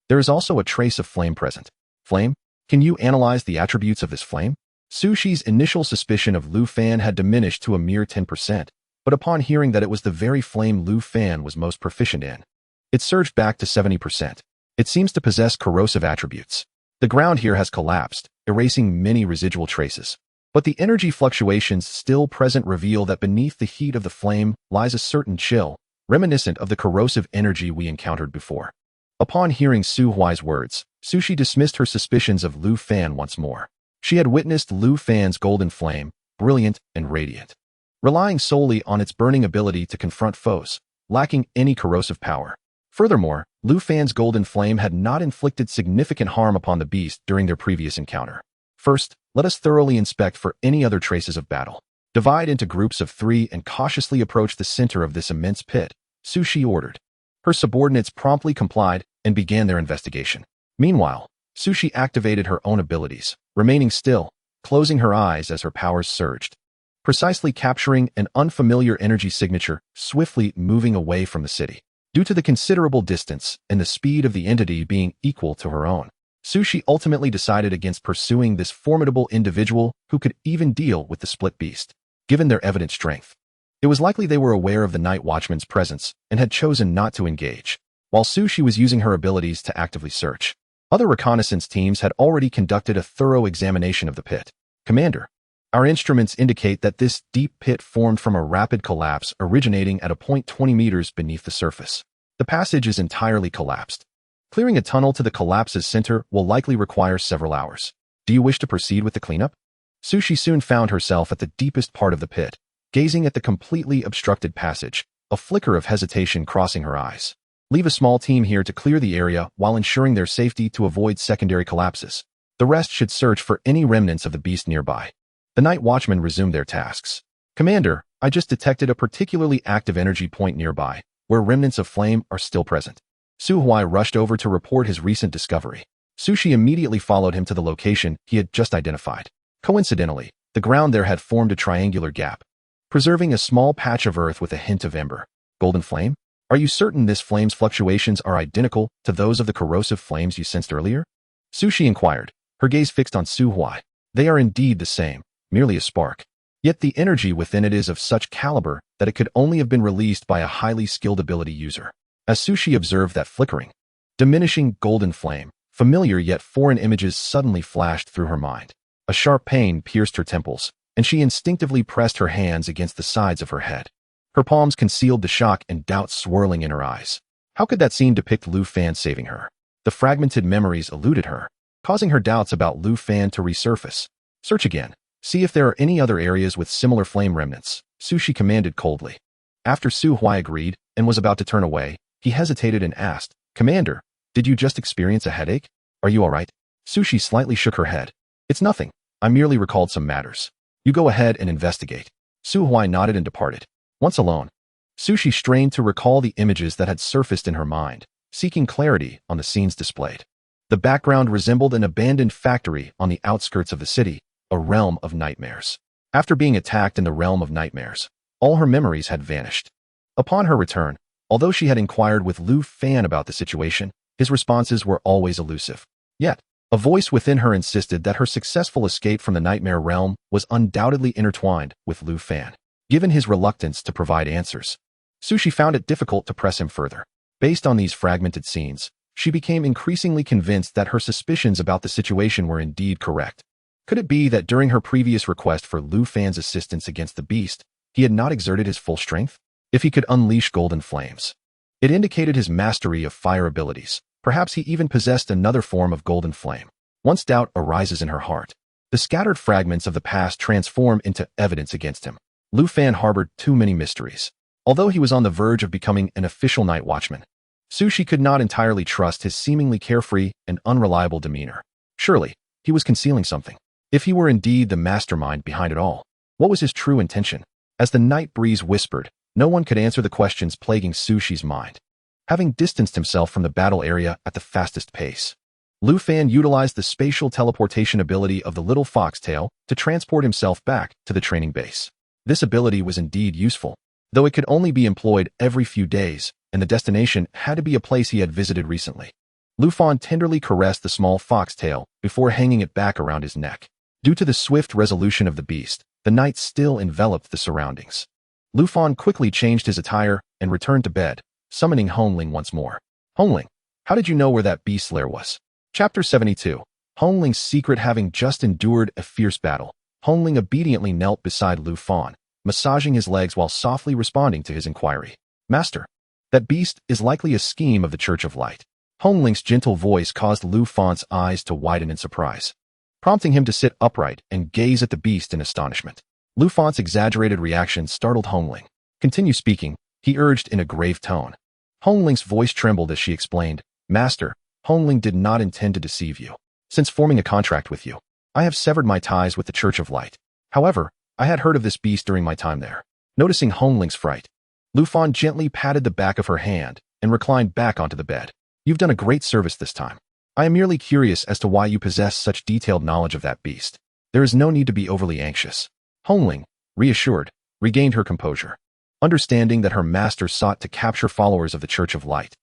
there is also a trace of flame present. Flame? Can you analyze the attributes of this flame? Su Shi's initial suspicion of Lu Fan had diminished to a mere 10%, but upon hearing that it was the very flame Lu Fan was most proficient in, it surged back to 70%. It seems to possess corrosive attributes. The ground here has collapsed, erasing many residual traces. But the energy fluctuations still present reveal that beneath the heat of the flame lies a certain chill, reminiscent of the corrosive energy we encountered before. Upon hearing Su Huai's words, Su Shi dismissed her suspicions of Lu Fan once more. She had witnessed Lu Fan's golden flame, brilliant and radiant, relying solely on its burning ability to confront foes, lacking any corrosive power. Furthermore, Lu Fan's golden flame had not inflicted significant harm upon the beast during their previous encounter. First, let us thoroughly inspect for any other traces of battle. Divide into groups of 3 and cautiously approach the center of this immense pit, Su Shi ordered. Her subordinates promptly complied and began their investigation. Meanwhile, Su Shi activated her own abilities, remaining still, closing her eyes as her powers surged, precisely capturing an unfamiliar energy signature, swiftly moving away from the city. Due to the considerable distance and the speed of the entity being equal to her own, Su Shi ultimately decided against pursuing this formidable individual who could even deal with the split beast. Given their evident strength, it was likely they were aware of the night watchman's presence and had chosen not to engage, while Su Shi was using her abilities to actively search. Other reconnaissance teams had already conducted a thorough examination of the pit. Commander, our instruments indicate that this deep pit formed from a rapid collapse originating at a point 20 meters beneath the surface. The passage is entirely collapsed. Clearing a tunnel to the collapse's center will likely require several hours. Do you wish to proceed with the cleanup? Su Shi soon found herself at the deepest part of the pit, gazing at the completely obstructed passage, a flicker of hesitation crossing her eyes. Leave a small team here to clear the area while ensuring their safety to avoid secondary collapses. The rest should search for any remnants of the beast nearby. The night watchmen resumed their tasks. Commander, I just detected a particularly active energy point nearby, where remnants of flame are still present. Su Huai rushed over to report his recent discovery. Su Shi immediately followed him to the location he had just identified. Coincidentally, the ground there had formed a triangular gap, preserving a small patch of earth with a hint of ember. Golden flame? Are you certain this flame's fluctuations are identical to those of the corrosive flames you sensed earlier? Su Shi inquired, her gaze fixed on Su Huai. They are indeed the same, merely a spark. Yet the energy within it is of such caliber that it could only have been released by a highly skilled ability user. As Sushi observed that flickering, diminishing golden flame, familiar yet foreign images suddenly flashed through her mind. A sharp pain pierced her temples, and she instinctively pressed her hands against the sides of her head. Her palms concealed the shock and doubt swirling in her eyes. How could that scene depict Lu Fan saving her? The fragmented memories eluded her, causing her doubts about Lu Fan to resurface. Search again. See if there are any other areas with similar flame remnants, Sushi commanded coldly. After Su Huai agreed and was about to turn away, he hesitated and asked, Commander, did you just experience a headache? Are you all right? Sushi slightly shook her head. It's nothing. I merely recalled some matters. You go ahead and investigate. Su Huai nodded and departed. Once alone, Sushi strained to recall the images that had surfaced in her mind, seeking clarity on the scenes displayed. The background resembled an abandoned factory on the outskirts of the city, a realm of nightmares. After being attacked in the realm of nightmares, all her memories had vanished. Upon her return, although she had inquired with Lu Fan about the situation, his responses were always elusive. Yet, a voice within her insisted that her successful escape from the nightmare realm was undoubtedly intertwined with Lu Fan. Given his reluctance to provide answers, Sushi found it difficult to press him further. Based on these fragmented scenes, she became increasingly convinced that her suspicions about the situation were indeed correct. Could it be that during her previous request for Lu Fan's assistance against the beast, he had not exerted his full strength? If he could unleash golden flames, it indicated his mastery of fire abilities. Perhaps he even possessed another form of golden flame. Once doubt arises in her heart, the scattered fragments of the past transform into evidence against him. Lu Fan harbored too many mysteries. Although he was on the verge of becoming an official night watchman, Sushi could not entirely trust his seemingly carefree and unreliable demeanor. Surely, he was concealing something. If he were indeed the mastermind behind it all, what was his true intention? As the night breeze whispered, no one could answer the questions plaguing Sushi's mind. Having distanced himself from the battle area at the fastest pace, Lu Fan utilized the spatial teleportation ability of the little foxtail to transport himself back to the training base. This ability was indeed useful, though it could only be employed every few days, and the destination had to be a place he had visited recently. Lu Fan tenderly caressed the small foxtail before hanging it back around his neck. Due to the swift resolution of the beast, the night still enveloped the surroundings. Lu Fan quickly changed his attire and returned to bed, summoning Hongling once more. Hongling, how did you know where that beast's lair was? Chapter 72. Hongling's secret. Having just endured a fierce battle, Hongling obediently knelt beside Lu Fan, massaging his legs while softly responding to his inquiry. Master, that beast is likely a scheme of the Church of Light. Hongling's gentle voice caused Lu Fan's eyes to widen in surprise, prompting him to sit upright and gaze at the beast in astonishment. Lu Fan's exaggerated reaction startled Hongling. Continue speaking, he urged in a grave tone. Hongling's voice trembled as she explained, Master, Hongling did not intend to deceive you. Since forming a contract with you, I have severed my ties with the Church of Light. However, I had heard of this beast during my time there. Noticing Hongling's fright, Lu Fan gently patted the back of her hand and reclined back onto the bed. You've done a great service this time. I am merely curious as to why you possess such detailed knowledge of that beast. There is no need to be overly anxious. Hongling, reassured, regained her composure. Understanding that her master sought to capture followers of the Church of Light,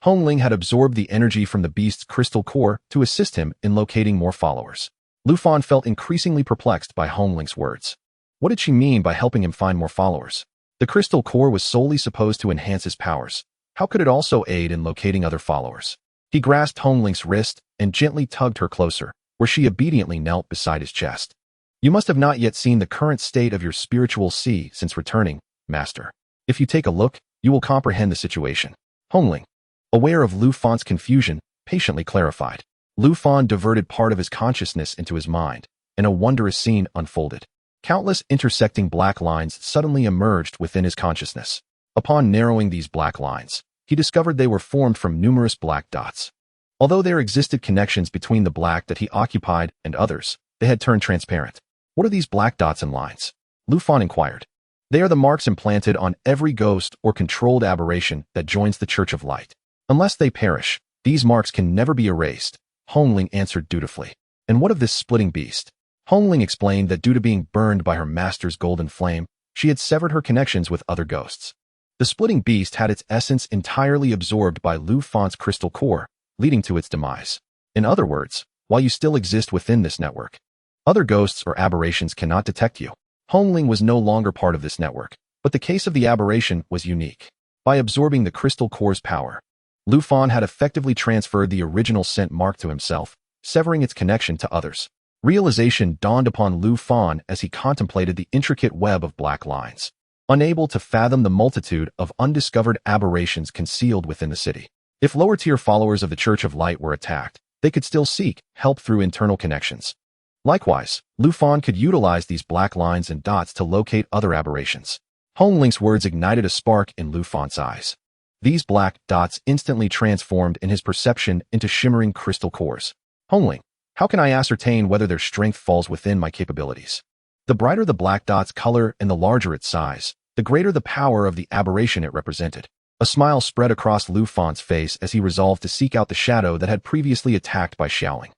Hongling had absorbed the energy from the beast's crystal core to assist him in locating more followers. Lu Fan felt increasingly perplexed by Hongling's words. What did she mean by helping him find more followers? The crystal core was solely supposed to enhance his powers. How could it also aid in locating other followers? He grasped Hongling's wrist and gently tugged her closer, where she obediently knelt beside his chest. You must have not yet seen the current state of your spiritual sea since returning, Master. If you take a look, you will comprehend the situation. Hongling, aware of Lu Fan's confusion, patiently clarified. Lu Fan diverted part of his consciousness into his mind, and a wondrous scene unfolded. Countless intersecting black lines suddenly emerged within his consciousness. Upon narrowing these black lines, he discovered they were formed from numerous black dots. Although there existed connections between the black that he occupied and others, they had turned transparent. What are these black dots and lines? Lu Fan inquired. They are the marks implanted on every ghost or controlled aberration that joins the Church of Light. Unless they perish, these marks can never be erased, Hongling answered dutifully. And what of this splitting beast? Hongling explained that due to being burned by her master's golden flame, she had severed her connections with other ghosts. The splitting beast had its essence entirely absorbed by Lu Fan's crystal core, leading to its demise. In other words, while you still exist within this network, Other ghosts or aberrations cannot detect you. Hongling was no longer part of this network, but the case of the aberration was unique. By absorbing the crystal core's power, Lu Fan had effectively transferred the original scent mark to himself, severing its connection to others. Realization dawned upon Lu Fan as he contemplated the intricate web of black lines, unable to fathom the multitude of undiscovered aberrations concealed within the city. If lower-tier followers of the Church of Light were attacked, they could still seek help through internal connections. Likewise, Lu Fan could utilize these black lines and dots to locate other aberrations. Hongling's words ignited a spark in Lu Fan's eyes. These black dots instantly transformed in his perception into shimmering crystal cores. Hongling, how can I ascertain whether their strength falls within my capabilities? The brighter the black dot's color and the larger its size, the greater the power of the aberration it represented. A smile spread across Lu Fan's face as he resolved to seek out the shadow that had previously attacked by Xiaoling,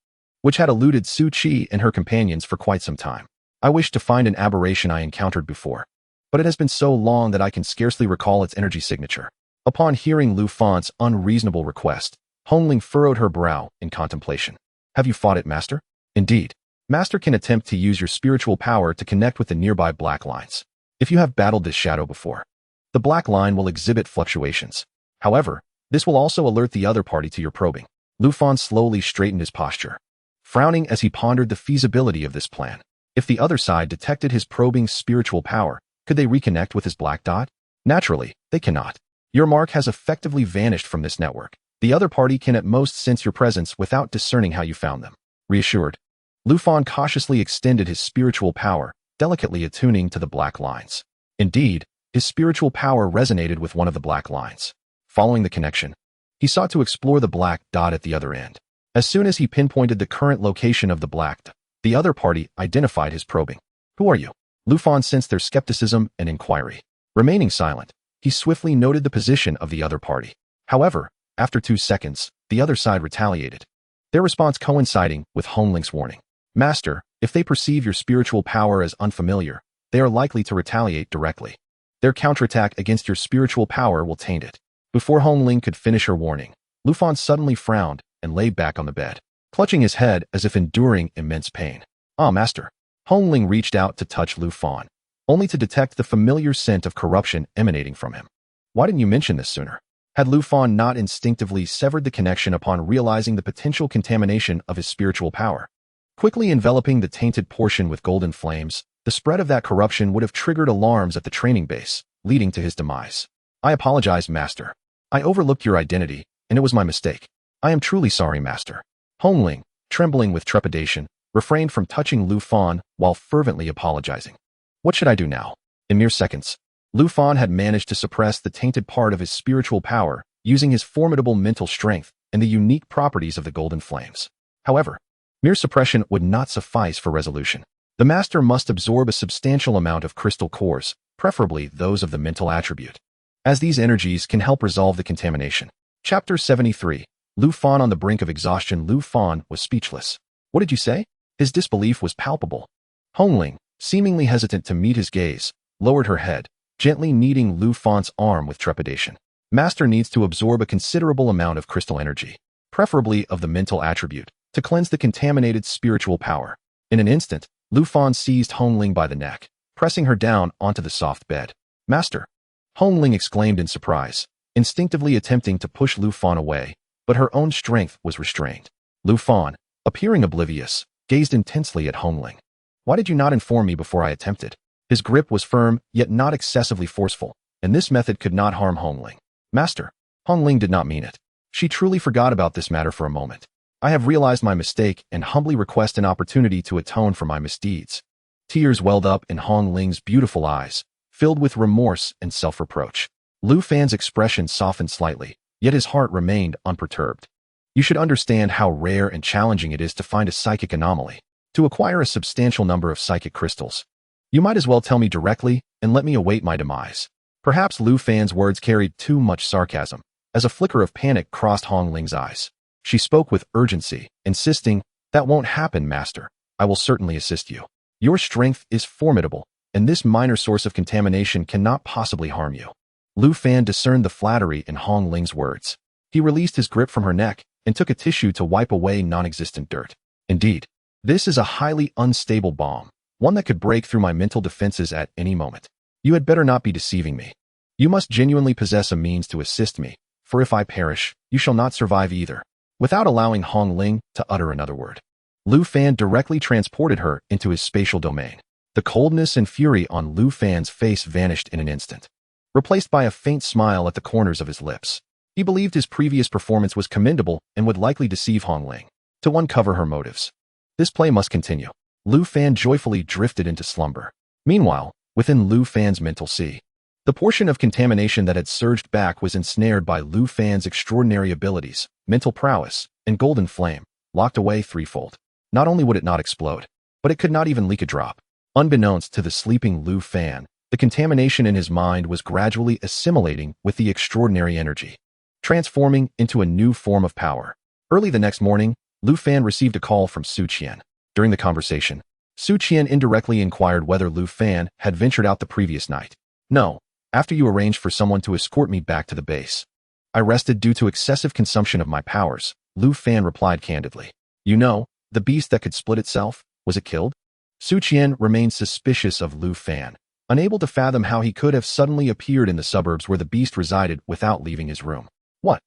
which had eluded Su Qi and her companions for quite some time. I wish to find an aberration I encountered before, but it has been so long that I can scarcely recall its energy signature. Upon hearing Lu Fan's unreasonable request, Hongling furrowed her brow in contemplation. Have you fought it, Master? Indeed. Master can attempt to use your spiritual power to connect with the nearby black lines. If you have battled this shadow before, the black line will exhibit fluctuations. However, this will also alert the other party to your probing. Lu Fan slowly straightened his posture, frowning as he pondered the feasibility of this plan. If the other side detected his probing spiritual power, could they reconnect with his black dot? Naturally, they cannot. Your mark has effectively vanished from this network. The other party can at most sense your presence without discerning how you found them. Reassured, Lu Fan cautiously extended his spiritual power, delicately attuning to the black lines. Indeed, his spiritual power resonated with one of the black lines. Following the connection, he sought to explore the black dot at the other end. As soon as he pinpointed the current location of the black dot, the other party identified his probing. Who are you? Lu Fan sensed their skepticism and inquiry. Remaining silent, he swiftly noted the position of the other party. However, after 2 seconds, the other side retaliated, their response coinciding with Hongling's warning. Master, if they perceive your spiritual power as unfamiliar, they are likely to retaliate directly. Their counterattack against your spiritual power will taint it. Before Hongling could finish her warning, Lu Fan suddenly frowned and lay back on the bed, clutching his head as if enduring immense pain. Ah, Master. Hongling reached out to touch Lu Fan, only to detect the familiar scent of corruption emanating from him. Why didn't you mention this sooner? Had Lu Fan not instinctively severed the connection upon realizing the potential contamination of his spiritual power? Quickly enveloping the tainted portion with golden flames, the spread of that corruption would have triggered alarms at the training base, leading to his demise. I apologize, Master. I overlooked your identity, and it was my mistake. I am truly sorry, Master. Hongling, trembling with trepidation, refrained from touching Lu Fan while fervently apologizing. What should I do now? In mere seconds, Lu Fan had managed to suppress the tainted part of his spiritual power using his formidable mental strength and the unique properties of the golden flames. However, mere suppression would not suffice for resolution. The Master must absorb a substantial amount of crystal cores, preferably those of the mental attribute, as these energies can help resolve the contamination. Chapter 73. Lu Fan on the brink of exhaustion. Lu Fan was speechless. What did you say? His disbelief was palpable. Hongling, seemingly hesitant to meet his gaze, lowered her head, gently kneading Lu Fan's arm with trepidation. Master needs to absorb a considerable amount of crystal energy, preferably of the mental attribute, to cleanse the contaminated spiritual power. In an instant, Lu Fan seized Hongling by the neck, pressing her down onto the soft bed. Master! Hongling exclaimed in surprise, instinctively attempting to push Lu Fan away, but her own strength was restrained. Lu Fan, appearing oblivious, gazed intensely at Hongling. Why did you not inform me before I attempted? His grip was firm, yet not excessively forceful, and this method could not harm Hongling. Master! Hongling did not mean it. She truly forgot about this matter for a moment. I have realized my mistake and humbly request an opportunity to atone for my misdeeds. Tears welled up in Hongling's beautiful eyes, filled with remorse and self-reproach. Lu Fan's expression softened slightly, yet his heart remained unperturbed. You should understand how rare and challenging it is to find a psychic anomaly, to acquire a substantial number of psychic crystals. You might as well tell me directly and let me await my demise. Perhaps Lu Fan's words carried too much sarcasm, as a flicker of panic crossed Hongling's eyes. She spoke with urgency, insisting, "That won't happen, Master. I will certainly assist you. Your strength is formidable, and this minor source of contamination cannot possibly harm you." Lu Fan discerned the flattery in Hongling's words. He released his grip from her neck and took a tissue to wipe away non-existent dirt. Indeed, This is a highly unstable bomb, one that could break through my mental defenses at any moment. You had better not be deceiving me. You must genuinely possess a means to assist me, for if I perish, you shall not survive either. Without allowing Hong Ling to utter another word, Lu Fan directly transported her into his spatial domain. The coldness and fury on Lu Fan's face vanished in an instant, replaced by a faint smile at the corners of his lips. He believed his previous performance was commendable and would likely deceive Hong Ling to uncover her motives. This play must continue. Lu Fan joyfully drifted into slumber. Meanwhile, within Lu Fan's mental sea, the portion of contamination that had surged back was ensnared by Lu Fan's extraordinary abilities, mental prowess, and golden flame, locked away threefold. Not only would it not explode, but it could not even leak a drop. Unbeknownst to the sleeping Lu Fan, the contamination in his mind was gradually assimilating with the extraordinary energy, transforming into a new form of power. Early the next morning, Lu Fan received a call from Su Qian. During the conversation, Su Qian indirectly inquired whether Lu Fan had ventured out the previous night. No, after you arranged for someone to escort me back to the base. I rested due to excessive consumption of my powers, Lu Fan replied candidly. You know, the beast that could split itself, was it killed? Su Qian remained suspicious of Lu Fan, unable to fathom how he could have suddenly appeared in the suburbs where the beast resided without leaving his room. What?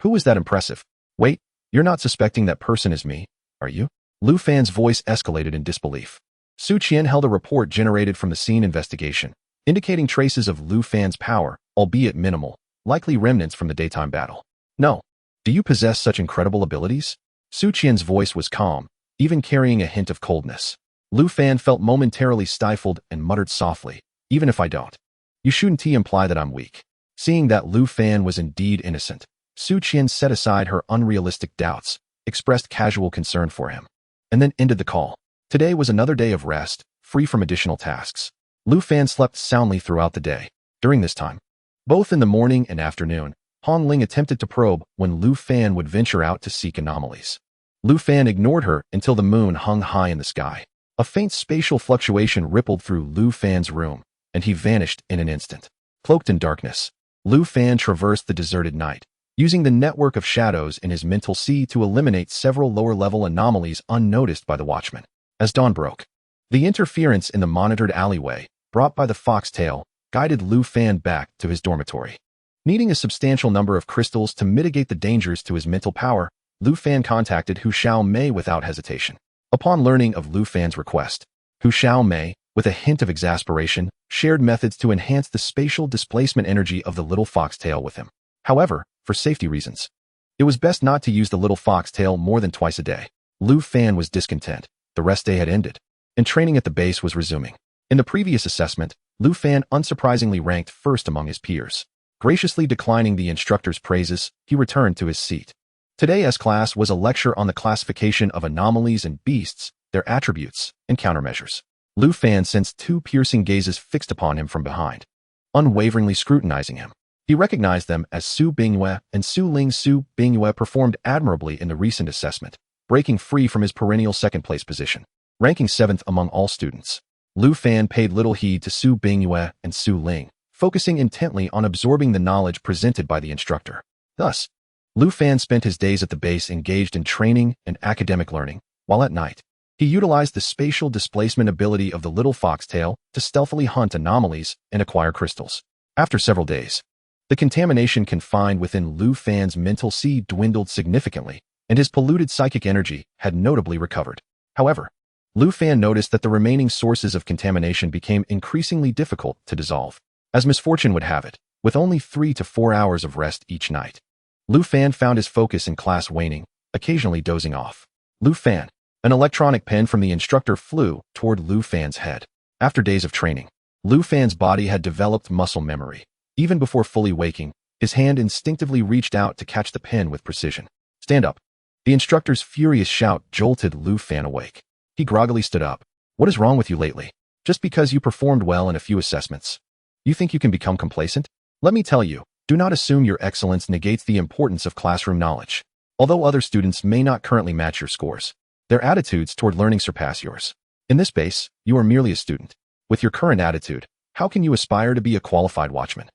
Who is that impressive? Wait, you're not suspecting that person is me, are you? Lu Fan's voice escalated in disbelief. Su Qian held a report generated from the scene investigation, indicating traces of Lu Fan's power, albeit minimal, likely remnants from the daytime battle. No. Do you possess such incredible abilities? Su Qian's voice was calm, even carrying a hint of coldness. Lu Fan felt momentarily stifled and muttered softly, even if I don't. You shouldn't imply that I'm weak. Seeing that Lu Fan was indeed innocent, Su Qian set aside her unrealistic doubts, expressed casual concern for him, and then ended the call. Today was another day of rest, free from additional tasks. Lu Fan slept soundly throughout the day. During this time, both in the morning and afternoon, Hong Ling attempted to probe when Lu Fan would venture out to seek anomalies. Lu Fan ignored her until the moon hung high in the sky. A faint spatial fluctuation rippled through Lu Fan's room, and he vanished in an instant. Cloaked in darkness, Lu Fan traversed the deserted night, using the network of shadows in his mental sea to eliminate several lower-level anomalies unnoticed by the watchman. As dawn broke, the interference in the monitored alleyway, brought by the foxtail, guided Lu Fan back to his dormitory. Needing a substantial number of crystals to mitigate the dangers to his mental power, Lu Fan contacted Hu Xiaomei without hesitation. Upon learning of Lu Fan's request, Hu Xiaomei, with a hint of exasperation, shared methods to enhance the spatial displacement energy of the little foxtail with him. However, for safety reasons, it was best not to use the little foxtail more than twice a day. Lu Fan was discontent. The rest day had ended, and training at the base was resuming. In the previous assessment, Lu Fan unsurprisingly ranked first among his peers. Graciously declining the instructor's praises, he returned to his seat. Today's class was a lecture on the classification of anomalies and beasts, their attributes, and countermeasures. Lu Fan sensed two piercing gazes fixed upon him from behind, unwaveringly scrutinizing him. He recognized them as Su Bingyue and Su Ling. Su Bingyue performed admirably in the recent assessment, breaking free from his perennial second-place position, ranking 7th among all students. Lu Fan paid little heed to Su Bingyue and Su Ling, focusing intently on absorbing the knowledge presented by the instructor. Thus, Lu Fan spent his days at the base engaged in training and academic learning, while at night, he utilized the spatial displacement ability of the little foxtail to stealthily hunt anomalies and acquire crystals. After several days, the contamination confined within Lu Fan's mental sea dwindled significantly, and his polluted psychic energy had notably recovered. However, Lu Fan noticed that the remaining sources of contamination became increasingly difficult to dissolve. As misfortune would have it, with only 3 to 4 hours of rest each night, Lu Fan found his focus in class waning, occasionally dozing off. Lu Fan. An electronic pen from the instructor flew toward Lu Fan's head. After days of training, Lu Fan's body had developed muscle memory. Even before fully waking, his hand instinctively reached out to catch the pen with precision. Stand up. The instructor's furious shout jolted Lu Fan awake. He groggily stood up. What is wrong with you lately? Just because you performed well in a few assessments, you think you can become complacent? Let me tell you, do not assume your excellence negates the importance of classroom knowledge. Although other students may not currently match your scores, their attitudes toward learning surpass yours. In this base, you are merely a student. With your current attitude, how can you aspire to be a qualified watchman?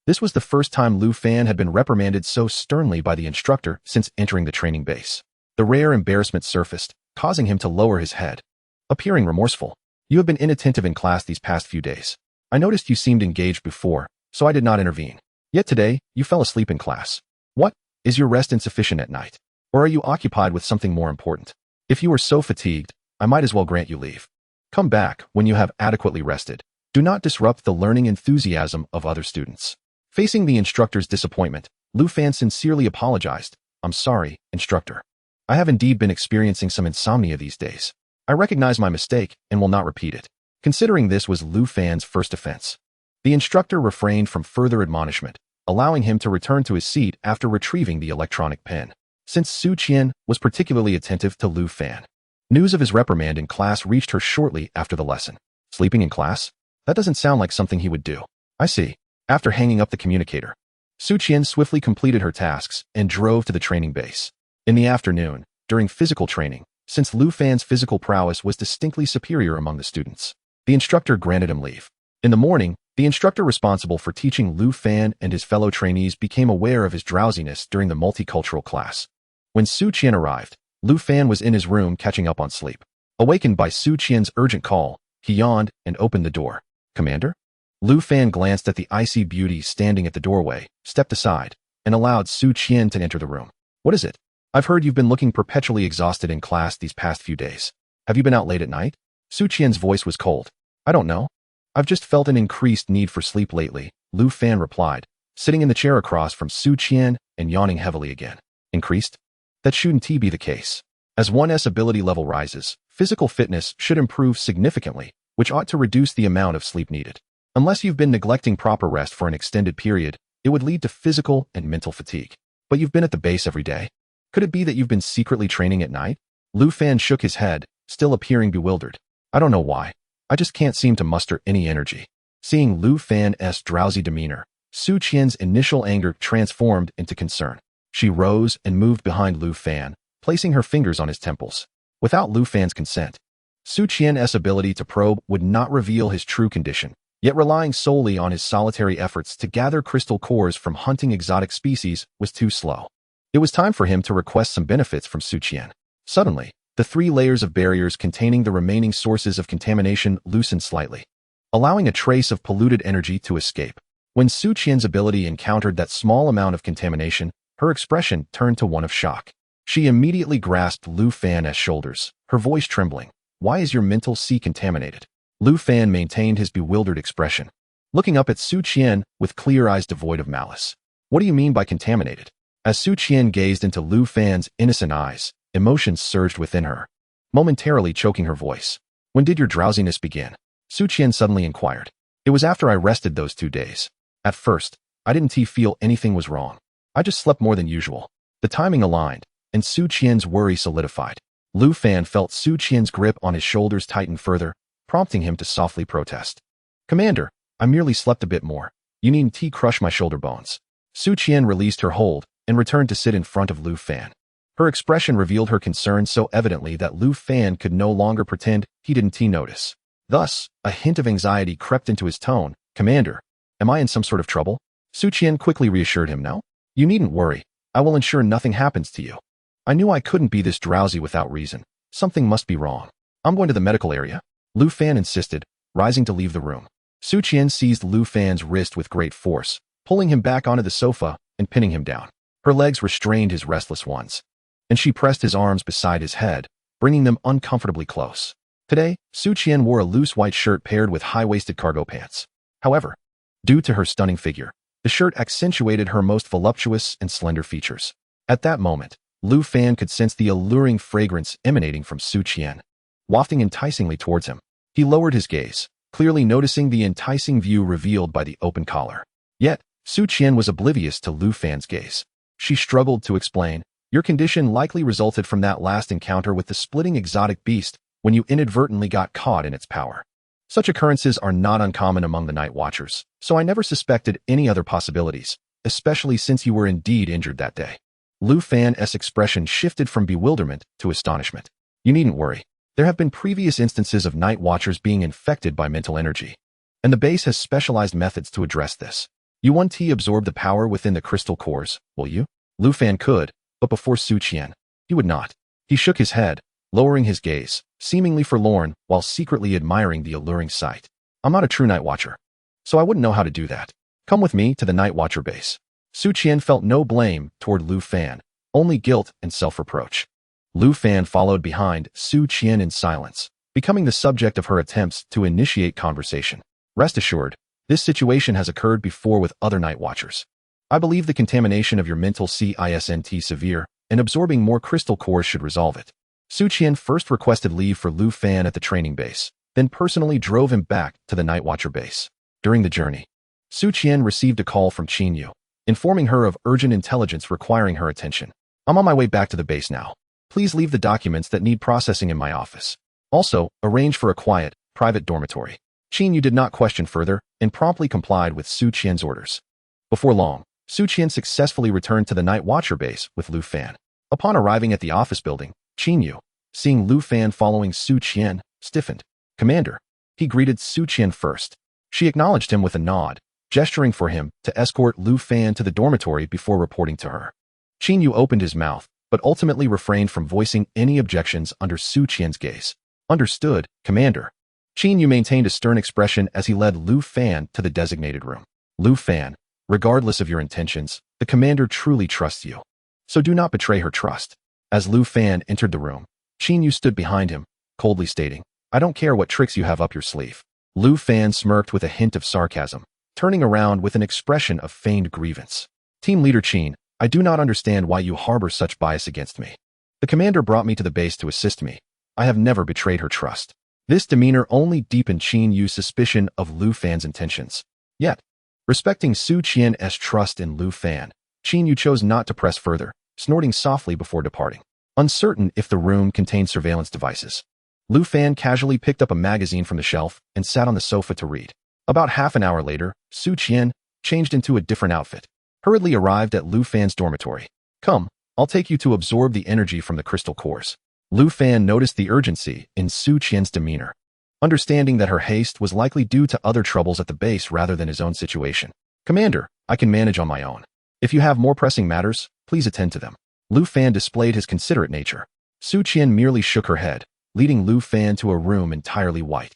This was the first time Lu Fan had been reprimanded so sternly by the instructor since entering the training base. The rare embarrassment surfaced, causing him to lower his head, appearing remorseful. You have been inattentive in class these past few days. I noticed you seemed engaged before, so I did not intervene. Yet today, you fell asleep in class. What? Is your rest insufficient at night? Or are you occupied with something more important? If you are so fatigued, I might as well grant you leave. Come back when you have adequately rested. Do not disrupt the learning enthusiasm of other students. Facing the instructor's disappointment, Lu Fan sincerely apologized. I'm sorry, instructor. I have indeed been experiencing some insomnia these days. I recognize my mistake and will not repeat it. Considering this was Lu Fan's first offense, the instructor refrained from further admonishment, allowing him to return to his seat after retrieving the electronic pen. Since Su Qian was particularly attentive to Lu Fan, news of his reprimand in class reached her shortly after the lesson. Sleeping in class? That doesn't sound like something he would do. I see. After hanging up the communicator, Su Qian swiftly completed her tasks and drove to the training base. In the afternoon, during physical training, since Lu Fan's physical prowess was distinctly superior among the students, the instructor granted him leave. In the morning, the instructor responsible for teaching Lu Fan and his fellow trainees became aware of his drowsiness during the multicultural class. When Su Qian arrived, Lu Fan was in his room catching up on sleep. Awakened by Su Qian's urgent call, he yawned and opened the door. Commander? Lu Fan glanced at the icy beauty standing at the doorway, stepped aside, and allowed Su Qian to enter the room. What is it? I've heard you've been looking perpetually exhausted in class these past few days. Have you been out late at night? Su Qian's voice was cold. I don't know. I've just felt an increased need for sleep lately, Lu Fan replied, sitting in the chair across from Su Qian and yawning heavily again. Increased? That shouldn't be the case. As one's ability level rises, physical fitness should improve significantly, which ought to reduce the amount of sleep needed. Unless you've been neglecting proper rest for an extended period, it would lead to physical and mental fatigue. But you've been at the base every day. Could it be that you've been secretly training at night? Lu Fan shook his head, still appearing bewildered. I don't know why. I just can't seem to muster any energy. Seeing Lu Fan's drowsy demeanor, Su Qian's initial anger transformed into concern. She rose and moved behind Lu Fan, placing her fingers on his temples. Without Lu Fan's consent, Su Qian's ability to probe would not reveal his true condition, yet relying solely on his solitary efforts to gather crystal cores from hunting exotic species was too slow. It was time for him to request some benefits from Su Qian. Suddenly, the 3 layers of barriers containing the remaining sources of contamination loosened slightly, allowing a trace of polluted energy to escape. When Su Qian's ability encountered that small amount of contamination, her expression turned to one of shock. She immediately grasped Lu Fan's shoulders, her voice trembling. Why is your mental sea contaminated? Lu Fan maintained his bewildered expression, looking up at Su Qian with clear eyes devoid of malice. What do you mean by contaminated? As Su Qian gazed into Lu Fan's innocent eyes, emotions surged within her, momentarily choking her voice. When did your drowsiness begin? Su Qian suddenly inquired. It was after I rested those 2 days. At first, I didn't feel anything was wrong. I just slept more than usual. The timing aligned, and Su Qian's worry solidified. Lu Fan felt Su Qian's grip on his shoulders tighten further, prompting him to softly protest. Commander, I merely slept a bit more. You needn't crush my shoulder bones. Su Qian released her hold and returned to sit in front of Lu Fan. Her expression revealed her concern so evidently that Lu Fan could no longer pretend he didn't notice. Thus, a hint of anxiety crept into his tone. Commander, am I in some sort of trouble? Su Qian quickly reassured him. No? You needn't worry. I will ensure nothing happens to you. I knew I couldn't be this drowsy without reason. Something must be wrong. I'm going to the medical area, Lu Fan insisted, rising to leave the room. Su Qian seized Lu Fan's wrist with great force, pulling him back onto the sofa and pinning him down. Her legs restrained his restless ones, and she pressed his arms beside his head, bringing them uncomfortably close. Today, Su Qian wore a loose white shirt paired with high-waisted cargo pants. However, due to her stunning figure, the shirt accentuated her most voluptuous and slender features. At that moment, Lu Fan could sense the alluring fragrance emanating from Su Qian, wafting enticingly towards him. He lowered his gaze, clearly noticing the enticing view revealed by the open collar. Yet, Su Qian was oblivious to Lu Fan's gaze. She struggled to explain, your condition likely resulted from that last encounter with the splitting exotic beast when you inadvertently got caught in its power. Such occurrences are not uncommon among the Night Watchers, so I never suspected any other possibilities, especially since you were indeed injured that day. Lu Fan's expression shifted from bewilderment to astonishment. You needn't worry. There have been previous instances of Night Watchers being infected by mental energy, and the base has specialized methods to address this. You won't absorb the power within the crystal cores, will you? Lu Fan could, but before Su Qian, he would not. He shook his head, lowering his gaze, seemingly forlorn while secretly admiring the alluring sight. I'm not a true night watcher, so I wouldn't know how to do that. Come with me to the night watcher base. Su Qian felt no blame toward Lu Fan, only guilt and self-reproach. Lu Fan followed behind Su Qian in silence, becoming the subject of her attempts to initiate conversation. Rest assured, this situation has occurred before with other night watchers. I believe the contamination of your mental CISNT severe, and absorbing more crystal cores should resolve it. Su Qian first requested leave for Lu Fan at the training base, then personally drove him back to the night watcher base. During the journey, Su Qian received a call from Qin Yu, informing her of urgent intelligence requiring her attention. I'm on my way back to the base now. Please leave the documents that need processing in my office. Also, arrange for a quiet, private dormitory. Qin Yu did not question further and promptly complied with Su Qian's orders. Before long, Su Qian successfully returned to the night watcher base with Lu Fan. Upon arriving at the office building, Qin Yu, seeing Lu Fan following Su Qian, stiffened. Commander. He greeted Su Qian first. She acknowledged him with a nod, gesturing for him to escort Lu Fan to the dormitory before reporting to her. Qin Yu opened his mouth, but ultimately refrained from voicing any objections under Su Qian's gaze. Understood, Commander. Qin Yu maintained a stern expression as he led Lu Fan to the designated room. Lu Fan, regardless of your intentions, the commander truly trusts you. So do not betray her trust. As Lu Fan entered the room, Qin Yu stood behind him, coldly stating, I don't care what tricks you have up your sleeve. Lu Fan smirked with a hint of sarcasm, turning around with an expression of feigned grievance. Team Leader Qin, I do not understand why you harbor such bias against me. The commander brought me to the base to assist me. I have never betrayed her trust. This demeanor only deepened Qin Yu's suspicion of Lu Fan's intentions. Yet, respecting Su Qian's trust in Lu Fan, Qin Yu chose not to press further, snorting softly before departing. Uncertain if the room contained surveillance devices, Lu Fan casually picked up a magazine from the shelf and sat on the sofa to read. About half an hour later, Su Qian, changed into a different outfit, hurriedly arrived at Lu Fan's dormitory. Come, I'll take you to absorb the energy from the crystal cores. Lu Fan noticed the urgency in Su Qian's demeanor, understanding that her haste was likely due to other troubles at the base rather than his own situation. Commander, I can manage on my own. If you have more pressing matters, please attend to them. Lu Fan displayed his considerate nature. Su Qian merely shook her head, leading Lu Fan to a room entirely white.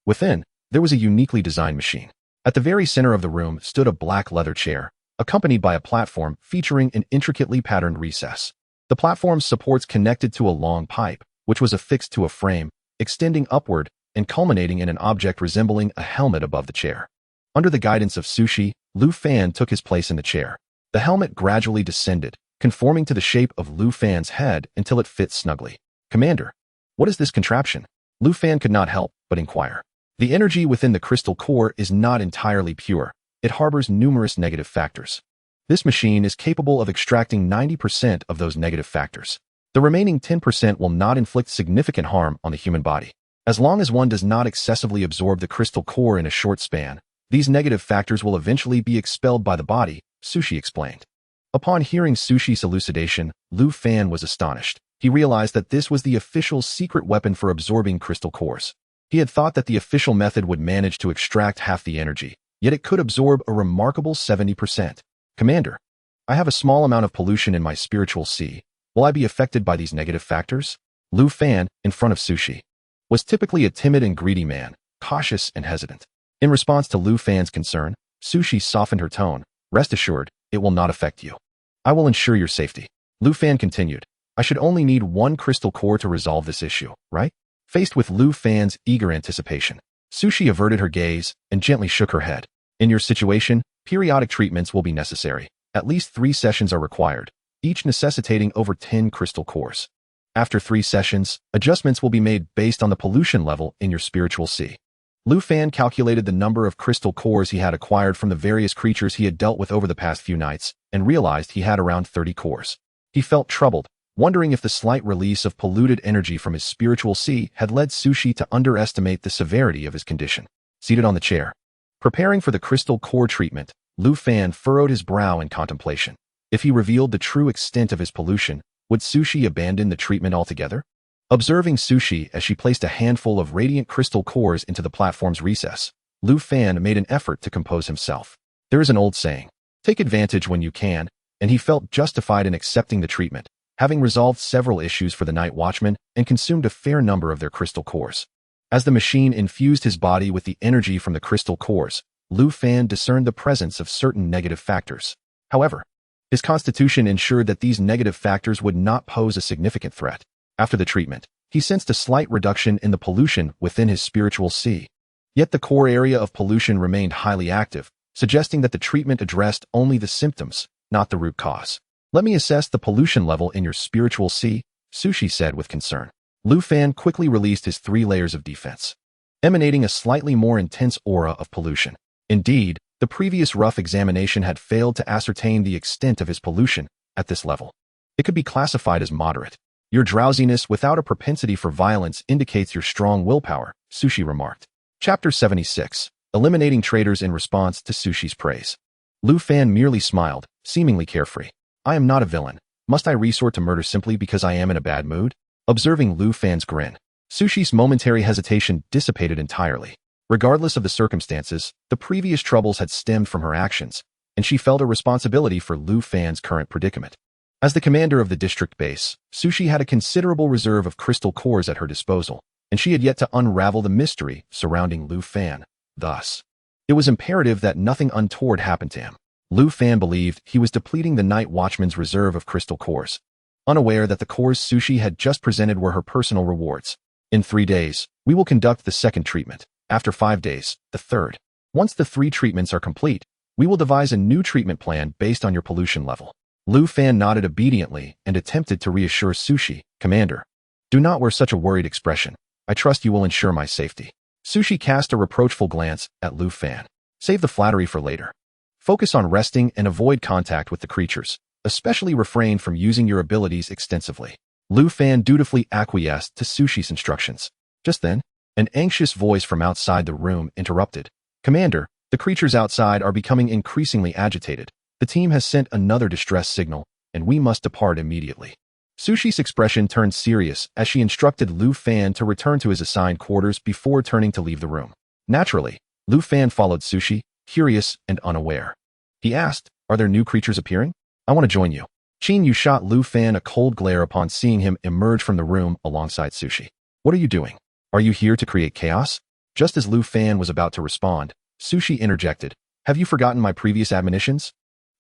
Within, there was a uniquely designed machine. At the very center of the room stood a black leather chair, accompanied by a platform featuring an intricately patterned recess. The platform's supports connected to a long pipe, which was affixed to a frame, extending upward and culminating in an object resembling a helmet above the chair. Under the guidance of Sushi, Lu Fan took his place in the chair. The helmet gradually descended, conforming to the shape of Lu Fan's head until it fit snugly. Commander, what is this contraption? Lu Fan could not help but inquire. The energy within the crystal core is not entirely pure. It harbors numerous negative factors. This machine is capable of extracting 90% of those negative factors. The remaining 10% will not inflict significant harm on the human body. As long as one does not excessively absorb the crystal core in a short span, these negative factors will eventually be expelled by the body, Sushi explained. Upon hearing Sushi's elucidation, Lu Fan was astonished. He realized that this was the official secret weapon for absorbing crystal cores. He had thought that the official method would manage to extract half the energy, yet it could absorb a remarkable 70%. Commander, I have a small amount of pollution in my spiritual sea. Will I be affected by these negative factors? Lu Fan, in front of Sushi, was typically a timid and greedy man, cautious and hesitant. In response to Lu Fan's concern, Sushi softened her tone. Rest assured, it will not affect you. I will ensure your safety. Lu Fan continued. I should only need one crystal core to resolve this issue, right? Faced with Lu Fan's eager anticipation, Sushi averted her gaze and gently shook her head. In your situation, periodic treatments will be necessary. At least 3 sessions are required, each necessitating over 10 crystal cores. After 3 sessions, adjustments will be made based on the pollution level in your spiritual sea. Lu Fan calculated the number of crystal cores he had acquired from the various creatures he had dealt with over the past few nights and realized he had around 30 cores. He felt troubled, wondering if the slight release of polluted energy from his spiritual sea had led Sushi to underestimate the severity of his condition. Seated on the chair, preparing for the crystal core treatment, Lu Fan furrowed his brow in contemplation. If he revealed the true extent of his pollution, would Sushi abandon the treatment altogether? Observing Sushi as she placed a handful of radiant crystal cores into the platform's recess, Lu Fan made an effort to compose himself. There is an old saying, take advantage when you can, and he felt justified in accepting the treatment, having resolved several issues for the night watchman and consumed a fair number of their crystal cores. As the machine infused his body with the energy from the crystal cores, Lu Fan discerned the presence of certain negative factors. However, his constitution ensured that these negative factors would not pose a significant threat. After the treatment, he sensed a slight reduction in the pollution within his spiritual sea. Yet the core area of pollution remained highly active, suggesting that the treatment addressed only the symptoms, not the root cause. "Let me assess the pollution level in your spiritual sea," Sushi said with concern. Lu Fan quickly released his 3 layers of defense, emanating a slightly more intense aura of pollution. Indeed, the previous rough examination had failed to ascertain the extent of his pollution at this level. It could be classified as moderate. "Your drowsiness without a propensity for violence indicates your strong willpower," Sushi remarked. Chapter 76. Eliminating traitors in response to Sushi's praise. Lu Fan merely smiled, seemingly carefree. "I am not a villain. Must I resort to murder simply because I am in a bad mood?" Observing Lu Fan's grin, Sushi's momentary hesitation dissipated entirely. Regardless of the circumstances, the previous troubles had stemmed from her actions, and she felt a responsibility for Lu Fan's current predicament. As the commander of the district base, Sushi had a considerable reserve of crystal cores at her disposal, and she had yet to unravel the mystery surrounding Lu Fan. Thus, it was imperative that nothing untoward happened to him. Lu Fan believed he was depleting the night watchman's reserve of crystal cores, unaware that the cores Sushi had just presented were her personal rewards. "In 3 days, we will conduct the second treatment. After 5 days, the third. Once the 3 treatments are complete, we will devise a new treatment plan based on your pollution level." Lu Fan nodded obediently and attempted to reassure Sushi. "Commander, do not wear such a worried expression. I trust you will ensure my safety." Sushi cast a reproachful glance at Lu Fan. "Save the flattery for later. Focus on resting and avoid contact with the creatures. Especially refrain from using your abilities extensively." Lu Fan dutifully acquiesced to Sushi's instructions. Just then, an anxious voice from outside the room interrupted. "Commander, the creatures outside are becoming increasingly agitated. The team has sent another distress signal, and we must depart immediately." Sushi's expression turned serious as she instructed Lu Fan to return to his assigned quarters before turning to leave the room. Naturally, Lu Fan followed Sushi, curious and unaware. He asked, "Are there new creatures appearing? I want to join you." Qin Yu shot Lu Fan a cold glare upon seeing him emerge from the room alongside Sushi. "What are you doing? Are you here to create chaos?" Just as Lu Fan was about to respond, Sushi interjected, "Have you forgotten my previous admonitions?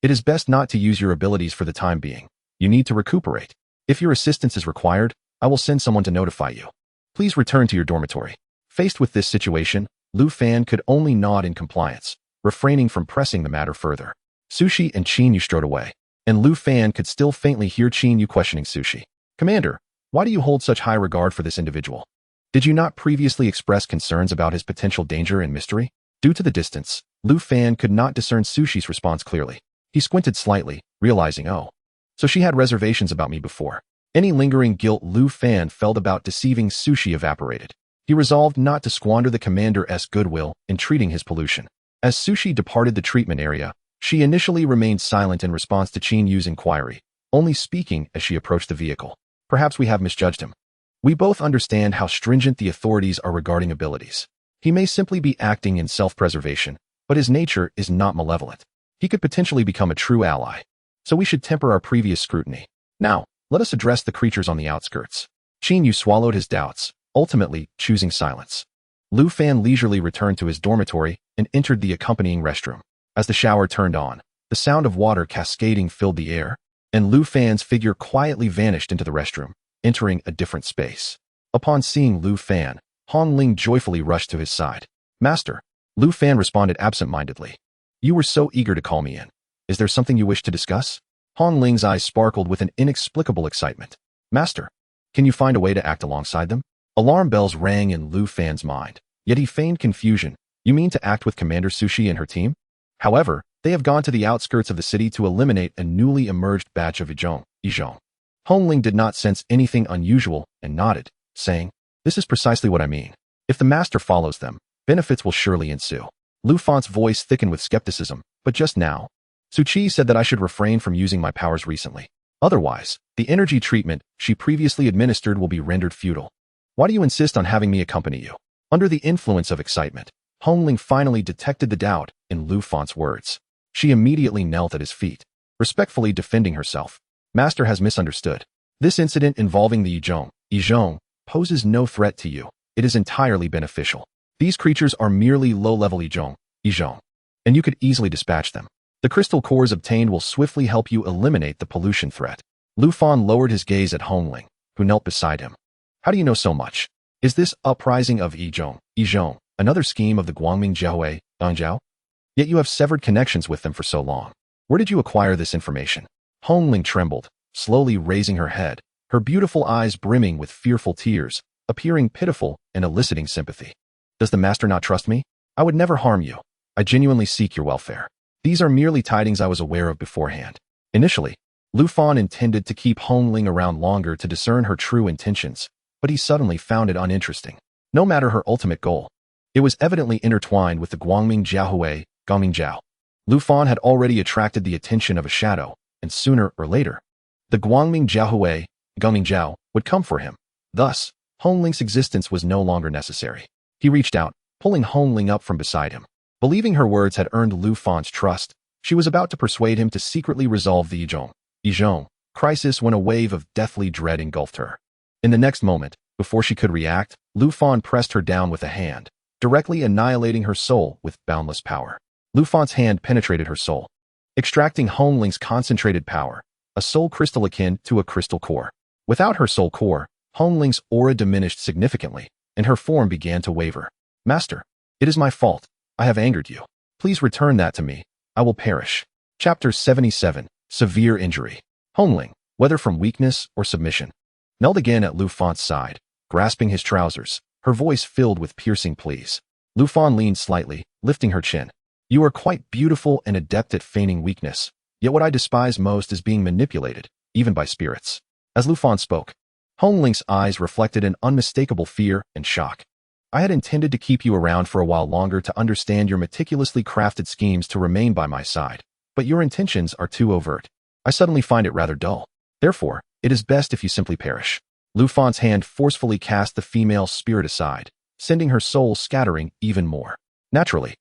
It is best not to use your abilities for the time being. You need to recuperate. If your assistance is required, I will send someone to notify you. Please return to your dormitory." Faced with this situation, Lu Fan could only nod in compliance, refraining from pressing the matter further. Sushi and Qin Yu strode away, and Lu Fan could still faintly hear Qin Yu questioning Sushi. "Commander, why do you hold such high regard for this individual? Did you not previously express concerns about his potential danger and mystery?" Due to the distance, Lu Fan could not discern Sushi's response clearly. He squinted slightly, realizing, "Oh, so she had reservations about me before." Any lingering guilt Lu Fan felt about deceiving Sushi evaporated. He resolved not to squander the commander's goodwill in treating his pollution. As Sushi departed the treatment area, she initially remained silent in response to Qin Yu's inquiry, only speaking as she approached the vehicle. "Perhaps we have misjudged him. We both understand how stringent the authorities are regarding abilities. He may simply be acting in self-preservation, but his nature is not malevolent. He could potentially become a true ally. So we should temper our previous scrutiny. Now, let us address the creatures on the outskirts." Qin Yu swallowed his doubts, ultimately choosing silence. Lu Fan leisurely returned to his dormitory and entered the accompanying restroom. As the shower turned on, the sound of water cascading filled the air, and Lu Fan's figure quietly vanished into the restroom, entering a different space. Upon seeing Lu Fan, Hong Ling joyfully rushed to his side. "Master," Lu Fan responded absent-mindedly. "You were so eager to call me in. Is there something you wish to discuss?" Hong Ling's eyes sparkled with an inexplicable excitement. "Master, can you find a way to act alongside them?" Alarm bells rang in Lu Fan's mind, yet he feigned confusion. "You mean to act with Commander Sushi and her team?" However, they have gone to the outskirts of the city to eliminate a newly emerged batch of Ijong. Hong Ling did not sense anything unusual and nodded, saying, "This is precisely what I mean. If the master follows them, benefits will surely ensue." Lu Fan's voice thickened with skepticism, "But just now, Suchi said that I should refrain from using my powers recently. Otherwise, the energy treatment she previously administered will be rendered futile. Why do you insist on having me accompany you?" Under the influence of excitement, Hong Ling finally detected the doubt in Lu Fan's words. She immediately knelt at his feet, respectfully defending herself. "Master has misunderstood. This incident involving the Yizhong, poses no threat to you. It is entirely beneficial. These creatures are merely low-level Yizhong, and you could easily dispatch them. The crystal cores obtained will swiftly help you eliminate the pollution threat. Lu Fan lowered his gaze at Hongling, who knelt beside him. How do you know so much? Is this uprising of Yizhong, another scheme of the Guangming Jiahui, Dangjiao? Yet you have severed connections with them for so long. Where did you acquire this information? Hongling trembled, slowly raising her head, her beautiful eyes brimming with fearful tears, appearing pitiful and eliciting sympathy. Does the master not trust me? I would never harm you. I genuinely seek your welfare. These are merely tidings I was aware of beforehand. Initially, Lu Fan intended to keep Hongling around longer to discern her true intentions, but he suddenly found it uninteresting. No matter her ultimate goal, it was evidently intertwined with the Guangming Jiahui, Gongming Jiao. Lu Fan had already attracted the attention of a shadow, and sooner or later, the Guangming Jiahui, Gongming Jiao, would come for him. Thus, Hongling's existence was no longer necessary. He reached out, pulling Hongling up from beside him. Believing her words had earned Lu Fan's trust, she was about to persuade him to secretly resolve the Yizhong crisis when a wave of deathly dread engulfed her. In the next moment, before she could react, Lu Fan pressed her down with a hand, directly annihilating her soul with boundless power. Lu Fan's hand penetrated her soul, extracting Hongling's concentrated power, a soul crystal akin to a crystal core. Without her soul core, Hongling's aura diminished significantly, and her form began to waver. Master, it is my fault. I have angered you. Please return that to me. I will perish. Chapter 77. Severe Injury. Hongling, whether from weakness or submission, knelt again at Lu Fan's side, grasping his trousers, her voice filled with piercing pleas. Lu Fan leaned slightly, lifting her chin. You are quite beautiful and adept at feigning weakness, yet what I despise most is being manipulated, even by spirits. As Lu Fan spoke, Hongling's eyes reflected an unmistakable fear and shock. I had intended to keep you around for a while longer to understand your meticulously crafted schemes to remain by my side, but your intentions are too overt. I suddenly find it rather dull. Therefore, it is best if you simply perish. Lu Fan's hand forcefully cast the female spirit aside, sending her soul scattering even more. Naturally,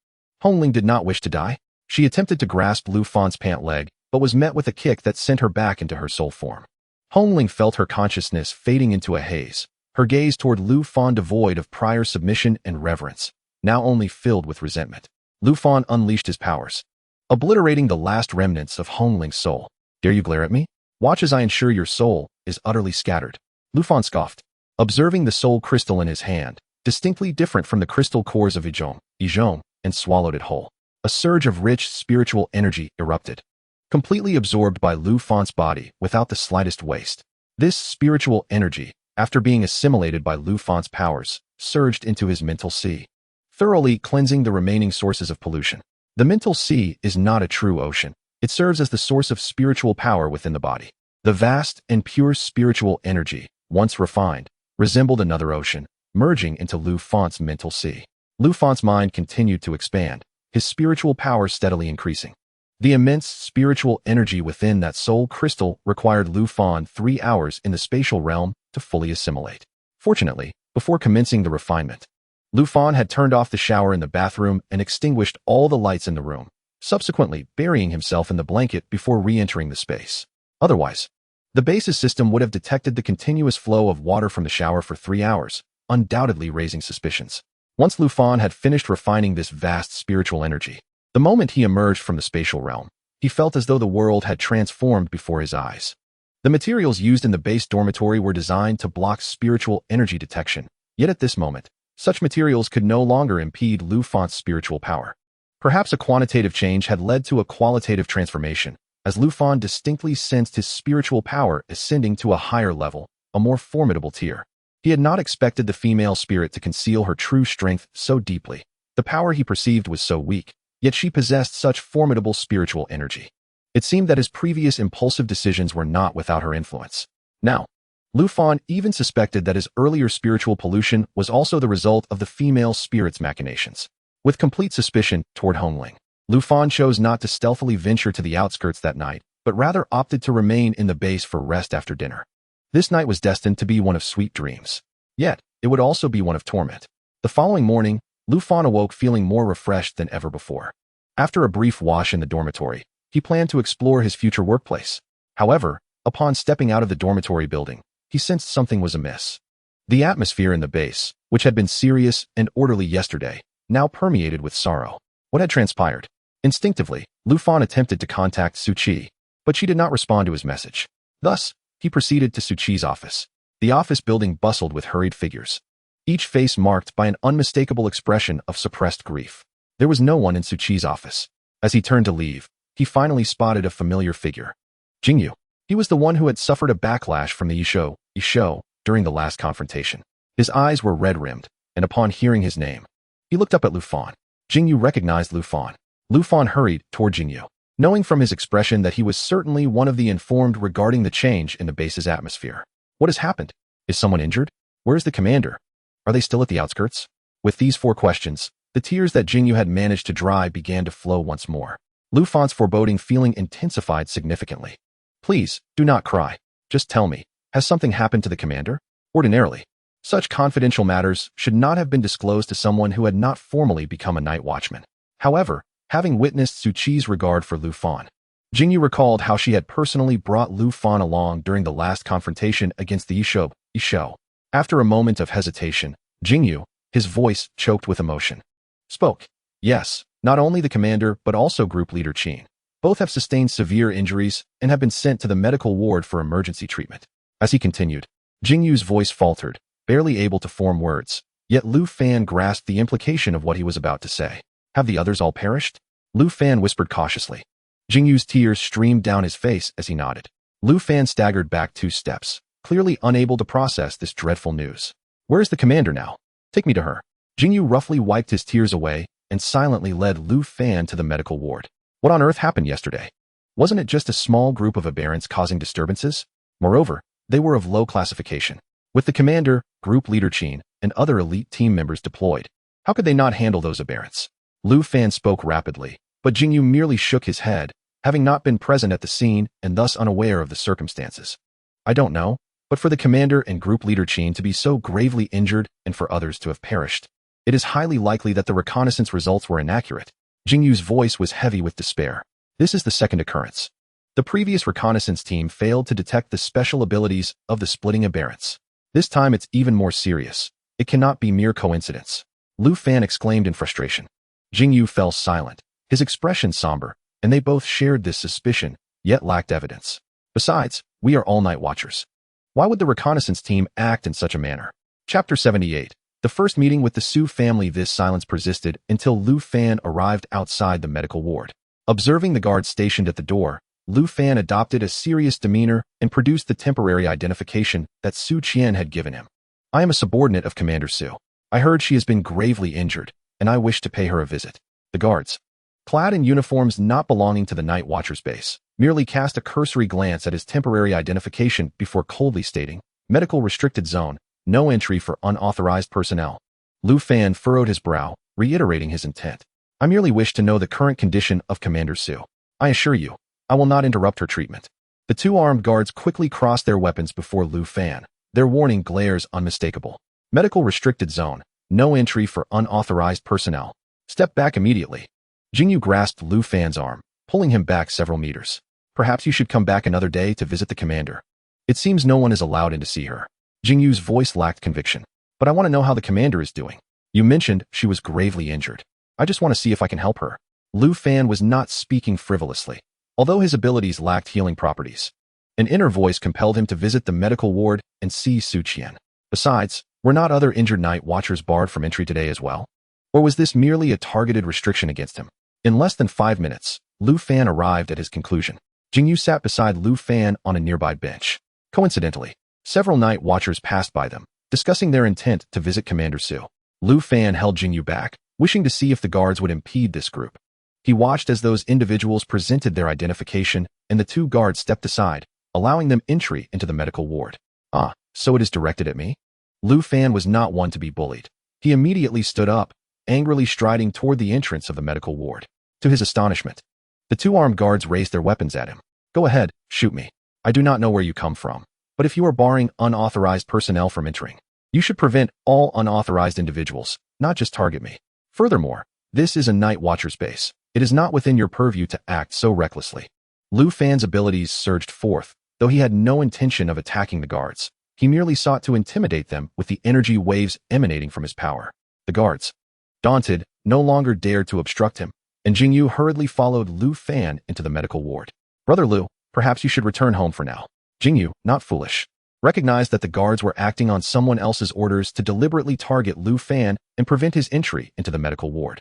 Hongling did not wish to die. She attempted to grasp Lu Fan's pant leg, but was met with a kick that sent her back into her soul form. Hongling felt her consciousness fading into a haze, her gaze toward Lu Fan devoid of prior submission and reverence, now only filled with resentment. Lu Fan unleashed his powers, obliterating the last remnants of Hongling's soul. Dare you glare at me? Watch as I ensure your soul is utterly scattered. Lu Fan scoffed, observing the soul crystal in his hand, distinctly different from the crystal cores of Yizhong, and swallowed it whole. A surge of rich spiritual energy erupted, completely absorbed by Lu Fan's body without the slightest waste. This spiritual energy, after being assimilated by Lu Fan's powers, surged into his mental sea, thoroughly cleansing the remaining sources of pollution. The mental sea is not a true ocean. It serves as the source of spiritual power within the body. The vast and pure spiritual energy, once refined, resembled another ocean, merging into Lu Fan's mental sea. Lu Fan's mind continued to expand, his spiritual power steadily increasing. The immense spiritual energy within that soul crystal required Lu Fan 3 hours in the spatial realm to fully assimilate. Fortunately, before commencing the refinement, Lu Fan had turned off the shower in the bathroom and extinguished all the lights in the room, subsequently burying himself in the blanket before re-entering the space. Otherwise, the base's system would have detected the continuous flow of water from the shower for 3 hours, undoubtedly raising suspicions. Once Lu Fan had finished refining this vast spiritual energy, the moment he emerged from the spatial realm, he felt as though the world had transformed before his eyes. The materials used in the base dormitory were designed to block spiritual energy detection, yet at this moment, such materials could no longer impede Lu Fan's spiritual power. Perhaps a quantitative change had led to a qualitative transformation, as Lu Fan distinctly sensed his spiritual power ascending to a higher level, a more formidable tier. He had not expected the female spirit to conceal her true strength so deeply. The power he perceived was so weak, yet she possessed such formidable spiritual energy. It seemed that his previous impulsive decisions were not without her influence. Now, Lu Fan even suspected that his earlier spiritual pollution was also the result of the female spirit's machinations. With complete suspicion toward Hongling, Lu Fan chose not to stealthily venture to the outskirts that night, but rather opted to remain in the base for rest after dinner. This night was destined to be one of sweet dreams. Yet, it would also be one of torment. The following morning, Lu Fan awoke feeling more refreshed than ever before. After a brief wash in the dormitory, he planned to explore his future workplace. However, Upon stepping out of the dormitory building, he sensed something was amiss. The atmosphere in the base, which had been serious and orderly yesterday, now permeated with sorrow. What had transpired? Instinctively, Lu Fan attempted to contact Su Qi, but she did not respond to his message. Thus, he proceeded to Su Qi's office. The office building bustled with hurried figures, each face marked by an unmistakable expression of suppressed grief. There was no one in Su Qi's office. As he turned to leave, he finally spotted a familiar figure. Jingyu. He was the one who had suffered a backlash from the Yisho during the last confrontation. His eyes were red-rimmed, and upon hearing his name, he looked up at Lu Fan. Jingyu recognized Lu Fan. Lu Fan hurried toward Jingyu, knowing from his expression that he was certainly one of the informed regarding the change in the base's atmosphere. What has happened? Is someone injured? Where is the commander? Are they still at the outskirts? With these 4 questions, the tears that Jingyu had managed to dry began to flow once more. Lu Fan's foreboding feeling intensified significantly. Please, do not cry. Just tell me, has something happened to the commander? Ordinarily, such confidential matters should not have been disclosed to someone who had not formally become a night watchman. However, having witnessed Su Qi's regard for Lu Fan, Jingyu recalled how she had personally brought Lu Fan along during the last confrontation against the Yisho. After a moment of hesitation, Jingyu, his voice choked with emotion, spoke. Yes, not only the commander but also group leader Qin. Both have sustained severe injuries and have been sent to the medical ward for emergency treatment. As he continued, Jingyu's voice faltered, barely able to form words, yet Lu Fan grasped the implication of what he was about to say. Have the others all perished? Lu Fan whispered cautiously. Jingyu's tears streamed down his face as he nodded. Lu Fan staggered back 2 steps, clearly unable to process this dreadful news. Where is the commander now? Take me to her. Jingyu roughly wiped his tears away and silently led Lu Fan to the medical ward. What on earth happened yesterday? Wasn't it just a small group of aberrants causing disturbances? Moreover, they were of low classification. With the commander, group leader Qin, and other elite team members deployed, how could they not handle those aberrants? Lu Fan spoke rapidly, but Jingyu merely shook his head, having not been present at the scene and thus unaware of the circumstances. I don't know, but for the commander and group leader Qin to be so gravely injured and for others to have perished, it is highly likely that the reconnaissance results were inaccurate. Jingyu's voice was heavy with despair. This is the second occurrence. The previous reconnaissance team failed to detect the special abilities of the splitting aberrants. This time it's even more serious. It cannot be mere coincidence. Lu Fan exclaimed in frustration. Jingyu fell silent, his expression somber, and they both shared this suspicion, yet lacked evidence. Besides, we are all night watchers. Why would the reconnaissance team act in such a manner? Chapter 78. The first meeting with the Su family. This silence persisted until Lu Fan arrived outside the medical ward. Observing the guards stationed at the door, Lu Fan adopted a serious demeanor and produced the temporary identification that Su Qian had given him. I am a subordinate of Commander Su. I heard she has been gravely injured, and I wish to pay her a visit. The guards, clad in uniforms not belonging to the Night Watcher's base, merely cast a cursory glance at his temporary identification before coldly stating, Medical Restricted Zone, no entry for unauthorized personnel. Lu Fan furrowed his brow, reiterating his intent. I merely wish to know the current condition of Commander Su. I assure you, I will not interrupt her treatment. The 2 armed guards quickly crossed their weapons before Lu Fan, their warning glares unmistakable. Medical Restricted Zone, no entry for unauthorized personnel. Step back immediately. Jingyu grasped Lu Fan's arm, pulling him back several meters. Perhaps you should come back another day to visit the commander. It seems no one is allowed in to see her. Jingyu's voice lacked conviction. But I want to know how the commander is doing. You mentioned she was gravely injured. I just want to see if I can help her. Lu Fan was not speaking frivolously, although his abilities lacked healing properties. An inner voice compelled him to visit the medical ward and see Su Qian. Besides, were not other injured night watchers barred from entry today as well? Or was this merely a targeted restriction against him? In less than 5 minutes, Lu Fan arrived at his conclusion. Jingyu sat beside Lu Fan on a nearby bench. Coincidentally, several night watchers passed by them, discussing their intent to visit Commander Su. Lu Fan held Jingyu back, wishing to see if the guards would impede this group. He watched as those individuals presented their identification, and the 2 guards stepped aside, allowing them entry into the medical ward. Ah, so it is directed at me? Lu Fan was not one to be bullied. He immediately stood up, angrily striding toward the entrance of the medical ward. To his astonishment, the 2 armed guards raised their weapons at him. Go ahead, shoot me. I do not know where you come from, but if you are barring unauthorized personnel from entering, you should prevent all unauthorized individuals, not just target me. Furthermore, this is a night watcher's base. It is not within your purview to act so recklessly. Lu Fan's abilities surged forth, Though he had no intention of attacking the guards, he merely sought to intimidate them with the energy waves emanating from his power. The guards, daunted, no longer dared to obstruct him, and Jingyu hurriedly followed Lu Fan into the medical ward. Brother Lu, perhaps you should return home for now. Jingyu, not foolish, recognized that the guards were acting on someone else's orders to deliberately target Lu Fan and prevent his entry into the medical ward.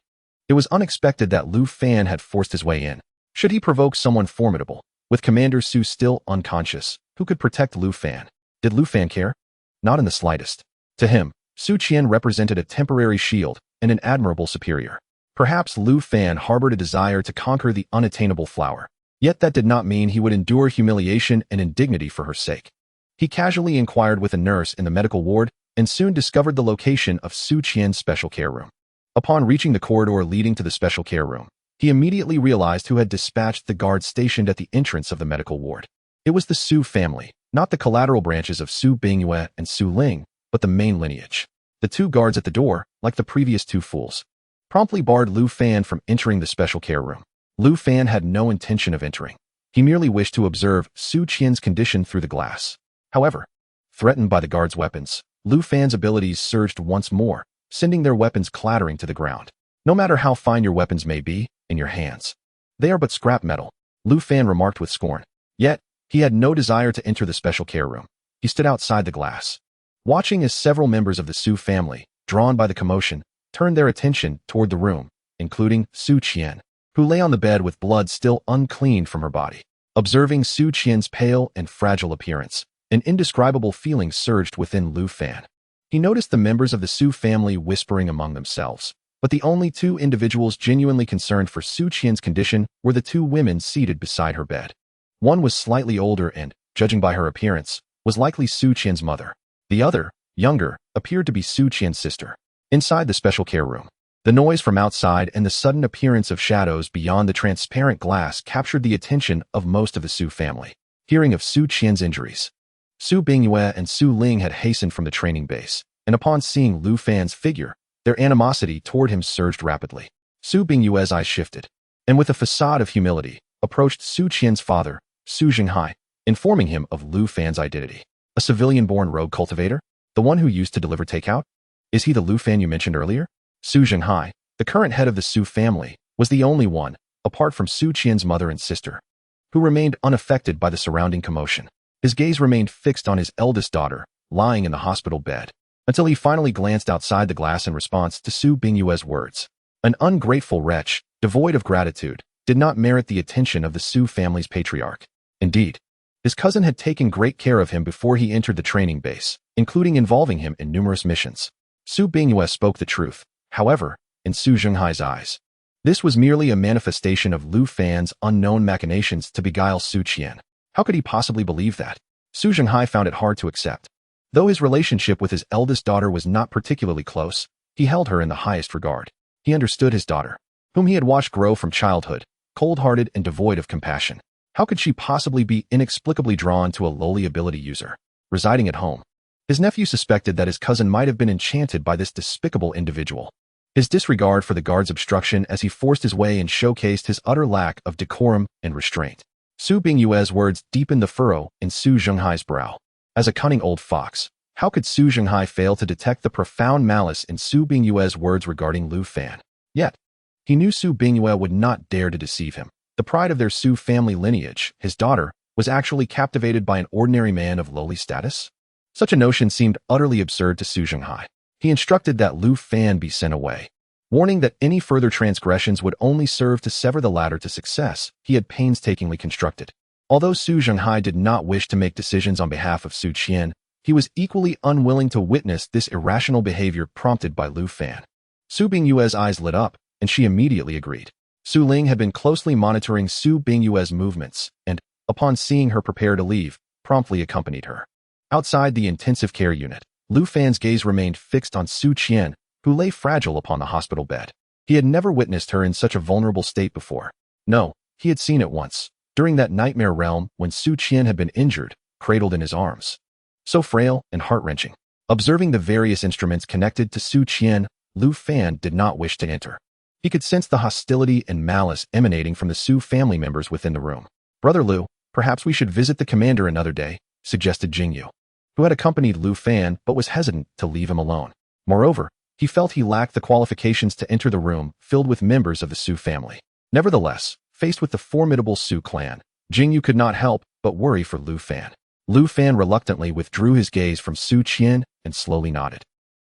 It was unexpected that Lu Fan had forced his way in. Should he provoke someone formidable, with Commander Su still unconscious, who could protect Lu Fan? Did Lu Fan care? Not in the slightest. To him, Su Qian represented a temporary shield and an admirable superior. Perhaps Lu Fan harbored a desire to conquer the unattainable flower. Yet that did not mean he would endure humiliation and indignity for her sake. He casually inquired with a nurse in the medical ward and soon discovered the location of Su Qian's special care room. Upon reaching the corridor leading to the special care room, he immediately realized who had dispatched the guards stationed at the entrance of the medical ward. It was the Su family, not the collateral branches of Su Bingyue and Su Ling, but the main lineage. The two guards at the door, like the previous two fools, promptly barred Lu Fan from entering the special care room. Lu Fan had no intention of entering. He merely wished to observe Su Qian's condition through the glass. However, threatened by the guards' weapons, Lu Fan's abilities surged once more, sending their weapons clattering to the ground. No matter how fine your weapons may be, in your hands, they are but scrap metal, Lu Fan remarked with scorn. Yet, he had no desire to enter the special care room. He stood outside the glass, watching as several members of the Su family, drawn by the commotion, turned their attention toward the room, including Su Qian, who lay on the bed with blood still uncleaned from her body. Observing Su Qian's pale and fragile appearance, an indescribable feeling surged within Lu Fan. He noticed the members of the Su family whispering among themselves, but the only two individuals genuinely concerned for Su Qian's condition were the two women seated beside her bed. One was slightly older and, judging by her appearance, was likely Su Qian's mother. The other, younger, appeared to be Su Qian's sister. Inside the special care room, the noise from outside and the sudden appearance of shadows beyond the transparent glass captured the attention of most of the Su family. Hearing of Su Qian's injuries, Su Bingyue and Su Ling had hastened from the training base, and upon seeing Lu Fan's figure, their animosity toward him surged rapidly. Su Bingyue's eyes shifted, and with a facade of humility, approached Su Qian's father, Su Jinghai, informing him of Lu Fan's identity. A civilian-born rogue cultivator? The one who used to deliver takeout? Is he the Lu Fan you mentioned earlier? Su Jinghai, the current head of the Su family, was the only one, apart from Su Qian's mother and sister, who remained unaffected by the surrounding commotion. His gaze remained fixed on his eldest daughter, lying in the hospital bed, until he finally glanced outside the glass in response to Su Bingyue's words. An ungrateful wretch, devoid of gratitude, did not merit the attention of the Su family's patriarch. Indeed, his cousin had taken great care of him before he entered the training base, including involving him in numerous missions. Su Bingyue spoke the truth, however, in Su Jinghai's eyes. This was merely a manifestation of Lu Fan's unknown machinations to beguile Su Qian. How could he possibly believe that? Su Jinghai found it hard to accept. Though his relationship with his eldest daughter was not particularly close, he held her in the highest regard. He understood his daughter, whom he had watched grow from childhood, cold-hearted and devoid of compassion. How could she possibly be inexplicably drawn to a lowly ability user, residing at home? His nephew suspected that his cousin might have been enchanted by this despicable individual. His disregard for the guard's obstruction as he forced his way and showcased his utter lack of decorum and restraint. Su Bingyue's words deepened the furrow in Su Jinghai's brow. As a cunning old fox, how could Su Jinghai fail to detect the profound malice in Su Bingyue's words regarding Lu Fan? Yet, he knew Su Bingyue would not dare to deceive him. The pride of their Su family lineage, his daughter, was actually captivated by an ordinary man of lowly status? Such a notion seemed utterly absurd to Su Jinghai. He instructed that Lu Fan be sent away, warning that any further transgressions would only serve to sever the ladder to success he had painstakingly constructed. Although Su Jinghai did not wish to make decisions on behalf of Su Qian, he was equally unwilling to witness this irrational behavior prompted by Lu Fan. Su Bingyue's eyes lit up, and she immediately agreed. Su Ling had been closely monitoring Su Bingyue's movements, and, upon seeing her prepare to leave, promptly accompanied her. Outside the intensive care unit, Lu Fan's gaze remained fixed on Su Qian, who lay fragile upon the hospital bed. He had never witnessed her in such a vulnerable state before. No, he had seen it once, during that nightmare realm when Su Qian had been injured, cradled in his arms. So frail and heart-wrenching. Observing the various instruments connected to Su Qian, Lu Fan did not wish to enter. He could sense the hostility and malice emanating from the Su family members within the room. Brother Lu, Perhaps we should visit the commander another day, suggested Jingyu, who had accompanied Lu Fan but was hesitant to leave him alone. Moreover, he felt he lacked the qualifications to enter the room filled with members of the Su family. Nevertheless, faced with the formidable Su clan, Jingyu could not help but worry for Lu Fan. Lu Fan reluctantly withdrew his gaze from Su Qian and slowly nodded,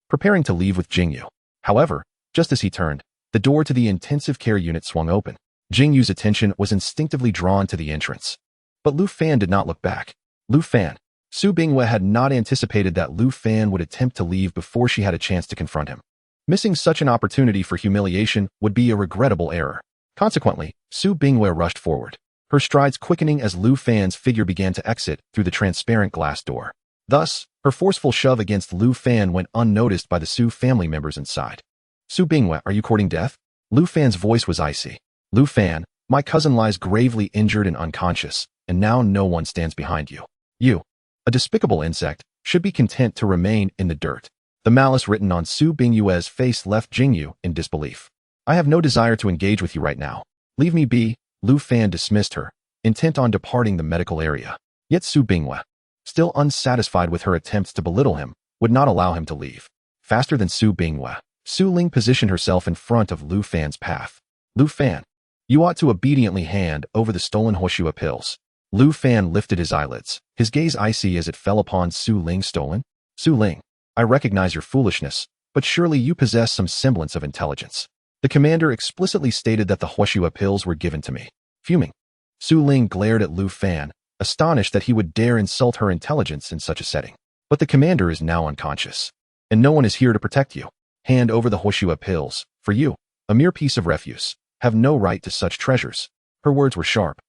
preparing to leave with Jingyu. However, just as he turned, the door to the intensive care unit swung open. Jingyu's attention was instinctively drawn to the entrance. But Lu Fan did not look back. Lu Fan. Su Bingwe had not anticipated that Lu Fan would attempt to leave before she had a chance to confront him. Missing such an opportunity for humiliation would be a regrettable error. Consequently, Su Bingwe rushed forward, her strides quickening as Lu Fan's figure began to exit through the transparent glass door. Thus, her forceful shove against Lu Fan went unnoticed by the Su family members inside. Su Bingwe, are you courting death? Lu Fan's voice was icy. Lu Fan, my cousin lies gravely injured and unconscious, and now no one stands behind you. You, a despicable insect, should be content to remain in the dirt. The malice written on Su Bingwe's face left Jingyu in disbelief. I have no desire to engage with you right now. Leave me be, Lu Fan dismissed her, intent on departing the medical area. Yet Su Bingwe, still unsatisfied with her attempts to belittle him, would not allow him to leave. Faster than Su Bingwe, Su Ling positioned herself in front of Lu Fan's path. Lu Fan, you ought to obediently hand over the stolen Hoshua pills. Lu Fan lifted his eyelids, his gaze icy as it fell upon Su Ling's stolen. Su Ling, I recognize your foolishness, but surely you possess some semblance of intelligence. The commander explicitly stated that the Hoshua pills were given to me. Fuming, Su Ling glared at Lu Fan, astonished that he would dare insult her intelligence in such a setting. But the commander is now unconscious, and no one is here to protect you. Hand over the Hoshua pills, for you, a mere piece of refuse, have no right to such treasures. Her words were sharp,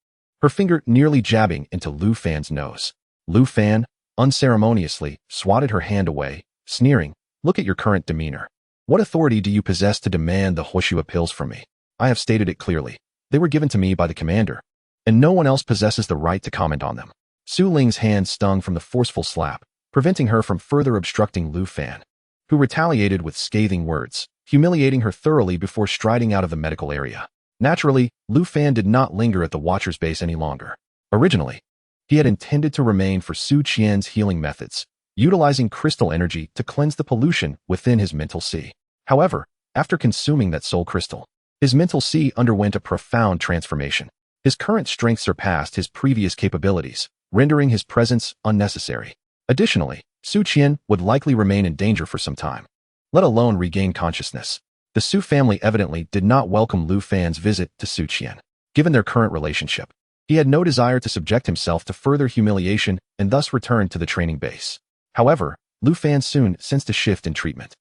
her finger nearly jabbing into Lu Fan's nose. Lu Fan, unceremoniously, swatted her hand away, sneering, look at your current demeanor. What authority do you possess to demand the Hoshua pills from me? I have stated it clearly. They were given to me by the commander, and no one else possesses the right to comment on them. Su Ling's hand stung from the forceful slap, preventing her from further obstructing Lu Fan, who retaliated with scathing words, humiliating her thoroughly before striding out of the medical area. Naturally, Lu Fan did not linger at the Watcher's base any longer. Originally, he had intended to remain for Su Qian's healing methods, utilizing crystal energy to cleanse the pollution within his mental sea. However, after consuming that soul crystal, his mental sea underwent a profound transformation. His current strength surpassed his previous capabilities, rendering his presence unnecessary. Additionally, Su Qian would likely remain in danger for some time, let alone regain consciousness. The Su family evidently did not welcome Lu Fan's visit to Su Qian. Given their current relationship, he had no desire to subject himself to further humiliation and thus returned to the training base. However, Lu Fan soon sensed a shift in treatment.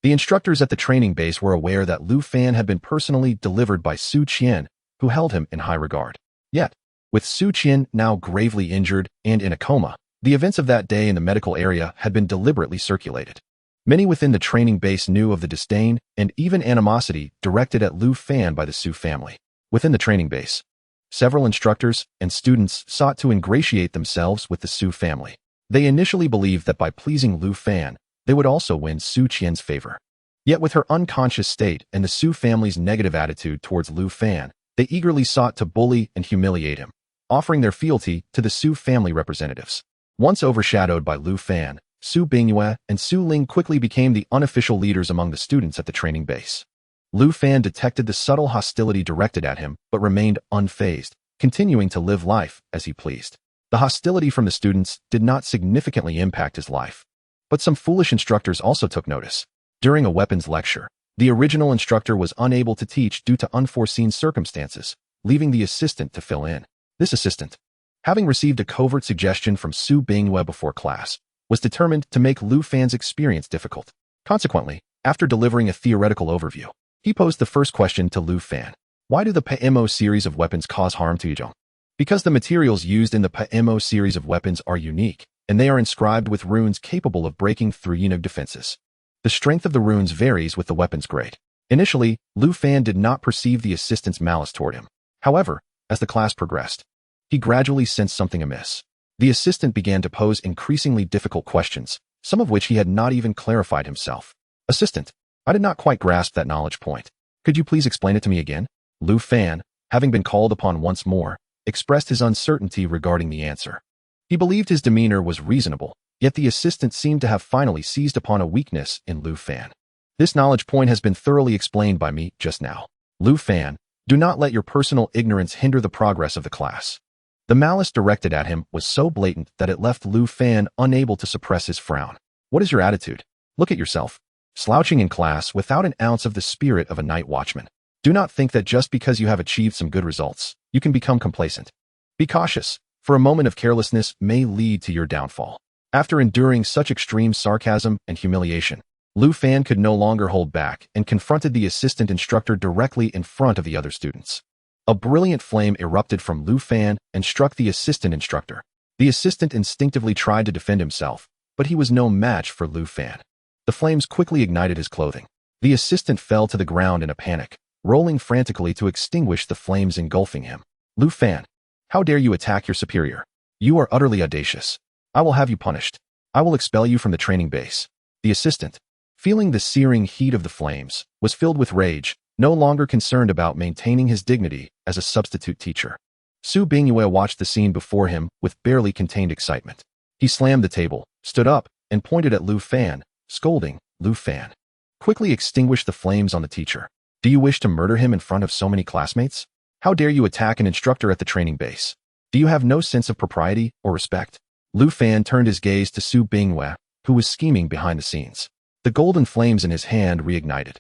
The instructors at the training base were aware that Lu Fan had been personally delivered by Su Qian, who held him in high regard. Yet, with Su Qian now gravely injured and in a coma, the events of that day in the medical area had been deliberately circulated. Many within the training base knew of the disdain and even animosity directed at Lu Fan by the Su family. Within the training base, several instructors and students sought to ingratiate themselves with the Su family. They initially believed that by pleasing Lu Fan, they would also win Su Qian's favor. Yet with her unconscious state and the Su family's negative attitude towards Lu Fan, they eagerly sought to bully and humiliate him, offering their fealty to the Su family representatives. Once overshadowed by Lu Fan, Su Bingwe and Su Ling quickly became the unofficial leaders among the students at the training base. Lu Fan detected the subtle hostility directed at him but remained unfazed, continuing to live life as he pleased. The hostility from the students did not significantly impact his life. But some foolish instructors also took notice. During a weapons lecture, the original instructor was unable to teach due to unforeseen circumstances, leaving the assistant to fill in. This assistant, having received a covert suggestion from Su Bingwe before class, was determined to make Lu Fan's experience difficult. Consequently, after delivering a theoretical overview, he posed the first question to Lu Fan. Why do the PMO series of weapons cause harm to Yizhong? Because the materials used in the PMO series of weapons are unique, and they are inscribed with runes capable of breaking through Yinug defenses. The strength of the runes varies with the weapon's grade. Initially, Lu Fan did not perceive the assistant's malice toward him. However, as the class progressed, he gradually sensed something amiss. The assistant began to pose increasingly difficult questions, some of which he had not even clarified himself. Assistant, I did not quite grasp that knowledge point. Could you please explain it to me again? Lu Fan, having been called upon once more, expressed his uncertainty regarding the answer. He believed his demeanor was reasonable, yet the assistant seemed to have finally seized upon a weakness in Lu Fan. This knowledge point has been thoroughly explained by me just now. Lu Fan, do not let your personal ignorance hinder the progress of the class. The malice directed at him was so blatant that it left Lu Fan unable to suppress his frown. What is your attitude? Look at yourself. Slouching in class without an ounce of the spirit of a night watchman. Do not think that just because you have achieved some good results, you can become complacent. Be cautious, for a moment of carelessness may lead to your downfall. After enduring such extreme sarcasm and humiliation, Lu Fan could no longer hold back and confronted the assistant instructor directly in front of the other students. A brilliant flame erupted from Lu Fan and struck the assistant instructor. The assistant instinctively tried to defend himself, but he was no match for Lu Fan. The flames quickly ignited his clothing. The assistant fell to the ground in a panic, rolling frantically to extinguish the flames engulfing him. Lu Fan, how dare you attack your superior? You are utterly audacious. I will have you punished. I will expel you from the training base. The assistant, feeling the searing heat of the flames, was filled with rage, no longer concerned about maintaining his dignity as a substitute teacher. Su Bingyue watched the scene before him with barely contained excitement. He slammed the table, stood up, and pointed at Lu Fan, scolding, Lu Fan, quickly extinguish the flames on the teacher. Do you wish to murder him in front of so many classmates? How dare you attack an instructor at the training base? Do you have no sense of propriety or respect? Lu Fan turned his gaze to Su Bingyue, who was scheming behind the scenes. The golden flames in his hand reignited.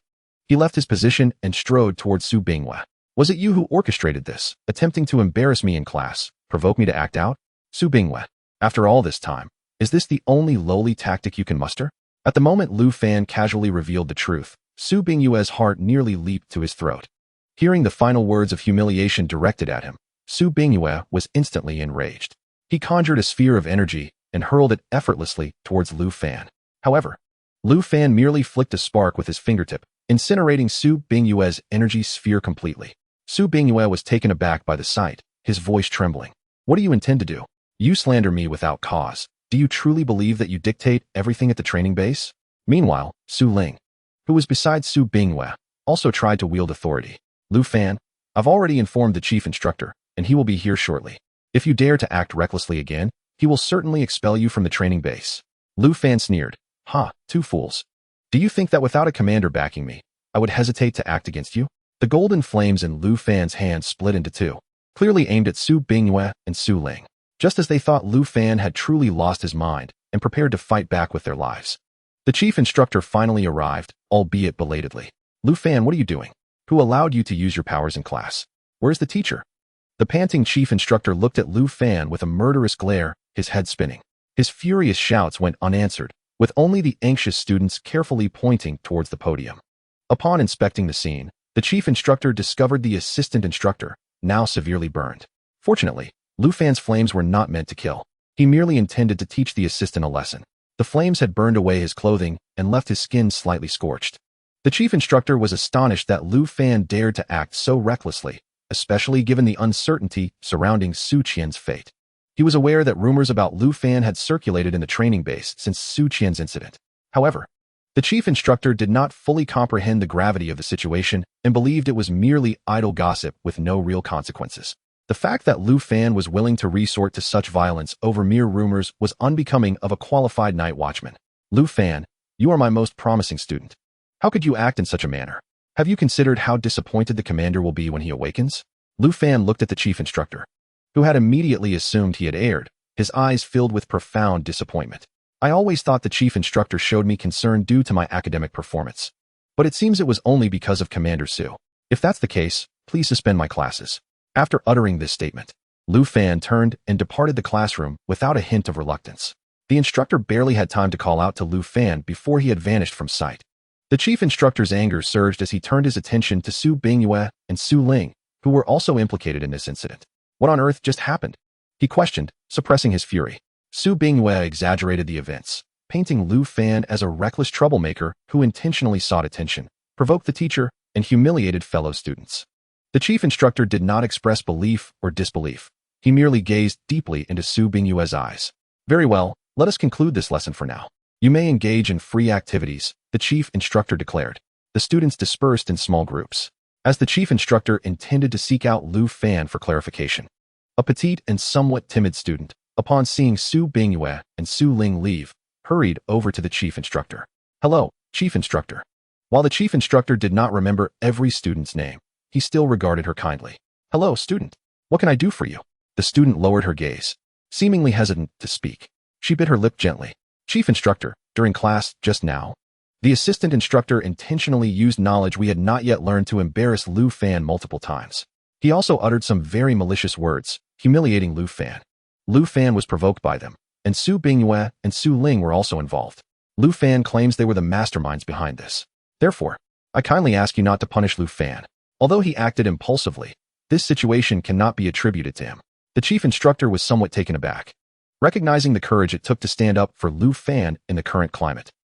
He left his position and strode towards Su Bingyue. Was it you who orchestrated this, attempting to embarrass me in class, provoke me to act out? Su Bingyue, after all this time, is this the only lowly tactic you can muster? At the moment Lu Fan casually revealed the truth, Su Bingyue's heart nearly leaped to his throat. Hearing the final words of humiliation directed at him, Su Bingyue was instantly enraged. He conjured a sphere of energy and hurled it effortlessly towards Lu Fan. However, Lu Fan merely flicked a spark with his fingertip, incinerating Su Bingyue's energy sphere completely. Su Bingyue was taken aback by the sight, his voice trembling. What do you intend to do? You slander me without cause. Do you truly believe that you dictate everything at the training base? Meanwhile, Su Ling, who was beside Su Bingyue, also tried to wield authority. Lu Fan, I've already informed the chief instructor, and he will be here shortly. If you dare to act recklessly again, he will certainly expel you from the training base. Lu Fan sneered. Ha, two fools. Do you think that without a commander backing me, I would hesitate to act against you? The golden flames in Lu Fan's hand split into two, clearly aimed at Su Bingyue and Su Ling, just as they thought Lu Fan had truly lost his mind and prepared to fight back with their lives. The chief instructor finally arrived, albeit belatedly. Lu Fan, what are you doing? Who allowed you to use your powers in class? Where's the teacher? The panting chief instructor looked at Lu Fan with a murderous glare, his head spinning. His furious shouts went unanswered, with only the anxious students carefully pointing towards the podium. Upon inspecting the scene, the chief instructor discovered the assistant instructor, now severely burned. Fortunately, Lu Fan's flames were not meant to kill. He merely intended to teach the assistant a lesson. The flames had burned away his clothing and left his skin slightly scorched. The chief instructor was astonished that Lu Fan dared to act so recklessly, especially given the uncertainty surrounding Su Qian's fate. He was aware that rumors about Lu Fan had circulated in the training base since Su Qian's incident. However, the chief instructor did not fully comprehend the gravity of the situation and believed it was merely idle gossip with no real consequences. The fact that Lu Fan was willing to resort to such violence over mere rumors was unbecoming of a qualified night watchman. Lu Fan, you are my most promising student. How could you act in such a manner? Have you considered how disappointed the commander will be when he awakens? Lu Fan looked at the chief instructor, who had immediately assumed he had erred, his eyes filled with profound disappointment. I always thought the chief instructor showed me concern due to my academic performance. But it seems it was only because of Commander Su. If that's the case, please suspend my classes. After uttering this statement, Lu Fan turned and departed the classroom without a hint of reluctance. The instructor barely had time to call out to Lu Fan before he had vanished from sight. The chief instructor's anger surged as he turned his attention to Su Bingyue and Su Ling, who were also implicated in this incident. What on earth just happened? He questioned, suppressing his fury. Su Bingyue exaggerated the events, painting Lu Fan as a reckless troublemaker who intentionally sought attention, provoked the teacher, and humiliated fellow students. The chief instructor did not express belief or disbelief. He merely gazed deeply into Su Bingyue's eyes. Very well, let us conclude this lesson for now. You may engage in free activities, the chief instructor declared. The students dispersed in small groups, as the chief instructor intended to seek out Lu Fan for clarification. A petite and somewhat timid student, upon seeing Su Bingyue and Su Ling leave, hurried over to the chief instructor. "Hello, chief instructor." While the chief instructor did not remember every student's name, he still regarded her kindly. "Hello, student. What can I do for you?" The student lowered her gaze, seemingly hesitant to speak. She bit her lip gently. "Chief instructor, during class just now, the assistant instructor intentionally used knowledge we had not yet learned to embarrass Lu Fan multiple times. He also uttered some very malicious words, humiliating Lu Fan. Lu Fan was provoked by them, and Su Bingyue and Su Ling were also involved. Lu Fan claims they were the masterminds behind this. Therefore, I kindly ask you not to punish Lu Fan. Although he acted impulsively, this situation cannot be attributed to him." The chief instructor was somewhat taken aback, recognizing the courage it took to stand up for Lu Fan in the current climate.